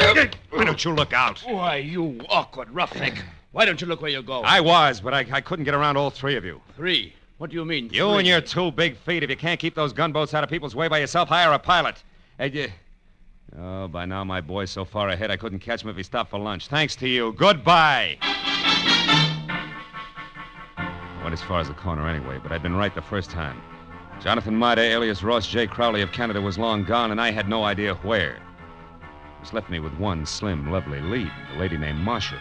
Why don't you look out? Why, you awkward roughneck. Why don't you look where you're going? I was, but I couldn't get around all 3 of you. 3? What do you mean, You 3? and your 2 big feet. If you can't keep those gunboats out of people's way by yourself, hire a pilot. Oh, by now my boy's so far ahead I couldn't catch him if he stopped for lunch. Thanks to you. Goodbye. Went as far as the corner anyway, but I'd been right the first time. Jonathan Miter, alias Ross J. Crowley of Canada, was long gone, and I had no idea where. This left me with one slim, lovely lead, a lady named Marcia.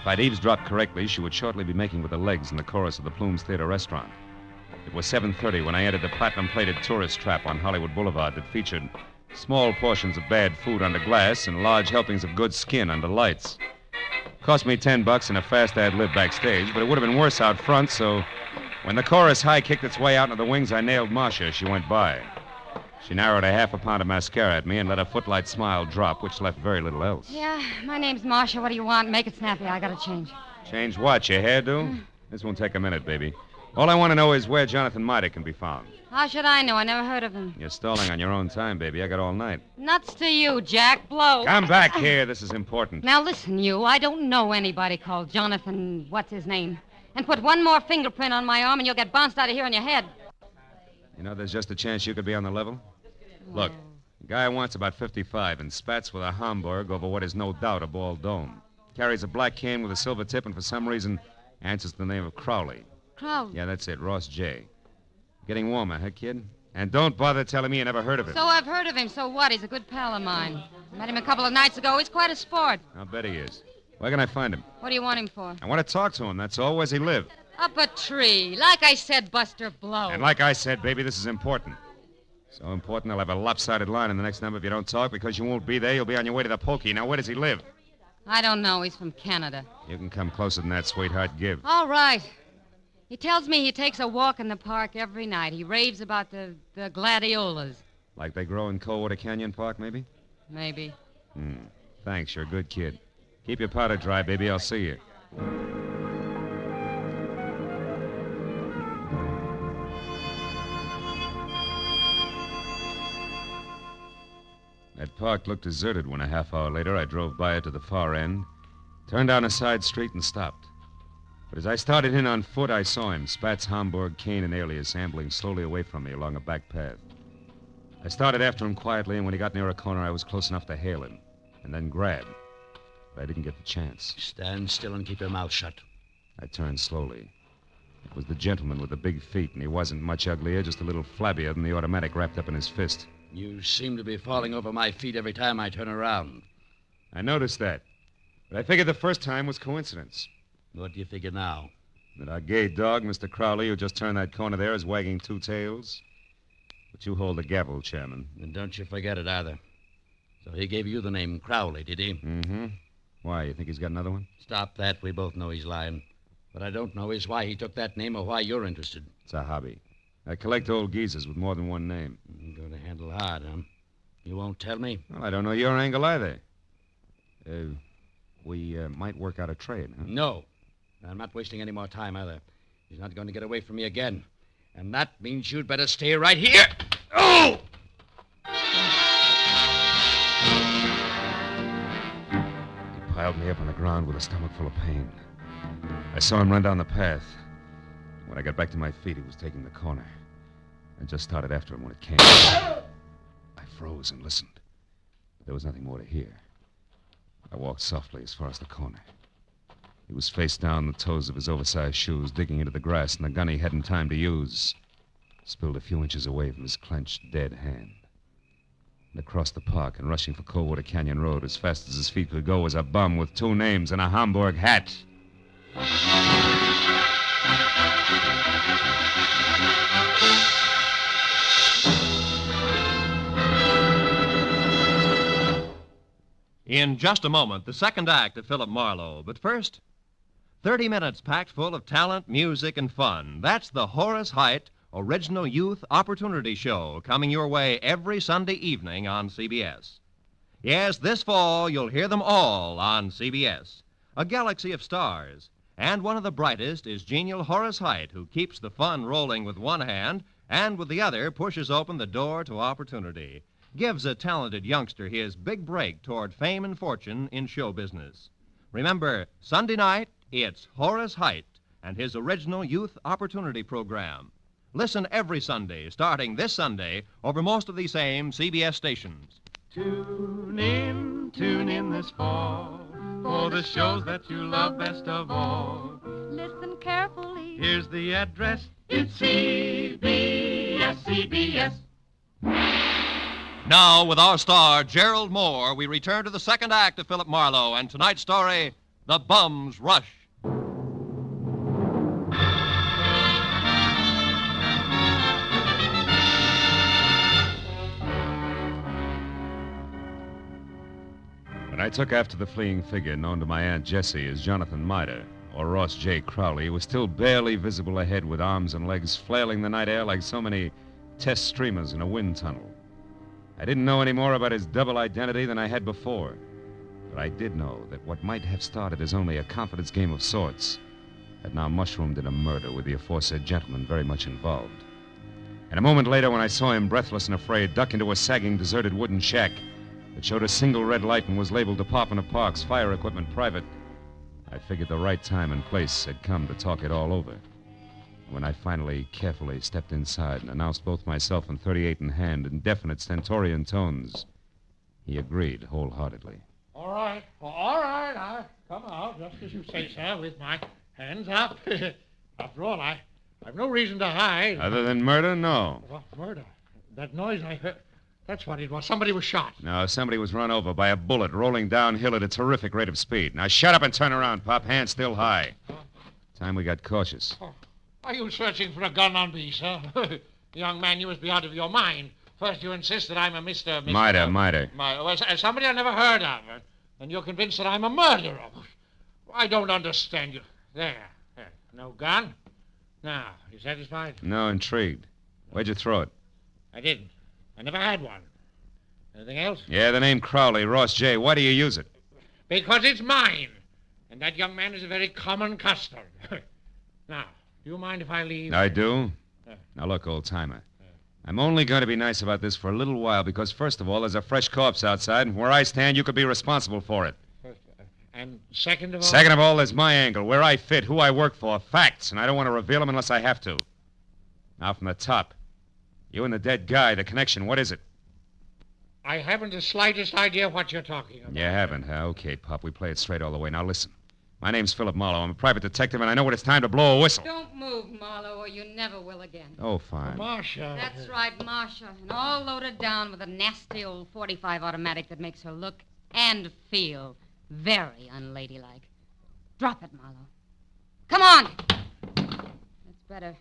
If I'd eavesdropped correctly, she would shortly be making with the legs in the chorus of the Plumes Theater restaurant. It was 7:30 when I entered the platinum-plated tourist trap on Hollywood Boulevard that featured small portions of bad food under glass and large helpings of good skin under lights. Cost me $10 and a fast ad-lib backstage, but it would have been worse out front, so when the chorus high kicked its way out into the wings, I nailed Marcia. She went by. She narrowed a half a pound of mascara at me and let a footlight smile drop, which left very little else. Yeah, my name's Marcia. What do you want? Make it snappy. I gotta change. Change what, your hairdo? This won't take a minute, baby. All I want to know is where Jonathan Miter can be found. How should I know? I never heard of him. You're stalling on your own time, baby. I got all night. Nuts to you, Jack. Blow. Come back here. This is important. Now listen, you. I don't know anybody called Jonathan, what's his name? And put one more fingerprint on my arm and you'll get bounced out of here on your head. You know, there's just a chance you could be on the level. Look, the guy wants about 55 and spats with a Hamburg over what is no doubt a bald dome. Carries a black cane with a silver tip and for some reason answers to the name of Crowley. Crowley? Yeah, that's it, Ross J. Getting warmer, huh, kid? And don't bother telling me you never heard of him. So I've heard of him. So what? He's a good pal of mine. Met him a couple of nights ago. He's quite a sport. I'll bet he is. Where can I find him? What do you want him for? I want to talk to him, that's all. Where's he live? Up a tree. Like I said, Buster Blow. And like I said, baby, this is important. So important, I'll have a lopsided line in the next number if you don't talk, because you won't be there. You'll be on your way to the pokey. Now, where does he live? I don't know. He's from Canada. You can come closer than that, sweetheart. Give. All right. He tells me he takes a walk in the park every night. He raves about the gladiolas. Like they grow in Coldwater Canyon Park, maybe? Maybe. Thanks, you're a good kid. Keep your powder dry, baby. I'll see you. That park looked deserted when a half hour later I drove by it to the far end, turned down a side street and stopped. But as I started in on foot, I saw him, Spats, Hamburg, cane, and alias, ambling slowly away from me along a back path. I started after him quietly, and when he got near a corner, I was close enough to hail him, and then grab. But I didn't get the chance. Stand still and keep your mouth shut. I turned slowly. It was the gentleman with the big feet, and he wasn't much uglier, just a little flabbier than the automatic wrapped up in his fist. You seem to be falling over my feet every time I turn around. I noticed that. But I figured the first time was coincidence. What do you figure now? That our gay dog, Mr. Crowley, who just turned that corner there, is wagging 2 tails. But you hold the gavel, Chairman. And don't you forget it either. So he gave you the name Crowley, did he? Mm-hmm. Why, you think he's got another one? Stop that. We both know he's lying. What I don't know is why he took that name or why you're interested. It's a hobby. I collect old geezers with more than one name. You're going to handle hard, huh? You won't tell me? Well, I don't know your angle either. We might work out a trade, huh? No. I'm not wasting any more time either. He's not going to get away from me again. And that means you'd better stay right here. Oh! He piled me up on the ground with a stomach full of pain. I saw him run down the path. When I got back to my feet, he was taking the corner. I just started after him when it came. I froze and listened. But there was nothing more to hear. I walked softly as far as the corner. He was face down, the toes of his oversized shoes digging into the grass, and the gun he hadn't time to use spilled a few inches away from his clenched, dead hand. And across the park and rushing for Coldwater Canyon Road as fast as his feet could go was a bum with 2 names and a Hamburg hat. In just a moment, the second act of Philip Marlowe. But first, 30 minutes packed full of talent, music, and fun. That's the Horace Heidt Original Youth Opportunity Show, coming your way every Sunday evening on CBS. Yes, this fall you'll hear them all on CBS. A galaxy of stars. And one of the brightest is genial Horace Heidt, who keeps the fun rolling with one hand and with the other pushes open the door to opportunity. Gives a talented youngster his big break toward fame and fortune in show business. Remember, Sunday night, it's Horace Heidt and his Original Youth Opportunity Program. Listen every Sunday, starting this Sunday, over most of these same CBS stations. Tune in this fall for the shows that you love best of all. Listen carefully. Here's the address. It's CBS, CBS. Now, with our star, Gerald Mohr, we return to the second act of Philip Marlowe and tonight's story, The Bum's Rush. When I took after the fleeing figure known to my Aunt Jessie as Jonathan Mitre, or Ross J. Crowley, he was still barely visible ahead with arms and legs flailing the night air like so many test streamers in a wind tunnel. I didn't know any more about his double identity than I had before, but I did know that what might have started as only a confidence game of sorts had now mushroomed into murder with the aforesaid gentleman very much involved. And a moment later, when I saw him, breathless and afraid, duck into a sagging, deserted wooden shack that showed a single red light and was labeled Department of Parks, Fire Equipment Private, I figured the right time and place had come to talk it all over. When I finally carefully stepped inside and announced both myself and 38 in hand in definite stentorian tones, he agreed wholeheartedly. All right. I'll come out just as you say, sir, with my hands up. After all, I've no reason to hide. Other than murder, no. Well, murder? That noise I heard, that's what it was. Somebody was shot. No, somebody was run over by a bullet rolling downhill at a terrific rate of speed. Now shut up and turn around, Pop. Hands still high. Time we got cautious. Are you searching for a gun on me, sir? Young man, you must be out of your mind. First you insist that I'm a Mr. Mitre. Well, somebody I never heard of. And you're convinced that I'm a murderer. I don't understand you. There. No gun? Now, you satisfied? No, intrigued. Where'd you throw it? I didn't. I never had one. Anything else? Yeah, the name Crowley, Ross J. Why do you use it? Because it's mine. And that young man is a very common customer. Now, do you mind if I leave? I do. Now, look, old-timer. I'm only going to be nice about this for a little while because, first of all, there's a fresh corpse outside, and where I stand, you could be responsible for it. And second of all? Second of all, there's my angle, where I fit, who I work for, facts, and I don't want to reveal them unless I have to. Now, from the top. You and the dead guy, the connection, what is it? I haven't the slightest idea what you're talking about. You haven't, huh? Okay, Pop, we play it straight all the way. Now, listen. My name's Philip Marlowe. I'm a private detective, and I know when it's time to blow a whistle. Don't move, Marlowe, or you never will again. Oh, fine. Marcia. That's right, Marcia. And all loaded down with a nasty old .45 automatic that makes her look and feel very unladylike. Drop it, Marlowe. Come on! That's better.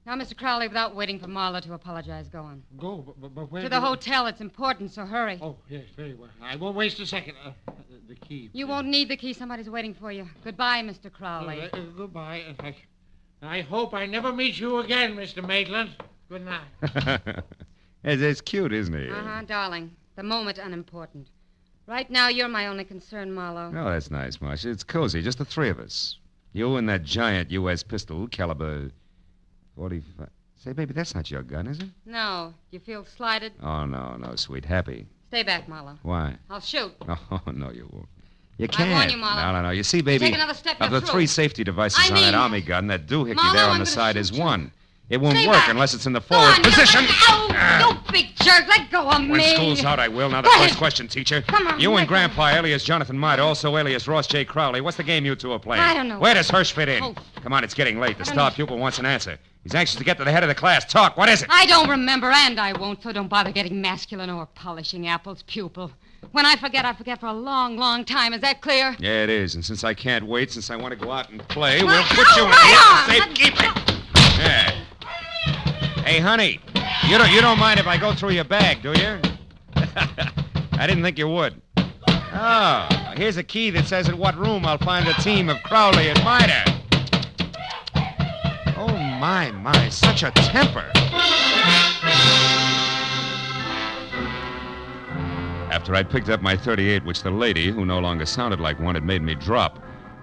Now, Mr. Crowley, without waiting for Marlowe to apologize, go on. Go, but where? To the hotel. It's important, so hurry. Oh, yes, very well. I won't waste a second. The key. You won't need the key. Somebody's waiting for you. Goodbye, Mr. Crowley. Goodbye. I hope I never meet you again, Mr. Maitland. Good night. It's cute, isn't he? Uh-huh, darling. The moment unimportant. Right now, you're my only concern, Marlowe. Oh, that's nice, Marcia. It's cozy, just the three of us. You and that giant U.S. pistol, caliber 45. Say, baby, that's not your gun, is it? No. You feel slighted? Oh, no, sweet. Happy. Stay back, Marlowe. Why? I'll shoot. Oh, no, you won't. You can't. I warn you, Marlowe. No. You see, baby, Take another step, of you're the through. 3 safety devices I on mean that that. Army gun, that doohickey Marlowe, there on I'm the gonna side shoot is you. one. It won't Stay work back. unless it's in the Go forward on, position. You big jerk. Let go of When me. school's out, I will. Now, the Go first ahead. question, teacher. Come on, You let and go. Grandpa, alias Jonathan Miter, also alias Ross J. Crowley. What's the game you two are playing? I don't know. Where does Hirsch fit in? Oh. Come on, it's getting late. The I don't star know. pupil wants an answer. He's anxious to get to the head of the class. Talk. What is it? I don't remember, and I won't, so don't bother getting masculine or polishing apples, pupil. When I forget for a long, long time. Is that clear? Yeah, it is. And since I can't wait, since I want to go out and play, we'll Well, put you in right here. on. Safekeeping. Yeah. Hey, honey, you don't mind if I go through your bag, do you? I didn't think you would. Oh, here's a key that says in what room I'll find a team of Crowley and Miter. Oh, my, such a temper. After I'd picked up my .38, which the lady, who no longer sounded like one, had made me drop,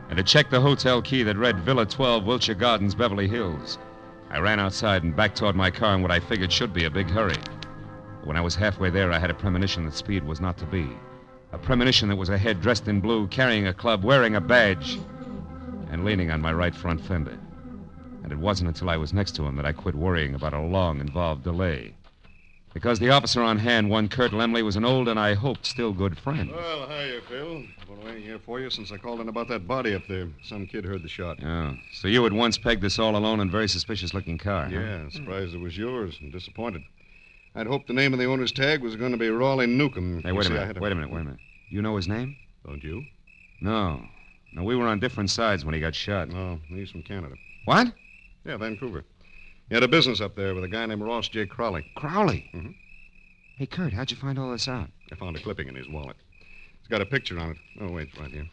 and had checked the hotel key that read Villa 12, Wilshire Gardens, Beverly Hills, I ran outside and back toward my car in what I figured should be a big hurry. But when I was halfway there, I had a premonition that speed was not to be. A premonition that was a head dressed in blue, carrying a club, wearing a badge, and leaning on my right front fender. And it wasn't until I was next to him that I quit worrying about a long, involved delay. Because the officer on hand, one Kurt Lemley, was an old and I hoped still good friend. Well, hiya, Phil. I've been waiting here for you since I called in about that body up there. Some kid heard the shot. Oh, so you had once pegged this all-alone and very suspicious-looking car, huh? Yeah, surprised it was yours and disappointed. I'd hoped the name of the owner's tag was going to be Raleigh Newcomb. Hey, wait a minute. You know his name? Don't you? No, we were on different sides when he got shot. No, he's from Canada. What? Yeah, Vancouver. He had a business up there with a guy named Ross J. Crowley. Crowley? Mm-hmm. Hey, Kurt, how'd you find all this out? I found a clipping in his wallet. It's got a picture on it. Oh, wait, it's right here.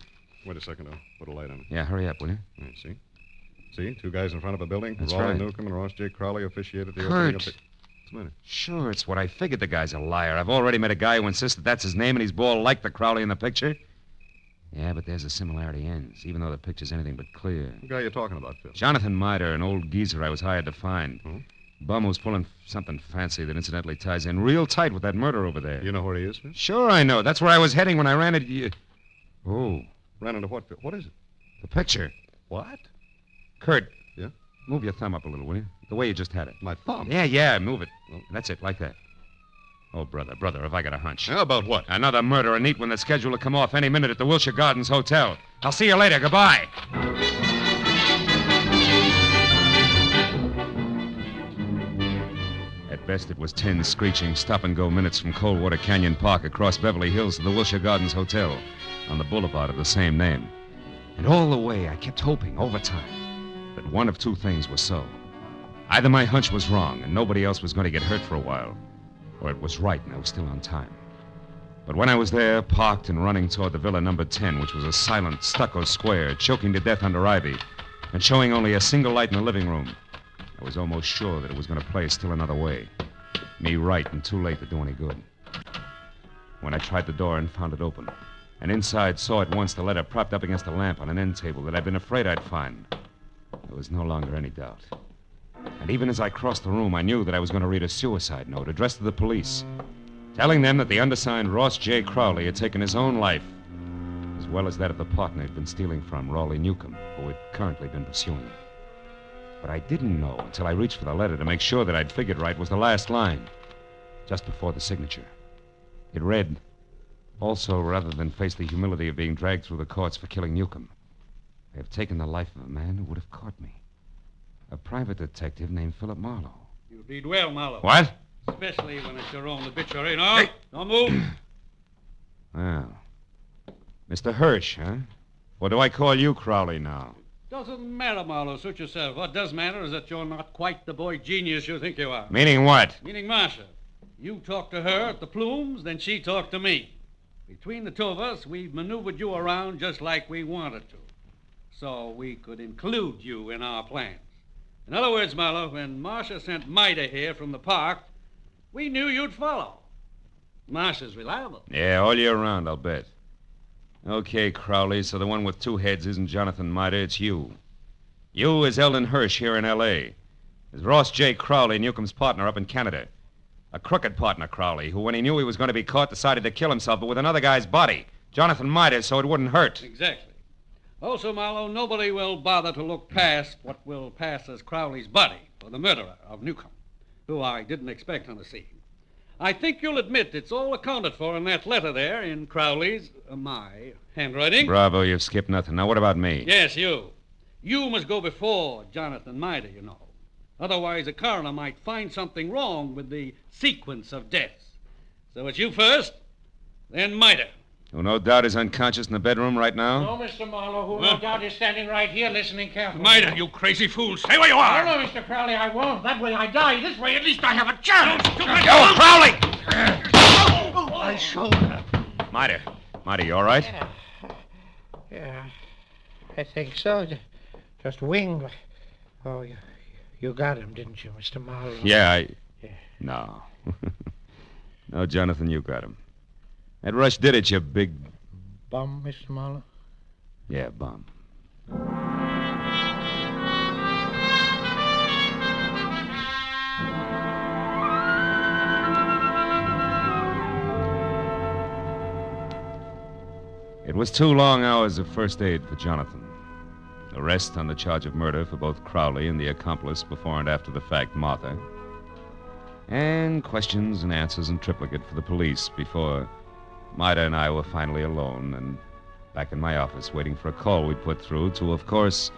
Wait a second, I'll put a light on it. Yeah, hurry up, will you? All right, see? See, two guys in front of a building. That's Raleigh right. Newcomb and Ross J. Crowley officiated the Kurt. opening of the... What's the matter? Sure, it's what I figured. The guy's a liar. I've already met a guy who insists that that's his name and he's bald like the Crowley in the picture. Yeah, but there's a similarity ends, even though the picture's anything but clear. What guy you talking about, Phil? Jonathan Miter, an old geezer I was hired to find. Hmm? Bum who's pulling something fancy that incidentally ties in real tight with that murder over there. You know where he is, Phil? Sure I know. That's where I was heading when I ran into you. Oh. Ran into what, Phil? What is it? The picture. What? Kurt. Yeah? Move your thumb up a little, will you? The way you just had it. My thumb? Yeah, move it. That's it, like that. Oh, brother, have I got a hunch. How about what? Another murder, a neat one that's scheduled to come off any minute at the Wilshire Gardens Hotel. I'll see you later. Goodbye. At best, it was 10 screeching stop-and-go minutes from Coldwater Canyon Park across Beverly Hills to the Wilshire Gardens Hotel on the boulevard of the same name. And all the way, I kept hoping, over time, that one of two things was so. Either my hunch was wrong and nobody else was going to get hurt for a while, or it was right and I was still on time. But when I was there, parked and running toward the Villa number 10, which was a silent stucco square, choking to death under ivy, and showing only a single light in the living room, I was almost sure that it was going to play still another way. Me right and too late to do any good. When I tried the door and found it open, and inside saw at once the letter propped up against a lamp on an end table that I'd been afraid I'd find, there was no longer any doubt. And even as I crossed the room, I knew that I was going to read a suicide note addressed to the police, telling them that the undersigned Ross J. Crowley had taken his own life, as well as that of the partner he'd been stealing from, Raleigh Newcomb, who had currently been pursuing him. But I didn't know until I reached for the letter to make sure that I'd figured right was the last line, just before the signature. It read, "Also, rather than face the humility of being dragged through the courts for killing Newcomb, I have taken the life of a man who would have caught me. A private detective named Philip Marlowe." You read well, Marlow. What? Especially when it's your own obituary. No, don't move. Well, Mr. Hirsch, huh? Or do I call you Crowley now? Doesn't matter, Marlow. Suit yourself. What does matter is that you're not quite the boy genius you think you are. Meaning what? Meaning Marcia. You talked to her at the Plumes, then she talked to me. Between the two of us, we've maneuvered you around just like we wanted to, so we could include you in our plans. In other words, Marlow, when Marcia sent Mida here from the park, we knew you'd follow. Marcia's reliable. Yeah, all year round, I'll bet. Okay, Crowley, so the one with two heads isn't Jonathan Miter, it's you. You is Eldon Hirsch here in L.A. Is Ross J. Crowley, Newcomb's partner up in Canada. A crooked partner, Crowley, who, when he knew he was going to be caught, decided to kill himself, but with another guy's body. Jonathan Miter, so it wouldn't hurt. Exactly. Also, Marlow, nobody will bother to look past what will pass as Crowley's buddy. for the murderer of Newcomb, who I didn't expect on the scene. I think you'll admit it's all accounted for in that letter there in Crowley's, my handwriting. Bravo, you've skipped nothing. Now, what about me? Yes, you. You must go before Jonathan Mida, you know. Otherwise, the coroner might find something wrong with the sequence of deaths. So it's you first, then Mida. Who no doubt is unconscious in the bedroom right now? No, Mr. Marlowe, who no doubt is standing right here listening carefully. Mida, you crazy fool. Stay where you are. No, Mr. Crowley, I won't. That way I die. This way, at least I have a chance. Yo, Crowley! My shoulder. Mida, you all right? Yeah, I think so. Just winged. Oh, you got him, didn't you, Mr. Marlowe? Yeah. No. No, Jonathan, you got him. That rush did it, you big... Bum, Mr. Marlowe? Yeah, bum. It was 2 long hours of first aid for Jonathan. Arrest on the charge of murder for both Crowley and the accomplice before and after the fact, Martha. And questions and answers in triplicate for the police before Mida and I were finally alone and back in my office waiting for a call we'd put through to, of course,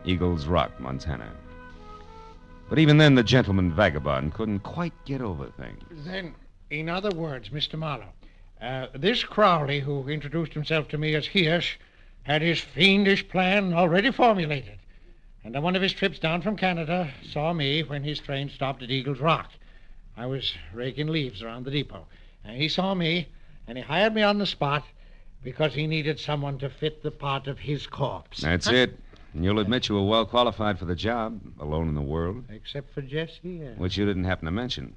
Eagles Rock, Montana. But even then, the gentleman vagabond couldn't quite get over things. Then, in other words, Mr. Marlowe, this Crowley, who introduced himself to me as Hirsch, had his fiendish plan already formulated. And on one of his trips down from Canada, saw me when his train stopped at Eagles Rock. I was raking leaves around the depot. And he saw me, and he hired me on the spot because he needed someone to fit the part of his corpse. That's it. And you'll admit you were well qualified for the job, alone in the world. Except for Jesse, yes. Which you didn't happen to mention.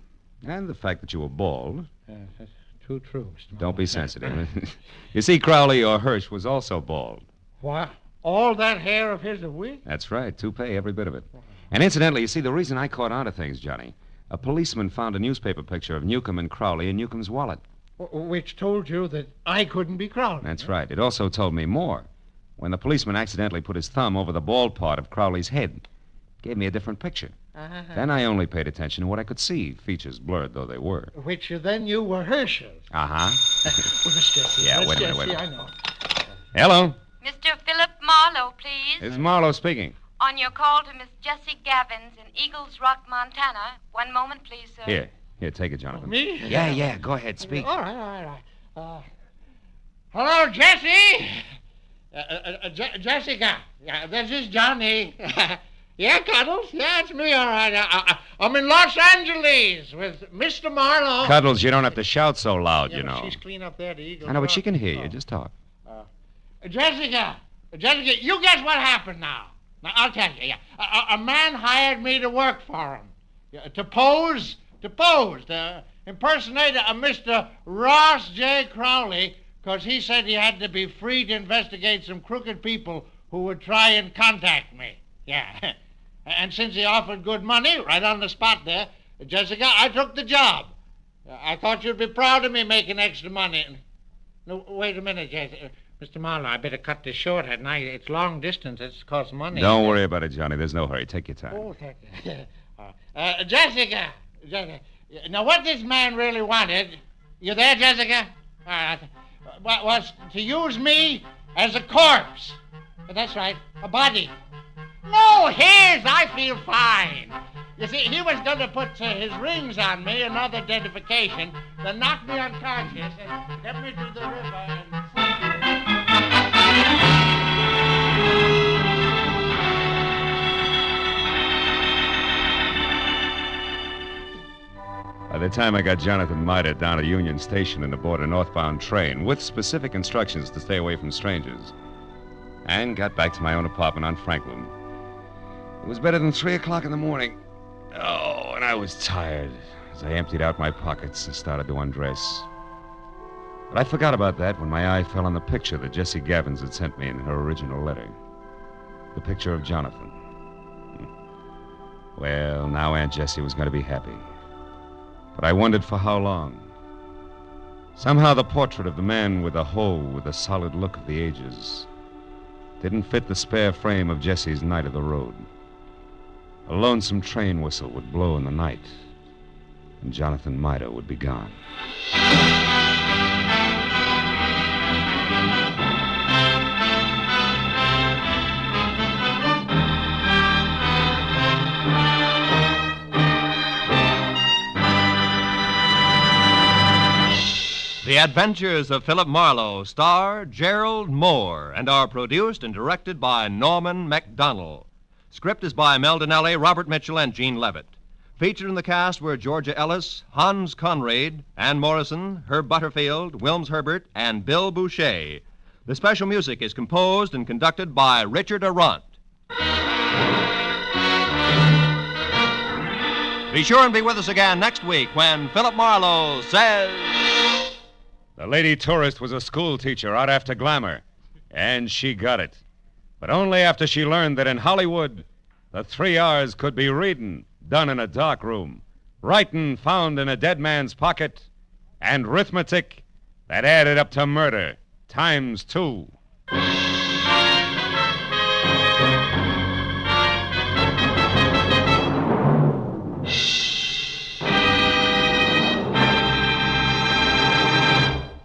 And the fact that you were bald. That's too true, Mr. Marlowe. Don't be sensitive. You see, Crowley or Hirsch was also bald. What? All that hair of his a wig? That's right. Toupee, every bit of it. And incidentally, you see, the reason I caught on to things, Johnny, a policeman found a newspaper picture of Newcomb and Crowley in Newcomb's wallet. Which told you that I couldn't be Crowley. That's right. It also told me more. When the policeman accidentally put his thumb over the bald part of Crowley's head, gave me a different picture. Then I only paid attention to what I could see, features blurred though they were. Which you then knew were Hirsch's. Uh-huh. Well, Miss Jessie. Yeah, Miss wait a minute, Jessie, wait a I minute. know. Hello. Mr. Philip Marlowe, please. This is Marlowe speaking. On your call to Miss Jessie Gavins in Eagles Rock, Montana. One moment, please, sir. Here, take it, Jonathan. Me? Yeah, go ahead, speak. All right. Hello, Jessie. Jessica. Yeah, this is Johnny. Yeah, Cuddles. Yeah, it's me, all right. I'm in Los Angeles with Mr. Marlowe. Cuddles, you don't have to shout so loud, Yeah, you but know. she's clean up there, the Eagle. I know, but she can hear you. Just talk. Jessica, you guess what happened now? Now, I'll tell you, yeah. A man hired me to work for him. Yeah, to pose, to impersonate a Mr. Ross J. Crowley, because he said he had to be free to investigate some crooked people who would try and contact me. Yeah. And since he offered good money right on the spot there, Jessica, I took the job. I thought you'd be proud of me making extra money. No, wait a minute, Jessica. Mr. Marlowe, I better cut this short, hadn't I? It's long distance. It's cost money. Don't worry about it, Johnny. There's no hurry. Take your time. Oh, thank you. Jessica. Now, what this man really wanted, you there, Jessica? Was to use me as a corpse. That's right, a body. No, his. I feel fine. You see, he was going to put his rings on me, another identification, then knock me unconscious and get me to the river and... By the time I got Jonathan Mida down at Union Station and aboard a northbound train with specific instructions to stay away from strangers, and got back to my own apartment on Franklin, it was better than 3 o'clock in the morning. Oh, and I was tired as I emptied out my pockets and started to undress. But I forgot about that when my eye fell on the picture that Jessie Gavins had sent me in her original letter. The picture of Jonathan. Well, now Aunt Jessie was going to be happy. But I wondered for how long. Somehow the portrait of the man with the hoe with the solid look of the ages didn't fit the spare frame of Jessie's Knight of the Road. A lonesome train whistle would blow in the night, and Jonathan Mida would be gone. The Adventures of Philip Marlowe star Gerald, Mohr, and are produced and directed by Norman MacDonald. Script is by Mel Donnelly, Robert Mitchell, and Gene Levitt. Featured in the cast were Georgia Ellis, Hans Conried, Ann Morrison, Herb Butterfield, Wilms Herbert, and Bill Boucher. The special music is composed and conducted by Richard Arant. Be sure and be with us again next week when Philip Marlowe says... The lady tourist was a school teacher out after glamour, and she got it. But only after she learned that in Hollywood, the 3 R's could be reading, done in a dark room, writing found in a dead man's pocket, and arithmetic that added up to murder, ×2.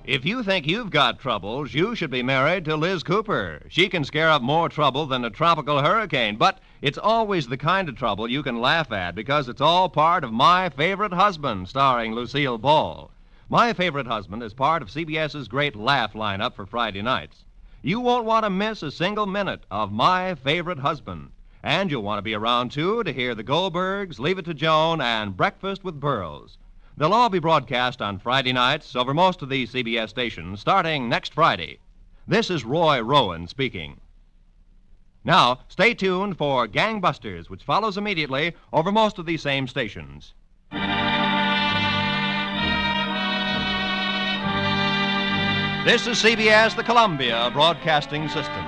If you think you've got troubles, you should be married to Liz Cooper. She can scare up more trouble than a tropical hurricane, but it's always the kind of trouble you can laugh at because it's all part of My Favorite Husband, starring Lucille Ball. My Favorite Husband is part of CBS's great laugh lineup for Friday nights. You won't want to miss a single minute of My Favorite Husband. And you'll want to be around, too, to hear the Goldbergs, Leave It to Joan, and Breakfast with Burroughs. They'll all be broadcast on Friday nights over most of these CBS stations starting next Friday. This is Roy Rowan speaking. Now, stay tuned for Gangbusters, which follows immediately over most of these same stations. This is CBS, the Columbia Broadcasting System.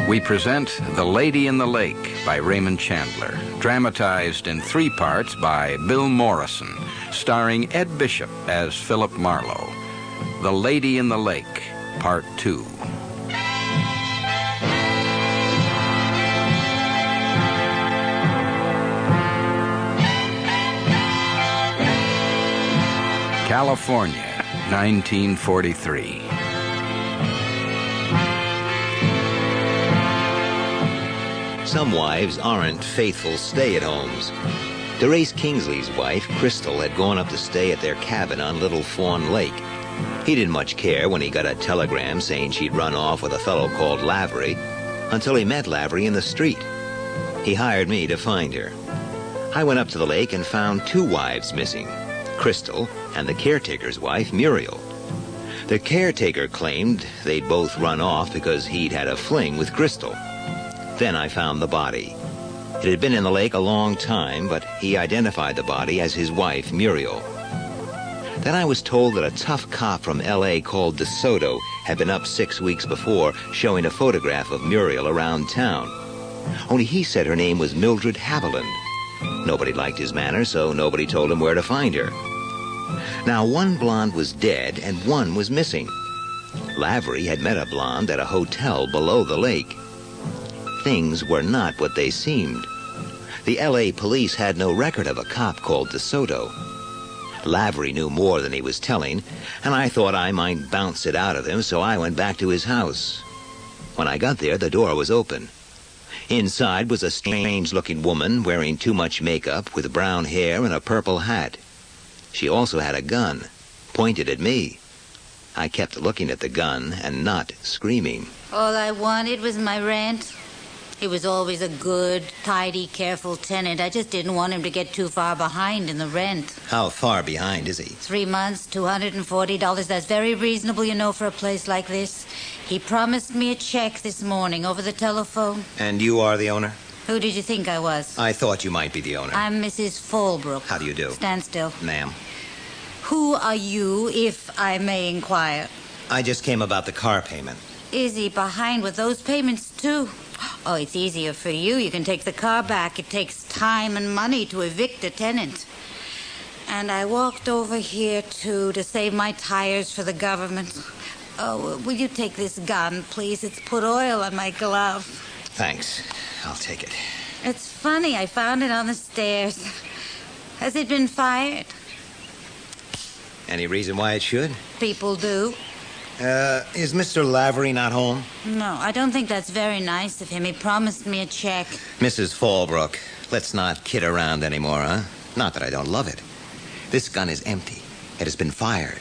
We present The Lady in the Lake by Raymond Chandler, dramatized in 3 parts by Bill Morrison, starring Ed Bishop as Philip Marlowe. The Lady in the Lake, Part 2. California, 1943. Some wives aren't faithful stay-at-homes. Therese Kingsley's wife, Crystal, had gone up to stay at their cabin on Little Fawn Lake. He didn't much care when he got a telegram saying she'd run off with a fellow called Lavery, until he met Lavery in the street. He hired me to find her. I went up to the lake and found 2 wives missing, Crystal and the caretaker's wife, Muriel. The caretaker claimed they'd both run off because he'd had a fling with Crystal. Then I found the body. It had been in the lake a long time, but he identified the body as his wife, Muriel. Then I was told that a tough cop from L.A. called DeSoto had been up 6 weeks before showing a photograph of Muriel around town. Only he said her name was Mildred Haviland. Nobody liked his manner, so nobody told him where to find her. Now, one blonde was dead and one was missing. Lavery had met a blonde at a hotel below the lake. Things were not what they seemed. The L.A. police had no record of a cop called DeSoto. Lavery knew more than he was telling, and I thought I might bounce it out of him, so I went back to his house. When I got there, the door was open. Inside was a strange-looking woman wearing too much makeup with brown hair and a purple hat. She also had a gun, pointed at me. I kept looking at the gun and not screaming. All I wanted was my rent. He was always a good, tidy, careful tenant. I just didn't want him to get too far behind in the rent. How far behind is he? 3 months, $240. That's very reasonable, you know, for a place like this. He promised me a check this morning over the telephone. And you are the owner? Who did you think I was? I thought you might be the owner. I'm Mrs. Fallbrook. How do you do? Stand still. Ma'am. Who are you, if I may inquire? I just came about the car payment. Is he behind with those payments, too? Oh, it's easier for you. You can take the car back. It takes time and money to evict a tenant. And I walked over here, too, to save my tires for the government. Oh, will you take this gun, please? It's put oil on my glove. Thanks. I'll take it. It's funny. I found it on the stairs. Has it been fired? Any reason why it should? People do. Is Mr. Lavery not home? No, I don't think that's very nice of him. He promised me a check. Mrs. Fallbrook, let's not kid around anymore, huh? Not that I don't love it. This gun is empty. It has been fired.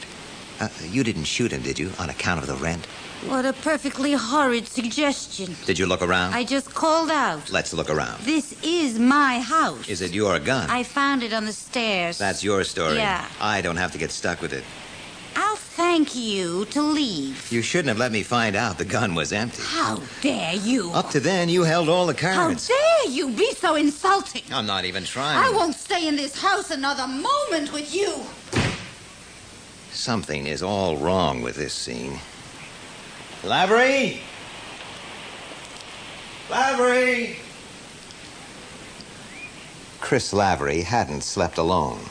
You didn't shoot him, did you, on account of the rent? What a perfectly horrid suggestion. Did you look around? I just called out. Let's look around. This is my house. Is it your gun? I found it on the stairs. That's your story. Yeah. I don't have to get stuck with it. I'll thank you to leave. You shouldn't have let me find out the gun was empty. How dare you? Up to then, you held all the How cards. dare you be so insulting? I'm not even trying. I won't stay in this house another moment with you. Something is all wrong with this scene. Lavery! Lavery! Chris Lavery hadn't slept alone.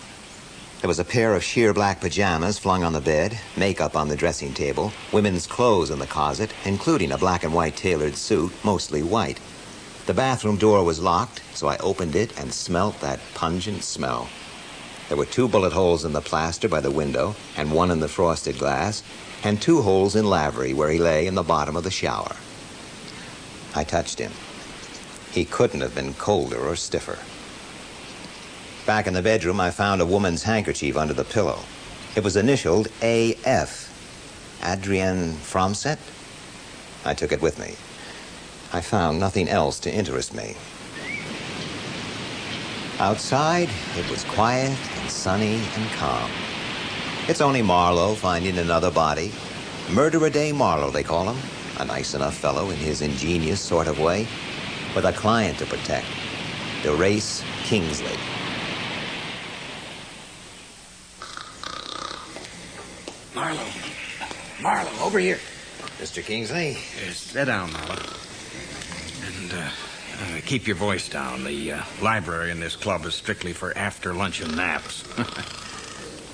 There was a pair of sheer black pajamas flung on the bed, makeup on the dressing table, women's clothes in the closet, including a black and white tailored suit, mostly white. The bathroom door was locked, so I opened it and smelt that pungent smell. There were 2 bullet holes in the plaster by the window, and 1 in the frosted glass, and 2 holes in Lavery where he lay in the bottom of the shower. I touched him. He couldn't have been colder or stiffer. Back in the bedroom, I found a woman's handkerchief under the pillow. It was initialed A.F. Adrienne Fromset? I took it with me. I found nothing else to interest me. Outside, it was quiet and sunny and calm. It's only Marlow finding another body. Murderer Day Marlow, they call him. A nice enough fellow in his ingenious sort of way, with a client to protect. DeRace Kingsley. Marlow, over here. Mr. Kingsley? Sit down, Marlow. And keep your voice down. The library in this club is strictly for after-luncheon naps.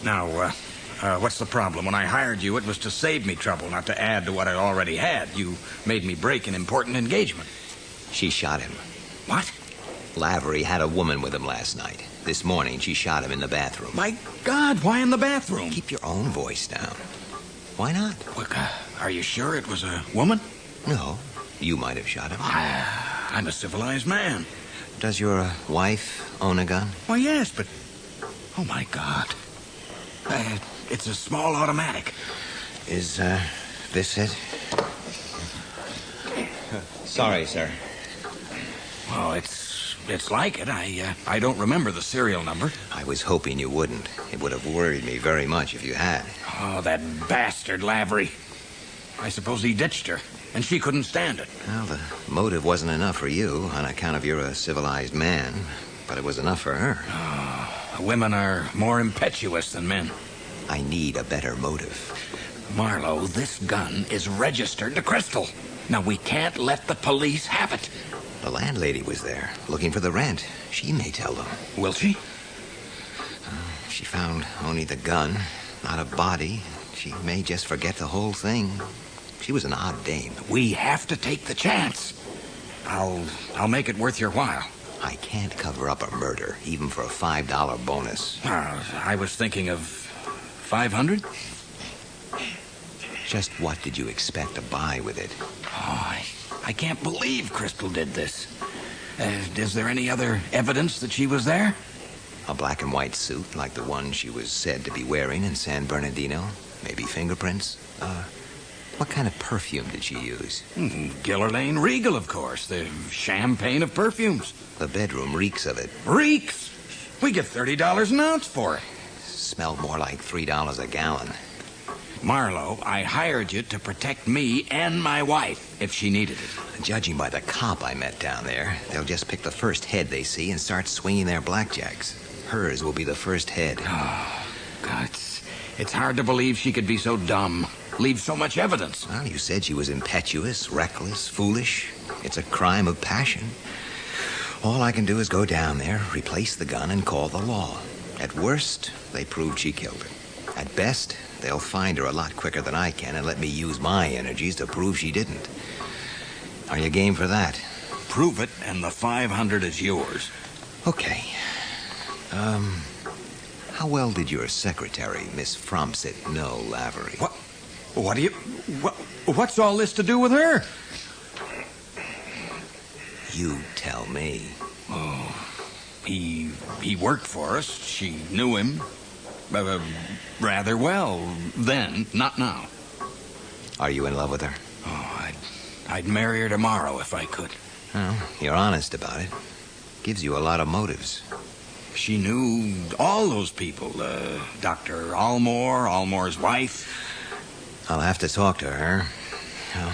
Now, what's the problem? When I hired you, it was to save me trouble, not to add to what I already had. You made me break an important engagement. She shot him. What? Lavery had a woman with him last night. This morning, she shot him in the bathroom. My God, why in the bathroom? Keep your own voice down. Why not? Look, are you sure it was a woman? No. You might have shot him. I'm a civilized man. Does your wife own a gun? Why, yes, but... Oh, my God. It's a small automatic. Is, this it? Sorry, sir. Well, it's like it. I don't remember the serial number. I was hoping you wouldn't. It would have worried me very much if you had. Oh, that bastard Lavery. I suppose he ditched her, and she couldn't stand it. Well, the motive wasn't enough for you on account of you're a civilized man, but it was enough for her. Oh, women are more impetuous than men. I need a better motive. Marlow, this gun is registered to Crystal. Now, we can't let the police have it. The landlady was there, looking for the rent. She may tell them. Will she? She found only the gun, not a body. She may just forget the whole thing. She was an odd dame. We have to take the chance. I'll make it worth your while. I can't cover up a murder, even for a $5 bonus. I was thinking of $500. Just what did you expect to buy with it? Oh, I can't believe Crystal did this. Is there any other evidence that she was there? A black and white suit, like the one she was said to be wearing in San Bernardino. Maybe fingerprints. What kind of perfume did she use? Gillerlane Regal, of course. The champagne of perfumes. The bedroom reeks of it. Reeks? We get $30 an ounce for it. Smelled more like $3 a gallon. Marlow, I hired you to protect me and my wife if she needed it. Judging by the cop I met down there, they'll just pick the first head they see and start swinging their blackjacks. Hers will be the first head. Oh, God, It's hard to believe she could be so dumb. Leave so much evidence. Well, you said she was impetuous, reckless, foolish. It's a crime of passion. All I can do is go down there, replace the gun, and call the law. At worst, they proved she killed her. At best, they'll find her a lot quicker than I can and let me use my energies to prove she didn't. Are you game for that? Prove it, and the 500 is yours. Okay. How well did your secretary, Miss Fromsett, know Lavery? What's all this to do with her? You tell me. Oh, he worked for us. She knew him rather well then, not now. Are you in love with her? Oh, I'd marry her tomorrow if I could. Well, you're honest about it. Gives you a lot of motives. She knew all those people. Dr. Almore's wife. I'll have to talk to her. Well,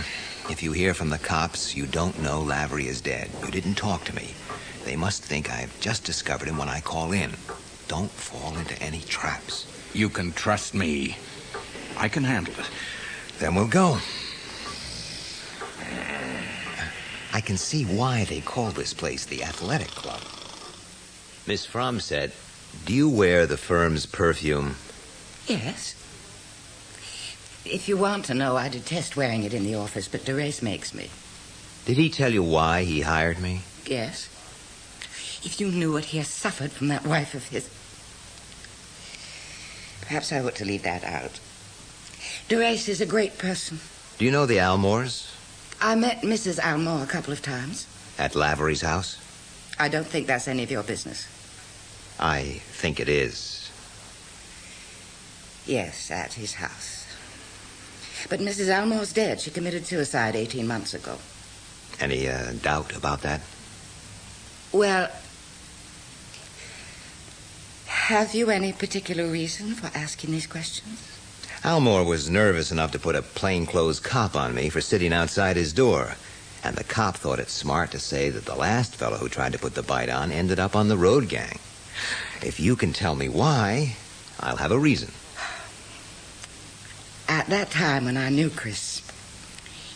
if you hear from the cops, you don't know Lavery is dead. You didn't talk to me. They must think I've just discovered him when I call in. Don't fall into any traps. You can trust me. I can handle it. Then we'll go. I can see why they call this place the Athletic Club. Miss Fromsett, do you wear the firm's perfume? Yes. If you want to know, I detest wearing it in the office, but Therese makes me. Did he tell you why he hired me? Yes. If you knew what he has suffered from that wife of his... Perhaps I ought to leave that out. Therese is a great person. Do you know the Almores? I met Mrs. Almore a couple of times. At Lavery's house? I don't think that's any of your business. I think it is. Yes, at his house. But Mrs. Almore's dead. She committed suicide 18 months ago. Any doubt about that? Well, have you any particular reason for asking these questions? Almore was nervous enough to put a plainclothes cop on me for sitting outside his door. And the cop thought it smart to say that the last fellow who tried to put the bite on ended up on the road gang. If you can tell me why, I'll have a reason. At that time when I knew Chris,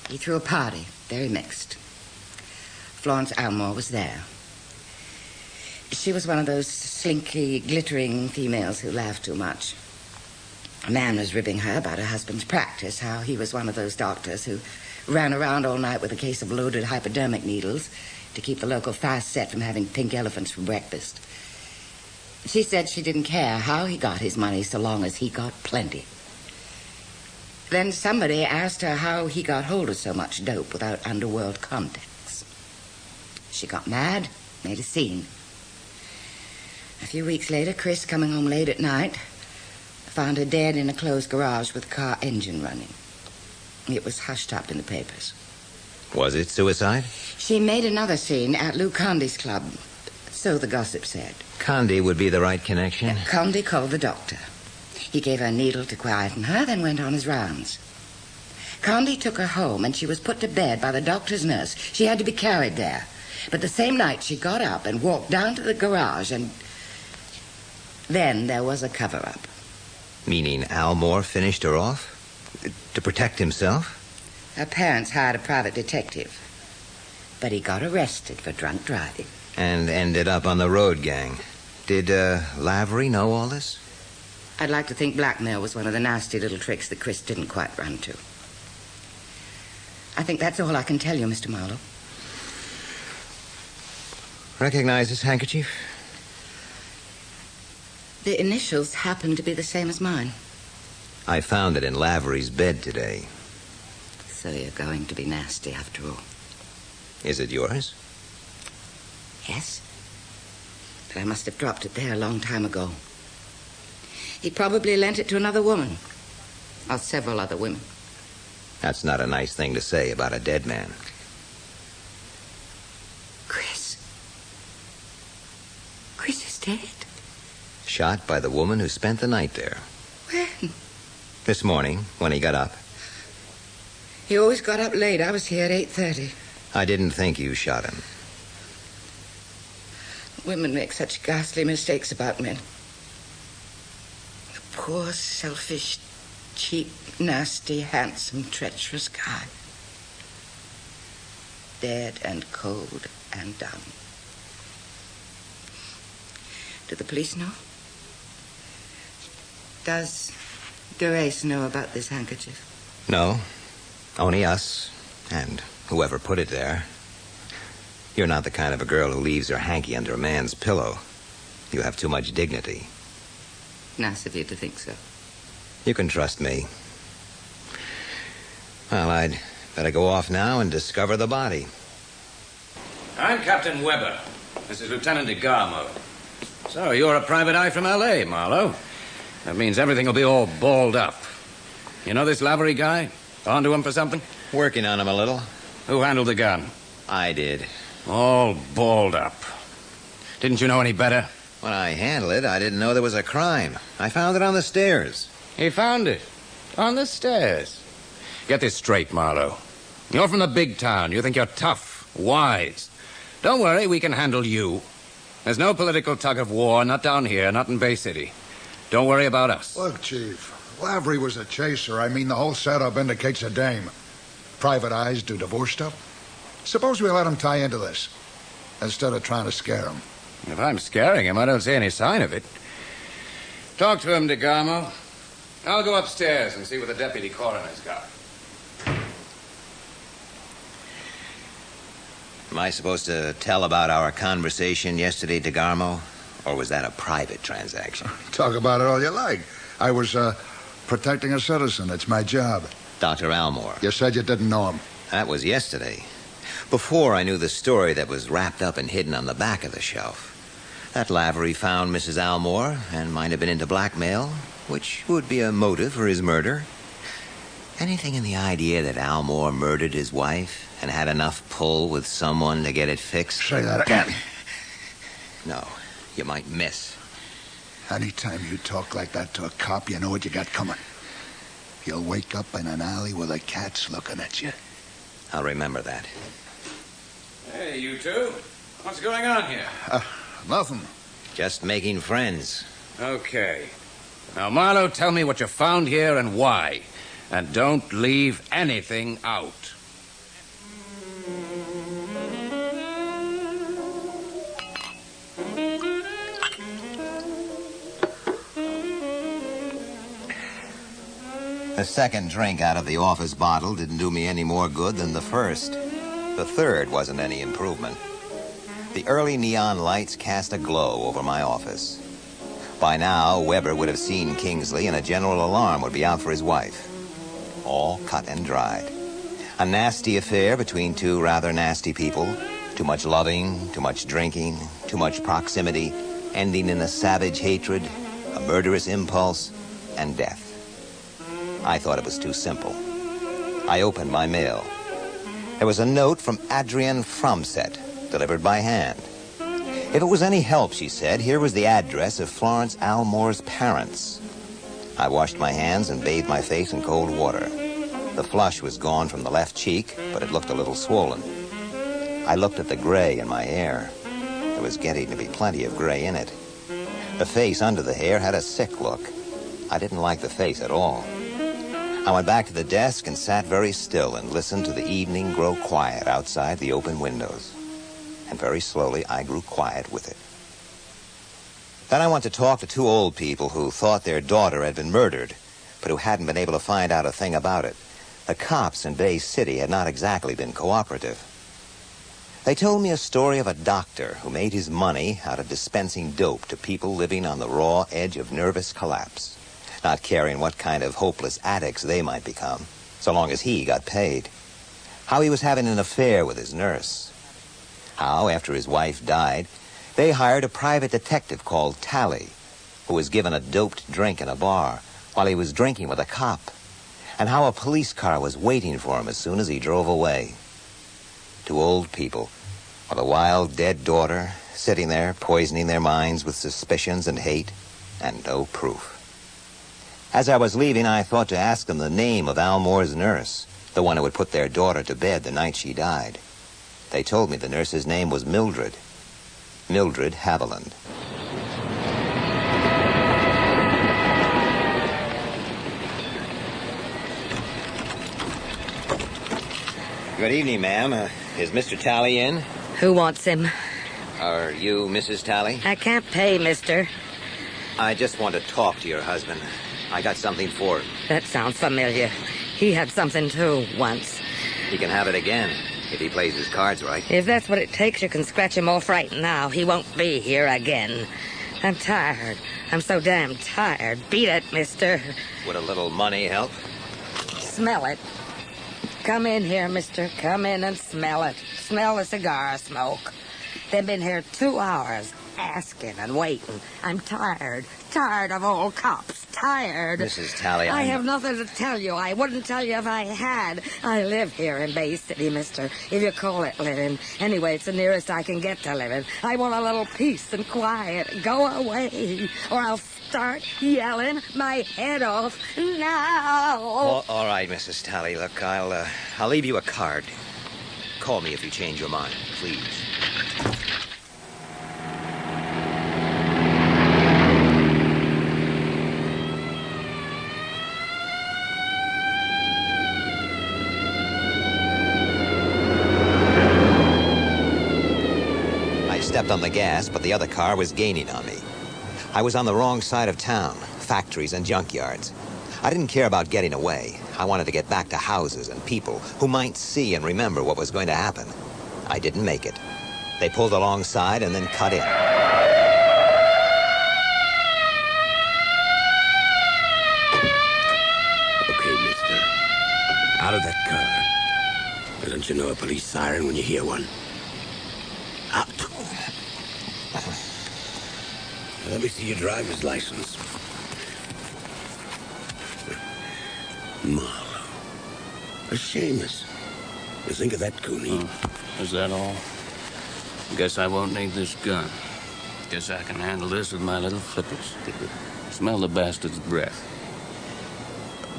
he threw a party, very mixed. Florence Almore was there. She was one of those slinky, glittering females who laugh too much. A man was ribbing her about her husband's practice, how he was one of those doctors who ran around all night with a case of loaded hypodermic needles to keep the local fast set from having pink elephants for breakfast. She said she didn't care how he got his money so long as he got plenty. Then somebody asked her how he got hold of so much dope without underworld contacts. She got mad, made a scene. A few weeks later, Chris, coming home late at night, found her dead in a closed garage with the car engine running. It was hushed up in the papers. Was it suicide? She made another scene at Lou Condy's club, so the gossip said. Condy would be the right connection. Condy called the doctor. He gave her a needle to quieten her, then went on his rounds. Condy took her home, and she was put to bed by the doctor's nurse. She had to be carried there. But the same night, she got up and walked down to the garage, and then there was a cover-up. Meaning Almore finished her off? To protect himself? Her parents hired a private detective, but he got arrested for drunk driving. And ended up on the road gang. Did Lavery know all this? I'd like to think blackmail was one of the nasty little tricks that Chris didn't quite run to. I think that's all I can tell you, Mr. Marlowe. Recognize this handkerchief? The initials happen to be the same as mine. I found it in Lavery's bed today. So you're going to be nasty after all. Is it yours? Yes. But I must have dropped it there a long time ago. He probably lent it to another woman. Or several other women. That's not a nice thing to say about a dead man. Chris. Chris is dead. Shot by the woman who spent the night there. When? This morning, when he got up. He always got up late. I was here at 8:30. I didn't think you shot him. Women make such ghastly mistakes about men. The poor, selfish, cheap, nasty, handsome, treacherous guy. Dead and cold and dumb. Do the police know? Does Derace know about this handkerchief? No, only us, and whoever put it there. You're not the kind of a girl who leaves her hanky under a man's pillow. You have too much dignity. Nice of you to think so. You can trust me. Well, I'd better go off now and discover the body. I'm Captain Weber. This is Lieutenant DeGarmo. So, you're a private eye from L.A., Marlow. That means everything will be all balled up. You know this Lavery guy? Onto him for something? Working on him a little. Who handled the gun? I did. All balled up. Didn't you know any better? When I handled it, I didn't know there was a crime. I found it on the stairs. He found it? On the stairs? Get this straight, Marlow. You're from the big town. You think you're tough, wise. Don't worry, we can handle you. There's no political tug of war, not down here, not in Bay City. Don't worry about us. Look, Chief, Lavery was a chaser. I mean, the whole setup indicates a dame. Private eyes do divorce stuff. Suppose we let him tie into this, instead of trying to scare him. If I'm scaring him, I don't see any sign of it. Talk to him, DeGarmo. I'll go upstairs and see what the deputy coroner's got. Am I supposed to tell about our conversation yesterday, DeGarmo? Or was that a private transaction? Talk about it all you like. I was, protecting a citizen. It's my job. Dr. Almore. You said you didn't know him. That was yesterday. Before I knew the story that was wrapped up and hidden on the back of the shelf. That Lavery found Mrs. Almore and might have been into blackmail, which would be a motive for his murder. Anything in the idea that Almore murdered his wife and had enough pull with someone to get it fixed? Say that again. No, you might miss. Anytime you talk like that to a cop, you know what you got coming. You'll wake up in an alley with a cat's looking at you. I'll remember that. Hey, you two. What's going on here? Nothing. Just making friends. Okay. Now, Marlow, tell me what you found here and why. And don't leave anything out. The second drink out of the office bottle didn't do me any more good than the first. The third wasn't any improvement. The early neon lights cast a glow over my office. By now, Weber would have seen Kingsley, and a general alarm would be out for his wife. All cut and dried. A nasty affair between two rather nasty people. Too much loving, too much drinking, too much proximity, ending in a savage hatred, a murderous impulse, and death. I thought it was too simple. I opened my mail. There was a note from Adrienne Fromset, delivered by hand. If it was any help, she said, here was the address of Florence Almore's parents. I washed my hands and bathed my face in cold water. The flush was gone from the left cheek, but it looked a little swollen. I looked at the gray in my hair. There was getting to be plenty of gray in it. The face under the hair had a sick look. I didn't like the face at all. I went back to the desk and sat very still and listened to the evening grow quiet outside the open windows. And very slowly, I grew quiet with it. Then I went to talk to two old people who thought their daughter had been murdered, but who hadn't been able to find out a thing about it. The cops in Bay City had not exactly been cooperative. They told me a story of a doctor who made his money out of dispensing dope to people living on the raw edge of nervous collapse, not caring what kind of hopeless addicts they might become, so long as he got paid. How he was having an affair with his nurse. How, after his wife died, they hired a private detective called Tally, who was given a doped drink in a bar while he was drinking with a cop, and how a police car was waiting for him as soon as he drove away. Two old people with a wild, dead daughter sitting there poisoning their minds with suspicions and hate and no proof. As I was leaving, I thought to ask them the name of Almore's nurse, the one who had put their daughter to bed the night she died. They told me the nurse's name was Mildred. Mildred Haviland. Good evening, ma'am. Is Mr. Talley in? Who wants him? Are you Mrs. Talley? I can't pay, mister. I just want to talk to your husband. I got something for him. That sounds familiar. He had something, too, once. He can have it again, if he plays his cards right. If that's what it takes, you can scratch him off right now. He won't be here again. I'm tired. I'm so damn tired. Beat it, mister. Would a little money help? Smell it. Come in here, mister. Come in and smell it. Smell the cigar smoke. They've been here 2 hours, asking and waiting. I'm tired. Tired of old cops. Tired. Mrs. Talley, I have nothing to tell you. I wouldn't tell you if I had. I live here in Bay City, mister, if you call it living. Anyway, it's the nearest I can get to living. I want a little peace and quiet. Go away, or I'll start yelling my head off now. All right, Mrs. Talley. Look, I'll leave you a card. Call me if you change your mind, please. I stepped on the gas, but the other car was gaining on me. I was on the wrong side of town, factories and junkyards. I didn't care about getting away. I wanted to get back to houses and people who might see and remember what was going to happen. I didn't make it. They pulled alongside and then cut in. Okay, mister. Out of that car. Don't you know a police siren when you hear one? Out. Let me see your driver's license. Marlow. A Seamus. You think of that, Cooney? Is that all? Guess I won't need this gun. Guess I can handle this with my little flippers. Smell the bastard's breath.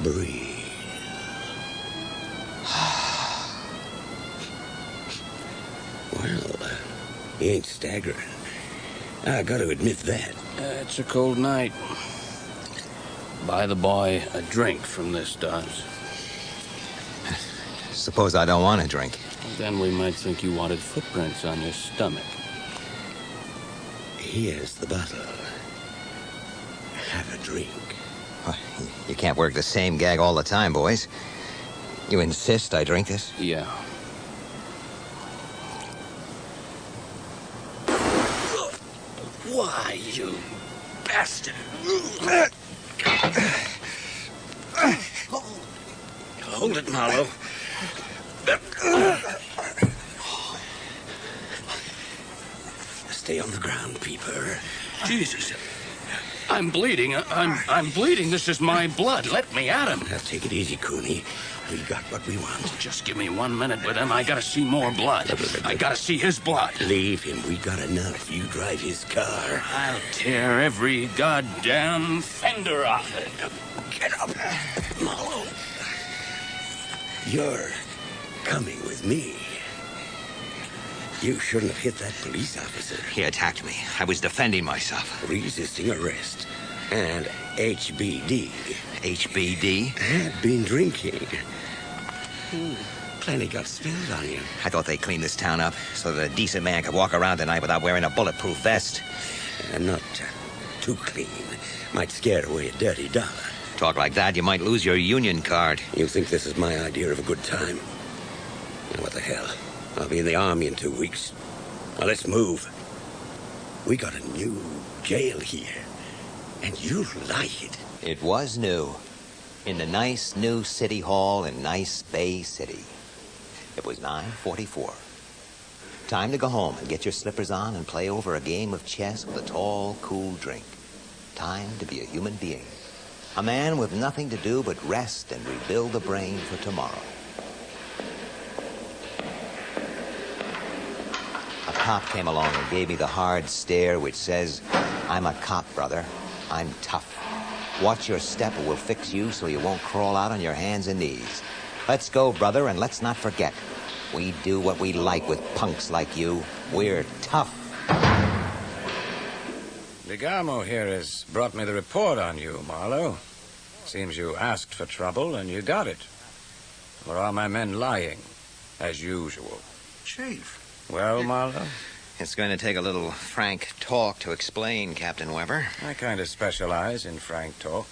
Breathe. Well, he ain't staggering. I got to admit that. It's a cold night. Buy the boy a drink from this Dodge. Suppose I don't want to drink. Then we might think you wanted footprints on your stomach. Here's the bottle. Have a drink. You can't work the same gag all the time, boys. You insist I drink this? Yeah. Why, you bastard? Hold it, Marlow. Stay on the ground, Peeper. Jesus. I'm bleeding. I'm bleeding. This is my blood. Let me at him. Now, take it easy, Cooney. We got what we want. Just give me 1 minute with him. I gotta see more blood. I gotta see his blood. Leave him. We got enough. You drive his car. I'll tear every goddamn fender off it. Get up. Marlow. You're coming with me. You shouldn't have hit that police officer. He attacked me. I was defending myself. Resisting arrest. And HBD. HBD? Had been drinking. Plenty got spilled on you. I thought they cleaned this town up so that a decent man could walk around tonight without wearing a bulletproof vest. Not too clean. Might scare away a dirty dollar. Talk like that, you might lose your union card. You think this is my idea of a good time? Now, what the hell? I'll be in the army in 2 weeks. Now, let's move. We got a new jail here, and you'll like it. It was new. In the nice new city hall in nice Bay City. It was 9:44. Time to go home and get your slippers on and play over a game of chess with a tall, cool drink. Time to be a human being. A man with nothing to do but rest and rebuild the brain for tomorrow. A cop came along and gave me the hard stare which says, "I'm a cop, brother. I'm tough. Watch your step or we'll fix you so you won't crawl out on your hands and knees. Let's go, brother, and let's not forget. We do what we like with punks like you. We're tough." DeGamo here has brought me the report on you, Marlow. Seems you asked for trouble and you got it. Were all my men lying? as usual. Chief. Well, Marlow? It's going to take a little frank talk to explain, Captain Weber. I kind of specialize in frank talk.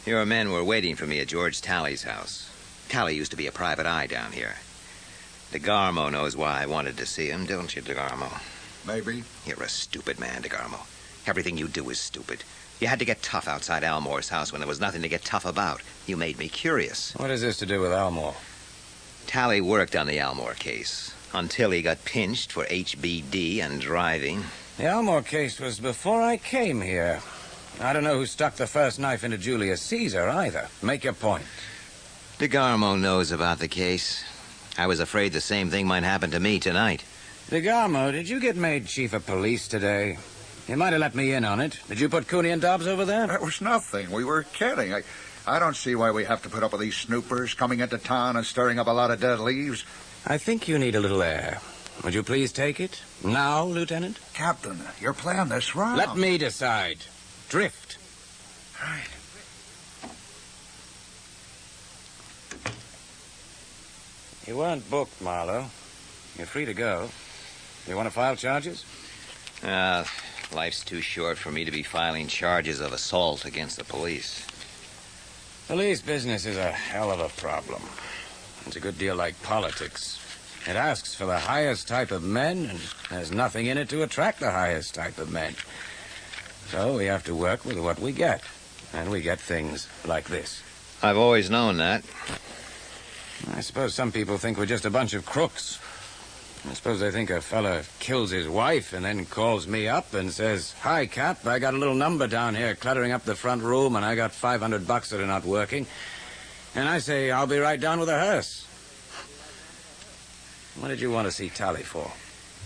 Your men were waiting for me at George Talley's house. Talley used to be a private eye down here. DeGarmo knows why I wanted to see him, don't you, DeGarmo? Maybe. You're a stupid man, DeGarmo. Everything you do is stupid. You had to get tough outside Almore's house when there was nothing to get tough about. You made me curious. What has this to do with Almore? Talley worked on the Almore case until he got pinched for HBD and driving. The Almore case was before I came here. I don't know who stuck the first knife into Julius Caesar, either. Make your point. DeGarmo knows about the case. I was afraid the same thing might happen to me tonight. DeGarmo, did you get made chief of police today? You might have let me in on it. Did you put Cooney and Dobbs over there? That was nothing. We were kidding. I don't see why we have to put up with these snoopers coming into town and stirring up a lot of dead leaves. I think you need a little air. Would you please take it? Now, Lieutenant? Captain, you're playing this wrong. Let me decide. Drift. Right. You weren't booked, Marlow. You're free to go. You want to file charges? Life's too short for me to be filing charges of assault against the police. Police business is a hell of a problem. It's a good deal like politics. It asks for the highest type of men and has nothing in it to attract the highest type of men. So we have to work with what we get. And we get things like this. I've always known that. I suppose some people think we're just a bunch of crooks. I suppose they think a fella kills his wife and then calls me up and says, "Hi, Cap, I got a little number down here cluttering up the front room and I got $500 that are not working." And I say, "I'll be right down with a hearse." What did you want to see Talley for?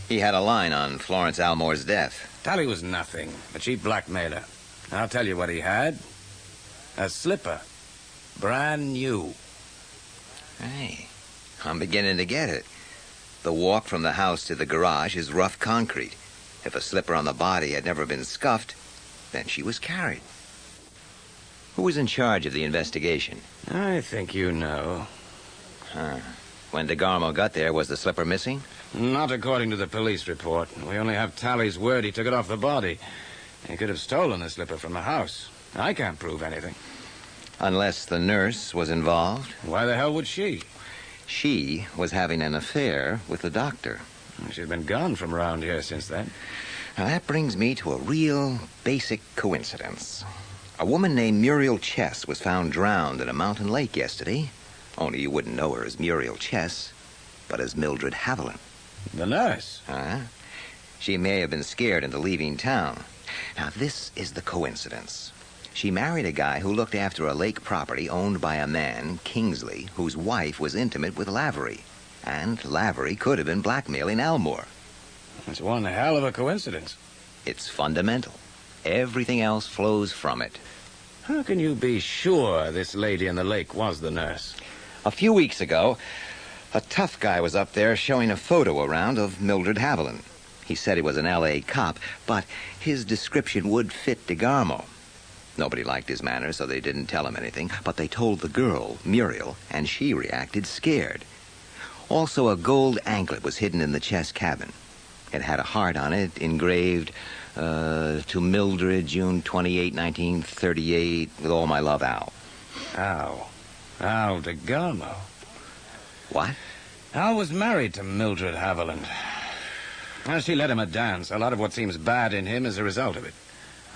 He had a line on Florence Almore's death. Talley was nothing, a cheap blackmailer. I'll tell you what he had. A slipper. Brand new. Hey, I'm beginning to get it. The walk from the house to the garage is rough concrete. If a slipper on the body had never been scuffed, then she was carried. Who was in charge of the investigation? I think you know. Huh. When DeGarmo got there, was the slipper missing? Not according to the police report. We only have Talley's word he took it off the body. He could have stolen the slipper from the house. I can't prove anything. Unless the nurse was involved? Why the hell would she? She was having an affair with the doctor. She's been gone from around here since then. Now, that brings me to a real basic coincidence. A woman named Muriel Chess was found drowned in a mountain lake yesterday. Only you wouldn't know her as Muriel Chess, but as Mildred Haviland. The nurse? She may have been scared into leaving town. Now, this is the coincidence. She married a guy who looked after a lake property owned by a man, Kingsley, whose wife was intimate with Lavery. And Lavery could have been blackmailing Almore. That's one hell of a coincidence. It's fundamental. Everything else flows from it. How can you be sure this lady in the lake was the nurse? A few weeks ago, a tough guy was up there showing a photo around of Mildred Haviland. He said he was an L.A. cop, but his description would fit DeGarmo. Nobody liked his manners, so they didn't tell him anything, but they told the girl, Muriel, and she reacted scared. Also, a gold anklet was hidden in the Chess cabin. It had a heart on it, engraved, to Mildred, June 28, 1938, with all my love, Al. Al DeGarmo. What? Al was married to Mildred Haviland. Well, she let him a dance. A lot of what seems bad in him is a result of it.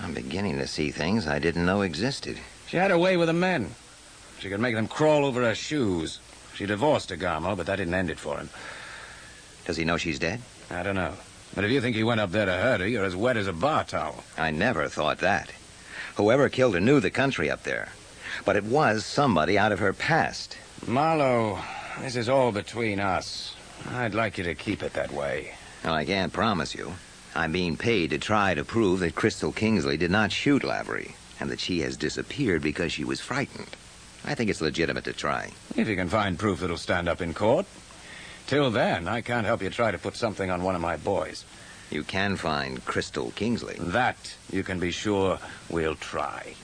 I'm beginning to see things I didn't know existed. She had her way with the men. She could make them crawl over her shoes. She divorced DeGarmo, but that didn't end it for him. Does he know she's dead? I don't know. But if you think he went up there to hurt her, you're as wet as a bar towel. I never thought that. Whoever killed her knew the country up there. But it was somebody out of her past. Marlow, this is all between us. I'd like you to keep it that way. Well, I can't promise you. I'm being paid to try to prove that Crystal Kingsley did not shoot Lavery, and that she has disappeared because she was frightened. I think it's legitimate to try. If you can find proof that'll stand up in court. Till then, I can't help you try to put something on one of my boys. You can find Crystal Kingsley. That, you can be sure, we'll try.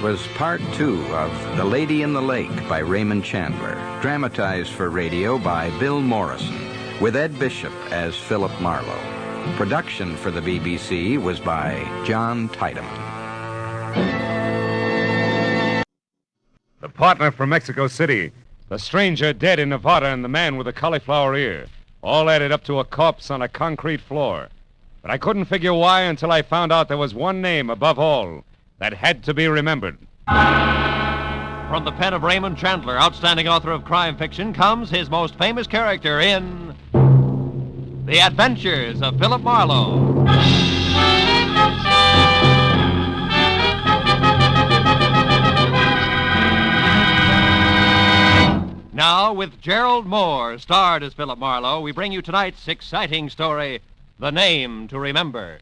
was part 2 of The Lady in the Lake by Raymond Chandler, dramatized for radio by Bill Morrison, with Ed Bishop as Philip Marlowe. Production for the BBC was by John Tiedemann. The partner from Mexico City, the stranger dead in Nevada, and the man with the cauliflower ear all added up to a corpse on a concrete floor. But I couldn't figure why until I found out there was one name above all that had to be remembered. From the pen of Raymond Chandler, outstanding author of crime fiction, comes his most famous character in The Adventures of Philip Marlowe. Now, with Gerald Mohr, starred as Philip Marlowe, we bring you tonight's exciting story, The Name to Remember.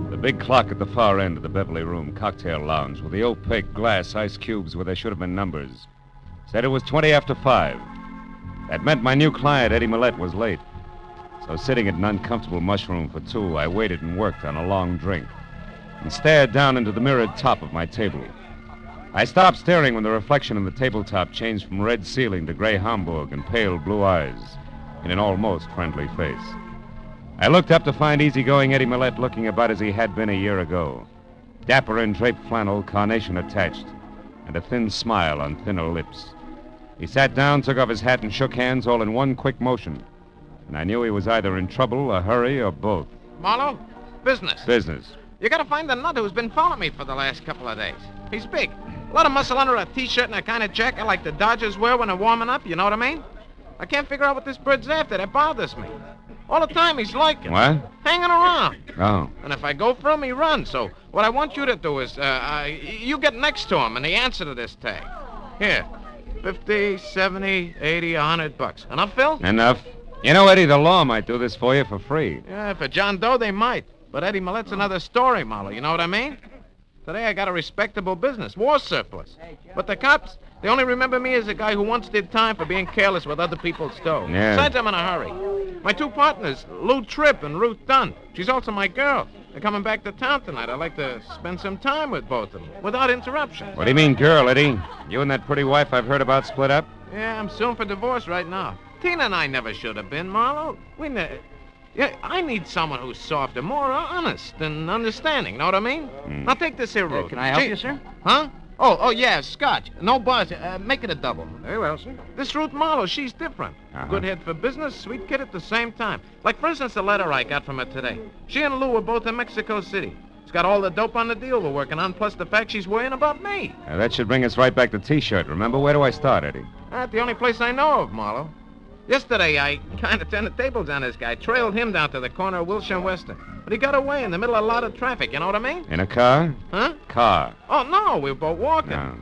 The big clock at the far end of the Beverly Room cocktail lounge with the opaque glass ice cubes where there should have been numbers said it was 20 after 5. That meant my new client, Eddie Millette, was late. So sitting at an uncomfortable mushroom for 2, I waited and worked on a long drink and stared down into the mirrored top of my table. I stopped staring when the reflection in the tabletop changed from red ceiling to gray Hamburg and pale blue eyes in an almost friendly face. I looked up to find easygoing Eddie Millette looking about as he had been a year ago. Dapper in draped flannel, carnation attached, and a thin smile on thinner lips. He sat down, took off his hat, and shook hands all in one quick motion. And I knew he was either in trouble, a hurry, or both. Marlowe, business. Business. You gotta find the nut who's been following me for the last couple of days. He's big. A lot of muscle under a T-shirt and a kind of jacket like the Dodgers wear when they're warming up, you know what I mean? I can't figure out what this bird's after. That bothers me. All the time he's lurking. What? Hanging around. Oh. And if I go for him, he runs. So what I want you to do is, you get next to him and the answer to this tag. Here, 50, 70, 80, $100. Enough, Phil? Enough. You know, Eddie, the law might do this for you for free. Yeah, for John Doe, they might. But Eddie Millette's another story, Marlowe. You know what I mean? Today I got a respectable business, war surplus. But the cops, they only remember me as a guy who once did time for being careless with other people's dough. Yeah. Besides, I'm in a hurry. My 2 partners, Lou Tripp and Ruth Dunn. She's also my girl. They're coming back to town tonight. I'd like to spend some time with both of them, without interruption. What do you mean, girl, Eddie? You and that pretty wife I've heard about split up? Yeah, I'm suing for divorce right now. Tina and I never should have been, Marlowe. Yeah, I need someone who's softer, more honest and understanding, know what I mean? Now take this here, Ruth. Can I help you, sir? Huh? Oh, yeah, scotch. No buzz. Make it a double. Very well, sir. This Ruth Marlowe, she's different. Good head for business, sweet kid at the same time. Like, for instance, the letter I got from her today. She and Lou were both in Mexico City. She's got all the dope on the deal we're working on, plus the fact she's worrying about me. That should bring us right back to T-shirt. Remember, where do I start, Eddie? That's the only place I know of, Marlowe. Yesterday, I kind of turned the tables on this guy, trailed him down to the corner of Wilshire and Western. But he got away in the middle of a lot of traffic, you know what I mean? In a car? Huh? Car. Oh, no, we were both walking. No.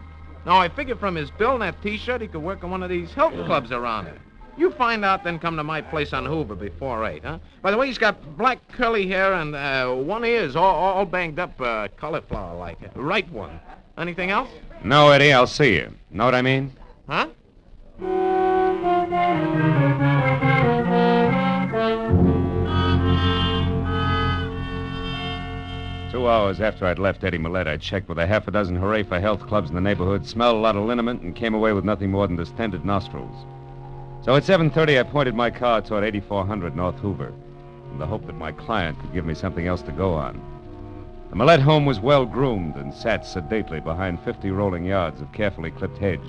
No, I figured from his bill and that T-shirt, he could work in one of these health clubs around here. You find out, then come to my place on Hoover before 8, huh? By the way, he's got black curly hair and one ear's all banged up, cauliflower-like. Right one. Anything else? No, Eddie, I'll see you. Know what I mean? Huh? 2 hours after I'd left Eddie Millette, I checked with a half a dozen hooray for health clubs in the neighborhood, smelled a lot of liniment, and came away with nothing more than distended nostrils. So at 7:30, I pointed my car toward 8400 North Hoover, in the hope that my client could give me something else to go on. The Millette home was well-groomed and sat sedately behind 50 rolling yards of carefully clipped hedge,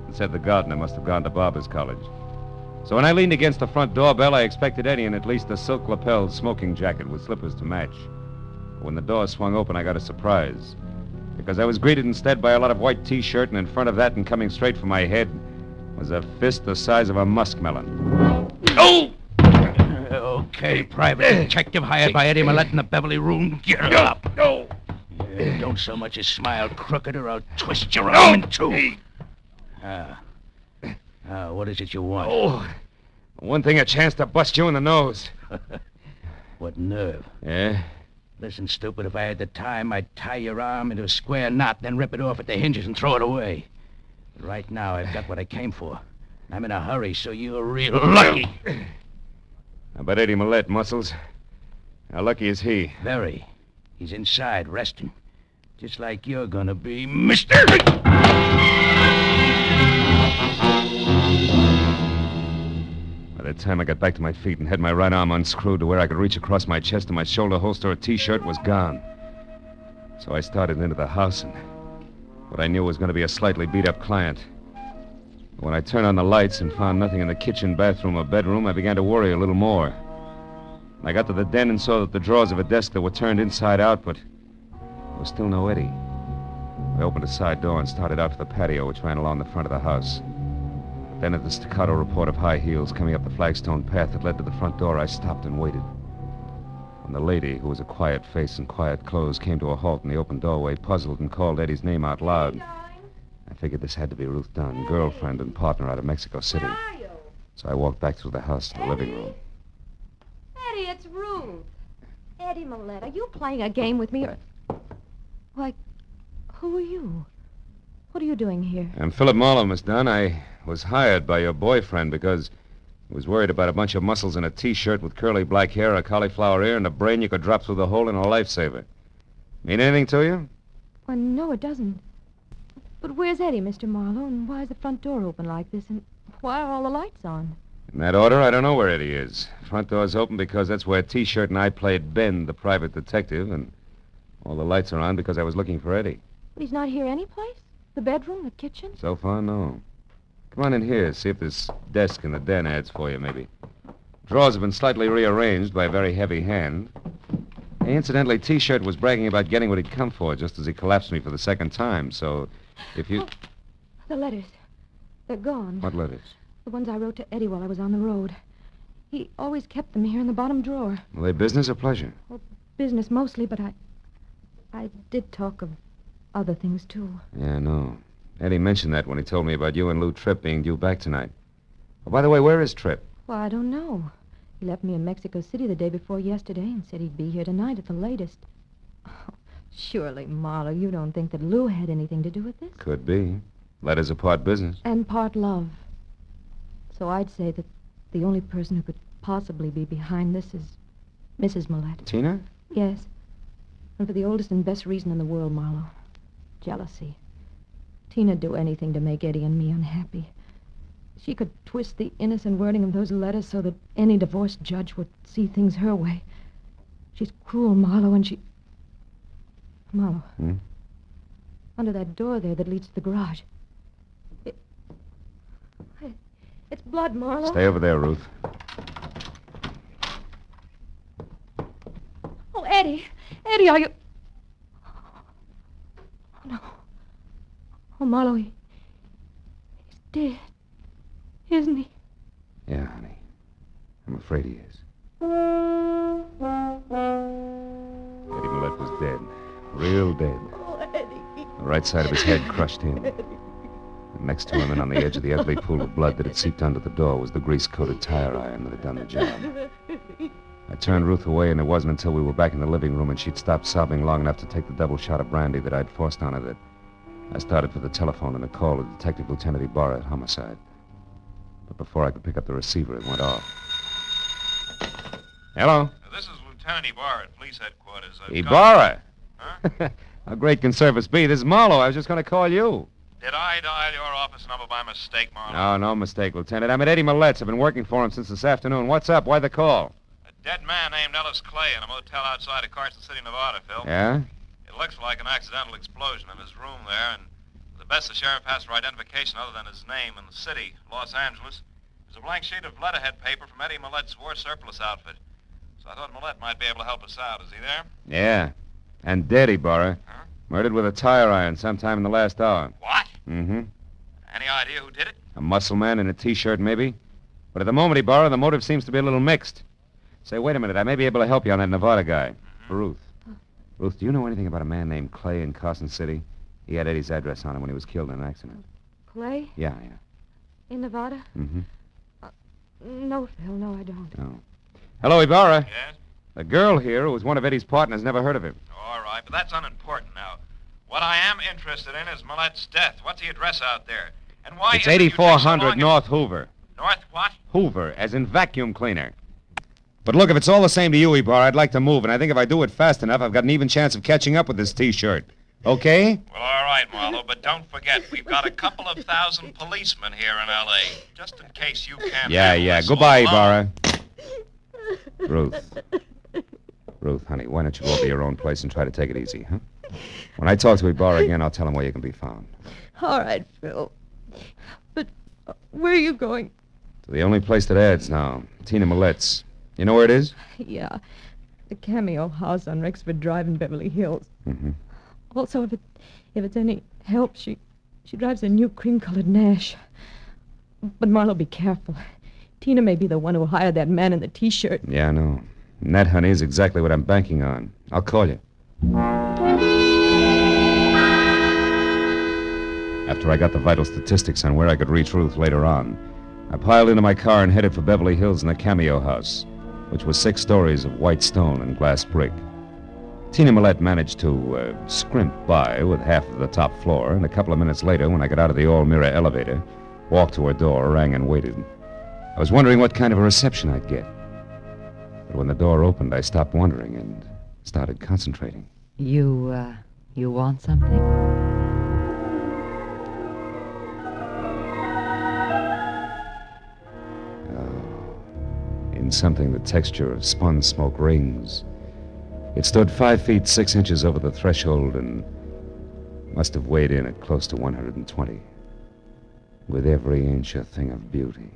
and said the gardener must have gone to Barber's College. So when I leaned against the front doorbell, I expected Eddie in at least a silk-lapelled smoking jacket with slippers to match. But when the door swung open, I got a surprise, because I was greeted instead by a lot of white T-shirt, and in front of that and coming straight for my head was a fist the size of a muskmelon. Oh! Okay, Private Detective hired by Eddie Millette in the Beverly Room. Get up. No. Don't so much as smile crooked or I'll twist your arm in two. What is it you want? Oh, one thing, a chance to bust you in the nose. What nerve. Yeah? Listen, stupid, if I had the time, I'd tie your arm into a square knot, then rip it off at the hinges and throw it away. But right now, I've got what I came for. I'm in a hurry, so you're real lucky. How about Eddie Millette, Muscles? How lucky is he? Very. He's inside, resting. Just like you're gonna be, Mister... By the time I got back to my feet and had my right arm unscrewed to where I could reach across my chest, and my shoulder holster of T-shirt was gone. So I started into the house, and what I knew was going to be a slightly beat-up client. But when I turned on the lights and found nothing in the kitchen, bathroom, or bedroom, I began to worry a little more. I got to the den and saw that the drawers of a desk that were turned inside out, but there was still no Eddie. I opened a side door and started out for the patio, which ran along the front of the house. Then at the staccato report of high heels coming up the flagstone path that led to the front door, I stopped and waited. When the lady, who was a quiet face and quiet clothes, came to a halt in the open doorway, puzzled, and called Eddie's name out loud, I figured this had to be Ruth Dunn, girlfriend and partner out of Mexico City. So I walked back through the house to the living room. Eddie, it's Ruth. Eddie Millette, are you playing a game with me or... Why, who are you? What are you doing here? I'm Philip Marlowe, Miss Dunn. I was hired by your boyfriend because he was worried about a bunch of muscles in a T-shirt with curly black hair, a cauliflower ear, and a brain you could drop through the hole in a lifesaver. Mean anything to you? Well, no, it doesn't. But where's Eddie, Mr. Marlowe, and why is the front door open like this, and why are all the lights on? In that order, I don't know where Eddie is. Front door's open because that's where T-shirt and I played Ben, the private detective, and all the lights are on because I was looking for Eddie. But he's not here anyplace? The bedroom, the kitchen? So far, no. Come on in here, see if this desk in the den adds for you, maybe. Drawers have been slightly rearranged by a very heavy hand. Hey, incidentally, T-shirt was bragging about getting what he'd come for just as he collapsed me for the second time, so if you... Oh, the letters. They're gone. What letters? The ones I wrote to Eddie while I was on the road. He always kept them here in the bottom drawer. Were they business or pleasure? Well, business mostly, but I did talk of other things, too. Yeah, I know. Eddie mentioned that when he told me about you and Lou Tripp being due back tonight. Oh, by the way, where is Tripp? Well, I don't know. He left me in Mexico City the day before yesterday and said he'd be here tonight at the latest. Oh, surely, Marlowe, you don't think that Lou had anything to do with this? Could be. Letters are part business. And part love. So I'd say that the only person who could possibly be behind this is Mrs. Millette. Tina? Yes. And for the oldest and best reason in the world, Marlowe. Jealousy. Tina'd do anything to make Eddie and me unhappy. She could twist the innocent wording of those letters so that any divorced judge would see things her way. She's cruel, Marlowe, and she... Marlowe. Under that door there that leads to the garage. It's blood, Marlowe. Stay over there, Ruth. Oh, Eddie. Eddie, are you... Oh, no. Oh, Marlowe, he's dead. Isn't he? Yeah, honey. I'm afraid he is. Eddie Millette was dead. Real dead. Oh, Eddie. The right side of his head crushed in. And next to him and on the edge of the ugly pool of blood that had seeped under the door was the grease-coated tire iron that had done the job. I turned Ruth away, and it wasn't until we were back in the living room and she'd stopped sobbing long enough to take the double shot of brandy that I'd forced on her that I started for the telephone and a call to Detective Lieutenant Ibarra at Homicide. But before I could pick up the receiver, it went off. Hello? This is Lieutenant Ibarra at police headquarters. Ibarra? Huh? How great can service be? This is Marlowe. I was just going to call you. Did I dial your office number by mistake, Marlowe? No mistake, Lieutenant. I'm at Eddie Millette's. I've been working for him since this afternoon. What's up? Why the call? A dead man named Ellis Clay in a motel outside of Carson City, Nevada, Phil. Yeah? It looks like an accidental explosion in his room there, and the best the sheriff has for identification other than his name and the city, Los Angeles, is a blank sheet of letterhead paper from Eddie Millette's war surplus outfit. So I thought Millette might be able to help us out. Is he there? Yeah. And dead, Ibarra. Huh? Murdered with a tire iron sometime in the last hour. What? Mm-hmm. Any idea who did it? A muscle man in a T-shirt, maybe. But at the moment, Ibarra, the motive seems to be a little mixed. Say, wait a minute. I may be able to help you on that Nevada guy. Ruth. Ruth, do you know anything about a man named Clay in Carson City? He had Eddie's address on him when he was killed in an accident. Clay? Yeah. In Nevada? Mm-hmm. No, Phil, no, I don't. Oh. Hello, Ibarra. Yes? The girl here, who was one of Eddie's partners, never heard of him. All right, but that's unimportant now. What I am interested in is Millette's death. What's the address out there? And why It's is it you take so 8400 long North Hoover. North what? Hoover, as in vacuum cleaner. But look, if it's all the same to you, Ebar, I'd like to move, and I think if I do it fast enough, I've got an even chance of catching up with this T-shirt. Okay? Well, all right, Marlowe, but don't forget, we've got a couple of thousand policemen here in L.A., just in case you can't handle Yeah. this Goodbye, all alone. Ibarra. Ruth, honey, why don't you go over to your own place and try to take it easy, huh? When I talk to Ibarra again, I'll tell him where you can be found. All right, Phil. But where are you going? To the only place that adds now, Tina Millette's. You know where it is? Yeah, the Cameo house on Rexford Drive in Beverly Hills. Mm-hmm. Also, if it's any help, she drives a new cream-colored Nash. But Marlowe, be careful. Tina may be the one who hired that man in the T-shirt. Yeah, I know. And that, honey, is exactly what I'm banking on. I'll call you. After I got the vital statistics on where I could reach Ruth later on, I piled into my car and headed for Beverly Hills and the Cameo house, which was 6 stories of white stone and glass brick. Tina Millette managed to scrimp by with half of the top floor, and a couple of minutes later, when I got out of the all-mirror elevator, walked to her door, rang, and waited. I was wondering what kind of a reception I'd get. But when the door opened, I stopped wondering and started concentrating. You want something? In something the texture of spun smoke rings. It stood 5 feet 6 inches over the threshold and must have weighed in at close to 120. With every inch a thing of beauty,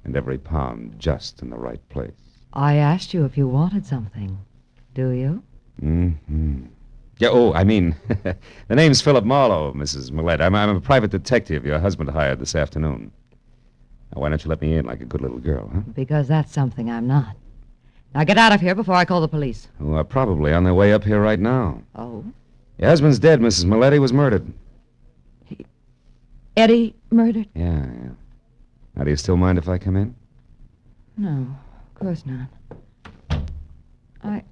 and every pound just in the right place. I asked you if you wanted something. Do you? Mm-hmm. Yeah, the name's Philip Marlowe, Mrs. Millette. I'm a private detective your husband hired this afternoon. Now, why don't you let me in like a good little girl, huh? Because that's something I'm not. Now get out of here before I call the police. Who are probably on their way up here right now. Oh? Your husband's dead, Mrs. Millette. He was murdered. Eddie murdered? Yeah. Now, do you still mind if I come in? No, of course not. I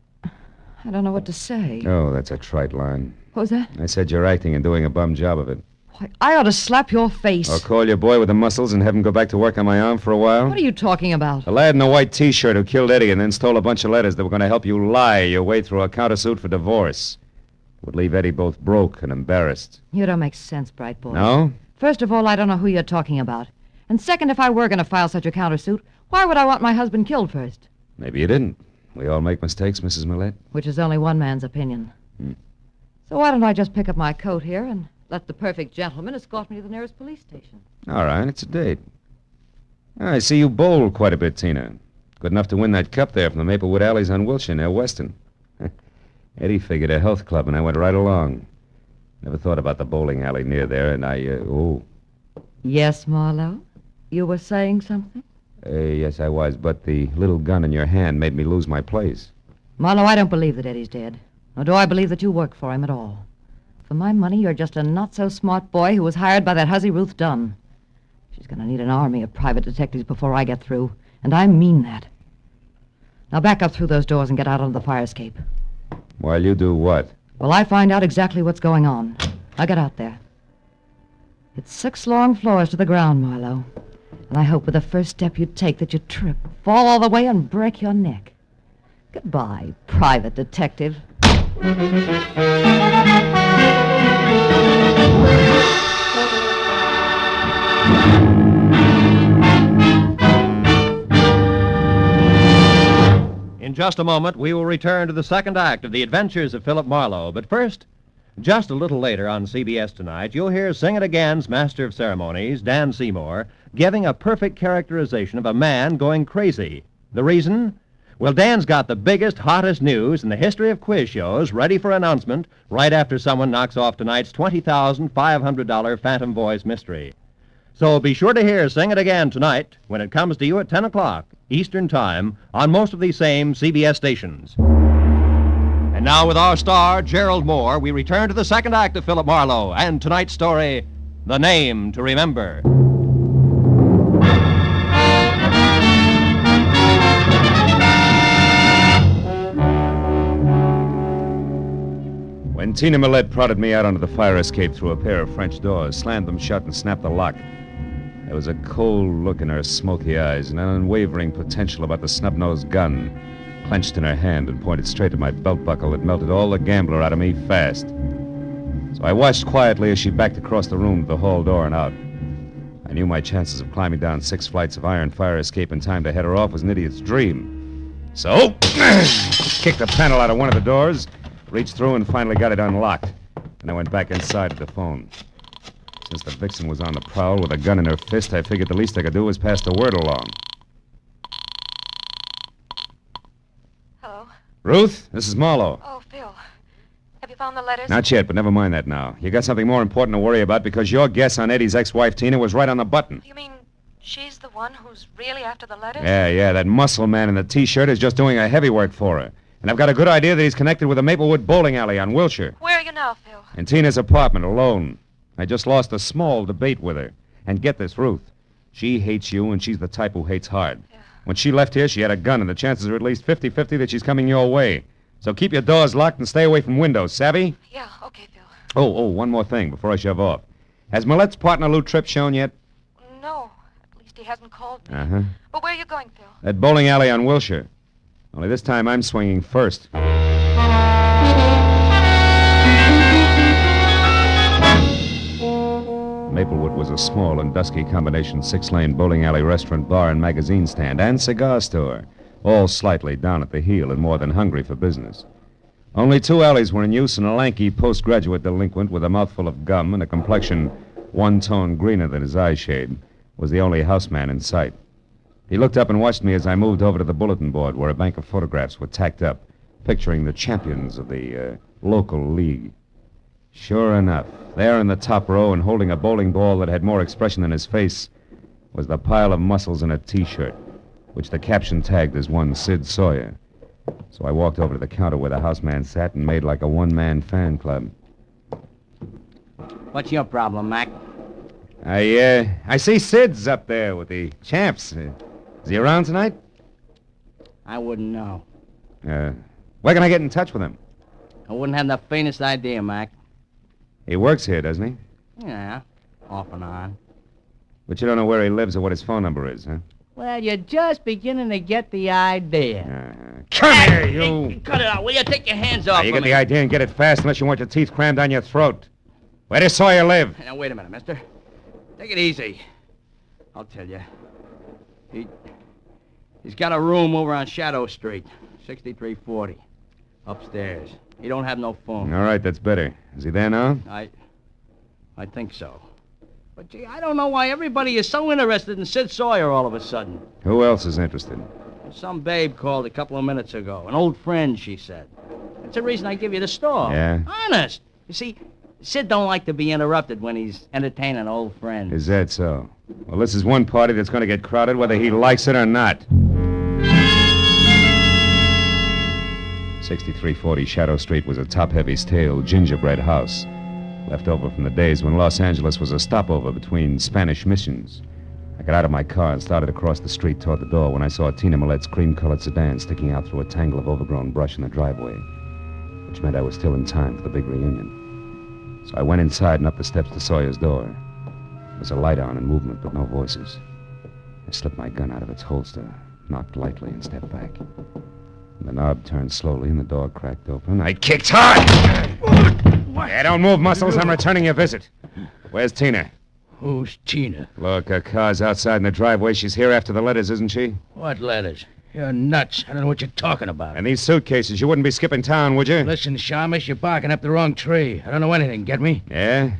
don't know what to say. Oh, that's a trite line. What was that? I said you're acting and doing a bum job of it. Why, I ought to slap your face. Or call your boy with the muscles and have him go back to work on my arm for a while? What are you talking about? A lad in a white T-shirt who killed Eddie and then stole a bunch of letters that were going to help you lie your way through a countersuit for divorce. Would leave Eddie both broke and embarrassed. You don't make sense, bright boy. No? First of all, I don't know who you're talking about. And second, if I were going to file such a countersuit, why would I want my husband killed first? Maybe you didn't. We all make mistakes, Mrs. Millette. Which is only one man's opinion. So why don't I just pick up my coat here and let the perfect gentleman escort me to the nearest police station? All right, it's a date. I see you bowled quite a bit, Tina. Good enough to win that cup there from the Maplewood Alleys on Wilshire near Weston. Eddie figured a health club, and I went right along. Never thought about the bowling alley near there, and Yes, Marlowe? You were saying something? Yes, I was, but the little gun in your hand made me lose my place. Marlowe, I don't believe that Eddie's dead. Nor do I believe that you work for him at all. For my money, you're just a not-so-smart boy who was hired by that hussy Ruth Dunn. She's going to need an army of private detectives before I get through, and I mean that. Now back up through those doors and get out onto the fire escape. While you do what? Well, I find out exactly what's going on. Now get out there. It's 6 long floors to the ground, Marlowe. And I hope with the first step you take that you trip, fall all the way, and break your neck. Goodbye, private detective. In just a moment, we will return to the second act of The Adventures of Philip Marlowe. But first, just a little later on CBS tonight, you'll hear Sing It Again's Master of Ceremonies, Dan Seymour, giving a perfect characterization of a man going crazy. The reason? Well, Dan's got the biggest, hottest news in the history of quiz shows ready for announcement right after someone knocks off tonight's $20,500 Phantom Voice mystery. So be sure to hear Sing It Again tonight when it comes to you at 10 o'clock Eastern Time on most of these same CBS stations. And now with our star, Gerald Mohr, we return to the second act of Philip Marlowe and tonight's story, The Name to Remember. When And Tina Millette prodded me out onto the fire escape through a pair of French doors, slammed them shut, and snapped the lock. There was a cold look in her smoky eyes and an unwavering potential about the snub-nosed gun, clenched in her hand and pointed straight at my belt buckle that melted all the gambler out of me fast. So I watched quietly as she backed across the room to the hall door and out. I knew my chances of climbing down 6 flights of iron fire escape in time to head her off was an idiot's dream. So, kicked the panel out of one of the doors, reached through and finally got it unlocked. And I went back inside to the phone. Since the vixen was on the prowl with a gun in her fist, I figured the least I could do was pass the word along. Hello? Ruth, this is Marlowe. Oh, Phil. Have you found the letters? Not yet, but never mind that now. You got something more important to worry about because your guess on Eddie's ex-wife, Tina, was right on the button. You mean she's the one who's really after the letters? Yeah, that muscle man in the T-shirt is just doing a heavy work for her. And I've got a good idea that he's connected with the Maplewood bowling alley on Wilshire. Where are you now, Phil? In Tina's apartment, alone. I just lost a small debate with her. And get this, Ruth. She hates you, and she's the type who hates hard. Yeah. When she left here, she had a gun, and the chances are at least 50-50 that she's coming your way. So keep your doors locked and stay away from windows, savvy? Yeah, okay, Phil. Oh, one more thing before I shove off. Has Millette's partner, Lou Tripp, shown yet? No. At least he hasn't called me. Uh-huh. But where are you going, Phil? That bowling alley on Wilshire. Only this time I'm swinging first. Maplewood was a small and dusky combination 6-lane bowling alley restaurant, bar, and magazine stand, and cigar store, all slightly down at the heel and more than hungry for business. Only 2 alleys were in use, and a lanky postgraduate delinquent with a mouthful of gum and a complexion one tone greener than his eye shade was the only houseman in sight. He looked up and watched me as I moved over to the bulletin board where a bank of photographs were tacked up, picturing the champions of the local league. Sure enough, there in the top row and holding a bowling ball that had more expression than his face was the pile of muscles in a T-shirt, which the caption tagged as one Sid Sawyer. So I walked over to the counter where the houseman sat and made like a one-man fan club. What's your problem, Mac? I see Sid's up there with the champs. Is he around tonight? I wouldn't know. Where can I get in touch with him? I wouldn't have the faintest idea, Mac. He works here, doesn't he? Yeah, off and on. But you don't know where he lives or what his phone number is, huh? Well, you're just beginning to get the idea. Come here, you! Hey, cut it out, will you? Take your hands off You of get me. the idea and get it fast unless you want your teeth crammed down your throat. Where does Sawyer live? Now, wait a minute, mister. Take it easy. I'll tell you. He's got a room over on Shadow Street, 6340. Upstairs. He don't have no phone. All right, that's better. Is he there now? I think so. But, gee, I don't know why everybody is so interested in Sid Sawyer all of a sudden. Who else is interested? Some babe called a couple of minutes ago. An old friend, she said. That's the reason I give you the store. Yeah? Honest. You see, Sid don't like to be interrupted when he's entertaining old friends. Is that so? Well, this is one party that's going to get crowded whether he likes it or not. 6340 Shadow Street was a top-heavy, stale, gingerbread house, left over from the days when Los Angeles was a stopover between Spanish missions. I got out of my car and started across the street toward the door when I saw Tina Millette's cream-colored sedan sticking out through a tangle of overgrown brush in the driveway, which meant I was still in time for the big reunion. So I went inside and up the steps to Sawyer's door. There was a light on and movement, but no voices. I slipped my gun out of its holster, knocked lightly, and stepped back. The knob turned slowly and the door cracked open. I kicked hard! Yeah, don't move, Muscles. I'm returning your visit. Where's Tina? Who's Tina? Look, her car's outside in the driveway. She's here after the letters, isn't she? What letters? You're nuts. I don't know what you're talking about. And these suitcases. You wouldn't be skipping town, would you? Listen, Shamus, you're barking up the wrong tree. I don't know anything, get me? Yeah?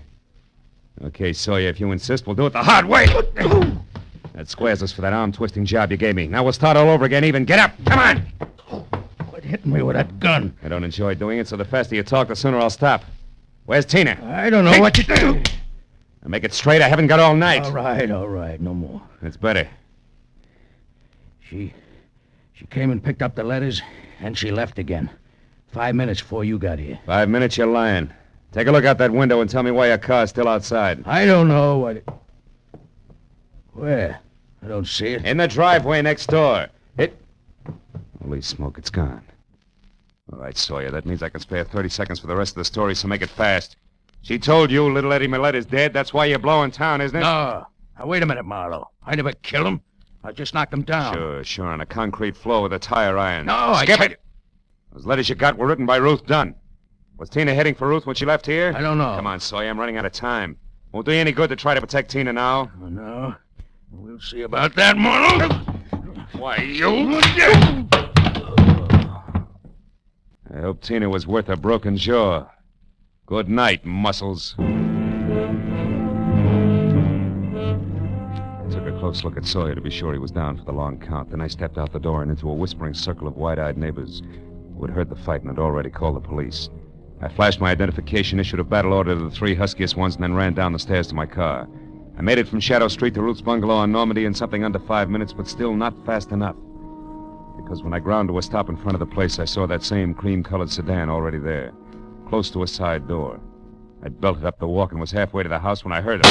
Okay, Sawyer, if you insist, we'll do it the hard way. That squares us for that arm-twisting job you gave me. Now we'll start all over again even. Get up! Come on! Quit hitting me with that gun. I don't enjoy doing it, so the faster you talk, the sooner I'll stop. Where's Tina? I don't know what you do. Now make it straight. I haven't got all night. All right. No more. That's better. She came and picked up the letters, and she left again. 5 minutes before you got here. 5 minutes, you're lying. Take a look out that window and tell me why your car's still outside. I don't know what... Where? I don't see it. In the driveway next door. Holy smoke, it's gone. All right, Sawyer, that means I can spare 30 seconds for the rest of the story, so make it fast. She told you little Eddie Millette is dead. That's why you're blowing town, isn't it? No. Now, wait a minute, Marlowe. I never killed him. I just knocked him down. Sure, on a concrete floor with a tire iron. No, Skip it! Those letters you got were written by Ruth Dunn. Was Tina heading for Ruth when she left here? I don't know. Come on, Sawyer, I'm running out of time. Won't do you any good to try to protect Tina now. Oh, no. We'll see about that, Marlowe. Why, you... I hope Tina was worth a broken jaw. Good night, muscles. I took a close look at Sawyer to be sure he was down for the long count. Then I stepped out the door and into a whispering circle of wide-eyed neighbors who had heard the fight and had already called the police. I flashed my identification, issued a battle order to the three huskiest ones, and then ran down the stairs to my car. I made it from Shadow Street to Ruth's bungalow on Normandy in something under 5 minutes, but still not fast enough. Because when I ground to a stop in front of the place, I saw that same cream-colored sedan already there, close to a side door. I'd belted up the walk and was halfway to the house when I heard it.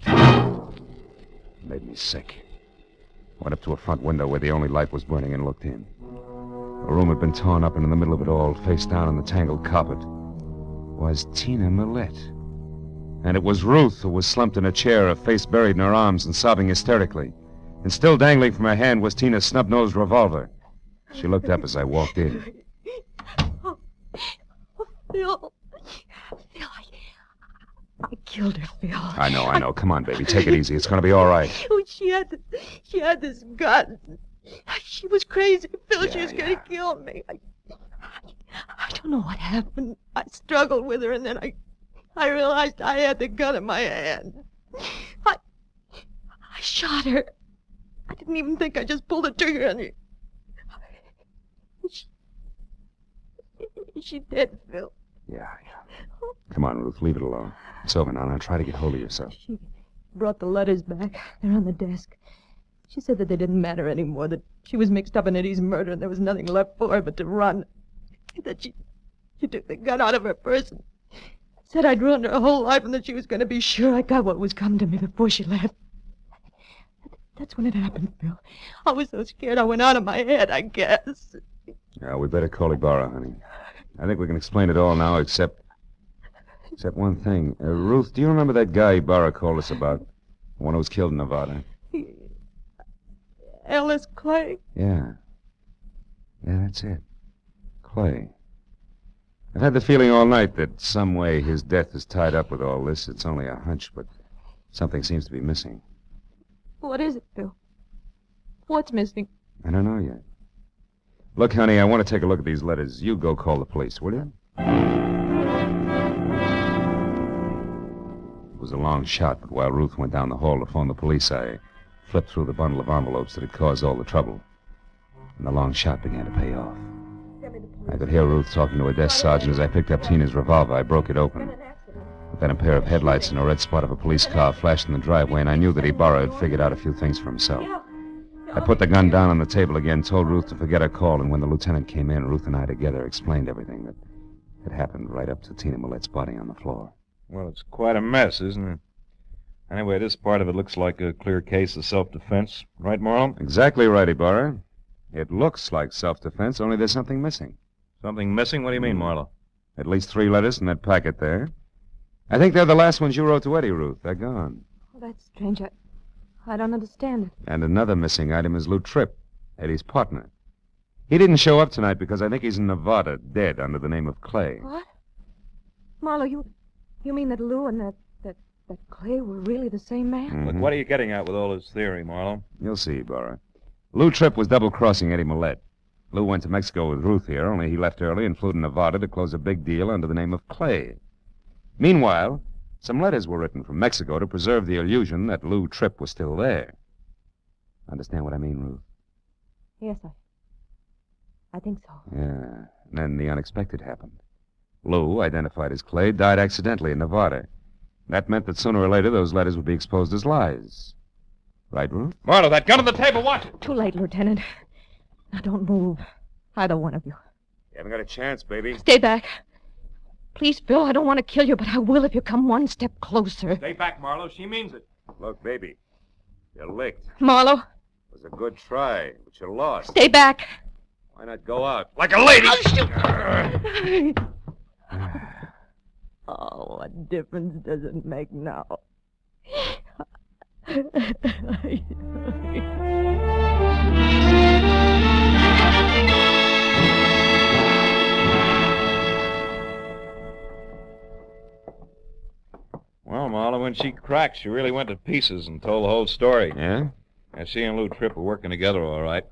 It made me sick. I went up to a front window where the only light was burning and looked in. The room had been torn up, and in the middle of it all, face down on the tangled carpet, was Tina Millette. And it was Ruth who was slumped in a chair, her face buried in her arms and sobbing hysterically. And still dangling from her hand was Tina's snub-nosed revolver. She looked up as I walked in. Phil, I killed her, Phil. I know. Come on, baby. Take it easy. It's going to be all right. Oh, she had this gun. She was crazy, Phil. She was going to kill me. I don't know what happened. I struggled with her, and then I realized I had the gun in my hand. I shot her. I didn't even think. I just pulled the trigger on her. She's dead, Phil. Yeah. Come on, Ruth. Leave it alone. It's over now. Now try to get hold of yourself. She brought the letters back. They're on the desk. She said that they didn't matter anymore, that she was mixed up in Eddie's murder and there was nothing left for her but to run. That she took the gun out of her purse and said I'd ruined her whole life and that she was going to be sure I got what was coming to me before she left. That's when it happened, Phil. I was so scared I went out of my head, I guess. Yeah, we better call Ibarra, honey. I think we can explain it all now, except one thing. Ruth, do you remember that guy Ibarra called us about? The one who was killed in Nevada? Ellis Clay? Yeah, that's it. Clay. I've had the feeling all night that some way his death is tied up with all this. It's only a hunch, but something seems to be missing. What is it, Phil? What's missing? I don't know yet. Look, honey, I want to take a look at these letters. You go call the police, will you? It was a long shot, but while Ruth went down the hall to phone the police, I flipped through the bundle of envelopes that had caused all the trouble. And the long shot began to pay off. I could hear Ruth talking to a desk sergeant as I picked up Tina's revolver. I broke it open. But then a pair of headlights and a red spot of a police car flashed in the driveway, and I knew that Ibarra had figured out a few things for himself. I put the gun down on the table again, told Ruth to forget her call, and when the lieutenant came in, Ruth and I together explained everything that had happened right up to Tina Millette's body on the floor. Well, it's quite a mess, isn't it? Anyway, this part of it looks like a clear case of self-defense. Right, Marlowe? Exactly right, Ibarra. It looks like self-defense, only there's something missing. Something missing? What do you mean, Marlowe? At least 3 letters in that packet there. I think they're the last ones you wrote to Eddie, Ruth. They're gone. Oh, that's strange. I don't understand it. And another missing item is Lou Tripp, Eddie's partner. He didn't show up tonight because I think he's in Nevada, dead under the name of Clay. What? Marlowe, you mean that Lou and that Clay were really the same man? Mm-hmm. Look, what are you getting at with all this theory, Marlowe? You'll see, Ibarra. Lou Tripp was double-crossing Eddie Millette. Lou went to Mexico with Ruth here, only he left early and flew to Nevada to close a big deal under the name of Clay. Meanwhile, some letters were written from Mexico to preserve the illusion that Lou Tripp was still there. Understand what I mean, Ruth? Yes, I think so. Yeah. And then the unexpected happened. Lou, identified as Clay, died accidentally in Nevada. That meant that sooner or later those letters would be exposed as lies. Right, Ruth? Marlowe, that gun on the table, watch it! Too late, Lieutenant. Now, don't move. Either one of you. You haven't got a chance, baby. Stay back. Please, Phil, I don't want to kill you, but I will if you come one step closer. Stay back, Marlowe. She means it. Look, baby, you're licked. Marlowe. It was a good try, but you lost. Stay back. Why not go out? Like a lady! Oh, what difference does it make now? Well, Marlowe, when she cracked, she really went to pieces and told the whole story. Yeah? Yeah, she and Lou Tripp were working together all right.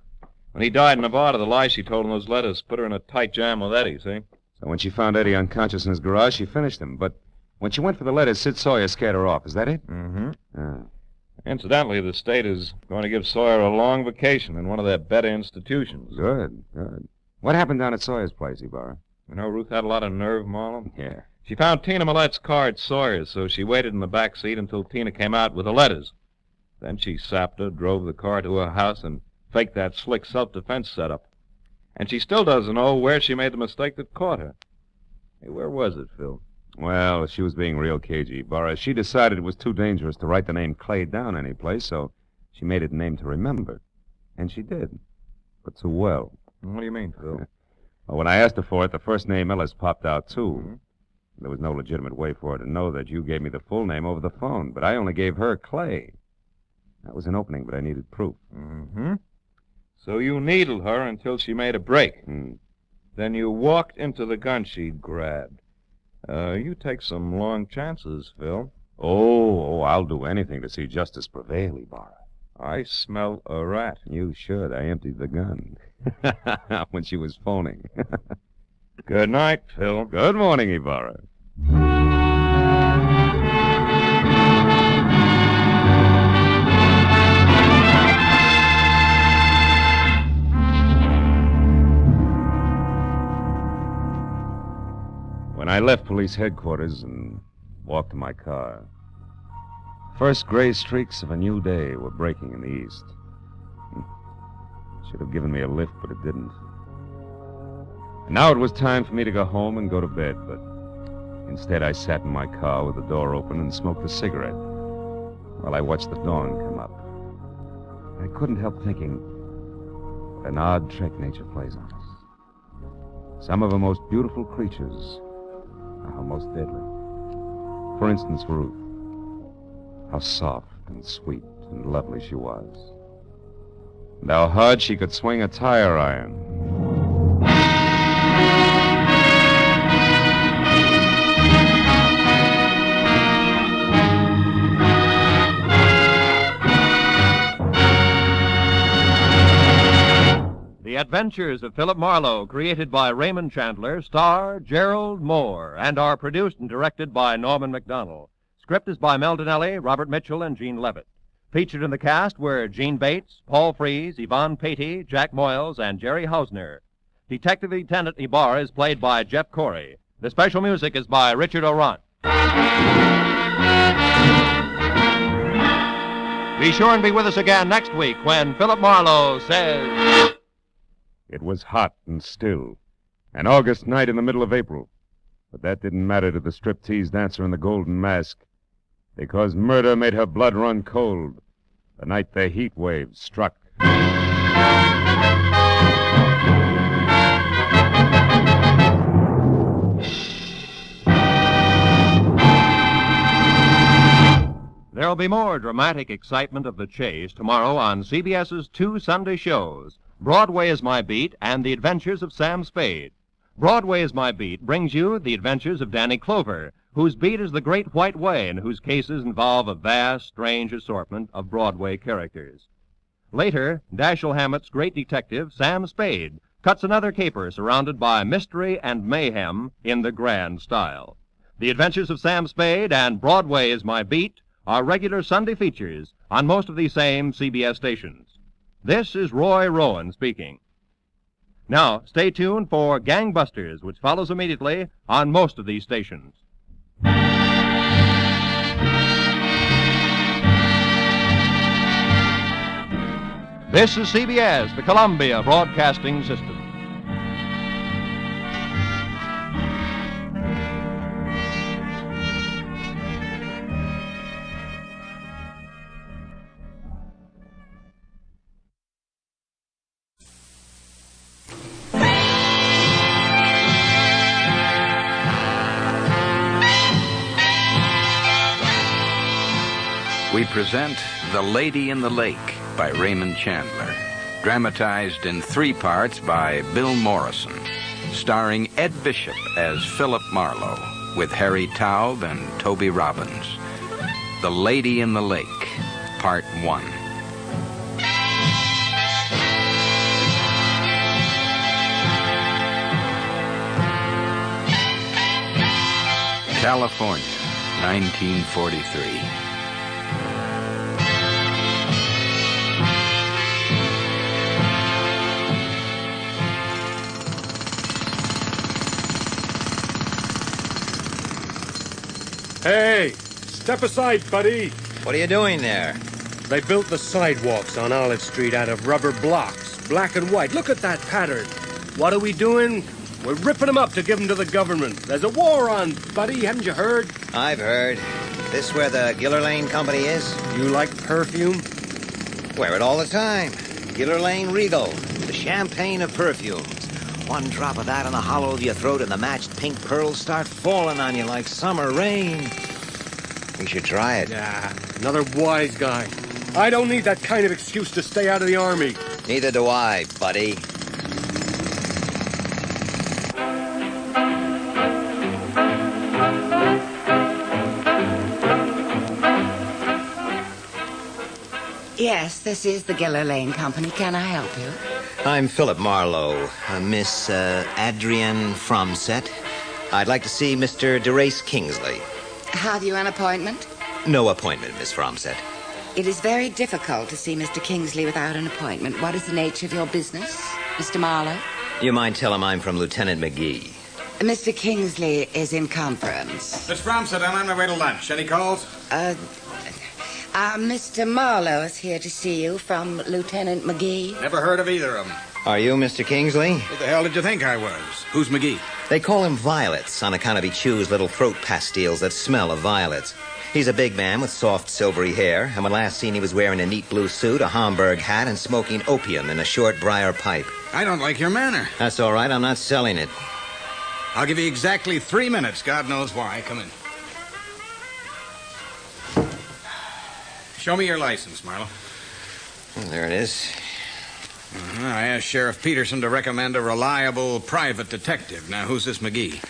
When he died in Nevada, the lie she told in those letters put her in a tight jam with Eddie, see? So when she found Eddie unconscious in his garage, she finished him. But when she went for the letters, Sid Sawyer scared her off. Is that it? Mm-hmm. Ah. Incidentally, the state is going to give Sawyer a long vacation in one of their better institutions. Good, good. What happened down at Sawyer's place, Ibarra? You know, Ruth had a lot of nerve, Marlowe. Yeah. She found Tina Millette's car at Sawyer's, so she waited in the back seat until Tina came out with the letters. Then she sapped her, drove the car to her house, and faked that slick self-defense setup. And she still doesn't know where she made the mistake that caught her. Hey, where was it, Phil? Well, she was being real cagey, Ibarra. She decided it was too dangerous to write the name Clay down anyplace, so she made it a name to remember. And she did. But too well. What do you mean, Phil? Well, when I asked her for it, the first name Ellis popped out, too. Mm-hmm. There was no legitimate way for her to know that you gave me the full name over the phone, but I only gave her Clay. That was an opening, but I needed proof. Mm-hmm. So you needled her until she made a break. Then you walked into the gun she'd grabbed. You take some long chances, Phil. Oh, I'll do anything to see justice prevail, Ibarra. I smell a rat. You should. I emptied the gun. When she was phoning. Good night, Phil. Good morning, Ibarra. When I left police headquarters and walked to my car, first gray streaks of a new day were breaking in the east. Should have given me a lift, but it didn't. And now it was time for me to go home and go to bed, but instead I sat in my car with the door open and smoked a cigarette while I watched the dawn come up. I couldn't help thinking what an odd trick nature plays on us. Some of her most beautiful creatures are her most deadly. For instance, Ruth. How soft and sweet and lovely she was. And how hard she could swing a tire iron. The Adventures of Philip Marlowe, created by Raymond Chandler, star Gerald, Mohr, and are produced and directed by Norman MacDonald. Script is by Mel Donnelly, Robert Mitchell, and Gene Levitt. Featured in the cast were Gene Bates, Paul Frees, Yvonne Patey, Jack Moyles, and Jerry Hausner. Detective Lieutenant Ibarra is played by Jeff Corey. The special music is by Richard Orant. Be sure and be with us again next week when Philip Marlowe says... It was hot and still, an August night in the middle of April. But that didn't matter to the striptease dancer in the golden mask, because murder made her blood run cold the night the heat wave struck. There'll be more dramatic excitement of the chase tomorrow on CBS's two Sunday shows, Broadway is My Beat and The Adventures of Sam Spade. Broadway is My Beat brings you The Adventures of Danny Clover, whose beat is the Great White Way and whose cases involve a vast, strange assortment of Broadway characters. Later, Dashiell Hammett's great detective, Sam Spade, cuts another caper surrounded by mystery and mayhem in the grand style. The Adventures of Sam Spade and Broadway is My Beat are regular Sunday features on most of these same CBS stations. This is Roy Rowan speaking. Now, stay tuned for Gangbusters, which follows immediately on most of these stations. This is CBS, the Columbia Broadcasting System. we present The Lady in the Lake by Raymond Chandler, dramatized in 3 parts by Bill Morrison, starring Ed Bishop as Philip Marlowe, with Harry Taub and Toby Robbins. The Lady in the Lake, Part 1. California, 1943. Hey, step aside, buddy. What are you doing there? They built the sidewalks on Olive Street out of rubber blocks, black and white. Look at that pattern. What are we doing? We're ripping them up to give them to the government. There's a war on, buddy. Haven't you heard? I've heard. This where the Giller Lane Company is? You like perfume? Wear it all the time. Giller Lane Regal, the champagne of perfumes. One drop of that in the hollow of your throat and the matched pink pearls start falling on you like summer rain. You should try it. Yeah, another wise guy. I don't need that kind of excuse to stay out of the Army. Neither do I, buddy. Yes, this is the Giller Lane Company. Can I help you? I'm Philip Marlowe. Miss Adrienne Fromset. I'd like to see Mr. DeRace Kingsley. Have you an appointment? No appointment, Miss Fromset. It is very difficult to see Mr. Kingsley without an appointment. What is the nature of your business, Mr. Marlowe? You mind tell him I'm from Lieutenant McGee. Mr. Kingsley is in conference. Miss Fromset, I'm on my way to lunch. Any calls? Mr. Marlowe is here to see you from Lieutenant McGee. Never heard of either of them. Are you Mr. Kingsley? Who the hell did you think I was? Who's McGee? They call him Violets on account of he chews little throat pastilles that smell of violets. He's a big man with soft, silvery hair, and when last seen he was wearing a neat blue suit, a Homburg hat, and smoking opium in a short briar pipe. I don't like your manner. That's all right. I'm not selling it. I'll give you exactly 3 minutes. God knows why. Come in. Show me your license, Marlowe. Well, there it is. I asked Sheriff Peterson to recommend a reliable private detective. Now, who's this McGee?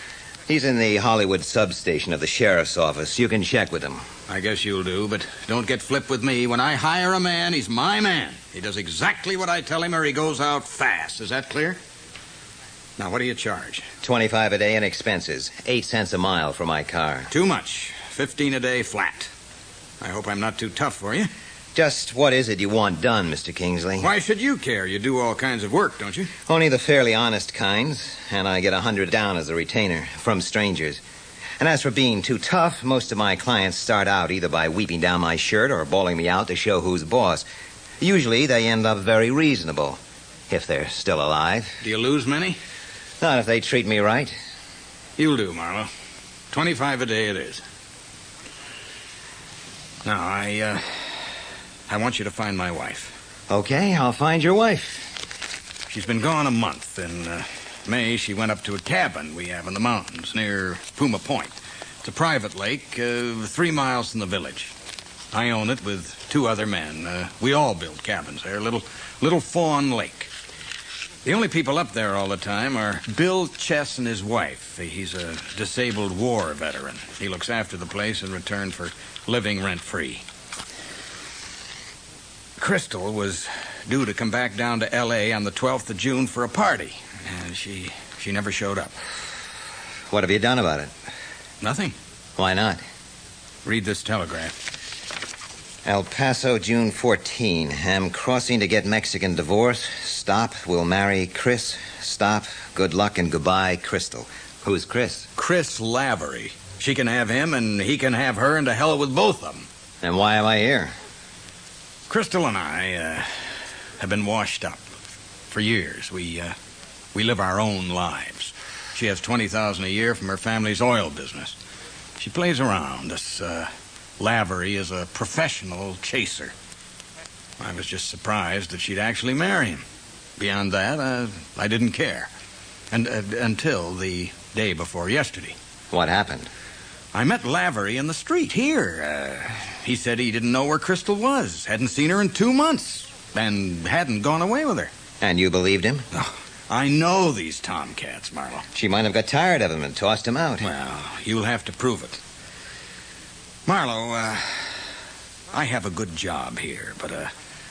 He's in the Hollywood substation of the sheriff's office. You can check with him. I guess you'll do, but don't get flipped with me. When I hire a man, he's my man. He does exactly what I tell him or he goes out fast. Is that clear? Now, what do you charge? $25 a day in expenses. 8 cents a mile for my car. Too much. 15 a day flat. I hope I'm not too tough for you. Just what is it you want done, Mr. Kingsley? Why should you care? You do all kinds of work, don't you? Only the fairly honest kinds, and I get $100 down as a retainer from strangers. And as for being too tough, most of my clients start out either by weeping down my shirt or bawling me out to show who's boss. Usually they end up very reasonable, if they're still alive. Do you lose many? Not if they treat me right. You'll do, Marlowe. 25 a day it is. Now, I want you to find my wife. Okay, I'll find your wife. She's been gone a month. In May, she went up to a cabin we have in the mountains near Puma Point. It's a private lake, 3 miles from the village. I own it with 2 other men. We all build cabins there, little fawn lake. The only people up there all the time are Bill Chess and his wife. He's a disabled war veteran. He looks after the place in return for living rent-free. Crystal was due to come back down to L.A. on the 12th of June for a party, and she never showed up. What have you done about it? Nothing. Why not? Read this telegraph. El Paso, June 14. Am crossing to get Mexican divorce. Stop. Will marry Chris. Stop. Good luck and goodbye, Crystal. Who's Chris? Chris Lavery. She can have him, and he can have her, and to hell with both of them. And why am I here? Crystal and I have been washed up for years. We live our own lives. She has $20,000 a year from her family's oil business. She plays around. This Lavery is a professional chaser. I was just surprised that she'd actually marry him. Beyond that, I didn't care. And until the day before yesterday. What happened? I met Lavery in the street here. He said he didn't know where Crystal was, hadn't seen her in 2 months, and hadn't gone away with her. And you believed him? Oh, I know these tomcats, Marlow. She might have got tired of him and tossed him out. Well, you'll have to prove it. Marlow, I have a good job here, but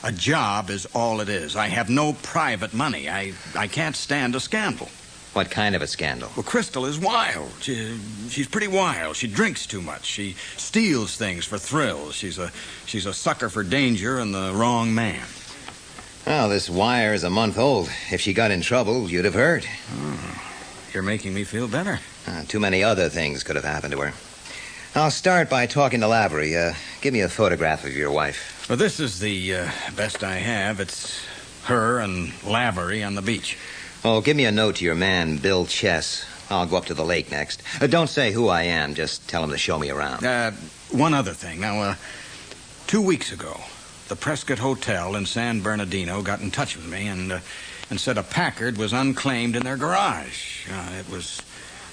a job is all it is. I have no private money. I can't stand a scandal. What kind of a scandal? Well, Crystal is wild. She's pretty wild. She drinks too much. She steals things for thrills. She's a sucker for danger and the wrong man. Well, this wire is a month old. If she got in trouble, you'd have heard. Oh, you're making me feel better. Too many other things could have happened to her. I'll start by talking to Lavery. Give me a photograph of your wife. Well, this is the best I have. It's her and Lavery on the beach. Oh, give me a note to your man, Bill Chess. I'll go up to the lake next. Don't say who I am. Just tell him to show me around. One other thing. Now, 2 weeks ago, the Prescott Hotel in San Bernardino got in touch with me and said a Packard was unclaimed in their garage. It was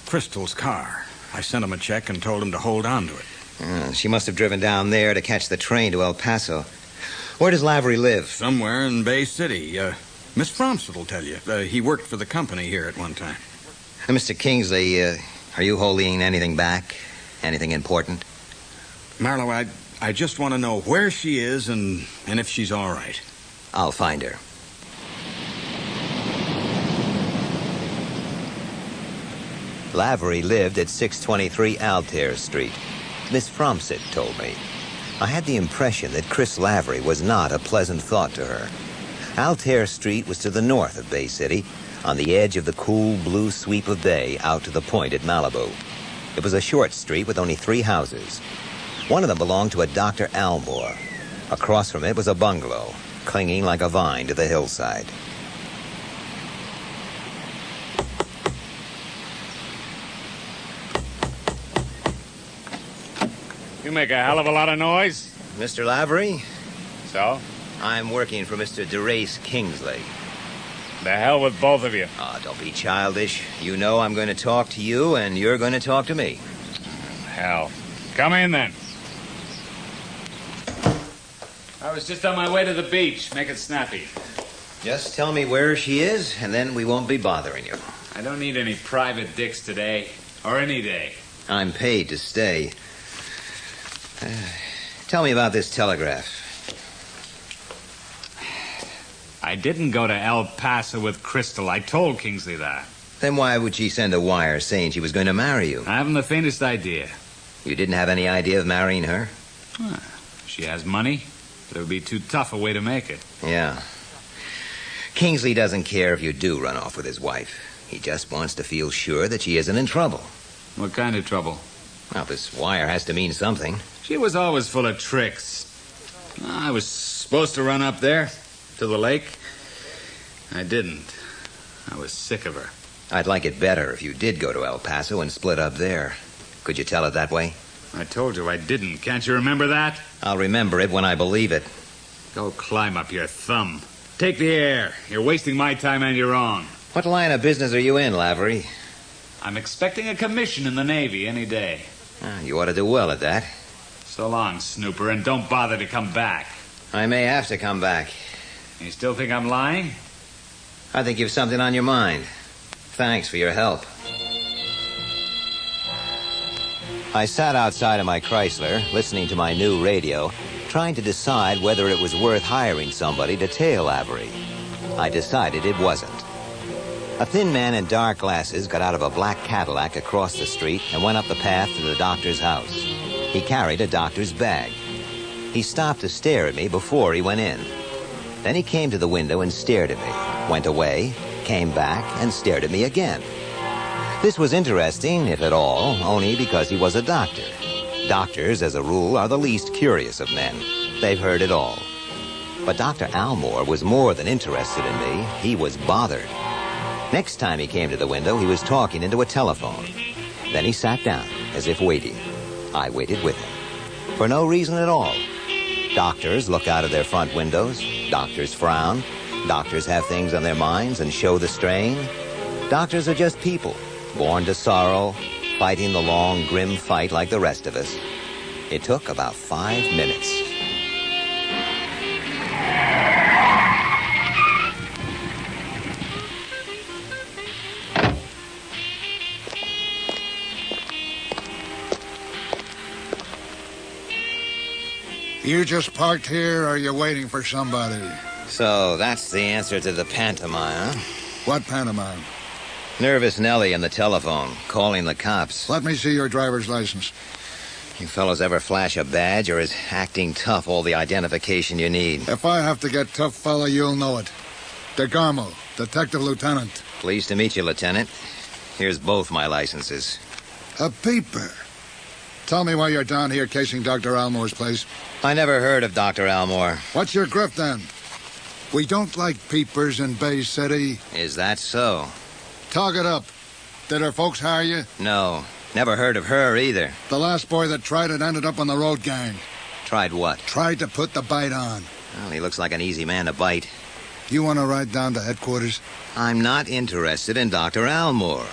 Crystal's car. I sent him a check and told him to hold on to it. She must have driven down there to catch the train to El Paso. Where does Lavery live? Somewhere in Bay City. Miss Fromsett will tell you. He worked for the company here at one time. Mr. Kingsley, are you holding anything back? Anything important? Marlowe, I just want to know where she is and if she's all right. I'll find her. Lavery lived at 623 Altair Street. Miss Fromsett told me. I had the impression that Chris Lavery was not a pleasant thought to her. Altair Street was to the north of Bay City, on the edge of the cool blue sweep of bay out to the point at Malibu. It was a short street with only 3 houses. One of them belonged to a Dr. Al Mohr. Across from it was a bungalow, clinging like a vine to the hillside. You make a hell of a lot of noise. Mr. Lavery? So? I'm working for Mr. DeRace Kingsley. The hell with both of you. Don't be childish. You know I'm going to talk to you, and you're going to talk to me. Hell. Come in, then. I was just on my way to the beach. Make it snappy. Just tell me where she is, and then we won't be bothering you. I don't need any private dicks today, or any day. I'm paid to stay. Tell me about this telegraph. I didn't go to El Paso with Crystal. I told Kingsley that. Then why would she send a wire saying she was going to marry you? I haven't the faintest idea. You didn't have any idea of marrying her? She has money, but it would be too tough a way to make it. Yeah. Kingsley doesn't care if you do run off with his wife. He just wants to feel sure that she isn't in trouble. What kind of trouble? Well, this wire has to mean something. She was always full of tricks. I was supposed to run up there, to the lake. I didn't. I was sick of her. I'd like it better if you did go to El Paso and split up there. Could you tell it that way? I told you I didn't. Can't you remember that? I'll remember it when I believe it. Go climb up your thumb. Take the air. You're wasting my time and your own. What line of business are you in, Lavery? I'm expecting a commission in the Navy any day. You ought to do well at that. So long, Snooper, and don't bother to come back. I may have to come back. You still think I'm lying? I think you've something on your mind. Thanks for your help. I sat outside of my Chrysler, listening to my new radio, trying to decide whether it was worth hiring somebody to tail Lavery. I decided it wasn't. A thin man in dark glasses got out of a black Cadillac across the street and went up the path to the doctor's house. He carried a doctor's bag. He stopped to stare at me before he went in. Then he came to the window and stared at me, went away, came back, and stared at me again. This was interesting, if at all, only because he was a doctor. Doctors, as a rule, are the least curious of men. They've heard it all. But Dr. Al Mohr was more than interested in me. He was bothered. Next time he came to the window, he was talking into a telephone. Then he sat down, as if waiting. I waited with him. For no reason at all. Doctors look out of their front windows. Doctors frown. Doctors have things on their minds and show the strain. Doctors are just people, born to sorrow, fighting the long, grim fight like the rest of us. It took about 5 minutes. You just parked here, or are you waiting for somebody? So that's the answer to the pantomime, huh? What pantomime? Nervous Nellie on the telephone, calling the cops. Let me see your driver's license. You fellows ever flash a badge, or is acting tough all the identification you need? If I have to get tough, fella, you'll know it. DeGarmo, Detective Lieutenant. Pleased to meet you, Lieutenant. Here's both my licenses. A peeper. Tell me why you're down here casing Dr. Almore's place. I never heard of Dr. Almore. What's your grift, then? We don't like peepers in Bay City. Is that so? Talk it up. Did her folks hire you? No. Never heard of her either. The last boy that tried it ended up on the road gang. Tried what? Tried to put the bite on. Well, he looks like an easy man to bite. You want to ride down to headquarters? I'm not interested in Dr. Almore.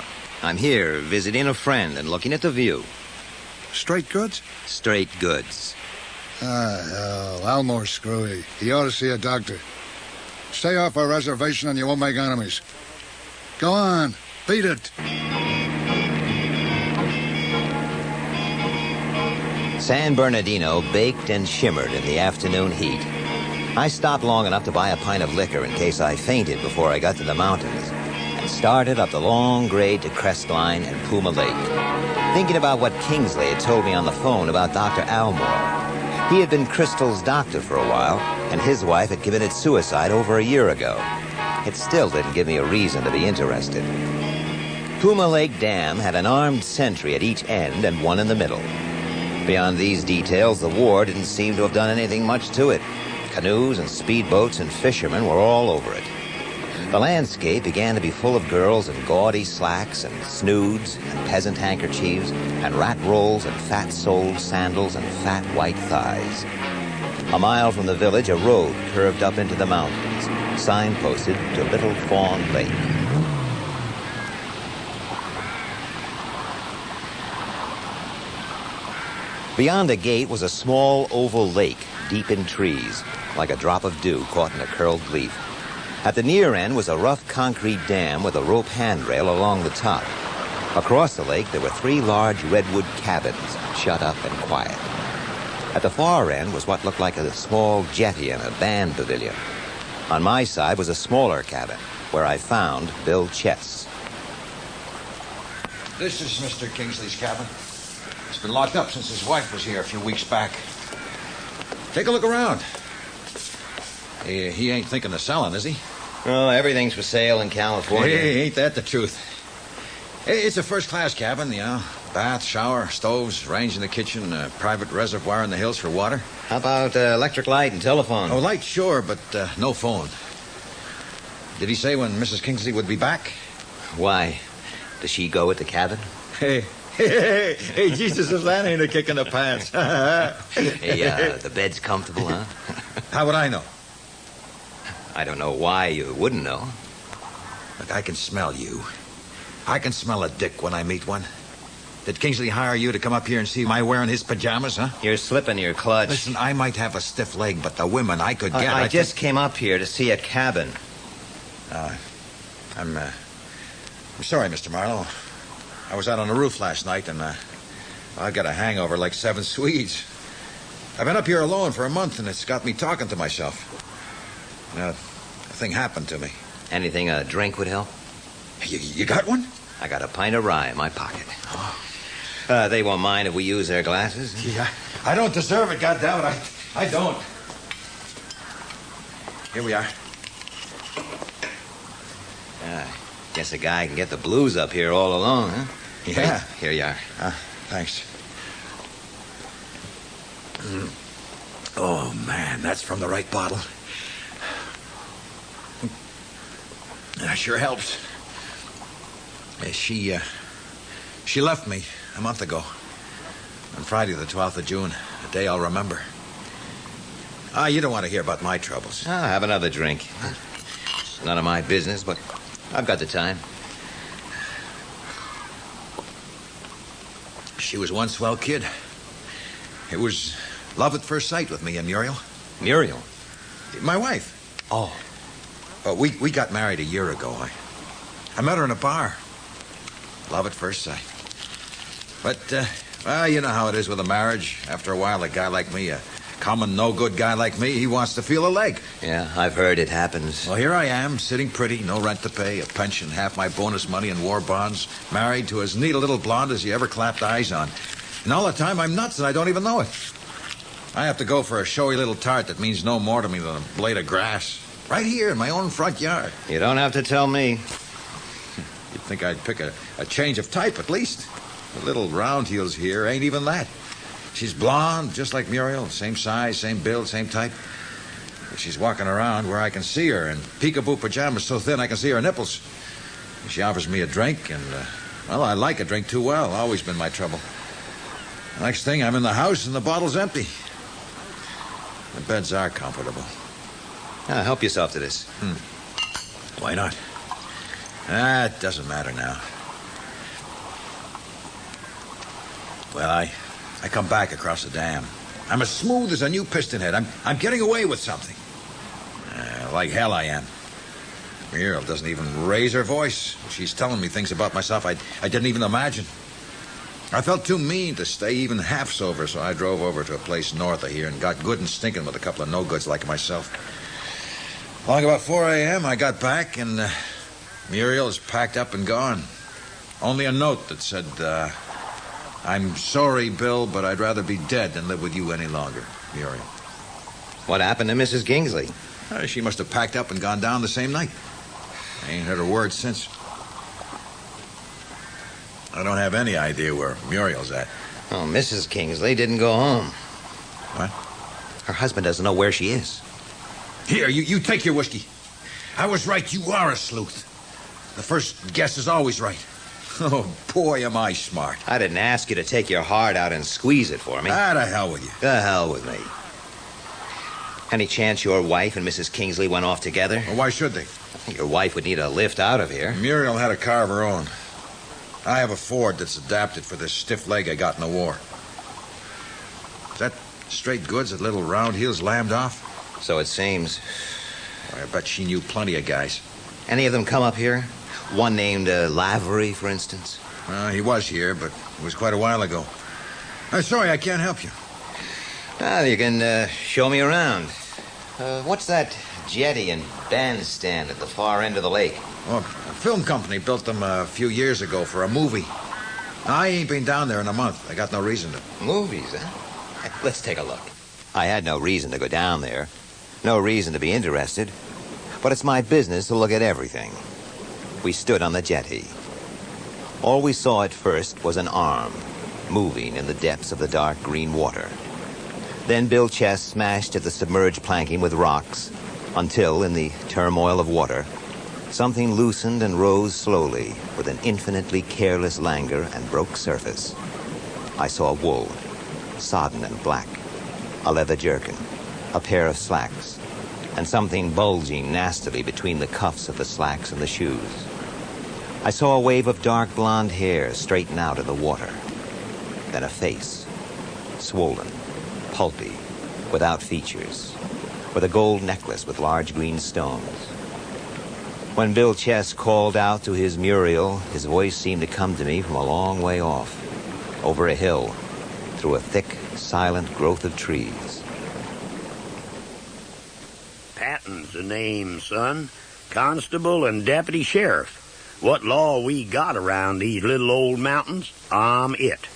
I'm here visiting a friend and looking at the view. Straight goods? Straight goods. Ah, hell. Almore's screwy. He ought to see a doctor. Stay off our reservation and you won't make enemies. Go on. Beat it. San Bernardino baked and shimmered in the afternoon heat. I stopped long enough to buy a pint of liquor in case I fainted before I got to the mountains, and started up the long grade to Crestline and Puma Lake, thinking about what Kingsley had told me on the phone about Dr. Almore. He had been Crystal's doctor for a while, and his wife had committed suicide over a year ago. It still didn't give me a reason to be interested. Puma Lake Dam had an armed sentry at each end and one in the middle. Beyond these details, the war didn't seem to have done anything much to it. Canoes and speedboats and fishermen were all over it. The landscape began to be full of girls in gaudy slacks and snoods and peasant handkerchiefs and rat rolls and fat-soled sandals and fat white thighs. A mile from the village, a road curved up into the mountains, signposted to Little Fawn Lake. Beyond the gate was a small oval lake, deep in trees, like a drop of dew caught in a curled leaf. At the near end was a rough concrete dam with a rope handrail along the top. Across the lake, there were 3 large redwood cabins, shut up and quiet. At the far end was what looked like a small jetty and a band pavilion. On my side was a smaller cabin, where I found Bill Chess. This is Mr. Kingsley's cabin. It's been locked up since his wife was here a few weeks back. Take a look around. He ain't thinking of selling, is he? Oh, everything's for sale in California. Hey, ain't that the truth? It's a first-class cabin, you know. Bath, shower, stoves, range in the kitchen, a private reservoir in the hills for water. How about electric light and telephone? Oh, light, sure, but no phone. Did he say when Mrs. Kingsley would be back? Why? Does she go with the cabin? Hey, Jesus, if that ain't a kick in the pants. Hey, the bed's comfortable, huh? How would I know? I don't know why you wouldn't know. Look, I can smell you. I can smell a dick when I meet one. Did Kingsley hire you to come up here and see my wearing his pajamas, huh? You're slipping your clutch. Listen, I might have a stiff leg, but the women I could get... I just came up here to see a cabin. I'm sorry, Mr. Marlowe. I was out on the roof last night, and I got a hangover like 7 Swedes. I've been up here alone for a month, and it's got me talking to myself. A thing happened to me. Anything a drink would help? You got one? I got a pint of rye in my pocket. They won't mind if we use their glasses. Yeah, I don't deserve it, goddammit. I don't. Here we are. Guess a guy can get the blues up here all alone, huh? Yeah. Here you are. Thanks. Oh, man, that's from the right bottle. Sure helps. She left me a month ago. On Friday the 12th of June, a day I'll remember. You don't want to hear about my troubles. Have another drink. It's none of my business, but I've got the time. She was one swell kid. It was love at first sight with me and Muriel. Muriel? My wife. Oh. We got married a year ago. I met her in a bar. Love at first sight. But, well, you know how it is with a marriage. After a while, a guy like me, a common no-good guy like me, he wants to feel a leg. Yeah, I've heard it happens. Well, here I am, sitting pretty, no rent to pay, a pension, half my bonus money in war bonds, married to as neat a little blonde as you ever clapped eyes on. And all the time, I'm nuts and I don't even know it. I have to go for a showy little tart that means no more to me than a blade of grass. Right here in my own front yard. You don't have to tell me. You'd think I'd pick a change of type at least. The little round heels here ain't even that. She's blonde, just like Muriel. Same size, same build, same type. But she's walking around where I can see her in peekaboo pajamas so thin I can see her nipples. She offers me a drink, and, well, I like a drink too well. Always been my trouble. The next thing, I'm in the house and the bottle's empty. The beds are comfortable. Help yourself to this. Why not? It doesn't matter now. Well, I come back across the dam. I'm as smooth as a new piston head. I'm getting away with something. Like hell I am. Muriel doesn't even raise her voice. She's telling me things about myself I didn't even imagine. I felt too mean to stay even half sober, so I drove over to a place north of here and got good and stinking with a couple of no-goods like myself. Along about 4 a.m., I got back, and Muriel is packed up and gone. Only a note that said, I'm sorry, Bill, but I'd rather be dead than live with you any longer, Muriel. What happened to Mrs. Kingsley? She must have packed up and gone down the same night. I ain't heard a word since. I don't have any idea where Muriel's at. Oh, Mrs. Kingsley didn't go home. What? Her husband doesn't know where she is. Here, you take your whiskey. I was right. You are a sleuth. The first guess is always right. Oh, boy, am I smart. I didn't ask you to take your heart out and squeeze it for me. To hell with you. The hell with me. Any chance your wife and Mrs. Kingsley went off together? Well, why should they? Your wife would need a lift out of here. Muriel had a car of her own. I have a Ford that's adapted for this stiff leg I got in the war. Is that straight goods that little round heels lammed off? So it seems. I bet she knew plenty of guys. Any of them come up here? One named Lavery, for instance? He was here, but it was quite a while ago. I'm sorry, I can't help you. Well, you can show me around. What's that jetty and bandstand at the far end of the lake? Well, a film company built them a few years ago for a movie. I ain't been down there in a month. I got no reason to. Movies, huh? Let's take a look. I had no reason to go down there. No reason to be interested. But it's my business to look at everything. We stood on the jetty. All we saw at first was an arm moving in the depths of the dark green water. Then Bill Chess smashed at the submerged planking with rocks until, in the turmoil of water, something loosened and rose slowly with an infinitely careless languor and broke surface. I saw wool, sodden and black, a leather jerkin, a pair of slacks, and something bulging nastily between the cuffs of the slacks and the shoes. I saw a wave of dark blonde hair straighten out in the water. Then a face, swollen, pulpy, without features, with a gold necklace with large green stones. When Bill Chess called out to his Muriel, his voice seemed to come to me from a long way off, over a hill, through a thick, silent growth of trees. Patton's the name, son. Constable and deputy sheriff. What law we got around these little old mountains, I'm it.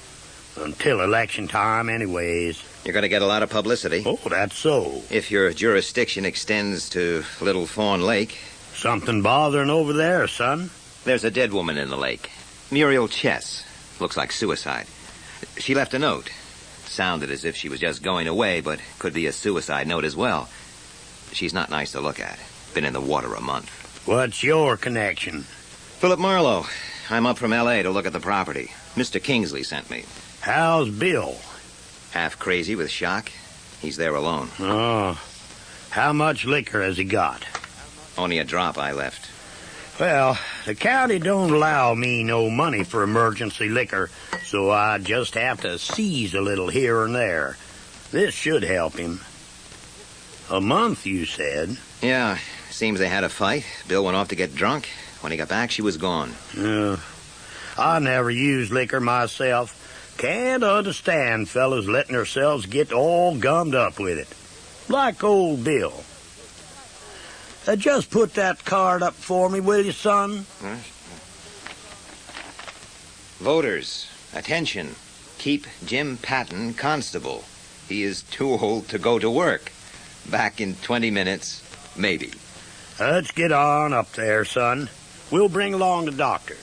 Until election time, anyways. You're going to get a lot of publicity. Oh, that's so. If your jurisdiction extends to Little Fawn Lake. Something bothering over there, son? There's a dead woman in the lake. Muriel Chess. Looks like suicide. She left a note. Sounded as if she was just going away, but could be a suicide note as well. She's not nice to look at. Been in the water a month. What's your connection? Philip Marlowe. I'm up from L.A. to look at the property. Mr. Kingsley sent me. How's Bill? Half crazy with shock. He's there alone. Oh. How much liquor has he got? Only a drop I left. Well, the county don't allow me no money for emergency liquor, so I just have to seize a little here and there. This should help him. A month, you said? Yeah, seems they had a fight. Bill went off to get drunk. When he got back, she was gone. I never used liquor myself. Can't understand fellas letting themselves get all gummed up with it. Like old Bill. Just put that card up for me, will you, son? Voters, attention. Keep Jim Patton constable. He is too old to go to work. Back in 20 minutes, maybe. Let's get on up there, son. We'll bring along the doctor.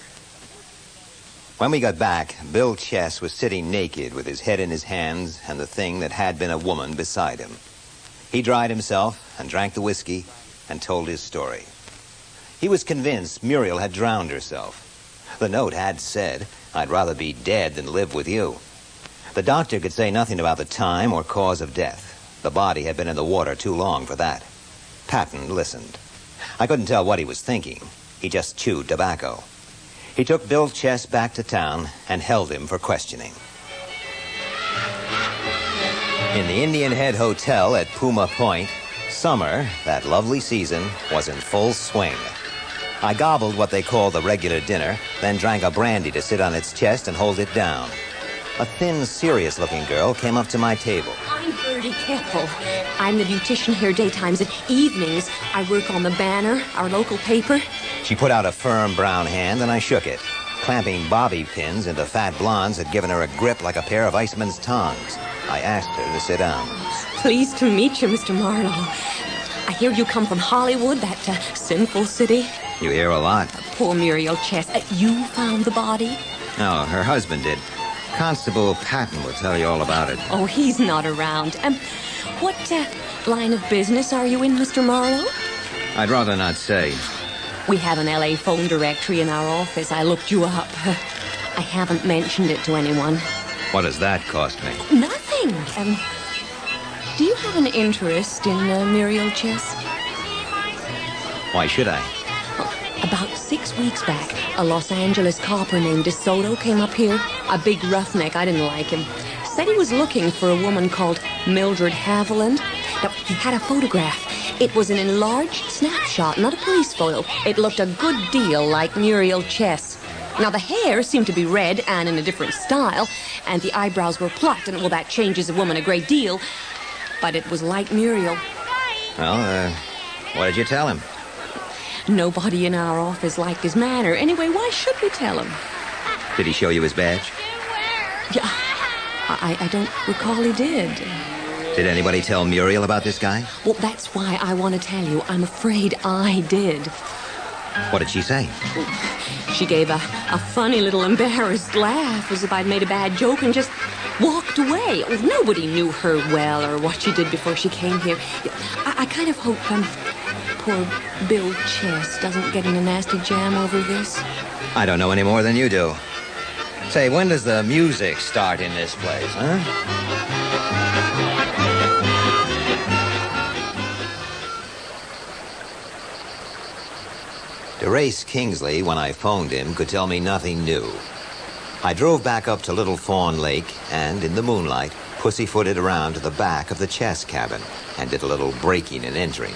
When we got back, Bill Chess was sitting naked with his head in his hands and the thing that had been a woman beside him. He dried himself and drank the whiskey and told his story. He was convinced Muriel had drowned herself. The note had said, "I'd rather be dead than live with you." The doctor could say nothing about the time or cause of death. The body had been in the water too long for that. Patton listened. I couldn't tell what he was thinking. He just chewed tobacco. He took Bill Chess back to town and held him for questioning. In the Indian Head Hotel at Puma Point, summer, that lovely season, was in full swing. I gobbled what they call the regular dinner, then drank a brandy to sit on its chest and hold it down. A thin, serious-looking girl came up to my table. I'm Bertie Keppel. I'm the beautician here daytimes and evenings. I work on the Banner, our local paper. She put out a firm brown hand, and I shook it. Clamping bobby pins into fat blondes had given her a grip like a pair of Iceman's tongs. I asked her to sit down. Pleased to meet you, Mr. Marlowe. I hear you come from Hollywood, that sinful city. You hear a lot. Poor Muriel Chess. You found the body? No, her husband did. Constable Patton will tell you all about it. Oh, he's not around. What line of business are you in, Mr. Marlowe? I'd rather not say. We have an L.A. phone directory in our office. I looked you up. I haven't mentioned it to anyone. What does that cost me? Nothing. Do you have an interest in Muriel Chess? Why should I? About 6 weeks back, a Los Angeles copper named DeSoto came up here. A big roughneck. I didn't like him. Said he was looking for a woman called Mildred Haviland. Now, he had a photograph. It was an enlarged snapshot, not a police photo. It looked a good deal like Muriel Chess. Now, the hair seemed to be red and in a different style, and the eyebrows were plucked, and, well, that changes a woman a great deal. But it was like Muriel. Well, what did you tell him? Nobody in our office liked his manner. Anyway, why should we tell him? Did he show you his badge? Yeah, I don't recall he did. Did anybody tell Muriel about this guy? Well, that's why I want to tell you. I'm afraid I did. What did she say? She gave a funny little embarrassed laugh as if I'd made a bad joke and just walked away. Well, nobody knew her well or what she did before she came here. I kind of hope poor Bill Chess doesn't get in a nasty jam over this. I don't know any more than you do. Say, when does the music start in this place, huh? DeRace Kingsley, when I phoned him, could tell me nothing new. I drove back up to Little Fawn Lake and, in the moonlight, pussyfooted around to the back of the chess cabin and did a little breaking and entering.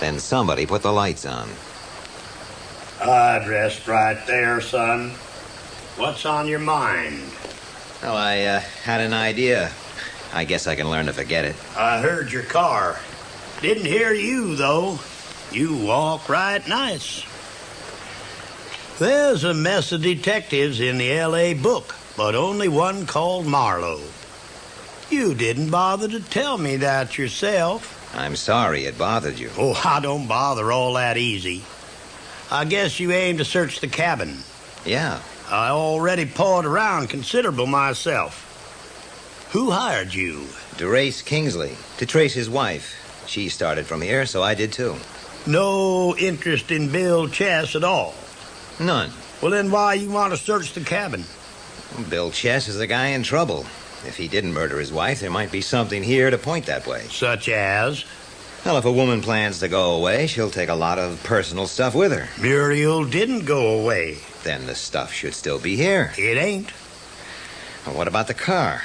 Then somebody put the lights on. Dressed right there, son. What's on your mind? Well, I had an idea. I guess I can learn to forget it. I heard your car. Didn't hear you, though. You walk right nice. There's a mess of detectives in the L.A. book, but only one called Marlow. You didn't bother to tell me that yourself. I'm sorry it bothered you. Oh, I don't bother all that easy. I guess you aim to search the cabin. Yeah. I already pawed around considerable myself. Who hired you? DeRace Kingsley, to trace his wife. She started from here, so I did too. No interest in Bill Chess at all? None. Well, then why you want to search the cabin? Bill Chess is the guy in trouble. If he didn't murder his wife, there might be something here to point that way. Such as? Well, if a woman plans to go away, she'll take a lot of personal stuff with her. Muriel didn't go away. Then the stuff should still be here. It ain't. Well, what about the car?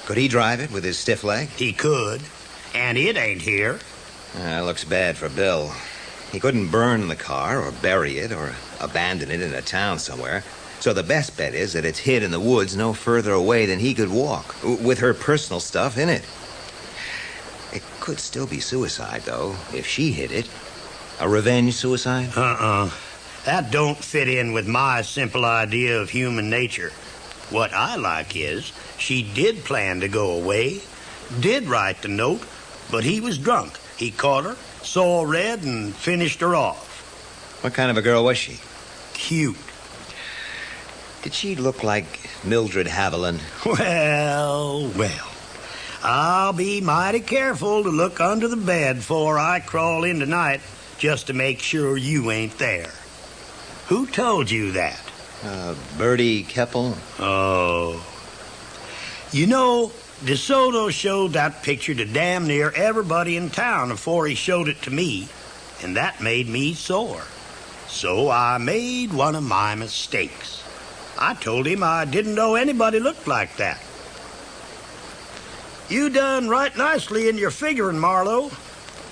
Could he drive it with his stiff leg? He could. And it ain't here. Looks bad for Bill. He couldn't burn the car or bury it or abandon it in a town somewhere. So the best bet is that it's hid in the woods no further away than he could walk, with her personal stuff in it. It could still be suicide, though, if she hid it. A revenge suicide? That don't fit in with my simple idea of human nature. What I like is she did plan to go away, did write the note, but he was drunk. He caught her, saw red, and finished her off. What kind of a girl was she? Cute. Did she look like Mildred Haviland? Well. I'll be mighty careful to look under the bed before I crawl in tonight, just to make sure you ain't there. Who told you that? Bertie Keppel. Oh. You know, DeSoto showed that picture to damn near everybody in town before he showed it to me, and that made me sore. So I made one of my mistakes. I told him I didn't know anybody looked like that. You done right nicely in your figuring, Marlowe.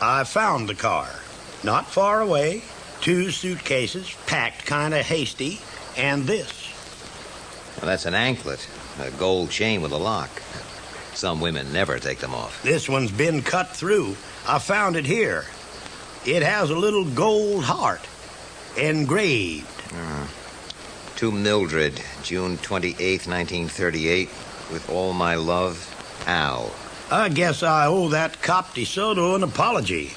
I found the car. Not far away. 2 suitcases, packed kind of hasty, and this. Well, that's an anklet. A gold chain with a lock. Some women never take them off. This one's been cut through. I found it here. It has a little gold heart. Engraved. To Mildred, June 28th, 1938. With all my love, Al. I guess I owe that cop DeSoto an apology.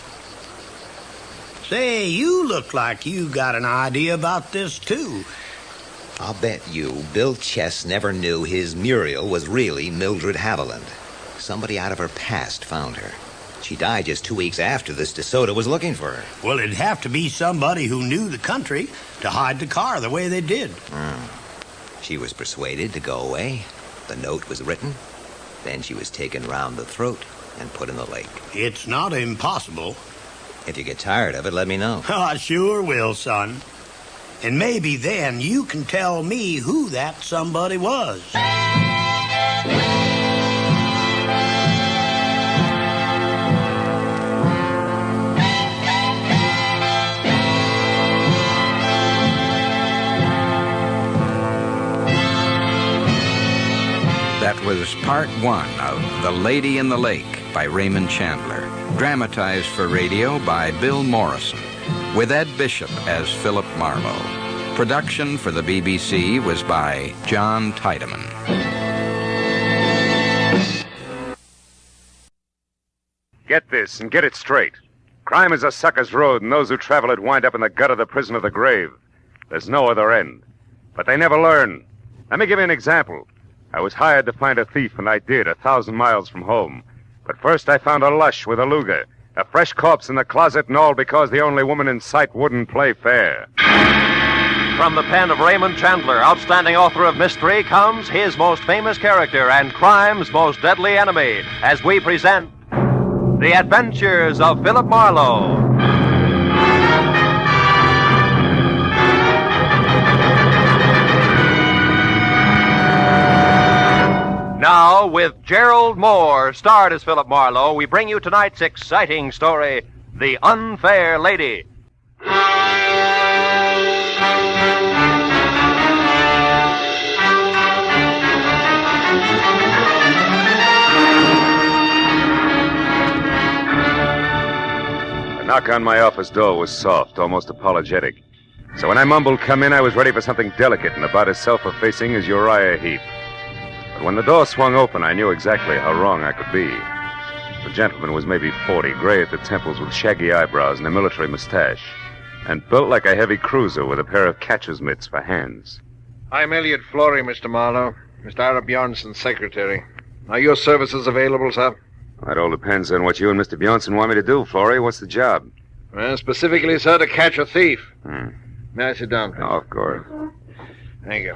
Say, you look like you got an idea about this, too. I'll bet you Bill Chess never knew his Muriel was really Mildred Haviland. Somebody out of her past found her. She died just 2 weeks after this DeSoto was looking for her. Well, it'd have to be somebody who knew the country to hide the car the way they did. She was persuaded to go away. The note was written. Then she was taken round the throat and put in the lake. It's not impossible. If you get tired of it, let me know. I sure will, son. And maybe then you can tell me who that somebody was. That was part 1 of The Lady in the Lake by Raymond Chandler, dramatized for radio by Bill Morrison, with Ed Bishop as Philip Marlowe. Production for the BBC was by John Tiedemann. Get this and get it straight. Crime is a sucker's road, and those who travel it wind up in the gut of the prison of the grave. There's no other end. But they never learn. Let me give you an example. I was hired to find a thief, and I did, 1,000 miles from home. But first I found a lush with a Luger, a fresh corpse in the closet, and all because the only woman in sight wouldn't play fair. From the pen of Raymond Chandler, outstanding author of mystery, comes his most famous character and crime's most deadly enemy, as we present The Adventures of Philip Marlowe. Now, with Gerald Mohr, starred as Philip Marlowe, we bring you tonight's exciting story, The Unfair Lady. The knock on my office door was soft, almost apologetic. So when I mumbled, "Come in," I was ready for something delicate and about as self-effacing as Uriah Heep. But when the door swung open, I knew exactly how wrong I could be. The gentleman was maybe 40, gray at the temples with shaggy eyebrows and a military mustache, and built like a heavy cruiser with a pair of catcher's mitts for hands. I'm Elliot Flory, Mr. Marlowe. Mr. Ara Bjornson's secretary. Are your services available, sir? That all depends on what you and Mr. Bjornson want me to do, Flory. What's the job? Well, specifically, sir, to catch a thief. May I sit down, please? Oh, of course. Thank you.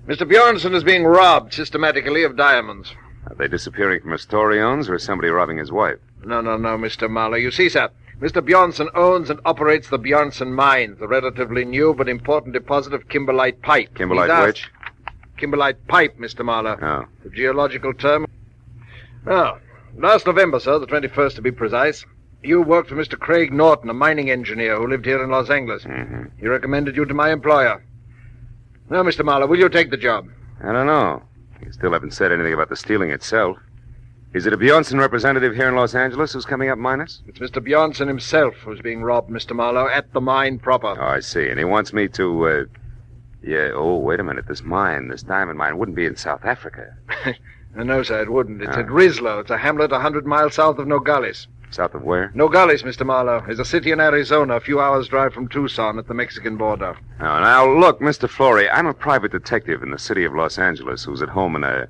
Mr. Bjornson is being robbed systematically of diamonds. Are they disappearing from a store he owns, or is somebody robbing his wife? No, Mr. Marlowe. You see, sir, Mr. Bjornson owns and operates the Bjornson Mines, a relatively new but important deposit of kimberlite pipe. Kimberlite which? Kimberlite pipe, Mr. Marlowe. Oh. The geological term. Now, last November, sir, the 21st to be precise, you worked for Mr. Craig Norton, a mining engineer who lived here in Los Angeles. Mm-hmm. He recommended you to my employer. Now, Mr. Marlowe, will you take the job? I don't know. You still haven't said anything about the stealing itself. Is it a Bjornson representative here in Los Angeles who's coming up minus? It's Mr. Bjornson himself who's being robbed, Mr. Marlowe, at the mine proper. Oh, I see. And he wants me to, wait a minute. This diamond mine, wouldn't be in South Africa. No, sir, it wouldn't. It's Oh. at Rislo. It's a hamlet 100 miles south of Nogales. South of where? Nogales, Mr. Marlowe, is a city in Arizona, a few hours' drive from Tucson at the Mexican border. Oh, now, look, Mr. Flory, I'm a private detective in the city of Los Angeles who's at home in a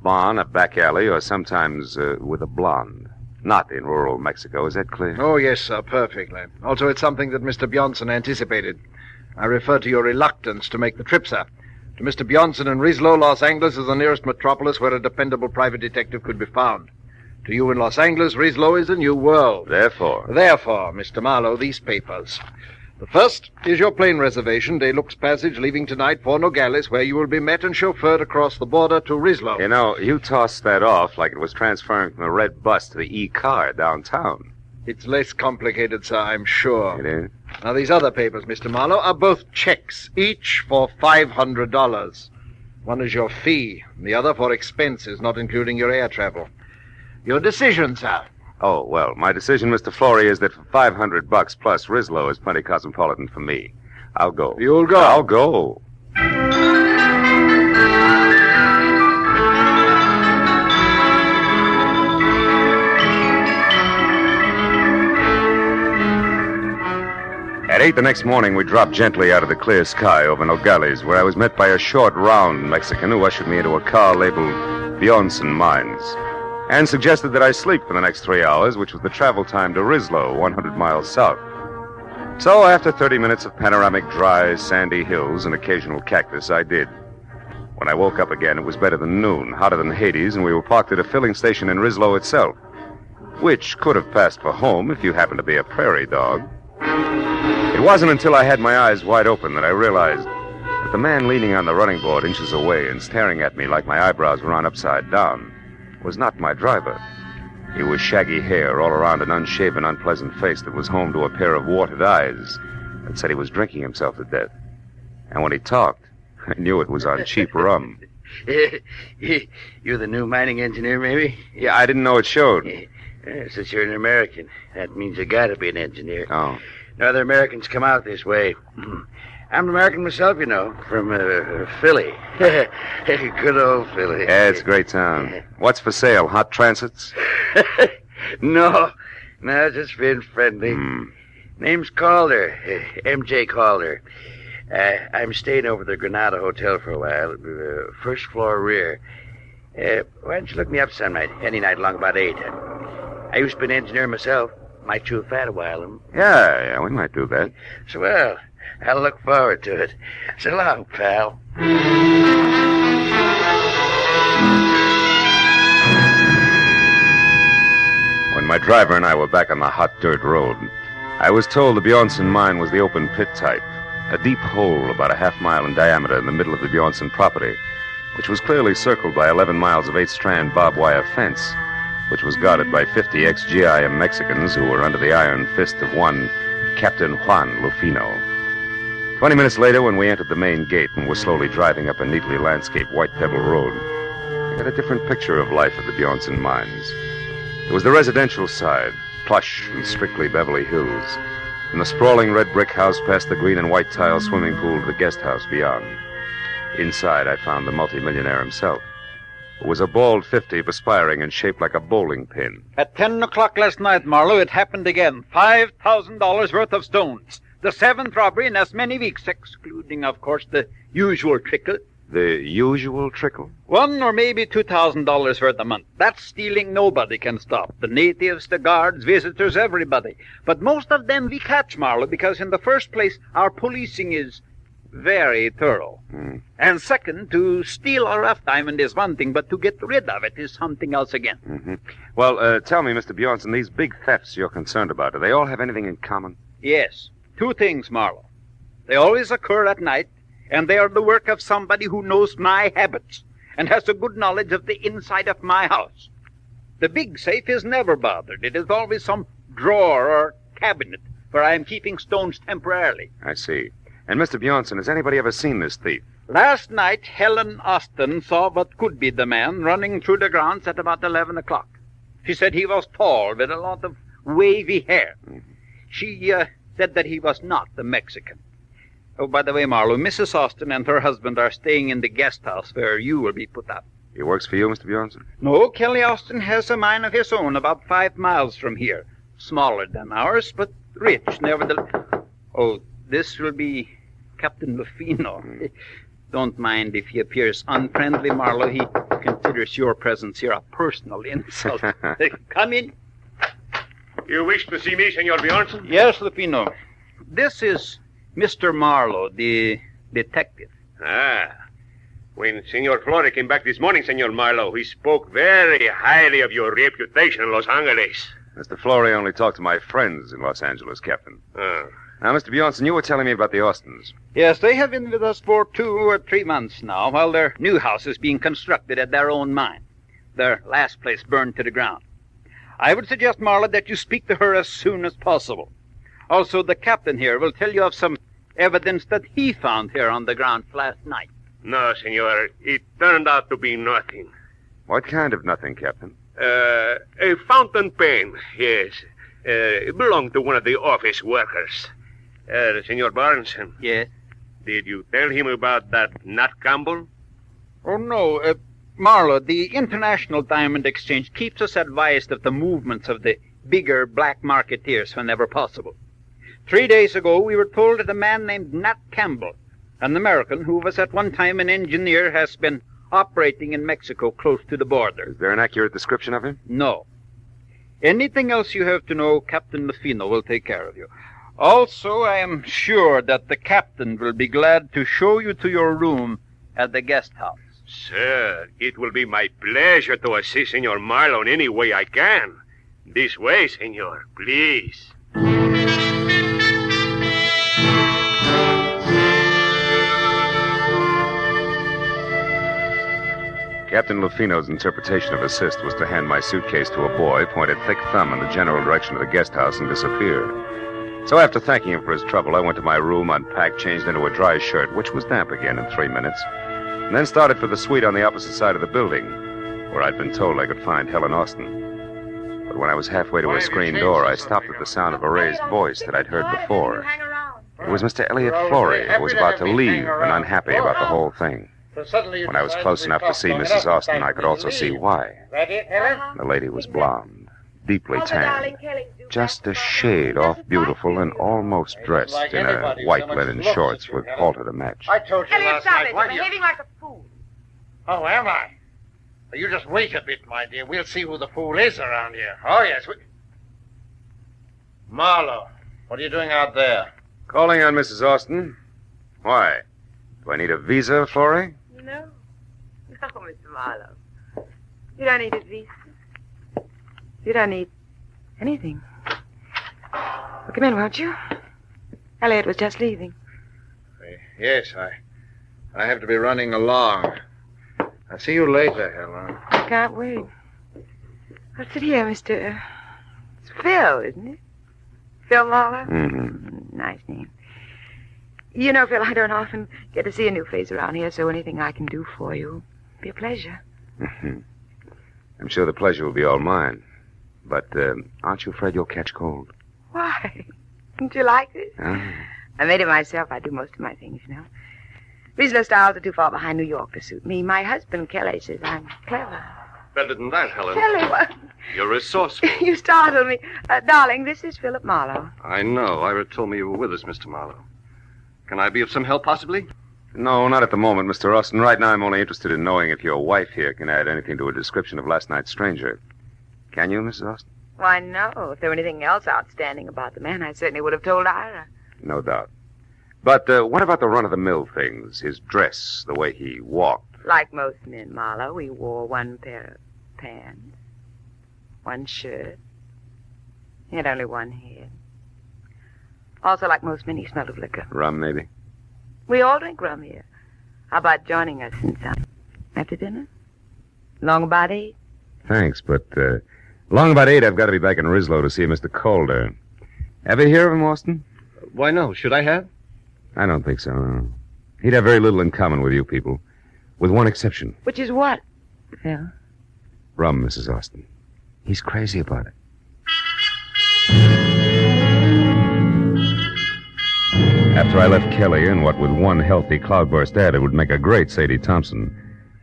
barn, a back alley, or sometimes with a blonde. Not in rural Mexico. Is that clear? Oh, yes, sir, perfectly. Also, it's something that Mr. Bjornson anticipated. I refer to your reluctance to make the trip, sir. To Mr. Bjornson in Rislo, Los Angeles is the nearest metropolis where a dependable private detective could be found. To you in Los Angeles, Rislo is a new world. Therefore, Mr. Marlowe, these papers. The first is your plane reservation, De Luxe Passage, leaving tonight for Nogales, where you will be met and chauffeured across the border to Rislo. you know, you tossed that off like it was transferring from the red bus to the E-car downtown. It's less complicated, sir, I'm sure. It is? Now, these other papers, Mr. Marlowe, are both checks, each for $500. One is your fee, and the other for expenses, not including your air travel. Your decision, sir. Oh, well, my decision, Mr. Flory, is that for $500 plus Rislo is plenty cosmopolitan for me. I'll go. You'll go? I'll go. At 8 the next morning, we dropped gently out of the clear sky over Nogales, where I was met by a short, round Mexican who ushered me into a car labeled Bjornson Mines, and suggested that I sleep for the next 3 hours, which was the travel time to Rislo, 100 miles south. So, after 30 minutes of panoramic, dry, sandy hills and occasional cactus, I did. When I woke up again, it was better than noon, hotter than Hades, and we were parked at a filling station in Rislo itself, which could have passed for home if you happened to be a prairie dog. It wasn't until I had my eyes wide open that I realized that the man leaning on the running board inches away and staring at me like my eyebrows were on upside down was not my driver. He was shaggy hair all around an unshaven, unpleasant face that was home to a pair of watered eyes that said he was drinking himself to death. And when he talked, I knew it was on cheap rum. You're the new mining engineer, maybe? Yeah, I didn't know it showed. Since you're an American, that means you gotta be an engineer. Oh. No other Americans come out this way. I'm an American myself, you know, from Philly. Good old Philly. Yeah, it's a great town. What's for sale? Hot transits? No, just being friendly. Name's Calder, M.J. Calder. I'm staying over at the Granada Hotel for a while, first floor rear. Why don't you look me up some night, any night along about 8? I used to be an engineer myself. Might chew fat a while. Yeah, we might do that. So, well, I'll look forward to it. So long, pal. When my driver and I were back on the hot dirt road, I was told the Bjornson mine was the open pit type, a deep hole about a half-mile in diameter in the middle of the Bjornson property, which was clearly circled by 11 miles of 8-strand barbed wire fence, which was guarded by 50 ex-GIM Mexicans who were under the iron fist of one Captain Juan Lufino. 20 minutes later, when we entered the main gate and were slowly driving up a neatly landscaped white pebble road, I got a different picture of life at the Bjornson mines. It was the residential side, plush and strictly Beverly Hills, and the sprawling red brick house past the green and white tile swimming pool to the guest house beyond. Inside, I found the multimillionaire himself. It was a bald 50 perspiring and shaped like a bowling pin. At 10 o'clock last night, Marlow, it happened again. $5,000 worth of stones. The 7th robbery in as many weeks, excluding, of course, the usual trickle. The usual trickle? $1,000 or maybe $2,000 worth a month. That stealing nobody can stop. The natives, the guards, visitors, everybody. But most of them we catch, Marlow, because in the first place, our policing is very thorough. And second, to steal a rough diamond is one thing, but to get rid of it is something else again. Mm-hmm. Well, tell me, Mr. Bjornson, these big thefts you're concerned about, do they all have anything in common? Yes. Two things, Marlow. They always occur at night, and they are the work of somebody who knows my habits and has a good knowledge of the inside of my house. The big safe is never bothered. It is always some drawer or cabinet where I am keeping stones temporarily. I see. And, Mr. Bjornson, has anybody ever seen this thief? Last night, Helen Austin saw what could be the man running through the grounds at about 11 o'clock. She said he was tall with a lot of wavy hair. She said that he was not a Mexican. Oh, by the way, Marlowe, Mrs. Austin and her husband are staying in the guest house where you will be put up. He works for you, Mr. Bjornson? No, Kelly Austin has a mine of his own about 5 miles from here. Smaller than ours, but rich, nevertheless. Oh, this will be Captain Lufino. Don't mind if he appears unfriendly, Marlowe. He considers your presence here a personal insult. Come in. You wish to see me, Senor Bjornson? Yes, Lupino. This is Mr. Marlowe, the detective. Ah. When Senor Flore came back this morning, Senor Marlowe, he spoke very highly of your reputation in Los Angeles. Mr. Flory only talked to my friends in Los Angeles, Captain. Oh. Now, Mr. Bjornson, you were telling me about the Austins. Yes, they have been with us for 2 or 3 months now, while their new house is being constructed at their own mine. Their last place burned to the ground. I would suggest, Marlowe, that you speak to her as soon as possible. Also, the captain here will tell you of some evidence that he found here on the ground last night. No, Senor. It turned out to be nothing. What kind of nothing, Captain? A fountain pen, yes. It belonged to one of the office workers. Senor Barnson. Yes? Did you tell him about that Nat Campbell? Oh, no. Marlowe, the International Diamond Exchange keeps us advised of the movements of the bigger black marketeers whenever possible. 3 days ago, we were told that a man named Nat Campbell, an American who was at one time an engineer, has been operating in Mexico close to the border. Is there an accurate description of him? No. Anything else you have to know, Captain Lufino will take care of you. Also, I am sure that the captain will be glad to show you to your room at the guest house. Sir, it will be my pleasure to assist Senor Marlowe in any way I can. This way, Senor, please. Captain Lufino's interpretation of assist was to hand my suitcase to a boy, point a thick thumb in the general direction of the guest house, and disappear. So after thanking him for his trouble, I went to my room, unpacked, changed into a dry shirt, which was damp again in 3 minutes, and then started for the suite on the opposite side of the building, where I'd been told I could find Helen Austin. But when I was halfway to a screen door, I stopped at the sound of a raised voice that I'd heard before. It was Mr. Elliot Flory, who was about to leave and unhappy about the whole thing. When I was close enough to see Mrs. Austin, I could also see why. The lady was blonde, deeply tanned, just a shade off beautiful, and almost dressed in a white linen shorts with halter to match. I told you Elliot, last stop night. it. Why You're do you... behaving like a fool. Oh, am I? Well, you just wait a bit, my dear. We'll see who the fool is around here. Oh, yes. Marlowe, what are you doing out there? Calling on Mrs. Austin. Why? Do I need a visa, Flory? No. No, Mr. Marlowe. You don't need a visa. You don't need anything. Well, come in, won't you? Elliot was just leaving. Yes, I have to be running along. I'll see you later, Helen. I can't wait. Well, sit here, Mr. It's Phil, isn't it? Phil Marlowe? Mm-hmm. Nice name. You know, Phil, I don't often get to see a new face around here, so anything I can do for you will be a pleasure. Mm-hmm. I'm sure the pleasure will be all mine. But aren't you afraid you'll catch cold? Why? Don't you like this? Ah. I made it myself. I do most of my things, you know. Regional styles are too far behind New York to suit me. My husband, Kelly, says I'm clever. Better than that, Helen. Kelly, what? You're resourceful. You startled me. Darling, this is Philip Marlowe. I know. Ira told me you were with us, Mr. Marlowe. Can I be of some help, possibly? No, not at the moment, Mr. Rustin. Right now, I'm only interested in knowing if your wife here can add anything to a description of last night's stranger. Can you, Mrs. Austin? Why, no. If there were anything else outstanding about the man, I certainly would have told Ira. No doubt. But what about the run-of-the-mill things? His dress, the way he walked. Like most men, Marlowe, he wore one pair of pants, one shirt. He had only one head. Also, like most men, he smelled of liquor. Rum, maybe? We all drink rum here. How about joining us in some? After dinner? Long about 8? Thanks, but long about 8, I've got to be back in Rislow to see Mr. Calder. Ever hear of him, Austin? Why, no. Should I have? I don't think so, no. He'd have very little in common with you people. With one exception. Which is what, Phil? Rum, Mrs. Austin. He's crazy about it. After I left Kelly and what with one healthy cloudburst added would make a great Sadie Thompson,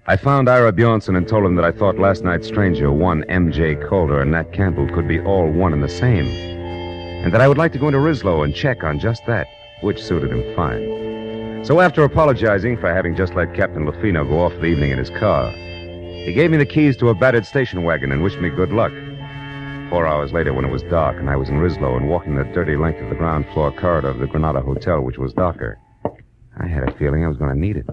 I found Ira Bjornson and told him that I thought last night's stranger, one M.J. Calder, and Nat Campbell could be all one and the same, and that I would like to go into Rislow and check on just that, which suited him fine. So after apologizing for having just let Captain Lufino go off for the evening in his car, he gave me the keys to a battered station wagon and wished me good luck. 4 hours later, when it was dark and I was in Rislow and walking the dirty length of the ground floor corridor of the Granada Hotel, which was darker, I had a feeling I was going to need it.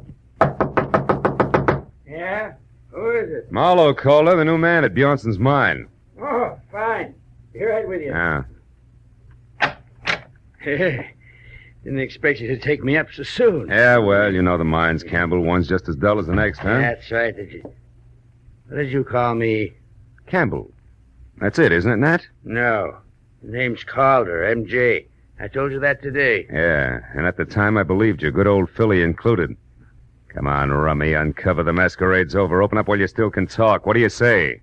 Yeah? Who is it? Marlow, Calder, the new man at Bjornson's mine. Oh, fine. Be right with you. Yeah. Didn't expect you to take me up so soon. Yeah, well, you know the mines, Campbell. One's just as dull as the next, huh? That's right. What did you call me? Campbell. That's it, isn't it, Nat? No. The name's Calder, M.J. I told you that today. Yeah, and at the time I believed you, good old Philly included. Come on, Rummy, uncover the masquerade's over. Open up while you still can talk. What do you say?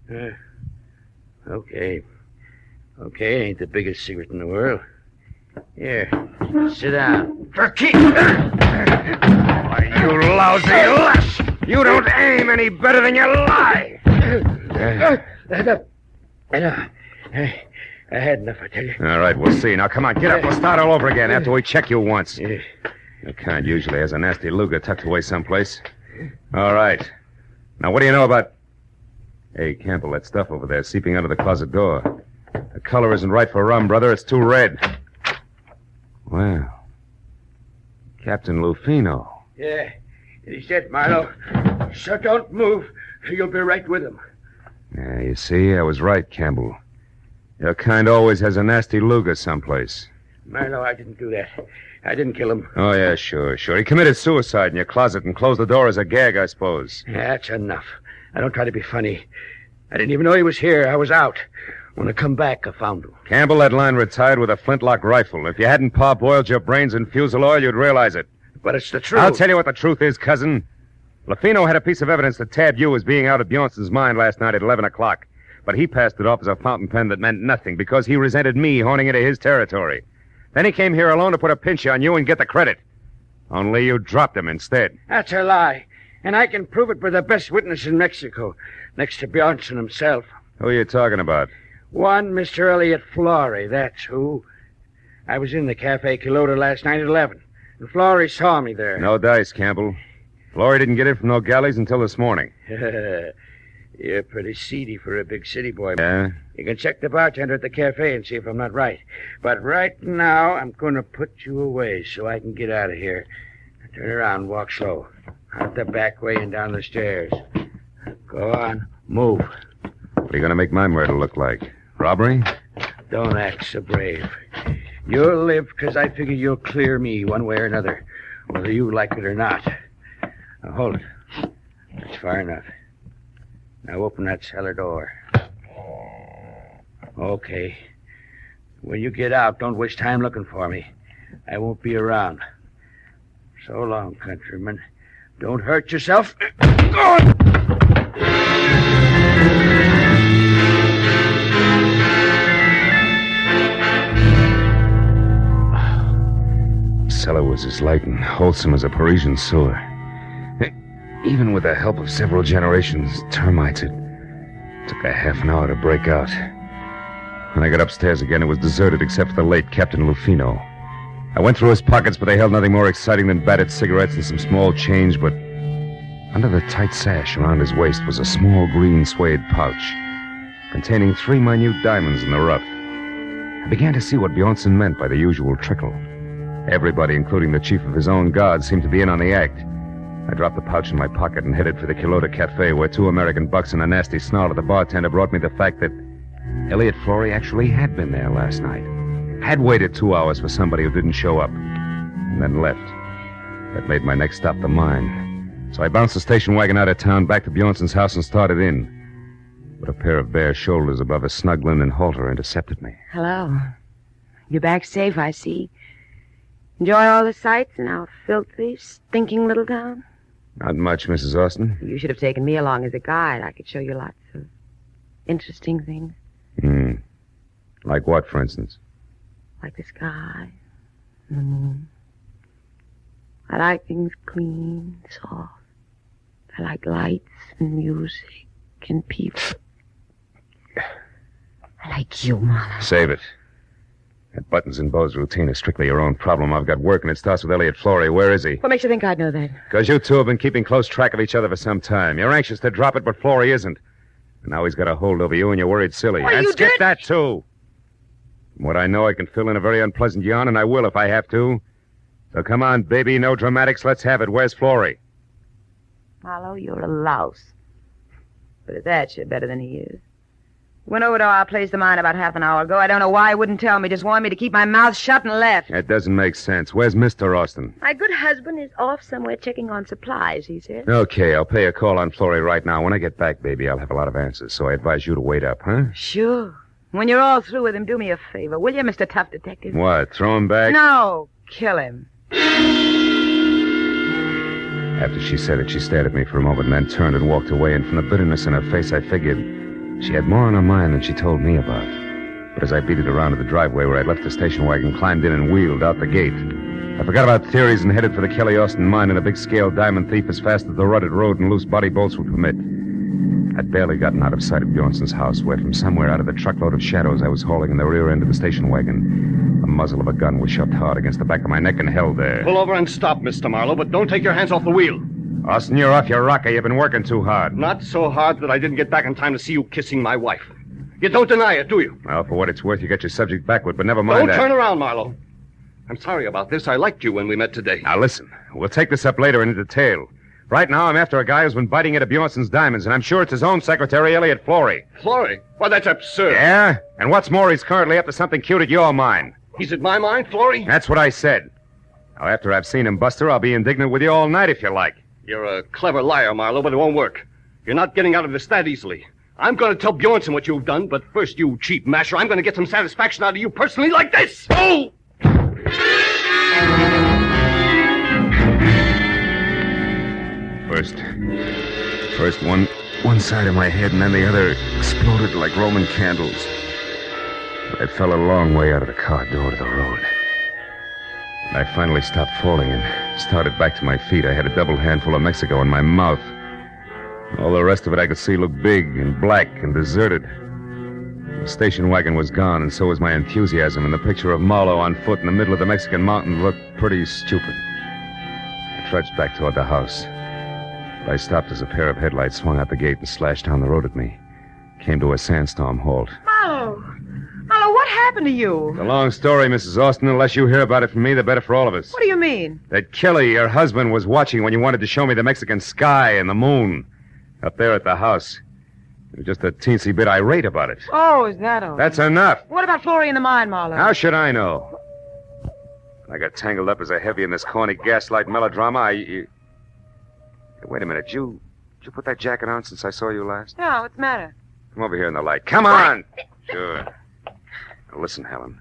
Okay. Okay, ain't the biggest secret in the world. Here, sit down. For keep! Why, you lousy lass! You don't aim any better than you lie! I had enough, I tell you. All right, we'll see. Now, come on, get up. We'll start all over again after we check you once. Your kind usually has a nasty Luger tucked away someplace. All right. Now, what do you know about... Hey, Campbell, that stuff over there seeping under the closet door. The color isn't right for rum, brother. It's too red. Well, Captain Lufino. Yeah, and he said, Marlow, so don't move. You'll be right with him. Yeah, you see, I was right, Campbell. Your kind always has a nasty Luger someplace. Marlow, I didn't do that. I didn't kill him. Oh, yeah, sure. He committed suicide in your closet and closed the door as a gag, I suppose. Yeah, that's enough. I don't try to be funny. I didn't even know he was here. I was out. When I come back, I found him. Campbell, that line retired with a flintlock rifle. If you hadn't parboiled your brains in fusel oil, you'd realize it. But it's the truth. I'll tell you what the truth is, cousin. Lufino had a piece of evidence that tabbed you as being out of Bjornson's mine last night at 11 o'clock. But he passed it off as a fountain pen that meant nothing because he resented me horning into his territory. Then he came here alone to put a pinch on you and get the credit. Only you dropped him instead. That's a lie. And I can prove it with the best witness in Mexico, next to Bjornson himself. Who are you talking about? One Mr. Elliot Flory, that's who. I was in the Cafe Quilota last night at 11, and Flory saw me there. No dice, Campbell. Flory didn't get in from no galleys until this morning. You're pretty seedy for a big city boy. Yeah? You can check the bartender at the cafe and see if I'm not right. But right now, I'm going to put you away so I can get out of here. Turn around, walk slow. Out the back way and down the stairs. Go on, move. What are you going to make my murder look like? Robbery? Don't act so brave. You'll live because I figure you'll clear me one way or another, whether you like it or not. Now, hold it. That's far enough. Now open that cellar door. Okay. When you get out, don't waste time looking for me. I won't be around. So long, countryman. Don't hurt yourself. Go on! The cellar was as light and wholesome as a Parisian sewer. Even with the help of several generations, termites, it took a half an hour to break out. When I got upstairs again, it was deserted except for the late Captain Lufino. I went through his pockets, but they held nothing more exciting than battered cigarettes and some small change, but under the tight sash around his waist was a small green suede pouch containing 3 minute diamonds in the rough. I began to see what Bjornson meant by the usual trickle. Everybody, including the chief of his own guard, seemed to be in on the act. I dropped the pouch in my pocket and headed for the Quilota Cafe, where 2 American bucks and a nasty snarl at the bartender brought me the fact that Elliot Florey actually had been there last night. Had waited 2 hours for somebody who didn't show up, and then left. That made my next stop the mine. So I bounced the station wagon out of town, back to Bjornson's house, and started in. But a pair of bare shoulders above a snug linen halter intercepted me. Hello. You're back safe, I see. Enjoy all the sights in our filthy, stinking little town? Not much, Mrs. Austin. You should have taken me along as a guide. I could show you lots of interesting things. Like what, for instance? Like the sky and the moon. I like things clean, soft. I like lights and music and people. I like you, Marlowe. Save it. That buttons and bows routine is strictly your own problem. I've got work, and it starts with Elliot Florey. Where is he? What makes you think I'd know that? Because you two have been keeping close track of each other for some time. You're anxious to drop it, but Florey isn't. And now he's got a hold over you, and you're worried silly. Well, and you skip did- that, too. From what I know, I can fill in a very unpleasant yarn, and I will if I have to. So come on, baby, no dramatics. Let's have it. Where's Florey? Marlowe, you're a louse. But at that, you're better than he is. Went over to our place of mine about half an hour ago. I don't know why he wouldn't tell me. Just wanted me to keep my mouth shut and left. That doesn't make sense. Where's Mr. Austin? My good husband is off somewhere checking on supplies, he said. Okay, I'll pay a call on Florey right now. When I get back, baby, I'll have a lot of answers, so I advise you to wait up, huh? Sure. When you're all through with him, do me a favor, will you, Mr. Tough Detective? What, throw him back? No, kill him. After she said it, she stared at me for a moment and then turned and walked away, and from the bitterness in her face, I figured she had more on her mind than she told me about. But as I beat it around to the driveway where I'd left the station wagon, climbed in and wheeled out the gate, I forgot about theories and headed for the Kelly Austin mine and a big-scale diamond thief as fast as the rutted road and loose body bolts would permit. I'd barely gotten out of sight of Bjornson's house, where from somewhere out of the truckload of shadows I was hauling in the rear end of the station wagon, the muzzle of a gun was shoved hard against the back of my neck and held there. Pull over and stop, Mr. Marlowe, but don't take your hands off the wheel. Austin, you're off your rocker. You've been working too hard. Not so hard that I didn't get back in time to see you kissing my wife. You don't deny it, do you? Well, for what it's worth, you got your subject backward, but never mind Don't that. turn around, Marlowe. I'm sorry about this. I liked you when we met today. Now, listen. We'll take this up later in detail. Right now, I'm after a guy who's been biting into Bjornson's diamonds, and I'm sure it's his own secretary, Elliot Florey. Florey? Why, that's absurd. Yeah? And what's more, he's currently up to something cute at your mine. He's at my mine, Florey? That's what I said. Now, after I've seen him bust her, I'll be indignant with you all night if you like. You're a clever liar, Marlowe, but it won't work. You're not getting out of this that easily. I'm going to tell Bjornson what you've done, but first, you cheap masher, I'm going to get some satisfaction out of you personally like this. Oh! First one side of my head and then the other exploded like Roman candles. I fell a long way out of the car door to the road. I finally stopped falling and started back to my feet. I had a double handful of Mexico in my mouth. All the rest of it I could see looked big and black and deserted. The station wagon was gone, and so was my enthusiasm, and the picture of Marlow on foot in the middle of the Mexican mountain looked pretty stupid. I trudged back toward the house. But I stopped as a pair of headlights swung out the gate and slashed down the road at me. Came to a sandstorm halt. Marlowe! Marlowe, what happened to you? It's a long story, Mrs. Austin. The less you hear about it from me, the better for all of us. What do you mean? That Kelly, your husband, was watching when you wanted to show me the Mexican sky and the moon. Up there at the house. He was just a teensy bit irate about it. Oh, is that all? That's enough. What about Florey in the mine, Marlowe? How should I know? I got tangled up as a heavy in this corny gaslight melodrama. Wait a minute. Did you put that jacket on since I saw you last? No, what's the matter? Come over here in the light. Come on! Sure. Now, listen, Helen.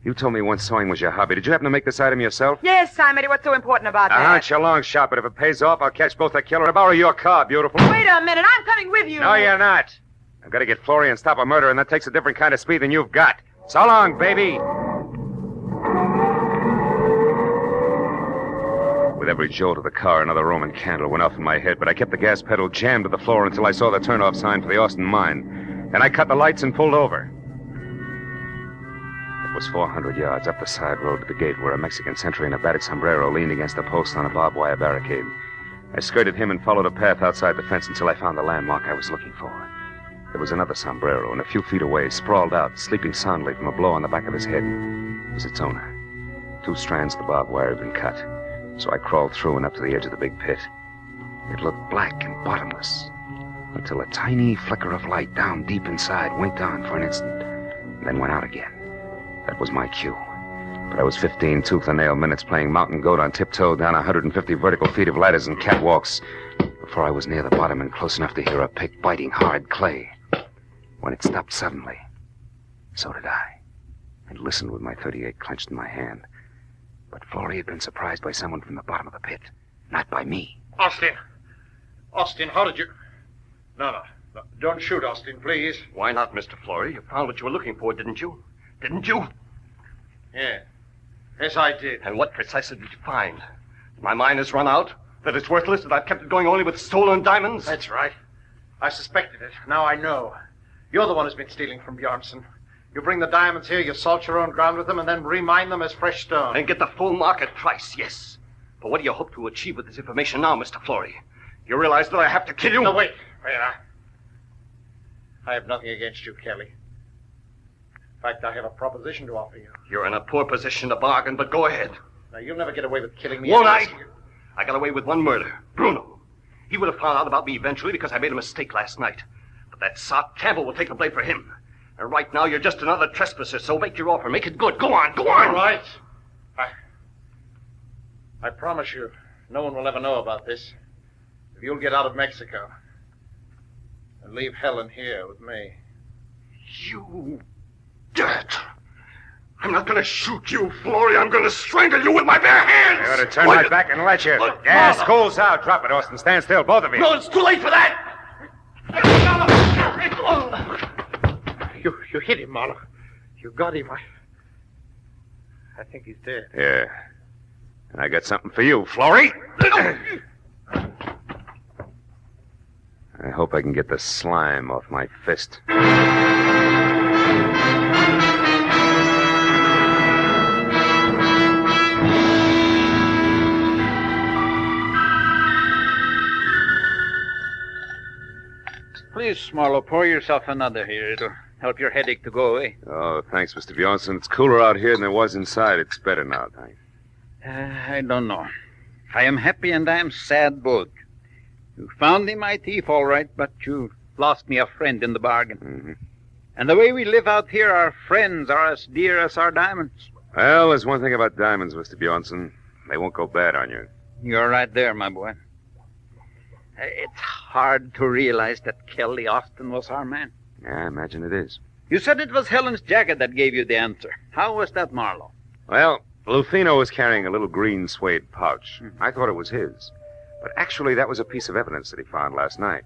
You told me once sewing was your hobby. Did you happen to make this item yourself? Yes, Simon. What's so important about that? It's a long shot, but if it pays off, I'll catch both the killer and borrow your car, beautiful. Wait a minute. I'm coming with you. No, you're not. I've got to get Florey and stop a murder, and that takes a different kind of speed than you've got. So long, baby. With every jolt of the car, another Roman candle went off in my head, but I kept the gas pedal jammed to the floor until I saw the turnoff sign for the Austin mine. Then I cut the lights and pulled over. It was 400 yards up the side road to the gate where a Mexican sentry in a battered sombrero leaned against a post on a barbed wire barricade. I skirted him and followed a path outside the fence until I found the landmark I was looking for. There was another sombrero, and a few feet away, sprawled out, sleeping soundly from a blow on the back of his head, was its owner. 2 strands of the barbed wire had been cut, so I crawled through and up to the edge of the big pit. It looked black and bottomless, until a tiny flicker of light down deep inside winked on for an instant, and then went out again. That was my cue. But I was 15 tooth-and-nail minutes playing mountain goat on tiptoe down 150 vertical feet of ladders and catwalks before I was near the bottom and close enough to hear a pick biting hard clay. When it stopped suddenly, so did I, and listened with my .38 clenched in my hand. But Florey had been surprised by someone from the bottom of the pit, not by me. Austin! Austin, how did you... No. Don't shoot, Austin, please. Why not, Mr. Florey? You found what you were looking for, didn't you? Didn't you? Yeah. Yes, I did. And what precisely did you find? My mine has run out? That it's worthless? That I've kept it going only with stolen diamonds? That's right. I suspected it. Now I know. You're the one who's been stealing from Bjornson. You bring the diamonds here, you salt your own ground with them, and then remine them as fresh stone. And get the full market price, yes. But what do you hope to achieve with this information now, Mr. Florey? You realize that I have to kill you? No, wait. I have nothing against you, Kelly. In fact, I have a proposition to offer you. You're in a poor position to bargain, but go ahead. Now, you'll never get away with killing me. Won't I? I got away with one murder. Bruno. He would have found out about me eventually because I made a mistake last night. But that sot Campbell will take the blame for him. And right now, you're just another trespasser, so make your offer. Make it good. Go on. All right. I promise you, no one will ever know about this. If you'll get out of Mexico and leave Helen here with me. You dirt. I'm not going to shoot you, Florey. I'm going to strangle you with my bare hands. I ought to turn my back and let you. Gas cools out. Drop it, Austin. Stand still, both of you. No, it's too late for that. You hit him, Marlow. You got him. I think he's dead. Yeah. And I got something for you, Florey. I hope I can get the slime off my fist. Please, Marlow, pour yourself another here. It'll help your headache to go away. Oh, thanks, Mr. Bjornson. It's cooler out here than it was inside. It's better now, thanks. I don't know. I am happy and I am sad both. You found me my thief, all right, but you lost me a friend in the bargain. Mm-hmm. And the way we live out here, our friends are as dear as our diamonds. Well, there's one thing about diamonds, Mr. Bjornson. They won't go bad on you. You're right there, my boy. It's hard to realize that Kelly Austin was our man. Yeah, I imagine it is. You said it was Helen's jacket that gave you the answer. How was that, Marlow? Well, Lufino was carrying a little green suede pouch. I thought it was his. But actually, that was a piece of evidence that he found last night.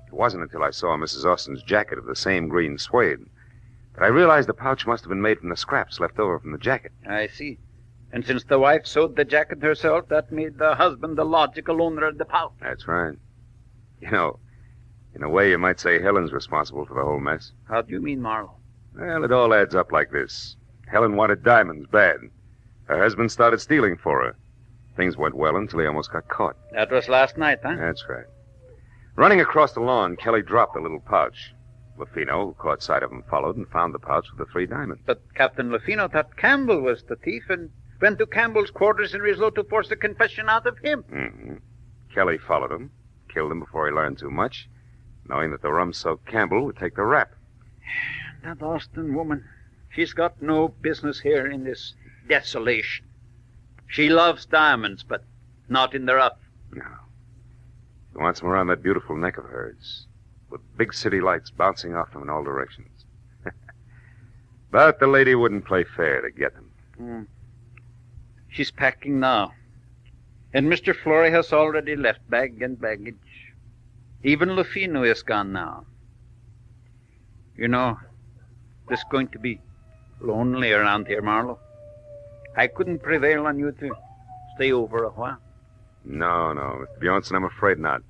It wasn't until I saw Mrs. Austin's jacket of the same green suede that I realized the pouch must have been made from the scraps left over from the jacket. I see. And since the wife sewed the jacket herself, that made the husband the logical owner of the pouch. That's right. You know, in a way, you might say Helen's responsible for the whole mess. How do you mean, Marlow? Well, it all adds up like this. Helen wanted diamonds bad. Her husband started stealing for her. Things went well until he almost got caught. That was last night, huh? That's right. Running across the lawn, Kelly dropped the little pouch. Lufino, who caught sight of him, followed and found the pouch with the 3 diamonds. But Captain Lufino thought Campbell was the thief and went to Campbell's quarters in Rislow to force a confession out of him. Mm-hmm. Kelly followed him, killed him before he learned too much, knowing that the rum-soaked Campbell would take the rap. That Austin woman, she's got no business here in this desolation. She loves diamonds, but not in the rough. No. She wants them around that beautiful neck of hers, with big city lights bouncing off them in all directions. But the lady wouldn't play fair to get them. She's packing now. And Mr. Florey has already left bag and baggage. Even Lufino is gone now. You know, it's going to be lonely around here, Marlow. I couldn't prevail on you to stay over a while. No, Mr. Bjornson, I'm afraid not.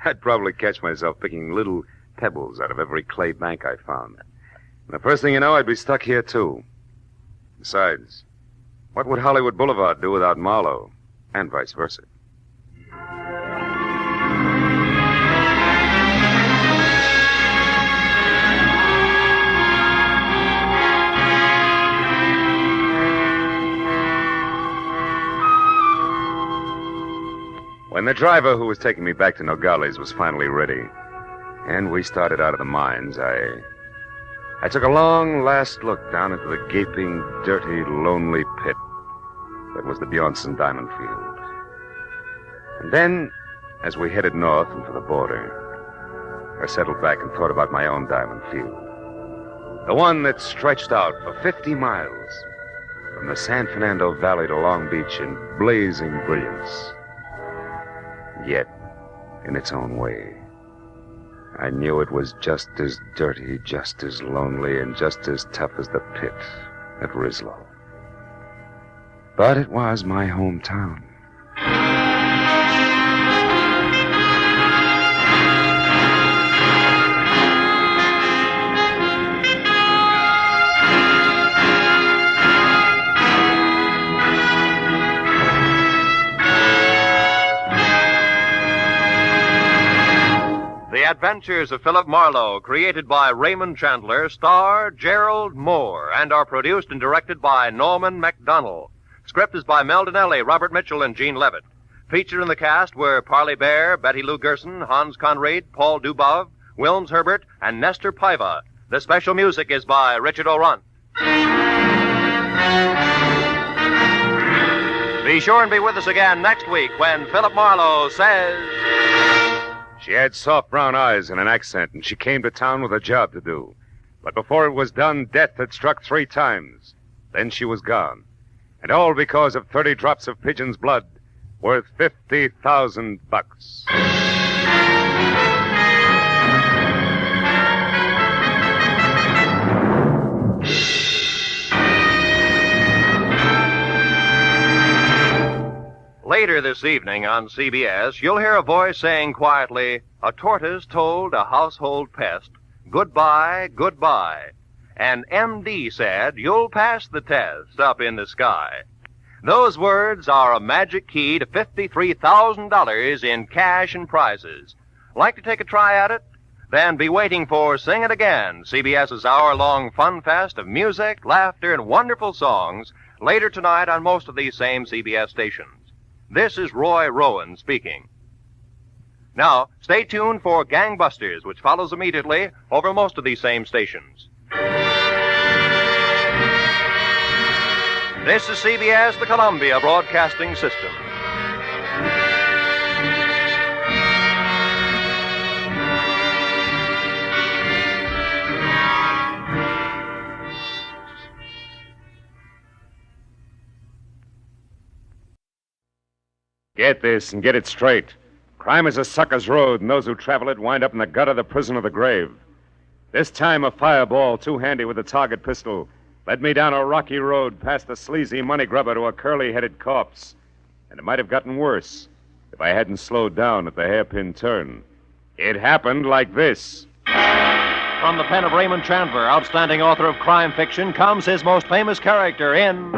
I'd probably catch myself picking little pebbles out of every clay bank I found. And the first thing you know, I'd be stuck here, too. Besides, what would Hollywood Boulevard do without Marlow? And vice versa. driver who was taking me back to Nogales was finally ready, and we started out of the mines, I took a long last look down into the gaping, dirty, lonely pit that was the Bjornson diamond field. And then, as we headed north and for the border, I settled back and thought about my own diamond field. The one that stretched out for 50 miles from the San Fernando Valley to Long Beach in blazing brilliance. Yet, in its own way, I knew it was just as dirty, just as lonely, and just as tough as the pit at Rislow. But it was my hometown. The Adventures of Philip Marlowe, created by Raymond Chandler, star Gerald, Mohr, and are produced and directed by Norman MacDonald. Script is by Mel Donnelly, Robert Mitchell, and Gene Levitt. Featured in the cast were Parley Bear, Betty Lou Gerson, Hans Conrad, Paul Dubov, Wilms Herbert, and Nestor Paiva. The special music is by Richard O'Runt. Be sure and be with us again next week when Philip Marlowe says... She had soft brown eyes and an accent, and she came to town with a job to do. But before it was done, death had struck 3 times. Then she was gone. And all because of 30 drops of pigeon's blood worth $50,000. Later this evening on CBS, you'll hear a voice saying quietly, "A tortoise told a household pest, goodbye, goodbye." And MD said, "You'll pass the test up in the sky." Those words are a magic key to $53,000 in cash and prizes. Like to take a try at it? Then be waiting for Sing It Again, CBS's hour-long fun fest of music, laughter, and wonderful songs, later tonight on most of these same CBS stations. This is Roy Rowan speaking. Now, stay tuned for Gangbusters, which follows immediately over most of these same stations. This is CBS, the Columbia Broadcasting System. Get this and get it straight. Crime is a sucker's road, and those who travel it wind up in the gutter, the prison, or the grave. This time, a fireball, too handy with a target pistol, led me down a rocky road past a sleazy money grubber to a curly-headed corpse. And it might have gotten worse if I hadn't slowed down at the hairpin turn. It happened like this. From the pen of Raymond Chandler, outstanding author of crime fiction, comes his most famous character in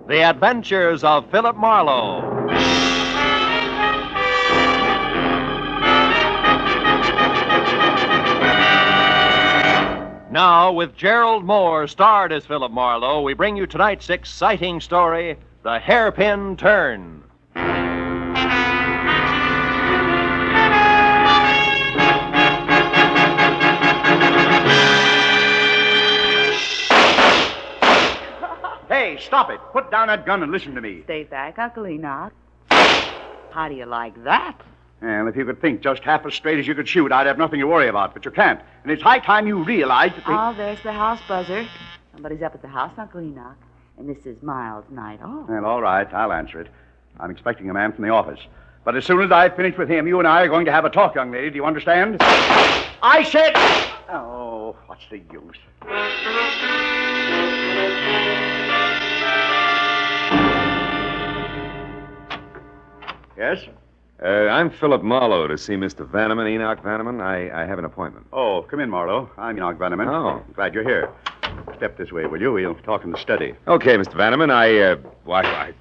The Adventures of Philip Marlowe. Now, with Gerald Mohr starred as Philip Marlowe, we bring you tonight's exciting story, The Hairpin Turn. Hey, stop it. Put down that gun and listen to me. Stay back, Uncle Enoch. How do you like that? Well, if you could think just half as straight as you could shoot, I'd have nothing to worry about, but you can't. And it's high time you realized that Oh, there's the house buzzer. Somebody's up at the house, Uncle Enoch. And this is Miles' night off. Well, all right, I'll answer it. I'm expecting a man from the office. But as soon as I've finished with him, you and I are going to have a talk, young lady. Do you understand? I said... Oh, what's the use? Yes? I'm Philip Marlowe to see Mr. Vanneman, Enoch Vanneman. I have an appointment. Oh, come in, Marlowe. I'm Enoch Vanneman. Oh. Glad you're here. Step this way, will you? We'll talk in the study. Okay, Mr. Vanneman, I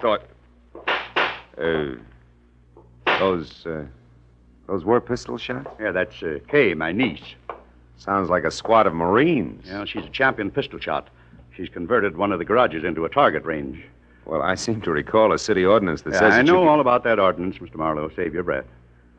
thought... Those were pistol shots? Yeah, that's Kay, my niece. Sounds like a squad of Marines. Yeah, she's a champion pistol shot. She's converted one of the garages into a target range. Well, I seem to recall a city ordinance that says... I know all about that ordinance, Mr. Marlowe. Save your breath.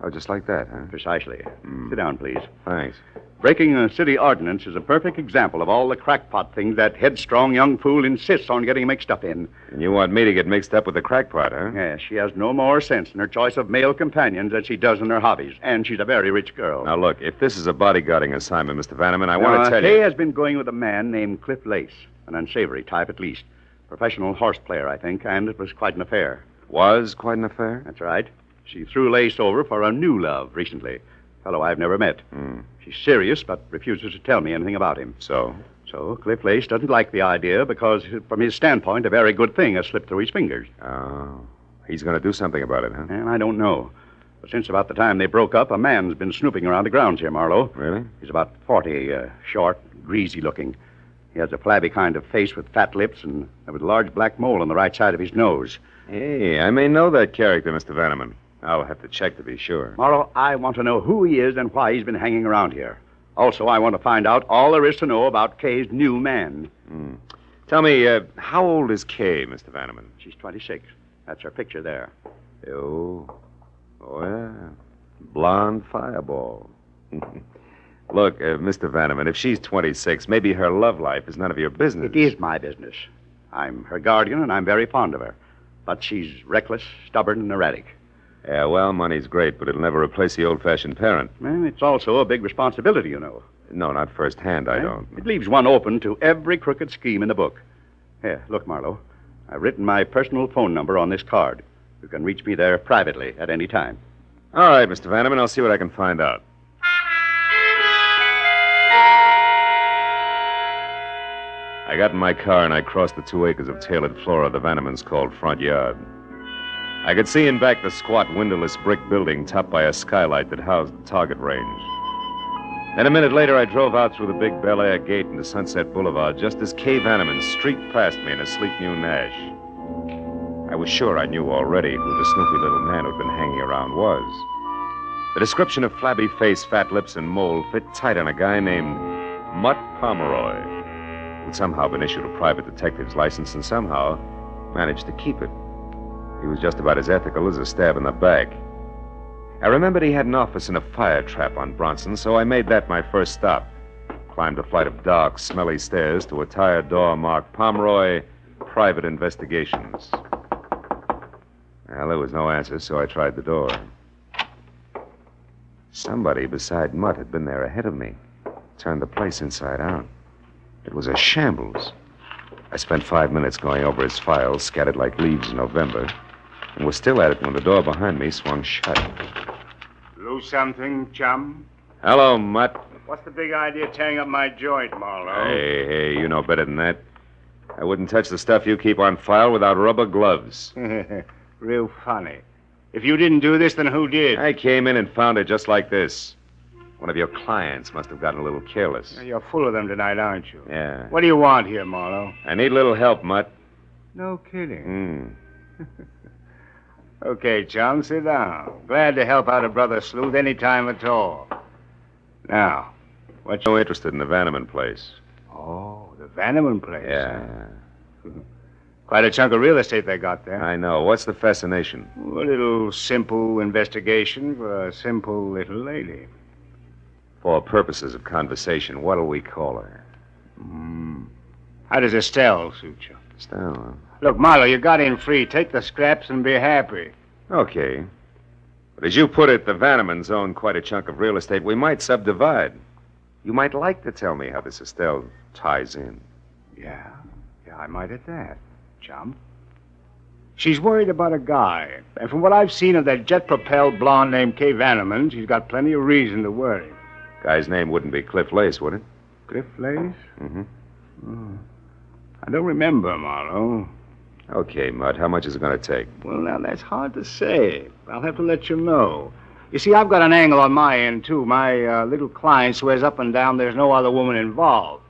Oh, just like that, huh? Precisely. Sit down, please. Thanks. Breaking a city ordinance is a perfect example of all the crackpot things that headstrong young fool insists on getting mixed up in. And you want me to get mixed up with the crackpot, huh? Yes, she has no more sense in her choice of male companions than she does in her hobbies. And she's a very rich girl. Now, look, if this is a bodyguarding assignment, Mr. Vanneman, I want to tell Kay you... has been going with a man named Cliff Lace, an unsavory type at least. Professional horse player, I think, and it was quite an affair. Was quite an affair? That's right. She threw Lace over for a new love recently. Fellow I've never met. She's serious, but refuses to tell me anything about him. So? So Cliff Lace doesn't like the idea because, from his standpoint, a very good thing has slipped through his fingers. Oh. He's going to do something about it, huh? And I don't know. But since about the time they broke up, a man's been snooping around the grounds here, Marlowe. Really? He's about 40, short, greasy looking. He has a flabby kind of face with fat lips and with a large black mole on the right side of his nose. Hey, I may know that character, Mr. Vanneman. I'll have to check to be sure. Marlowe, I want to know who he is and why he's been hanging around here. Also, I want to find out all there is to know about Kay's new man. Tell me, how old is Kay, Mr. Vanneman? She's 26. That's her picture there. Oh, yeah. Blonde fireball. Look, Mr. Vanneman, if she's 26, maybe her love life is none of your business. It is my business. I'm her guardian, and I'm very fond of her. But she's reckless, stubborn, and erratic. Yeah, well, money's great, but it'll never replace the old-fashioned parent. Well, it's also a big responsibility, you know. No, not firsthand, I don't. It leaves one open to every crooked scheme in the book. Here, look, Marlowe. I've written my personal phone number on this card. You can reach me there privately at any time. All right, Mr. Vanneman, I'll see what I can find out. I got in my car and I crossed the 2 acres of tailored flora the Vannemans called front yard. I could see in back the squat, windowless brick building topped by a skylight that housed the target range. Then a minute later, I drove out through the big Bel Air gate into Sunset Boulevard just as Kay Vanneman streaked past me in a sleek new Nash. I was sure I knew already who the snoopy little man who'd been hanging around was. The description of flabby face, fat lips, and mole fit tight on a guy named Mutt Pomeroy, who'd somehow been issued a private detective's license and somehow managed to keep it. He was just about as ethical as a stab in the back. I remembered he had an office in a fire trap on Bronson, so I made that my first stop. Climbed a flight of dark, smelly stairs to a tired door marked Pomeroy, Private Investigations. Well, there was no answer, so I tried the door. Somebody beside Mutt had been there ahead of me. Turned the place inside out. It was a shambles. I spent 5 minutes going over his files, scattered like leaves in November, and was still at it when the door behind me swung shut. Lose something, chum? Hello, Mutt. What's the big idea tearing up my joint, Marlowe? Hey, you know better than that. I wouldn't touch the stuff you keep on file without rubber gloves. Real funny. If you didn't do this, then who did? I came in and found it just like this. One of your clients must have gotten a little careless. You're full of them tonight, aren't you? Yeah. What do you want here, Marlowe? I need a little help, Mutt. No kidding. Okay, chum, sit down. Glad to help out a brother sleuth any time at all. Now, what's so interested in the Vanneman place? Oh, the Vanneman place. Yeah. Quite a chunk of real estate they got there. I know. What's the fascination? A little simple investigation for a simple little lady. For purposes of conversation, what'll we call her? How does Estelle suit you? Estelle? Look, Marlowe, you got in free. Take the scraps and be happy. Okay. But as you put it, the Vannemans own quite a chunk of real estate. We might subdivide. You might like to tell me how this Estelle ties in. Yeah, I might at that, chum. She's worried about a guy. And from what I've seen of that jet-propelled blonde named Kay Vanneman, she's got plenty of reason to worry. Guy's name wouldn't be Cliff Lace, would it? Cliff Lace? Mm-hmm. I don't remember, Marlowe. Okay, Mutt, how much is it going to take? Well, now, that's hard to say. I'll have to let you know. You see, I've got an angle on my end, too. My little client swears up and down there's no other woman involved.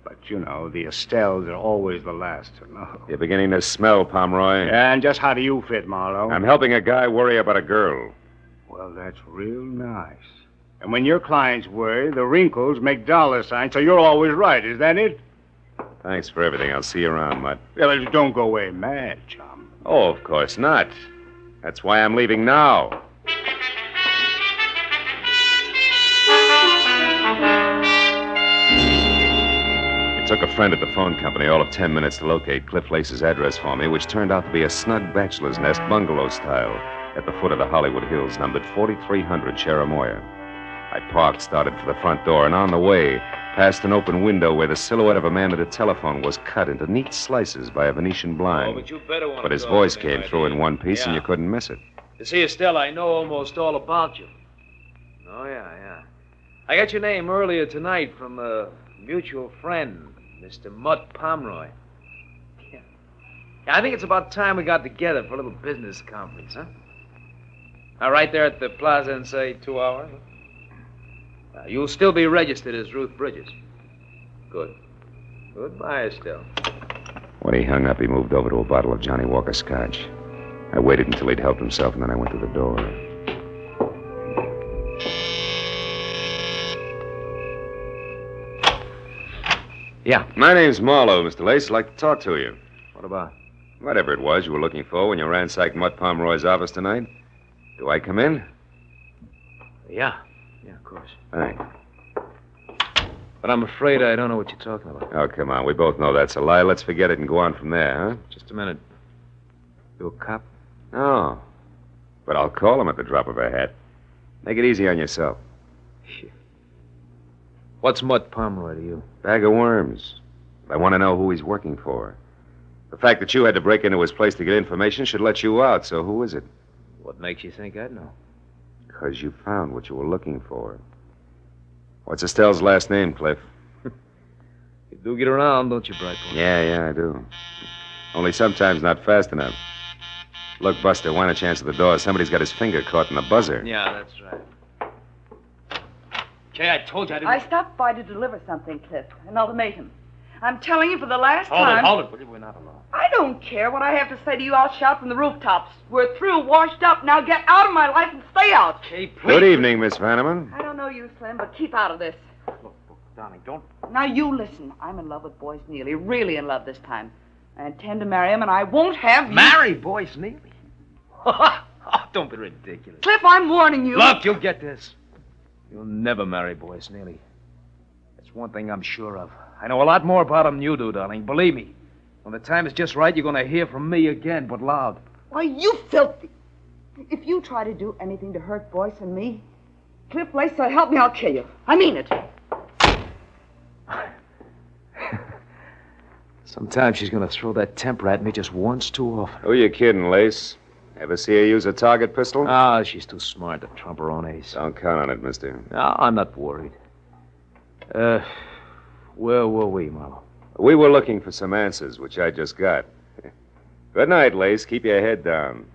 But, you know, the Estelles are always the last to know. You're beginning to smell, Pomeroy. Yeah, and just how do you fit, Marlowe? I'm helping a guy worry about a girl. Well, that's real nice. And when your clients worry, the wrinkles make dollar signs, so you're always right. Is that it? Thanks for everything. I'll see you around, Mutt. Yeah, but don't go away mad, chum. Oh, of course not. That's why I'm leaving now. took a friend at the phone company all of 10 minutes to locate Cliff Lace's address for me, which turned out to be a snug bachelor's nest bungalow style at the foot of the Hollywood Hills, numbered 4300 Cherimoya. I parked, started for the front door, and on the way, past an open window where the silhouette of a man at a telephone was cut into neat slices by a Venetian blind. But his voice came through in one piece, and you couldn't miss it. You see, Estelle, I know almost all about you. Oh, yeah. I got your name earlier tonight from a mutual friend, Mr. Mutt Pomeroy. Yeah. I think it's about time we got together for a little business conference, huh? Now, right there at the plaza in, say, 2 hours? You'll still be registered as Ruth Bridges. Good. Goodbye, Estelle. When he hung up, he moved over to a bottle of Johnny Walker Scotch. I waited until he'd helped himself, and then I went to the door. Yeah. My name's Marlowe, Mr. Lace. I'd like to talk to you. What about? Whatever it was you were looking for when you ransacked Mutt Pomeroy's office tonight. Do I come in? Yeah, of course. Thanks. But I'm afraid I don't know what you're talking about. Oh, come on. We both know that's a lie. Let's forget it and go on from there, huh? Just a minute. You a cop? No. But I'll call him at the drop of a hat. Make it easy on yourself. What's Mutt Pomeroy to you? Bag of worms. I want to know who he's working for. The fact that you had to break into his place to get information should let you out, so who is it? What makes you think I'd know? Because you found what you were looking for. What's Estelle's last name, Cliff? You do get around, don't you, Brightboy? Yeah, I do. Only sometimes not fast enough. Look, Buster, why don't you answer the door? Somebody's got his finger caught in the buzzer. Yeah, that's right. Jay, I told you I didn't... I stopped by to deliver something, Cliff. An ultimatum. I'm telling you for the last time... Hold it. We're not alone. I don't care what I have to say to you. I'll shout from the rooftops. We're through, washed up. Now get out of my life and stay out. Jay, please. Good evening, Miss Vanneman. I don't know you, Slim, but keep out of this. Look, darling, don't... Now you listen. I'm in love with Boyce Neely. Really in love this time. I intend to marry him, and I won't have you... Marry Boyce Neely? Oh, don't be ridiculous. Cliff, I'm warning you. Look, you'll get this. You'll never marry Boyce Neely. That's one thing I'm sure of. I know a lot more about him than you do, darling. Believe me. When the time is just right, you're going to hear from me again, but loud. Why, you filthy... If you try to do anything to hurt Boyce and me, Cliff Lace, help me, I'll kill you. I mean it. Sometimes she's going to throw that temper at me just once too often. Who you kidding, Lace? Ever see her use a target pistol? Ah, she's too smart to trump her own ace. Don't count on it, mister. No, I'm not worried. Where were we, Marlow? We were looking for some answers, which I just got. Good night, Lace. Keep your head down.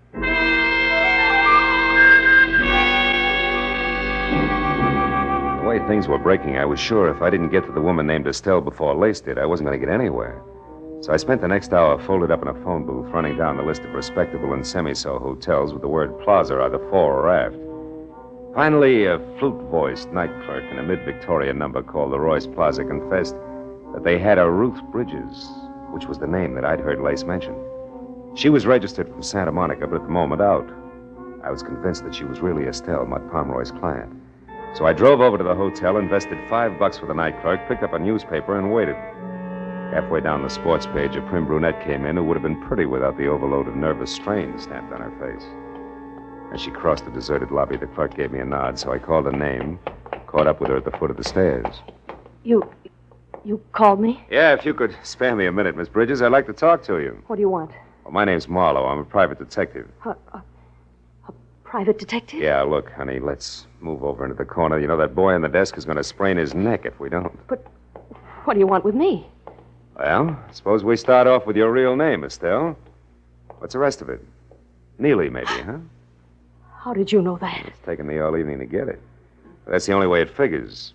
The way things were breaking, I was sure if I didn't get to the woman named Estelle before Lace did, I wasn't going to get anywhere. So I spent the next hour folded up in a phone booth, running down the list of respectable and semi-so hotels with the word plaza either fore or aft. Finally, a flute-voiced night clerk in a mid-Victorian number called the Royce Plaza confessed that they had a Ruth Bridges, which was the name that I'd heard Lace mention. She was registered from Santa Monica, but at the moment out. I was convinced that she was really Estelle, Mutt Pomeroy's client. So I drove over to the hotel, invested $5 for the night clerk, picked up a newspaper, and waited. Halfway down the sports page, a prim brunette came in who would have been pretty without the overload of nervous strain stamped on her face. As she crossed the deserted lobby, the clerk gave me a nod, so I called her name, caught up with her at the foot of the stairs. You called me? Yeah, if you could spare me a minute, Miss Bridges, I'd like to talk to you. What do you want? Well, my name's Marlowe. I'm a private detective. A private detective? Yeah, look, honey, let's move over into the corner. You know, that boy on the desk is going to sprain his neck if we don't. But what do you want with me? Well, suppose we start off with your real name, Estelle. What's the rest of it? Neely, maybe, huh? How did you know that? It's taken me all evening to get it. But that's the only way it figures.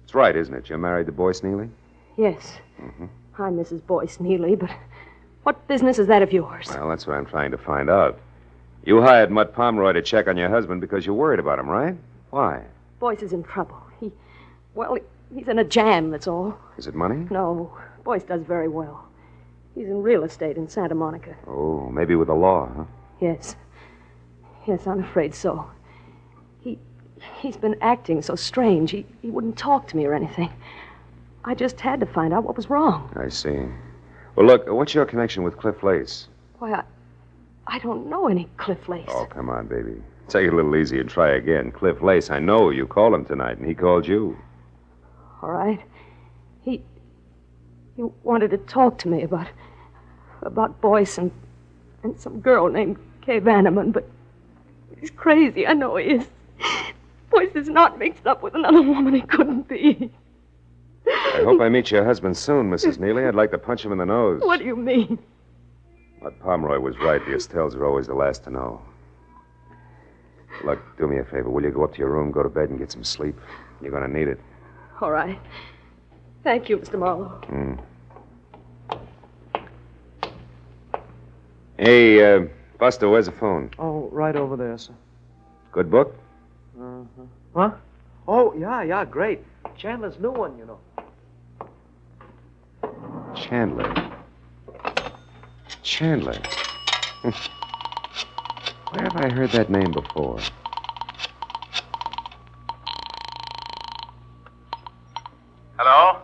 It's right, isn't it? You're married to Boyce Neely? Yes. Mm-hmm. I'm Mrs. Boyce Neely, but what business is that of yours? Well, that's what I'm trying to find out. You hired Mutt Pomeroy to check on your husband because you're worried about him, right? Why? Boyce is in trouble. He's in a jam, that's all. Is it money? No. Boyce does very well. He's in real estate in Santa Monica. Oh, maybe with the law, huh? Yes. Yes, I'm afraid so. He's been acting so strange. He wouldn't talk to me or anything. I just had to find out what was wrong. I see. Well, look, what's your connection with Cliff Lace? Why, I don't know any Cliff Lace. Oh, come on, baby. Take it a little easy and try again. Cliff Lace, I know you called him tonight, and he called you. All right. He wanted to talk to me about Boyce and some girl named Kay Vanneman, but he's crazy. I know he is. Boyce is not mixed up with another woman. He couldn't be. I hope I meet your husband soon, Mrs. Neely. I'd like to punch him in the nose. What do you mean? But Pomeroy was right. The Estelles are always the last to know. Look, do me a favor. Will you go up to your room, go to bed, and get some sleep? You're going to need it. All right. Thank you, Mr. Marlowe. Hey, Buster, where's the phone? Oh, right over there, sir. Good book? Uh-huh. Huh? Oh, yeah, great. Chandler's new one, you know. Chandler. Where have I heard that name before? Hello?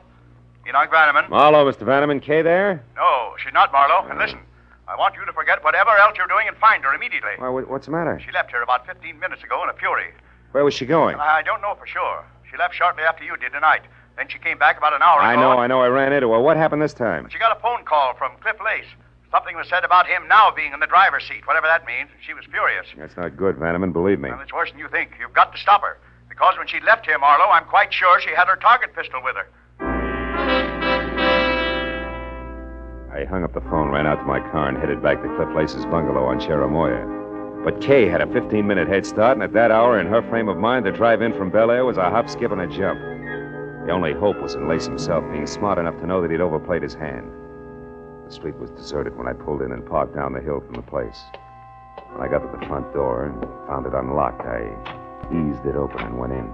Enoch Vanneman? Marlowe, Mr. Vanneman. Kay there? No, she's not, Marlowe. And listen, I want you to forget whatever else you're doing and find her immediately. Why, what's the matter? She left here about 15 minutes ago in a fury. Where was she going? I don't know for sure. She left shortly after you did tonight. Then she came back about an hour I ago. know. I ran into her. What happened this time? She got a phone call from Cliff Lace. Something was said about him now being in the driver's seat, whatever that means. She was furious. That's not good, Vanneman. Believe me. Well, it's worse than you think. You've got to stop her. Because when she left here, Marlowe, I'm quite sure she had her target pistol with her. I hung up the phone, ran out to my car, and headed back to Cliff Lace's bungalow on Cherimoya. But Kay had a 15-minute head start, and at that hour, in her frame of mind, the drive in from Bel Air was a hop, skip, and a jump. The only hope was in Lace himself being smart enough to know that he'd overplayed his hand. The street was deserted when I pulled in and parked down the hill from the place. When I got to the front door and found it unlocked, I eased it open and went in.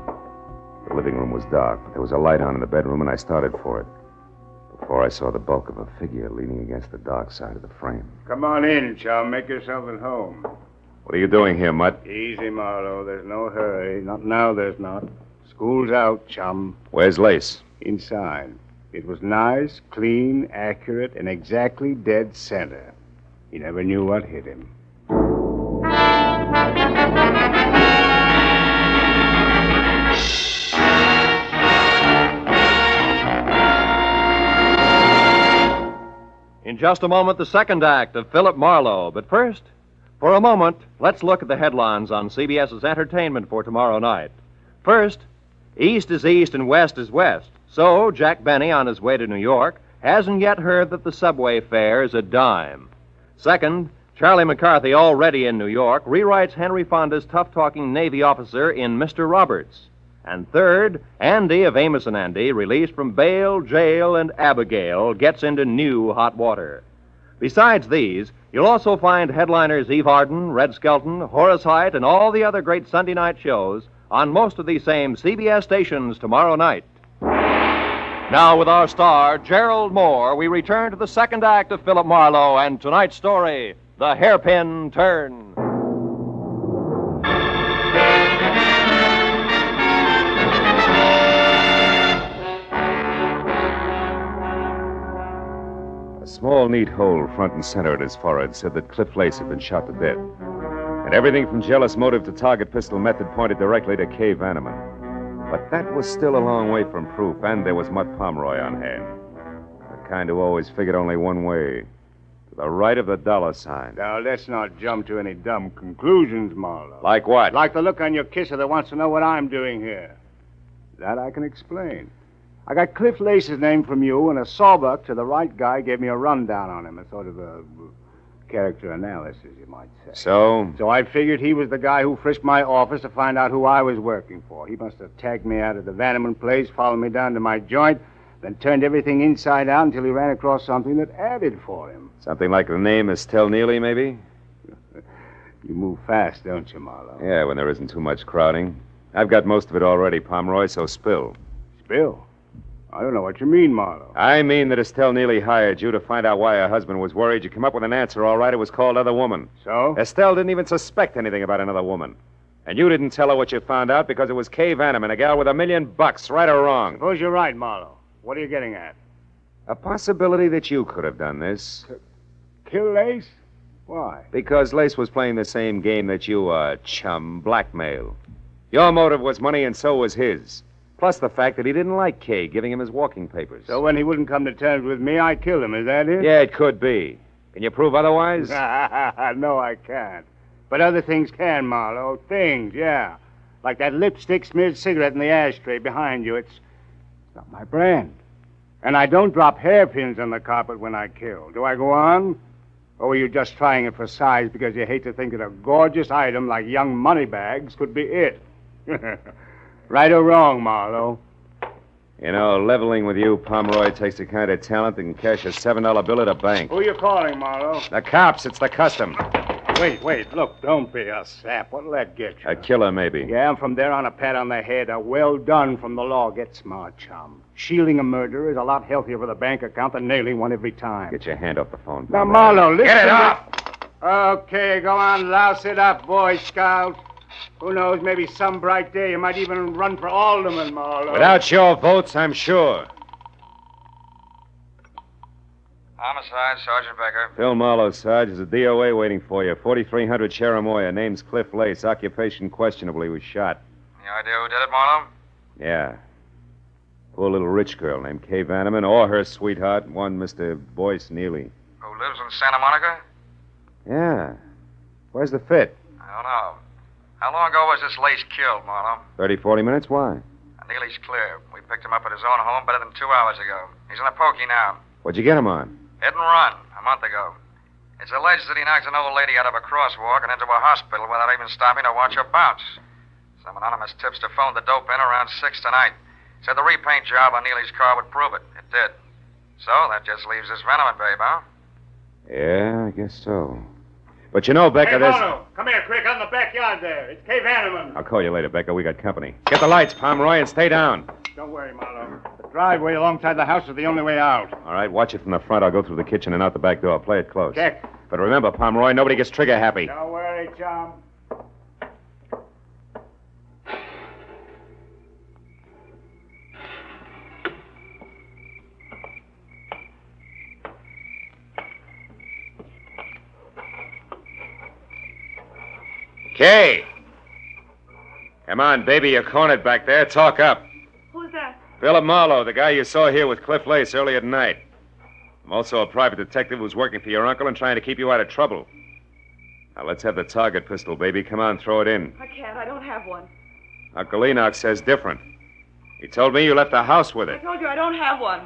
The living room was dark, but there was a light on in the bedroom, and I started for it. Before I saw the bulk of a figure leaning against the dark side of the frame. Come on in, chum. Make yourself at home. What are you doing here, Mutt? Easy, Marlowe. There's no hurry. Not now, there's not. School's out, chum. Where's Lace? Inside. It was nice, clean, accurate, and exactly dead center. He never knew what hit him. In just a moment, the second act of Philip Marlowe. But first, for a moment, let's look at the headlines on CBS's entertainment for tomorrow night. First, East is East and West is West. So, Jack Benny, on his way to New York, hasn't yet heard that the subway fare is a dime. Second, Charlie McCarthy, already in New York, rewrites Henry Fonda's tough-talking Navy officer in Mr. Roberts. And third, Andy of Amos and Andy, released from bail, jail, and Abigail, gets into new hot water. Besides these, you'll also find headliners Eve Arden, Red Skelton, Horace Heidt, and all the other great Sunday night shows on most of these same CBS stations tomorrow night. Now, with our star, Gerald Mohr, we return to the second act of Philip Marlowe and tonight's story, The Hairpin Turn. A small, neat hole front and center at his forehead said that Cliff Lace had been shot to death. And everything from jealous motive to target pistol method pointed directly to Kay Vanneman. But that was still a long way from proof, and there was Mutt Pomeroy on hand. The kind who always figured only one way, to the right of the dollar sign. Now, let's not jump to any dumb conclusions, Marlowe. Like what? Like the look on your kisser that wants to know what I'm doing here. That I can explain. I got Cliff Lace's name from you, and a sawbuck to the right guy gave me a rundown on him, a sort of a character analysis, you might say. So? So I figured he was the guy who frisked my office to find out who I was working for. He must have tagged me out of the Vanneman place, followed me down to my joint, then turned everything inside out until he ran across something that added for him. Something like the name Estelle Neely, maybe? You move fast, don't you, Marlowe? Yeah, when there isn't too much crowding. I've got most of it already, Pomeroy, so spill. Spill? I don't know what you mean, Marlowe. I mean that Estelle Neely hired you to find out why her husband was worried. You came up with an answer, all right. It was called Other Woman. So? Estelle didn't even suspect anything about another woman. And you didn't tell her what you found out because it was Kay Vanneman, a gal with $1 million, right or wrong. Suppose you're right, Marlowe. What are you getting at? A possibility that you could have done this. Kill Lace? Why? Because Lace was playing the same game that you are, chum, blackmail. Your motive was money, and so was his. Plus the fact that he didn't like Kay giving him his walking papers. So when he wouldn't come to terms with me, I killed him. Is that it? Yeah, it could be. Can you prove otherwise? No, I can't. But other things can, Marlowe. Things, yeah. Like that lipstick-smeared cigarette in the ashtray behind you. It's not my brand. And I don't drop hairpins on the carpet when I kill. Do I go on? Or were you just trying it for size because you hate to think that a gorgeous item like young moneybags could be it? Right or wrong, Marlowe? You know, leveling with you, Pomeroy, takes the kind of talent that can cash a $7 bill at a bank. Who you calling, Marlowe? The cops. It's the custom. Wait. Look, don't be a sap. What'll that get you? A killer, maybe. Yeah, and from there on, a pat on the head. A well done from the law. Get smart, chum. Shielding a murderer is a lot healthier for the bank account than nailing one every time. Get your hand off the phone, Now, Pomeroy. Marlowe, listen. Get it off! Okay, go on, louse it up, Boy Scout. Who knows, maybe some bright day you might even run for alderman, Marlowe. Without your votes, I'm sure. Homicide, Sergeant Becker. Phil Marlowe, Sarge. There's a DOA waiting for you. 4300 Cherimoya. Name's Cliff Lace. Occupation questionably. Was shot. Any idea who did it, Marlowe? Yeah. Poor little rich girl named Kay Vanneman, or her sweetheart, one Mr. Boyce Neely. Who lives in Santa Monica? Yeah. Where's the fit? I don't know. How long ago was this Lace killed, Marlowe? 30, 40 minutes? Why? Neely's clear. We picked him up at his own home better than 2 hours ago. He's in a pokey now. What'd you get him on? Hit and run, a month ago. It's alleged that he knocked an old lady out of a crosswalk and into a hospital without even stopping to watch her bounce. Some anonymous tipster phoned the dope in around 6 tonight. Said the repaint job on Neely's car would prove it. It did. So that just leaves this Veneman babe, huh? Yeah, I guess so. But you know, Becca, there's... Marlowe, come here, quick, out in the backyard there. It's Kay Vanneman. I'll call you later, Becca. We got company. Get the lights, Pomeroy, and stay down. Don't worry, Marlowe. The driveway alongside the house is the only way out. All right, watch it from the front. I'll go through the kitchen and out the back door. Play it close. Check. But remember, Pomeroy, nobody gets trigger happy. Don't worry, chum. Kay! Come on, baby. You're cornered back there. Talk up. Who's that? Philip Marlowe, the guy you saw here with Cliff Lace earlier tonight. I'm also a private detective who's working for your uncle and trying to keep you out of trouble. Now, let's have the target pistol, baby. Come on, throw it in. I can't. I don't have one. Uncle Enoch says different. He told me you left the house with I it. told you I don't have one.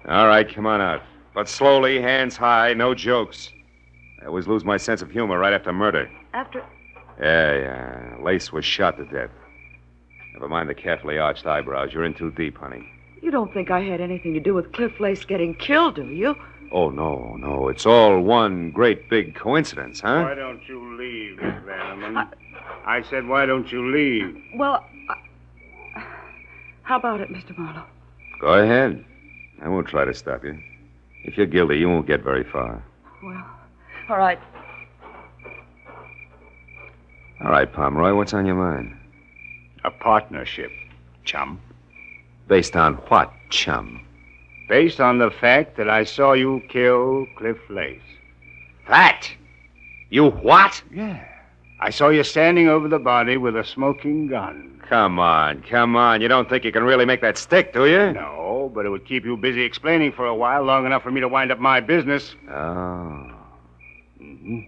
All right, come on out. But slowly, hands high, no jokes. I always lose my sense of humor right after murder. After... Yeah. Lace was shot to death. Never mind the carefully arched eyebrows. You're in too deep, honey. You don't think I had anything to do with Cliff Lace getting killed, do you? Oh, no. It's all one great big coincidence, huh? Why don't you leave, Miss Vanneman? I said, why don't you leave? Well, how about it, Mr. Marlowe? Go ahead. I won't try to stop you. If you're guilty, you won't get very far. Well, all right. All right, Pomeroy, what's on your mind? A partnership, chum. Based on what, chum? Based on the fact that I saw you kill Cliff Lace. Fact? You what? Yeah. I saw you standing over the body with a smoking gun. Come on. You don't think you can really make that stick, do you? No, but it would keep you busy explaining for a while, long enough for me to wind up my business. Oh. Mm-hmm.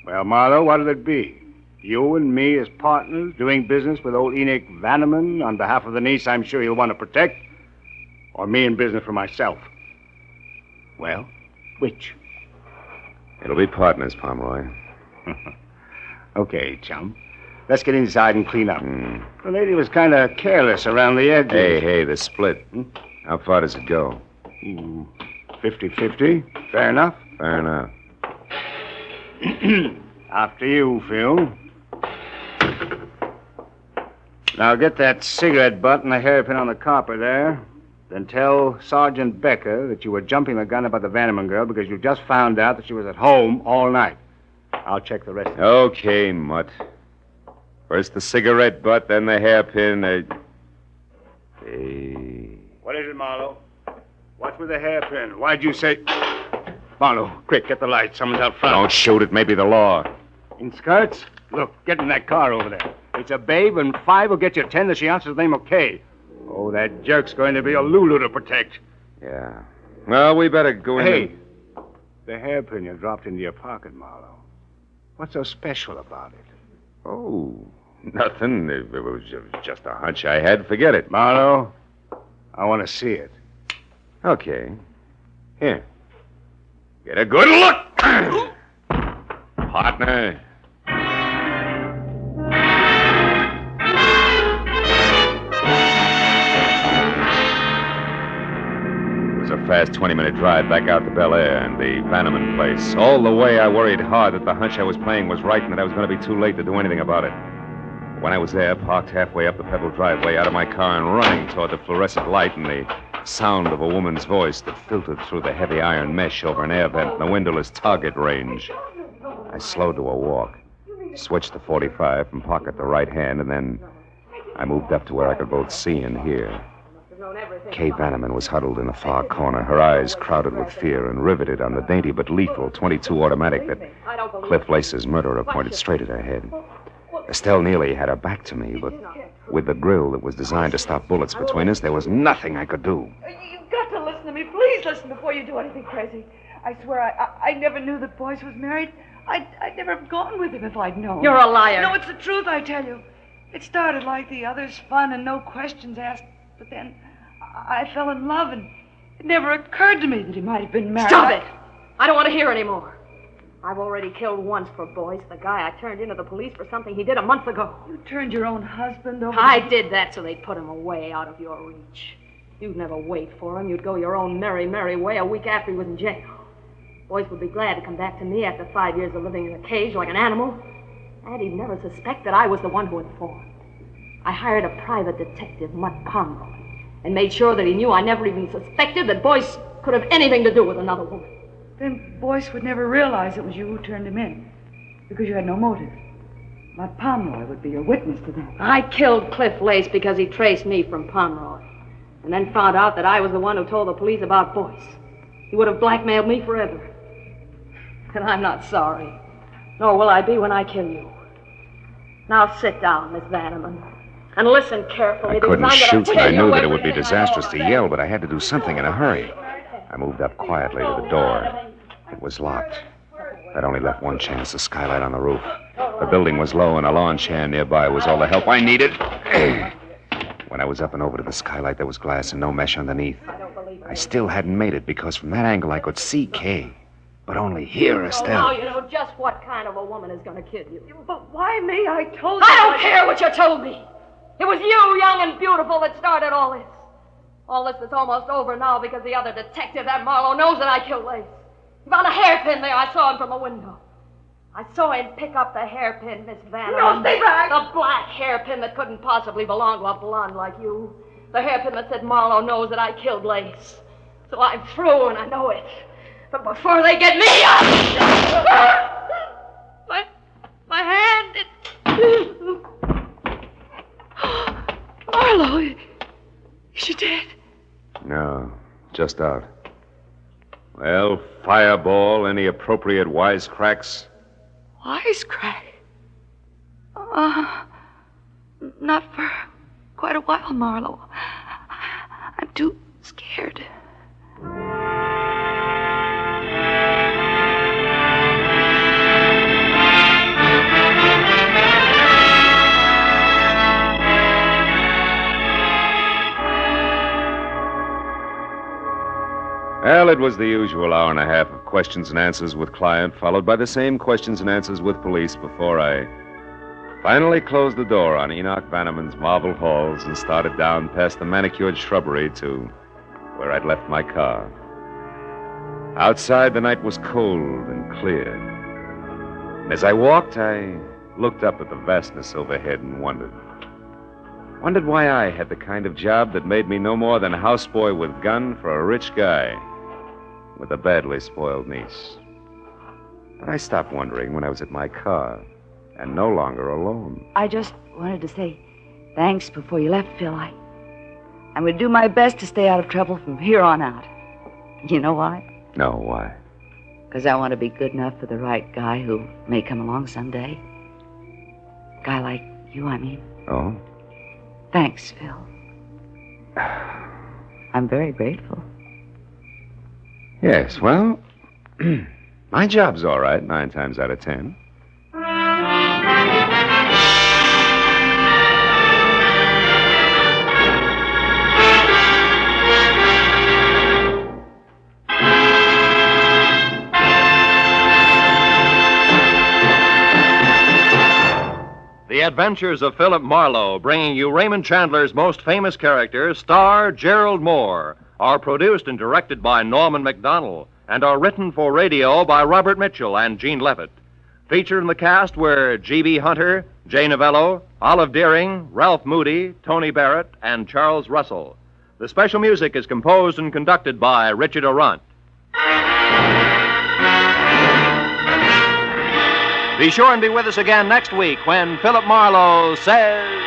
Well, Marlowe, what'll it be? You and me as partners doing business with old Enoch Vanneman on behalf of the niece I'm sure you'll want to protect? Or me in business for myself? Well, which? It'll be partners, Pomeroy. Okay, chum. Let's get inside and clean up. The lady was kind of careless around the edges. Hey, the split. How far does it go? 50-50. Fair enough? Fair enough. After you, Phil. Now get that cigarette butt and the hairpin on the copper there. Then tell Sergeant Becker that you were jumping the gun about the Vanneman girl because you just found out that she was at home all night. I'll check the rest of it. Okay, Mutt. First the cigarette butt, then the hairpin. Hey. What is it, Marlow? What's with the hairpin? Why'd you say... Marlow, quick, get the light. Someone's out front. Don't shoot. It may be the law. In skirts? Look, get in that car over there. It's a babe, and 5 will get you 10 that she answers the name of Kay. Oh, that jerk's going to be a Lulu to protect. Yeah. Well, we better go in. Hey, the hairpin you dropped into your pocket, Marlow. What's so special about it? Oh, nothing. It was just a hunch I had. Forget it. Marlow, I want to see it. Okay. Here. Get a good look. Partner. It was a fast 20-minute drive back out to Bel Air and the Bannerman place. All the way, I worried hard that the hunch I was playing was right and that I was going to be too late to do anything about it. When I was there, parked halfway up the pebbled driveway, out of my car and running toward the fluorescent light and the sound of a woman's voice that filtered through the heavy iron mesh over an air vent in the windowless target range. I slowed to a walk, switched to 45 from pocket to right hand, and then I moved up to where I could both see and hear. Kay Bannerman was huddled in a far corner, her eyes crowded with fear and riveted on the dainty but lethal .22 automatic that Cliff Lace's murderer pointed straight at her head. Estelle Neely had her back to me, but with the grill that was designed to stop bullets between us, there was nothing I could do. You've got to listen to me. Please listen before you do anything crazy. I swear I never knew that Boyce was married. I'd never have gone with him if I'd known. You're a liar. No, it's the truth, I tell you. It started like the others, fun and no questions asked. But then I fell in love, and it never occurred to me that he might have been married. Stop it! I don't want to hear any more. I've already killed once for Boyce, the guy I turned into the police for something he did a month ago. You turned your own husband over. I did that so they'd put him away out of your reach. You'd never wait for him. You'd go your own merry, merry way a week after he was in jail. Boyce would be glad to come back to me after 5 years of living in a cage like an animal. And he'd never suspect that I was the one who informed. I hired a private detective, Mutt Pomeroy, and made sure that he knew I never even suspected that Boyce could have anything to do with another woman. Then Boyce would never realize it was you who turned him in, because you had no motive. Mutt Pomeroy would be your witness to that. I killed Cliff Lace because he traced me from Pomeroy, and then found out that I was the one who told the police about Boyce. He would have blackmailed me forever. And I'm not sorry. Nor will I be when I kill you. Now sit down, Miss Bannerman, and listen carefully. I couldn't shoot, and I knew that it would be disastrous to yell, but I had to do something in a hurry. I moved up quietly to the door. It was locked. That only left one chance, the skylight on the roof. The building was low, and a lawn chair nearby was all the help I needed. When I was up and over to the skylight, there was glass and no mesh underneath. I still hadn't made it, because from that angle I could see Kay, but only hear Estelle. Now you know just what kind of a woman is going to kill you. But why me? I told you. I don't care what you told me. It was you, young and beautiful, that started all this. All this is almost over now because the other detective, that Marlow, knows that I killed Lace. He found a hairpin there. I saw him from the window. I saw him pick up the hairpin, Miss Vanna. No, stay back! The black hairpin that couldn't possibly belong to a blonde like you. The hairpin that said Marlow knows that I killed Lace. So I'm through, and I know it. But before they get me, my hand, Marlow, is she dead? No, just out. Well, fireball, any appropriate wisecracks? Wisecrack? Not for quite a while, Marlow. I'm too scared. Well, it was the usual hour and a half of questions and answers with client, followed by the same questions and answers with police before I finally closed the door on Enoch Bannerman's marble halls and started down past the manicured shrubbery to where I'd left my car. Outside, the night was cold and clear. And as I walked, I looked up at the vastness overhead and wondered why I had the kind of job that made me no more than a houseboy with gun for a rich guy with a badly spoiled niece. But I stopped wondering when I was at my car and no longer alone. I just wanted to say thanks before you left, Phil. I'm going to do my best to stay out of trouble from here on out. You know why? No, why? Because I want to be good enough for the right guy who may come along someday. A guy like you, I mean. Oh? Thanks, Phil. I'm very grateful. Yes, well, my job's all right 9 times out of 10. The Adventures of Philip Marlowe, bringing you Raymond Chandler's most famous character, star Gerald Mohr, are produced and directed by Norman MacDonald and are written for radio by Robert Mitchell and Gene Levitt. Featured in the cast were G.B. Hunter, Jay Novello, Olive Deering, Ralph Moody, Tony Barrett, and Charles Russell. The special music is composed and conducted by Richard Arant. Be sure and be with us again next week when Philip Marlowe says...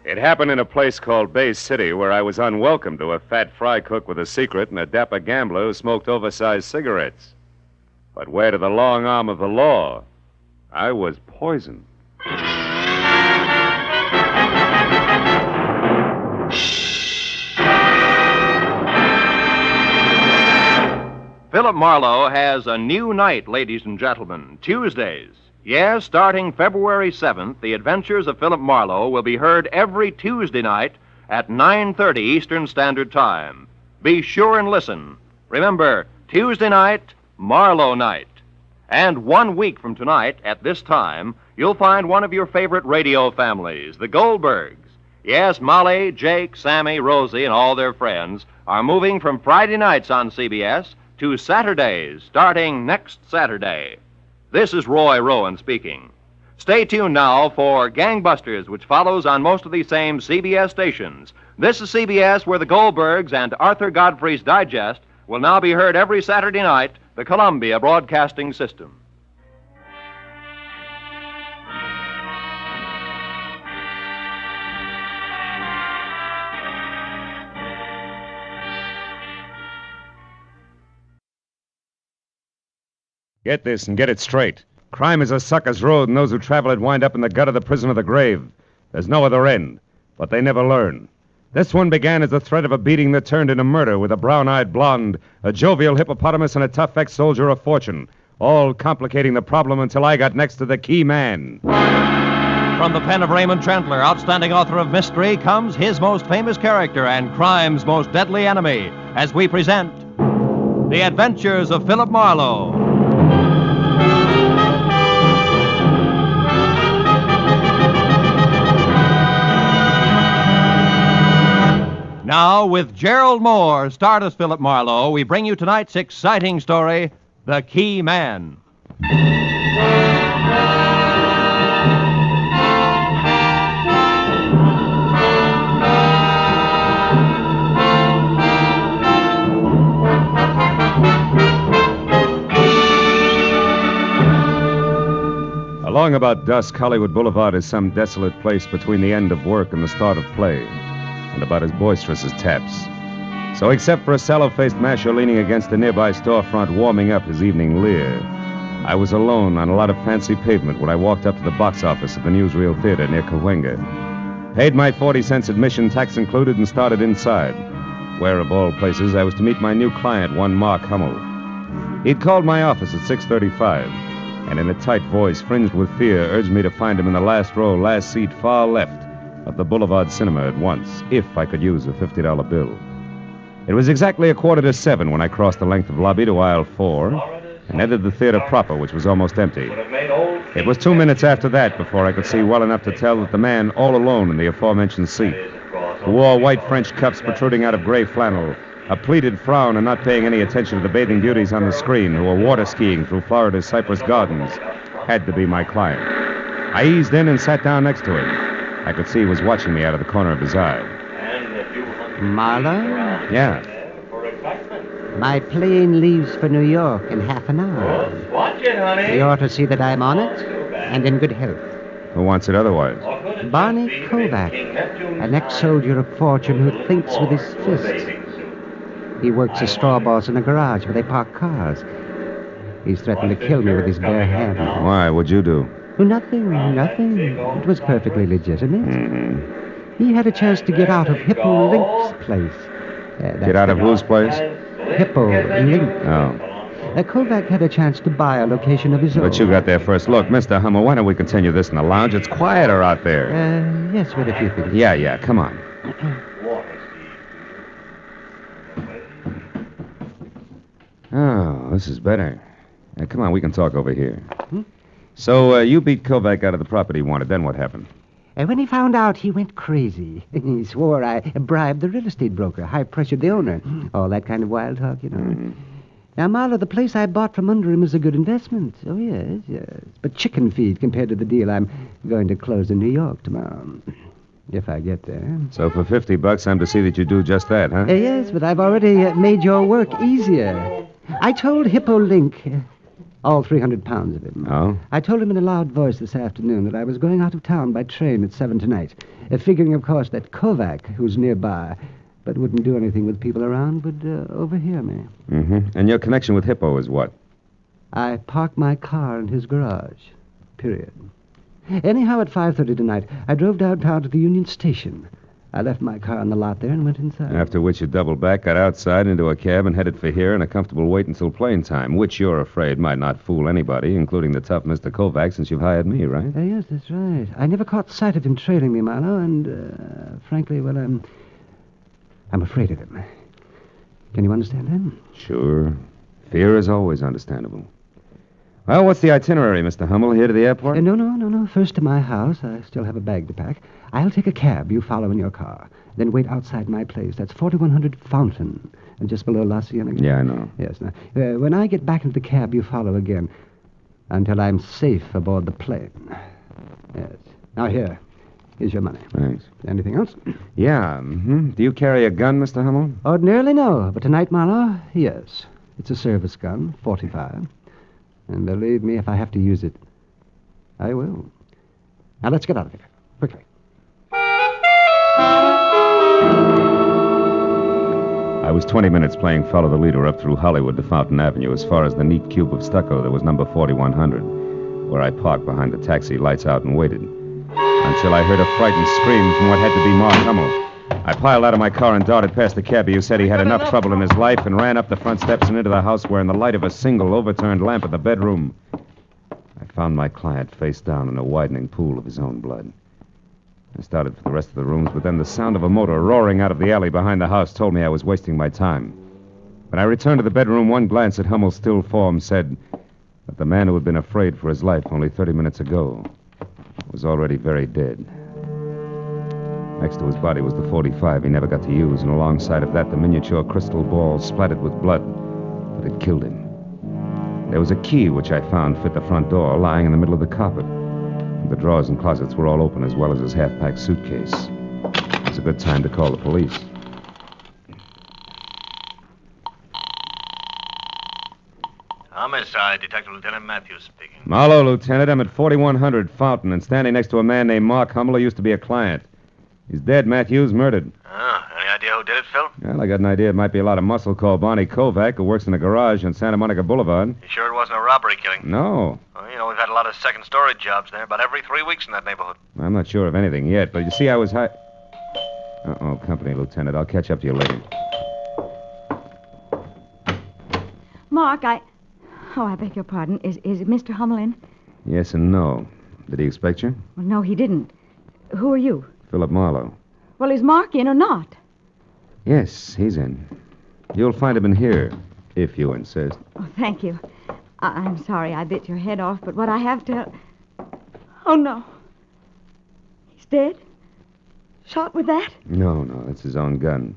It happened in a place called Bay City where I was unwelcome to a fat fry cook with a secret and a dapper gambler who smoked oversized cigarettes. But where to the long arm of the law? I was poisoned. Philip Marlowe has a new night, ladies and gentlemen, Tuesdays. Yes, starting February 7th, The Adventures of Philip Marlowe will be heard every Tuesday night at 9:30 Eastern Standard Time. Be sure and listen. Remember, Tuesday night, Marlowe night. And 1 week from tonight, at this time, you'll find one of your favorite radio families, the Goldbergs. Yes, Molly, Jake, Sammy, Rosie, and all their friends are moving from Friday nights on CBS to Saturdays, starting next Saturday. This is Roy Rowan speaking. Stay tuned now for Gangbusters, which follows on most of these same CBS stations. This is CBS, where the Goldbergs and Arthur Godfrey's Digest will now be heard every Saturday night, the Columbia Broadcasting System. Get this and get it straight. Crime is a sucker's road, and those who travel it wind up in the gut of the prison of the grave. There's no other end, but they never learn. This one began as the threat of a beating that turned into murder with a brown-eyed blonde, a jovial hippopotamus, and a tough ex-soldier of fortune, all complicating the problem until I got next to the key man. From the pen of Raymond Chandler, outstanding author of mystery, comes his most famous character and crime's most deadly enemy, as we present The Adventures of Philip Marlowe. Now, with Gerald Mohr, starred as Philip Marlowe, we bring you tonight's exciting story, The Key Man. Along about dusk, Hollywood Boulevard is some desolate place between the end of work and the start of play, and about as boisterous as taps. So except for a sallow-faced masher leaning against a nearby storefront warming up his evening leer, I was alone on a lot of fancy pavement when I walked up to the box office of the Newsreel Theater near Cahuenga. Paid my 40 cents admission, tax included, and started inside, where, of all places, I was to meet my new client, one Mark Hummel. He'd called my office at 6:35, and in a tight voice, fringed with fear, urged me to find him in the last row, last seat, far left of the Boulevard Cinema at once, if I could use a $50 bill. It was exactly 6:45 when I crossed the length of lobby to aisle 4 and entered the theater proper, which was almost empty. It was 2 minutes after that before I could see well enough to tell that the man all alone in the aforementioned seat, who wore white French cuffs protruding out of gray flannel, a pleated frown and not paying any attention to the bathing beauties on the screen who were water skiing through Florida's Cypress Gardens, had to be my client. I eased in and sat down next to him. I could see he was watching me out of the corner of his eye. Marlowe? Yeah. My plane leaves for New York in half an hour. Watch it, honey. You ought to see that I'm on it and in good health. Who wants it otherwise? Barney Kovac, an ex-soldier of fortune who thinks with his fists. He works a straw boss in a garage where they park cars. He's threatened to kill me with his bare hands. Why? What'd you do? Oh, nothing. It was perfectly legitimate. Mm-hmm. He had a chance to get out of Hippo Link's place. Get out of whose place? Hippo Link. Oh. Kovac had a chance to buy a location of his own. But you got there first. Look, Mr. Hummel, why don't we continue this in the lounge? It's quieter out there. Yes, what if you think? Yeah, come on. Oh, this is better. Come on, we can talk over here. So, you beat Kovac out of the property he wanted. Then what happened? When he found out, he went crazy. He swore I bribed the real estate broker, high-pressured the owner. All that kind of wild talk, you know. Mm-hmm. Now, Marlow, the place I bought from under him is a good investment. Oh, yes. But chicken feed compared to the deal I'm going to close in New York tomorrow. If I get there. So for $50, I'm to see that you do just that, huh? Yes, but I've already made your work easier. I told Hippo Link, all 300 pounds of him. Oh? I told him in a loud voice this afternoon that I was going out of town by train at 7 tonight, figuring, of course, that Kovac, who's nearby, but wouldn't do anything with people around, would overhear me. Mm-hmm. And your connection with Hippo is what? I parked my car in his garage. Period. Anyhow, at 5:30 tonight, I drove downtown to the Union Station. I left my car on the lot there and went inside. After which you doubled back, got outside into a cab, and headed for here in a comfortable wait until plane time, which you're afraid might not fool anybody, including the tough Mr. Kovac, since you've hired me, right? Yes, that's right. I never caught sight of him trailing me, Marlow, and, frankly, well, I'm afraid of him. Can you understand that? Sure. Fear is always understandable. Well, what's the itinerary, Mr. Hummel? Here to the airport? No. First to my house. I still have a bag to pack. I'll take a cab. You follow in your car. Then wait outside my place. That's 4100 Fountain, just below La Cienega. Yeah, I know. Yes. Now, when I get back into the cab, you follow again until I'm safe aboard the plane. Yes. Now, here's your money. Thanks. Anything else? Yeah. Mm-hmm. Do you carry a gun, Mr. Hummel? Ordinarily, no. But tonight, Marlow, yes. It's a service gun, 45. And believe me, if I have to use it, I will. Now, let's get out of here. Quickly. I was 20 minutes playing follow the leader up through Hollywood to Fountain Avenue as far as the neat cube of stucco that was number 4100, where I parked behind the taxi, lights out, and waited. Until I heard a frightened scream from what had to be Mark Hummel. I piled out of my car and darted past the cabbie who said he had enough trouble in his life and ran up the front steps and into the house where in the light of a single overturned lamp in the bedroom, I found my client face down in a widening pool of his own blood. I started for the rest of the rooms, but then the sound of a motor roaring out of the alley behind the house told me I was wasting my time. When I returned to the bedroom, one glance at Hummel's still form said that the man who had been afraid for his life only 30 minutes ago was already very dead. Next to his body was the .45 he never got to use, and alongside of that, the miniature crystal ball splattered with blood that had killed him. There was a key which I found fit the front door, lying in the middle of the carpet. The drawers and closets were all open, as well as his half-packed suitcase. It was a good time to call the police. Homicide, Detective Lieutenant Matthews speaking. Marlow, Lieutenant. I'm at 4100 Fountain, and standing next to a man named Mark Hummel who used to be a client. He's dead, Matthews, murdered. Any idea who did it, Phil? Well, I got an idea it might be a lot of muscle called Barney Kovac, who works in a garage on Santa Monica Boulevard. You sure it wasn't a robbery killing? No. Well, you know, we've had a lot of second-story jobs there about every 3 weeks in that neighborhood. I'm not sure of anything yet, but you see, I was Uh-oh, company, Lieutenant. I'll catch up to you later. Mark, Oh, I beg your pardon. Is Mr. Hummel in? Yes and no. Did he expect you? Well, no, he didn't. Who are you? Philip Marlowe. Well, is Mark in or not? Yes, he's in. You'll find him in here, if you insist. Oh, thank you. I'm sorry I bit your head off, but what I have to... Oh, no. He's dead? Shot with that? No, it's his own gun.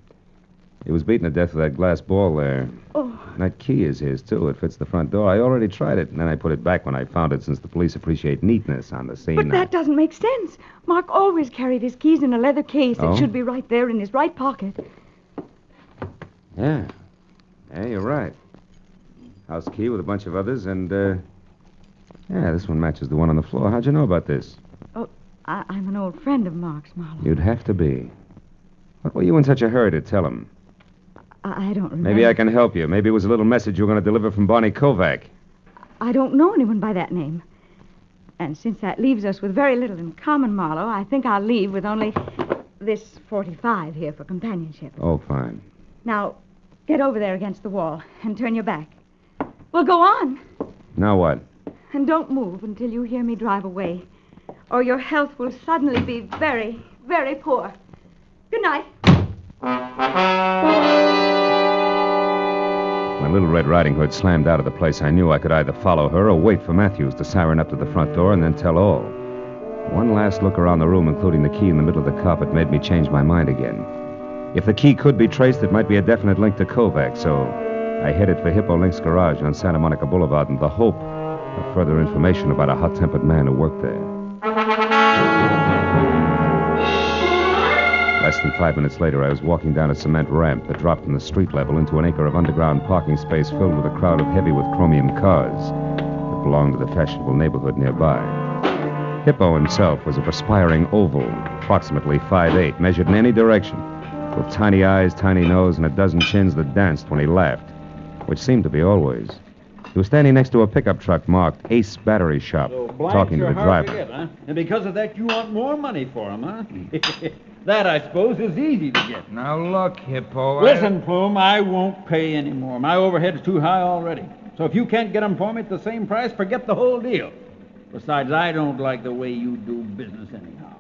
He was beaten to death with that glass ball there. Oh. That key is his, too. It fits the front door. I already tried it, and then I put it back when I found it, since the police appreciate neatness on the scene. But that doesn't make sense. Mark always carried his keys in a leather case. Oh? It should be right there in his right pocket. Yeah, you're right. House key with a bunch of others, and, this one matches the one on the floor. How'd you know about this? Oh, I'm an old friend of Mark's, Marlowe. You'd have to be. What were you in such a hurry to tell him? I don't remember. Maybe I can help you. Maybe it was a little message you were going to deliver from Barney Kovac. I don't know anyone by that name. And since that leaves us with very little in common, Marlowe, I think I'll leave with only this 45 here for companionship. Oh, fine. Now, get over there against the wall and turn your back. Well, go on. Now what? And don't move until you hear me drive away, or your health will suddenly be very, very poor. Good night. When Little Red Riding Hood slammed out of the place, I knew I could either follow her or wait for Matthews to siren up to the front door and then tell all. One last look around the room, including the key in the middle of the carpet, made me change my mind again. If the key could be traced, it might be a definite link to Kovac, so I headed for Hippo Link's garage on Santa Monica Boulevard in the hope of further information about a hot-tempered man who worked there. Less than 5 minutes later, I was walking down a cement ramp that dropped from the street level into an acre of underground parking space filled with a crowd of heavy with chromium cars that belonged to the fashionable neighborhood nearby. Hippo himself was a perspiring oval, approximately 5'8", measured in any direction, with tiny eyes, tiny nose, and a dozen chins that danced when he laughed, which seemed to be always. He was standing next to a pickup truck marked Ace Battery Shop, talking to the driver. Forget, huh? And because of that, you want more money for him, huh? That, I suppose, is easy to get. Now, look, Hippo. Listen, Plume, I won't pay any more. My overhead's too high already. So if you can't get them for me at the same price, forget the whole deal. Besides, I don't like the way you do business anyhow.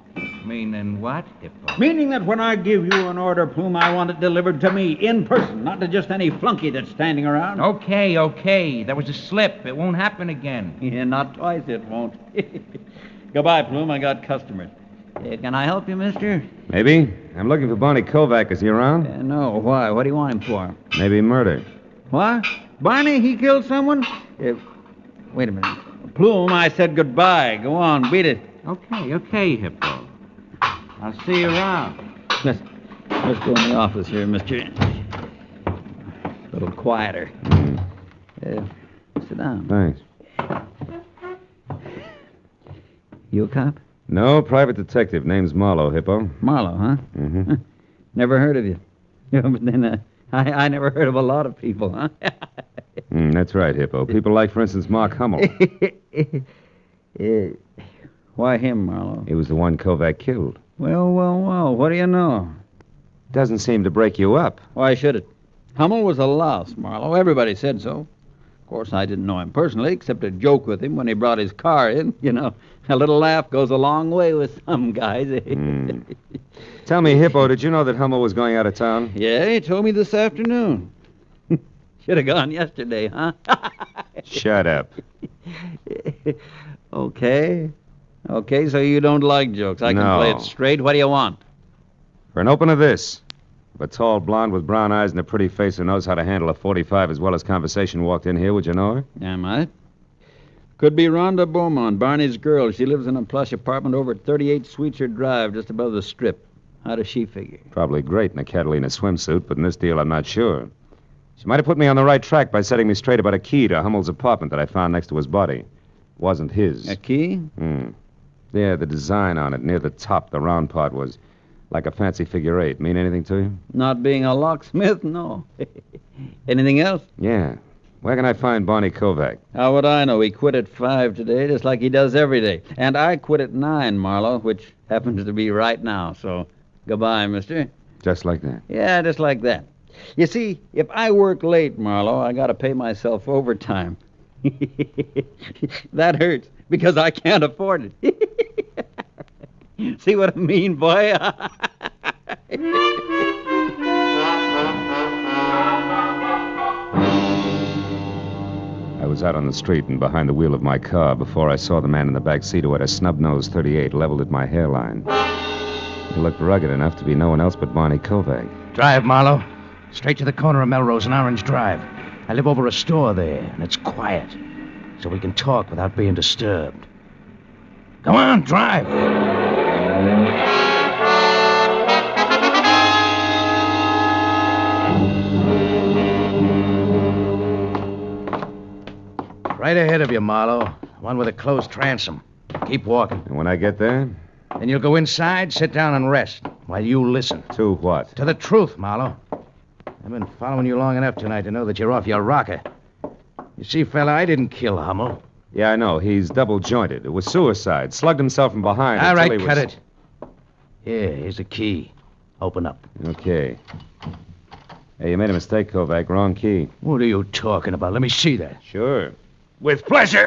Meaning what, Hippo? Meaning that when I give you an order, Plume, I want it delivered to me in person, not to just any flunky that's standing around. Okay. That was a slip. It won't happen again. Yeah, not twice it won't. Goodbye, Plume. I got customers. Can I help you, mister? Maybe. I'm looking for Barney Kovac. Is he around? No. Why? What do you want him for? Maybe murder. What? Barney, he killed someone? Wait a minute. Plume, I said goodbye. Go on, beat it. Okay, Hippo. I'll see you around. Let's go in the office here, mister. A little quieter. Sit down. Thanks. You a cop? No, private detective. Name's Marlow, Hippo. Marlow, huh? Mm-hmm. Never heard of you. But then I never heard of a lot of people, huh? That's right, Hippo. People like, for instance, Mark Hummel. Why him, Marlow? He was the one Kovac killed. Well, what do you know? Doesn't seem to break you up. Why should it? Hummel was a louse, Marlow. Everybody said so. Of course, I didn't know him personally, except to joke with him when he brought his car in. You know, a little laugh goes a long way with some guys. Tell me, Hippo, did you know that Hummel was going out of town? Yeah, he told me this afternoon. Should have gone yesterday, huh? Shut up. Okay, so you don't like jokes. I can play it straight. What do you want? For an open of this. If a tall blonde with brown eyes and a pretty face who knows how to handle a 45 as well as conversation walked in here, would you know her? Am I? Could be Rhonda Beaumont, Barney's girl. She lives in a plush apartment over at 38 Sweetser Drive, just above the Strip. How does she figure? Probably great in a Catalina swimsuit, but in this deal, I'm not sure. She might have put me on the right track by setting me straight about a key to Hummel's apartment that I found next to his body. Wasn't his. A key? Yeah, the design on it, near the top, the round part was like a fancy figure 8. Mean anything to you? Not being a locksmith, no. Anything else? Yeah. Where can I find Barney Kovac? How would I know? He quit at 5 today, just like he does every day. And I quit at 9, Marlow, which happens to be right now. So, goodbye, mister. Just like that? Yeah, just like that. You see, if I work late, Marlow, I got to pay myself overtime. That hurts, because I can't afford it. See what I mean, boy? I was out on the street and behind the wheel of my car before I saw the man in the back seat who had a snub-nosed .38 leveled at my hairline. He looked rugged enough to be no one else but Barney Kovac. Drive, Marlow. Straight to the corner of Melrose and Orange Drive. I live over a store there, and it's quiet, so we can talk without being disturbed. Go on, drive. Right ahead of you, Marlow. One with a closed transom. Keep walking. And when I get there? Then you'll go inside, sit down, and rest. while you listen. To what? To the truth, Marlowe. I've been following you long enough tonight to know that you're off your rocker. You see, fella, I didn't kill Hummel. Yeah, I know. He's double-jointed. It was suicide. Slugged himself from behind. All right, until he cut was... it. Here, here's a key. Open up. Okay. Hey, you made a mistake, Kovac. Wrong key. What are you talking about? Let me see that. Sure. With pleasure.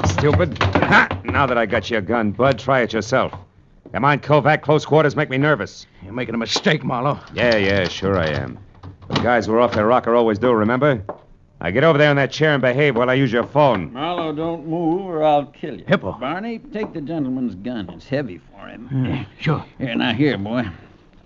Stupid. Ha! Now that I got your gun, Bud, try it yourself. Come on, Kovac. Close quarters make me nervous. You're making a mistake, Marlowe. Yeah, sure I am. The guys who are off their rocker always do, remember? Now get over there in that chair and behave while I use your phone. Marlowe, don't move or I'll kill you. Hippo. Barney, take the gentleman's gun. It's heavy for him. Sure. Here, now, here, boy.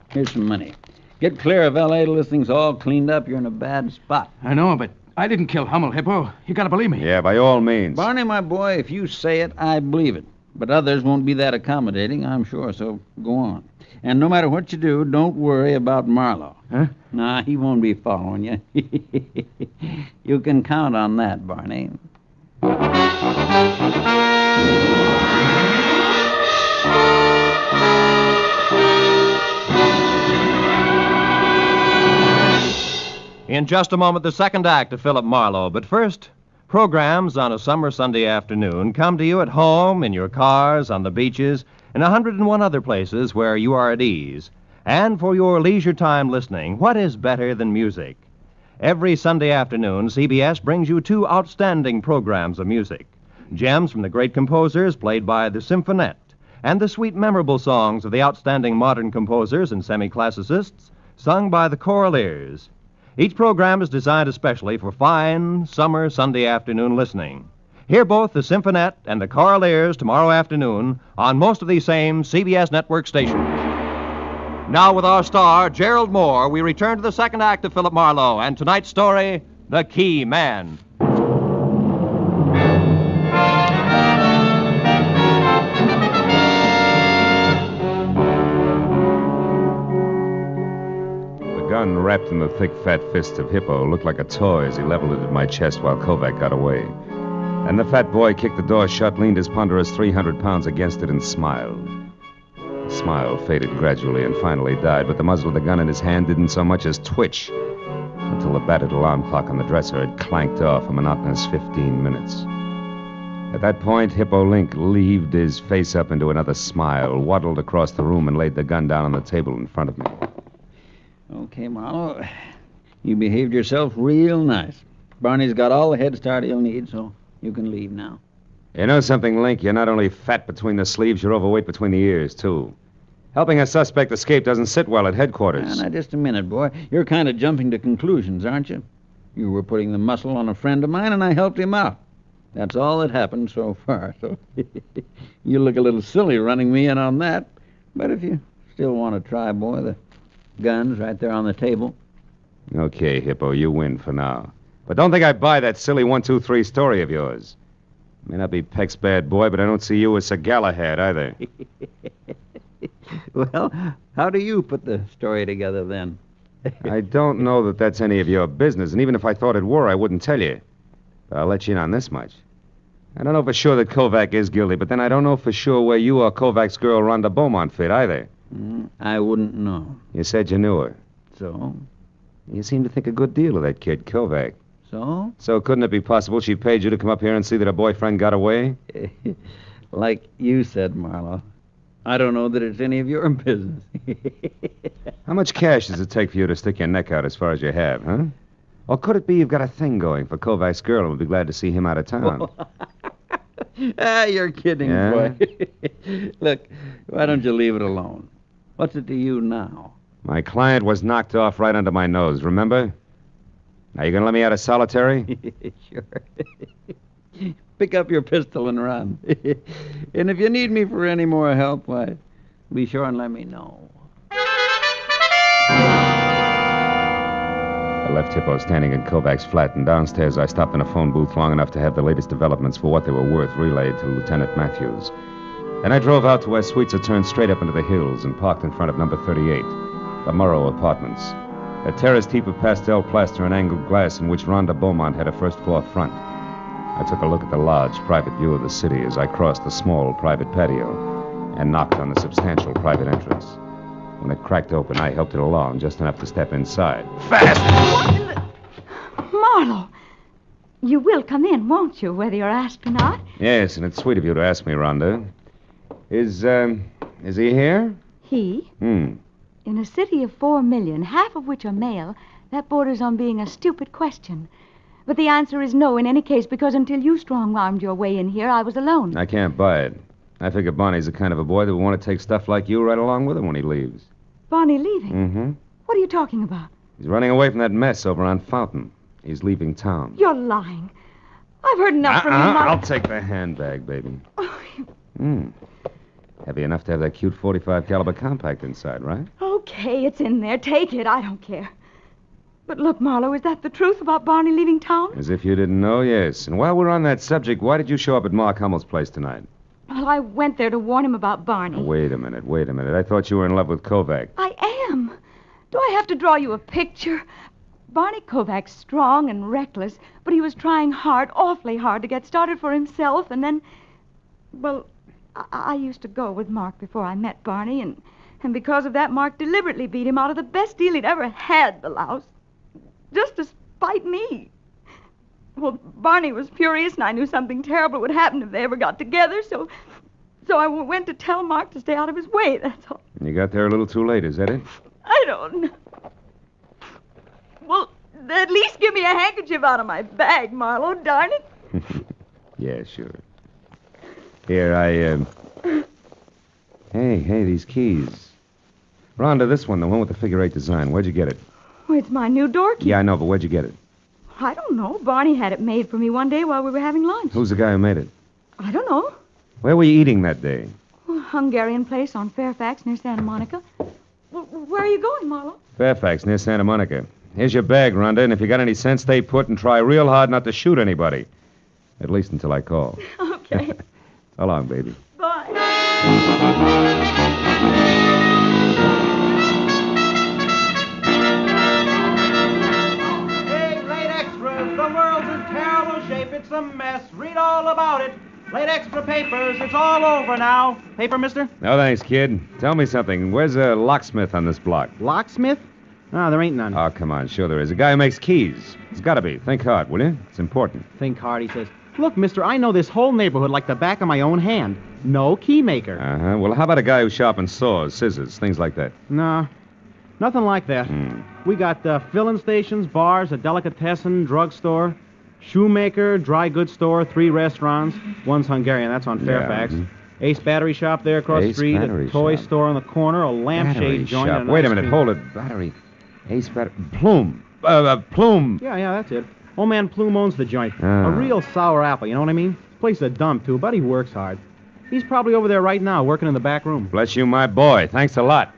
Here's some money. Get clear of L.A. till this thing's all cleaned up. You're in a bad spot. I know, but I didn't kill Hummel, Hippo. You gotta believe me. Yeah, by all means. Barney, my boy, if you say it, I believe it. But others won't be that accommodating, I'm sure, so go on. And no matter what you do, don't worry about Marlowe. Huh? Nah, he won't be following you. You can count on that, Barney. In just a moment, the second act of Philip Marlowe. But first, programs on a summer Sunday afternoon come to you at home, in your cars, on the beaches, and 101 other places where you are at ease. And for your leisure time listening, what is better than music? Every Sunday afternoon, CBS brings you two outstanding programs of music. Gems from the great composers played by the Symphonette, and the sweet, memorable songs of the outstanding modern composers and semi-classicists sung by the Choraleers. Each program is designed especially for fine, summer Sunday afternoon listening. Hear both the Symphonette and the Choraleers tomorrow afternoon on most of these same CBS network stations. Now, with our star, Gerald Mohr, we return to the second act of Philip Marlowe and tonight's story, The Key Man. The gun wrapped in the thick, fat fist of Hippo looked like a toy as he leveled it at my chest while Kovac got away. And the fat boy kicked the door shut, leaned his ponderous 300 pounds against it, and smiled. The smile faded gradually and finally died, but the muzzle of the gun in his hand didn't so much as twitch until the battered alarm clock on the dresser had clanked off a monotonous 15 minutes. At that point, Hippo Link leaved his face up into another smile, waddled across the room, and laid the gun down on the table in front of me. Okay, Marlowe. You behaved yourself real nice. Barney's got all the head start he'll need, so you can leave now. You know something, Link? You're not only fat between the sleeves, you're overweight between the ears, too. Helping a suspect escape doesn't sit well at headquarters. Now, just a minute, boy. You're kind of jumping to conclusions, aren't you? You were putting the muscle on a friend of mine, and I helped him out. That's all that happened so far, so you look a little silly running me in on that. But if you still want to try, boy, the gun's right there on the table. Okay, Hippo, you win for now. But don't think I buy that silly 1, 2, 3 story of yours. May not be Peck's bad boy, but I don't see you as Sir Galahad either. Well, how do you put the story together, then? I don't know that that's any of your business, and even if I thought it were, I wouldn't tell you. But I'll let you in on this much. I don't know for sure that Kovac is guilty, but then I don't know for sure where you or Kovac's girl Rhonda Beaumont fit either. I wouldn't know. You said you knew her. So? You seem to think a good deal of that kid, Kovac. So? So couldn't it be possible she paid you to come up here and see that her boyfriend got away? Like you said, Marlowe. I don't know that it's any of your business. How much cash does it take for you to stick your neck out as far as you have, huh? Or could it be you've got a thing going for Kovac's girl and would be glad to see him out of town? You're kidding, Yeah? boy. Look, why don't you leave it alone? What's it to you now? My client was knocked off right under my nose, remember? Now, you gonna let me out of solitary? Sure. Pick up your pistol and run. And if you need me for any more help, why, be sure and let me know. I left Hippo standing in Kovac's flat, and downstairs I stopped in a phone booth long enough to have the latest developments for what they were worth relayed to Lieutenant Matthews. Then I drove out to where suites are turned straight up into the hills and parked in front of number 38, the Morrow Apartments. A terraced heap of pastel plaster and angled glass in which Rhonda Beaumont had a first-floor front. I took a look at the large, private view of the city as I crossed the small, private patio and knocked on the substantial private entrance. When it cracked open, I helped it along just enough to step inside. Fast! Marlowe, you will come in, won't you, whether you're asked or not? Yes, and it's sweet of you to ask me, Rhonda. Is he here? He? In a city of 4 million, half of which are male, that borders on being a stupid question. But the answer is no in any case, because until you strong-armed your way in here, I was alone. I can't buy it. I figure Bonnie's the kind of a boy that will want to take stuff like you right along with him when he leaves. Bonnie leaving? Mm-hmm. What are you talking about? He's running away from that mess over on Fountain. He's leaving town. You're lying. I've heard enough from you, Marlowe. I'll take the handbag, baby. Heavy enough to have that cute .45 caliber compact inside, right? Okay, it's in there. Take it. I don't care. But look, Marlowe, is that the truth about Barney leaving town? As if you didn't know, yes. And while we're on that subject, why did you show up at Mark Hummel's place tonight? Well, I went there to warn him about Barney. Wait a minute. I thought you were in love with Kovac. I am. Do I have to draw you a picture? Barney Kovac's strong and reckless, but he was trying hard, awfully hard, to get started for himself, and then... Well, I used to go with Mark before I met Barney, and because of that, Mark deliberately beat him out of the best deal he'd ever had, the louse. Just to spite me. Well, Barney was furious, and I knew something terrible would happen if they ever got together, so I went to tell Mark to stay out of his way, that's all. You got there a little too late, is that it? I don't know. Well, at least give me a handkerchief out of my bag, Marlowe, darn it. Yeah, sure. Here, Hey, these keys. Rhonda, this one, the one with the figure 8 design. Where'd you get it? Oh, it's my new door key. Yeah, I know, but where'd you get it? I don't know. Barney had it made for me one day while we were having lunch. Who's the guy who made it? I don't know. Where were you eating that day? A Hungarian place on Fairfax near Santa Monica. Well, where are you going, Marlowe? Fairfax, near Santa Monica. Here's your bag, Rhonda, and if you got any sense, stay put and try real hard not to shoot anybody. At least until I call. Okay. So long, baby. Bye. Hey, late extras, the world's in terrible shape. It's a mess. Read all about it. Late extra papers. It's all over now. Paper, mister? No, thanks, kid. Tell me something. Where's a locksmith on this block? Locksmith? No, there ain't none. Oh, come on. Sure there is. A guy who makes keys. It's got to be. Think hard, will you? It's important. Think hard, he says. Look, mister, I know this whole neighborhood like the back of my own hand. No key maker. Uh-huh. Well, how about a guy who sharpens saws, scissors, things like that? No, nothing like that. We got filling stations, bars, a delicatessen, drugstore, shoemaker, dry goods store, 3 restaurants. One's Hungarian, that's on Fairfax. Yeah, Ace Battery Shop there across the street, a toy store on the corner, a lampshade joint. And Wait a minute, hold it. Battery. Ace Battery. Plume. Plume. Yeah, that's it. Old man Plume owns the joint. Ah. A real sour apple, you know what I mean? This place is a dump, too, but he works hard. He's probably over there right now, working in the back room. Bless you, my boy. Thanks a lot.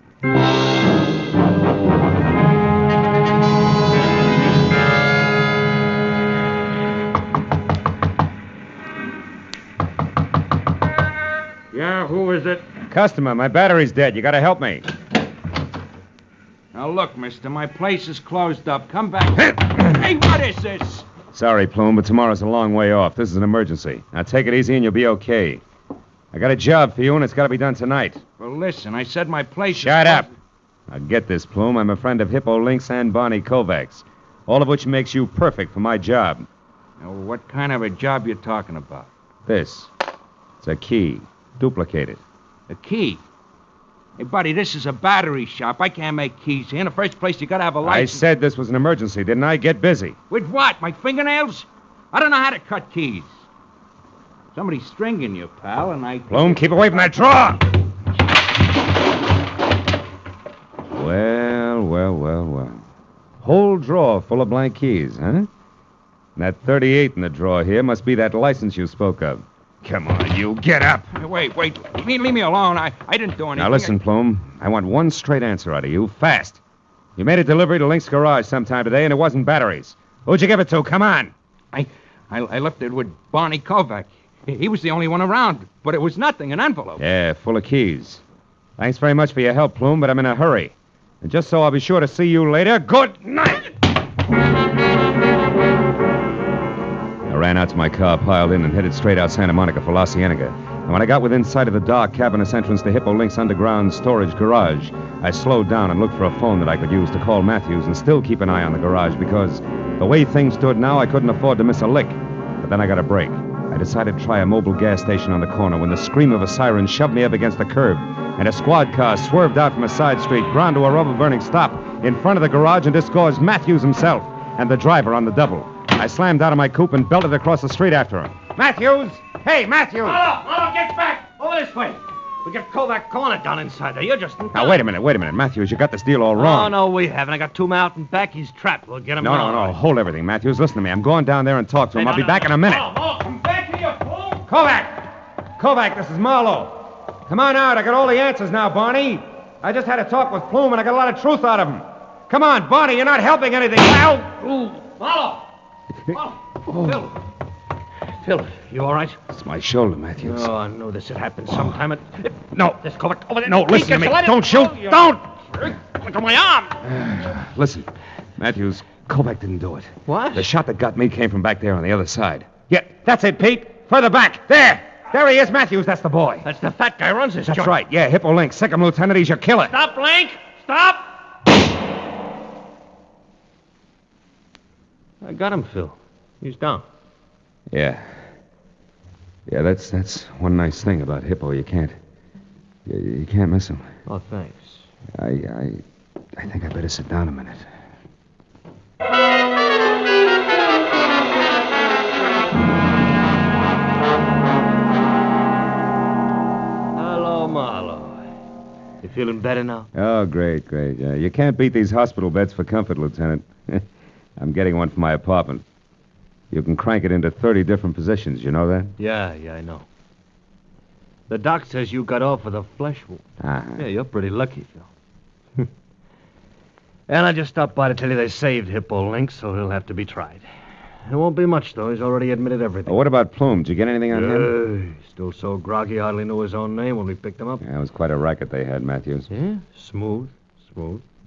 Yeah, who is it? Customer, my battery's dead. You gotta help me. Now, look, mister, my place is closed up. Come back. Hey, what is this? Sorry, Plume, but tomorrow's a long way off. This is an emergency. Now take it easy and you'll be okay. I got a job for you, and it's got to be done tonight. Well, listen, I said my place Shut up! Now get this, Plume. I'm a friend of Hippo Lynx and Barney Kovac's, all of which makes you perfect for my job. Now, what kind of a job you talking about? This. It's a key. Duplicate it. A key? Hey, buddy, this is a battery shop. I can't make keys here. In the first place, you gotta have a license. I said this was an emergency, didn't I? Get busy. With what? My fingernails? I don't know how to cut keys. Somebody's stringing you, pal, and I... Plume, keep away from that drawer! Well. Whole drawer full of blank keys, huh? And that 38 in the drawer here must be that license you spoke of. Come on, you, get up. Wait. Leave me alone. I didn't do anything. Now listen, Plume. I want one straight answer out of you, fast. You made a delivery to Link's garage sometime today, and it wasn't batteries. Who'd you give it to? Come on. I left it with Barney Kovac. He was the only one around, but it was nothing, an envelope. Yeah, full of keys. Thanks very much for your help, Plume, but I'm in a hurry. And just so I'll be sure to see you later, good night! I ran out to my car, piled in, and headed straight out Santa Monica for La Cienega. And when I got within sight of the dark, cavernous entrance to Hippo Link's underground storage garage, I slowed down and looked for a phone that I could use to call Matthews and still keep an eye on the garage because the way things stood now, I couldn't afford to miss a lick. But then I got a break. I decided to try a mobile gas station on the corner when the scream of a siren shoved me up against the curb, and a squad car swerved out from a side street, ground to a rubber-burning stop in front of the garage and disgorged Matthews himself and the driver on the double. I slammed out of my coupe and belted across the street after him. Matthews! Hey, Matthews! Marlowe, get back! Over this way. We got Kovac cornered down inside there. You're just... Now, wait a minute. Matthews, you got this deal all wrong. Oh, no, we haven't. I got two men out and back. He's trapped. We'll get him No. Hold everything, Matthews. Listen to me. I'm going down there and talk to him. I'll be back in a minute. Marlowe, come back here, you fool! Kovac, this is Marlow. Come on out. I got all the answers now, Barney. I just had a talk with Plume, and I got a lot of truth out of him. Come on, Barney. You're not helping anything. Marlowe! Phil, you all right? It's my shoulder, Matthews. Oh, I knew this had happened sometime. No. This Kovac over there. No, listen to me. Don't shoot. Don't! Look at my arm! Listen, Matthews, Kovac didn't do it. What? The shot that got me came from back there on the other side. Yeah, that's it, Pete. Further back. There he is, Matthews. That's the boy. That's the fat guy runs this That's joint. right. Yeah, Hippo Link. Sick him, Lieutenant. He's your killer. Stop, Link! Stop! I got him, Phil. He's down. Yeah. Yeah, that's one nice thing about Hippo. You can't miss him. Oh, thanks. I think I better sit down a minute. Hello, Marlow. You feeling better now? Oh, great. You can't beat these hospital beds for comfort, Lieutenant. I'm getting one for my apartment. You can crank it into 30 different positions. You know that? Yeah, I know. The doc says you got off with a flesh wound. Uh-huh. Yeah, you're pretty lucky, Phil. And I just stopped by to tell you they saved Hippo Link, so he'll have to be tried. It won't be much, though. He's already admitted everything. What about Plume? Did you get anything on him? Still so groggy, hardly knew his own name when we picked him up. Yeah, it was quite a racket they had, Matthews. Yeah, smooth.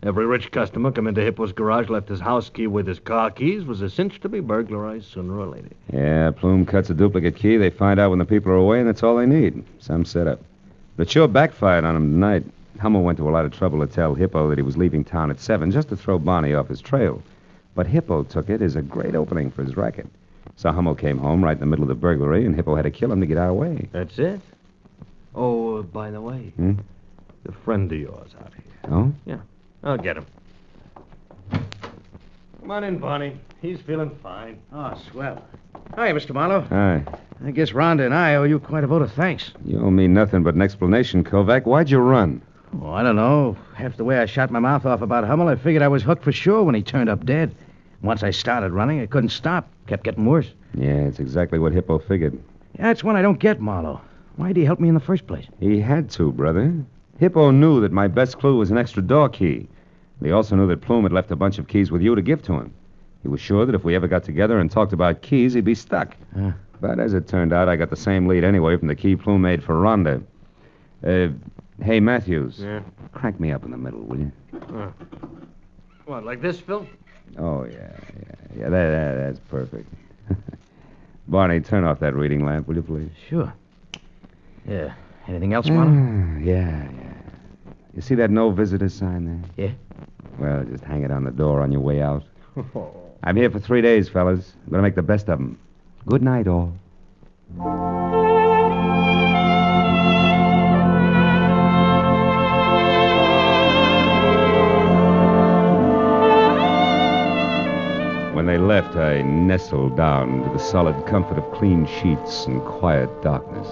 Every rich customer come into Hippo's garage, left his house key with his car keys, was a cinch to be burglarized sooner or later. Yeah, Plume cuts a duplicate key. They find out when the people are away, and that's all they need. Some setup. But it sure backfired on him tonight. Hummel went to a lot of trouble to tell Hippo that he was leaving town at 7 just to throw Barney off his trail. But Hippo took it as a great opening for his racket. So Hummel came home right in the middle of the burglary, and Hippo had to kill him to get our way. That's it? Oh, by the way, the friend of yours out here. Oh? Yeah, I'll get him. Come on in, Barney. He's feeling fine. Oh, swell. Hi, Mr. Marlowe. Hi. I guess Rhonda and I owe you quite a vote of thanks. You owe me nothing but an explanation, Kovac. Why'd you run? Oh, I don't know. Half the way I shot my mouth off about Hummel, I figured I was hooked for sure when he turned up dead. Once I started running, I couldn't stop. Kept getting worse. Yeah, it's exactly what Hippo figured. Yeah, that's one I don't get, Marlowe. Why'd he help me in the first place? He had to, brother. Hippo knew that my best clue was an extra door key. He also knew that Plume had left a bunch of keys with you to give to him. He was sure that if we ever got together and talked about keys, he'd be stuck. But as it turned out, I got the same lead anyway from the key Plume made for Rhonda. Hey, Matthews. Yeah? Crank me up in the middle, will you? What, like this, Phil? Oh, yeah. That's perfect. Barney, turn off that reading lamp, will you, please? Sure. Yeah. Anything else, Marlowe? Yeah. You see that no visitor sign there? Yeah. Well, just hang it on the door on your way out. I'm here for 3 days, fellas. I'm going to make the best of them. Good night, all. When they left, I nestled down into the solid comfort of clean sheets and quiet darkness.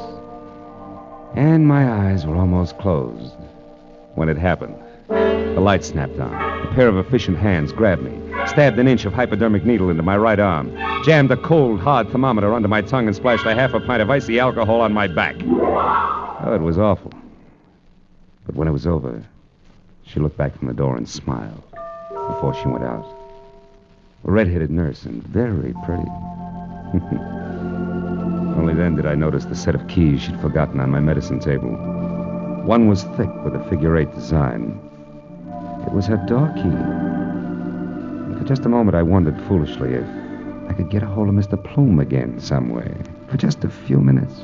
And my eyes were almost closed when it happened. The light snapped on. A pair of efficient hands grabbed me, stabbed an inch of hypodermic needle into my right arm, jammed a cold, hard thermometer under my tongue, and splashed a half a pint of icy alcohol on my back. Oh, it was awful. But when it was over, she looked back from the door and smiled before she went out. A red-headed nurse and very pretty. Only then did I notice the set of keys she'd forgotten on my medicine table. One was thick with a figure-8 design. It was her door key. And for just a moment, I wondered foolishly if I could get a hold of Mr. Plume again some way. For just a few minutes.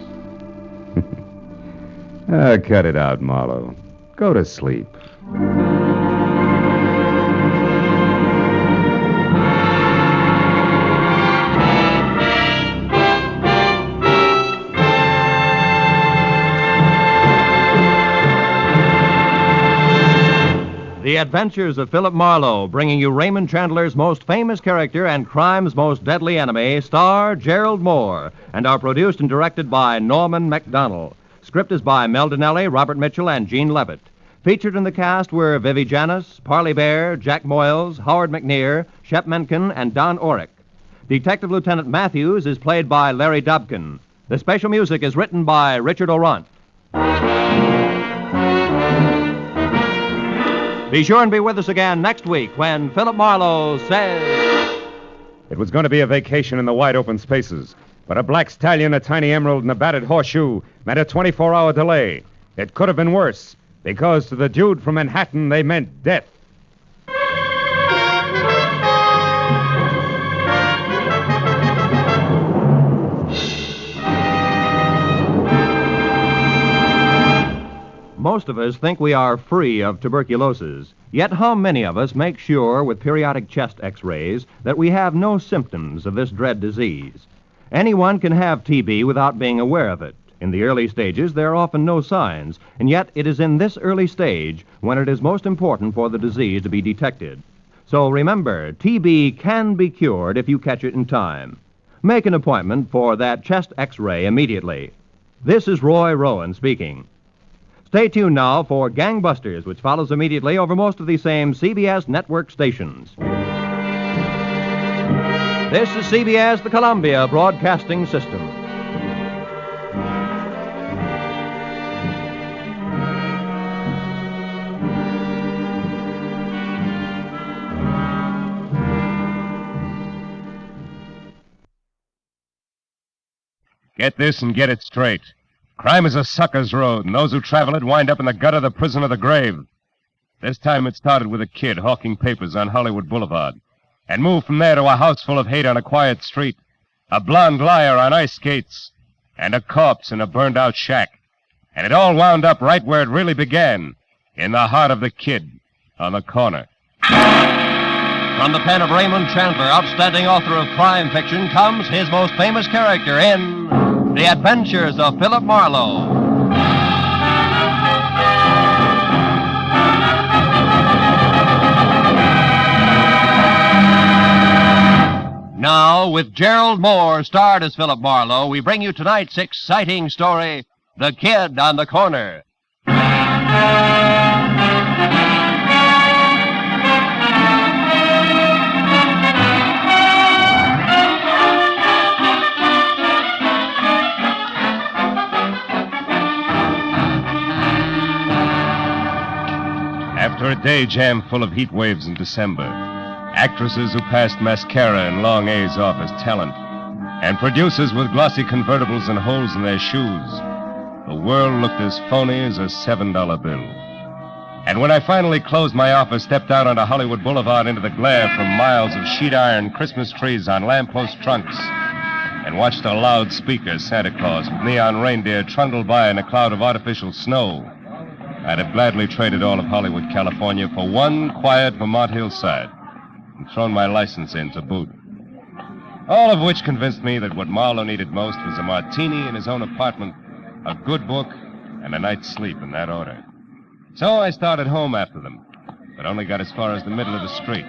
Cut it out, Marlowe. Go to sleep. The Adventures of Philip Marlowe, bringing you Raymond Chandler's most famous character and crime's most deadly enemy, star Gerald Mohr, and are produced and directed by Norman MacDonald. Script is by Mel Donnelly, Robert Mitchell, and Gene Levitt. Featured in the cast were Vivi Janis, Parley Bear, Jack Moyles, Howard McNear, Shep Menken, and Don Orick. Detective Lieutenant Matthews is played by Larry Dobkin. The special music is written by Richard Orant. Be sure and be with us again next week when Philip Marlowe says... It was going to be a vacation in the wide open spaces, but a black stallion, a tiny emerald, and a battered horseshoe meant a 24-hour delay. It could have been worse, because to the dude from Manhattan, they meant death. Most of us think we are free of tuberculosis. Yet how many of us make sure with periodic chest x-rays that we have no symptoms of this dread disease? Anyone can have TB without being aware of it. In the early stages, there are often no signs, and yet it is in this early stage when it is most important for the disease to be detected. So remember, TB can be cured if you catch it in time. Make an appointment for that chest x-ray immediately. This is Roy Rowan speaking. Stay tuned now for Gangbusters, which follows immediately over most of the same CBS network stations. This is CBS, the Columbia Broadcasting System. Get this and get it straight. Crime is a sucker's road, and those who travel it wind up in the gutter, the prison, or the grave. This time it started with a kid hawking papers on Hollywood Boulevard, and moved from there to a house full of hate on a quiet street, a blonde liar on ice skates, and a corpse in a burned-out shack. And it all wound up right where it really began, in the heart of the kid on the corner. From the pen of Raymond Chandler, outstanding author of crime fiction, comes his most famous character in The Adventures of Philip Marlowe. Now, with Gerald Mohr starred as Philip Marlowe, we bring you tonight's exciting story, The Kid on the Corner. After a day jam full of heat waves in December, actresses who passed mascara in Long A's office talent, and producers with glossy convertibles and holes in their shoes, the world looked as phony as a $7 bill. And when I finally closed my office, stepped out onto Hollywood Boulevard into the glare from miles of sheet iron Christmas trees on lamppost trunks, and watched a loudspeaker Santa Claus with neon reindeer trundle by in a cloud of artificial snow, I'd have gladly traded all of Hollywood, California for one quiet Vermont hillside and thrown my license in to boot. All of which convinced me that what Marlowe needed most was a martini in his own apartment, a good book, and a night's sleep in that order. So I started home after them, but only got as far as the middle of the street.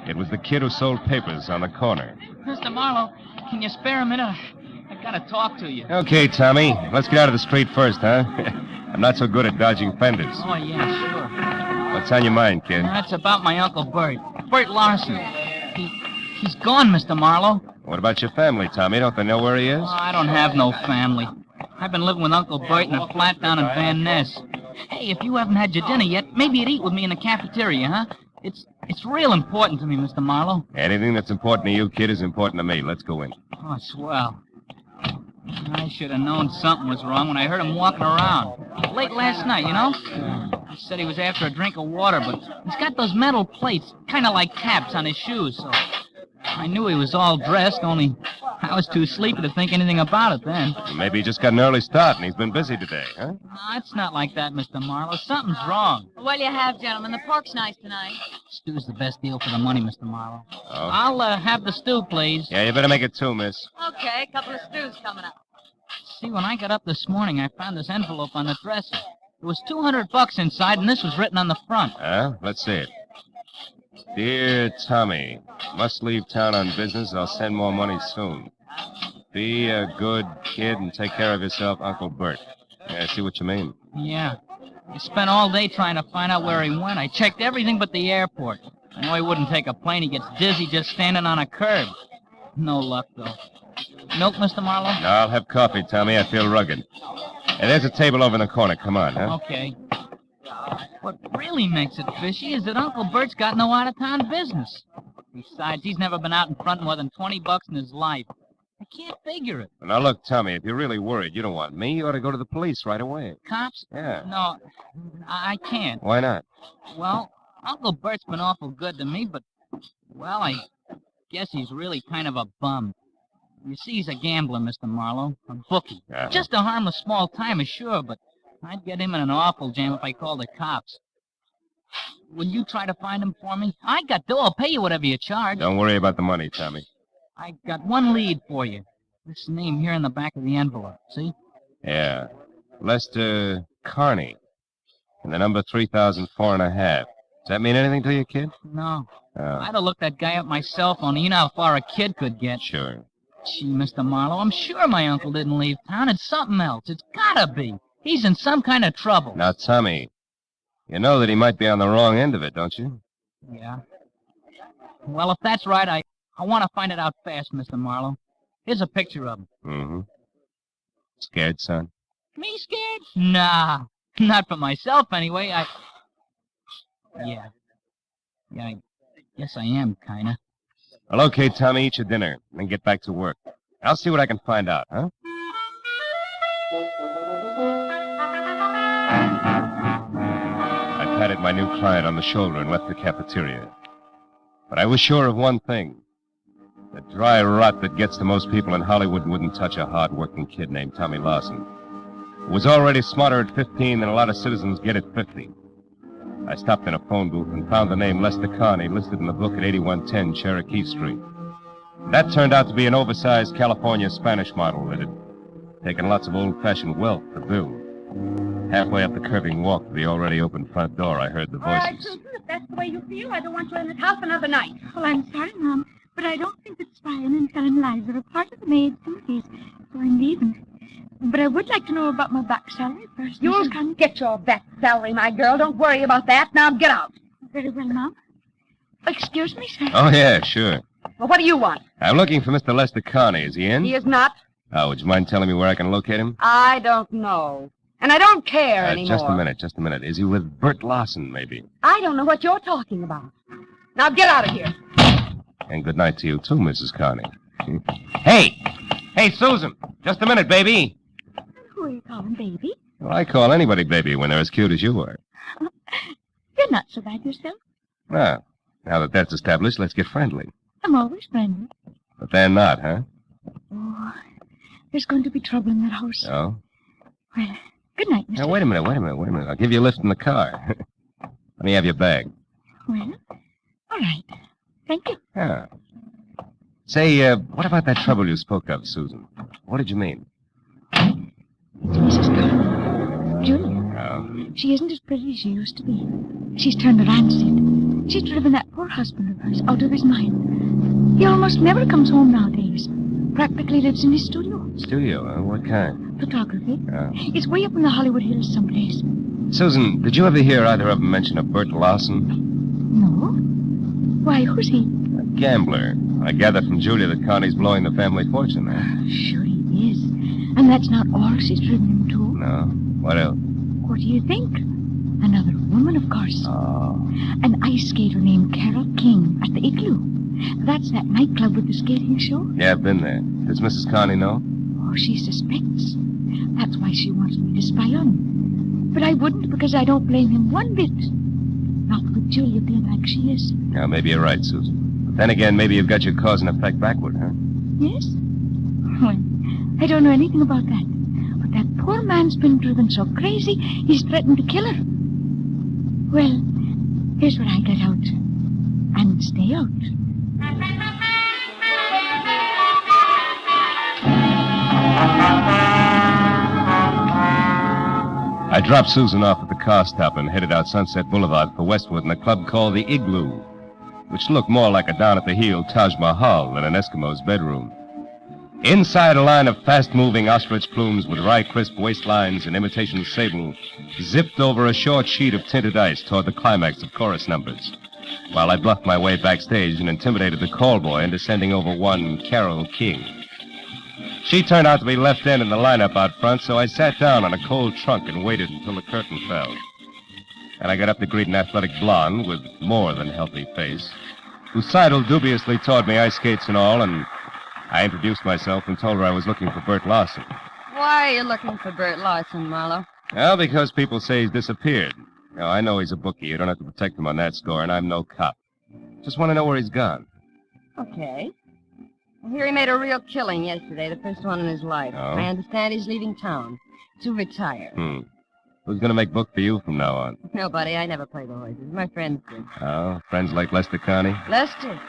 It was the kid who sold papers on the corner. Mr. Marlowe, can you spare a minute? I gotta talk to you. Okay, Tommy, let's get out of the street first, huh? I'm not so good at dodging fenders. Oh, yeah, sure. What's on your mind, kid? That's about my Uncle Bert. Bert Larson. He's gone, Mr. Marlowe. What about your family, Tommy? Don't they know where he is? Oh, I don't have no family. I've been living with Uncle Bert in a flat down in Van Ness. Hey, if you haven't had your dinner yet, maybe you'd eat with me in the cafeteria, huh? It's real important to me, Mr. Marlowe. Anything that's important to you, kid, is important to me. Let's go in. Oh, swell. I should have known something was wrong when I heard him walking around. Late last night, you know? He said he was after a drink of water, but he's got those metal plates, kind of like caps on his shoes, so I knew he was all dressed, only how was too sleepy to think anything about it then. Maybe he just got an early start and he's been busy today, huh? No, it's not like that, Mr. Marlowe. Something's wrong. What'll you have, gentlemen? The pork's nice tonight. Stew's the best deal for the money, Mr. Marlowe. Oh. I'll have the stew, please. Yeah, you better make it 2, miss. Okay, a couple of stews coming up. See, when I got up this morning, I found this envelope on the dresser. There was $200 inside, and this was written on the front. Let's see it. Dear Tommy, must leave town on business. I'll send more money soon. Be a good kid and take care of yourself, Uncle Bert. Yeah, I see what you mean. Yeah. I spent all day trying to find out where he went. I checked everything but the airport. I know he wouldn't take a plane. He gets dizzy just standing on a curb. No luck, though. Milk, Mr. Marlowe? No, I'll have coffee, Tommy. I feel rugged. Hey, there's a table over in the corner. Come on, huh? Okay. What really makes it fishy is that Uncle Bert's got no out-of-town business. Besides, he's never been out in front more than $20 in his life. I can't figure it. Now, look, Tommy, if you're really worried, you don't want me, you ought to go to the police right away. Cops? Yeah. No, I can't. Why not? Well, Uncle Bert's been awful good to me, but, well, I guess he's really kind of a bum. You see, he's a gambler, Mr. Marlowe, a bookie. Uh-huh. Just a harmless small-timer, sure, but I'd get him in an awful jam if I called the cops. Will you try to find him for me? I got dough. I'll pay you whatever you charge. Don't worry about the money, Tommy. I got one lead for you. This name here in the back of the envelope, see? Yeah. Lester Carney. And the number 3004.5. Does that mean anything to you, kid? No. Oh. I'd have looked that guy up my cell phone. You know how far a kid could get. Sure. Gee, Mr. Marlowe, I'm sure my uncle didn't leave town. It's something else. It's gotta be. He's in some kind of trouble. Now, Tommy, you know that he might be on the wrong end of it, don't you? Yeah. Well, if that's right, I want to find it out fast, Mr. Marlowe. Here's a picture of him. Mm-hmm. Scared, son? Me scared? Nah. Not for myself, anyway. Yeah, I guess I am, kinda. Well, okay, Tommy, eat your dinner, and then get back to work. I'll see what I can find out, huh? I patted my new client on the shoulder and left the cafeteria. But I was sure of one thing. The dry rot that gets to most people in Hollywood wouldn't touch a hard-working kid named Tommy Lawson, who was already smarter at 15 than a lot of citizens get at 50. I stopped in a phone booth and found the name Lester Carney listed in the book at 8110 Cherokee Street. That turned out to be an oversized California Spanish model that had taken lots of old-fashioned wealth to build. Halfway up the curving walk to the already open front door, I heard the All right, voices. Susan, if that's the way you feel, I don't want you in this house another night. Well, I'm sorry, Mom, but I don't think that Spion and Helen Liza are part of the maid's duties, so I'm leaving. But I would like to know about my back salary first. You'll Mrs. Connie. get your back salary, my girl. Don't worry about that. Now get out. Very well, Mom. Excuse me, sir. Oh, yeah, sure. Well, what do you want? I'm looking for Mr. Lester Carney. Is he in? He is not. Oh, would you mind telling me where I can locate him? I don't know. And I don't care anymore. Just a minute. Is he with Bert Lawson, maybe? I don't know what you're talking about. Now get out of here. And good night to you, too, Mrs. Carney. Hey, Susan. Just a minute, baby. Who are you calling, baby? Well, I call anybody baby when they're as cute as you are. You're not so bad yourself. Well, now that that's established, let's get friendly. I'm always friendly. But they're not, huh? Oh, there's going to be trouble in that house. Oh? Well, good night, Mr. Now, wait a minute. I'll give you a lift in the car. Let me have your bag. Well, all right. Thank you. Yeah. Say, what about that trouble you spoke of, Susan? What did you mean? It's Mrs. Connie. Julia. Oh. She isn't as pretty as she used to be. She's turned rancid. She's driven that poor husband of hers out of his mind. He almost never comes home nowadays. Practically lives in his studio. Studio, huh? What kind? Photography. Oh. It's way up in the Hollywood Hills someplace. Susan, did you ever hear either of them mention a Bert Lawson? No. Why, who's he? A gambler. I gather from Julia that Connie's blowing the family fortune, huh? Sure he is. And that's not all she's driven him to. No. What else? What do you think? Another woman, of course. Oh. An ice skater named Carol King at the Igloo. That's that nightclub with the skating show. Yeah, I've been there. Does Mrs. Connie know? Oh, she suspects. That's why she wants me to spy on him. But I wouldn't because I don't blame him one bit. Not with Julia being like she is. Now, maybe you're right, Susan. But then again, maybe you've got your cause and effect backward, huh? Yes? Well, I don't know anything about that. But that poor man's been driven so crazy, he's threatened to kill her. Well, here's what I get out. And stay out. I dropped Susan off at the car stop and headed out Sunset Boulevard for Westwood in a club called the Igloo, which looked more like a down-at-the-heel Taj Mahal than an Eskimo's bedroom. Inside, a line of fast-moving ostrich plumes with wry, crisp waistlines and imitation sable zipped over a short sheet of tinted ice toward the climax of chorus numbers, while I bluffed my way backstage and intimidated the call boy into sending over one Carole King. She turned out to be left in the lineup out front, so I sat down on a cold trunk and waited until the curtain fell. And I got up to greet an athletic blonde with more than healthy face, who sidled dubiously toward me, ice skates and all, and I introduced myself and told her I was looking for Bert Larson. Why are you looking for Bert Larson, Marlow? Well, because people say he's disappeared. Now, I know he's a bookie. You don't have to protect him on that score, and I'm no cop. Just want to know where he's gone. Okay. I hear he made a real killing yesterday, the first one in his life. Oh? I understand he's leaving town to retire. Who's going to make book for you from now on? Nobody. I never play the horses. My friends do. Oh, friends like Lester Coney? Lester.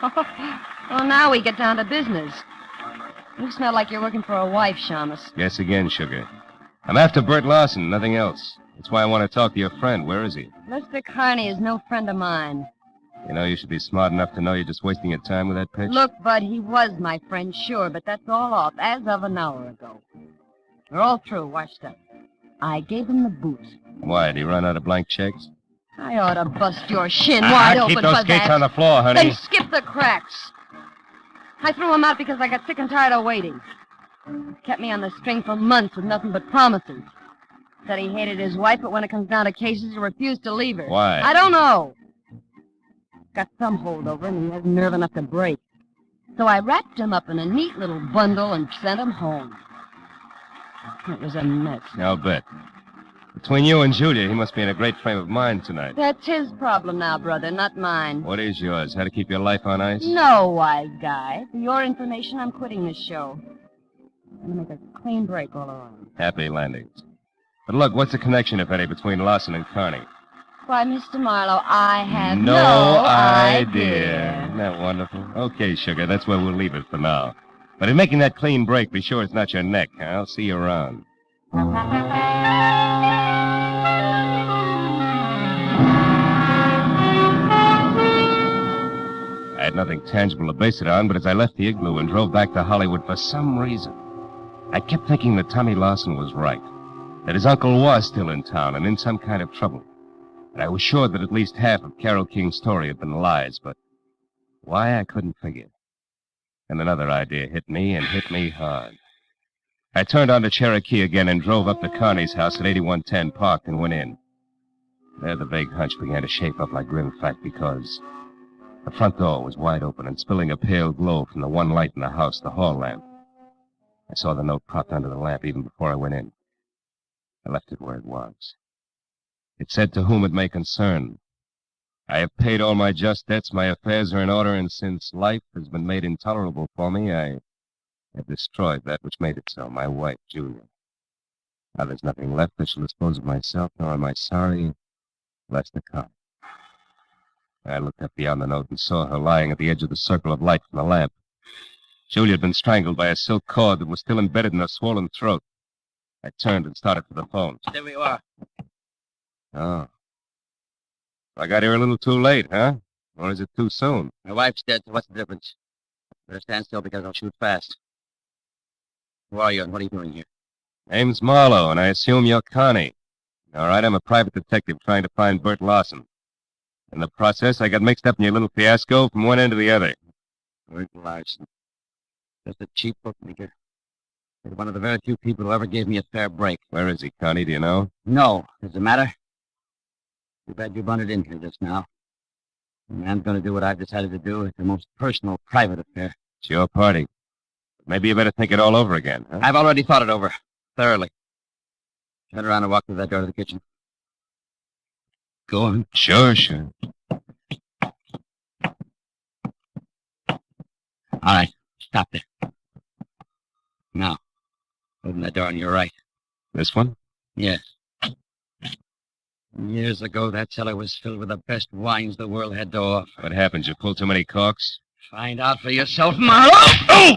Well, now we get down to business. You smell like you're working for a wife, Shamus. Yes, again, sugar. I'm after Bert Larson, nothing else. That's why I want to talk to your friend. Where is he? Lester Carney is no friend of mine. You know, you should be smart enough to know you're just wasting your time with that pitch. Look, Bud, he was my friend, sure, but that's all off as of an hour ago. We're all through, washed up. I gave him the boot. Why, did he run out of blank checks? I ought to bust your shin wide open keep those for skates that. on the floor, honey. Then skip the cracks. I threw him out because I got sick and tired of waiting. He kept me on the string for months with nothing but promises. Said he hated his wife, but when it comes down to cases, he refused to leave her. Why? I don't know. Got some hold over him, and he hasn't nerve enough to break. So I wrapped him up in a neat little bundle and sent him home. It was a mess. I'll bet. Between you and Julia, he must be in a great frame of mind tonight. That's his problem now, brother, not mine. What is yours? How to keep your life on ice? No, wise guy. For your information, I'm quitting this show. I'm going to make a clean break all around. Happy landings. But look, what's the connection, if any, between Larson and Carney? Why, Mr. Marlowe, I have No no idea. Isn't that wonderful? Okay, sugar, that's where we'll leave it for now. But in making that clean break, be sure it's not your neck. I'll see you around. I had nothing tangible to base it on, but as I left the Igloo and drove back to Hollywood, for some reason, I kept thinking that Tommy Larson was right, that his uncle was still in town and in some kind of trouble. And I was sure that at least half of Carole King's story had been lies, but why, I couldn't figure. And another idea hit me, and hit me hard. I turned onto Cherokee again and drove up to Carney's house at 8110 Park and went in. There the vague hunch began to shape up like grim fact because the front door was wide open and spilling a pale glow from the one light in the house, the hall lamp. I saw the note propped under the lamp even before I went in. I left it where it was. It said, "To whom it may concern. I have paid all my just debts, my affairs are in order, and since life has been made intolerable for me, I have destroyed that which made it so, my wife, Julia. Now there's nothing left that shall dispose of myself, nor am I sorry, Lester Coney." I looked up beyond the note and saw her lying at the edge of the circle of light from the lamp. Julia had been strangled by a silk cord that was still embedded in her swollen throat. I turned and started for the phone. There we are. Oh. I got here a little too late, huh? Or is it too soon? My wife's dead, so what's the difference? Better stand still because I'll shoot fast. Who are you and what are you doing here? Name's Marlowe, and I assume you're Connie. All right, I'm a private detective trying to find Bert Larson. In the process, I got mixed up in your little fiasco from one end to the other. Bert Larson. Just a cheap bookmaker. He's one of the very few people who ever gave me a fair break. Where is he, Connie? Do you know? No. Does it matter? Too bad you bunted in here just now. The man's going to do what I've decided to do. It's a most personal, private affair. It's your party. Maybe you better think it all over again, huh? I've already thought it over. Thoroughly. Turn around and walk through that door to the kitchen. Go on. Sure, sure. All right. Stop there. that door, and you're right. This one? Yes. Years ago, that cellar was filled with the best wines the world had to offer. What happened? You pulled too many corks? Find out for yourself, Marlowe! Oh!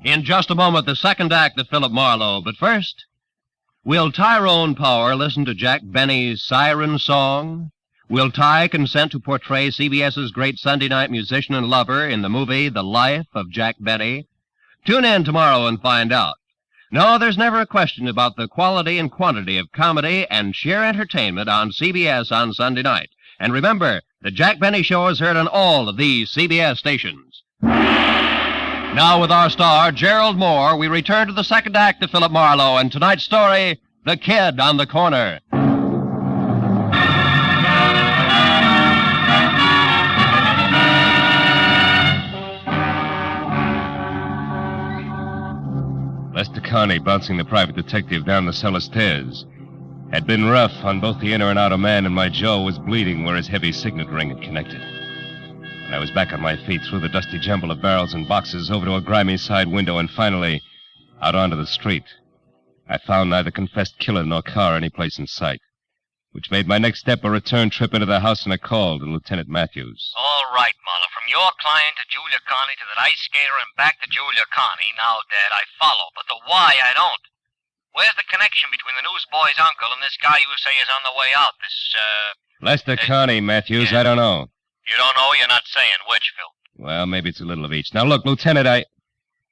In just a moment, the second act of Philip Marlowe. But first, will Tyrone Power listen to Jack Benny's Siren Song? Will Ty consent to portray CBS's great Sunday night musician and lover in the movie The Life of Jack Benny? Tune in tomorrow and find out. No, there's never a question about the quality and quantity of comedy and sheer entertainment on CBS on Sunday night. And remember, the Jack Benny Show is heard on all of these CBS stations. Now, with our star, Gerald Mohr, we return to the second act of Philip Marlowe and tonight's story, The Kid on the Corner. Lester Carney, bouncing the private detective down the cellar stairs, had been rough on both the inner and outer man, and my jaw was bleeding where his heavy signet ring had connected. When I was back on my feet, through the dusty jumble of barrels and boxes, over to a grimy side window, and finally out onto the street, I found neither confessed killer nor car any place in sight, which made my next step a return trip into the house and a call to Lieutenant Matthews. All right, Marlow. From your client to Julia Carney to that ice skater and back to Julia Carney. Now, Dad, I follow, but the why I don't. Where's the connection between the newsboy's uncle and this guy you say is on the way out? Lester Carney, Matthews, I don't know. You don't know? You're not saying which, Phil. Well, maybe it's a little of each. Now, look, Lieutenant,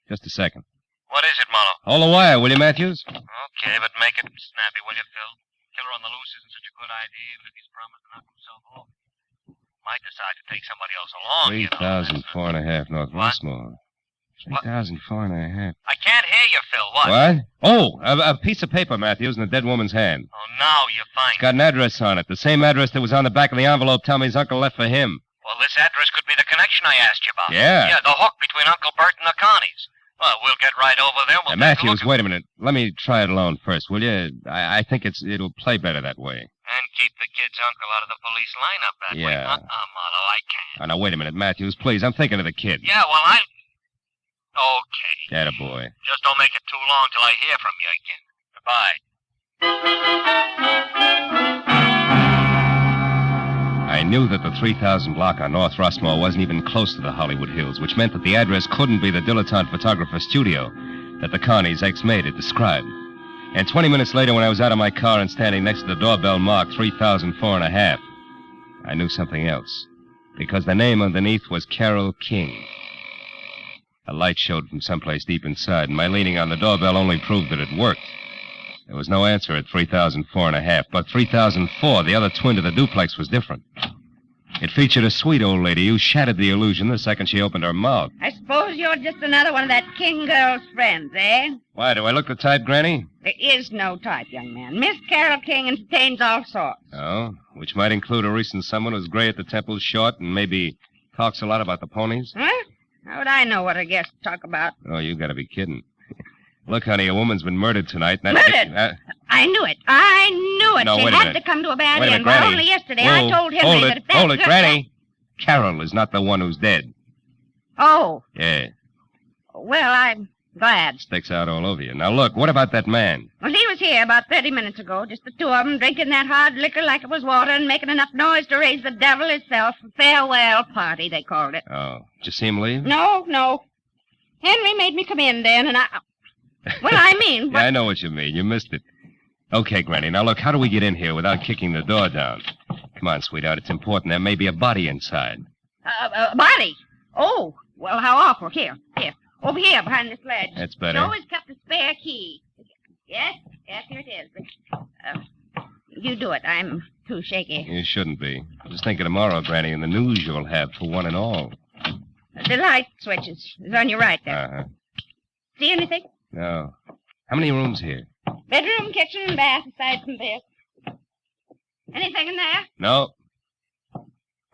Just a second. What is it, Marlow? Hold the wire, will you, Matthews? Okay, but make it snappy, will you, Phil? Killer on the loose isn't such a good idea, even if he's promised to knock himself off. Might decide to take somebody else along, 3,004 and a half North Westmore. 3,004 and a half. I can't hear you, Phil. What? What? Oh, a piece of paper, Matthews, in a dead woman's hand. Oh, now you're fine. It's got an address on it. The same address that was on the back of the envelope Tommy's uncle left for him. Well, this address could be the connection I asked you about. Yeah. Yeah, the hook between Uncle Bert and the Carneys. Well, we'll get right over there. We'll Matthews, wait a minute. Let me try it alone first, will you? I think it'll play better that way. And keep the kid's uncle out of the police lineup that way. Yeah. Marlow, I can't. Oh, now, wait a minute, Matthews, please. I'm thinking of the kid. Yeah, well, Okay. Attaboy. Just don't make it too long till I hear from you again. Goodbye. I knew that the 3000 block on North Rossmore wasn't even close to the Hollywood Hills, which meant that the address couldn't be the dilettante photographer studio that the Carney's ex-maid had described. And 20 minutes later, when I was out of my car and standing next to the doorbell marked 3004 and a half, I knew something else, because the name underneath was Carol King. A light showed from someplace deep inside, and my leaning on the doorbell only proved that it worked. There was no answer at 3004 and a half, but 3004, the other twin to the duplex, was different. It featured a sweet old lady who shattered the illusion the second she opened her mouth. I suppose you're just another one of that King girl's friends, eh? Why, do I look the type, Granny? There is no type, young man. Miss Carol King entertains all sorts. Oh, which might include a recent someone who's gray at the temples, short, and maybe talks a lot about the ponies? Huh? How would I know what a guest talk about? Oh, you gotta be kidding. Look, honey, a woman's been murdered tonight. Murdered? I knew it. I knew it. No, she wait a had minute. to come to a bad Wait a end. minute, Well, Granny. only yesterday Whoa, I told Henry that if that hold it, girl- Granny. Carol is not the one who's dead. Oh, Yeah, well, I'm glad. sticks out all over you. Now, look, what about that man? Well, he was here about 30 minutes ago, just the two of them, drinking that hard liquor like it was water and making enough noise to raise the devil himself. A farewell party, they called it. Oh, did you see him leave? No. Henry made me come in then, and Well, I mean... Yeah, I know what you mean. You missed it. Okay, Granny, now look, how do we get in here without kicking the door down? Come on, sweetheart, it's important. There may be a body inside. Body? Oh, well, how awful. Here. Over here, behind this ledge. That's better. She always kept a spare key. Yes, here it is. You do it. I'm too shaky. You shouldn't be. Just think of tomorrow, Granny, and the news you'll have for one and all. The light switch is on your right there. Uh-huh. See anything? No. How many rooms here? Bedroom, kitchen, and bath, aside from this. Anything in there? No.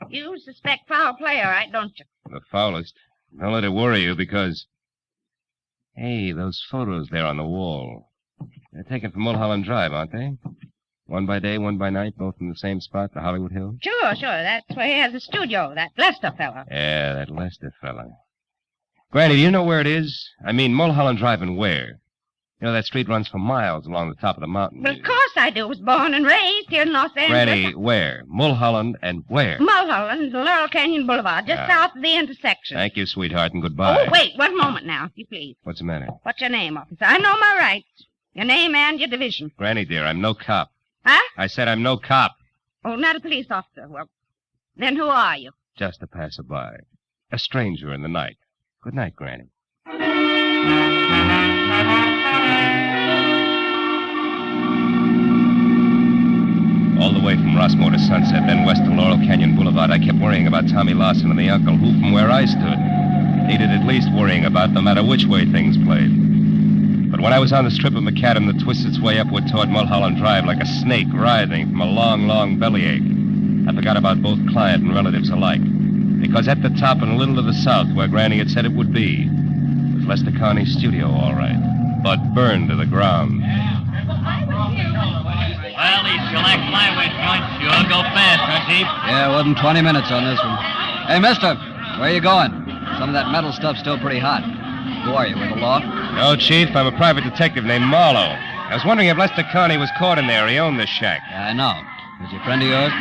You suspect foul play, all right, don't you? The foulest. Don't let it worry you, because Hey, those photos there on the wall. They're taken from Mulholland Drive, aren't they? One by day, one by night, both in the same spot, the Hollywood Hills? Sure. That's where he has a studio, that Lester fella. Yeah, that Lester fella. Granny, do you know where it is? I mean, Mulholland Drive and where? You know, that street runs for miles along the top of the mountain. Well, of course I do. Was born and raised here in Los Angeles. Granny, where? Mulholland and where? Mulholland, Laurel Canyon Boulevard, just south of the intersection. Thank you, sweetheart, and goodbye. Oh, wait, one moment now, if you please. What's the matter? What's your name, officer? I know my rights. Your name and your division. Granny, dear, I'm no cop. Huh? I said I'm no cop. Oh, not a police officer. Well, then who are you? Just a passerby. A stranger in the night. Good night, Granny. All the way from Rossmore to Sunset, then west to Laurel Canyon Boulevard, I kept worrying about Tommy Lawson and the uncle, who, from where I stood, needed at least worrying about no matter which way things played. But when I was on the strip of macadam that twists its way upward toward Mulholland Drive like a snake writhing from a long, long bellyache, I forgot about both client and relatives alike. Because at the top and a little to the south, where Granny had said it would be, was Lester Carney's studio, all right, but burned to the ground. Well, these select flyweight joints sure go fast, huh, Chief? Yeah, it wasn't 20 minutes on this one. Hey, mister, where you going? Some of that metal stuff's still pretty hot. Who are you, with the law? No, Chief, I'm a private detective named Marlow. I was wondering if Lester Carney was caught in there. He owned this shack. Yeah, I know. Is he a friend of yours?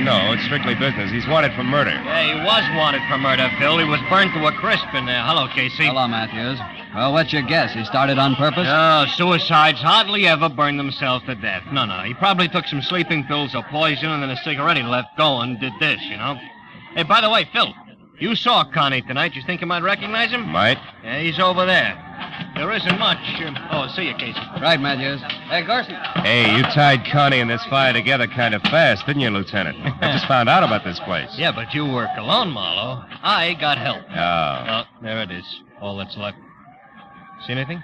No, it's strictly business. He's wanted for murder. Yeah, he was wanted for murder, Phil. He was burned to a crisp in there. Hello, Casey. Hello, Matthews. Well, what's your guess? He started on purpose? No, suicides hardly ever burn themselves to death. No. He probably took some sleeping pills or poison and then a cigarette he left going did this, you know. Hey, by the way, Phil, you saw Connie tonight. You think you might recognize him? Might. Yeah, he's over there. There isn't much. See you, Casey. Right, Matthews. Hey, Garson. Hey, you tied Connie and this fire together kind of fast, didn't you, Lieutenant? I just found out about this place. Yeah, but you work alone, Marlowe. I got help. Oh. Oh, there it is. All that's left. See anything?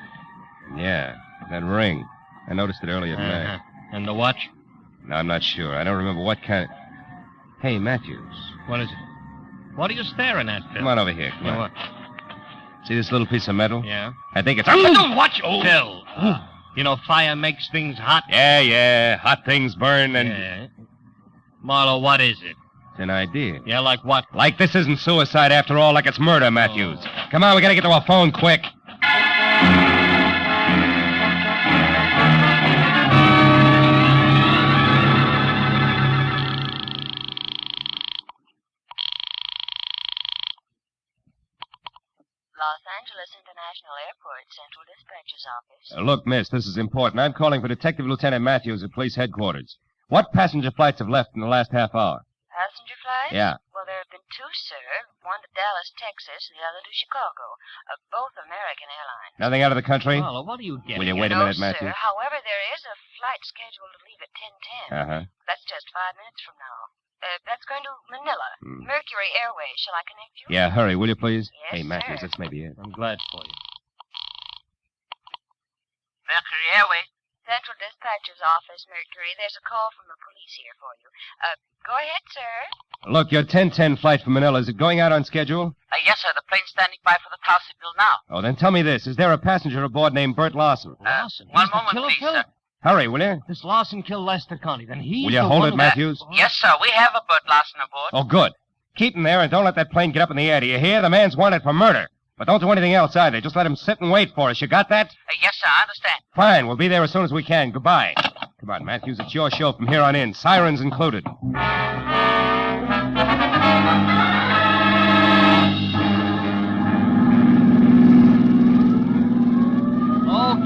Yeah, that ring. I noticed it earlier tonight. And the watch? No, I'm not sure. I don't remember what kind of... Hey, Matthews. What is it? What are you staring at, Phil? Come on over here. Come on. What? See this little piece of metal? Yeah. I think it's... Watch! Oh. Phil. You know, fire makes things hot. Yeah. Hot things burn and... Yeah. Marlowe, what is it? It's an idea. Yeah, like what? Like this isn't suicide after all, like it's murder, Matthews. Oh. Come on, we gotta get to our phone quick. Los Angeles International Airport, Central Dispatcher's Office. Look, miss, this is important. I'm calling for Detective Lieutenant Matthews at police headquarters. What passenger flights have left in the last half hour? Passenger flights? Yeah. Well, there have been two, sir. One to Dallas, Texas, and the other to Chicago. Both American Airlines. Nothing out of the country? Marlowe, what are you getting? Will you wait a minute, Matthews? Sir. However, there is a flight scheduled to leave at 10:10. Uh-huh. That's just 5 minutes from now. That's going to Manila. Mercury Airways. Shall I connect you? Yeah, hurry, will you, please? Yes, hey, Matthews, sir. that's maybe it. I'm glad for you. Mercury Airways. Central Dispatcher's Office, Mercury. There's a call from the police here for you. Go ahead, sir. Look, your 10:10 flight from Manila, is it going out on schedule? Yes, sir. The plane's standing by for the call signal now. Oh, then tell me this. Is there a passenger aboard named Bert Lawson? Lawson? One He's the moment, killer, please, Phil? sir. Hurry, will you? This Lawson killed Lester Connie. Then he's Will you the hold one it, who- Matthews? Yes, sir. We have a Bert Lawson aboard. Oh, good. Keep him there and don't let that plane get up in the air. Do you hear? The man's wanted for murder. But don't do anything else either. Just let him sit and wait for us. You got that? Yes, sir. I understand. Fine. We'll be there as soon as we can. Goodbye. Come on, Matthews. It's your show from here on in. Sirens included.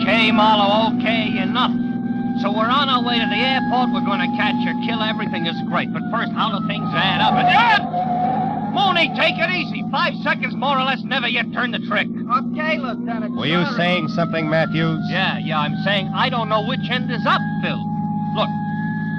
Okay, Marlowe, okay, enough. So we're on our way to the airport. We're going to catch a killer. Everything is great. But first, how do things add up? Mooney, take it easy. 5 seconds, more or less, never yet turn the trick. Okay, Lieutenant. Were you saying something, Matthews? Yeah, I'm saying I don't know which end is up, Phil. Look,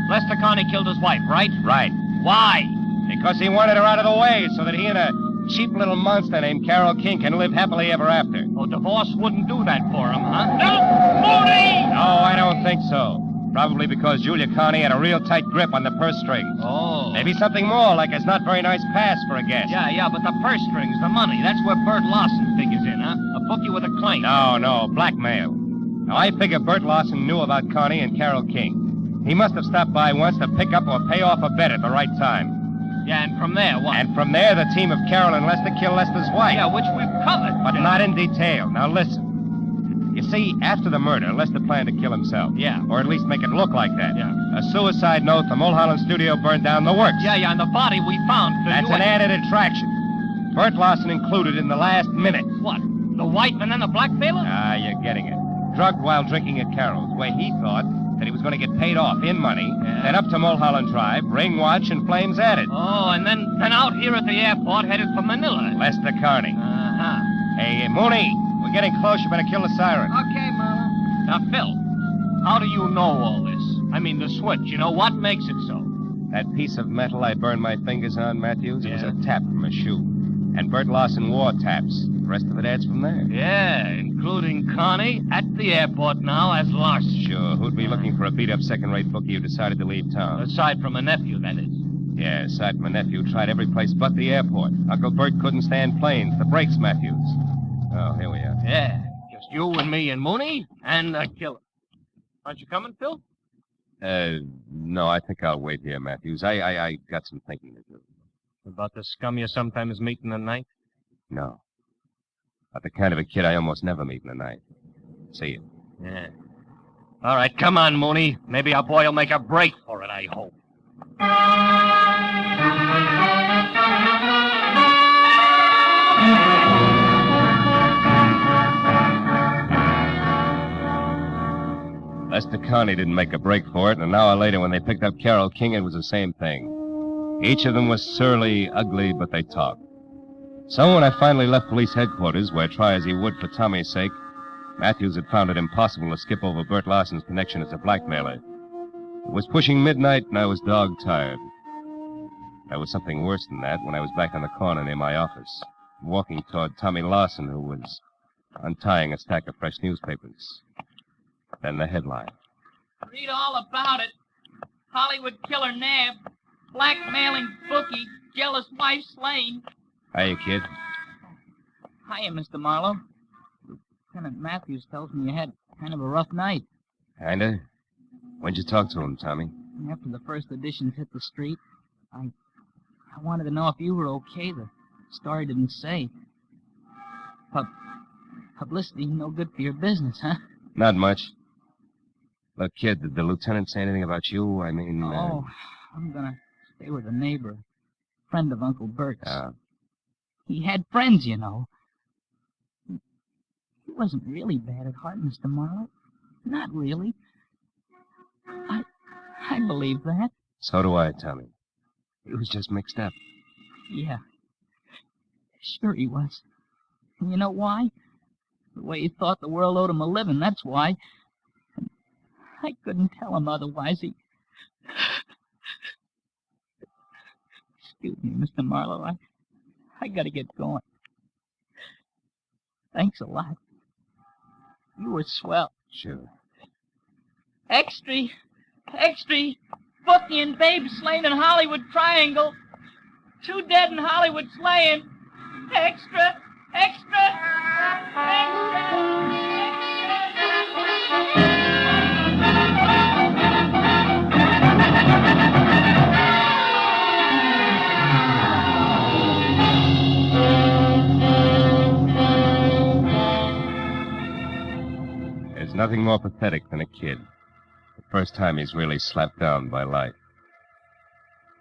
Lester Connie killed his wife, right? Right. Why? Because he wanted her out of the way so that he and a cheap little monster named Carol King can live happily ever after. Oh, divorce wouldn't do that for him, huh? No, Mooney! No, I don't think so. Probably because Julia Connie had a real tight grip on the purse strings. Oh. Maybe something more, like his not very nice pass for a guest. Yeah, but the purse strings, the money, that's where Bert Lawson figures in, huh? A book you with a claim. No, blackmail. Now, I figure Bert Lawson knew about Connie and Carol King. He must have stopped by once to pick up or pay off a bet at the right time. Yeah, and from there, what? And from there, the team of Carol and Lester killed Lester's wife. Yeah, which we've covered. But not in detail. Now, listen. You see, after the murder, Lester planned to kill himself. Yeah. Or at least make it look like that. Yeah. A suicide note, the Mulholland studio burned down, the works. Yeah, and the body we found. That's an added attraction. Bert Lawson included in the last minute. What? The wife and then the blackmailer? Ah, you're getting it. Drugged while drinking at Carol's, where he thought that he was going to get paid off in money, then up to Mulholland Drive, ring watch, and flames added. Oh, and then out here at the airport, headed for Manila. Lester Carney. Uh-huh. Hey, Mooney, we're getting close. You better kill the siren. Okay, Marlow. Now, Phil, how do you know all this? I mean, the switch, you know, what makes it so? That piece of metal I burned my fingers on, Matthews, it was a tap from a shoe. And Bert Lawson wore taps. The rest of it adds from there. Yeah, including Connie at the airport now as Larson. Sure. Who'd be looking for a beat-up second-rate bookie who decided to leave town? Aside from a nephew, that is. Yeah, aside from a nephew, tried every place but the airport. Uncle Bert couldn't stand planes. The brakes, Matthews. Oh, here we are. Yeah, just you and me and Mooney and the killer. Aren't you coming, Phil? No, I think I'll wait here, Matthews. I got some thinking to do. About the scum you sometimes meet in the night? No. About the kind of a kid I almost never meet in the night. See you. Yeah. All right, come on, Mooney. Maybe our boy will make a break for it, I hope. Lester Connie didn't make a break for it, and an hour later when they picked up Carol King, it was the same thing. Each of them was surly, ugly, but they talked. So when I finally left police headquarters, where try as he would for Tommy's sake, Matthews had found it impossible to skip over Bert Larson's connection as a blackmailer. It was pushing midnight, and I was dog-tired. There was something worse than that when I was back on the corner near my office, walking toward Tommy Larson, who was untying a stack of fresh newspapers. Then the headline. Read all about it. Hollywood killer nabbed. Blackmailing bookie. Jealous wife slain. Hiya, kid. Hiya, Mr. Marlowe. Lieutenant Matthews tells me you had kind of a rough night. Kinda? When'd you talk to him, Tommy? After the first editions hit the street, I wanted to know if you were okay. The story didn't say. Publicity no good for your business, huh? Not much. Look, kid, did the lieutenant say anything about you? I mean... Oh, I'm gonna stay with a neighbor. Friend of Uncle Bert's. He had friends, you know. He wasn't really bad at heart, Mr. Marlowe. Not really. I believe that. So do I, Tommy. He was just mixed up. Yeah. Sure he was. And you know why? The way he thought the world owed him a living, that's why. And I couldn't tell him otherwise. Excuse me, Mr. Marlowe. I gotta get going. Thanks a lot. You were swell. Sure. Extra! Bookie and Babe slain in Hollywood Triangle. 2 dead in Hollywood slaying. Extra! There's nothing more pathetic than a kid. The first time he's really slapped down by life.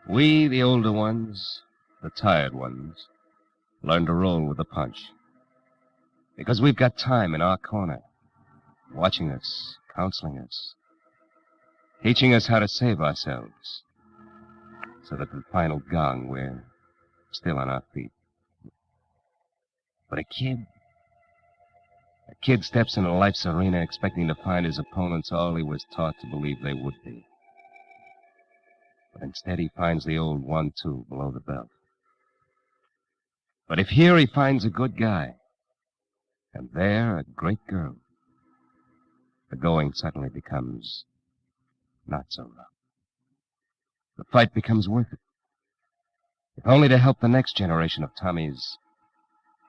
We, the older ones, the tired ones, learn to roll with the punch. Because we've got time in our corner, watching us, counseling us, teaching us how to save ourselves, so that at the final gong, we're still on our feet. But a kid steps into life's arena expecting to find his opponents all he was taught to believe they would be. But instead he finds the old 1-2 below the belt. But if here he finds a good guy, and there a great girl, the going suddenly becomes not so rough. The fight becomes worth it, if only to help the next generation of Tommies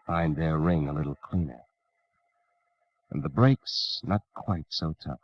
find their ring a little cleaner. and the breaks not quite so tough.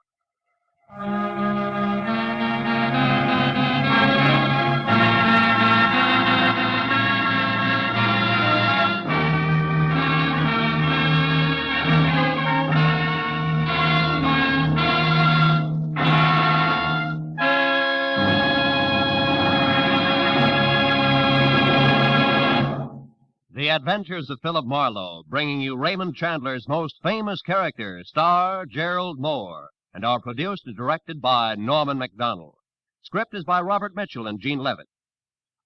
The Adventures of Philip Marlowe, bringing you Raymond Chandler's most famous character, star Gerald Mohr, and are produced and directed by Norman MacDonald. Script is by Robert Mitchell and Gene Levitt.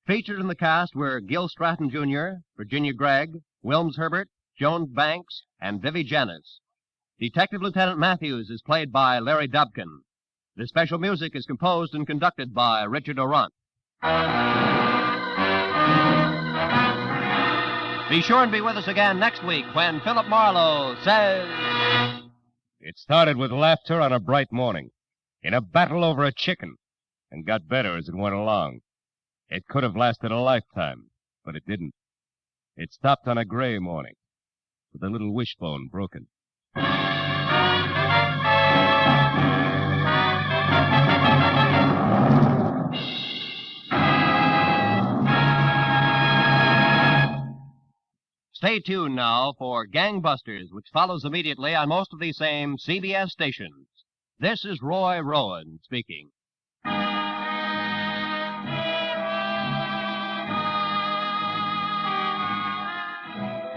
Featured in the cast were Gil Stratton, Jr., Virginia Gregg, Wilms Herbert, Joan Banks, and Vivi Janis. Detective Lieutenant Matthews is played by Larry Dobkin. The special music is composed and conducted by Richard Orant. Be sure and be with us again next week when Philip Marlowe says... It started with laughter on a bright morning, in a battle over a chicken, and got better as it went along. It could have lasted a lifetime, but it didn't. It stopped on a gray morning, with a little wishbone broken. Stay tuned now for Gangbusters, which follows immediately on most of these same CBS stations. This is Roy Rowan speaking.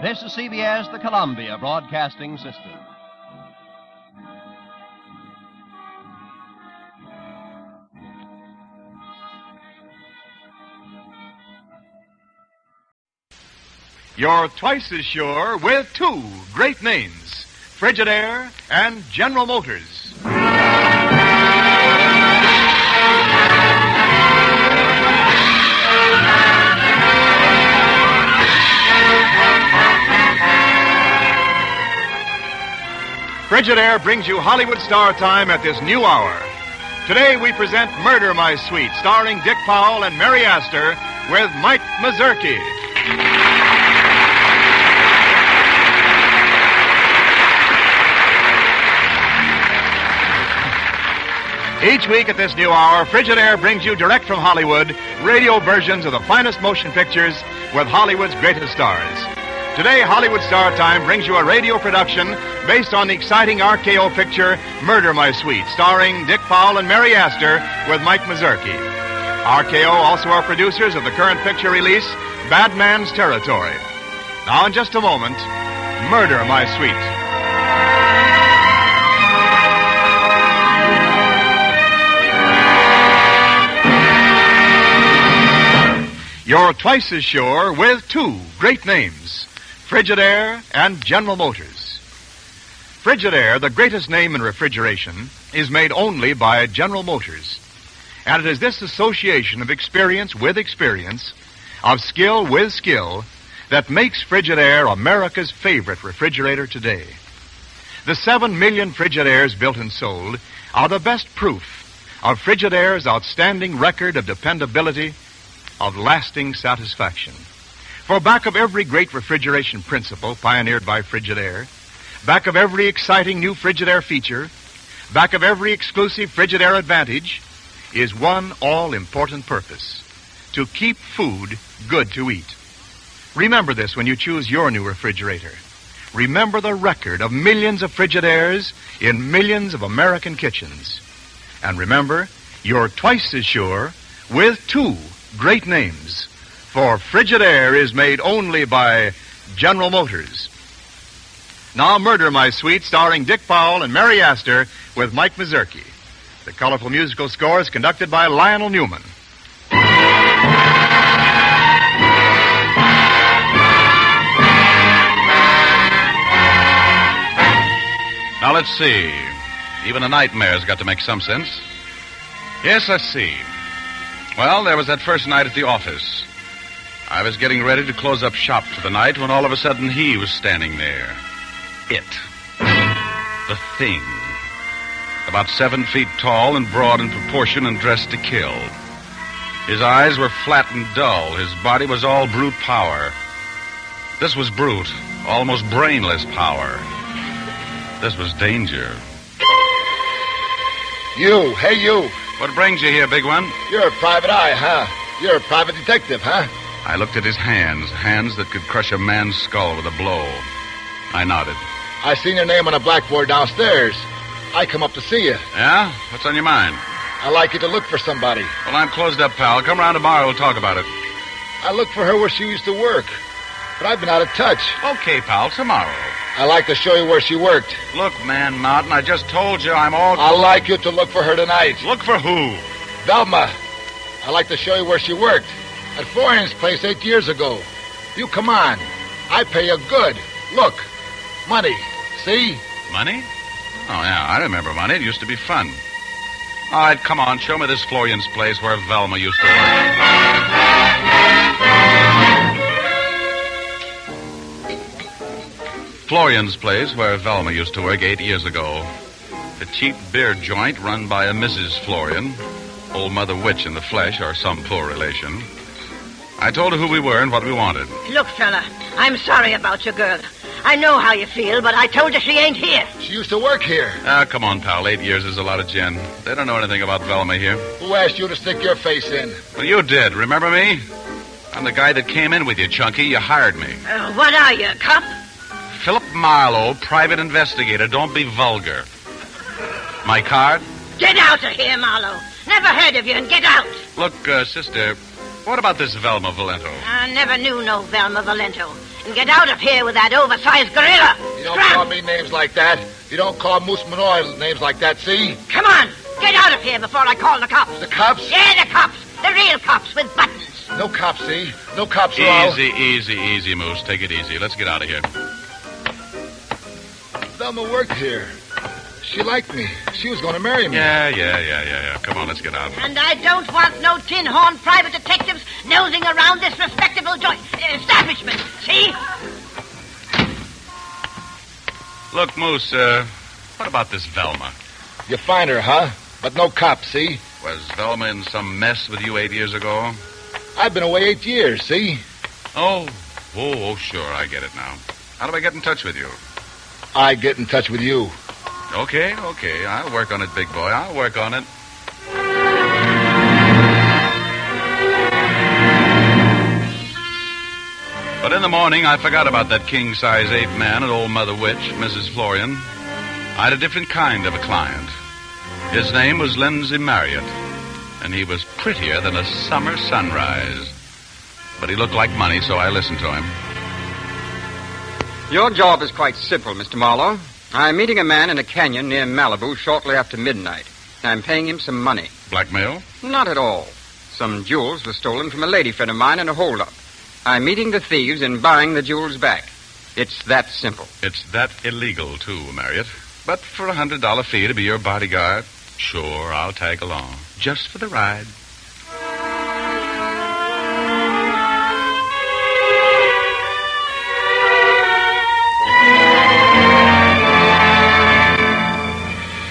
This is CBS, the Columbia Broadcasting System. You're twice as sure with two great names, Frigidaire and General Motors. Frigidaire brings you Hollywood Star Time at this new hour. Today we present Murder, My Sweet, starring Dick Powell and Mary Astor with Mike Mazurki. Each week at this new hour, Frigidaire brings you direct from Hollywood radio versions of the finest motion pictures with Hollywood's greatest stars. Today, Hollywood Star Time brings you a radio production based on the exciting RKO picture Murder, My Sweet, starring Dick Powell and Mary Astor with Mike Mazurki. RKO also are producers of the current picture release, Bad Man's Territory. Now, in just a moment, Murder, My Sweet. You're twice as sure with two great names, Frigidaire and General Motors. Frigidaire, the greatest name in refrigeration, is made only by General Motors. And it is this association of experience with experience, of skill with skill, that makes Frigidaire America's favorite refrigerator today. The 7 million Frigidaires built and sold are the best proof of Frigidaire's outstanding record of dependability, of lasting satisfaction. For back of every great refrigeration principle pioneered by Frigidaire, back of every exciting new Frigidaire feature, back of every exclusive Frigidaire advantage, is one all-important purpose: to keep food good to eat. Remember this when you choose your new refrigerator. Remember the record of millions of Frigidaires in millions of American kitchens. And remember, you're twice as sure with two great names, for Frigidaire is made only by General Motors. Now, Murder, My Sweet, starring Dick Powell and Mary Astor with Mike Mazurki. The colorful musical score is conducted by Lionel Newman. Now, let's see. Even a nightmare's got to make some sense. Yes, let's see. Well, there was that first night at the office. I was getting ready to close up shop for the night when all of a sudden he was standing there. It. The Thing. About 7 feet tall and broad in proportion and dressed to kill. His eyes were flat and dull. His body was all brute power. This was brute, almost brainless power. This was danger. You, hey you. What brings you here, big one? You're a private eye, huh? You're a private detective, huh? I looked at his hands that could crush a man's skull with a blow. I nodded. I seen your name on a blackboard downstairs. I come up to see you. Yeah? What's on your mind? I like you to look for somebody. Well, I'm closed up, pal. Come around tomorrow, we'll talk about it. I looked for her where she used to work, but I've been out of touch. Okay, pal, tomorrow. I like to show you where she worked. Look, man, Martin, I just told you I'm all... I'd like you to look for her tonight. Look for who? Velma. I like to show you where she worked. At Florian's place 8 years ago. You come on. I pay you good. Look. Money. See? Money? Oh, yeah, I remember money. It used to be fun. All right, come on. Show me this Florian's place where Velma used to work. Florian's place where Velma used to work 8 years ago. A cheap beer joint run by a Mrs. Florian, old Mother Witch in the flesh, or some poor relation. I told her who we were and what we wanted. Look, fella, I'm sorry about your girl. I know how you feel, but I told you she ain't here. She used to work here. Ah, come on, pal. 8 years is a lot of gin. They don't know anything about Velma here. Who asked you to stick your face in? Well, you did. Remember me? I'm the guy that came in with you, Chunky. You hired me. What are you, a cop? Philip Marlowe, private investigator. Don't be vulgar. My card? Get out of here, Marlow. Never heard of you, and get out. Look, sister, what about this Velma Valento? I never knew no Velma Valento. And get out of here with that oversized gorilla. You don't call me names like that. You don't call Moose Manoy names like that, see? Come on, get out of here before I call the cops. The cops? Yeah, the cops. The real cops with buttons. No cops, see? No cops at all. Easy, Moose. Take it easy. Let's get out of here. Velma worked here. She liked me. She was going to marry me. Yeah. Come on, let's get out. And I don't want no tin-horn private detectives nosing around this respectable establishment. See? Look, Moose, what about this Velma? You find her, huh? But no cops, see? Was Velma in some mess with you 8 years ago? I've been away 8 years, see? Oh, sure, I get it now. How do I get in touch with you? I get in touch with you. Okay. I'll work on it, big boy. I'll work on it. But in the morning, I forgot about that king-size ape man and old Mother Witch, Mrs. Florian. I had a different kind of a client. His name was Lindsay Marriott, and he was prettier than a summer sunrise. But he looked like money, so I listened to him. Your job is quite simple, Mr. Marlowe. I'm meeting a man in a canyon near Malibu shortly after midnight. I'm paying him some money. Blackmail? Not at all. Some jewels were stolen from a lady friend of mine in a holdup. I'm meeting the thieves and buying the jewels back. It's that simple. It's that illegal, too, Marriott. But for $100 fee to be your bodyguard, sure, I'll tag along. Just for the ride.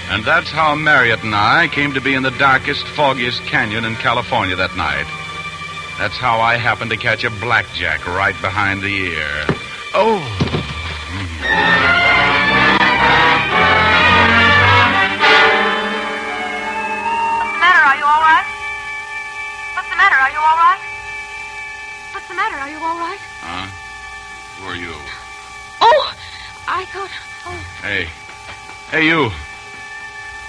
And that's how Marriott and I came to be in the darkest, foggiest canyon in California that night. That's how I happened to catch a blackjack right behind the ear. Oh! What's the matter? Are you all right? What's the matter? Are you all right? What's the matter? Are you all right? Huh? Who are you? Oh, I thought... Oh. Hey, you.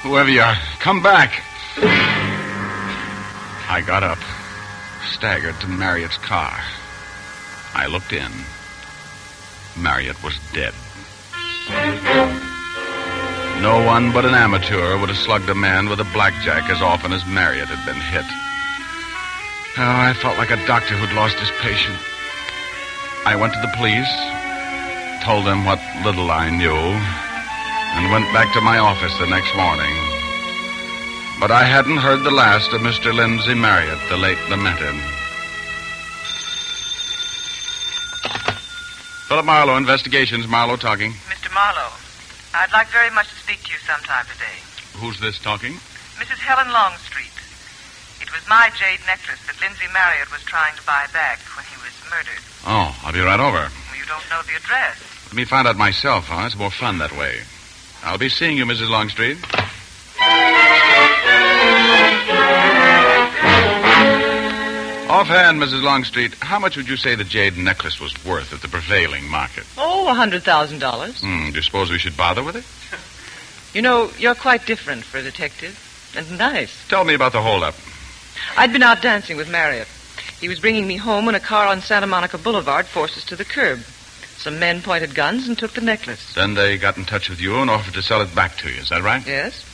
Whoever you are, come back. I got up, staggered to Marriott's car. I looked in. Marriott was dead. No one but an amateur would have slugged a man with a blackjack as often as Marriott had been hit. Oh, I felt like a doctor who'd lost his patient. I went to the police, told them what little I knew, and went back to my office the next morning. But I hadn't heard the last of Mr. Lindsay Marriott, the late lamented. Philip Marlowe, Investigations. Marlowe talking. Mr. Marlowe, I'd like very much to speak to you sometime today. Who's this talking? Mrs. Helen Longstreet. It was my jade necklace that Lindsay Marriott was trying to buy back when he was murdered. Oh, I'll be right over. Well, you don't know the address. Let me find out myself, huh? It's more fun that way. I'll be seeing you, Mrs. Longstreet. Offhand, Mrs. Longstreet, how much would you say the jade necklace was worth at the prevailing market? Oh, $100,000. Do you suppose we should bother with it? You know, you're quite different for a detective. And nice. Tell me about the holdup. I'd been out dancing with Marriott. He was bringing me home when a car on Santa Monica Boulevard forced us to the curb. Some men pointed guns and took the necklace. Then they got in touch with you and offered to sell it back to you. Is that right? Yes.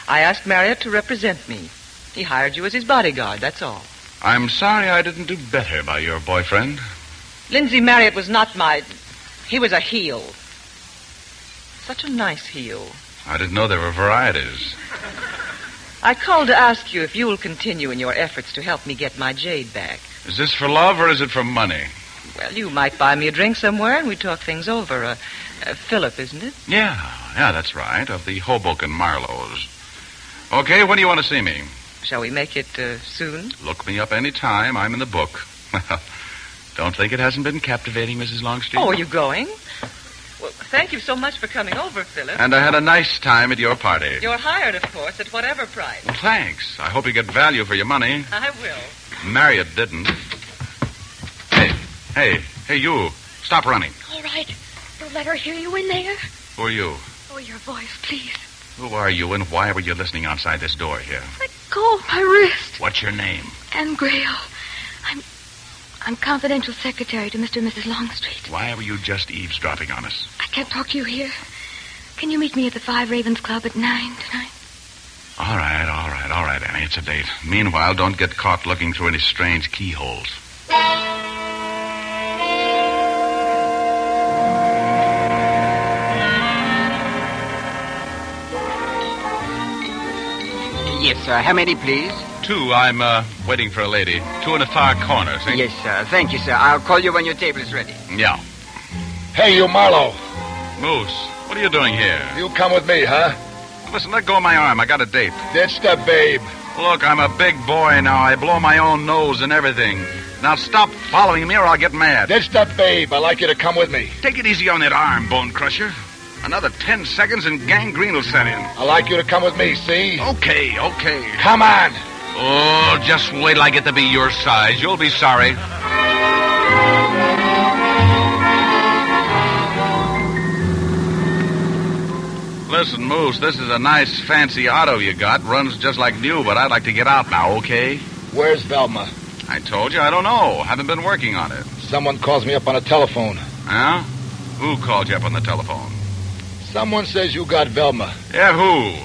I asked Marriott to represent me. He hired you as his bodyguard, that's all. I'm sorry I didn't do better by your boyfriend. Lindsay Marriott was not my... He was a heel. Such a nice heel. I didn't know there were varieties. I called to ask you if you will continue in your efforts to help me get my jade back. Is this for love or is it for money? Well, you might buy me a drink somewhere and we talk things over. Philip, isn't it? Yeah, that's right, of the Hoboken Marlows. Okay, when do you want to see me? Shall we make it soon? Look me up any time. I'm in the book. Don't think it hasn't been captivating, Mrs. Longstreet. Oh, are you going? Well, thank you so much for coming over, Philip. And I had a nice time at your party. You're hired, of course, at whatever price. Well, thanks. I hope you get value for your money. I will. Marriott didn't. Hey, you. Stop running. All right. Don't let her hear you in there. Who are you? Oh, your voice, please. Who are you and why were you listening outside this door here? Let go of my wrist. What's your name? Anne Grail. I'm confidential secretary to Mr. and Mrs. Longstreet. Why were you just eavesdropping on us? I can't talk to you here. Can you meet me at the Five Ravens Club at 9 tonight? All right, Annie. It's a date. Meanwhile, don't get caught looking through any strange keyholes. Yes, sir. How many, please? 2. I'm waiting for a lady. 2 in the far corner, see? Yes, sir. Thank you, sir. I'll call you when your table is ready. Yeah. Hey, you Marlow. Moose, what are you doing here? You come with me, huh? Listen, let go of my arm. I got a date. Ditch the babe. Look, I'm a big boy now. I blow my own nose and everything. Now stop following me or I'll get mad. Ditch the babe. I'd like you to come with me. Take it easy on that arm, Bone Crusher. Another 10 seconds and gangrene will set in. I'd like you to come with me, see? Okay. Come on. Oh, just wait till I get to be your size. You'll be sorry. Listen, Moose, this is a nice, fancy auto you got. Runs just like new, but I'd like to get out now, okay? Where's Velma? I told you, I don't know. Haven't been working on it. Someone calls me up on a telephone. Huh? Who called you up on the telephone? Someone says you got Velma. Yeah, who?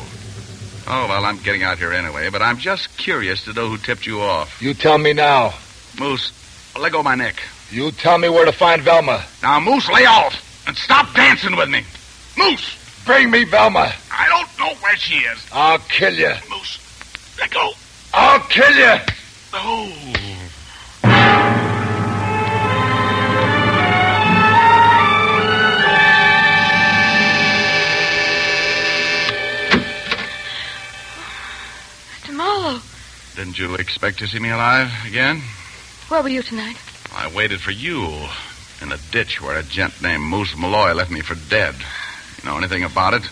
Oh, well, I'm getting out here anyway, but I'm just curious to know who tipped you off. You tell me now. Moose, let go of my neck. You tell me where to find Velma. Now, Moose, lay off and stop dancing with me. Moose! Bring me Velma. I don't know where she is. I'll kill you. Moose, let go. I'll kill you. Oh. Mr. Marlowe, Didn't you expect to see me alive again? where were you tonight? I waited for you in a ditch where a gent named Moose Malloy left me for dead. You know anything about it?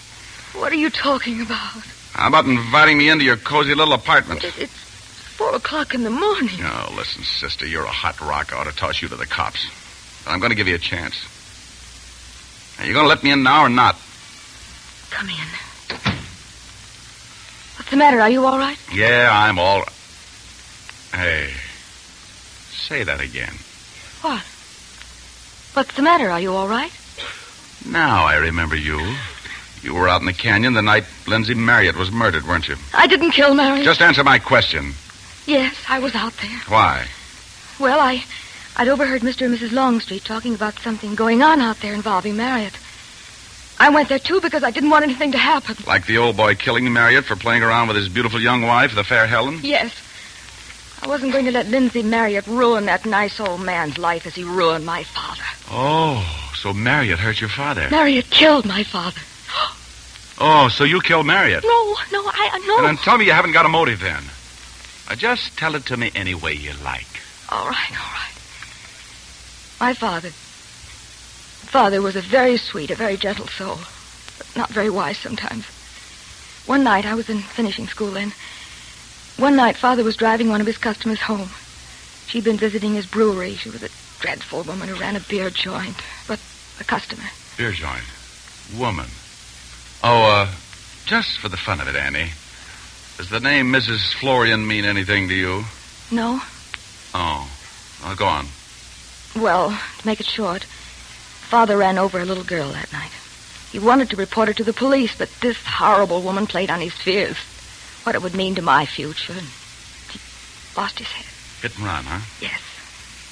What are you talking about? How about inviting me into your cozy little apartment? It's 4 o'clock in the morning. Oh, listen, sister, you're a hot rock. I ought to toss you to the cops. But I'm going to give you a chance. Are you going to let me in now or not? Come in. What's the matter? Are you all right? Yeah, I'm all right. Hey, say that again. What? What's the matter? Are you all right? Now I remember you. You were out in the canyon the night Lindsay Marriott was murdered, weren't you? I didn't kill Marriott. Just answer my question. Yes, I was out there. Why? Well, I'd overheard Mr. and Mrs. Longstreet talking about something going on out there involving Marriott. I went there, too, because I didn't want anything to happen. Like the old boy killing Marriott for playing around with his beautiful young wife, the fair Helen? Yes. I wasn't going to let Lindsay Marriott ruin that nice old man's life as he ruined my father. Oh, so Marriott hurt your father. Marriott killed my father. Oh, so you killed Marriott? No. And then tell me you haven't got a motive then. Just tell it to me any way you like. All right. My father was a very sweet, a very gentle soul. But not very wise sometimes. One night, I was in finishing school then. One night, Father was driving one of his customers home. She'd been visiting his brewery. She was a dreadful woman who ran a beer joint, but a customer. Beer joint. Woman. Oh, just for the fun of it, Annie. Does the name Mrs. Florian mean anything to you? No? Oh. Well, go on. Well, to make it short, Father ran over a little girl that night. He wanted to report her to the police, but this horrible woman played on his fears. What it would mean to my future. And he lost his head. Hit and run, huh? Yes.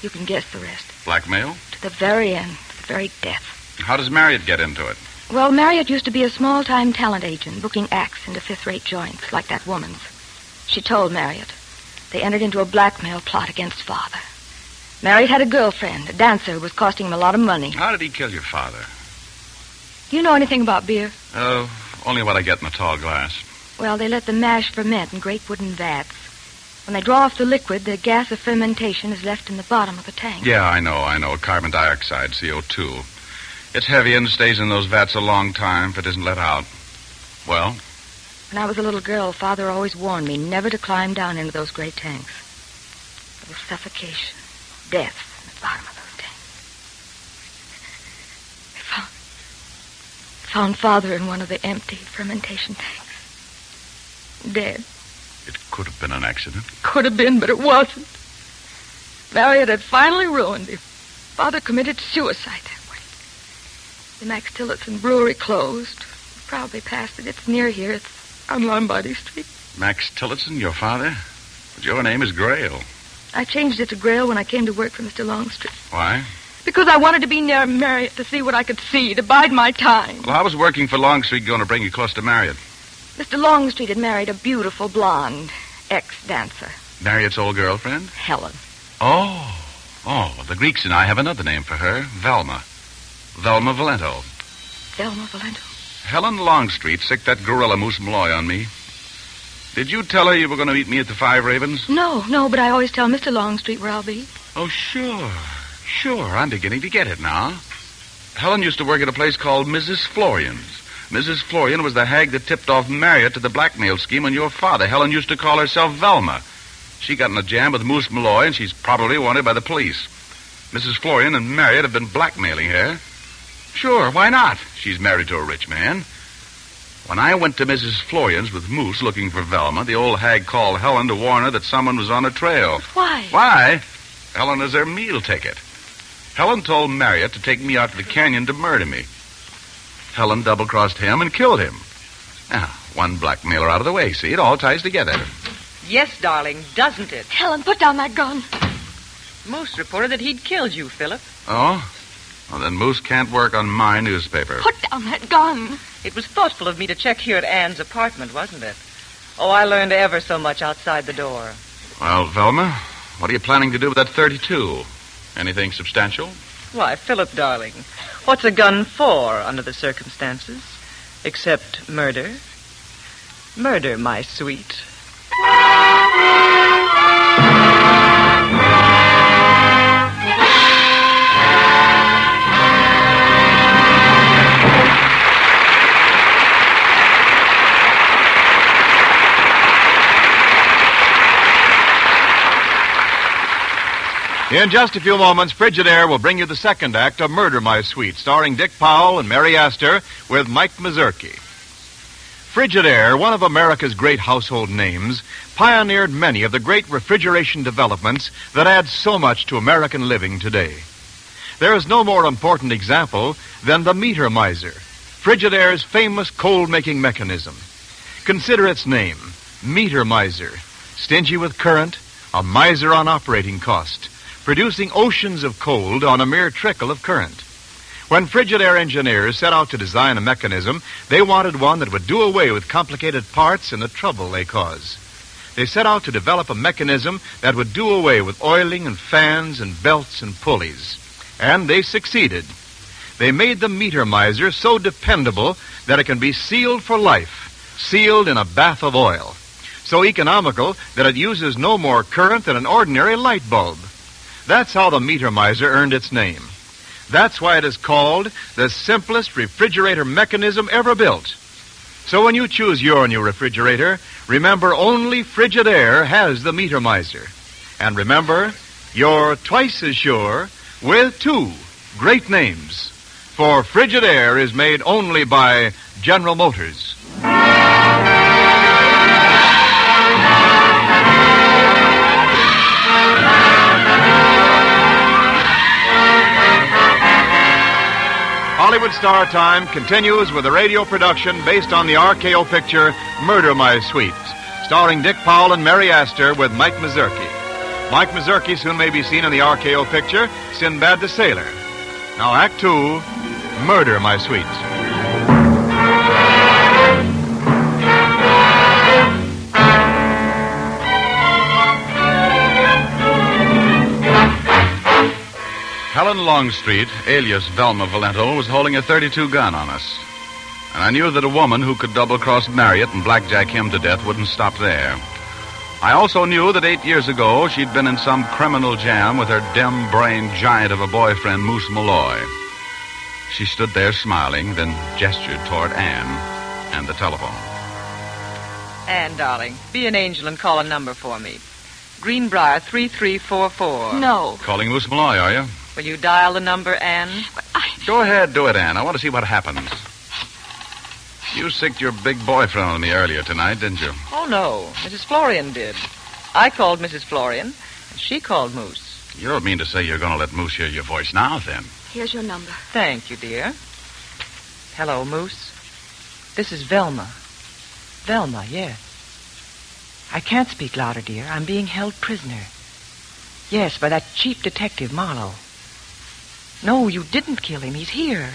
You can guess the rest. Blackmail? To the very end, to the very death. How does Marriott get into it? Well, Marriott used to be a small-time talent agent, booking acts into fifth-rate joints, like that woman's. She told Marriott. They entered into a blackmail plot against Father. Marriott had a girlfriend, a dancer who was costing him a lot of money. How did he kill your father? Do you know anything about beer? Oh, only what I get in a tall glass. Well, they let the mash ferment in great wooden vats. When they draw off the liquid, the gas of fermentation is left in the bottom of the tank. Yeah, I know. Carbon dioxide, CO2. It's heavy and stays in those vats a long time if it isn't let out. Well? When I was a little girl, Father always warned me never to climb down into those great tanks. There was suffocation, death in the bottom of those tanks. I found Father in one of the empty fermentation tanks. Dead. It could have been an accident. Could have been, but it wasn't. Marriott had finally ruined him. Father committed suicide that way. The Max Tillotson brewery closed. You probably passed it. It's near here. It's on Lombardy Street. Max Tillotson, your father? But your name is Grail. I changed it to Grail when I came to work for Mr. Longstreet. Why? Because I wanted to be near Marriott to see what I could see, to bide my time. Well, how was working for Longstreet going to bring you close to Marriott? Mr. Longstreet had married a beautiful blonde ex-dancer. Marriott's old girlfriend? Helen. Oh, the Greeks and I have another name for her. Velma. Velma Valento. Velma Valento? Helen Longstreet sicked that gorilla Moose Malloy on me. Did you tell her you were going to meet me at the Five Ravens? No, but I always tell Mr. Longstreet where I'll be. Oh, sure. I'm beginning to get it now. Helen used to work at a place called Mrs. Florian's. Mrs. Florian was the hag that tipped off Marriott to the blackmail scheme on your father. Helen used to call herself Velma. She got in a jam with Moose Malloy, and she's probably wanted by the police. Mrs. Florian and Marriott have been blackmailing her. Sure, why not? She's married to a rich man. When I went to Mrs. Florian's with Moose looking for Velma, the old hag called Helen to warn her that someone was on her trail. Why? Why? Helen is her meal ticket. Helen told Marriott to take me out to the canyon to murder me. Helen double-crossed him and killed him. Now, one blackmailer out of the way. See, it all ties together. Yes, darling, doesn't it? Helen, put down that gun. Moose reported that he'd killed you, Philip. Oh? Well, then Moose can't work on my newspaper. Put down that gun. It was thoughtful of me to check here at Anne's apartment, wasn't it? Oh, I learned ever so much outside the door. Well, Velma, what are you planning to do with that 32? Anything substantial? Why, Philip, darling, what's a gun for under the circumstances? Except murder. Murder, my sweet. In just a few moments, Frigidaire will bring you the second act of Murder, My Sweet, starring Dick Powell and Mary Astor with Mike Mazurki. Frigidaire, one of America's great household names, pioneered many of the great refrigeration developments that add so much to American living today. There is no more important example than the meter miser, Frigidaire's famous cold-making mechanism. Consider its name, meter miser, stingy with current, a miser on operating cost, producing oceans of cold on a mere trickle of current. When Frigidaire engineers set out to design a mechanism, they wanted one that would do away with complicated parts and the trouble they cause. They set out to develop a mechanism that would do away with oiling and fans and belts and pulleys. And they succeeded. They made the meter miser so dependable that it can be sealed for life, sealed in a bath of oil. So economical that it uses no more current than an ordinary light bulb. That's how the meter miser earned its name. That's why it is called the simplest refrigerator mechanism ever built. So when you choose your new refrigerator, remember only Frigidaire has the meter miser. And remember, you're twice as sure with two great names. For Frigidaire is made only by General Motors. Hollywood Star Time continues with a radio production based on the RKO picture Murder My Sweet, starring Dick Powell and Mary Astor with Mike Mazurki. Mike Mazurki soon may be seen in the RKO picture Sinbad the Sailor. Now, Act 2, Murder My Sweet. Helen Longstreet, alias Velma Valento, was holding a .32 gun on us. And I knew that a woman who could double-cross Marriott and blackjack him to death wouldn't stop there. I also knew that 8 years ago she'd been in some criminal jam with her dim-brained giant of a boyfriend, Moose Malloy. She stood there smiling, then gestured toward Anne and the telephone. Anne, darling, be an angel and call a number for me. Greenbrier 3344. No. Calling Moose Malloy, are you? Will you dial the number, Anne? Go ahead, do it, Anne. I want to see what happens. You sicked your big boyfriend on me earlier tonight, didn't you? Oh, no. Mrs. Florian did. I called Mrs. Florian, and she called Moose. You don't mean to say you're going to let Moose hear your voice now, then? Here's your number. Thank you, dear. Hello, Moose. This is Velma. Velma, yes. I can't speak louder, dear. I'm being held prisoner. Yes, by that cheap detective, Marlow. No, you didn't kill him. He's here.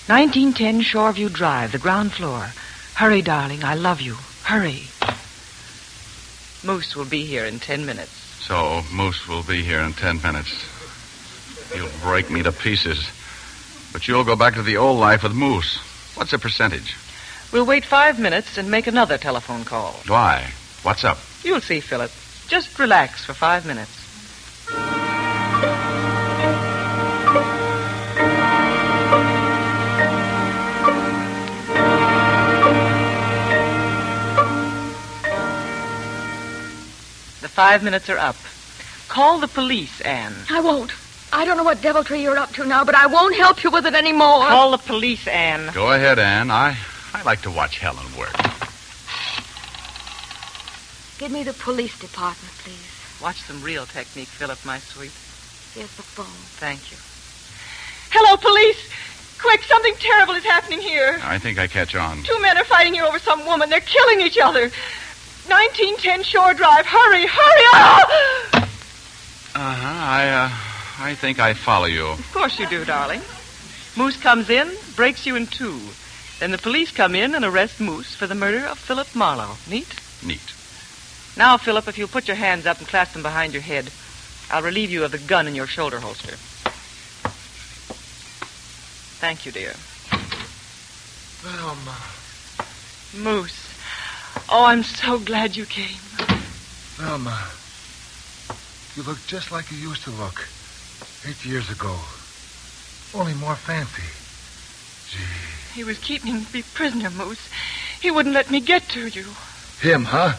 1910 Shoreview Drive, the ground floor. Hurry, darling. I love you. Hurry. Moose will be here in 10 minutes. So, Moose will be here in 10 minutes. He'll break me to pieces. But you'll go back to the old life with Moose. What's the percentage? We'll wait 5 minutes and make another telephone call. Why? What's up? You'll see, Philip. Just relax for 5 minutes. The 5 minutes are up. Call the police, Anne. I won't. I don't know what deviltry you're up to now, but I won't help you with it anymore. Call the police, Anne. Go ahead, Anne. I like to watch Helen work. Give me the police department, please. Watch some real technique, Philip, my sweet. Here's the phone. Thank you. Hello, police! Quick, something terrible is happening here. I think I catch on. 2 men are fighting here over some woman. They're killing each other. 1910 Shore Drive. Hurry, hurry! Oh! I think I follow you. Of course you do, darling. Moose comes in, breaks you in two. Then the police come in and arrest Moose for the murder of Philip Marlowe. Neat? Neat. Now, Philip, if you'll put your hands up and clasp them behind your head, I'll relieve you of the gun in your shoulder holster. Thank you, dear. Velma. Moose. Oh, I'm so glad you came. Velma. You look just like you used to look 8 years ago. Only more fancy. Gee. He was keeping me prisoner, Moose. He wouldn't let me get to you. Him, huh?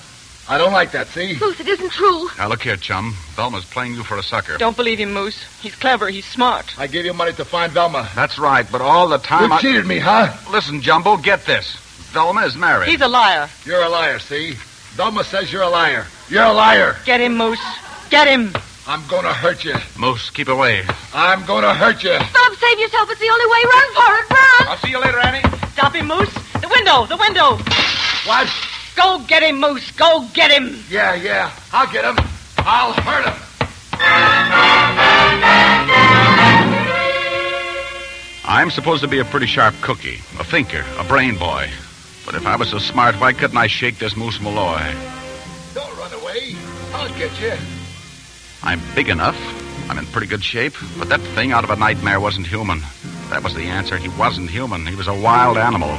I don't like that, see? Moose, it isn't true. Now, look here, chum. Velma's playing you for a sucker. Don't believe him, Moose. He's clever. He's smart. I gave you money to find Velma. That's right, but all the time You cheated me, huh? Listen, Jumbo, get this. Velma is married. He's a liar. You're a liar, see? Velma says you're a liar. You're a liar. Get him, Moose. Get him. I'm gonna hurt you. Moose, keep away. I'm gonna hurt you. Philip, save yourself. It's the only way. Run for it. Run. I'll see you later, Annie. Stop him, Moose. The window. The window. What? Go get him, Moose. Go get him. Yeah. I'll get him. I'll hurt him. I'm supposed to be a pretty sharp cookie, a thinker, a brain boy. But if I was so smart, why couldn't I shake this Moose Malloy? Don't run away. I'll get you. I'm big enough. I'm in pretty good shape. But that thing out of a nightmare wasn't human. That was the answer. He wasn't human. He was a wild animal.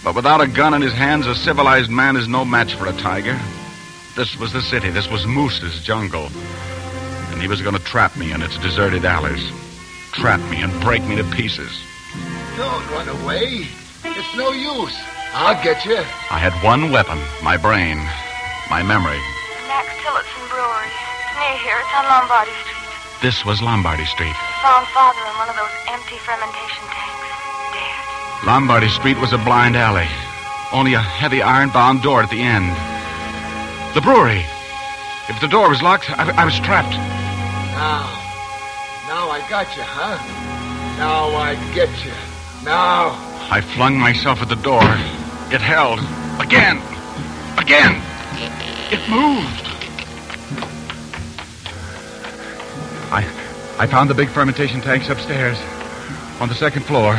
But without a gun in his hands, a civilized man is no match for a tiger. This was the city. This was Moose's jungle. And he was going to trap me in its deserted alleys. trap me and break me to pieces. Don't run away. It's no use. I'll get you. I had one weapon, my brain, my memory. Max Tillotson Brewery. It's near here. It's on Lombardy Street. This was Lombardy Street. Found Father in one of those empty fermentation tanks. Dead. Lombardy Street was a blind alley. Only a heavy iron-bound door at the end. The brewery. If the door was locked, I was trapped. Now I got you, huh? Now I get you. Now. I flung myself at the door. It held. Again. It moved. I found the big fermentation tanks upstairs, on the second floor,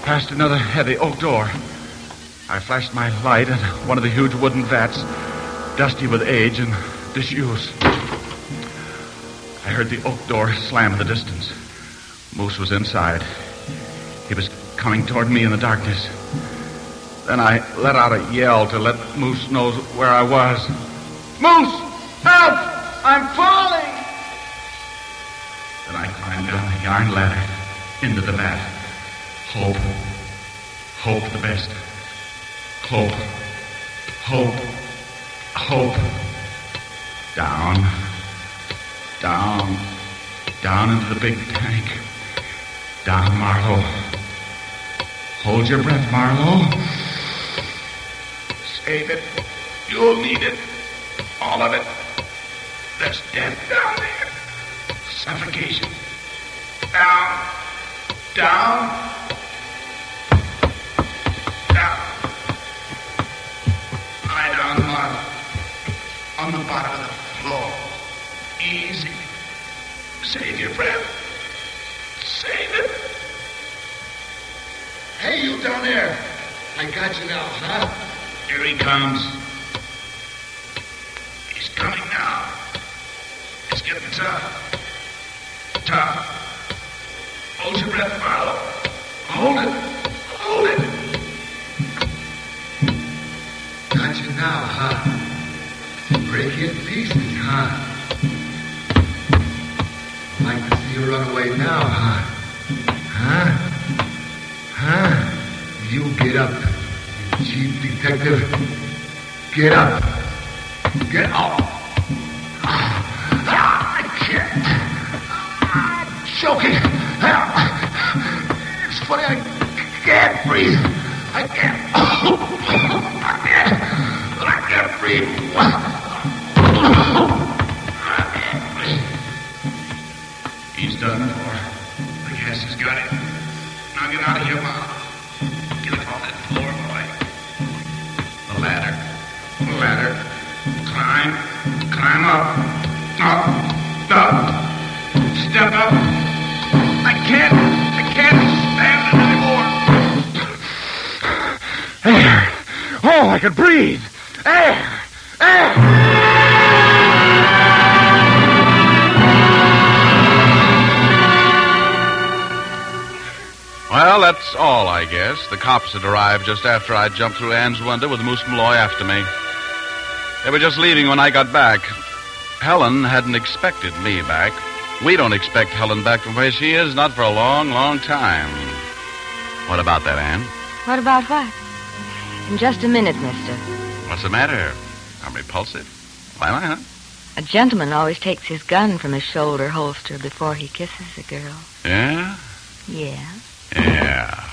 past another heavy oak door. I flashed my light at one of the huge wooden vats, dusty with age and disuse. I heard the oak door slam in the distance. Moose was inside. He was coming toward me in the darkness. Then I let out a yell to let Moose know where I was. Moose! Help! I'm falling! Then I climbed down the iron ladder into the vat. Hope the best. Hope. Down into the big tank. Down, Marlow. Hold your breath, Marlow. Save it. You'll need it. All of it. There's death down there. Suffocation. Down. Lie down, Marlow. On the bottom of the floor. Easy. Save your breath. Save it. Hey, you down there. I got you now, huh? Here he comes. He's coming now. It's getting tough. Hold your breath, Marlow. Hold it. Got you now, huh? Break you in pieces, huh? Like to see you run away now, huh? You get up, you chief detective. Get up. Get up. I can't. I'm choking. It's funny, I can't breathe. I can't breathe. He's done for. I guess he's got it. Now get out of here, Mom. Get up on that floor, boy. The ladder. Climb up. Step up. I can't stand it anymore. Air. Oh, I can breathe. Air. Well, that's all, I guess. The cops had arrived just after I jumped through Ann's window with Moose Malloy after me. They were just leaving when I got back. Helen hadn't expected me back. We don't expect Helen back from where she is, not for a long, long time. What about that, Ann? What about what? In just a minute, mister. What's the matter? I'm repulsive. Why am I, huh? A gentleman always takes his gun from his shoulder holster before he kisses a girl. Yeah? Yeah. Yeah.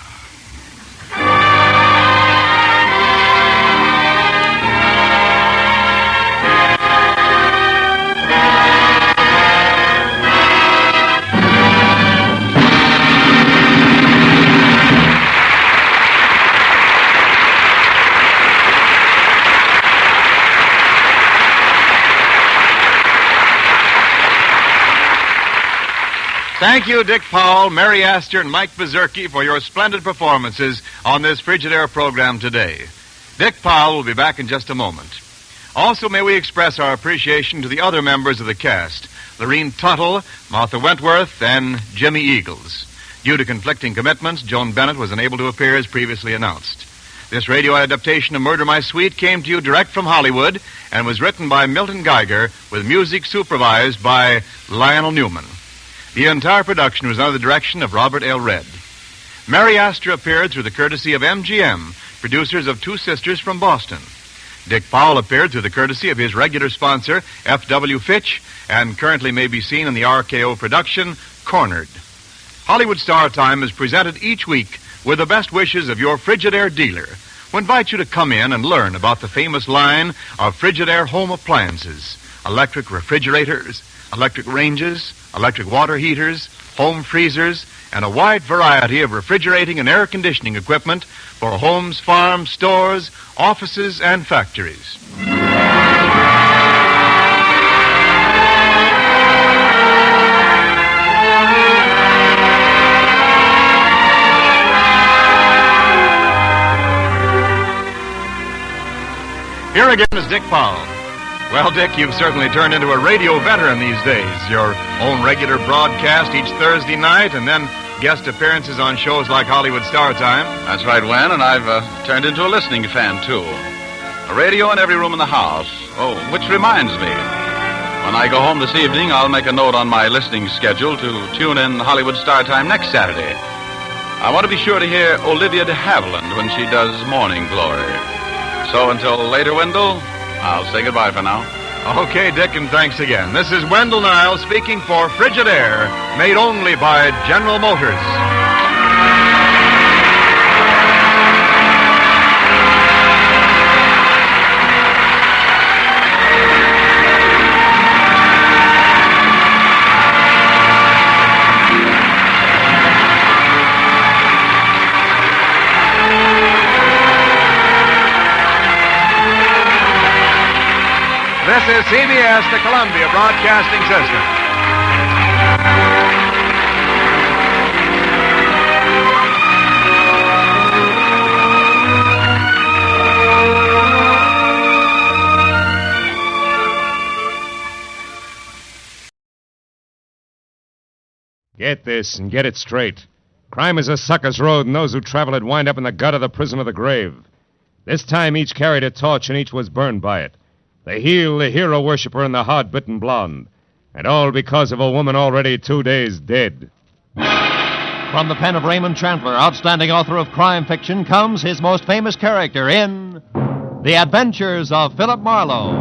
Thank you, Dick Powell, Mary Astor, and Mike Bezerky for your splendid performances on this Frigidaire program today. Dick Powell will be back in just a moment. Also, may we express our appreciation to the other members of the cast, Lorene Tuttle, Martha Wentworth, and Jimmy Eagles. Due to conflicting commitments, Joan Bennett was unable to appear as previously announced. This radio adaptation of Murder My Sweet came to you direct from Hollywood and was written by Milton Geiger with music supervised by Lionel Newman. The entire production was under the direction of Robert L. Redd. Mary Astor appeared through the courtesy of MGM, producers of Two Sisters from Boston. Dick Powell appeared through the courtesy of his regular sponsor, F.W. Fitch, and currently may be seen in the RKO production, Cornered. Hollywood Star Time is presented each week with the best wishes of your Frigidaire dealer, who invite you to come in and learn about the famous line of Frigidaire home appliances: electric refrigerators, electric ranges, electric water heaters, home freezers, and a wide variety of refrigerating and air conditioning equipment for homes, farms, stores, offices, and factories. Here again is Dick Powell. Well, Dick, you've certainly turned into a radio veteran these days. Your own regular broadcast each Thursday night, and then guest appearances on shows like Hollywood Star Time. That's right, Wen, and I've turned into a listening fan, too. A radio in every room in the house. Oh, which reminds me, when I go home this evening, I'll make a note on my listening schedule to tune in Hollywood Star Time next Saturday. I want to be sure to hear Olivia de Havilland when she does Morning Glory. So until later, Wendell, I'll say goodbye for now. Okay, Dick, and thanks again. This is Wendell Niles speaking for Frigidaire, made only by General Motors. This is CBS, the Columbia Broadcasting System. Get this and get it straight. Crime is a sucker's road, and those who travel it wind up in the gut of the prison of the grave. This time each carried a torch and each was burned by it. The heel, the hero worshiper, and the hard-bitten blonde. And all because of a woman already 2 days dead. From the pen of Raymond Chandler, outstanding author of crime fiction, comes his most famous character in The Adventures of Philip Marlowe.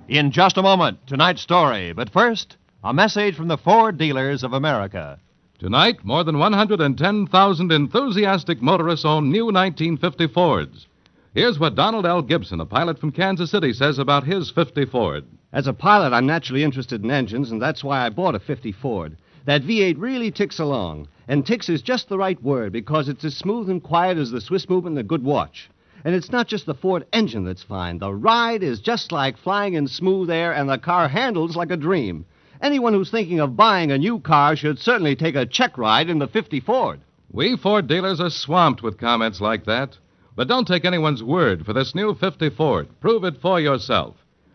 In just a moment, tonight's story. But first, a message from the Ford dealers of America. Tonight, more than 110,000 enthusiastic motorists own new 1950 Fords. Here's what Donald L. Gibson, a pilot from Kansas City, says about his 50 Ford. As a pilot, I'm naturally interested in engines, and that's why I bought a 50 Ford. That V8 really ticks along. And ticks is just the right word, because it's as smooth and quiet as the Swiss movement in a good watch. And it's not just the Ford engine that's fine. The ride is just like flying in smooth air, and the car handles like a dream. Anyone who's thinking of buying a new car should certainly take a check ride in the 50 Ford. We Ford dealers are swamped with comments like that. But don't take anyone's word for this new 50 Ford. Prove it for yourself.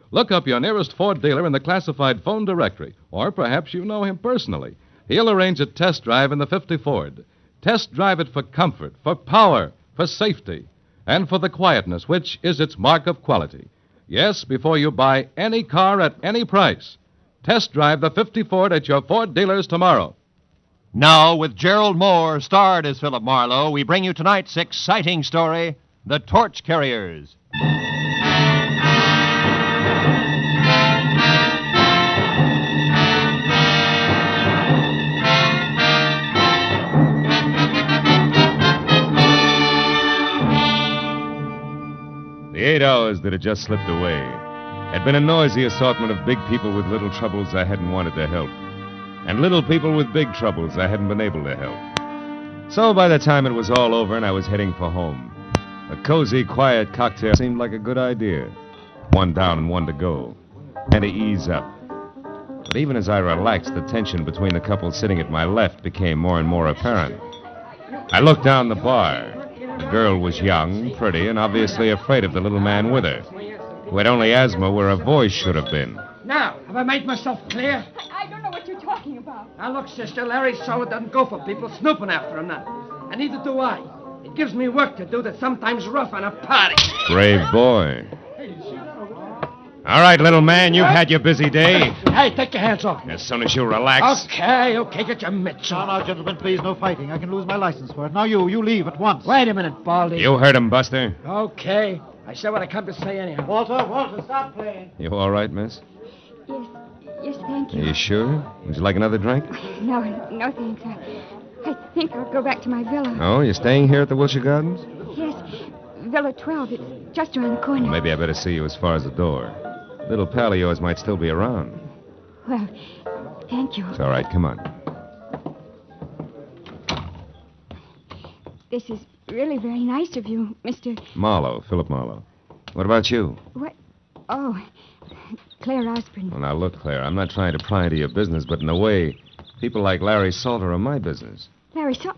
Look up your nearest Ford dealer in the classified phone directory, or perhaps you know him personally. He'll arrange a test drive in the 50 Ford. Test drive it for comfort, for power, for safety, and for the quietness, which is its mark of quality. Yes, before you buy any car at any price, test drive the 50 Ford at your Ford dealers tomorrow. Now, with Gerald Mohr, starred as Philip Marlowe, we bring you tonight's exciting story, The Torch Carriers. The 8 hours that had just slipped away had been a noisy assortment of big people with little troubles I hadn't wanted to help, and little people with big troubles I hadn't been able to help. So by the time it was all over and I was heading for home, a cozy, quiet cocktail seemed like a good idea. One down and one to go, and to ease up. But even as I relaxed, the tension between the couple sitting at my left became more and more apparent. I looked down the bar. The girl was young, pretty, and obviously afraid of the little man with her, who had only asthma where her voice should have been. Now, have I made myself clear? I don't know what you're talking about. Now, look, sister, Larry Sower doesn't go for people snooping after him now. And neither do I. It gives me work to do that's sometimes rough on a party. Brave boy. All right, little man, you've had your busy day. Hey, take your hands off. As soon as you relax. Okay, get your mitts on. Now, gentlemen, please, no fighting. I can lose my license for it. Now, you leave at once. Wait a minute, Baldy. You heard him, Buster. Okay. I said what I come to say anyhow. Walter, stop playing. You all right, miss? Yes, thank you. Are you sure? Would you like another drink? No, thanks. I think I'll go back to my villa. Oh, you're staying here at the Wilshire Gardens? Yes, Villa 12. It's just around the corner. Well, maybe I better see you as far as the door. Little pal of yours might still be around. Well, thank you. It's all right. Come on. This is really very nice of you, Mr. Marlowe, Philip Marlowe. What about you? What? Oh, Claire Osborne. Well, now, look, Claire, I'm not trying to pry into your business, but in a way, people like Larry Salter are my business. Larry Salter?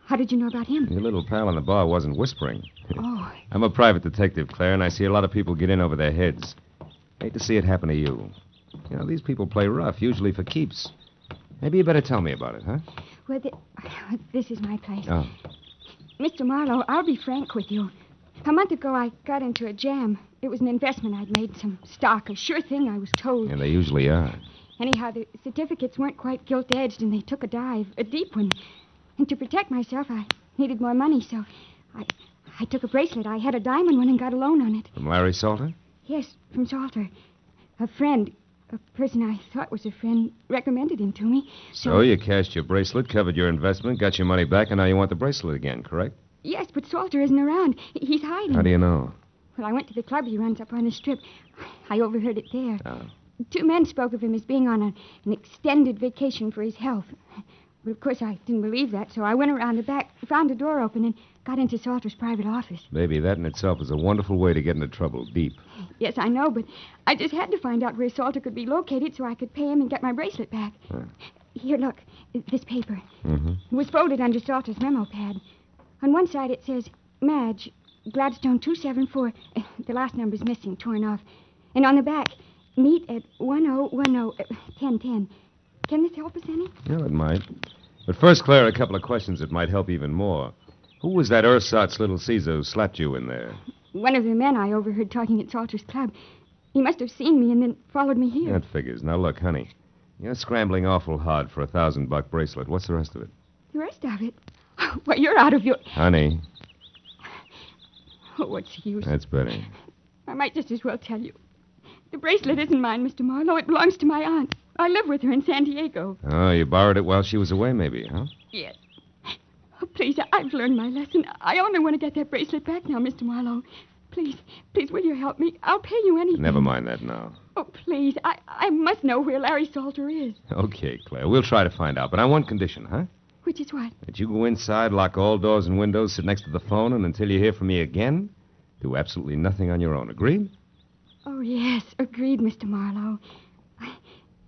How did you know about him? Your little pal in the bar wasn't whispering. Oh. I'm a private detective, Claire, and I see a lot of people get in over their heads. Hate to see it happen to you. You know, these people play rough, usually for keeps. Maybe you better tell me about it, huh? Well, this is my place. Oh. Mr. Marlowe, I'll be frank with you. A month ago, I got into a jam. It was an investment I'd made, some stock, a sure thing, I was told. And they usually are. Anyhow, the certificates weren't quite gilt-edged, and they took a dive, a deep one. And to protect myself, I needed more money, so I took a bracelet. I had a diamond one and got a loan on it. From Larry Salter? Yes, from Salter. A friend, a person I thought was a friend, recommended him to me. So you cashed your bracelet, covered your investment, got your money back, and now you want the bracelet again, correct? Yes, but Salter isn't around. He's hiding. How do you know? Well, I went to the club he runs up on the strip. I overheard it there. Oh. 2 men spoke of him as being on an extended vacation for his health. But, of course, I didn't believe that, so I went around the back, found the door open, and got into Salter's private office. Baby, that in itself is a wonderful way to get into trouble, deep. Yes, I know, but I just had to find out where Salter could be located so I could pay him and get my bracelet back. Huh. Here, look, this paper. Mm-hmm. It was folded under Salter's memo pad. On one side it says, Madge, Gladstone 274. The last number's missing, torn off. And on the back, meet at 1010. Can this help us any? Well, it might. But first, Claire, a couple of questions that might help even more. Who was that ersatz little Caesar who slapped you in there? One of the men I overheard talking at Salter's club. He must have seen me and then followed me here. That figures. Now, look, honey. You're scrambling awful hard for $1,000 bracelet. What's the rest of it? The rest of it? Well, you're out of your... Honey. Oh, what's the use? That's better. I might just as well tell you. The bracelet isn't mine, Mr. Marlowe. It belongs to my aunt. I live with her in San Diego. Oh, you borrowed it while she was away, maybe, huh? Yes. Oh, please, I've learned my lesson. I only want to get that bracelet back now, Mr. Marlowe. Please, will you help me? I'll pay you anything. Never mind that now. Oh, please, I must know where Larry Salter is. Okay, Claire, we'll try to find out, but on one condition, huh? Which is what? That you go inside, lock all doors and windows, sit next to the phone, and until you hear from me again, do absolutely nothing on your own. Agreed? Oh, yes, agreed, Mr. Marlowe.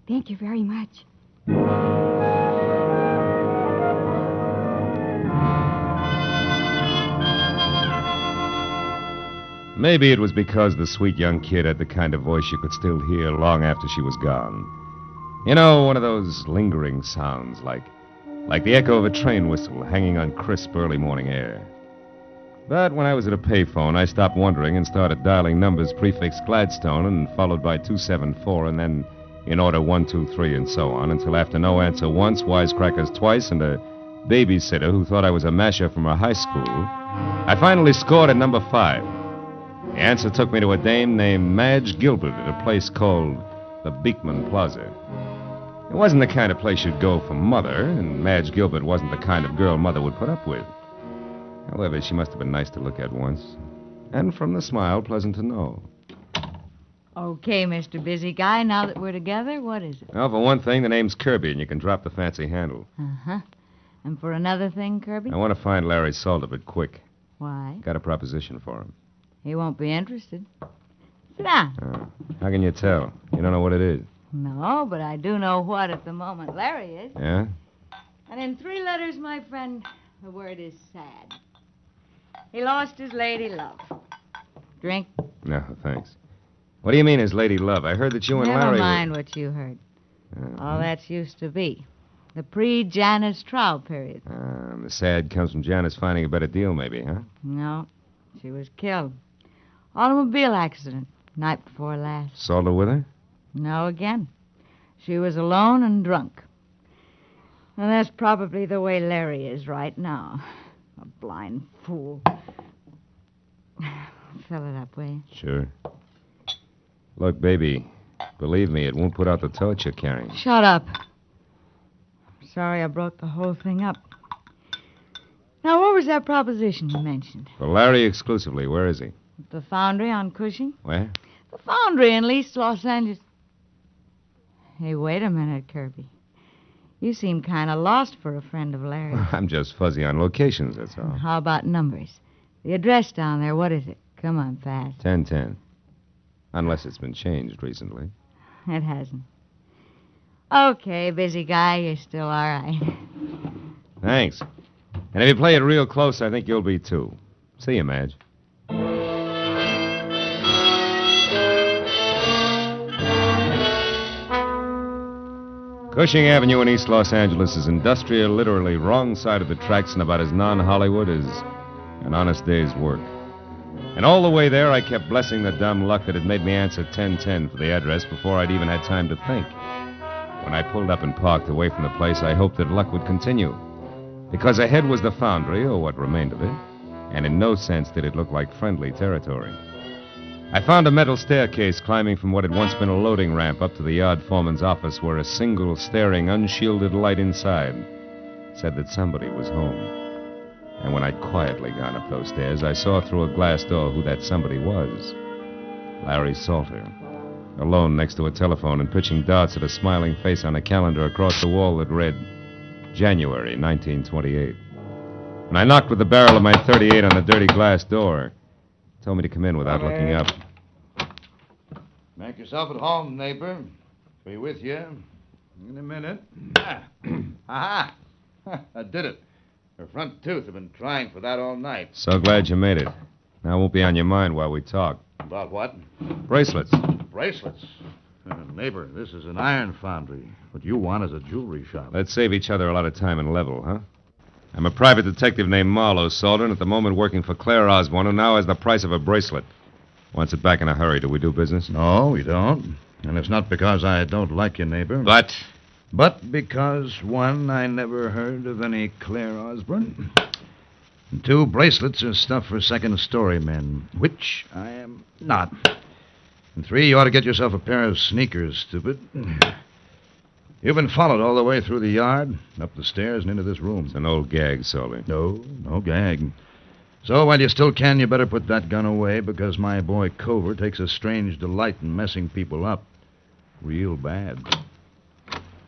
Thank you very much. Maybe it was because the sweet young kid had the kind of voice you could still hear long after she was gone. You know, one of those lingering sounds, like the echo of a train whistle hanging on crisp early morning air. But when I was at a payphone, I stopped wondering and started dialing numbers prefixed Gladstone and followed by 274 and then in order 1, 2, 3 and so on until after no answer once, wisecrackers twice, and a babysitter who thought I was a masher from her high school, I finally scored at number 5. The answer took me to a dame named Madge Gilbert at a place called the Beekman Plaza. It wasn't the kind of place you'd go for Mother, and Madge Gilbert wasn't the kind of girl Mother would put up with. However, she must have been nice to look at once. And from the smile, pleasant to know. Okay, Mr. Busy Guy, now that we're together, what is it? Well, for one thing, the name's Kirby, and you can drop the fancy handle. Uh-huh. And for another thing, Kirby? I want to find Larry Salter, but quick. Why? Got a proposition for him. He won't be interested. Sit down. How can you tell? You don't know what it is. No, but I do know what at the moment Larry is. Yeah? And in 3 letters, my friend, the word is sad. He lost his lady love. Drink? No, thanks. What do you mean his lady love? I heard that you and Never Larry... mind what you heard. All that's used to be. The pre-Janice trial period. The sad comes from Janice finding a better deal, maybe, huh? No, she was killed. Automobile accident, night before last. Salter with her? No, again. She was alone and drunk. And that's probably the way Larry is right now. A blind fool. Fill it up, will you? Sure. Look, baby, believe me, it won't put out the torch you're carrying. Shut up. Sorry I broke the whole thing up. Now, what was that proposition you mentioned? For Larry exclusively, where is he? The foundry on Cushing? Where? The foundry in East Los Angeles. Hey, wait a minute, Kirby. You seem kind of lost for a friend of Larry's. I'm just fuzzy on locations, that's all. How about numbers? The address down there, what is it? Come on, fast. 1010. Unless it's been changed recently. It hasn't. Okay, busy guy, you're still all right. Thanks. And if you play it real close, I think you'll be too. See you, Madge. Cushing Avenue in East Los Angeles is industrial, literally wrong side of the tracks and about as non-Hollywood as an honest day's work. And all the way there, I kept blessing the dumb luck that had made me answer 1010 for the address before I'd even had time to think. When I pulled up and parked away from the place, I hoped that luck would continue. Because ahead was the foundry, or what remained of it, and in no sense did it look like friendly territory. I found a metal staircase climbing from what had once been a loading ramp up to the yard foreman's office, where a single staring, unshielded light inside said that somebody was home. And when I'd quietly gone up those stairs, I saw through a glass door who that somebody was. Larry Salter, alone next to a telephone and pitching darts at a smiling face on a calendar across the wall that read January 1928. When I knocked with the barrel of my .38 on the dirty glass door, he told me to come in without looking up. Make yourself at home, neighbor. Be with you in a minute. Aha! I did it. Her front tooth have been trying for that all night. So glad you made it. Now it won't be on your mind while we talk. About what? Bracelets. Bracelets? Neighbor, this is an iron foundry. What you want is a jewelry shop. Let's save each other a lot of time and level, huh? I'm a private detective named Marlowe, Salter, and at the moment working for Claire Osborne, who now has the price of a bracelet. Wants it back in a hurry. Do we do business? No, we don't. And it's not because I don't like you, neighbor. But because, one, I never heard of any Claire Osborne. And two, bracelets are stuff for second-story men, which I am not. And three, you ought to get yourself a pair of sneakers, stupid. You've been followed all the way through the yard, up the stairs, and into this room. It's an old gag, Salter. No gag. So while you still can, you better put that gun away, because my boy Cover takes a strange delight in messing people up. Real bad.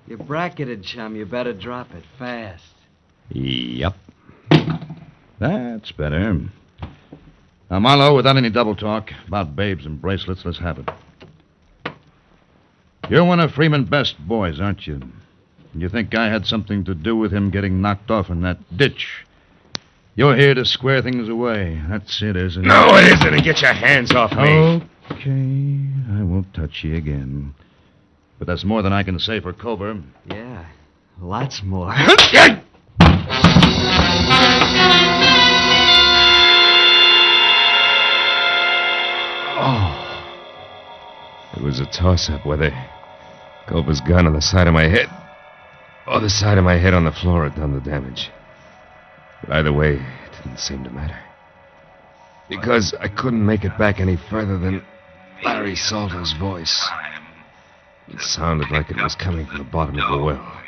You're bracketed, chum. You better drop it fast. Yep. That's better. Now, Marlowe, without any double talk about babes and bracelets, let's have it. You're one of Freeman's best boys, aren't you? You think I had something to do with him getting knocked off in that ditch? You're here to square things away. That's it, isn't it? No, it isn't. And get your hands off me. Okay, I won't touch you again. But that's more than I can say for Cover. Yeah, lots more. It was a toss-up whether Cover's gun on the side of my head or the side of my head on the floor had done the damage. But either way, it didn't seem to matter. Because I couldn't make it back any further than Larry Salter's voice. It sounded like it was coming from the bottom of the well.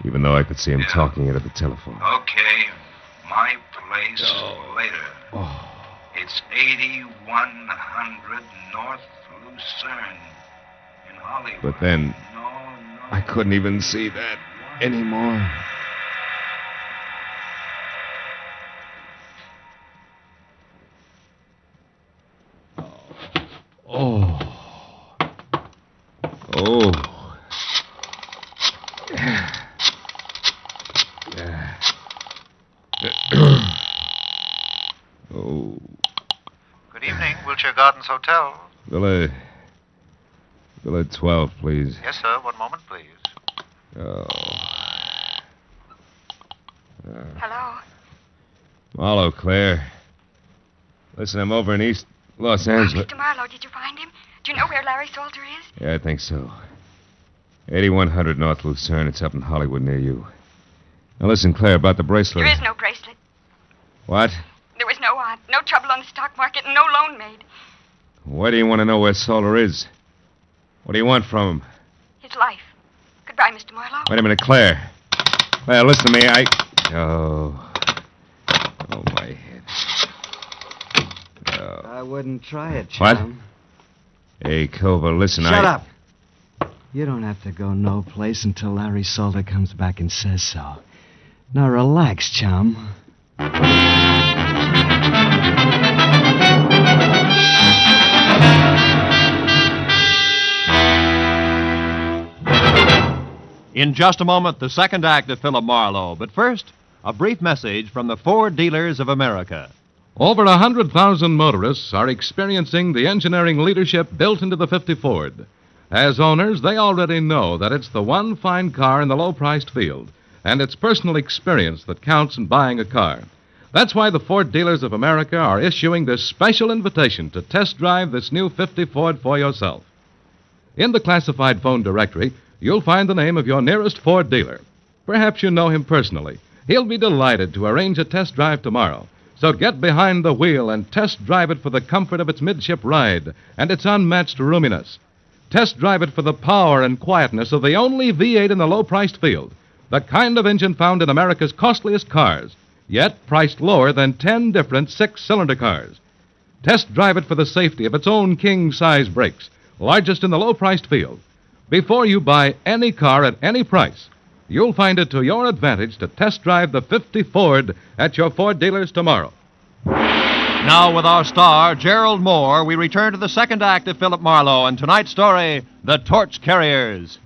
Even though I could see him talking into the telephone. Okay, my place later. It's 8100 North Lucerne in Hollywood. But then, I couldn't even see that anymore. Oh. Oh. Good evening, Wilshire Gardens Hotel. Villa 12, please. Yes, sir. One moment, please. Oh. Hello? Marlow, Claire. Listen, I'm over in East Los Angeles. Mr. Marlowe, did you find him? Do you know where Larry Salter is? Yeah, I think so. 8100 North Lucerne. It's up in Hollywood near you. Now listen, Claire, about the bracelet. There is no bracelet. What? There was no trouble on the stock market and no loan made. Why do you want to know where Salter is? What do you want from him? His life. Goodbye, Mr. Marlowe. Wait a minute, Claire. Claire, listen to me. Oh, my head. Oh. I wouldn't try it, chum. What? Hey, Culver, listen, Shut up. You don't have to go no place until Larry Salter comes back and says so. Now relax, chum. In just a moment, the second act of Philip Marlowe. But first, a brief message from the Ford Dealers of America. Over 100,000 motorists are experiencing the engineering leadership built into the 50 Ford. As owners, they already know that it's the one fine car in the low-priced field, and it's personal experience that counts in buying a car. That's why the Ford Dealers of America are issuing this special invitation to test drive this new 50 Ford for yourself. In the classified phone directory, you'll find the name of your nearest Ford dealer. Perhaps you know him personally. He'll be delighted to arrange a test drive tomorrow. So get behind the wheel and test drive it for the comfort of its midship ride and its unmatched roominess. Test drive it for the power and quietness of the only V8 in the low-priced field, the kind of engine found in America's costliest cars, yet priced lower than 10 different six-cylinder cars. Test drive it for the safety of its own king-size brakes, largest in the low-priced field. Before you buy any car at any price, you'll find it to your advantage to test drive the 50 Ford at your Ford dealers tomorrow. Now, with our star, Gerald Mohr, we return to the second act of Philip Marlowe and tonight's story, The Torch Carriers.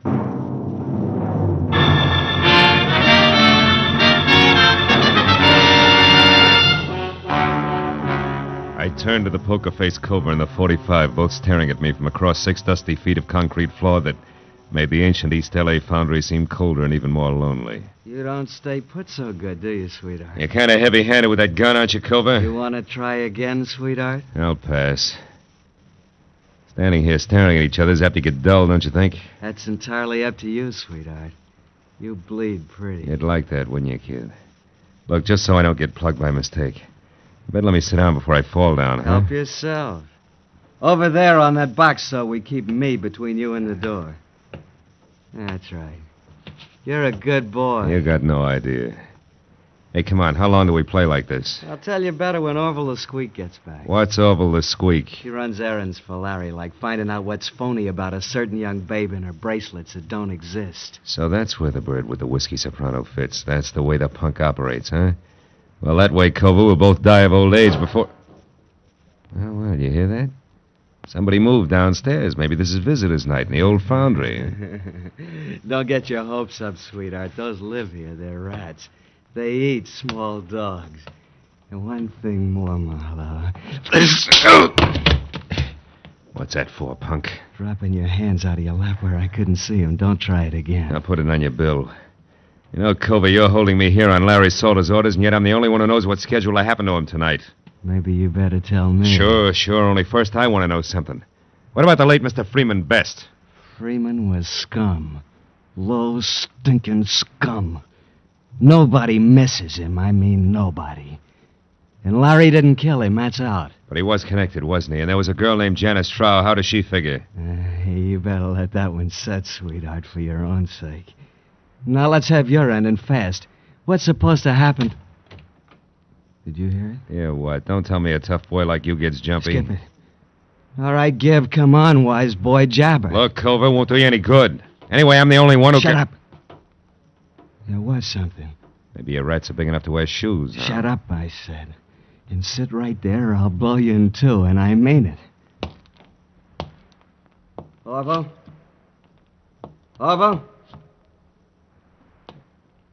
I turned to the poker-faced Culver and the 45, both staring at me from across 6 dusty feet of concrete floor that made the ancient East L.A. foundry seem colder and even more lonely. You don't stay put so good, do you, sweetheart? You're kind of heavy-handed with that gun, aren't you, Culver? You want to try again, sweetheart? I'll pass. Standing here staring at each other is apt to get dull, don't you think? That's entirely up to you, sweetheart. You bleed pretty. You'd like that, wouldn't you, kid? Look, just so I don't get plugged by mistake, you better let me sit down before I fall down, huh? Help yourself. Over there on that box, so we keep me between you and the door. That's right. You're a good boy. You got no idea. Hey, come on, how long do we play like this? I'll tell you better when Orville the Squeak gets back. What's Orville the Squeak? He runs errands for Larry, like finding out what's phony about a certain young babe and her bracelets that don't exist. So that's where the bird with the whiskey soprano fits. That's the way the punk operates, huh? Well, that way, Culver, we'll both die of old age before... Well, you hear that? Somebody moved downstairs. Maybe this is visitor's night in the old foundry. Don't get your hopes up, sweetheart. Those live here. They're rats. They eat small dogs. And one thing more, Marlowe. What's that for, punk? Dropping your hands out of your lap where I couldn't see them. Don't try it again. I'll put it on your bill. You know, Culver, you're holding me here on Larry Salter's orders, and yet I'm the only one who knows what schedule I happen to him tonight. Maybe you better tell me. Sure. Only first I want to know something. What about the late Mr. Freeman Best? Freeman was scum. Low, stinking scum. Nobody misses him. I mean nobody. And Larry didn't kill him, that's out. But he was connected, wasn't he? And there was a girl named Janice Trow. How does she figure? You better let that one set, sweetheart, for your own sake. Now let's have your end and fast. What's supposed to happen? Did you hear it? Yeah, what? Don't tell me a tough boy like you gets jumpy. Skip it. All right, Gib, come on, wise boy, jabber. Look, Culver, won't do you any good. Anyway, I'm the only one who Shut up. There was something. Maybe your rats are big enough to wear shoes. Huh? Shut up, I said. And sit right there or I'll blow you in two, and I mean it. Orville? Orville?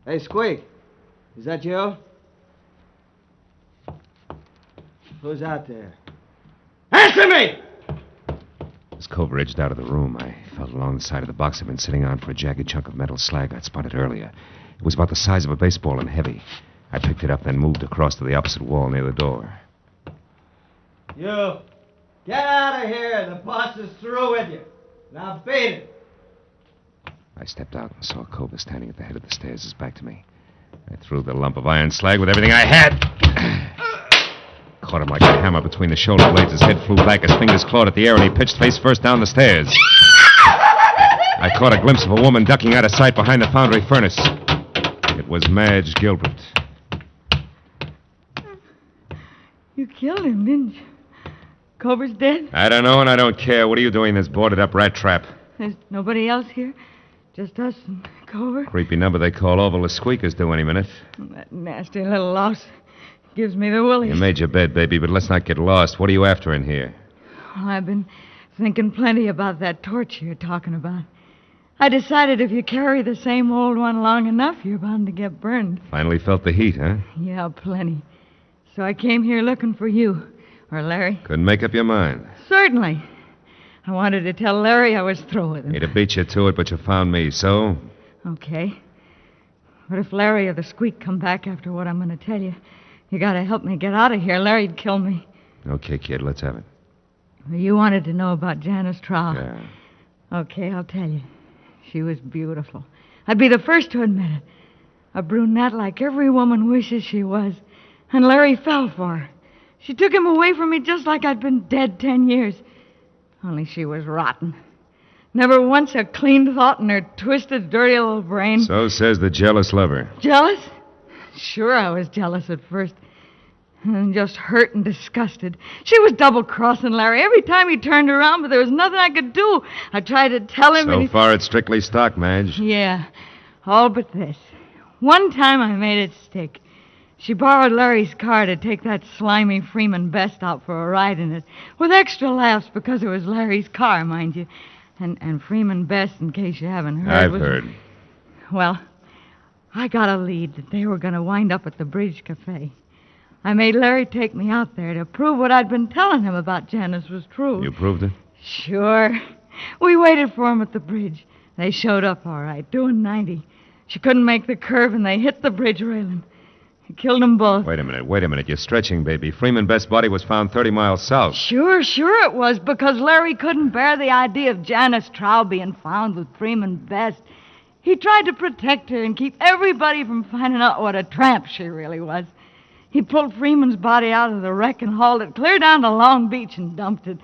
Hey, Squeak. Is that you? Who's out there? Answer me! As Culver edged out of the room, I felt along the side of the box I'd been sitting on for a jagged chunk of metal slag I'd spotted earlier. It was about the size of a baseball and heavy. I picked it up, then moved across to the opposite wall near the door. You, get out of here. The boss is through with you. Now beat it. I stepped out and saw Cobra standing at the head of the stairs, his back to me. I threw the lump of iron slag with everything I had. Caught him like a hammer between the shoulder blades. His head flew back, his fingers clawed at the air, and he pitched face first down the stairs. I caught a glimpse of a woman ducking out of sight behind the foundry furnace. It was Madge Gilbert. You killed him, didn't you? Cobra's dead? I don't know, and I don't care. What are you doing in this boarded-up rat trap? There's nobody else here? Just us and Cobra? Creepy number they call Oval the Squeakers due any minute. That nasty little louse gives me the willies. You made your bed, baby, but let's not get lost. What are you after in here? Well, I've been thinking plenty about that torch you're talking about. I decided if you carry the same old one long enough, you're bound to get burned. Finally felt the heat, huh? Yeah, plenty. So I came here looking for you. Or Larry. Couldn't make up your mind. Certainly. I wanted to tell Larry I was through with him. He'd have beat you to it, but you found me, so? Okay. But if Larry or the Squeak come back after what I'm going to tell you, you got to help me get out of here. Larry'd kill me. Okay, kid, let's have it. You wanted to know about Janice Trow. Yeah. Okay, I'll tell you. She was beautiful. I'd be the first to admit it. A brunette like every woman wishes she was. And Larry fell for her. She took him away from me just like I'd been dead 10 years. Only she was rotten. Never once a clean thought in her twisted, dirty little brain. So says the jealous lover. Jealous? Sure, I was jealous at first. And just hurt and disgusted. She was double-crossing Larry every time he turned around, but there was nothing I could do. I tried to tell him, So far, it's strictly stock, Madge. Yeah, all but this. One time I made it stick. She borrowed Larry's car to take that slimy Freeman Best out for a ride in it, with extra laughs because it was Larry's car, mind you. And Freeman Best, in case you haven't heard... I've heard. Well, I got a lead that they were going to wind up at the Bridge Cafe. I made Larry take me out there to prove what I'd been telling him about Janice was true. You proved it? Sure. We waited for him at the bridge. They showed up all right, doing 90. She couldn't make the curve, and they hit the bridge railing. It killed them both. Wait a minute. You're stretching, baby. Freeman Best's body was found 30 miles south. Sure it was, because Larry couldn't bear the idea of Janice Trow being found with Freeman Best. He tried to protect her and keep everybody from finding out what a tramp she really was. He pulled Freeman's body out of the wreck and hauled it clear down to Long Beach and dumped it.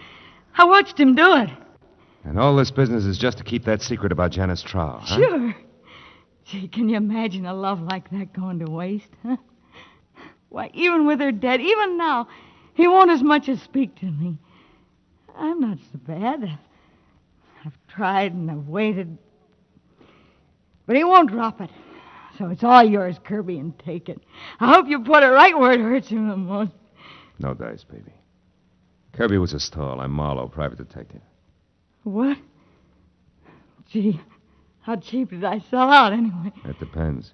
I watched him do it. And all this business is just to keep that secret about Janice Trow, huh? Sure. Gee, can you imagine a love like that going to waste, huh? Why, even with her dead, even now, he won't as much as speak to me. I'm not so bad. I've tried and I've waited. But he won't drop it. So it's all yours, Kirby, and take it. I hope you put it right where it hurts him the most. No dice, baby. Kirby was a stall. I'm Marlow, private detective. What? Gee, how cheap did I sell out anyway? That depends.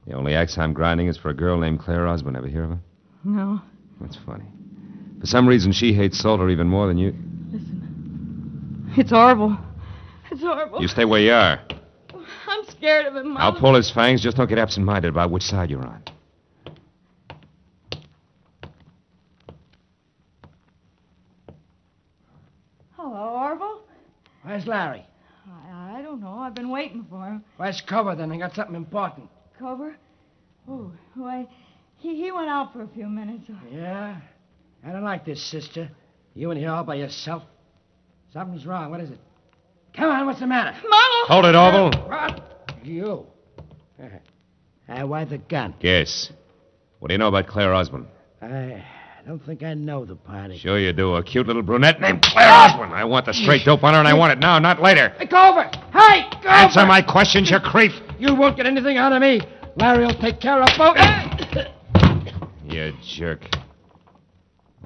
The only axe I'm grinding is for a girl named Claire Osborne. Ever hear of her? No. That's funny. For some reason, she hates Salter even more than you. Listen. It's horrible. It's horrible. You stay where you are. I'm scared of him, Mom. I'll pull his fangs. Just don't get absent-minded about which side you're on. Hello, Orville. Where's Larry? I don't know. I've been waiting for him. Where's Cover, then? I got something important. Cover? Oh, why, he went out for a few minutes. Yeah? I don't like this, sister. You in here all by yourself. Something's wrong. What is it? Come on, what's the matter? Marlow! Hold it, Orville. What? You. Why the gun? Guess. What do you know about Claire Osborne? I don't think I know the party. Sure you do. A cute little brunette named Claire Osborne. I want the straight dope on her, and I want it now, not later. Hey, go over! Hey, go Answer over! my questions, you creep. You won't get anything out of me. Larry'll take care of both. You jerk.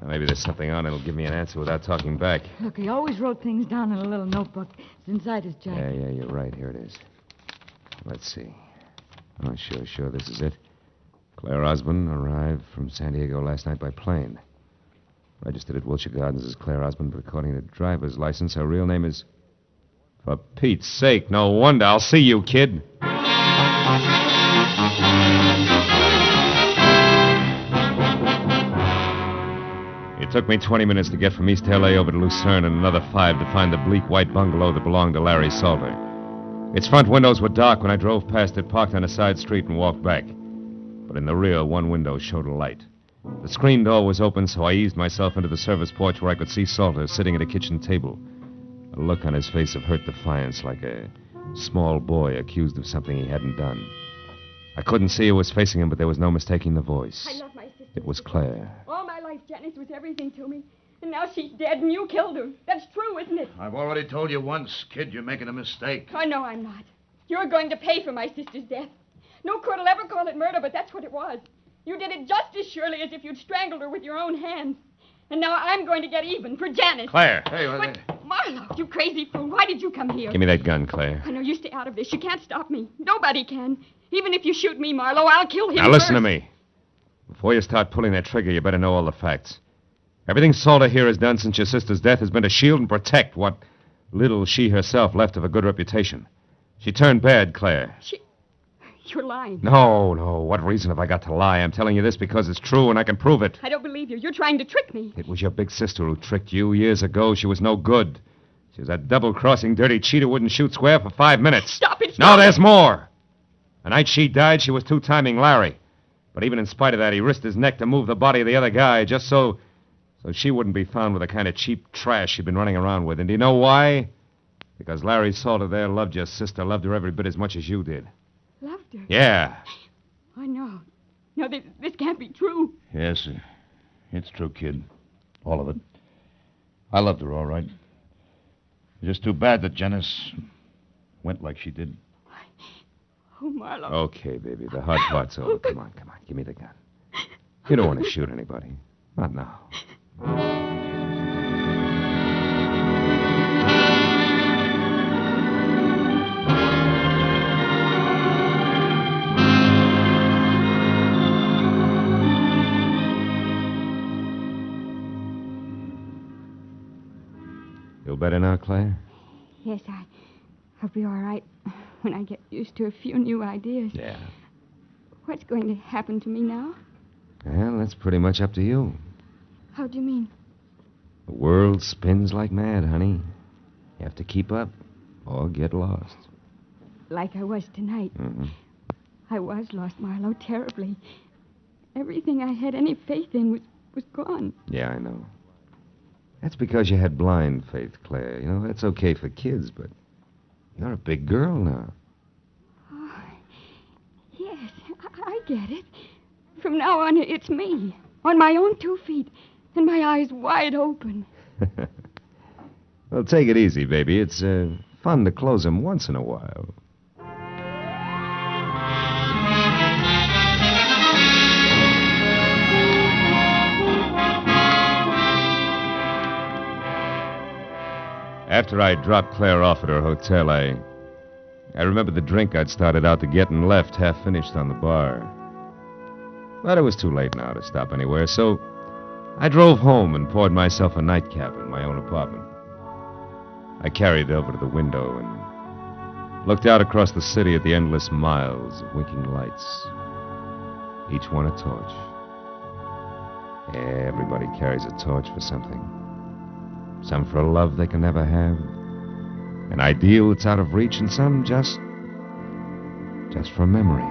Well, maybe there's something on it that'll give me an answer without talking back. Look, he always wrote things down in a little notebook. It's inside his jacket. Yeah, you're right. Here it is. Let's see. Oh, sure, this is it. Claire Osborne arrived from San Diego last night by plane. Registered at Wilshire Gardens as Claire Osborne, but according to driver's license, her real name is... For Pete's sake, no wonder. I'll see you, kid. It took me 20 minutes to get from East L.A. over to Lucerne and another 5 to find the bleak white bungalow that belonged to Larry Salter. Its front windows were dark when I drove past it, parked on a side street, and walked back. But in the rear, one window showed a light. The screen door was open, so I eased myself into the service porch where I could see Salter sitting at a kitchen table. A look on his face of hurt defiance, like a small boy accused of something he hadn't done. I couldn't see who was facing him, but there was no mistaking the voice. I love my sister. It was Claire. All my life, Janice was everything to me. And now she's dead and you killed her. That's true, isn't it? I've already told you once, kid, you're making a mistake. Oh, no, I'm not. You're going to pay for my sister's death. No court will ever call it murder, but that's what it was. You did it just as surely as if you'd strangled her with your own hands. And now I'm going to get even for Janice. Claire! Hey, But, Marlowe, you crazy fool, why did you come here? Give me that gun, Claire. I know, you stay out of this. You can't stop me. Nobody can. Even if you shoot me, Marlowe, I'll kill him Now listen to first. me. Before you start pulling that trigger, you better know all the facts. Everything Salter here has done since your sister's death has been to shield and protect what little she herself left of a good reputation. She turned bad, Claire. You're lying. No. What reason have I got to lie? I'm telling you this because it's true and I can prove it. I don't believe you. You're trying to trick me. It was your big sister who tricked you years ago. She was no good. She was that double-crossing, dirty cheat who wouldn't shoot square for 5 minutes. Stop it. No, there's more. The night she died, she was two-timing Larry. But even in spite of that, he risked his neck to move the body of the other guy just so she wouldn't be found with the kind of cheap trash she'd been running around with. And do you know why? Because Larry Salter there loved your sister, loved her every bit as much as you did. Loved her? Yeah. Oh, no. No, this can't be true. Yes, it's true, kid. All of it. I loved her, all right. Just too bad that Janice went like she did. Oh, Marlowe. Okay, baby, the hard part's over. Come on. Give me the gun. You don't want to shoot anybody. Not now. Feel better now, Claire? Yes, I'll be all right when I get used to a few new ideas. Yeah. What's going to happen to me now? Well, that's pretty much up to you. How do you mean? The world spins like mad, honey. You have to keep up or get lost. Like I was tonight. Mm-hmm. I was lost, Marlowe, terribly. Everything I had any faith in was gone. Yeah, I know. That's because you had blind faith, Claire. You know, that's okay for kids, but you're a big girl now. Oh, yes, I get it. From now on, it's me, on my own 2 feet, and my eyes wide open. Well, take it easy, baby. It's fun to close them once in a while. After I dropped Claire off at her hotel, I remembered the drink I'd started out to get and left half finished on the bar. But it was too late now to stop anywhere, so I drove home and poured myself a nightcap in my own apartment. I carried it over to the window and looked out across the city at the endless miles of winking lights, each one a torch. Everybody carries a torch for something. Some for a love they can never have, an ideal that's out of reach, and some just for a memory.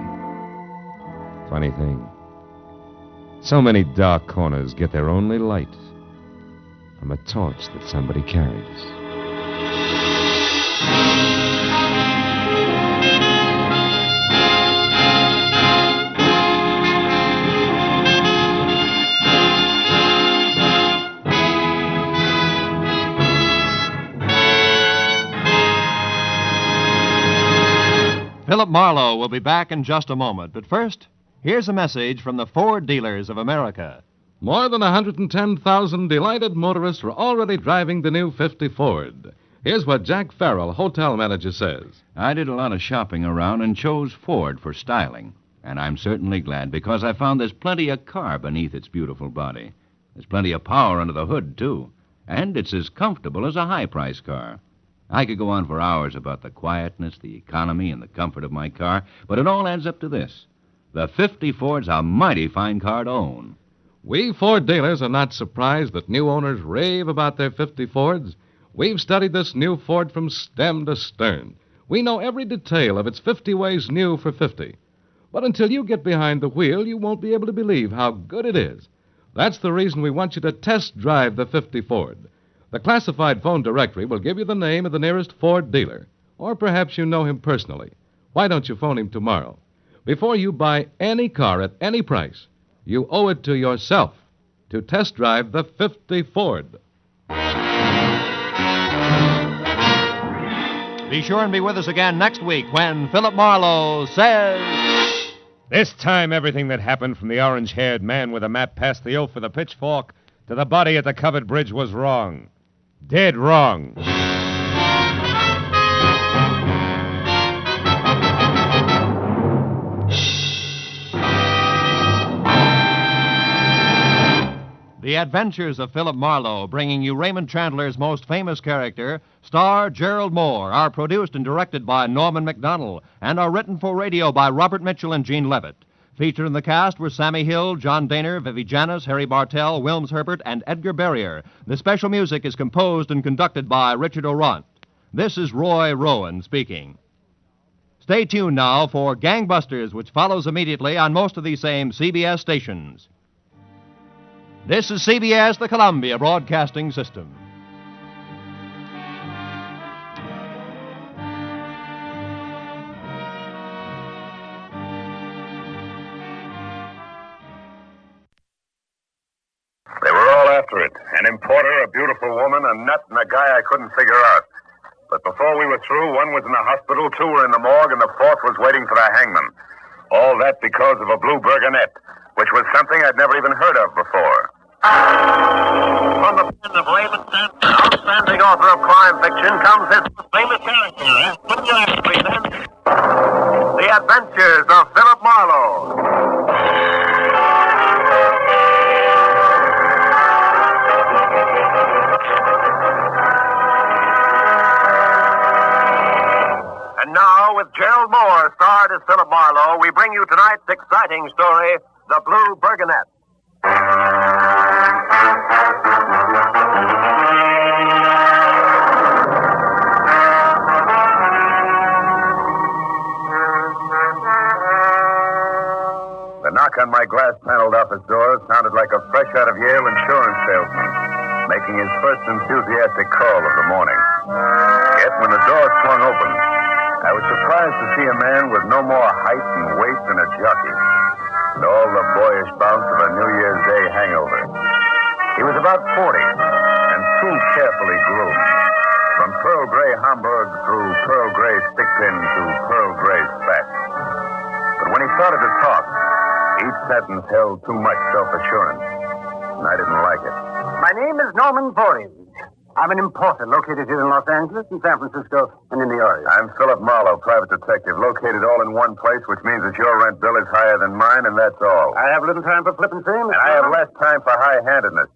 Funny thing. So many dark corners get their only light from a torch that somebody carries. Philip Marlowe will be back in just a moment, but first, here's a message from the Ford dealers of America. More than 110,000 delighted motorists are already driving the new 50 Ford. Here's what Jack Farrell, hotel manager, says. I did a lot of shopping around and chose Ford for styling. And I'm certainly glad because I found there's plenty of car beneath its beautiful body. There's plenty of power under the hood, too. And it's as comfortable as a high-price car. I could go on for hours about the quietness, the economy, and the comfort of my car, but it all adds up to this. The 50 Ford's a mighty fine car to own. We Ford dealers are not surprised that new owners rave about their 50 Fords. We've studied this new Ford from stem to stern. We know every detail of its 50 ways new for 50. But until you get behind the wheel, you won't be able to believe how good it is. That's the reason we want you to test drive the 50 Ford. The classified phone directory will give you the name of the nearest Ford dealer. Or perhaps you know him personally. Why don't you phone him tomorrow? Before you buy any car at any price, you owe it to yourself to test drive the 50 Ford. Be sure and be with us again next week when Philip Marlowe says... This time, everything that happened from the orange-haired man with a map past the oaf with a pitchfork to the body at the covered bridge was wrong. Dead wrong. The Adventures of Philip Marlowe, bringing you Raymond Chandler's most famous character, star Gerald Mohr, are produced and directed by Norman MacDonald and are written for radio by Robert Mitchell and Gene Levitt. Featured in the cast were Sammy Hill, John Daner, Vivi Janis, Harry Bartell, Wilms Herbert, and Edgar Barrier. The special music is composed and conducted by Richard Orant. This is Roy Rowan speaking. Stay tuned now for Gangbusters, which follows immediately on most of these same CBS stations. This is CBS, the Columbia Broadcasting System. They were all after it. An importer, a beautiful woman, a nut, and a guy I couldn't figure out. But before we were through, one was in the hospital, two were in the morgue, and the fourth was waiting for the hangman. All that because of a blue Burgonet, which was something I'd never even heard of before. From the pen of Raymond Chandler, outstanding author of crime fiction, comes his famous character. Wouldn't you ask me then? The Adventures of Philip Marlowe. And now, with Gerald Mohr starred as Philip Marlowe, we bring you tonight's exciting story, The Blue Burgonet. The knock on my glass-paneled office door sounded like a fresh-out-of-Yale insurance salesman making his first enthusiastic call of the morning. Yet when the door swung open, I was surprised to see a man with no more height and weight than a jockey, and all the boyish bounce of a New Year's Day hangover. He was about 40 and too carefully groomed. From pearl gray Homburg through pearl gray stickpin to pearl gray spats. But when he started to talk, each sentence held too much self-assurance, and I didn't like it. My name is Norman Voorhees. I'm an importer located here in Los Angeles, in San Francisco, and in the Orient. I'm Philip Marlowe, private detective, located all in one place, which means that your rent bill is higher than mine, and that's all. I have little time for flippancy, And I have less time for high-handedness.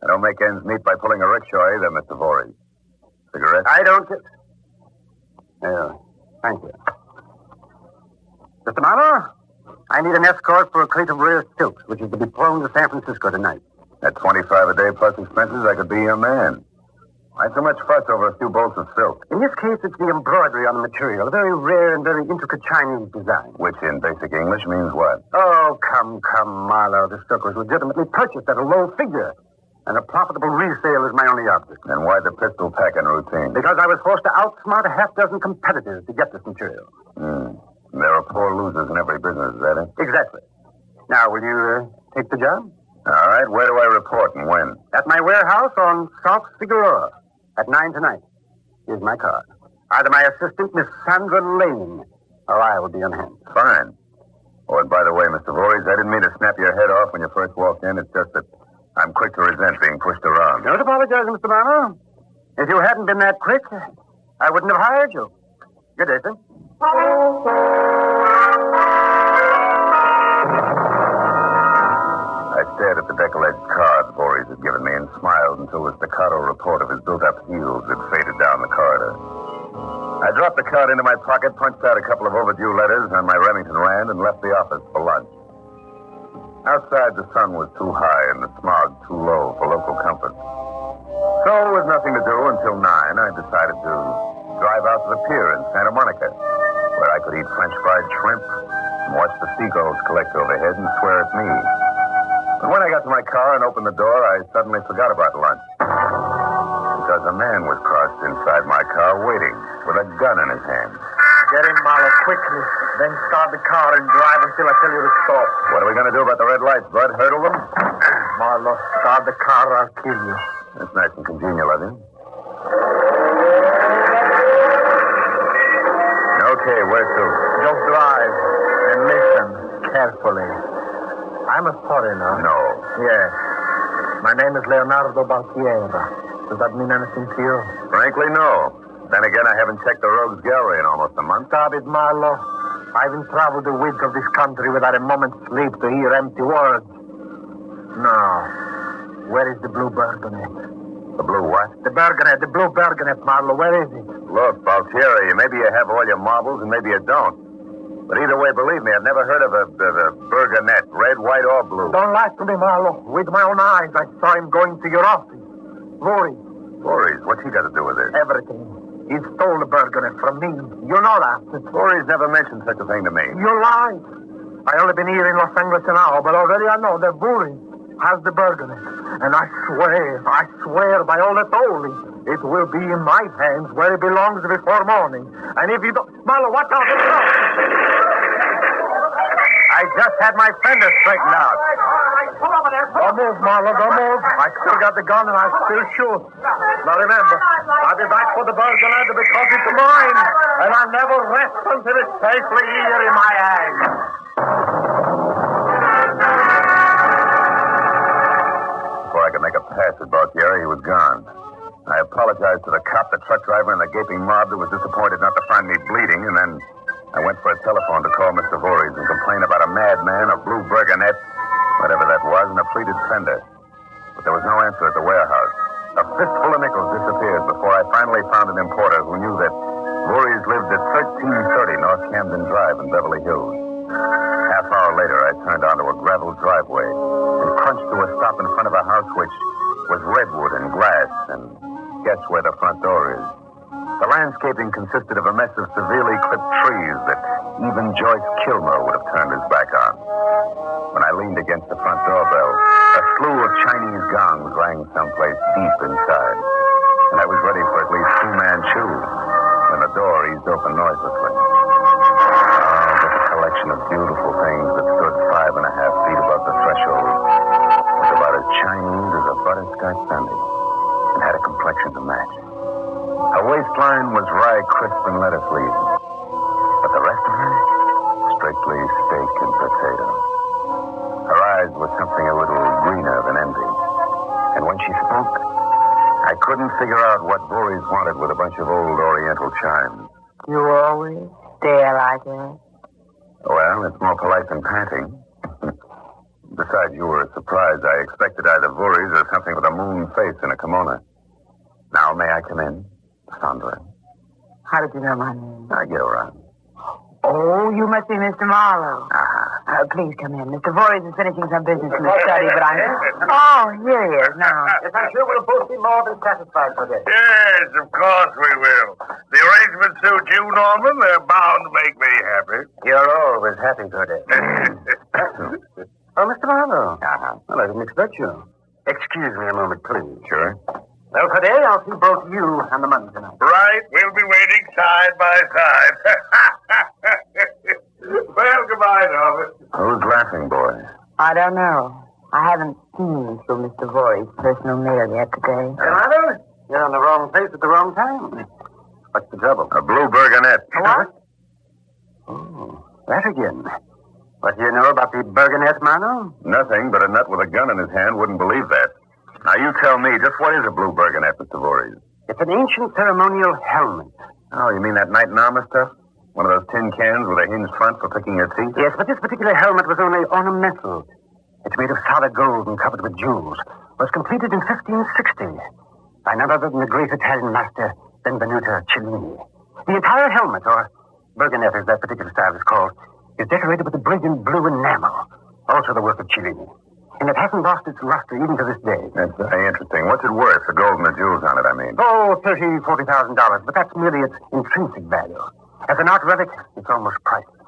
I don't make ends meet by pulling a rickshaw either, Mr. Voorhees. Cigarette? I don't... Yeah, thank you. Mr. Marlowe, I need an escort for a crate of rare silks, which is to be flown to San Francisco tonight. At $25 a day plus expenses, I could be your man. Why so much fuss over a few bolts of silk? In this case, it's the embroidery on the material, a very rare and very intricate Chinese design. Which in basic English means what? Oh, come, Marlowe. The silk was legitimately purchased at a low figure, and a profitable resale is my only object. And why the pistol packing routine? Because I was forced to outsmart a half-dozen competitors to get this material. There are poor losers in every business, is that it? Exactly. Now, will you take the job? All right, where do I report and when? At my warehouse on South Figueroa at 9 tonight. Here's my card. Either my assistant, Miss Sandra Lane, or I will be on hand. Fine. Oh, and by the way, Mr. Voorhees, I didn't mean to snap your head off when you first walked in. It's just that I'm quick to resent being pushed around. Don't apologize, Mr. Marlowe. If you hadn't been that quick, I wouldn't have hired you. Good day, sir. I stared at the decollete card Voorhees had given me and smiled until the staccato report of his built-up heels had faded down the corridor. I dropped the card into my pocket, punched out a couple of overdue letters on my Remington Rand, and left the office for lunch. Now, Outside, the sun was too high and the smog too low for local comfort. So, with nothing to do until 9, I decided to drive out to the pier in Santa Monica, where I could eat French fried shrimp and watch the seagulls collect overhead and swear at me. But when I got to my car and opened the door, I suddenly forgot about lunch. Because a man was crossed inside my car waiting with a gun in his hand. Get in, Marlow, quickly. Then start the car and drive until I tell you to stop. What are we going to do about the red lights, Bud? Hurdle them? Marlow, start the car or I'll kill you. That's nice and congenial of you. Okay, where to? Just drive and listen carefully. I'm a foreigner. No. Yes. My name is Leonardo Baltiera. Does that mean anything to you? Frankly, no. Then again, I haven't checked the Rogues Gallery in almost a month. Stop it, Marlow. I haven't traveled the width of this country without a moment's sleep to hear empty words. Now, where is the blue Burgonet? The blue what? The Burgonet, the blue Burgonet, Marlow. Where is it? Look, Baltieri, maybe you have all your marbles and maybe you don't. But either way, believe me, I've never heard of a Burgonet, red, white, or blue. Don't lie to me, Marlow. With my own eyes, I saw him going to your office. Voorhees. Voorhees? What's he got to do with this? Everything. He stole the Burgonet from me. You know that. Voorhees never mentioned such a thing to me. You lied. I only been here in Los Angeles an hour, but already I know that Voorhees has the Burgonet. And I swear by all that's holy, it will be in my hands where it belongs before morning. And if you don't... Marlow, watch out. I just had my fender straightened out. Don't move, Marlow, don't move. I still got the gun and I still shoot. Now remember, I'll be back for the Burgonet because it's mine. And I'll never rest until it's safely here in my hands. Before I could make a pass at Baltieri, he was gone. I apologized to the cop, the truck driver, and the gaping mob that was disappointed not to find me bleeding, and then I went for a telephone to call Mr. Voorhees and complain about a madman, a blue Burgonet, whatever that was, and a pleated fender. But there was no answer at the warehouse. A fistful of nickels disappeared before I finally found an importer who knew that Voorhees lived at 1330 North Camden Drive in Beverly Hills. Half hour later, I turned onto a gravel driveway and crunched to a stop in front of a house which was redwood and glass, and guess where the front door is. The landscaping consisted of a mess of severely clipped trees that even Joyce Kilmer would have turned his back on. When I leaned against the front doorbell, a slew of Chinese gongs rang someplace deep inside, and I was ready for at least 2 Manchu when the door eased open noiselessly. Oh, but the collection of beautiful things that stood 5.5 feet above the threshold was about as Chinese as a butterscotch sundae and had a complexion to match. Her waistline was rye crisp and lettuce leaves, but the rest of her, strictly steak and potato. Her eyes were something a little greener than envy, and when she spoke, I couldn't figure out what Voorhees wanted with a bunch of old Oriental chimes. You always stare like that? Well, it's more polite than panting. Besides, you were surprised. I expected either Voorhees or something with a moon face and a kimono. Now, may I come in? Sandra. How did you know my name? I get around. Oh, you must be Mr. Marlowe. Please come in. Mr. Voorhees is finishing some business in the study, but I'm... Oh, here he is now. Yes, I'm sure we'll both be more than satisfied with it. Yes, of course we will. The arrangements suit you, Norman. They're bound to make me happy. You're always happy, Goody. Oh, Mr. Marlowe. Well, I didn't expect you. Excuse me a moment, please. Sure. Well, today I'll see both you and the money tonight. Right. We'll be waiting side by side. Well, goodbye, Norman. Who's laughing, boy? I don't know. I haven't seen through Mr. Voorhees' personal mail yet today. Mother, you're in the wrong place at the wrong time. What's the trouble? A blue Burgonet. What? Oh, that again. What do you know about the Burgonet, Marlowe? Nothing, but a nut with a gun in his hand wouldn't believe that. Now, you tell me, just what is a blue Burgonet, Mr. Voorhees? It's an ancient ceremonial helmet. Oh, you mean that knight in armor stuff? One of those tin cans with a hinged front for picking your teeth? Yes, but this particular helmet was only ornamental. It's made of solid gold and covered with jewels. Was completed in 1560 by none other than the great Italian master, Benvenuto Cellini. The entire helmet, or Burgonet as that particular style is called, is decorated with a brilliant blue enamel, Also the work of Cellini. And it hasn't lost its luster even to this day. That's very interesting. What's it worth, the gold and the jewels on it, I mean? Oh, $40,000, but that's merely its intrinsic value. As an art relic, it's almost priceless.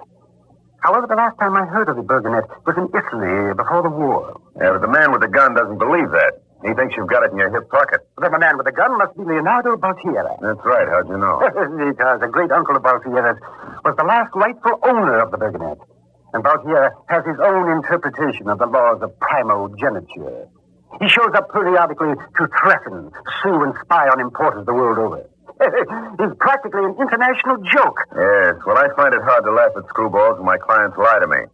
However, the last time I heard of the Burgonet was in Italy before the war. Yeah, but the man with the gun doesn't believe that. He thinks you've got it in your hip pocket. Then the man with the gun must be Leonardo Baltiera. That's right. How'd you know? Because the great-uncle of Baltiera's was the last rightful owner of the Burgonet. And Baltiera has his own interpretation of the laws of primogeniture. He shows up periodically to threaten, sue, and spy on importers the world over. He's practically an international joke. Yes, well, I find it hard to laugh at screwballs when my clients lie to me.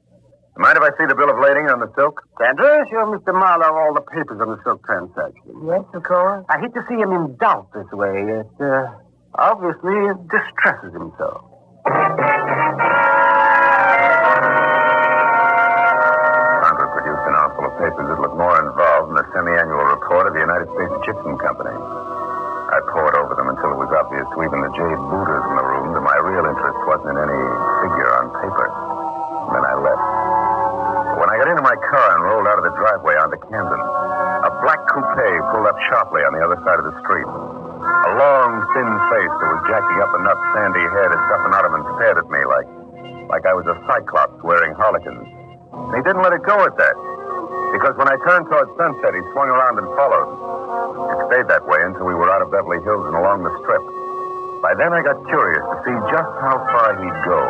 Mind if I see the bill of lading on the silk? Sandra, show Mr. Marlowe all the papers on the silk transaction. Yes, of course. I hate to see him in doubt this way. It obviously distresses him so. Sandra produced an armful of papers that looked more involved in the semi-annual report of the United States Gypsum Company. I pored over them until it was obvious to even the jade booters in the room that my real interest wasn't in any figure on paper. And then I left. When I got into my car and rolled out of the driveway onto Camden, a black coupe pulled up sharply on the other side of the street. A long, thin face that was jacking up enough sandy hair to stuff an ottoman stared at me like I was a cyclops wearing harlequins. And he didn't let it go at that. Because when I turned towards Sunset, he swung around and followed. It stayed that way until we were out of Beverly Hills and along the Strip. By then, I got curious to see just how far he'd go.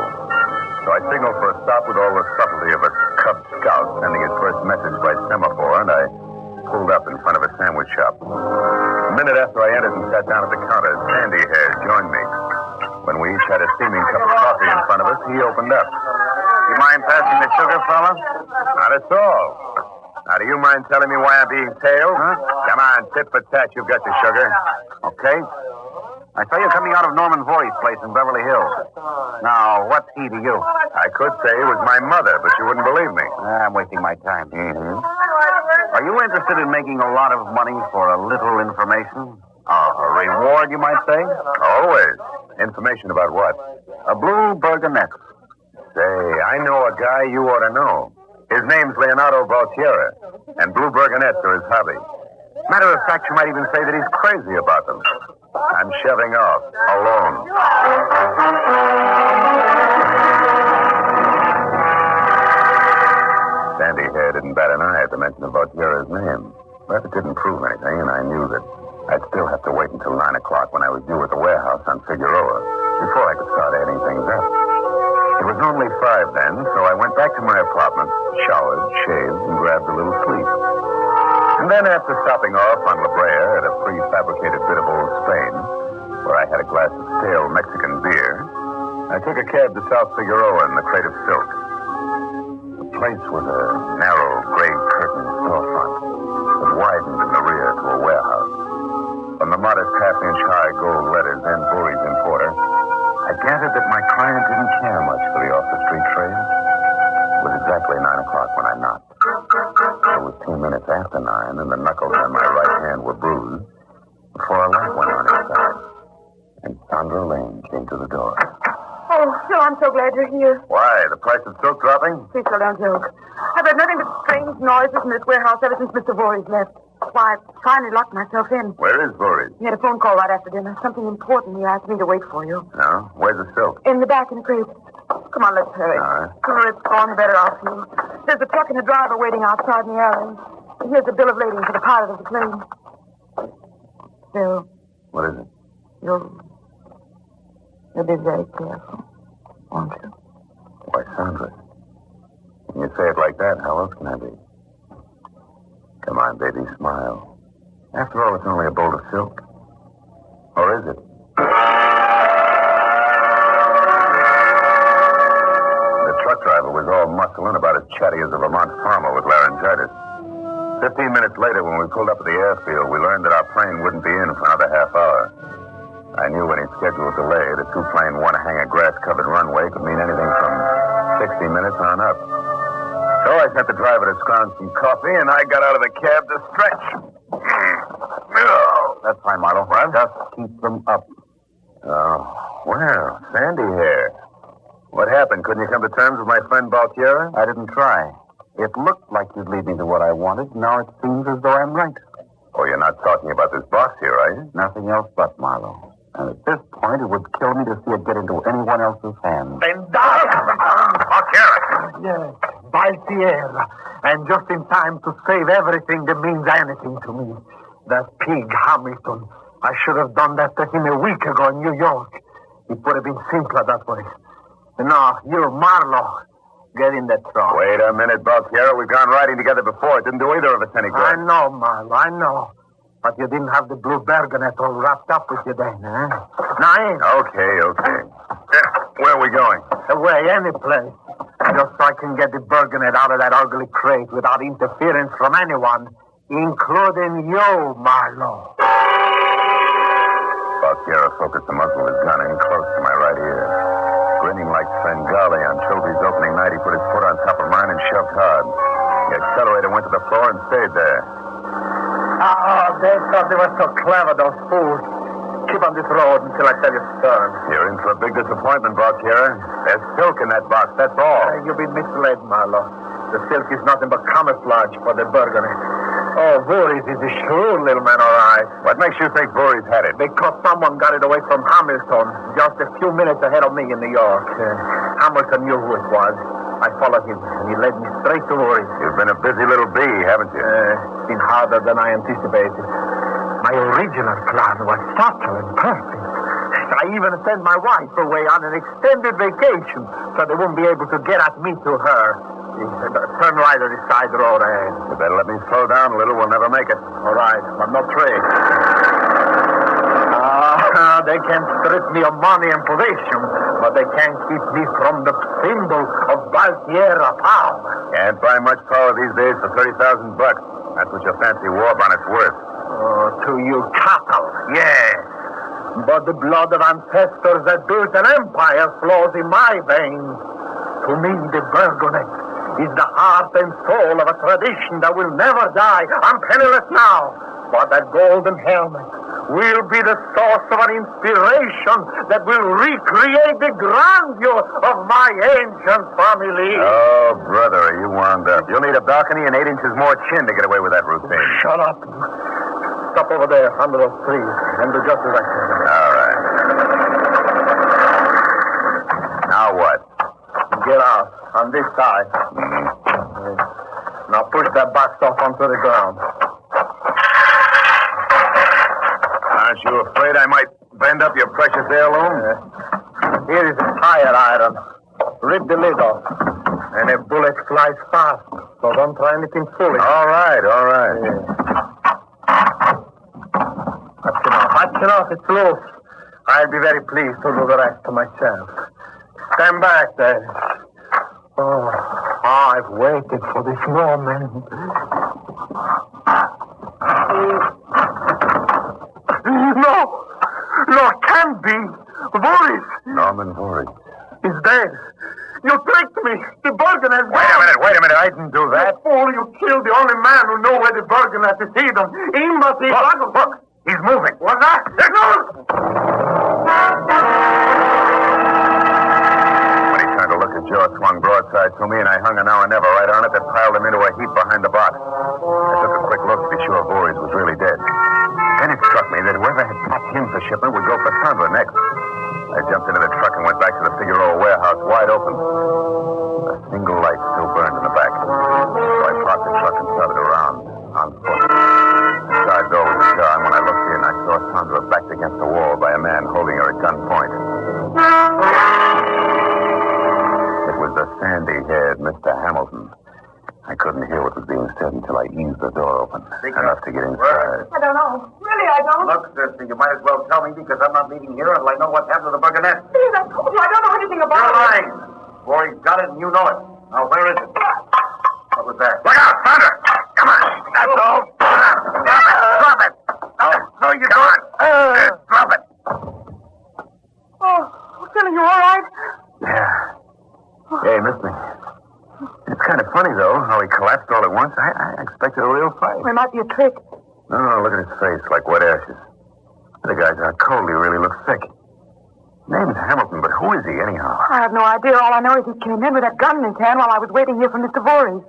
So I signaled for a stop with all the subtlety of a Cub Scout sending his first message by semaphore, and I pulled up in front of a sandwich shop. A minute after I entered and sat down at the counter, Sandy Hair joined me. When we each had a steaming cup of coffee in front of us, he opened up. You mind passing the sugar, fella? Not at all. Now, do you mind telling me why I'm being tailed? Huh? Come on, tit for tat, you've got your sugar. Okay. I saw you coming out of Norman Voorhees' place in Beverly Hills. Now, what's he to you? I could say it was my mother, but you wouldn't believe me. I'm wasting my time. Mm-hmm. Are you interested in making a lot of money for a little information? A reward, you might say? Always. Information about what? A blue Burgonet. Say, I know a guy you ought to know. His name's Leonardo Baltiera, and blue Burgonets are his hobby. Matter of fact, you might even say that he's crazy about them. I'm shoving off, alone. Sandy Hair didn't bat an eye at the mention of Baltiera's name. But it didn't prove anything, and I knew that I'd still have to wait until 9 o'clock when I was due at the warehouse on Figueroa before I could start adding things up. It was only 5 then, so I went back to my apartment, showered, shaved, and grabbed a little sleep. And then after stopping off on La Brea at a prefabricated bit of old Spain, where I had a glass of stale Mexican beer, I took a cab to South Figueroa in the Crate of Silk. The place was a narrow, gray-curtained storefront that widened in the rear to a warehouse. From the modest half-inch-high gold letters and Voorhees importer, I gathered that my client didn't care much for the off-the-street trade. It was exactly 9 o'clock when I knocked. It was 2 minutes after 9, and the knuckles on my right hand were bruised before a light went on inside. And Sandra Lane came to the door. Oh, Phil, I'm so glad you're here. Why? The price of silk dropping? Please, Phil, don't joke. I've heard nothing but strange noises in this warehouse ever since Mr. Voorhees left. Why, I finally locked myself in. Where is Voorhees? He had a phone call right after dinner. Something important. He asked me to wait for you. No? Where's the silk? In the back in the crate. Come on, let's hurry. All right. The sooner it's gone, the better I'll feel. There's a truck and a driver waiting outside in the alley. Here's the bill of lading for the pilot of the plane. Phil, What is it? you'll be very careful, won't you? Why, Sandra. When you say it like that, how else can I be? Come on, baby, smile. After all, it's only a bolt of silk. Or is it? The truck driver was all muscle and about as chatty as a Vermont farmer with laryngitis. 15 minutes later, when we pulled up at the airfield, we learned that our plane wouldn't be in for another half hour. I knew any scheduled delay, the two-plane, one-hanger grass-covered runway could mean anything from 60 minutes on up. So I sent the driver to scrounge some coffee, and I got out of the cab to stretch. That's fine, Marlowe. What? Just keep them up. Oh, well, Sandy Hair. What happened? Couldn't you come to terms with my friend Baltiera? I didn't try. It looked like you'd lead me to what I wanted. Now it seems as though I'm right. Oh, you're not talking about this box here, are you? Nothing else but Marlowe. And at this point, it would kill me to see it get into anyone else's hands. Then die! I'll Yes, by Sierra. And just in time to save everything that means anything to me. That pig, Hamilton. I should have done that to him a week ago in New York. It would have been simpler that way. No, you, Marlowe. Get in that trunk. Wait a minute, Baltiero. We've gone riding together before. It didn't do either of us any good. I know, Marlowe, I know. But you didn't have the blue Burgonet all wrapped up with you then, eh? Now, Okay. Where are we going? Away, any place. Just so I can get the Burgonet out of that ugly crate without interference from anyone, including you, Marlowe. Baltiero focused the muzzle of his gun in close to my right ear. Grinning like Svengali on Trilby's opening night, he put his foot on top of mine and shoved hard. The accelerator went to the floor and stayed there. They thought they were so clever, those fools. Keep on this road until I tell you to turn. You're in for a big disappointment, Baltiero. There's silk in that box, that's all. You've been misled, Marlowe. The silk is nothing but camouflage for the Burgonet. Oh, Voorhees is a shrewd little man, all right. What makes you think Voorhees had it? Because someone got it away from Hamilton just a few minutes ahead of me in New York. Hamilton knew who it was. I followed him, and he led me straight to Voorhees. You've been a busy little bee, haven't you? It's been harder than I anticipated. My original plan was subtle and perfect. I even sent my wife away on an extended vacation so they wouldn't be able to get at me to her. Turn right on the side road ahead. You better let me slow down a little. We'll never make it. All right, but not trade. They can strip me of money and position, but they can't keep me from the symbol of Baltiera power. Can't buy much power these days for $30,000. That's what your fancy war bonnet's worth. Oh, to you cattle, yes. But the blood of ancestors that built an empire flows in my veins. To me, the Burgonet is the heart and soul of a tradition that will never die. I'm penniless now, but that golden helmet will be the source of an inspiration that will recreate the grandeur of my ancient family. Oh, brother, are you wound up? You'll need a balcony and 8 inches more chin to get away with that routine. Shut up. Stop over there under those trees and do just as I say. All right. Now what? Get out on this side. Now push that box off onto the ground. Aren't you afraid I might bend up your precious heirloom? Here is a tire iron. Rip the lid off. And a bullet flies fast, so don't try anything foolish. All right. That's enough. It's loose. I'll be very pleased to do the rest to myself. Stand back there. Oh, I've waited for this moment. No, it can't be. Voorhees. Norman Voorhees. He's dead. You tricked me. The Burgonet is Wait a minute. I didn't do that. You fool, you killed the only man who knew where the Burgonet is hidden. Look, he's moving. What's that? When he turned to look, his jaw swung broadside to me, and I hung an hour never right on it that piled him into a heap behind the box. I took a quick look to be sure Voorhees was really dead. Then it struck me that whoever had packed him for shipment would go for Sandra next. I jumped into the truck and went back to the Figueroa warehouse, wide open. A single light still burned in the back. So I parked the truck and started around, on foot. The side door was ajar, and when I looked in, I saw Sandra backed against the wall by a man holding her at gunpoint. It was the sandy-haired Mr. Hamilton. I couldn't hear what was being said until I eased the door open, enough to get inside. I don't know. Really, I don't. Look, sister, you might as well tell me because I'm not leaving here until I know what's happened to the Burgonet. Please, I told you I don't know anything about You're it. lying. Boy, got it and you know it. Now, where is it? What was that? Look out, Sandra! Come on! That's all! Drop it! No, you don't! Drop it! Oh, Philly, you all right? Yeah. Yeah, he missed me. It's kind of funny, though, how he collapsed all at once. I expected a real fight. It might be a trick. No, look at his face, like wet ashes. The guy's out cold. He really looks sick. Name's Hamilton, but who is he, anyhow? I have no idea. All I know is he came in with that gun in his hand while I was waiting here for Mr. Voorhees.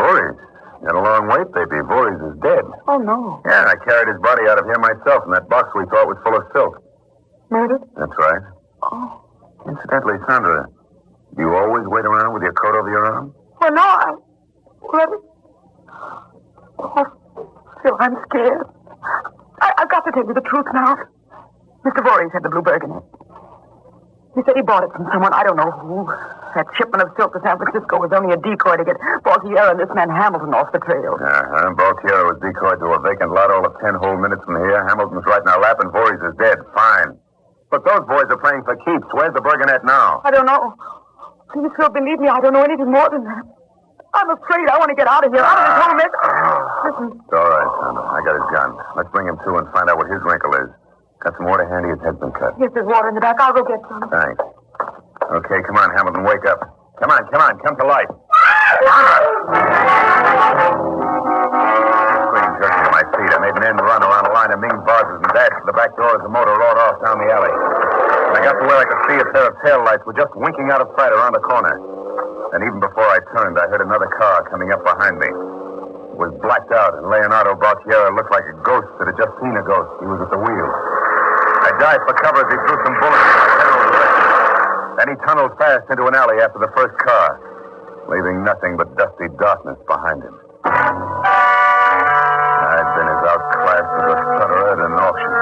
Voorhees. Got a long wait, baby. Voorhees is dead. Oh, no. Yeah, I carried his body out of here myself in that box we thought was full of silk. Murdered? That's right. Oh. Incidentally, Sandra, do you always wait around with your coat over your arm? Well, no, Really? Oh, still, I'm scared. I've got to tell you the truth now. Mr. Voorhees had the blue Burgonet. He said he bought it from someone, I don't know who. That shipment of silk to San Francisco was only a decoy to get Baltiera and this man Hamilton off the trail. Baltiera was decoyed to a vacant lot all of 10 whole minutes from here. Hamilton's right in our lap and Voorhees is dead. Fine. But those boys are playing for keeps. Where's the Burgonet now? I don't know. Please, Phil, believe me, I don't know anything more than that. I'm afraid I want to get out of here. Out of this whole mess. Listen. It's all right, Sandra. I got his gun. Let's bring him to and find out what his wrinkle is. Got some water handy? His head's been cut. Yes, there's water in the back. I'll go get some. Thanks. Okay, come on, Hamilton, wake up. Come on. Come to life. Scream jerking to my feet. I made an end run around a line of Ming vases and dashed for the back door as the motor roared off down the alley. When I got to where I could see a pair of tail lights were just winking out of sight around the corner. And even before I turned, I heard another car coming up behind me. It was blacked out, and Leonardo Baltiera looked like a ghost that had just seen a ghost. He was at the wheel. I dived for cover as he threw some bullets in my general direction. Then he tunneled fast into an alley after the first car, leaving nothing but dusty darkness behind him. I'd been as outclassed as a stutterer at an auction.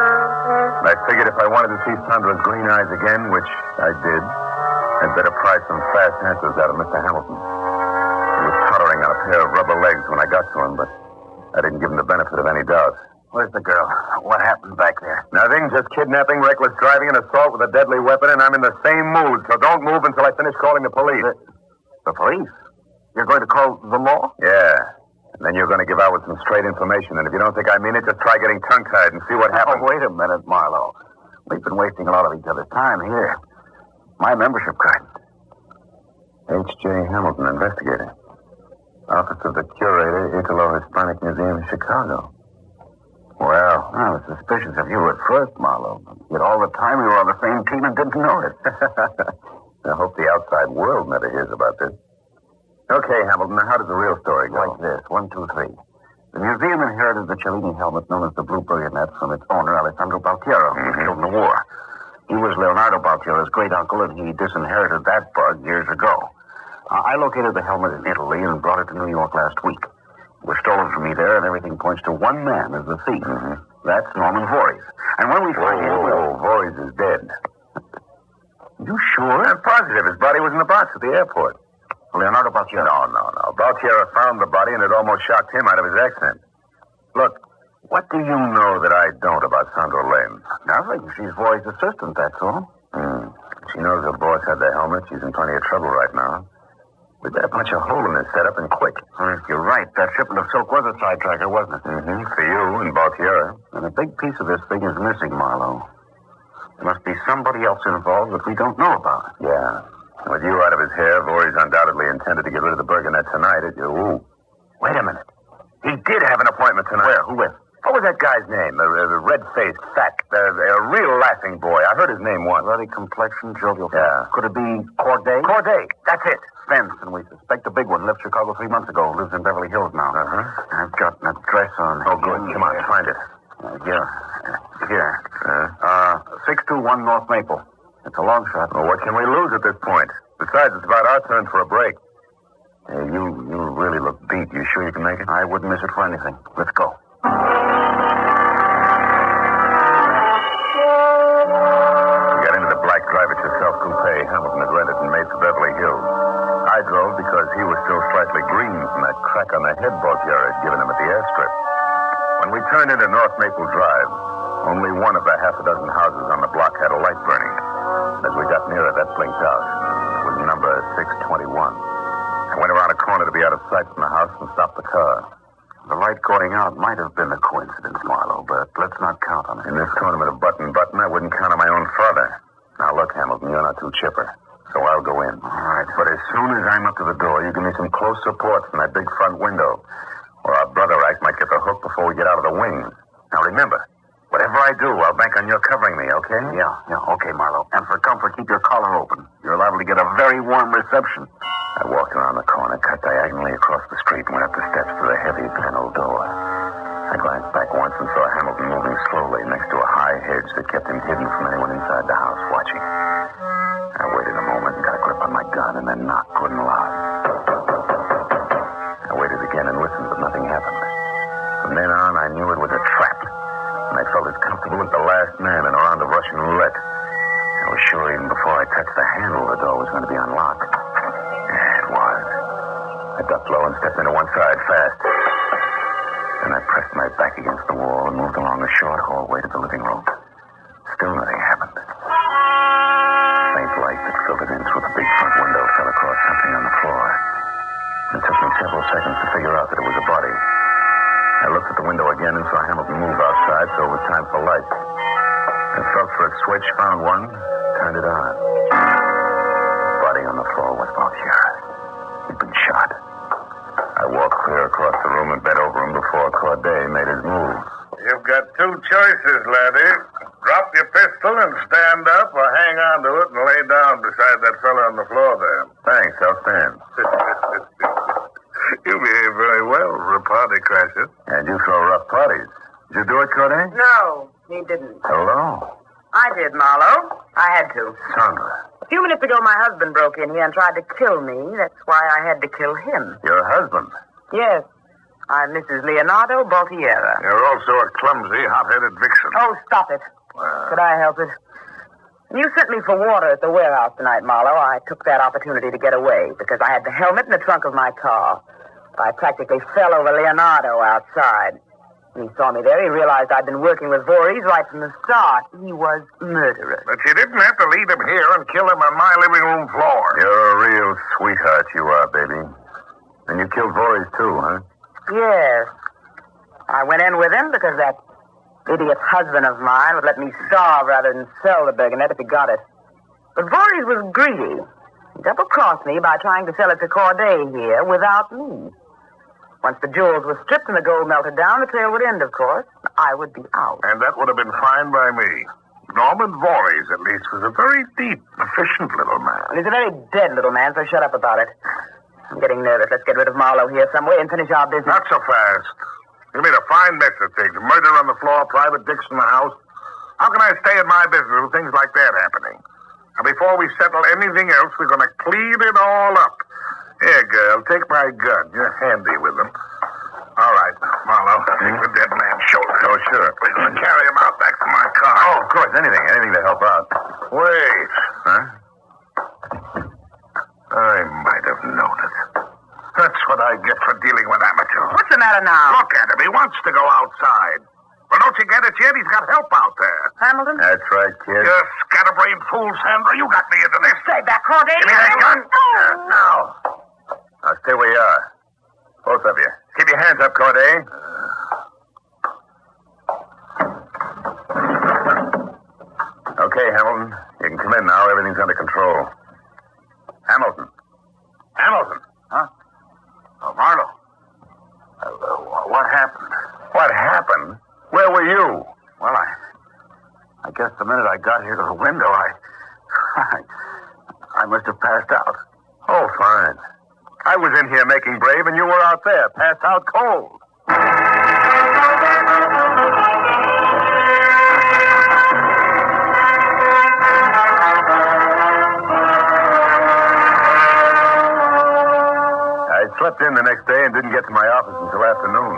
And I figured if I wanted to see Sandra's green eyes again, which I did, I'd better pry some fast answers out of Mr. Hamilton. He was tottering on a pair of rubber legs when I got to him, but I didn't give him the benefit of any doubt. Where's the girl? What happened back there? Nothing, just kidnapping, reckless driving, and assault with a deadly weapon, and I'm in the same mood, so don't move until I finish calling the police. The police? You're going to call the law? Yeah. And then you're going to give out with some straight information, and if you don't think I mean it, just try getting tongue-tied and see what happens. Oh, wait a minute, Marlowe. We've been wasting a lot of each other's time here. My membership card. H.J. Hamilton, investigator. Office of the Curator, Italo-Hispanic Museum, Chicago. Well, I was suspicious of you at first, Marlowe. Yet all the time we were on the same team and didn't know it. I hope the outside world never hears about this. Okay, Hamilton, now how does the real story go? Like this, 1, 2, 3. The museum inherited the Cellini helmet known as the Blue Burgonet from its owner, Alessandro Baltiera, who was killed in the war. He was Leonardo Baltiera's great-uncle, and he disinherited that bug years ago. I located the helmet in Italy and brought it to New York last week. It was stolen from me there, and everything points to one man as the thief. That's Norman Voorhees. And when we find him... Voorhees is dead. You sure? I'm positive. His body was in the box at the airport. Leonardo Baltiera? No. Baltiera found the body, and it almost shocked him out of his accent. Look, what do you know that I don't about Sandra Lane? Nothing. She's Voorhees' assistant, that's all. She knows her boss had the helmet. She's in plenty of trouble right now. We better punch a hole in this setup and quick. You're right. That shipment of silk was a sidetracker, wasn't it? For you and Baltiera. And a big piece of this thing is missing, Marlowe. There must be somebody else involved that we don't know about. Yeah. With you out of his hair, Voorhees undoubtedly intended to get rid of the Burgonet tonight. Wait a minute. He did have an appointment tonight. Where? Who with? What was that guy's name? The red-faced, fat, a real laughing boy. I heard his name once. Ruddy complexion, jovial. Yeah. Could it be Corday? Corday. That's it. Spence, and we suspect a big one. Left Chicago 3 months ago. Lives in Beverly Hills now. I've got an address on... Oh, good. Come on, find it. Here. 621 North Maple. It's a long shot. Well, what can we lose at this point? Besides, it's about our turn for a break. Hey, you really look beat. You sure you can make it? I wouldn't miss it for anything. Let's go. We got into the black drive-it-yourself coupe Hamilton had rented and made for Beverly Hills. I drove because he was still slightly green from that crack on the head Baltiera had given him at the airstrip. When we turned into North Maple Drive, only one of the half a dozen houses on the block had a light burning. As we got nearer, that blinked out. It was number 621. I went around a corner to be out of sight from the house and stopped the car. The light going out might have been a coincidence, Marlowe, but let's not count on it. In this tournament of button, I wouldn't count on my own father. Now, look, Hamilton, you're not too chipper, so I'll go in. All right. But as soon as I'm up to the door, you give me some close support from that big front window, or our brother act might get the hook before we get out of the wings. Now, remember, whatever I do, I'll bank on your covering me, okay? Yeah, okay, Marlowe. And for comfort, keep your collar open. You're liable to get a very warm reception. I walked around the corner, cut diagonally across the street, and went up the steps to the heavy paneled door. I glanced back once and saw Hamilton moving slowly next to a high hedge that kept him hidden from anyone inside the house watching. I waited a moment and got a grip on my gun and then knocked good and loud. I waited again and listened, but nothing happened. From then on, I knew it was a trap, and I felt as comfortable as the last man in a round of Russian roulette. I was sure even before I touched the handle, the door was going to be unlocked. Yeah, it was. I ducked low and stepped into one side fast. Then I pressed my back against the wall and moved along a short hallway to the living room. Still nothing happened. Faint light that filtered in through the big front window fell across something on the floor. It took me several seconds to figure out that it was a body. I looked at the window again and saw Hamilton move outside, so it was time for light. I felt for a switch, found one, turned it on. The body on the floor was Valtier. He'd been shot. I walked clear across the room and bent over him before Corday made his move. You've got two choices, laddie. Drop your pistol and stand up, or hang on to it and lay down beside that fella on the floor there. Thanks, I'll stand. You behave very well for a party crasher. And you throw rough parties. Did you do it, Corday? No, he didn't. Hello. I did, Marlow. I had to. Sandra. A few minutes ago, my husband broke in here and tried to kill me. That's why I had to kill him. Your husband? Yes. I'm Mrs. Leonardo Baltiera. You're also a clumsy, hot-headed vixen. Oh, stop it. Could I help it? When you sent me for water at the warehouse tonight, Marlow, I took that opportunity to get away because I had the helmet in the trunk of my car. I practically fell over Leonardo outside. When he saw me there, he realized I'd been working with Voorhees right from the start. He was murderous. But you didn't have to lead him here and kill him on my living room floor. You're a real sweetheart, you are, baby. And you killed Voorhees, too, huh? Yes. I went in with him because that idiot husband of mine would let me starve rather than sell the Burgonet if he got it. But Voorhees was greedy. He double-crossed me by trying to sell it to Corday here without me. Once the jewels were stripped and the gold melted down, the trail would end, of course. I would be out. And that would have been fine by me. Norman Voorhees, at least, was a very deep, efficient little man. He's a very dead little man, so shut up about it. I'm getting nervous. Let's get rid of Marlowe here some way and finish our business. Not so fast. You made a fine mess of things. Murder on the floor, private dicks in the house. How can I stay in my business with things like that happening? And before we settle anything else, we're going to clean it all up. Here, girl, take my gun. You're handy with them. All right, Marlowe, take the dead man's shoulder. Oh, sure. We're going to carry him out back to my car. Oh, of course, anything to help out. Wait. Huh? I might have known it. That's what I get for dealing with amateurs. What's the matter now? Look at him. He wants to go outside. Well, don't you get it yet? He's got help out there. Hamilton? That's right, kid. You scatterbrained fool, Sandra. You got me into this. Stay back, Corday. Give me that gun. Now. Now, stay where you are. Both of you. Keep your hands up, Corday. Okay, Hamilton. You can come in now. Everything's under control. Hamilton. Hamilton? Huh? Oh, Marlow. What happened? What happened? Where were you? Well, I guess the minute I got here to the window, I must have passed out. Oh, fine. I was in here making brave, and you were out there, passed out cold. I slept in the next day and didn't get to my office until afternoon.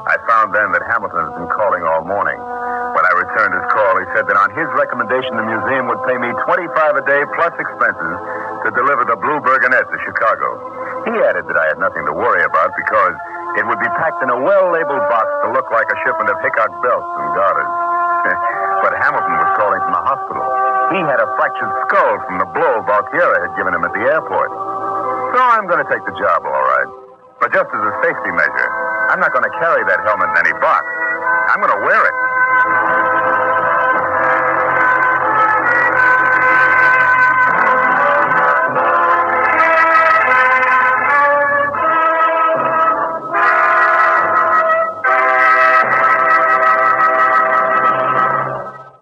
I found then that Hamilton had been calling all morning. When I returned his call, he said that on his recommendation, the museum would pay me $25 a day plus expenses to deliver the blue Burgonet to Chicago. He added that I had nothing to worry about because it would be packed in a well-labeled box to look like a shipment of Hickory belts and garters. But Hamilton was calling from the hospital. He had a fractured skull from the blow Valtiera had given him at the airport. So I'm going to take the job, all right. But just as a safety measure, I'm not going to carry that helmet in any box. I'm going to wear it.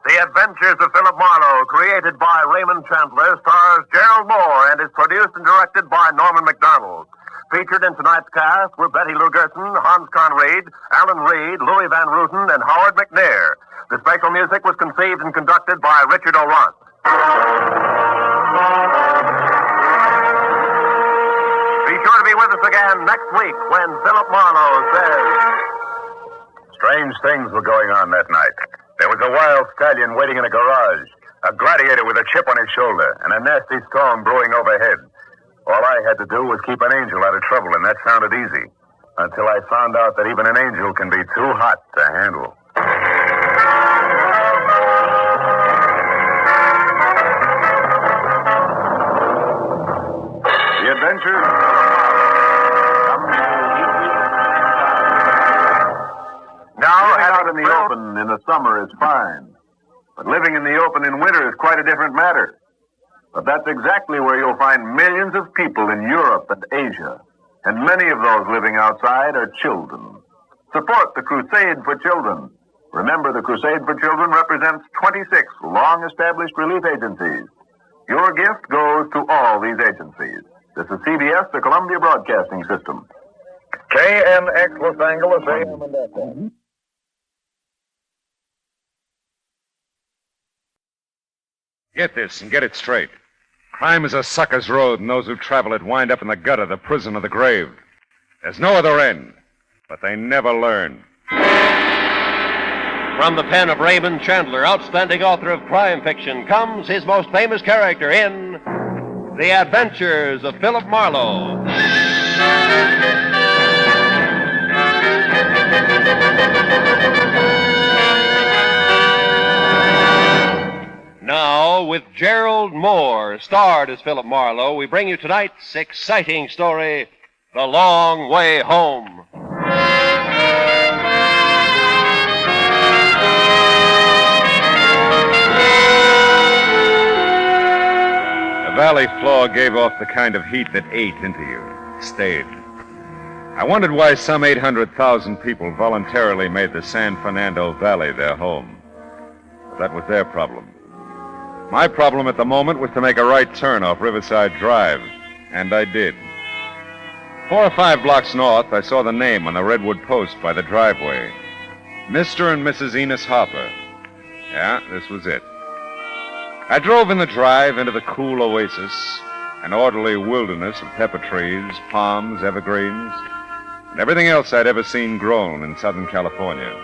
The Adventures of Philip Marlowe created by Raymond Chandler, stars Gerald Mohr and is produced and directed by Norman MacDonald. Featured in tonight's cast were Betty Lou Gerson, Hans Conried, Alan Reed, Louis Van Rooten, and Howard McNair. The special music was conceived and conducted by Richard O'Ront. Be sure to be with us again next week when Philip Marlowe says... Strange things were going on that night. There was a wild stallion waiting in a garage, a gladiator with a chip on his shoulder, and a nasty storm brewing overhead. All I had to do was keep an angel out of trouble, and that sounded easy. Until I found out that even an angel can be too hot to handle. The Adventures of Now, living out in the open in the summer is fine. But living in the open in winter is quite a different matter. But that's exactly where you'll find millions of people in Europe and Asia. And many of those living outside are children. Support the Crusade for Children. Remember, the Crusade for Children represents 26 long-established relief agencies. Your gift goes to all these agencies. This is CBS, the Columbia Broadcasting System. KNX Los Angeles, AM and FM. Get this and get it straight. Crime is a sucker's road, and those who travel it wind up in the gutter, the prison, or the grave. There's no other end, but they never learn. From the pen of Raymond Chandler, outstanding author of crime fiction, comes his most famous character in The Adventures of Philip Marlowe. Now, with Gerald Mohr, starred as Philip Marlowe, we bring you tonight's exciting story, The Long Way Home. The valley floor gave off the kind of heat that ate into you, stayed. I wondered why some 800,000 people voluntarily made the San Fernando Valley their home. But that was their problem. My problem at the moment was to make a right turn off Riverside Drive, and I did. 4 or 5 blocks north, I saw the name on the redwood post by the driveway. Mr. and Mrs. Enos Hopper. Yeah, this was it. I drove in the drive into the cool oasis, an orderly wilderness of pepper trees, palms, evergreens, and everything else I'd ever seen grown in Southern California.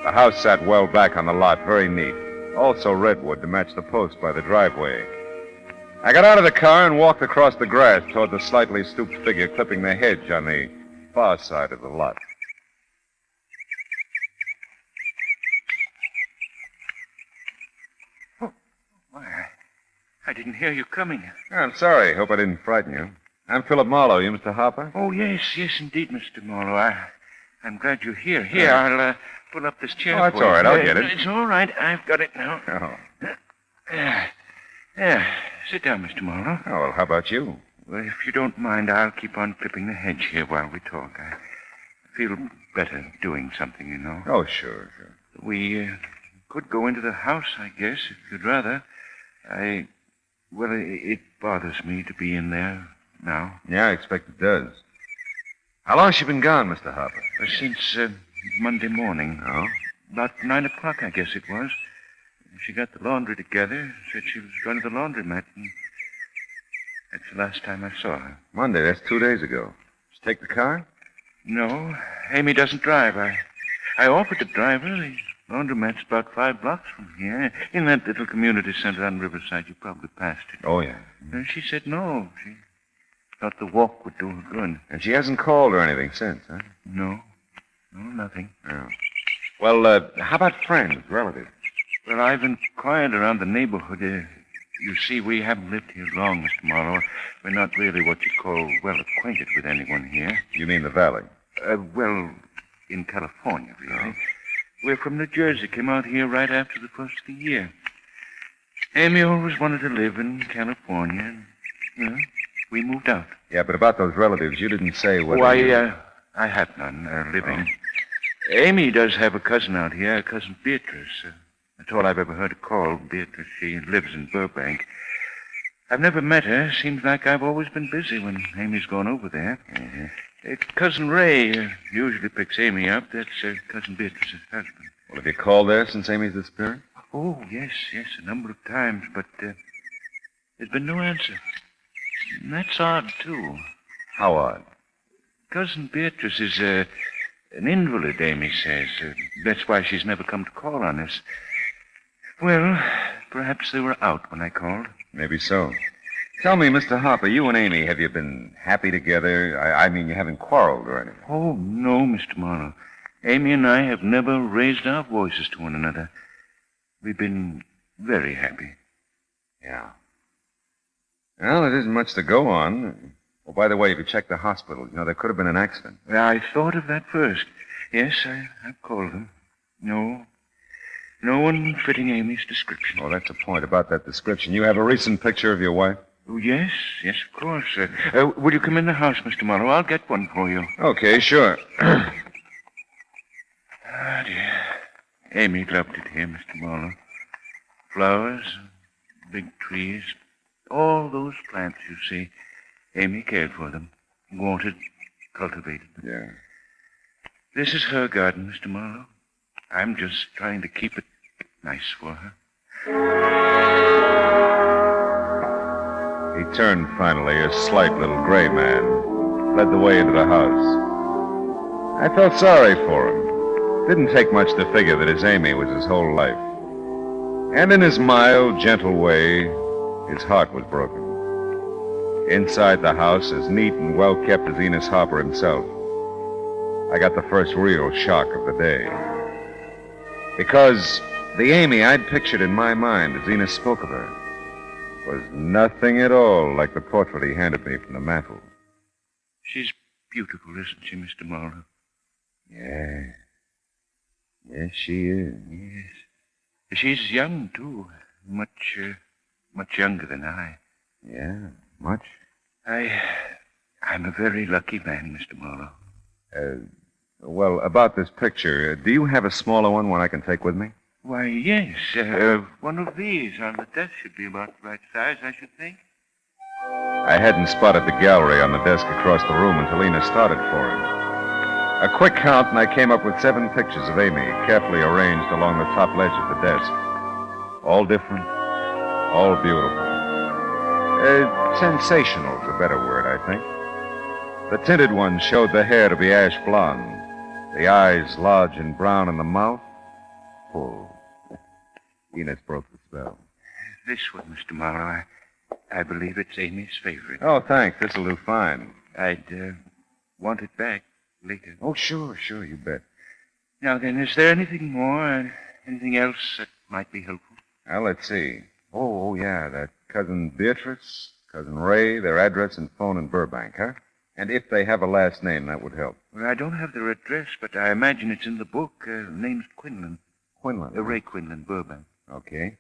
The house sat well back on the lot, very neat. Also redwood to match the post by the driveway. I got out of the car and walked across the grass toward the slightly stooped figure clipping the hedge on the far side of the lot. Oh, I didn't hear you coming. I'm sorry. Hope I didn't frighten you. I'm Philip Marlowe. You Mr. Hopper? Oh, yes, indeed, Mr. Marlowe. I'm glad you're here. Here, I'll pull up this chair. Oh, that's for all right. you. I'll get it. It's all right. I've got it now. Oh. Sit down, Mr. Marlowe. Oh, well, how about you? Well, if you don't mind, I'll keep on clipping the hedge here while we talk. I feel better doing something, you know. Oh, sure. We could go into the house, I guess, if you'd rather. Well, it bothers me to be in there now. Yeah, I expect it does. How long's she been gone, Mr. Hopper? Since Monday morning. Oh? About 9 o'clock, I guess it was. She got the laundry together, said she was going to the laundromat, and that's the last time I saw her. Monday, that's 2 days ago. Did she take the car? No, Amy doesn't drive. I offered to drive her. The laundromat's about 5 blocks from here, in that little community center on Riverside. You probably passed it. Oh, yeah. She said no. She thought the walk would do her good. And she hasn't called or anything since, huh? No, nothing. Oh. Well, how about friends, relatives? Well, I've inquired around the neighborhood. You see, we haven't lived here long, Mr. Marlowe. We're not really what you call well acquainted with anyone here. You mean the valley? Well, in California, really. Oh. We're from New Jersey. Came out here right after the first of the year. Amy always wanted to live in California. And, we moved out. Yeah, but about those relatives, you didn't say whether I have none living. Oh. Amy does have a cousin out here, Cousin Beatrice. That's all I've ever heard her called, Beatrice. She lives in Burbank. I've never met her. Seems like I've always been busy when Amy's gone over there. Cousin Ray usually picks Amy up. That's Cousin Beatrice's husband. Well, have you called there since Amy's disappearance? Oh, yes, a number of times, but there's been no answer. And that's odd, too. How odd? Cousin Beatrice is an invalid, Amy says. That's why she's never come to call on us. Well, perhaps they were out when I called. Maybe so. Tell me, Mr. Harper, you and Amy, have you been happy together? I mean, you haven't quarreled or anything. Oh, no, Mr. Marlowe. Amy and I have never raised our voices to one another. We've been very happy. Yeah. Well, it isn't much to go on. Oh, by the way, if you checked the hospital, there could have been an accident. I thought of that first. Yes, I've called them. No one fitting Amy's description. Oh, that's the point about that description. You have a recent picture of your wife? Oh, yes, of course. Will you come in the house, Mr. Marlowe? I'll get one for you. Okay, sure. Ah, dear. Amy loved it here, Mr. Marlowe. Flowers, big trees, all those plants you see. Amy cared for them, watered, cultivated them. Yeah. This is her garden, Mr. Marlowe. I'm just trying to keep it nice for her. He turned finally, a slight little gray man, led the way into the house. I felt sorry for him. Didn't take much to figure that his Amy was his whole life. And in his mild, gentle way, his heart was broken. Inside the house, as neat and well-kept as Enos Harper himself, I got the first real shock of the day. Because the Amy I'd pictured in my mind as Enos spoke of her was nothing at all like the portrait he handed me from the mantel. She's beautiful, isn't she, Mr. Marlowe? Yeah. Yes, she is. Yes. She's young, too. Much younger than I. Yeah, much? I'm a very lucky man, Mr. Marlowe. Well, about this picture, do you have a smaller one I can take with me? Why, yes. One of these on the desk should be about the right size, I should think. I hadn't spotted the gallery on the desk across the room until Enos started for him. A quick count, and I came up with 7 pictures of Amy, carefully arranged along the top ledge of the desk. All different, all beautiful. Sensational is a better word, I think. The tinted one showed the hair to be ash blonde, the eyes large and brown, and the mouth full. Enos broke the spell. This one, Mr. Marlowe, I believe it's Amy's favorite. Oh, thanks. This'll do fine. I'd want it back later. Oh, sure, you bet. Now then, is there anything more, anything else that might be helpful? Now, let's see. Oh, yeah, that Cousin Beatrice, Cousin Ray, their address and phone in Burbank, huh? And if they have a last name, that would help. Well, I don't have their address, but I imagine it's in the book. Name's Quinlan. Quinlan? Ray Quinlan, Burbank. Okay.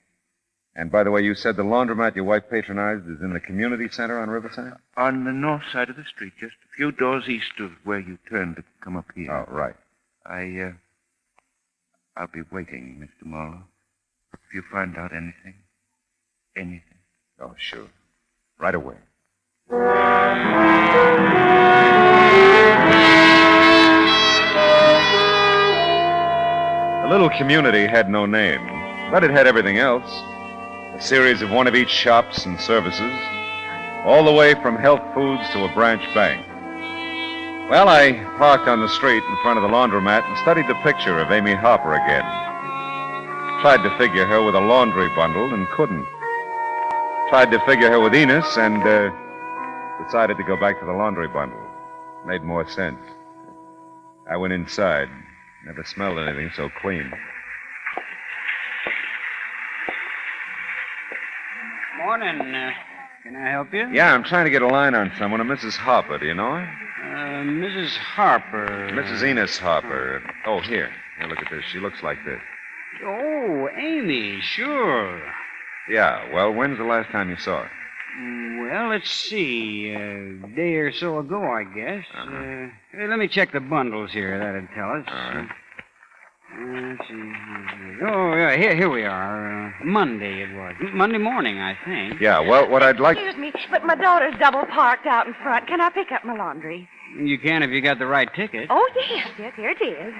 And by the way, you said the laundromat your wife patronized is in the community center on Riverside? On the north side of the street, just a few doors east of where you turned to come up here. Oh, right. I'll be waiting, Mr. Marlowe. If you find out anything. Oh, sure. Right away. The little community had no name, but it had everything else. A series of one of each shops and services, all the way from health foods to a branch bank. Well, I parked on the street in front of the laundromat and studied the picture of Amy Harper again. Tried to figure her with a laundry bundle and couldn't. Tried to figure her with Enos and decided to go back to the laundry bundle. Made more sense. I went inside. Never smelled anything so clean. Morning. Can I help you? Yeah, I'm trying to get a line on someone, a Mrs. Harper. Do you know her? Mrs. Harper. Mrs. Enos Harper. Oh, here. Here, look at this. She looks like this. Oh, Amy, sure. Yeah, well, when's the last time you saw her? Well, let's see. A day or so ago, I guess. Let me check the bundles here. That'd tell us. All right. Let's see. Oh, yeah, here we are. Monday it was. Monday morning, I think. Yeah, well, what I'd like... Excuse me, but my daughter's double parked out in front. Can I pick up my laundry? You can if you got the right ticket. Oh, yes, here it is.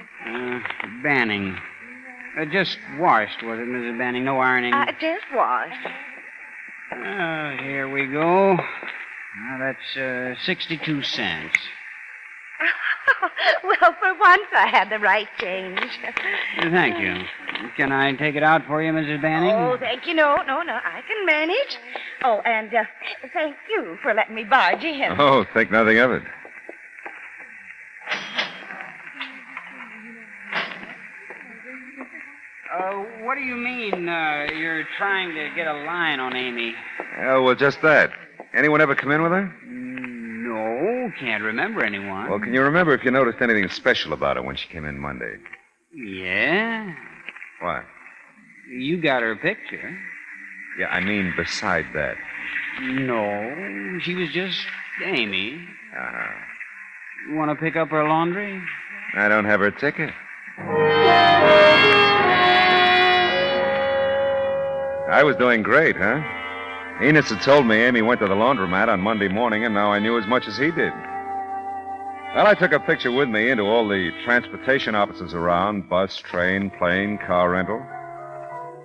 Banning. Just washed, was it, Mrs. Banning? No ironing? Just washed. Here we go. Now, that's 62 cents. Well, for once I had the right change. Thank you. Can I take it out for you, Mrs. Banning? Oh, thank you. No, I can manage. Oh, and thank you for letting me barge in. Oh, think nothing of it. What do you mean, you're trying to get a line on Amy? Oh, well, just that. Anyone ever come in with her? No, can't remember anyone. Well, can you remember if you noticed anything special about her when she came in Monday? Yeah? What? You got her picture. Yeah, I mean beside that. No, she was just Amy. Uh-huh. You want to pick up her laundry? I don't have her ticket. I was doing great, huh? Enos had told me Amy went to the laundromat on Monday morning, and now I knew as much as he did. Well, I took a picture with me into all the transportation offices around, bus, train, plane, car rental.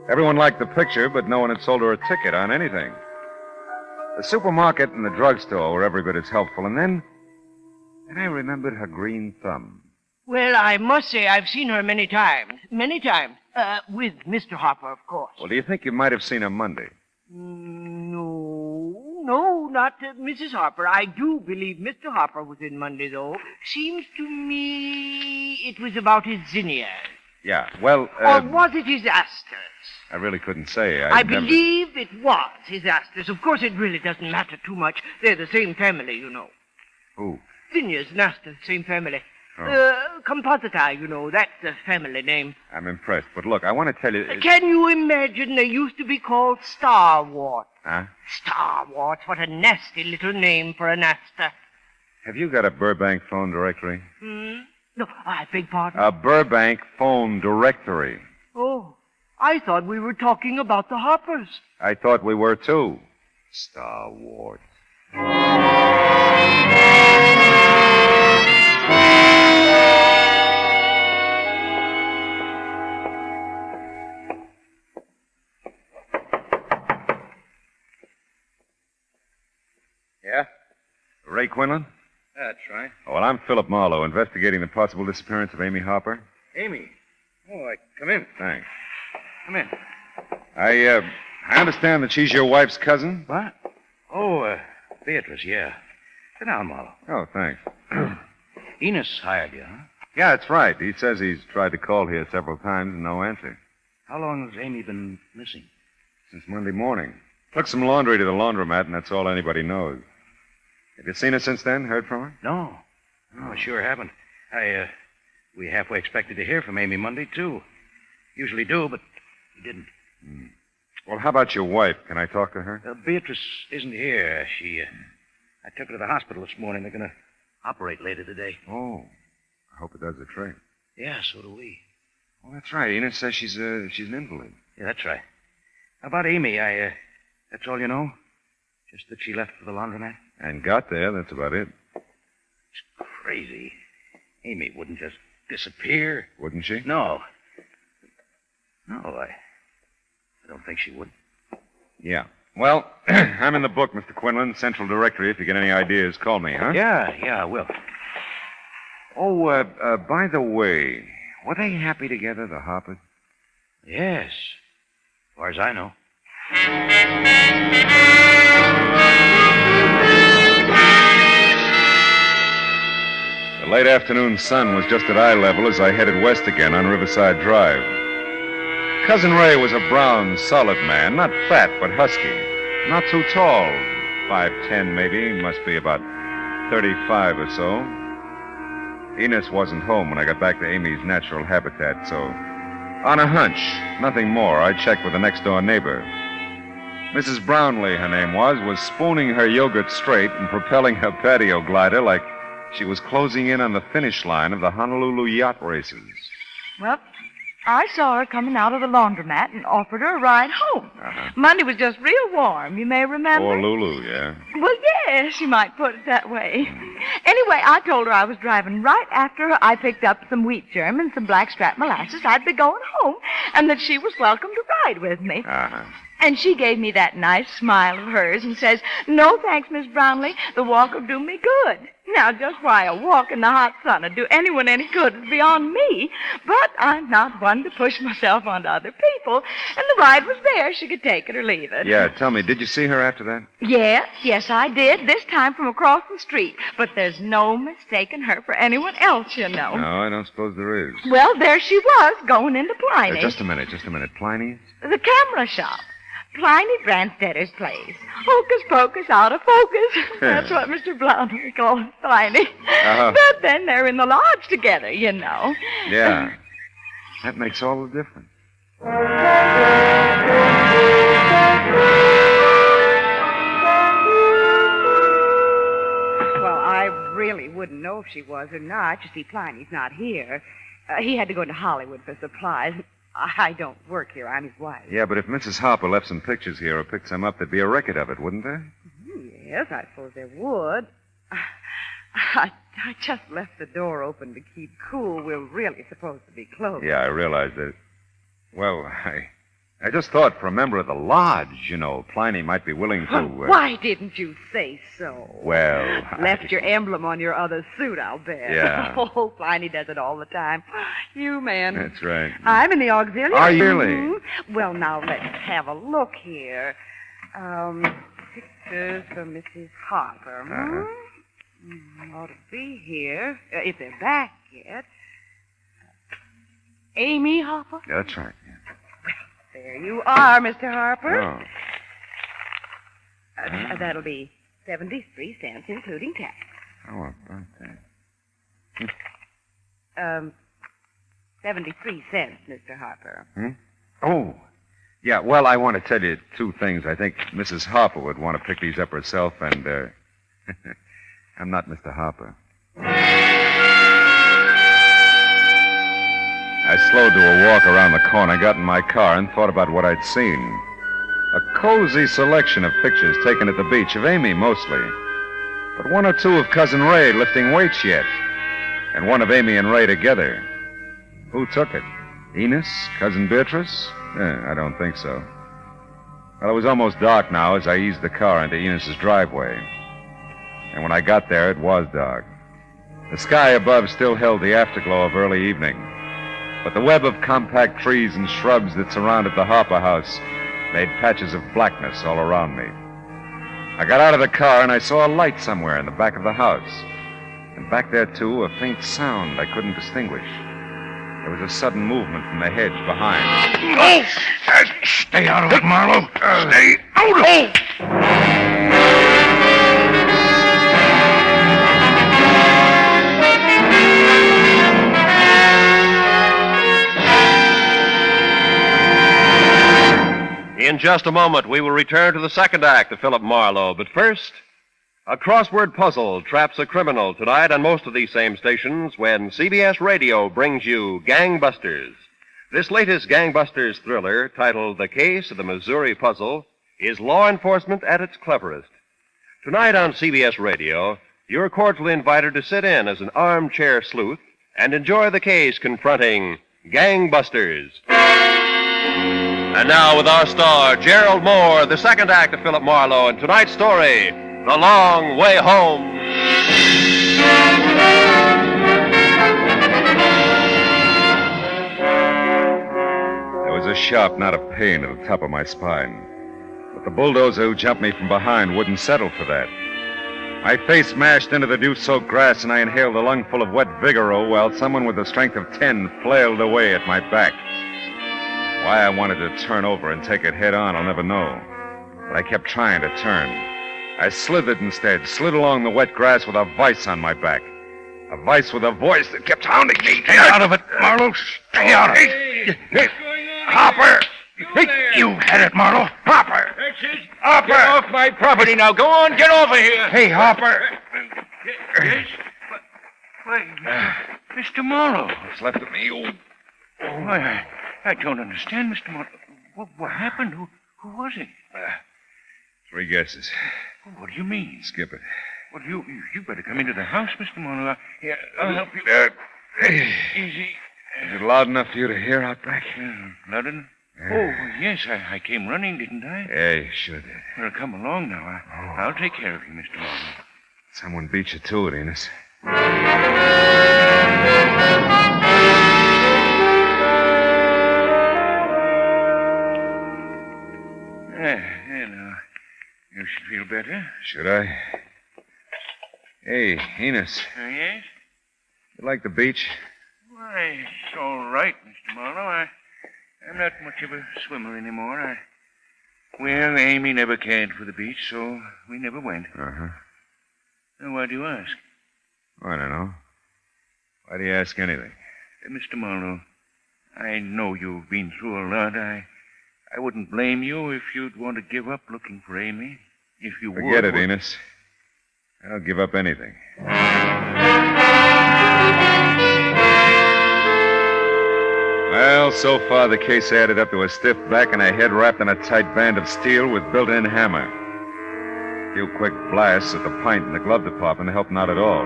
Everyone liked the picture, but no one had sold her a ticket on anything. The supermarket and the drugstore were every bit as helpful, and then I remembered her green thumb. Well, I must say I've seen her many times. Many times. With Mr. Hopper, of course. Well, do you think you might have seen her Monday? No, not Mrs. Hopper. I do believe Mr. Hopper was in Monday, though. Seems to me it was about his zinnias. Yeah, well... or was it his asters? I really couldn't say. I believe it was his asters. Of course, it really doesn't matter too much. They're the same family, you know. Who? Zinnias and asters, same family. Oh. Compositae, you know. That's the family name. I'm impressed. But look, I want to tell you... Can you imagine they used to be called starwort? Huh? Starwort. What a nasty little name for an aster. Have you got a Burbank phone directory? No, I beg pardon. A Burbank phone directory. Oh, I thought we were talking about the Hoppers. I thought we were, too. Starwort. Yeah? Ray Quinlan? That's right. Oh, well, I'm Philip Marlowe, investigating the possible disappearance of Amy Hopper. Amy. Oh, come in. Thanks. Come in. I understand that she's your wife's cousin? What? Oh, Beatrice, yeah. Sit down, Marlowe. Oh, thanks. Enos hired you, huh? Yeah, that's right. He says he's tried to call here several times and no answer. How long has Amy been missing? Since Monday morning. Took some laundry to the laundromat, and that's all anybody knows. Have you seen her since then? Heard from her? No, I sure haven't. We halfway expected to hear from Amy Monday, too. Usually do, but we didn't. Well, how about your wife? Can I talk to her? Beatrice isn't here. I took her to the hospital this morning. They're going to operate later today. Oh, I hope it does the trick. Yeah, so do we. Well, that's right. Enos says she's an invalid. Yeah, that's right. About Amy, that's all you know? Just that she left for the laundromat? And got there, that's about it. It's crazy. Amy wouldn't just disappear. Wouldn't she? No. No, I don't think she would. Yeah. Well, I'm in the book, Mr. Quinlan. Central Directory. If you get any ideas, call me, huh? Yeah, I will. Oh, by the way, were they happy together, the Hoppers? Yes. As far as I know. The late afternoon sun was just at eye level as I headed west again on Riverside Drive. Cousin Ray was a brown, solid man, not fat, but husky. Not too tall, 5'10" maybe, must be about 35 or so. Enos wasn't home when I got back to Amy's natural habitat, so on a hunch, nothing more, I checked with the next-door neighbor. Mrs. Brownlee, her name was spooning her yogurt straight and propelling her patio glider like she was closing in on the finish line of the Honolulu yacht races. Well, I saw her coming out of the laundromat and offered her a ride home. Monday was just real warm, you may remember. Or Lulu, yeah. Well, yes, you might put it that way. Anyway, I told her I was driving right after her. I picked up some wheat germ and some blackstrap molasses. I'd be going home, and that she was welcome to ride with me. And she gave me that nice smile of hers and says, "No, thanks, Miss Brownlee. The walk will do me good." Now, just why a walk in the hot sun would do anyone any good is beyond me. But I'm not one to push myself onto other people. And the ride was there. She could take it or leave it. Yeah, tell me, did you see her after that? Yes, I did. This time from across the street. But there's no mistaking her for anyone else, you know. No, I don't suppose there is. Well, there she was, going into Pliny. Just a minute. Pliny's? The camera shop. Pliny Branstedter's place. Hocus pocus, out of focus. That's what Mr. Brownlee calls Pliny. But then they're in the lodge together, you know. Yeah. That makes all the difference. Well, I really wouldn't know if she was or not. You see, Pliny's not here. He had to go to Hollywood for supplies. I don't work here. I'm his wife. Yeah, but if Mrs. Harper left some pictures here or picked some up, there'd be a record of it, wouldn't there? Yes, I suppose there would. I just left the door open to keep cool. We're really supposed to be closed. Yeah, I realize that. Well, I just thought for a member of the lodge, you know, Pliny might be willing to... Why didn't you say so? Well, Left your emblem on your other suit, I'll bet. Yeah. Oh, Pliny does it all the time. You men. That's right. I'm in the auxiliary. Are you really? Mm-hmm. Well, now, let's have a look here. Pictures from Mrs. Harper. Ought to be here, if they're back yet. Amy Harper? That's right. There you are, Mr. Harper. Oh. That'll be 73 cents, including tax. How about that? 73 cents, Mr. Harper. Oh. Yeah, well, I want to tell you two things. I think Mrs. Harper would want to pick these up herself, and, I'm not Mr. Harper. I slowed to a walk around the corner, got in my car, and thought about what I'd seen. A cozy selection of pictures taken at the beach, of Amy mostly. But one or two of Cousin Ray lifting weights yet. And one of Amy and Ray together. Who took it? Enos? Cousin Beatrice? I don't think so. Well, it was almost dark now as I eased the car into Enos's driveway. And when I got there, it was dark. The sky above still held the afterglow of early evening. But the web of compact trees and shrubs that surrounded the Harper house made patches of blackness all around me. I got out of the car and I saw a light somewhere in the back of the house. And back there, too, a faint sound I couldn't distinguish. There was a sudden movement from the hedge behind. Oh! Stay out of it, Marlow. Stay out of it! In just a moment, we will return to the second act of Philip Marlowe. But first, a crossword puzzle traps a criminal tonight on most of these same stations when CBS Radio brings you Gangbusters. This latest Gangbusters thriller, titled The Case of the Missouri Puzzle, is law enforcement at its cleverest. Tonight on CBS Radio, you're cordially invited to sit in as an armchair sleuth and enjoy the case confronting Gangbusters. And now, with our star, Gerald Mohr, the second act of Philip Marlowe, and tonight's story, The Long Way Home. There was a sharp knot of pain at the top of my spine. But the bulldozer who jumped me from behind wouldn't settle for that. My face smashed into the dew-soaked grass, and I inhaled a lungful of wet Vigoro while someone with the strength of 10 flailed away at my back. Why I wanted to turn over and take it head on, I'll never know. But I kept trying to turn. I slithered instead, slid along the wet grass with a vice on my back. A vice with a voice that kept hounding me. Stay out of it, Marlow. Stay out of it. Hey, Hopper. Hey, you had it, Marlow. Hopper. Hopper. Get off my property now. Go on, get over here. Hey, Hopper. Yes? Why, Mr. Marlowe. What's left of me, you I don't understand, Mr. Marlowe. What happened? Who was he? 3 guesses. What do you mean? Skip it. Well, you better come into the house, Mr. Marlowe. Here, I'll help you. Easy. Is it loud enough for you to hear out back? Loud enough? Oh, yes, I came running, didn't I? Yeah, you sure did. Well, come along now. I'll take care of you, Mr. Marlowe. Someone beat you to it, Enos. Now, you should feel better. Should I? Hey, Enos. Yes? You like the beach? Why, it's all right, Mr. Marlowe. I'm not much of a swimmer anymore. Well, Amy never cared for the beach, so we never went. Uh-huh. Now, why do you ask? I don't know. Why do you ask anything? Mr. Marlowe, I know you've been through a lot. I wouldn't blame you if you'd want to give up looking for Amy. If you would. Forget it, Enos. I'll give up anything. Well, so far the case added up to a stiff back and a head wrapped in a tight band of steel with built-in hammer. A few quick blasts at the pint in the glove department helped not at all.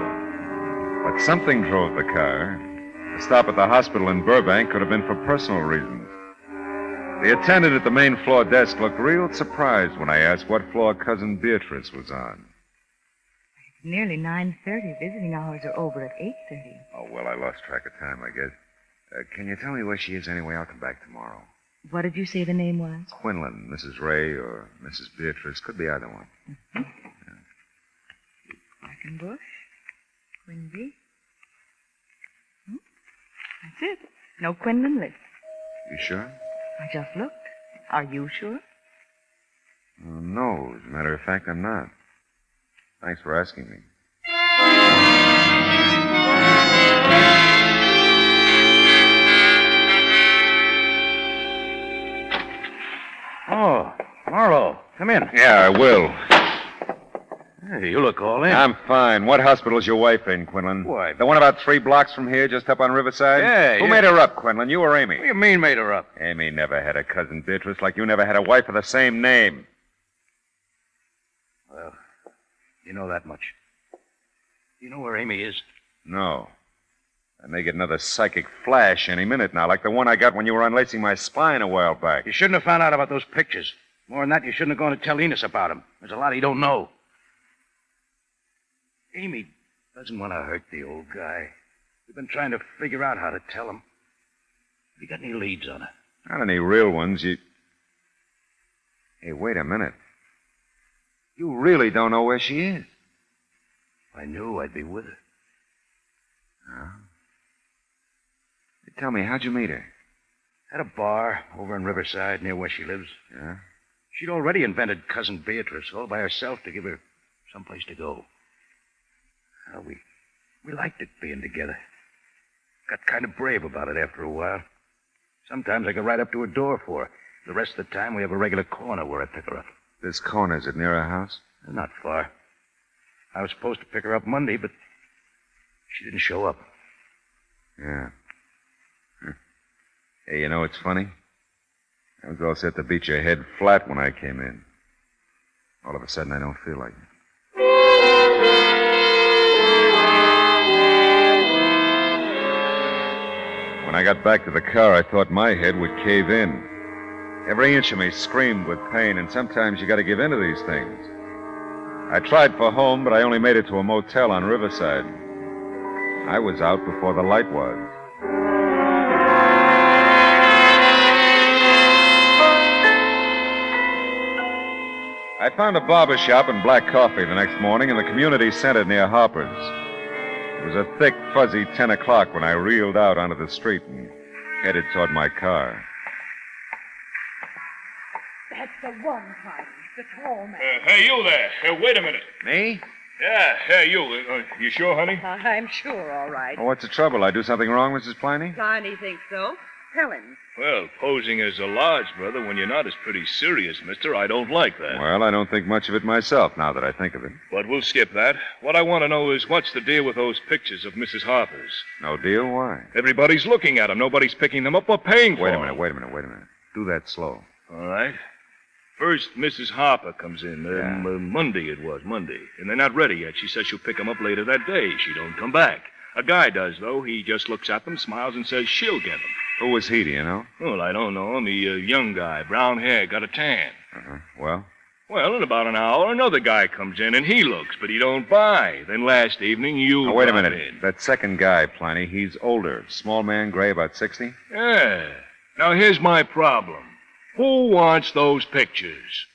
But something drove the car. The stop at the hospital in Burbank could have been for personal reasons. The attendant at the main floor desk looked real surprised when I asked what floor Cousin Beatrice was on. It's nearly 9:30. Visiting hours are over at 8:30. Oh, well, I lost track of time, I guess. Can you tell me where she is anyway? I'll come back tomorrow. What did you say the name was? Quinlan, Mrs. Ray, or Mrs. Beatrice. Could be either one. Quackenbush. Quinby. That's it. No Quinlan list. You sure? I just looked. Are you sure? No, as a matter of fact, I'm not. Thanks for asking me. Oh, Marlowe, come in. Yeah, I will. Hey, you look all in. I'm fine. What hospital's your wife in, Quinlan? Why? The one about 3 blocks from here, just up on Riverside? Yeah, Who made her up, Quinlan? You or Amy? What do you mean made her up? Amy never had a cousin Beatrice like you never had a wife of the same name. Well, you know that much. You know where Amy is? No. I may get another psychic flash any minute now, like the one I got when you were unlacing my spine a while back. You shouldn't have found out about those pictures. More than that, you shouldn't have gone to tell Enos about them. There's a lot he don't know. Amy doesn't want to hurt the old guy. We've been trying to figure out how to tell him. Have you got any leads on her? Not any real ones. Hey, wait a minute. You really don't know where she is? If I knew, I'd be with her. No. Tell me, how'd you meet her? At a bar over in Riverside near where she lives. Yeah? She'd already invented Cousin Beatrice all by herself to give her someplace to go. Well, we liked it being together. Got kind of brave about it after a while. Sometimes I go right up to her door for her. The rest of the time, we have a regular corner where I pick her up. This corner, is it near her house? Not far. I was supposed to pick her up Monday, but she didn't show up. Yeah. Hey, you know what's funny? I was all set to beat your head flat when I came in. All of a sudden, I don't feel like it. When I got back to the car, I thought my head would cave in. Every inch of me screamed with pain, and sometimes you got to give in to these things. I tried for home, but I only made it to a motel on Riverside. I was out before the light was. I found a barber shop and black coffee the next morning in the community center near Harper's. It was a thick, fuzzy 10 o'clock when I reeled out onto the street and headed toward my car. That's the one, Tiny. The tall man. Hey, you there. Wait a minute. Me? Yeah, hey, you. You sure, honey? I'm sure, all right. Oh, what's the trouble? I do something wrong, Mrs. Pliny? Pliny thinks so. Tell him. Well, posing as a lodge brother when you're not is pretty serious, mister. I don't like that. Well, I don't think much of it myself now that I think of it. But we'll skip that. What I want to know is what's the deal with those pictures of Mrs. Harper's? No deal? Why? Everybody's looking at them. Nobody's picking them up or paying for them. Wait a minute. Do that slow. All right. First, Mrs. Harper comes in. Monday it was, Monday. And they're not ready yet. She says she'll pick them up later that day. She don't come back. A guy does, though. He just looks at them, smiles, and says she'll get them. Who was he, do you know? Well, I don't know him. He a young guy, brown hair, got a tan. Well? Well, in about an hour, another guy comes in, and he looks, but he don't buy. Then last evening, you Now, wait a brought minute. in. That second guy, Pliny, he's older. Small man, gray, about 60? Yeah. Now, here's my problem. Who wants those pictures?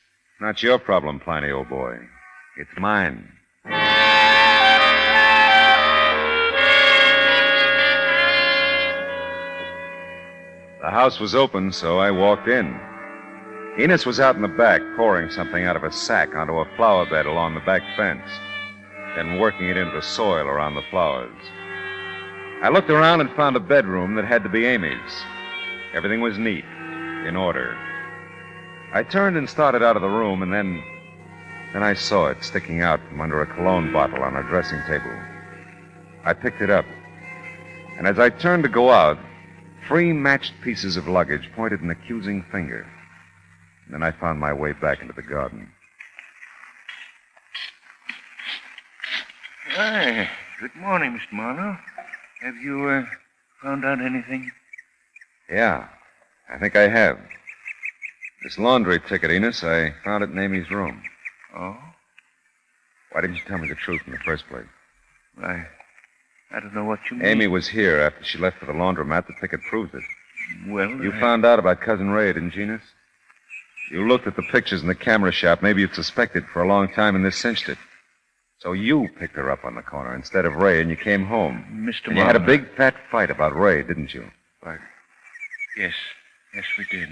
Not your problem, Pliny, old boy. It's mine. The house was open, so I walked in. Enos was out in the back, pouring something out of a sack onto a flower bed along the back fence, then working it into the soil around the flowers. I looked around and found a bedroom that had to be Amy's. Everything was neat, in order. I turned and started out of the room, and then I saw it sticking out from under a cologne bottle on her dressing table. I picked it up, and as I turned to go out, 3 matched pieces of luggage pointed an accusing finger. And then I found my way back into the garden. Hi. Good morning, Mr. Marlowe. Have you, found out anything? Yeah, I think I have. This laundry ticket, Enos, I found it in Amy's room. Oh? Why didn't you tell me the truth in the first place? I don't know what you mean. Amy was here after she left for the laundromat. The ticket proves it. Well, You found out about Cousin Ray, didn't you, Enos? You looked at the pictures in the camera shop. Maybe you'd suspected for a long time, and this cinched it. So you picked her up on the corner instead of Ray, and you came home. Mr. And you had a Marlowe. big, fat fight about Ray, didn't you? Yes, we did.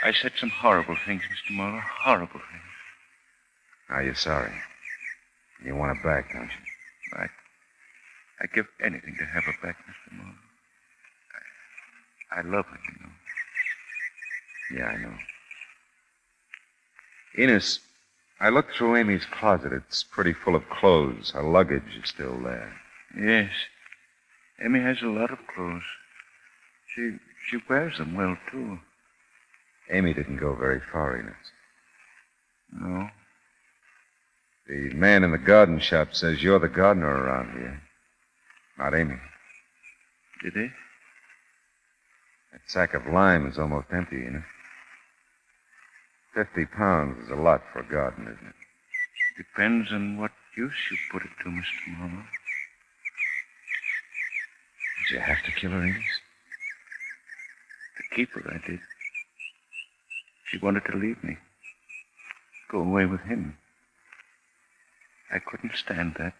I said some horrible things, Mr. Marlowe. Horrible things. Now you're sorry. You want it back, don't you? I'd give anything to have her back, Mr. Moore. I love her, you know. Yeah, I know. Enos, I looked through Amy's closet. It's pretty full of clothes. Her luggage is still there. Yes. Amy has a lot of clothes. She wears them well, too. Amy didn't go very far, Enos. No. The man in the garden shop says you're the gardener around here. Not Amy. Did he? That sack of lime is almost empty, you know. 50 pounds is a lot for a garden, isn't it? Depends on what use you put it to, Mr. Marlowe. Did you have to kill her, Enos? To keep her, I did. She wanted to leave me. Go away with him. I couldn't stand that.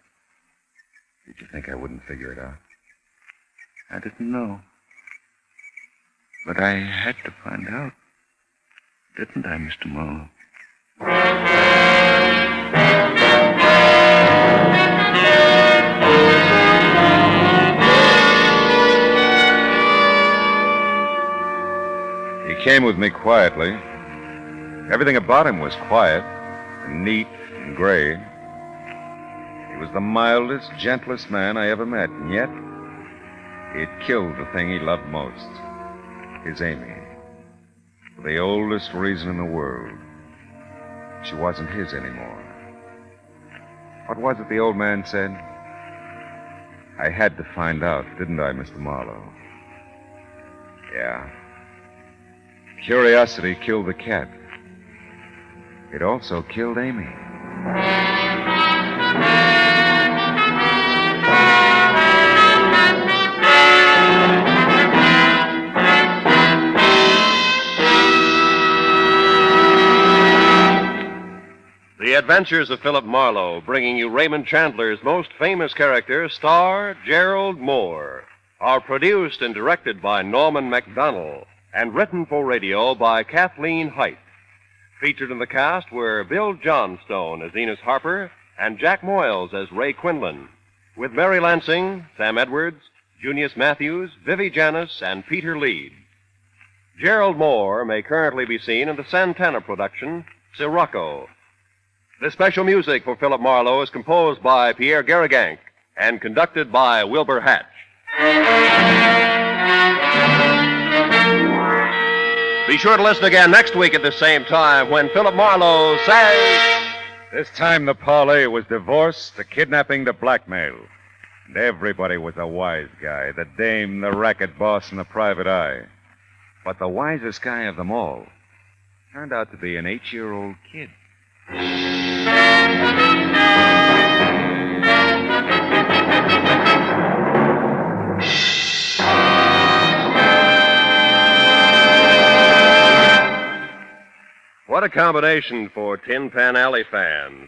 Did you think I wouldn't figure it out? I didn't know. But I had to find out. Didn't I, Mr. Marlowe? He came with me quietly. Everything about him was quiet and neat and gray. He was the mildest, gentlest man I ever met, and yet he'd killed the thing he loved most, his Amy. For the oldest reason in the world. She wasn't his anymore. What was it the old man said? I had to find out, didn't I, Mr. Marlowe? Yeah. Curiosity killed the cat. It also killed Amy. The Adventures of Philip Marlowe, bringing you Raymond Chandler's most famous character, star Gerald Mohr, are produced and directed by Norman MacDonald and written for radio by Kathleen Height. Featured in the cast were Bill Johnstone as Enos Harper and Jack Moyles as Ray Quinlan, with Mary Lansing, Sam Edwards, Junius Matthews, Vivi Janis, and Peter Leeds. Gerald Mohr may currently be seen in the Santana production, Sirocco. The special music for Philip Marlowe is composed by Pierre Garrigank and conducted by Wilbur Hatch. Be sure to listen again next week at the same time when Philip Marlowe says... This time the parlay was divorce, the kidnapping, the blackmail. And everybody was a wise guy, the dame, the racket boss, and the private eye. But the wisest guy of them all turned out to be an 8-year-old kid. What a combination for Tin Pan Alley fans.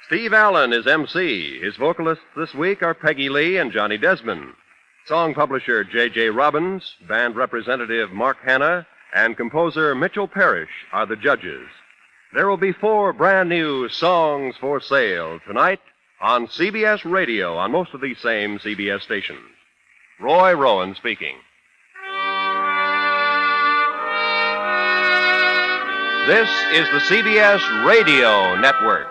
Steve Allen is MC. His vocalists this week are Peggy Lee and Johnny Desmond. Song publisher J.J. Robbins, band representative Mark Hanna, and composer Mitchell Parrish are the judges. There will be 4 brand new songs for sale tonight on CBS Radio on most of these same CBS stations. Roy Rowan speaking. This is the CBS Radio Network.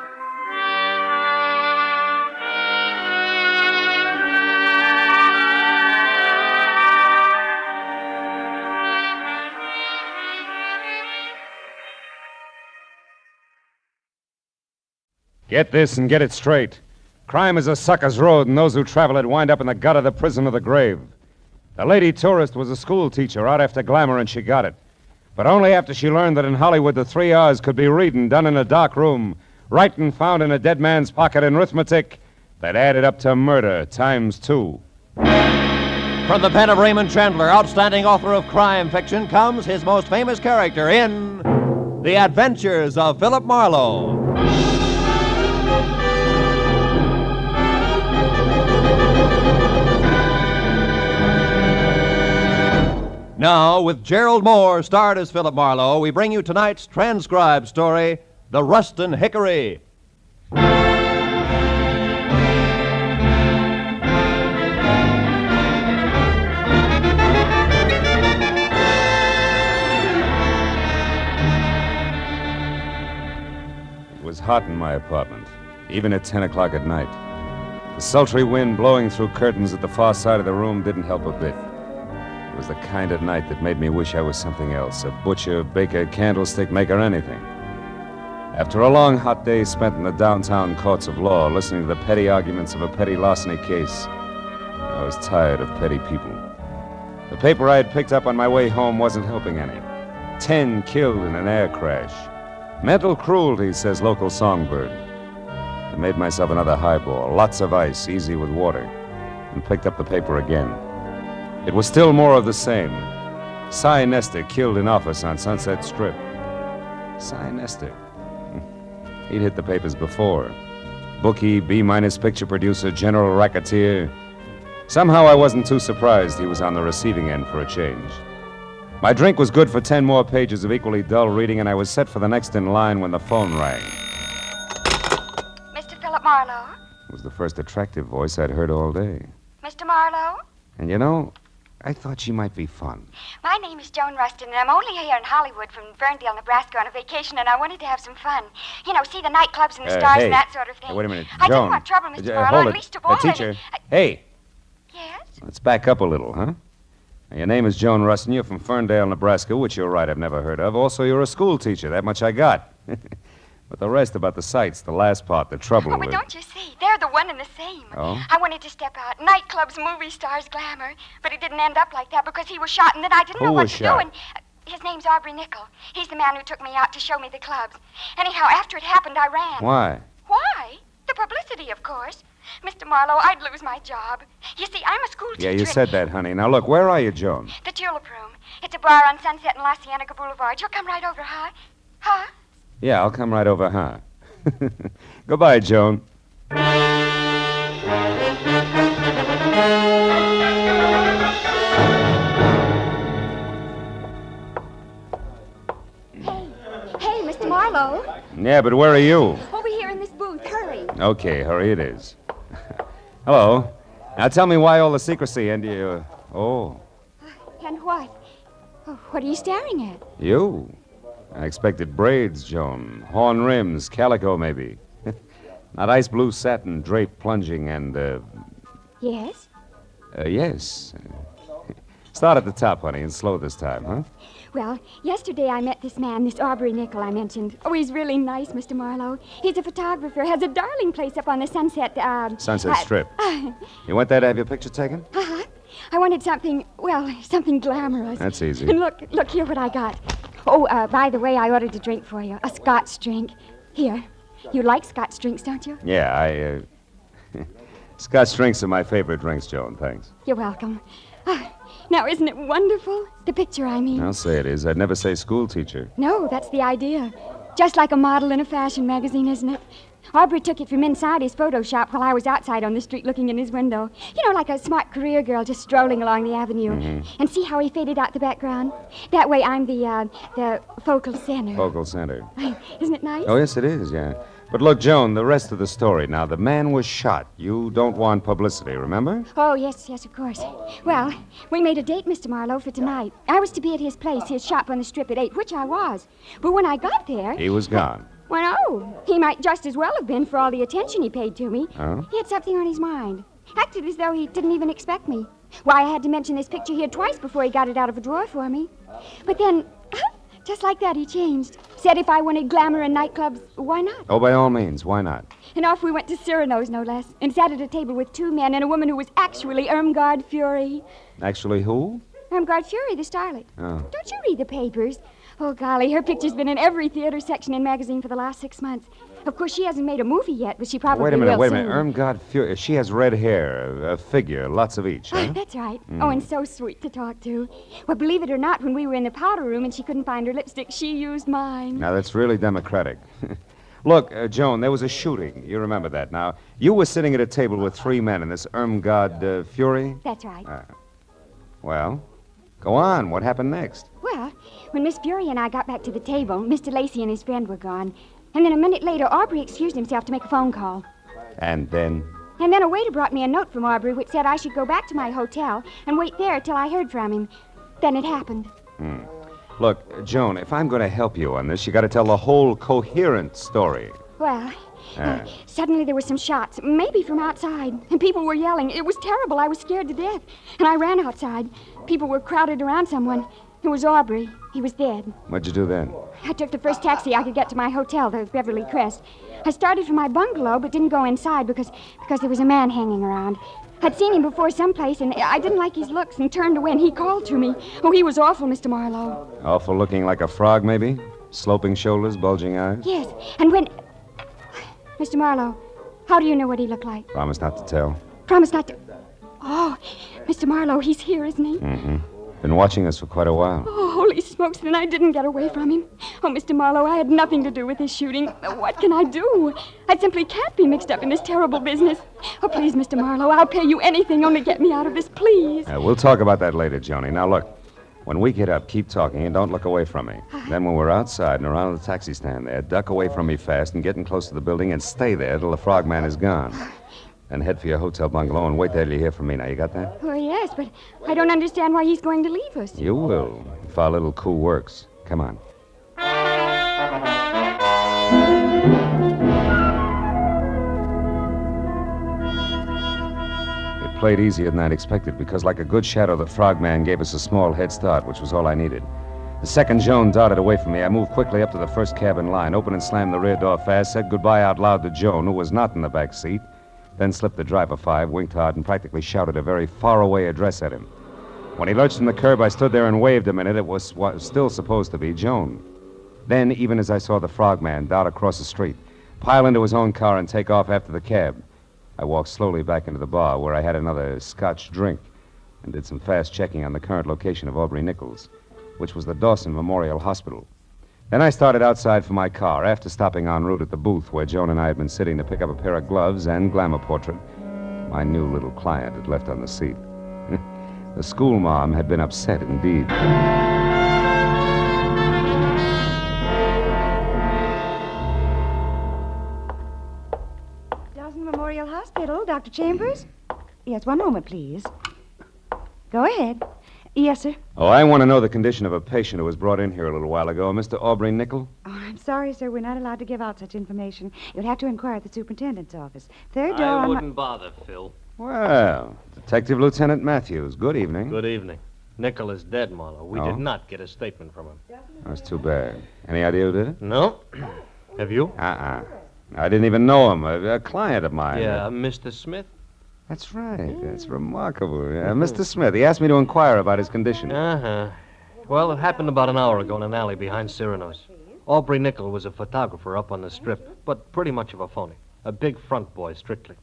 Get this and get it straight. Crime is a sucker's road, and those who travel it wind up in the gut of the prison or the grave. The lady tourist was a school teacher out after glamour, and she got it. But only after she learned that in Hollywood the 3 R's could be reading done in a dark room, writing found in a dead man's pocket, and arithmetic that added up to murder times 2. From the pen of Raymond Chandler, outstanding author of crime fiction, comes his most famous character in The Adventures of Philip Marlowe. Now, with Gerald Mohr starred as Philip Marlowe, we bring you tonight's transcribed story, The Rustin Hickory. It was hot in my apartment, even at 10 o'clock at night. The sultry wind blowing through curtains at the far side of the room didn't help a bit. It was the kind of night that made me wish I was something else, a butcher, baker, candlestick maker, anything. After a long, hot day spent in the downtown courts of law, listening to the petty arguments of a petty larceny case, I was tired of petty people. The paper I had picked up on my way home wasn't helping any. 10 killed in an air crash. Mental cruelty, says local songbird. I made myself another highball, lots of ice, easy with water, and picked up the paper again. It was still more of the same. Cy Nestor killed in office on Sunset Strip. Cy Nestor. He'd hit the papers before. Bookie, B- picture producer, general racketeer. Somehow I wasn't too surprised he was on the receiving end for a change. My drink was good for 10 more pages of equally dull reading, and I was set for the next in line when the phone rang. Mr. Philip Marlowe? It was the first attractive voice I'd heard all day. Mr. Marlowe? And you know, I thought she might be fun. My name is Joan Rustin, and I'm only here in Hollywood from Ferndale, Nebraska on a vacation, and I wanted to have some fun. You know, see the nightclubs and the stars hey. and that sort of thing. Hey, wait a minute, I Joan. didn't want trouble, Mr. Marlowe, hold at it. least of all. Teacher. Hey. Yes? Let's back up a little, huh? Now, your name is Joan Rustin. You're from Ferndale, Nebraska, which you're right, I've never heard of. Also, you're a school teacher. That much I got. But the rest about the sights, the last part, the trouble. Oh, but don't you see? They're the one and the same. Oh? I wanted to step out. Nightclubs, movie stars, glamour. But it didn't end up like that because he was shot, and then I didn't know what to do. And his name's Aubrey Nickel. He's the man who took me out to show me the clubs. Anyhow, after it happened, I ran. Why? Why? The publicity, of course. Mr. Marlowe, I'd lose my job. You see, I'm a school teacher. Yeah, you said that, honey. Now, look, where are you, Joan? The Tulip Room. It's a bar on Sunset and La Cienega Boulevard. You'll come right over, huh? Huh? Yeah, I'll come right over, huh? Goodbye, Joan. Hey, Mr. Marlowe. Yeah, but where are you? Over here in this booth. Hurry. Okay, hurry it is. Hello. Now tell me why all the secrecy and you... Oh. And what? Oh, what are you staring at? You? I expected braids, Joan. Horn rims, calico, maybe. Not ice blue satin, drape plunging, and, Yes? Yes. Start at the top, honey, and slow this time, huh? Well, yesterday I met this man, this Aubrey Nickel I mentioned. Oh, he's really nice, Mr. Marlowe. He's a photographer, has a darling place up on the Sunset, Sunset Strip. You went there to have your picture taken? Uh-huh. I wanted something glamorous. That's easy. And look here what I got. Oh, by the way, I ordered a drink for you, a Scotch drink. Here. You like Scotch drinks, don't you? Yeah, Scotch drinks are my favorite drinks, Joan, thanks. You're welcome. Now, isn't it wonderful? The picture, I mean. I'll say it is. I'd never say school teacher. No, that's the idea. Just like a model in a fashion magazine, isn't it? Aubrey took it from inside his photo shop while I was outside on the street looking in his window. You know, like a smart career girl just strolling along the avenue. Mm-hmm. And see how he faded out the background? That way I'm the focal center. Focal center. Isn't it nice? Oh, yes, it is, yeah. But look, Joan, the rest of the story. Now, the man was shot. You don't want publicity, remember? Oh, yes, of course. Well, we made a date, Mr. Marlowe, for tonight. I was to be at his place, his shop on the strip at 8, which I was. But when I got there... He was gone. Well, no. He might just as well have been for all the attention he paid to me. Oh? He had something on his mind. Acted as though he didn't even expect me. Why, I had to mention this picture here twice before he got it out of a drawer for me. But then... just like that, he changed. Said if I wanted glamour in nightclubs, why not? Oh, by all means, why not? And off we went to Cyrano's, no less, and sat at a table with 2 men and a woman who was actually Irmgard Fury. Actually, who? Irmgard Fury, the starlet. Oh. Don't you read the papers? Oh, golly, her picture's been in every theater section and magazine for the last 6 months. Of course, she hasn't made a movie yet, but she probably will soon. Wait a minute. Irmgard Fury, she has red hair, a figure, lots of each, huh? That's right. Oh, and so sweet to talk to. Well, believe it or not, when we were in the powder room and she couldn't find her lipstick, she used mine. Now, that's really democratic. Look, Joan, there was a shooting. You remember that. Now, you were sitting at a table with 3 men and this Irmgard Fury? That's right. Well, go on. What happened next? Well, when Miss Fury and I got back to the table, Mr. Lacey and his friend were gone. And then a minute later, Aubrey excused himself to make a phone call. And then? And then a waiter brought me a note from Aubrey which said I should go back to my hotel and wait there till I heard from him. Then it happened. Look, Joan, if I'm going to help you on this, you got to tell the whole coherent story. Well, suddenly there were some shots, maybe from outside, and people were yelling. It was terrible. I was scared to death. And I ran outside. People were crowded around someone. It was Aubrey. He was dead. What'd you do then? I took the first taxi I could get to my hotel, the Beverly Crest. I started for my bungalow, but didn't go inside because there was a man hanging around. I'd seen him before someplace, and I didn't like his looks and turned away, and he called to me. Oh, he was awful, Mr. Marlowe. Awful looking like a frog, maybe? Sloping shoulders, bulging eyes? Yes, and when... Mr. Marlowe, how do you know what he looked like? Promise not to tell. Promise not to... Oh, Mr. Marlowe, he's here, isn't he? Mm-hmm. Been watching us for quite a while. Oh, holy smokes, then I didn't get away from him. Oh, Mr. Marlowe, I had nothing to do with this shooting. What can I do? I simply can't be mixed up in this terrible business. Oh, please, Mr. Marlowe, I'll pay you anything, only get me out of this, please. We'll talk about that later, Joni. Now, look, when we get up, keep talking and don't look away from me. Then when we're outside and around the taxi stand there, duck away from me fast and get in close to the building and stay there till the frogman is gone. Then head for your hotel bungalow and wait there till you hear from me. Now, you got that? Oh, yes, but I don't understand why he's going to leave us. You will, if our little coup works. Come on. It played easier than I'd expected because, like a good shadow, the frogman gave us a small head start, which was all I needed. The second Joan darted away from me, I moved quickly up to the first cab in line, opened and slammed the rear door fast, said goodbye out loud to Joan, who was not in the back seat, then slipped the driver 5, winked hard, and practically shouted a very far-away address at him. When he lurched from the curb, I stood there and waved a minute. It was what was still supposed to be Joan. Then, even as I saw the frogman dart across the street, pile into his own car and take off after the cab, I walked slowly back into the bar where I had another Scotch drink and did some fast checking on the current location of Aubrey Nichols, which was the Dawson Memorial Hospital. Then I started outside for my car, after stopping en route at the booth where Joan and I had been sitting to pick up a pair of gloves and glamour portrait my new little client had left on the seat. The school mom had been upset indeed. Dawson Memorial Hospital, Dr. Chambers? Yes, one moment, please. Go ahead. Yes, sir. Oh, I want to know the condition of a patient who was brought in here a little while ago, Mr. Aubrey Nickel. Oh, I'm sorry, sir. We're not allowed to give out such information. You'll have to inquire at the superintendent's office. Third door I on wouldn't bother, Phil. Well, Detective Lieutenant Matthews, good evening. Good evening. Nickel is dead, Marlow. We Oh? did not get a statement from him. That's too bad. Any idea who did it? No. Have you? I didn't even know him. A client of mine. Yeah, Mr. Smith? That's right. That's remarkable. Mr. Smith, he asked me to inquire about his condition. Uh-huh. Well, it happened about an hour ago in an alley behind Cyrano's. Aubrey Nickel was a photographer up on the strip, but pretty much of a phony. A big front boy, strictly.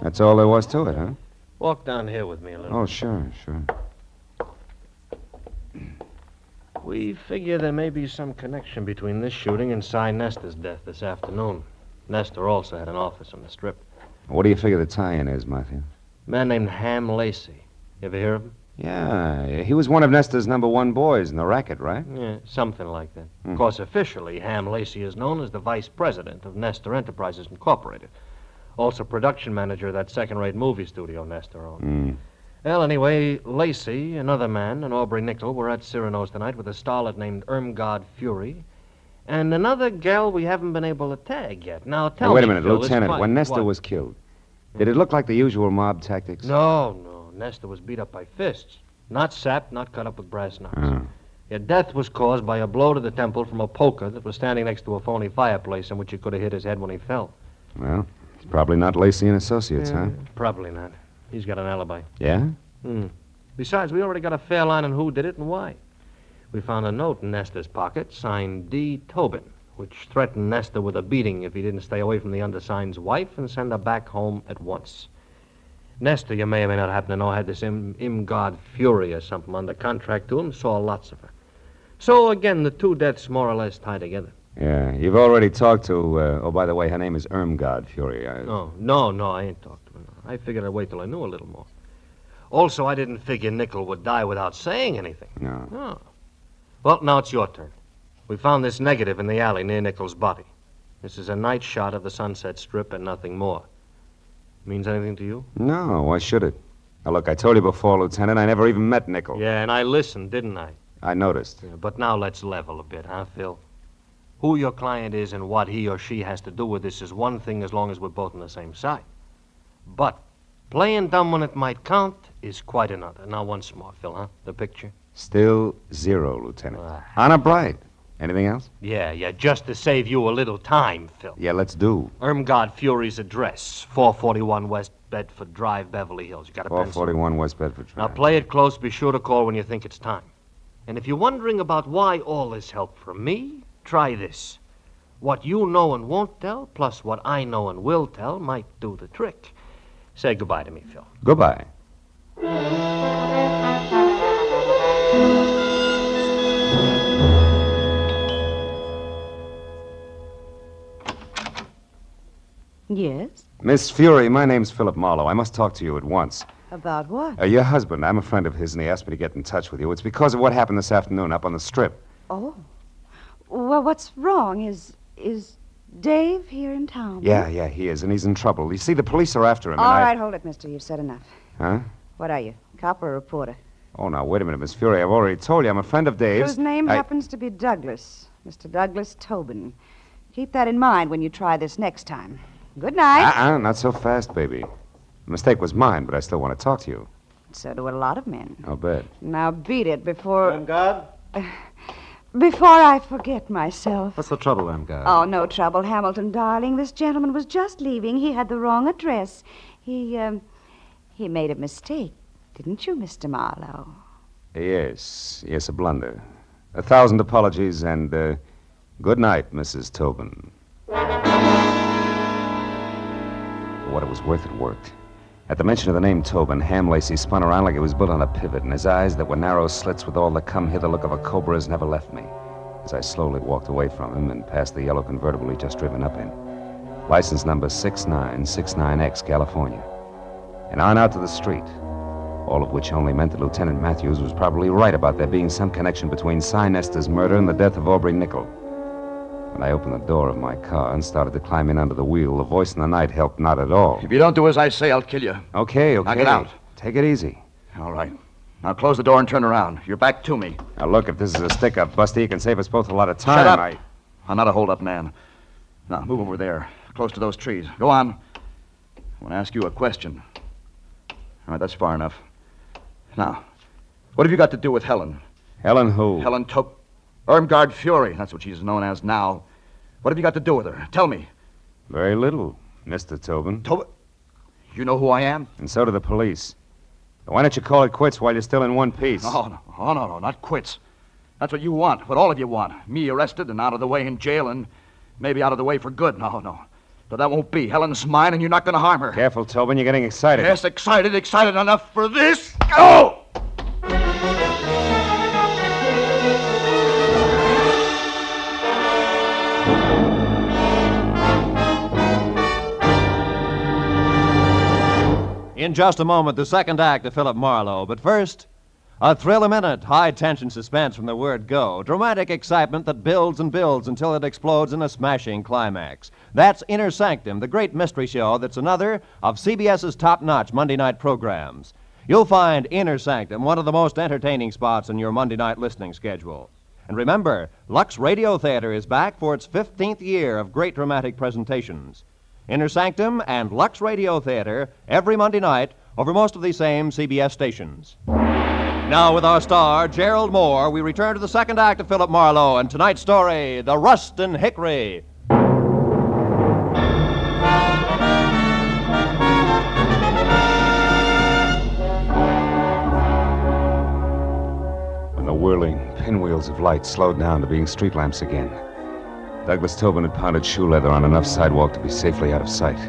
That's all there was to it, huh? Walk down here with me a little. Oh, sure. We figure there may be some connection between this shooting and Cy Nestor's death this afternoon. Nestor also had an office on the strip. What do you figure the tie-in is, Matthew? A man named Ham Lacey. You ever hear of him? Yeah, he was one of Nestor's #1 boys in the racket, right? Yeah, something like that. Of course, officially, Ham Lacey is known as the vice president of Nestor Enterprises Incorporated. Also production manager of that second-rate movie studio Nestor owned. Well, anyway, Lacey, another man, and Aubrey Nickel were at Cyrano's tonight with a starlet named Irmgard Fury and another gal we haven't been able to tag yet. Now, tell me, Wait a minute, Phil, Lieutenant. When Nestor what? was killed, did it look like the usual mob tactics? No. Nestor was beat up by fists. Not sapped, not cut up with brass knucks. Your death was caused by a blow to the temple from a poker that was standing next to a phony fireplace in which he could have hit his head when he fell. Well, it's probably not Lacey and Associates, huh? Probably not. He's got an alibi. Yeah? Besides, we already got a fair line on who did it and why. We found a note in Nestor's pocket signed D. Tobin, which threatened Nestor with a beating if he didn't stay away from the undersigned's wife and send her back home at once. Nestor, you may or may not happen to know, had this Irmgard Fury or something under contract to him, saw lots of her. So, again, the two deaths more or less tie together. Yeah, you've already talked to, oh, by the way, her name is Irmgard Fury. No, I ain't talked to her. No. I figured I'd wait till I knew a little more. Also, I didn't figure Nickel would die without saying anything. No. Oh. Well, now it's your turn. We found this negative in the alley near Nickel's body. This is a night shot of the Sunset Strip and nothing more. Means anything to you? No, why should it? Now, look, I told you before, Lieutenant, I never even met Nickel. Yeah, and I listened, didn't I? I noticed. Yeah, but now let's level a bit, huh, Phil? Who your client is and what he or she has to do with this is one thing as long as we're both on the same side. But playing dumb when it might count is quite another. Now, once more, Phil, huh? The picture? Still 0, Lieutenant. Honor bright. Anything else? Yeah, just to save you a little time, Phil. Yeah, let's do. Irmgard Fury's address, 441 West Bedford Drive, Beverly Hills. You got a pencil? 441 West Bedford Drive. Now, play it close. Be sure to call when you think it's time. And if you're wondering about why all this help from me, try this. What you know and won't tell, plus what I know and will tell, might do the trick. Say goodbye to me, Phil. Goodbye. Yes? Miss Fury, my name's Philip Marlowe. I must talk to you at once. About what? Your husband, I'm a friend of his, and he asked me to get in touch with you. It's because of what happened this afternoon up on the strip. Oh. Well, what's wrong? Is Dave here in town? Yeah, he is, and he's in trouble. You see, the police are after him, All right, hold it, mister. You've said enough. Huh? What are you, cop or a reporter? Oh, now, wait a minute, Miss Fury. I've already told you I'm a friend of Dave's. Whose name happens to be Douglas. Mr. Douglas Tobin. Keep that in mind when you try this next time. Good night. Not so fast, baby. The mistake was mine, but I still want to talk to you. So do a lot of men. I'll bet. Now beat it before... Irmgard? Before I forget myself. What's the trouble, Irmgard? Oh, no trouble, Hamilton, darling. This gentleman was just leaving. He had the wrong address. He made a mistake. Didn't you, Mr. Marlowe? Yes, a blunder. 1,000 apologies, and good night, Mrs. Tobin. For what it was worth, it worked. At the mention of the name Tobin, Ham Lacey spun around like he was built on a pivot, and his eyes that were narrow slits with all the come-hither look of a cobra's never left me as I slowly walked away from him and past the yellow convertible he'd just driven up in. License number 6969X, California. And on out to the street. All of which only meant that Lieutenant Matthews was probably right about there being some connection between Cy Nestor's murder and the death of Aubrey Nickel. When I opened the door of my car and started to climb in under the wheel, the voice in the night helped not at all. If you don't do as I say, I'll kill you. Okay. Knock it out. Take it easy. All right. Now close the door and turn around. You're back to me. Now, look, if this is a stick-up, Busty, it can save us both a lot of time. Shut up. I'm not a hold-up man. Now, move over there, close to those trees. Go on. I want to ask you a question. All right, that's far enough. Now, what have you got to do with Helen? Helen who? Helen Irmgard Fury. That's what she's known as now. What have you got to do with her? Tell me. Very little, Mr. Tobin. Tobin? You know who I am? And so do the police. Why don't you call it quits while you're still in one piece? No, not quits. That's what you want, what all of you want. Me arrested and out of the way in jail and maybe out of the way for good. No. But that won't be. Helen's mine and you're not going to harm her. Careful, Tobin, you're getting excited. Yes, excited enough for this. Go! In just a moment, the second act of Philip Marlowe. But first, a thrill-a-minute, high-tension suspense from the word go. Dramatic excitement that builds and builds until it explodes in a smashing climax. That's Inner Sanctum, the great mystery show that's another of CBS's top-notch Monday night programs. You'll find Inner Sanctum one of the most entertaining spots in your Monday night listening schedule. And remember, Lux Radio Theater is back for its 15th year of great dramatic presentations. Inner Sanctum and Lux Radio Theater every Monday night over most of these same CBS stations. Now, with our star, Gerald Mohr, we return to the second act of Philip Marlowe and tonight's story, The Rustin Hickory. When the whirling pinwheels of light slowed down to being street lamps again, Douglas Tobin had pounded shoe leather on enough sidewalk to be safely out of sight.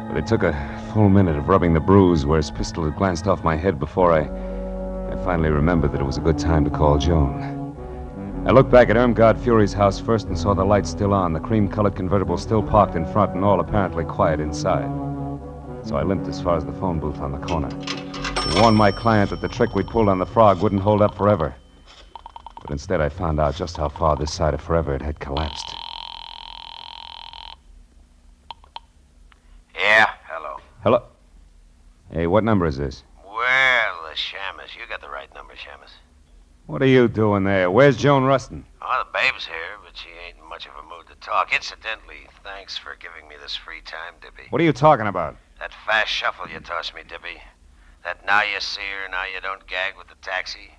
But it took a full minute of rubbing the bruise where his pistol had glanced off my head before I finally remembered that it was a good time to call Joan. I looked back at Irmgard Fury's house first and saw the lights still on, the cream-colored convertible still parked in front, and all apparently quiet inside. So I limped as far as the phone booth on the corner to warn my client that the trick we'd pulled on the frog wouldn't hold up forever. But instead, I found out just how far this side of forever it had collapsed. Yeah, hello. Hello? Hey, what number is this? Well, Shamus, you got the right number, Shamus. What are you doing there? Where's Joan Rustin? Oh, the babe's here, but she ain't in much of a mood to talk. Incidentally, thanks for giving me this free time, Dippy. What are you talking about? That fast shuffle you tossed me, Dippy. That now you see her, now you don't gag with the taxi.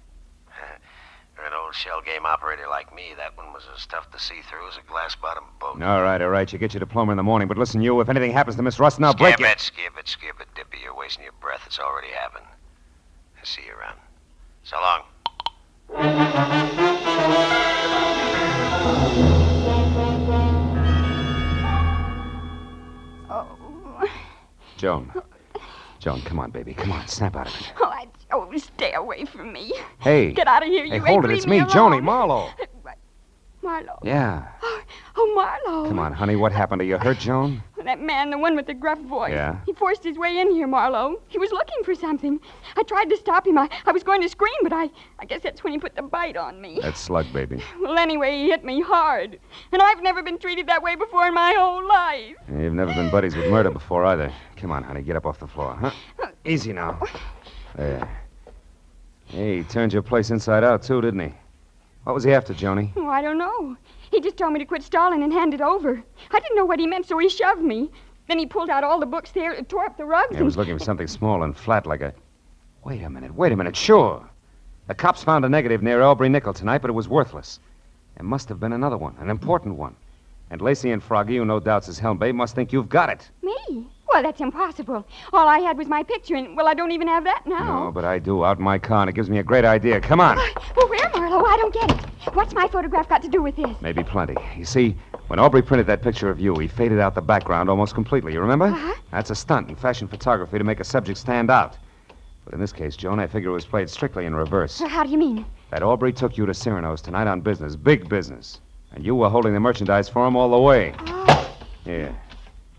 For an old shell game operator like me, that one was as tough to see through as a glass-bottom boat. All right. You get your diploma in the morning. But listen, you, if anything happens to Miss Rustin, I'll break you. Skip it, Dippy. You're wasting your breath. It's already happened. I'll see you around. So long. Joan, come on, baby. Come on, snap out of it. Stay away from me. Hey. Get out of here, you Hey, hold it. It's me, Joni, Marlowe. Marlowe. Yeah. Oh, Marlowe. Come on, honey. What happened? Are you hurt, Joan? That man, the one with the gruff voice. Yeah? He forced his way in here, Marlowe. He was looking for something. I tried to stop him. I was going to scream, but I guess that's when he put the bite on me. That slug, baby. Well, anyway, he hit me hard. And I've never been treated that way before in my whole life. You've never been buddies with murder before, either. Come on, honey. Get up off the floor, huh? Easy now. There. Hey, he turned your place inside out, too, didn't he? What was he after, Joni? Oh, I don't know. He just told me to quit stalling and hand it over. I didn't know what he meant, so he shoved me. Then he pulled out all the books there, tore up the rugs. He was looking for something small and flat like a... Wait a minute. Sure. The cops found a negative near Aubrey Nickel tonight, but it was worthless. There must have been another one, an important one. And Lacey and Froggy, who no doubt's his helm babe, must think you've got it. Me? Well, that's impossible. All I had was my picture, and, well, I don't even have that now. No, but I do, out in my car, and it gives me a great idea. Come on. Well, where, Marlowe? I don't get it. What's my photograph got to do with this? Maybe plenty. You see, when Aubrey printed that picture of you, he faded out the background almost completely. You remember? Uh-huh. That's a stunt in fashion photography to make a subject stand out. But in this case, Joan, I figure it was played strictly in reverse. How do you mean? That Aubrey took you to Cyrano's tonight on business, big business. And you were holding the merchandise for him all the way. Oh. Here.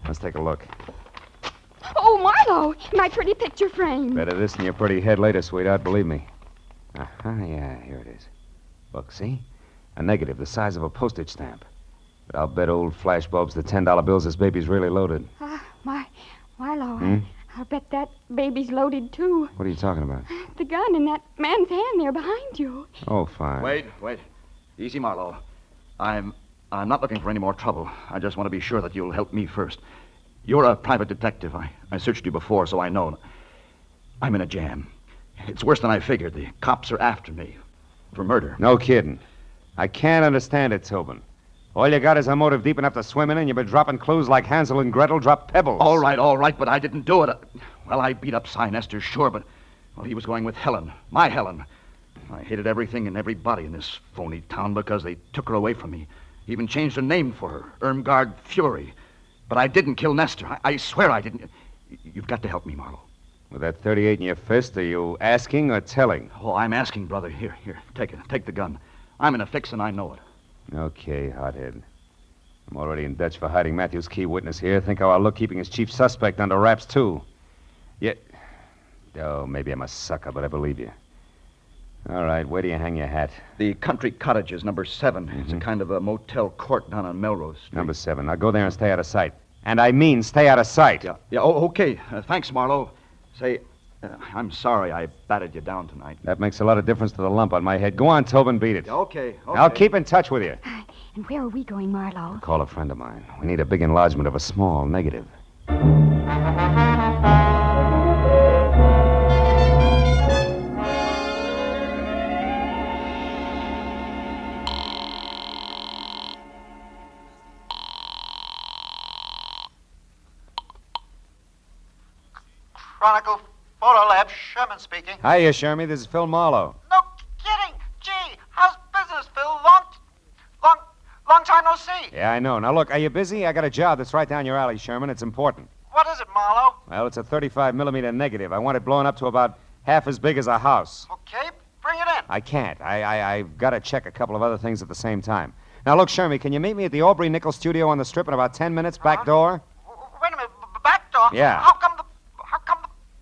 Let's take a look. Oh, Marlowe, my pretty picture frame. Better this than your pretty head later, sweetheart, believe me. Yeah, here it is. Look, see? A negative the size of a postage stamp. But I'll bet old flashbulbs the $10 bills this baby's really loaded. Marlowe, I bet that baby's loaded, too. What are you talking about? The gun in that man's hand there behind you. Oh, fine. Wait. Easy, Marlowe. I'm not looking for any more trouble. I just want to be sure that you'll help me first. You're a private detective. I searched you before, so I know. I'm in a jam. It's worse than I figured. The cops are after me for murder. No kidding. I can't understand it, Tobin. All you got is a motive deep enough to swim in, and you've been dropping clues like Hansel and Gretel drop pebbles. All right, but I didn't do it. Well, I beat up Cy Nestor, sure, but he was going with Helen, my Helen. I hated everything and everybody in this phony town because they took her away from me. Even changed her name for her, Irmgard Fury. But I didn't kill Nestor. I swear I didn't. You've got to help me, Marlowe. With that 38 in your fist, are you asking or telling? Oh, I'm asking, brother. Here, take the gun. I'm in a fix and I know it. Okay, hothead. I'm already in Dutch for hiding Matthew's key witness here. Think how I'll look keeping his chief suspect under wraps, too. Oh, maybe I'm a sucker, but I believe you. All right, where do you hang your hat? The Country Cottages, number 7. It's a kind of a motel court down on Melrose Street. Number 7. Now go there and stay out of sight. And I mean stay out of sight. Yeah, okay. Thanks, Marlowe. Say, I'm sorry I batted you down tonight. That makes a lot of difference to the lump on my head. Go on, Tobin, beat it. Okay. I'll keep in touch with you. And where are we going, Marlowe? Call a friend of mine. We need a big enlargement of a small negative. Chronicle Photo Lab, Sherman speaking. Hiya, Shermy. This is Phil Marlowe. No kidding. Gee, how's business, Phil? Long time no see. Yeah, I know. Now, look, are you busy? I got a job that's right down your alley, Sherman. It's important. What is it, Marlowe? Well, it's a 35mm negative. I want it blown up to about half as big as a house. Okay, bring it in. I can't. I've got to check a couple of other things at the same time. Now, look, Shermy, can you meet me at the Aubrey Nickel studio on the Strip in about 10 minutes? Back door? Wait a minute, back door? Yeah. How come the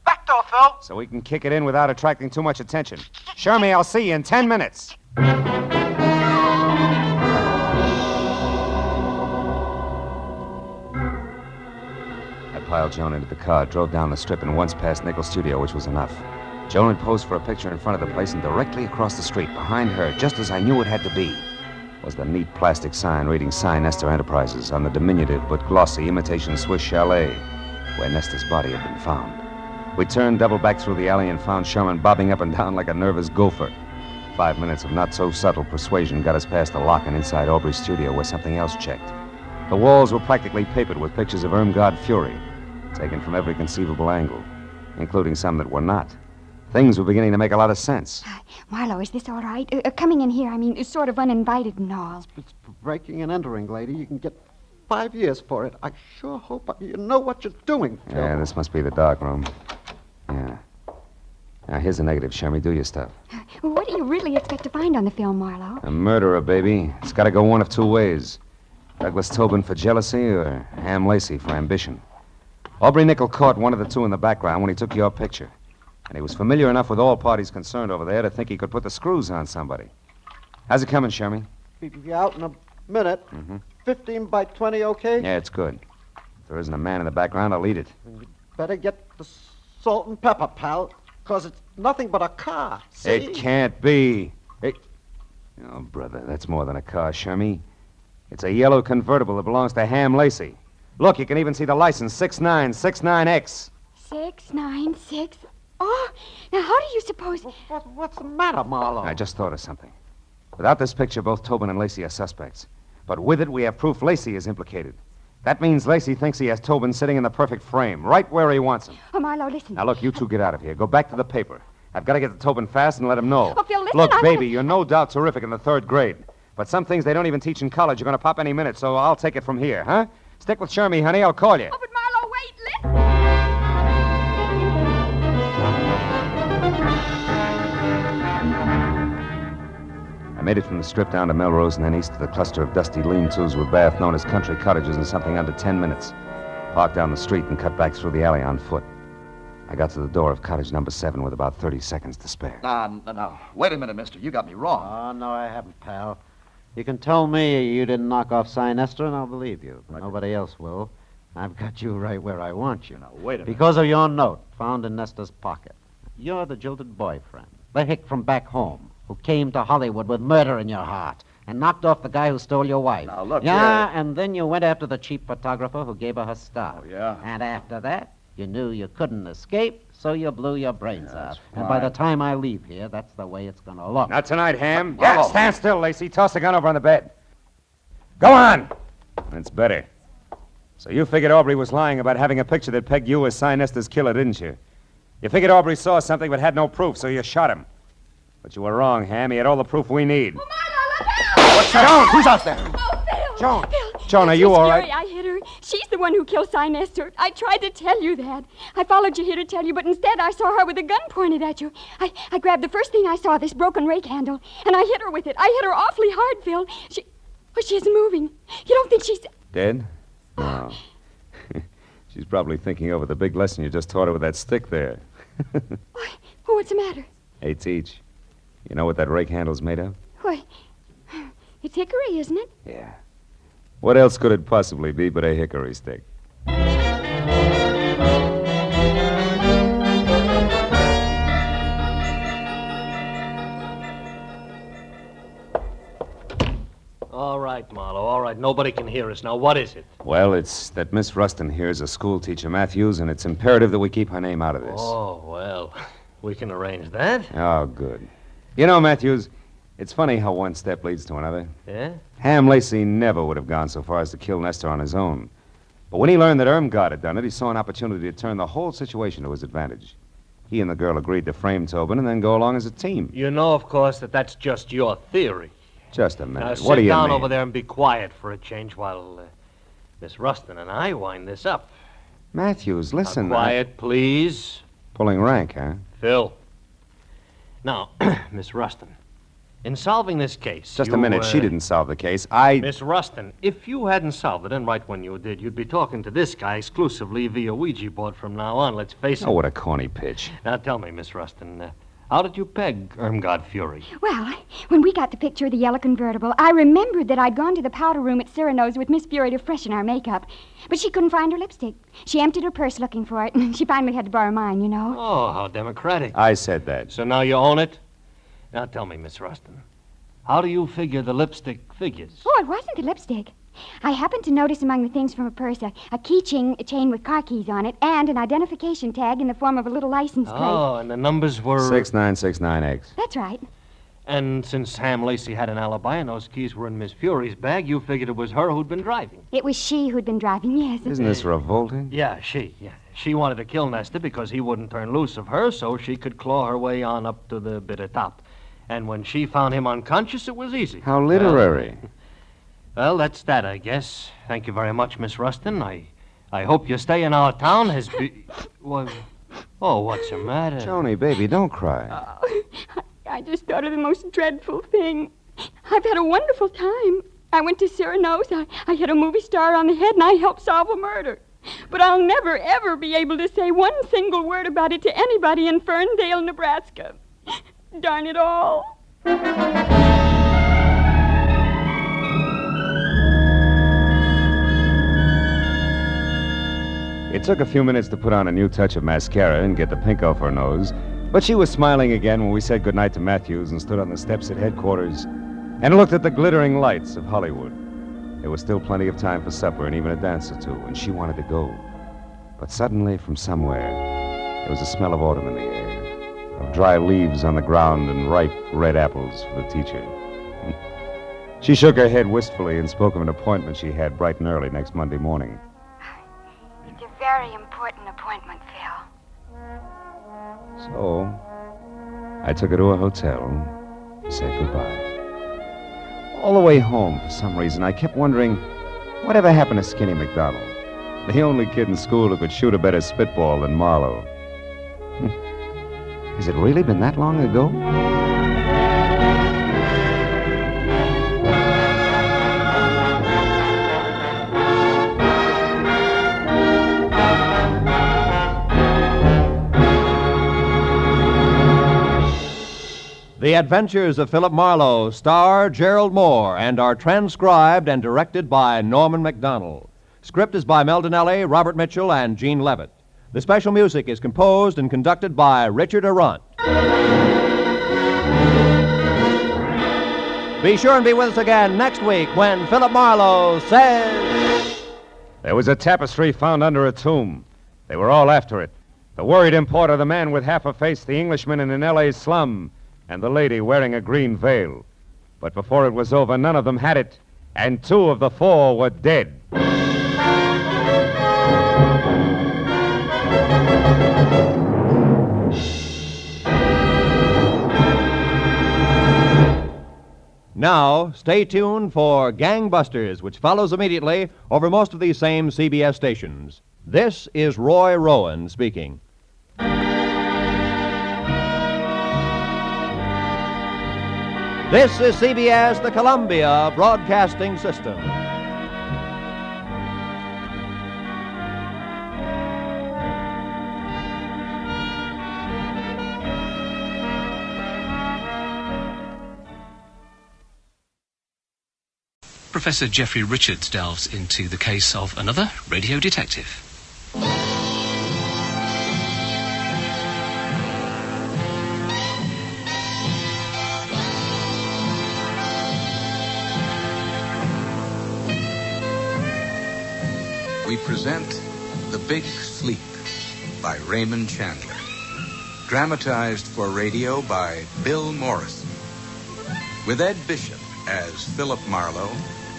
back door, Phil? So we can kick it in without attracting too much attention. Shermy, I'll see you in 10 minutes. I piled Joan into the car, drove down the Strip, and once past Nickel's studio, which was enough. Joan had posed for a picture in front of the place, and directly across the street, behind her, just as I knew it had to be, was the neat plastic sign reading Cy Nestor Enterprises on the diminutive but glossy imitation Swiss chalet where Nestor's body had been found. We turned double back through the alley and found Sherman bobbing up and down like a nervous gopher. 5 minutes of not-so-subtle persuasion got us past the lock and inside Aubrey's studio where something else checked. The walls were practically papered with pictures of Irmgard Fury, taken from every conceivable angle, including some that were not. Things were beginning to make a lot of sense. Marlowe, is this all right? Coming in here, I mean, sort of uninvited and all. It's breaking and entering, lady. You can get 5 years for it. I sure hope you know what you're doing, Phil. Yeah, this must be the dark room. Yeah. Now, here's the negative, Shermy. Do your stuff. What do you really expect to find on the film, Marlowe? A murderer, baby. It's got to go one of two ways. Douglas Tobin for jealousy or Ham Lacey for ambition. Aubrey Nickel caught one of the two in the background when he took your picture. And he was familiar enough with all parties concerned over there to think he could put the screws on somebody. How's it coming, Shermy? Be out in a minute. 15 by 20, okay? Yeah, it's good. If there isn't a man in the background, I'll eat it. Better get the salt and pepper, pal, because it's nothing but a car. See? It can't be. Oh, brother, that's more than a car, Shermy. It's a yellow convertible that belongs to Ham Lacey. Look, you can even see the license, 6969X. 696. Oh, now how do you suppose... What's the matter, Marlowe? I just thought of something. Without this picture, both Tobin and Lacey are suspects. But with it, we have proof Lacey is implicated. That means Lacey thinks he has Tobin sitting in the perfect frame, right where he wants him. Oh, Marlowe, listen. Now, look, you two get out of here. Go back to the paper. I've got to get to Tobin fast and let him know. Oh, Phil, listen, Look, baby, you're no doubt terrific in the 3rd grade. But some things they don't even teach in college are going to pop any minute, so I'll take it from here, huh? Stick with Shermy, honey. I'll call you. Oh, but Marlowe, wait, listen. I made it from the Strip down to Melrose and then east to the cluster of dusty lean-tos with bath known as country cottages in something under 10 minutes. Parked down the street and cut back through the alley on foot. I got to the door of cottage number 7 with about 30 seconds to spare. Now, wait a minute, mister. You got me wrong. Oh, no, I haven't, pal. You can tell me you didn't knock off Cy Nestor, and I'll believe you. But nobody else will. I've got you right where I want you. Now, wait a minute. Because of your note found in Nestor's pocket. You're the jilted boyfriend, the hick from back home, who came to Hollywood with murder in your heart and knocked off the guy who stole your wife. Now, look, Yeah, and then you went after the cheap photographer who gave her her star. Oh, yeah? And after that, you knew you couldn't escape, so you blew your brains out. that's And by the fine. time I leave here, that's the way it's going to look. Not tonight, Ham. Yeah, Stand still, Lacey. Toss the gun over on the bed. Go on. That's better. So you figured Aubrey was lying about having a picture that pegged you as Cy Nestor's killer, didn't you? You figured Aubrey saw something but had no proof, so you shot him. But you were wrong, Ham. He had all the proof we need. What's that? Joan, who's out there? Oh, Phil! Joan. Phil, Joan, are it's you Miss all Fury. right? I hit her. She's the one who killed Cy Nestor. I tried to tell you that. I followed you here to tell you, but instead I saw her with a gun pointed at you. I grabbed the first thing I saw, this broken rake handle, and I hit her with it. I hit her awfully hard, Phil. She isn't moving. You don't think she's... Dead? No. She's probably thinking over the big lesson you just taught her with that stick there. Oh, what's the matter? 8 each. You know what that rake handle's made of? Why, it's hickory, isn't it? Yeah. What else could it possibly be but a hickory stick? All right, Marlow, all right. Nobody can hear us. Now, what is it? Well, it's that Miss Rustin here is a school teacher, Matthews, and it's imperative that we keep her name out of this. Oh, well, we can arrange that. Oh, good. You know, Matthews, it's funny how one step leads to another. Yeah? Ham Lacey never would have gone so far as to kill Nestor on his own. But when he learned that Irmgard had done it, he saw an opportunity to turn the whole situation to his advantage. He and the girl agreed to frame Tobin and then go along as a team. You know, of course, that that's just your theory. Just a Now, minute. sit What do you down mean? over there and be quiet for a change while Miss Rustin and I wind this up. Matthews, listen. Now, quiet, please. Pulling rank, huh? Phil. Now, Miss Rustin, in solving this case... Just you, a minute. She didn't solve the case. I... Miss Rustin, if you hadn't solved it, and right when you did, you'd be talking to this guy exclusively via Ouija board from now on, let's face it. Oh, what a corny pitch. Now, tell me, Miss Rustin, how did you peg Irmgard Fury? Well, when we got the picture of the yellow convertible, I remembered that I'd gone to the powder room at Cyrano's with Miss Fury to freshen our makeup. But she couldn't find her lipstick. She emptied her purse looking for it, and she finally had to borrow mine, you know. Oh, how democratic. I said that. So now you own it? Now tell me, Miss Rustin, how do you figure the lipstick figures? Oh, it wasn't the lipstick. I happened to notice among the things from her purse a chain with car keys on it and an identification tag in the form of a little license plate. Oh, and the numbers were... 6969X. That's right. And since Ham Lacey had an alibi and those keys were in Miss Fury's bag, you figured it was her who'd been driving. It was she who'd been driving, yes. Isn't this revolting? Yeah, she. She wanted to kill Nestor because he wouldn't turn loose of her so she could claw her way on up to the bitter top. And when she found him unconscious, it was easy. How literary. Well, that's that, I guess. Thank you very much, Miss Rustin. I hope your stay in our town has been... Oh, what's the matter? Joni, baby, don't cry. I just thought of the most dreadful thing. I've had a wonderful time. I went to Cyrano's. I hit a movie star on the head, and I helped solve a murder. But I'll never, ever be able to say one single word about it to anybody in Ferndale, Nebraska. Darn it all. It took a few minutes to put on a new touch of mascara and get the pink off her nose, but she was smiling again when we said goodnight to Matthews and stood on the steps at headquarters and looked at the glittering lights of Hollywood. There was still plenty of time for supper and even a dance or two, and she wanted to go. But suddenly, from somewhere, there was a smell of autumn in the air, of dry leaves on the ground and ripe red apples for the teacher. She shook her head wistfully and spoke of an appointment she had bright and early next Monday morning. It's a very important appointment, Phil. So, I took her to a hotel and said goodbye. All the way home, for some reason, I kept wondering, whatever happened to Skinny McDonald? The only kid in school who could shoot a better spitball than Marlow. Has it really been that long ago? The Adventures of Philip Marlowe star Gerald Mohr and are transcribed and directed by Norman MacDonald. Script is by Mel Donnelly, Robert Mitchell, and Gene Levitt. The special music is composed and conducted by Richard Arant. Be sure and be with us again next week when Philip Marlowe says... There was a tapestry found under a tomb. They were all after it. The worried importer, the man with half a face, the Englishman in an L.A. slum, and the lady wearing a green veil. But before it was over, none of them had it, and 2 of the 4 were dead. Now, stay tuned for Gangbusters, which follows immediately over most of these same CBS stations. This is Roy Rowan speaking. This is CBS, the Columbia Broadcasting System. Professor Jeffrey Richards delves into the case of another radio detective. We present The Big Sleep by Raymond Chandler. Dramatized for radio by Bill Morrison. With Ed Bishop as Philip Marlowe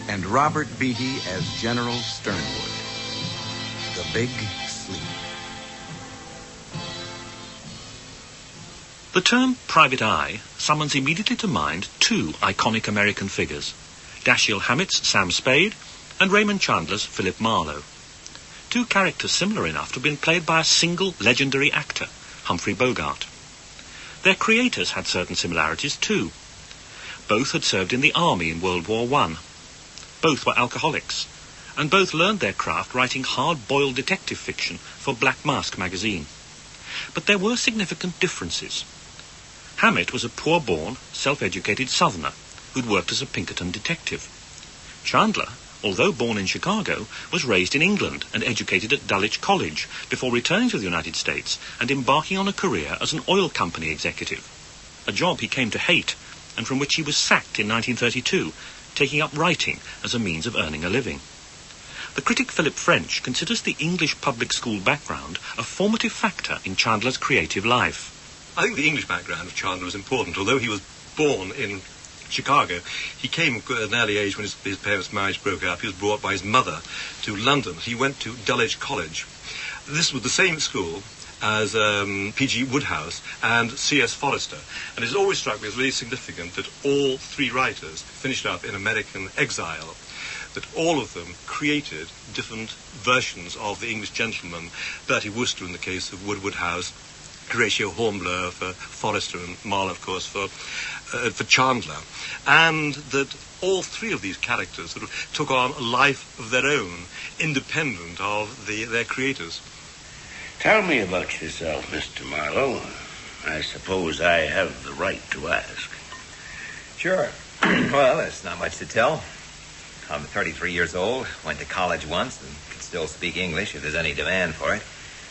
and Robert Beatty as General Sternwood. The Big Sleep. The term private eye summons immediately to mind 2 iconic American figures, Dashiell Hammett's Sam Spade and Raymond Chandler's Philip Marlowe. 2 characters similar enough to have been played by a single legendary actor, Humphrey Bogart. Their creators had certain similarities too. Both had served in the army in World War I. Both were alcoholics, and both learned their craft writing hard-boiled detective fiction for Black Mask magazine. But there were significant differences. Hammett was a poor-born, self-educated Southerner who'd worked as a Pinkerton detective. Chandler, although born in Chicago, was raised in England and educated at Dulwich College before returning to the United States and embarking on a career as an oil company executive, a job he came to hate and from which he was sacked in 1932, taking up writing as a means of earning a living. The critic Philip French considers the English public school background a formative factor in Chandler's creative life. I think the English background of Chandler was important. Although he was born in Chicago, he came at an early age when his parents' marriage broke up. He was brought by his mother to London. He went to Dulwich College. This was the same school as P.G. Wodehouse and C.S. Forrester. And it's always struck me as really significant that all 3 writers finished up in American exile, that all of them created different versions of the English gentleman. Bertie Wooster in the case of Wodehouse, Horatio Hornblower for Forrester, and Marlowe, of course, for Chandler. And that all 3 of these characters sort of took on a life of their own, independent of their creators. Tell me about yourself, Mr. Marlowe. I suppose I have the right to ask. Sure. Well, there's not much to tell. I'm 33 years old, went to college once, and can still speak English if there's any demand for it.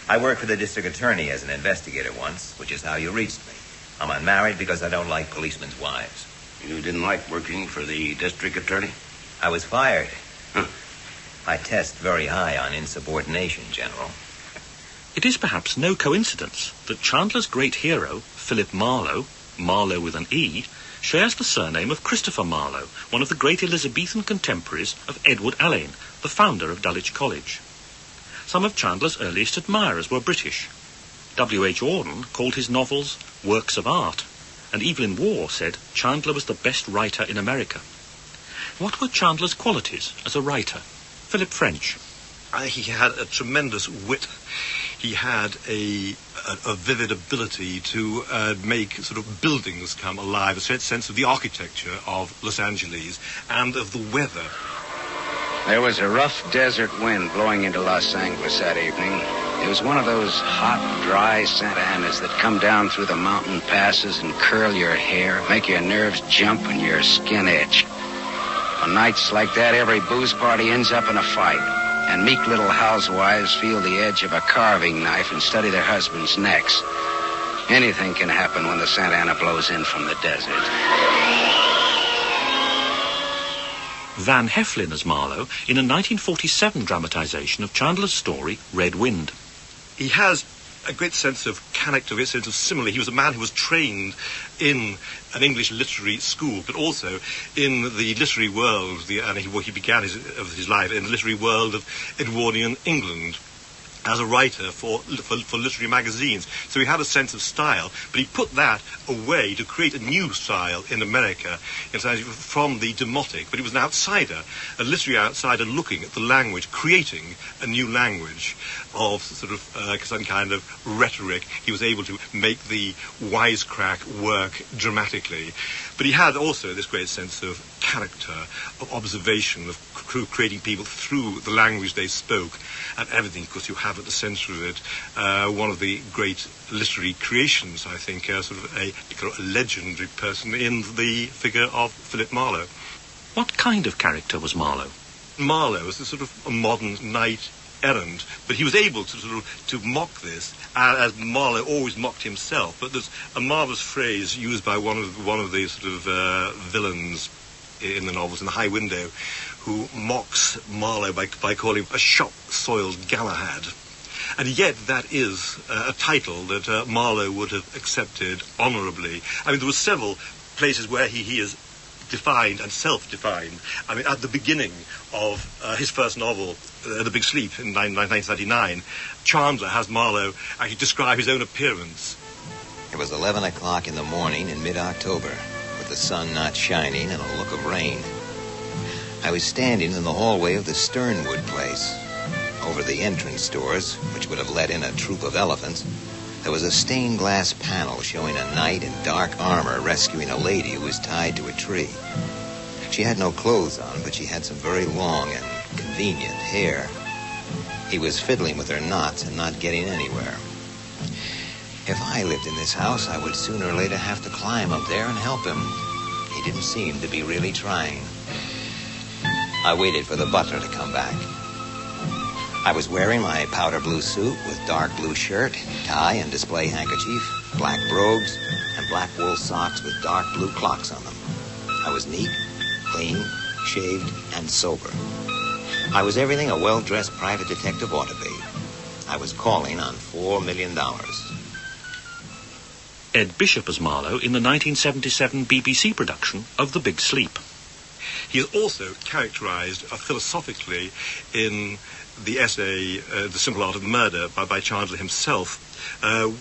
I worked for the district attorney as an investigator once, which is how you reached me. I'm unmarried because I don't like policemen's wives. You didn't like working for the district attorney? I was fired. I test very high on insubordination, General. It is perhaps no coincidence that Chandler's great hero, Philip Marlowe, Marlowe with an E, shares the surname of Christopher Marlowe, one of the great Elizabethan contemporaries of Edward Alleyn, the founder of Dulwich College. Some of Chandler's earliest admirers were British. W.H. Auden called his novels works of art, and Evelyn Waugh said Chandler was the best writer in America. What were Chandler's qualities as a writer? Philip French. He had a tremendous wit. He had a vivid ability to make sort of buildings come alive, a sense of the architecture of Los Angeles and of the weather. There was a rough desert wind blowing into Los Angeles that evening. It was one of those hot, dry Santa Anas that come down through the mountain passes and curl your hair, make your nerves jump and your skin itch. On nights like that, every booze party ends up in a fight. and meek little housewives feel the edge of a carving knife and study their husbands' necks. Anything can happen when the Santa Ana blows in from the desert. Van Heflin as Marlow in a 1947 dramatization of Chandler's story, Red Wind. He has a great sense of character, a great sense of simile. He was a man who was trained in an English literary school, but also in the literary world, and he began his life in the literary world of Edwardian England as a writer for literary magazines. So he had a sense of style, but he put that away to create a new style in America from the demotic. But he was an outsider, a literary outsider looking at the language, creating a new language of sort of some kind of rhetoric. He was able to make the wisecrack work dramatically. But he had also this great sense of character, of observation, of creating people through the language they spoke, and everything, of course, you have at the centre of it one of the great literary creations, I think, sort of a legendary person in the figure of Philip Marlowe. What kind of character was Marlowe? Marlowe was a sort of a modern knight errant, but he was able to sort of to mock this, as Marlowe always mocked himself. But there's a marvellous phrase used by one of the sort of villains in the novels, in The High Window, who mocks Marlowe by calling him a shop-soiled Galahad. And yet that is a title that Marlowe would have accepted honourably. I mean, there were several places where he is defined and self-defined. I mean, at the beginning of his first novel, The Big Sleep, in 1939, Chandler has Marlowe actually describe his own appearance. It was 11 o'clock in the morning in mid-October, with the sun not shining and a look of rain. I was standing in the hallway of the Sternwood place. Over the entrance doors, which would have let in a troop of elephants, there was a stained glass panel showing a knight in dark armor rescuing a lady who was tied to a tree. She had no clothes on, but she had some very long and convenient hair. He was fiddling with her knots and not getting anywhere. If I lived in this house, I would sooner or later have to climb up there and help him. He didn't seem to be really trying. I waited for the butler to come back. I was wearing my powder blue suit with dark blue shirt, tie and display handkerchief, black brogues, and black wool socks with dark blue clocks on them. I was neat, clean, shaved, and sober. I was everything a well-dressed private detective ought to be. I was calling on $4 million. Ed Bishop as Marlowe in the 1977 BBC production of The Big Sleep. He is also characterised philosophically in the essay The Simple Art of Murder by Chandler himself,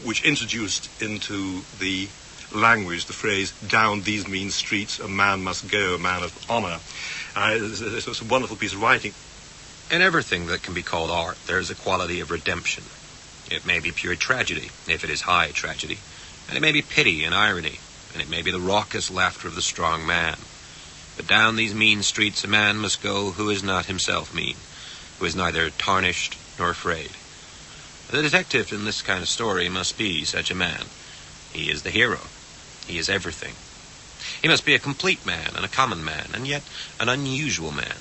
which introduced into the language the phrase, down these mean streets a man must go, a man of honour. It's a wonderful piece of writing. In everything that can be called art, there is a quality of redemption. It may be pure tragedy, if it is high tragedy, and it may be pity and irony, and it may be the raucous laughter of the strong man. But down these mean streets a man must go who is not himself mean, who is neither tarnished nor afraid. The detective in this kind of story must be such a man. He is the hero. He is everything. He must be a complete man and a common man, and yet an unusual man.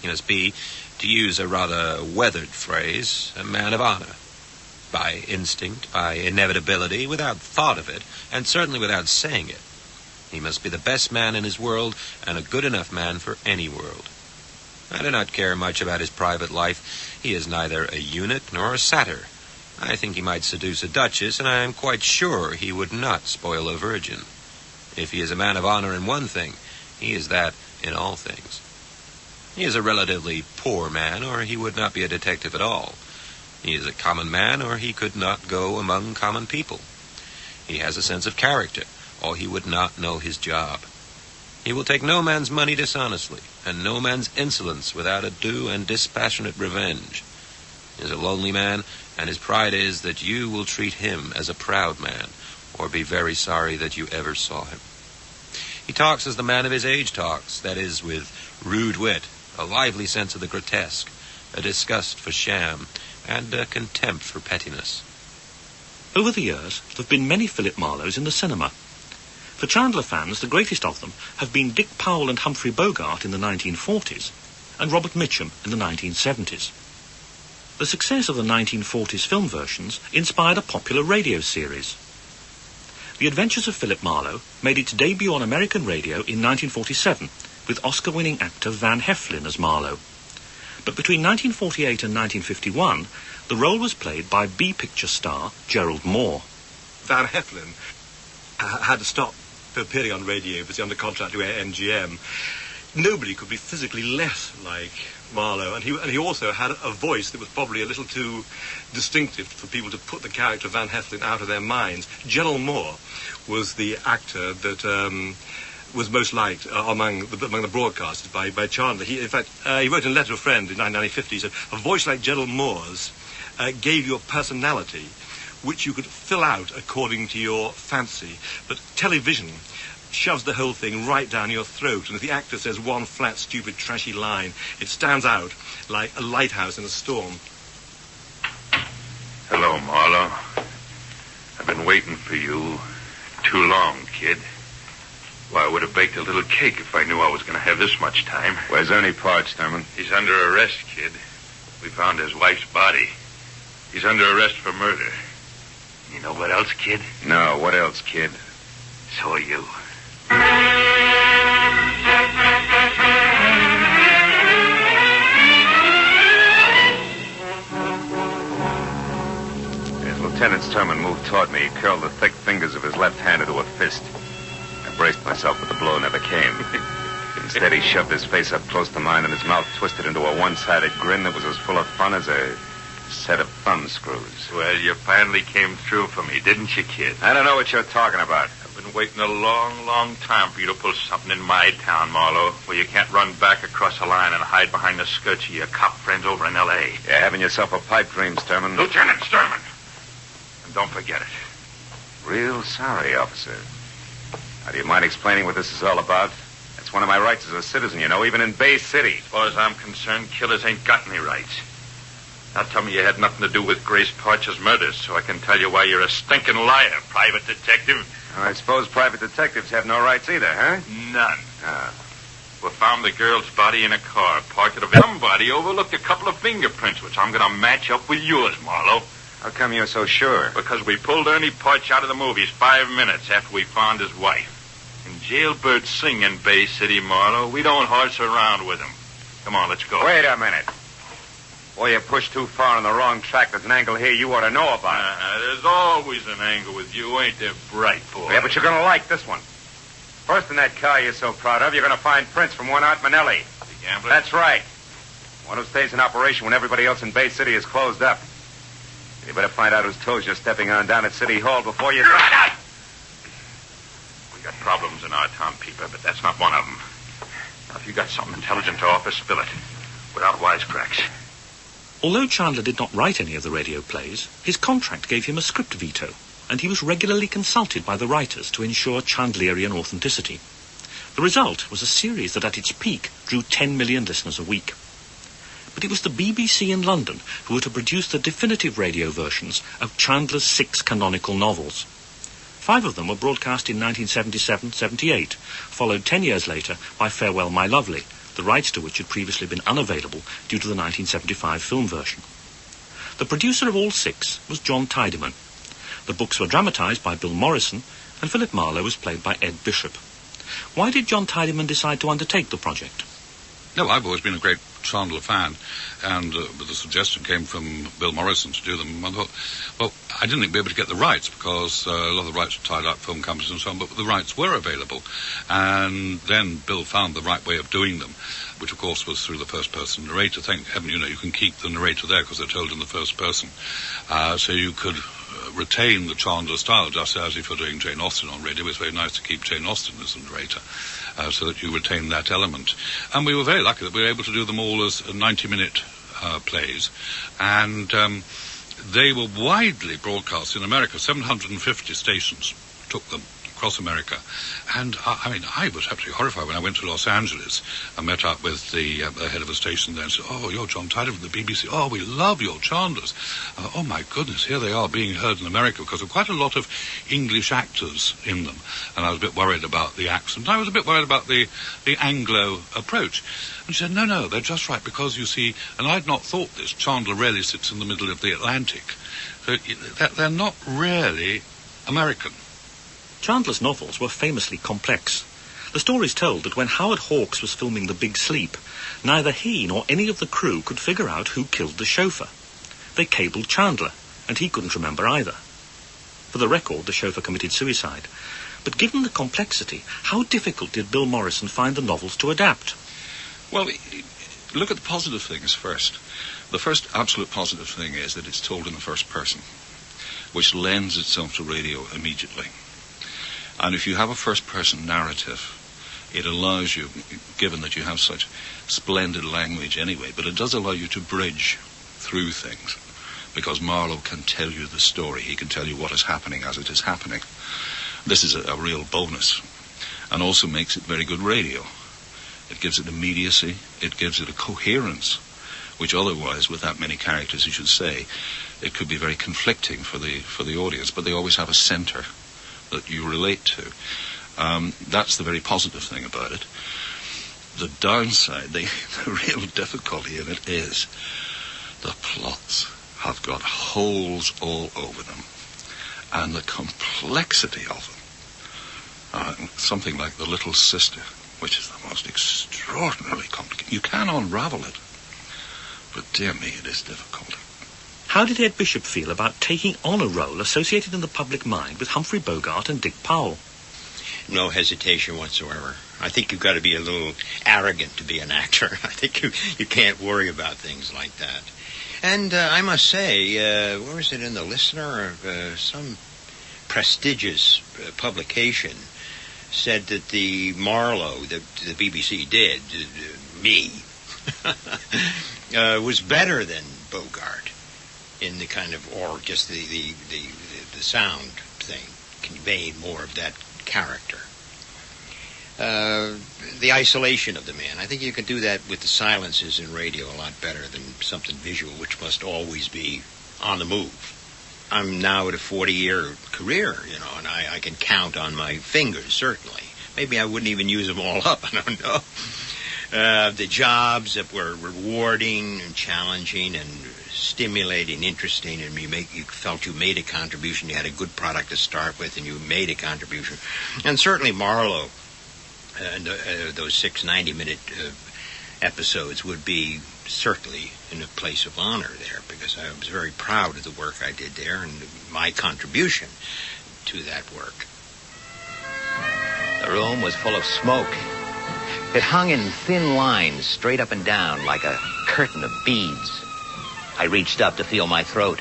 He must be, to use a rather weathered phrase, a man of honor. By instinct, by inevitability, without thought of it, and certainly without saying it. He must be the best man in his world and a good enough man for any world. I do not care much about his private life. He is neither a eunuch nor a satyr. I think he might seduce a duchess, and I am quite sure he would not spoil a virgin. If he is a man of honor in one thing, he is that in all things. He is a relatively poor man, or he would not be a detective at all. He is a common man, or he could not go among common people. He has a sense of character, or he would not know his job. He will take no man's money dishonestly, and no man's insolence without a due and dispassionate revenge. He is a lonely man, and his pride is that you will treat him as a proud man, or be very sorry that you ever saw him. He talks as the man of his age talks, that is, with rude wit, a lively sense of the grotesque, a disgust for sham, and a contempt for pettiness. Over the years, there have been many Philip Marlowes in the cinema. For Chandler fans, the greatest of them have been Dick Powell and Humphrey Bogart in the 1940s, and Robert Mitchum in the 1970s. The success of the 1940s film versions inspired a popular radio series. The Adventures of Philip Marlowe made its debut on American radio in 1947 with Oscar-winning actor Van Heflin as Marlowe. But between 1948 and 1951, the role was played by B-picture star Gerald Mohr. Van Heflin had to stop appearing on radio because he was under contract to MGM. Nobody could be physically less like Marlowe, and he also had a voice that was probably a little too distinctive for people to put the character of Van Heflin out of their minds. Gerald Mohr was the actor that was most liked among the broadcasters by Chandler. He wrote in a letter to a friend in 1950, he said, "A voice like Gerald Mohr's gave you a personality which you could fill out according to your fancy, but television shoves the whole thing right down your throat, and if the actor says one flat, stupid, trashy line, it stands out like a lighthouse in a storm." Hello, Marlow. I've been waiting for you too long, kid. Why, I would have baked a little cake if I knew I was going to have this much time. Where's Ernie Parch, Thurman? He's under arrest, kid. We found his wife's body. He's under arrest for murder. You know what else, kid? No, what else, kid? So are you. As Lieutenant Thurman moved toward me, he curled the thick fingers of his left hand into a fist. I braced myself, but the blow never came. Instead, he shoved his face up close to mine, and his mouth twisted into a one-sided grin that was as full of fun as a set of thumb screws. Well, you finally came through for me, didn't you, kid? I don't know what you're talking about. I've been waiting a long, long time for you to pull something in my town, Marlow, where you can't run back across the line and hide behind the skirts of your cop friends over in L.A. You're having yourself a pipe dream, Thurman. Lieutenant Thurman! And don't forget it. Real sorry, officer. Now, do you mind explaining what this is all about? It's one of my rights as a citizen, you know, even in Bay City. As far as I'm concerned, killers ain't got any rights. Now tell me you had nothing to do with Grace Parch's murders, so I can tell you why you're a stinking liar, private detective. I suppose private detectives have no rights either, huh? None. Ah. We found the girl's body in a car parked at a... Somebody overlooked a couple of fingerprints, which I'm going to match up with yours, Marlow. How come you're so sure? Because we pulled Ernie Parch out of the movies 5 minutes after we found his wife. And jailbirds sing in Bay City, Marlow. We don't horse around with them. Come on, let's go. Wait a minute. Boy, you pushed too far on the wrong track. There's an angle here you ought to know about. There's always an angle with you, ain't there, bright boy? Yeah, but you're going to like this one. First in that car you're so proud of, you're going to find prints from one out Manelli. The gambler? That's right. One who stays in operation when everybody else in Bay City is closed up. You better find out whose toes you're stepping on down at City Hall before you... We got problems in our town, Peeper, but that's not one of them. Now, if you got something intelligent to offer, spill it. Without wisecracks. Although Chandler did not write any of the radio plays, his contract gave him a script veto, and he was regularly consulted by the writers to ensure Chandlerian authenticity. The result was a series that at its peak drew 10 million listeners a week. But it was the BBC in London who were to produce the definitive radio versions of Chandler's 6 canonical novels. 5 of them were broadcast in 1977-78, followed 10 years later by Farewell, My Lovely, the rights to which had previously been unavailable due to the 1975 film version. The producer of all 6 was John Tiedemann. The books were dramatised by Bill Morrison, and Philip Marlowe was played by Ed Bishop. Why did John Tiedemann decide to undertake the project? No, I've always been a great Chandler fan, and the suggestion came from Bill Morrison to do them. I thought, well, I didn't think we'd be able to get the rights because a lot of the rights were tied up, film companies and so on, but the rights were available. And then Bill found the right way of doing them, which of course was through the first-person narrator. Thank heaven, you can keep the narrator there because they're told in the first person. So you could retain the Chandler style, just as if you're doing Jane Austen on radio. It's very nice to keep Jane Austen as a narrator. So that you retain that element. And we were very lucky that we were able to do them all as 90-minute plays. And they were widely broadcast in America. 750 stations took them across America. And, I was absolutely horrified when I went to Los Angeles and met up with the head of the station there and said, "Oh, you're John Titor from the BBC. Oh, we love your Chandlers. Oh, my goodness, here they are being heard in America," because there are quite a lot of English actors in them. And I was a bit worried about the accent. I was a bit worried about the Anglo approach. And she said, no, they're just right, because you see, and I'd not thought this, Chandler really sits in the middle of the Atlantic. So they're not really American. Chandler's novels were famously complex. The story's told that when Howard Hawks was filming The Big Sleep, neither he nor any of the crew could figure out who killed the chauffeur. They cabled Chandler, and he couldn't remember either. For the record, the chauffeur committed suicide. But given the complexity, how difficult did Bill Morrison find the novels to adapt? Well, look at the positive things first. The first absolute positive thing is that it's told in the first person, which lends itself to radio immediately. And if you have a first-person narrative, it allows you, given that you have such splendid language anyway, but it does allow you to bridge through things, because Marlowe can tell you the story. He can tell you what is happening as it is happening. This is a real bonus, and also makes it very good radio. It gives it immediacy. It gives it a coherence, which otherwise, with that many characters, you should say, it could be very conflicting for the audience, but they always have a center that you relate to. That's the very positive thing about it. The downside, the real difficulty in it is the plots have got holes all over them, and the complexity of them. Something like The Little Sister, which is the most extraordinarily complicated. You can unravel it, but dear me, it is difficult. How did Ed Bishop feel about taking on a role associated in the public mind with Humphrey Bogart and Dick Powell? No hesitation whatsoever. I think you've got to be a little arrogant to be an actor. I think you can't worry about things like that. And I must say, where was it in the Listener? Some prestigious publication said that the Marlowe that the BBC did, me, was better than Bogart in the kind of, or just the sound thing, conveyed more of that character. The isolation of the man. I think you can do that with the silences in radio a lot better than something visual, which must always be on the move. I'm now at a 40-year career, and I can count on my fingers, certainly. Maybe I wouldn't even use them all up, I don't know. The jobs that were rewarding and challenging and stimulating, interesting, and you felt you made a contribution. You had a good product to start with, and you made a contribution. And certainly Marlowe, and those 6 90-minute episodes would be certainly in a place of honor there, because I was very proud of the work I did there and my contribution to that work. The room was full of smoke. It hung in thin lines straight up and down like a curtain of beads. I reached up to feel my throat.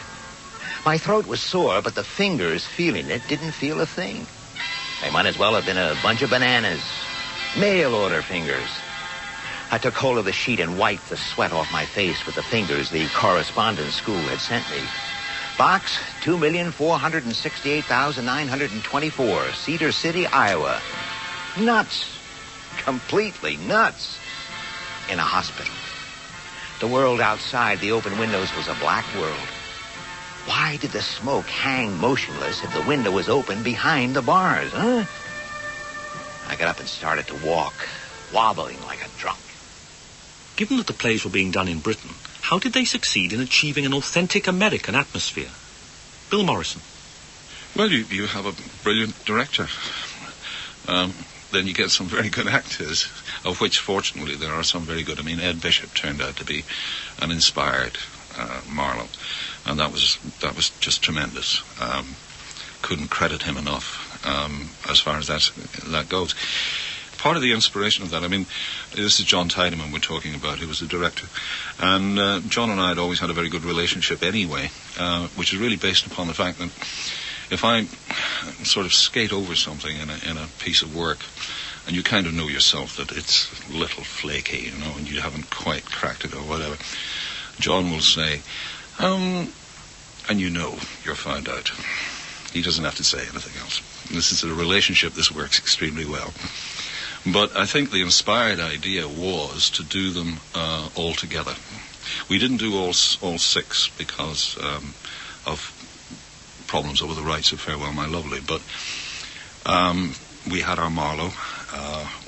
My throat was sore, but the fingers feeling it didn't feel a thing. They might as well have been a bunch of bananas. Mail order fingers. I took hold of the sheet and wiped the sweat off my face with the fingers the correspondence school had sent me. Box 2,468,924, Cedar City, Iowa. Nuts. Completely nuts. In a hospital. The world outside the open windows was a black world. Why did the smoke hang motionless if the window was open behind the bars, huh? I got up and started to walk, wobbling like a drunk. Given that the plays were being done in Britain, how did they succeed in achieving an authentic American atmosphere? Bill Morrison. Well, you have a brilliant director. Then you get some very good actors, of which, fortunately, there are some very good. I mean, Ed Bishop turned out to be an inspired Marlowe, and that was just tremendous. Couldn't credit him enough as far as that goes. Part of the inspiration of that, I mean, this is John Tiedemann we're talking about, who was the director, and John and I had always had a very good relationship anyway, which is really based upon the fact that if I sort of skate over something in a piece of work, and you kind of know yourself that it's a little flaky, and you haven't quite cracked it or whatever, John will say, and you're found out. He doesn't have to say anything else. This is a relationship. This works extremely well. But I think the inspired idea was to do them all together. We didn't do all 6 because of problems over the rights of Farewell My Lovely, but we had our Marlow.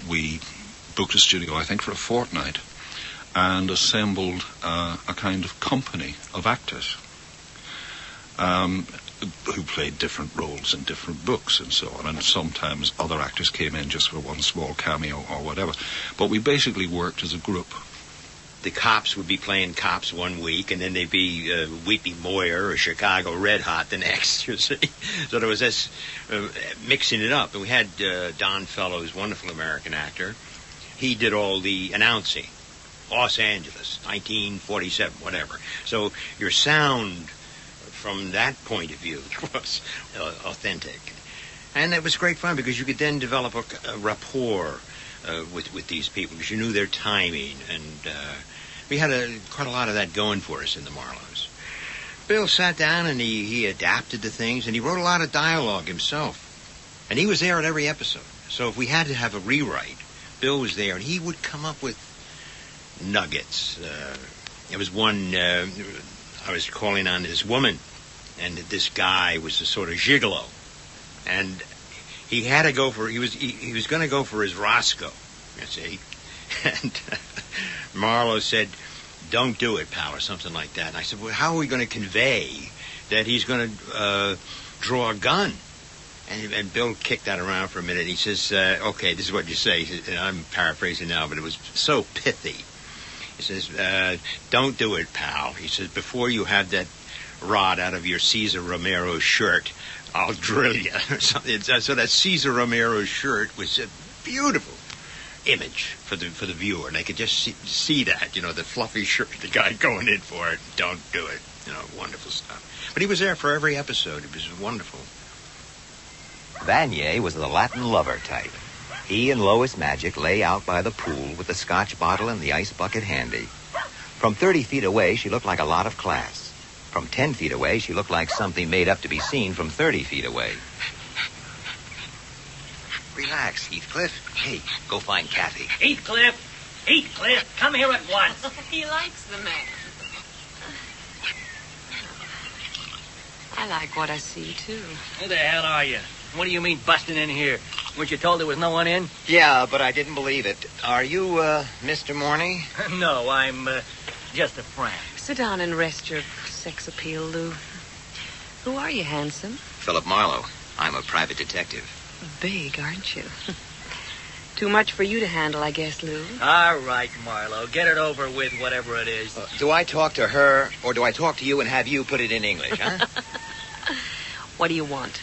We booked a studio, I think, for a fortnight and assembled a kind of company of actors who played different roles in different books and so on, and sometimes other actors came in just for one small cameo or whatever. But we basically worked as a group. The cops would be playing cops one week, and then they'd be Weepy Moyer or Chicago Red Hot the next, you see. So there was this mixing it up. And we had Don Fellows, wonderful American actor. He did all the announcing. Los Angeles, 1947, whatever. So your sound from that point of view was authentic. And it was great fun because you could then develop a rapport with these people because you knew their timing, and we had quite a lot of that going for us in the Marlows. Bill sat down and he adapted the things, and he wrote a lot of dialogue himself, and he was there at every episode. So if we had to have a rewrite, Bill was there, and he would come up with nuggets. There was one I was calling on this woman, and this guy was a sort of gigolo, and he had to go for he was going to go for his Roscoe, you see. And Marlowe said, "Don't do it, pal," or something like that. And I said, "Well, how are we going to convey that he's going to draw a gun?" And Bill kicked that around for a minute. He says, "Okay, this is what you say." And I'm paraphrasing now, but it was so pithy. He says, "Don't do it, pal." He says, "Before you have that rod out of your Cesar Romero shirt, I'll drill you," or something. So that Cesar Romero shirt was a beautiful image for the viewer, and they could just see that, you know, the fluffy shirt, the guy going in for it. Don't do it, you know, wonderful stuff. But he was there for every episode. It was wonderful. Vanier was the Latin lover type. He and Lois Magic lay out by the pool with the scotch bottle and the ice bucket handy. From 30 feet away, she looked like a lot of class. From 10 feet away, she looked like something made up to be seen from 30 feet away. Relax, Heathcliff. Hey, go find Kathy. Heathcliff, come here at once. He likes the man. I like what I see, too. Who the hell are you? What do you mean busting in here? Weren't you told there was no one in? Yeah, but I didn't believe it. Are you, Mr. Morney? No, I'm just a friend. Sit down and rest your sex appeal, Lou. Who are you, handsome? Philip Marlowe. I'm a private detective. Big, aren't you? Too much for you to handle, I guess, Lou. All right, Marlowe. Get it over with, whatever it is. Do I talk to her, or do I talk to you and have you put it in English, huh? What do you want?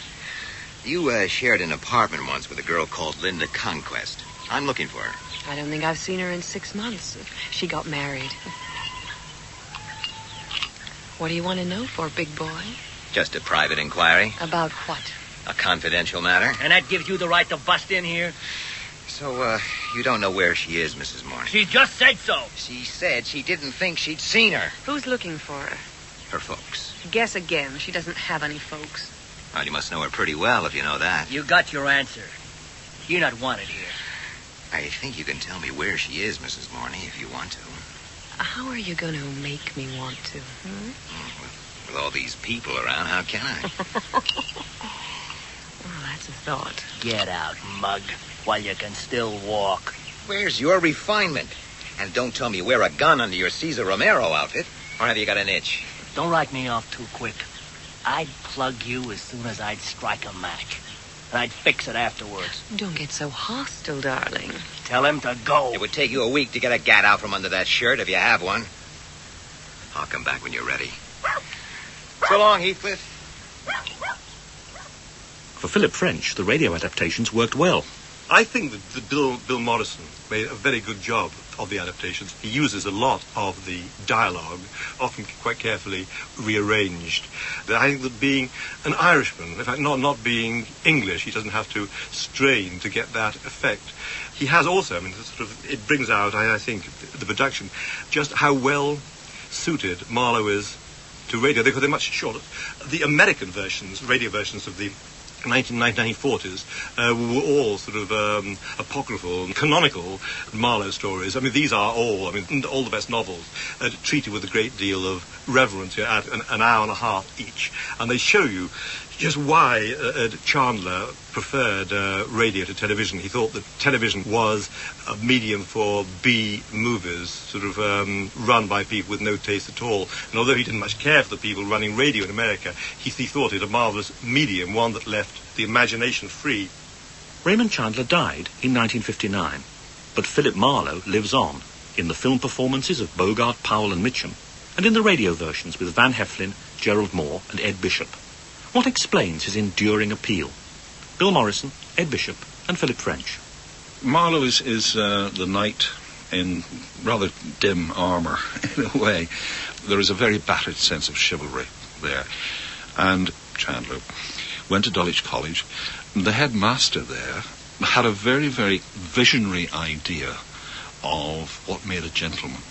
You shared an apartment once with a girl called Linda Conquest. I'm looking for her. I don't think I've seen her in 6 months. She got married. What do you want to know for, big boy? Just a private inquiry. About what? A confidential matter. And that gives you the right to bust in here? So, you don't know where she is, Mrs. Morning? She just said so. She said she didn't think she'd seen her. Who's looking for her? Her folks. Guess again. She doesn't have any folks. Well, you must know her pretty well if you know that. You got your answer. You're not wanted here. I think you can tell me where she is, Mrs. Morney, if you want to. How are you going to make me want to? With all these people around, how can I? Well, that's a thought. Get out, mug, while you can still walk. Where's your refinement? And don't tell me you wear a gun under your Cesar Romero outfit. Or have you got an itch? Don't write me off too quick. I'd plug you as soon as I'd strike a match. And I'd fix it afterwards. Don't get so hostile, darling. Tell him to go. It would take you a week to get a gat out from under that shirt if you have one. I'll come back when you're ready. So long, Heathcliff. For Philip French, the radio adaptations worked well. I think that Bill Morrison made a very good job of the adaptations. He uses a lot of the dialogue, often quite carefully rearranged. I think that being an Irishman, in fact not being English, he doesn't have to strain to get that effect. He has also, it brings out, I think, the production, just how well suited Marlowe is to radio. They're much shorter. The American versions, radio versions of the 1940s, were all sort of apocryphal, canonical Marlowe stories. I mean, these are all the best novels, treated with a great deal of reverence at an hour and a half each. And they show you just why Chandler preferred radio to television. He thought that television was a medium for B movies, sort of run by people with no taste at all. And although he didn't much care for the people running radio in America, he thought it a marvelous medium, one that left the imagination free. Raymond Chandler died in 1959, but Philip Marlowe lives on in the film performances of Bogart, Powell and Mitchum, and in the radio versions with Van Heflin, Gerald Mohr and Ed Bishop. What explains his enduring appeal? Bill Morrison, Ed Bishop and Philip French. Marlowe is the knight in rather dim armour, in a way. There is a very battered sense of chivalry there. And Chandler went to Dulwich College. The headmaster there had a very, very visionary idea of what made a gentleman,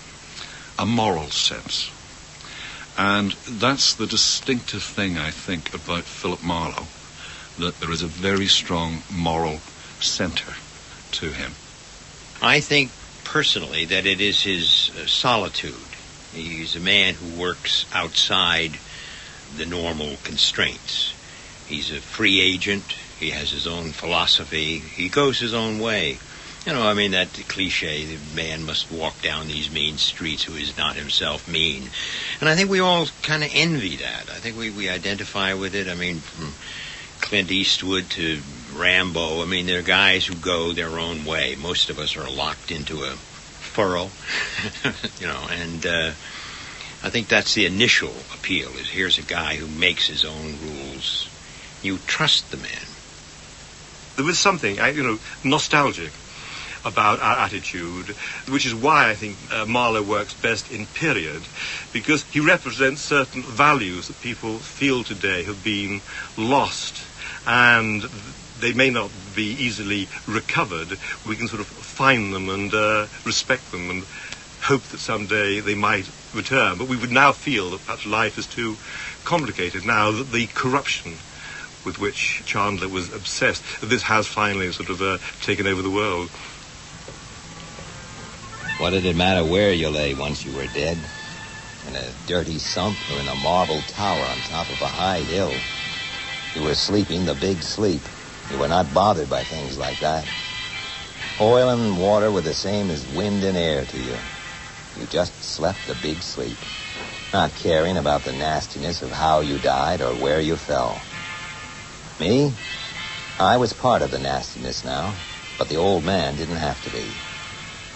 a moral sense. And that's the distinctive thing, I think, about Philip Marlowe, that there is a very strong moral centre to him. I think, personally, that it is his solitude. He's a man who works outside the normal constraints. He's a free agent. He has his own philosophy. He goes his own way. You know, I mean, that cliche, the man must walk down these mean streets who is not himself mean. And I think we all kind of envy that. I think we identify with it. I mean, from Clint Eastwood to Rambo, I mean, there are guys who go their own way. Most of us are locked into a furrow, you know, and I think that's the initial appeal, is here's a guy who makes his own rules. You trust the man. There was something, nostalgic about our attitude, which is why I think Marlowe works best in period, because he represents certain values that people feel today have been lost, and they may not be easily recovered. We can sort of find them and respect them and hope that someday they might return. But we would now feel that perhaps life is too complicated now, that the corruption with which Chandler was obsessed, that this has finally sort of taken over the world. What did it matter where you lay once you were dead? In a dirty sump or in a marble tower on top of a high hill? You were sleeping the big sleep. You were not bothered by things like that. Oil and water were the same as wind and air to you. You just slept the big sleep, not caring about the nastiness of how you died or where you fell. Me? I was part of the nastiness now, but the old man didn't have to be.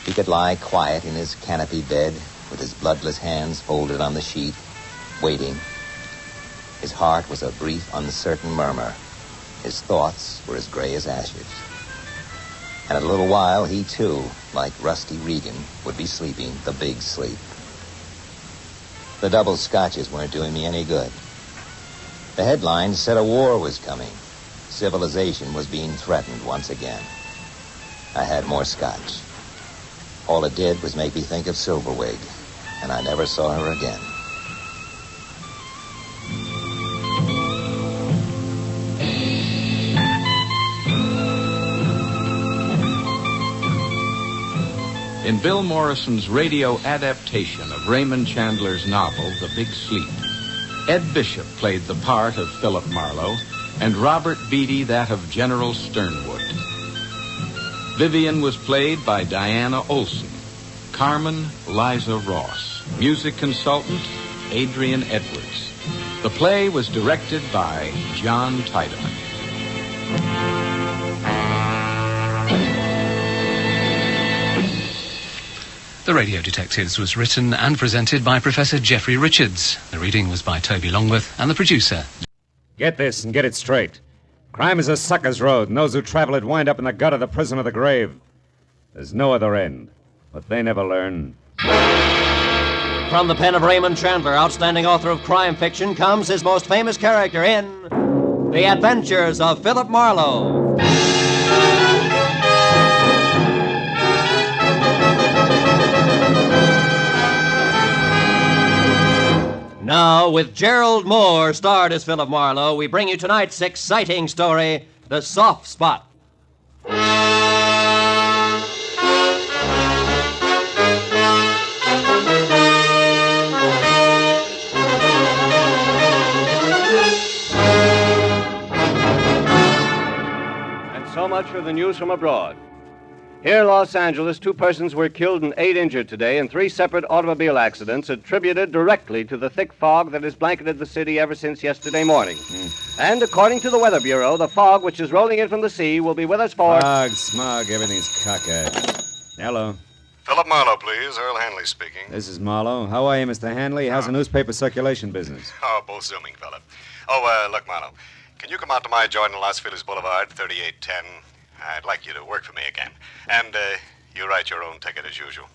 He could lie quiet in his canopy bed with his bloodless hands folded on the sheet, waiting. His heart was a brief, uncertain murmur. His thoughts were as gray as ashes. And in a little while, he too, like Rusty Regan, would be sleeping the big sleep. The double scotches weren't doing me any good. The headlines said a war was coming. Civilization was being threatened once again. I had more scotch. All it did was make me think of Silverwig, and I never saw her again. In Bill Morrison's radio adaptation of Raymond Chandler's novel, The Big Sleep, Ed Bishop played the part of Philip Marlowe, and Robert Beatty that of General Sternwood. Vivian was played by Diana Olson. Carmen, Liza Ross. Music consultant, Adrian Edwards. The play was directed by John Tiedemann. The Radio Detectives was written and presented by Professor Geoffrey Richards. The reading was by Toby Longworth and the producer. Get this and get it straight. Crime is a sucker's road, and those who travel it wind up in the gut of the prison or the grave. There's no other end, but they never learn. From the pen of Raymond Chandler, outstanding author of crime fiction, comes his most famous character in The Adventures of Philip Marlowe. Now, with Gerald Mohr starred as Philip Marlowe, we bring you tonight's exciting story, The Soft Spot. And so much for the news from abroad. Here in Los Angeles, 2 persons were killed and 8 injured today in 3 separate automobile accidents attributed directly to the thick fog that has blanketed the city ever since yesterday morning. And according to the Weather Bureau, the fog which is rolling in from the sea will be with us for... Fog, smog, everything's cockeyed. Hello. Philip Marlowe, please. Earl Hanley speaking. This is Marlowe. How are you, Mr. Hanley? How's the newspaper circulation business? Oh, both zooming, Philip. Oh, look, Marlowe. Can you come out to my joint on Los Feliz Boulevard, 3810? I'd like you to work for me again. And, you write your own ticket as usual.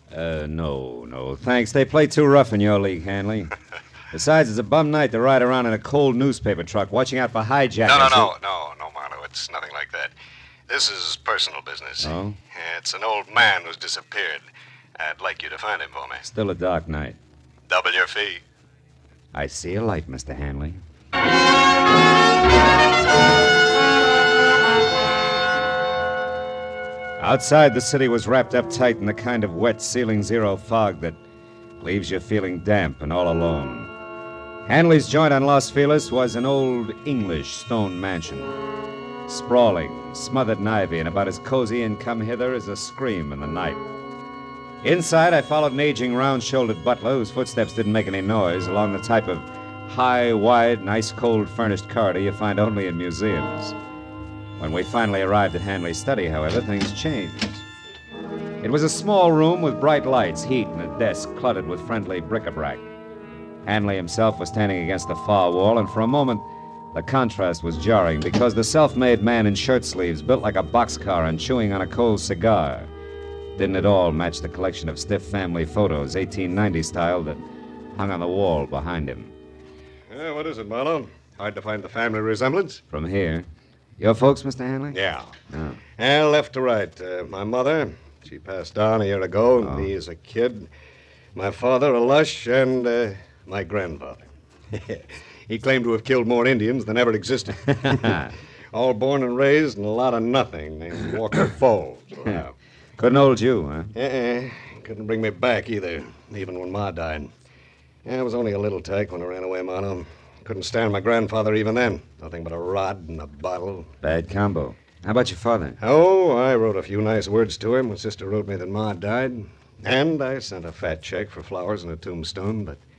No. Thanks. They play too rough in your league, Hanley. Besides, it's a bum night to ride around in a cold newspaper truck watching out for hijackers. No, Marlowe. It's nothing like that. This is personal business. Oh? It's an old man who's disappeared. I'd like you to find him for me. Still a dark night. Double your fee. I see a light, Mr. Hanley. Outside, the city was wrapped up tight in the kind of wet ceiling zero fog that leaves you feeling damp and all alone. Hanley's joint on Los Feliz was an old English stone mansion. Sprawling, smothered in ivy, and about as cozy and come hither as a scream in the night. Inside, I followed an aging, round-shouldered butler whose footsteps didn't make any noise along the type of high, wide, and ice-cold furnished corridor you find only in museums. When we finally arrived at Hanley's study, however, things changed. It was a small room with bright lights, heat, and a desk cluttered with friendly bric-a-brac. Hanley himself was standing against the far wall, and for a moment, the contrast was jarring because the self-made man in shirt sleeves, built like a boxcar and chewing on a cold cigar, didn't at all match the collection of stiff family photos, 1890 style, that hung on the wall behind him. What is it, Marlowe? Hard to find the family resemblance? From here. Your folks, Mr. Hanley? Yeah. Oh. And left to right. My mother, she passed on a year ago, me as a kid. My father, a lush, and my grandfather. He claimed to have killed more Indians than ever existed. All born and raised in a lot of nothing named Walker Falls. Wow. Couldn't hold you, huh? Couldn't bring me back either, even when Ma died. I was only a little tyke when I ran away, Marlowe. Couldn't stand my grandfather even then. Nothing but a rod and a bottle. Bad combo. How about your father? Oh, I wrote a few nice words to him when Sister wrote me that Ma died. And I sent a fat check for flowers and a tombstone, but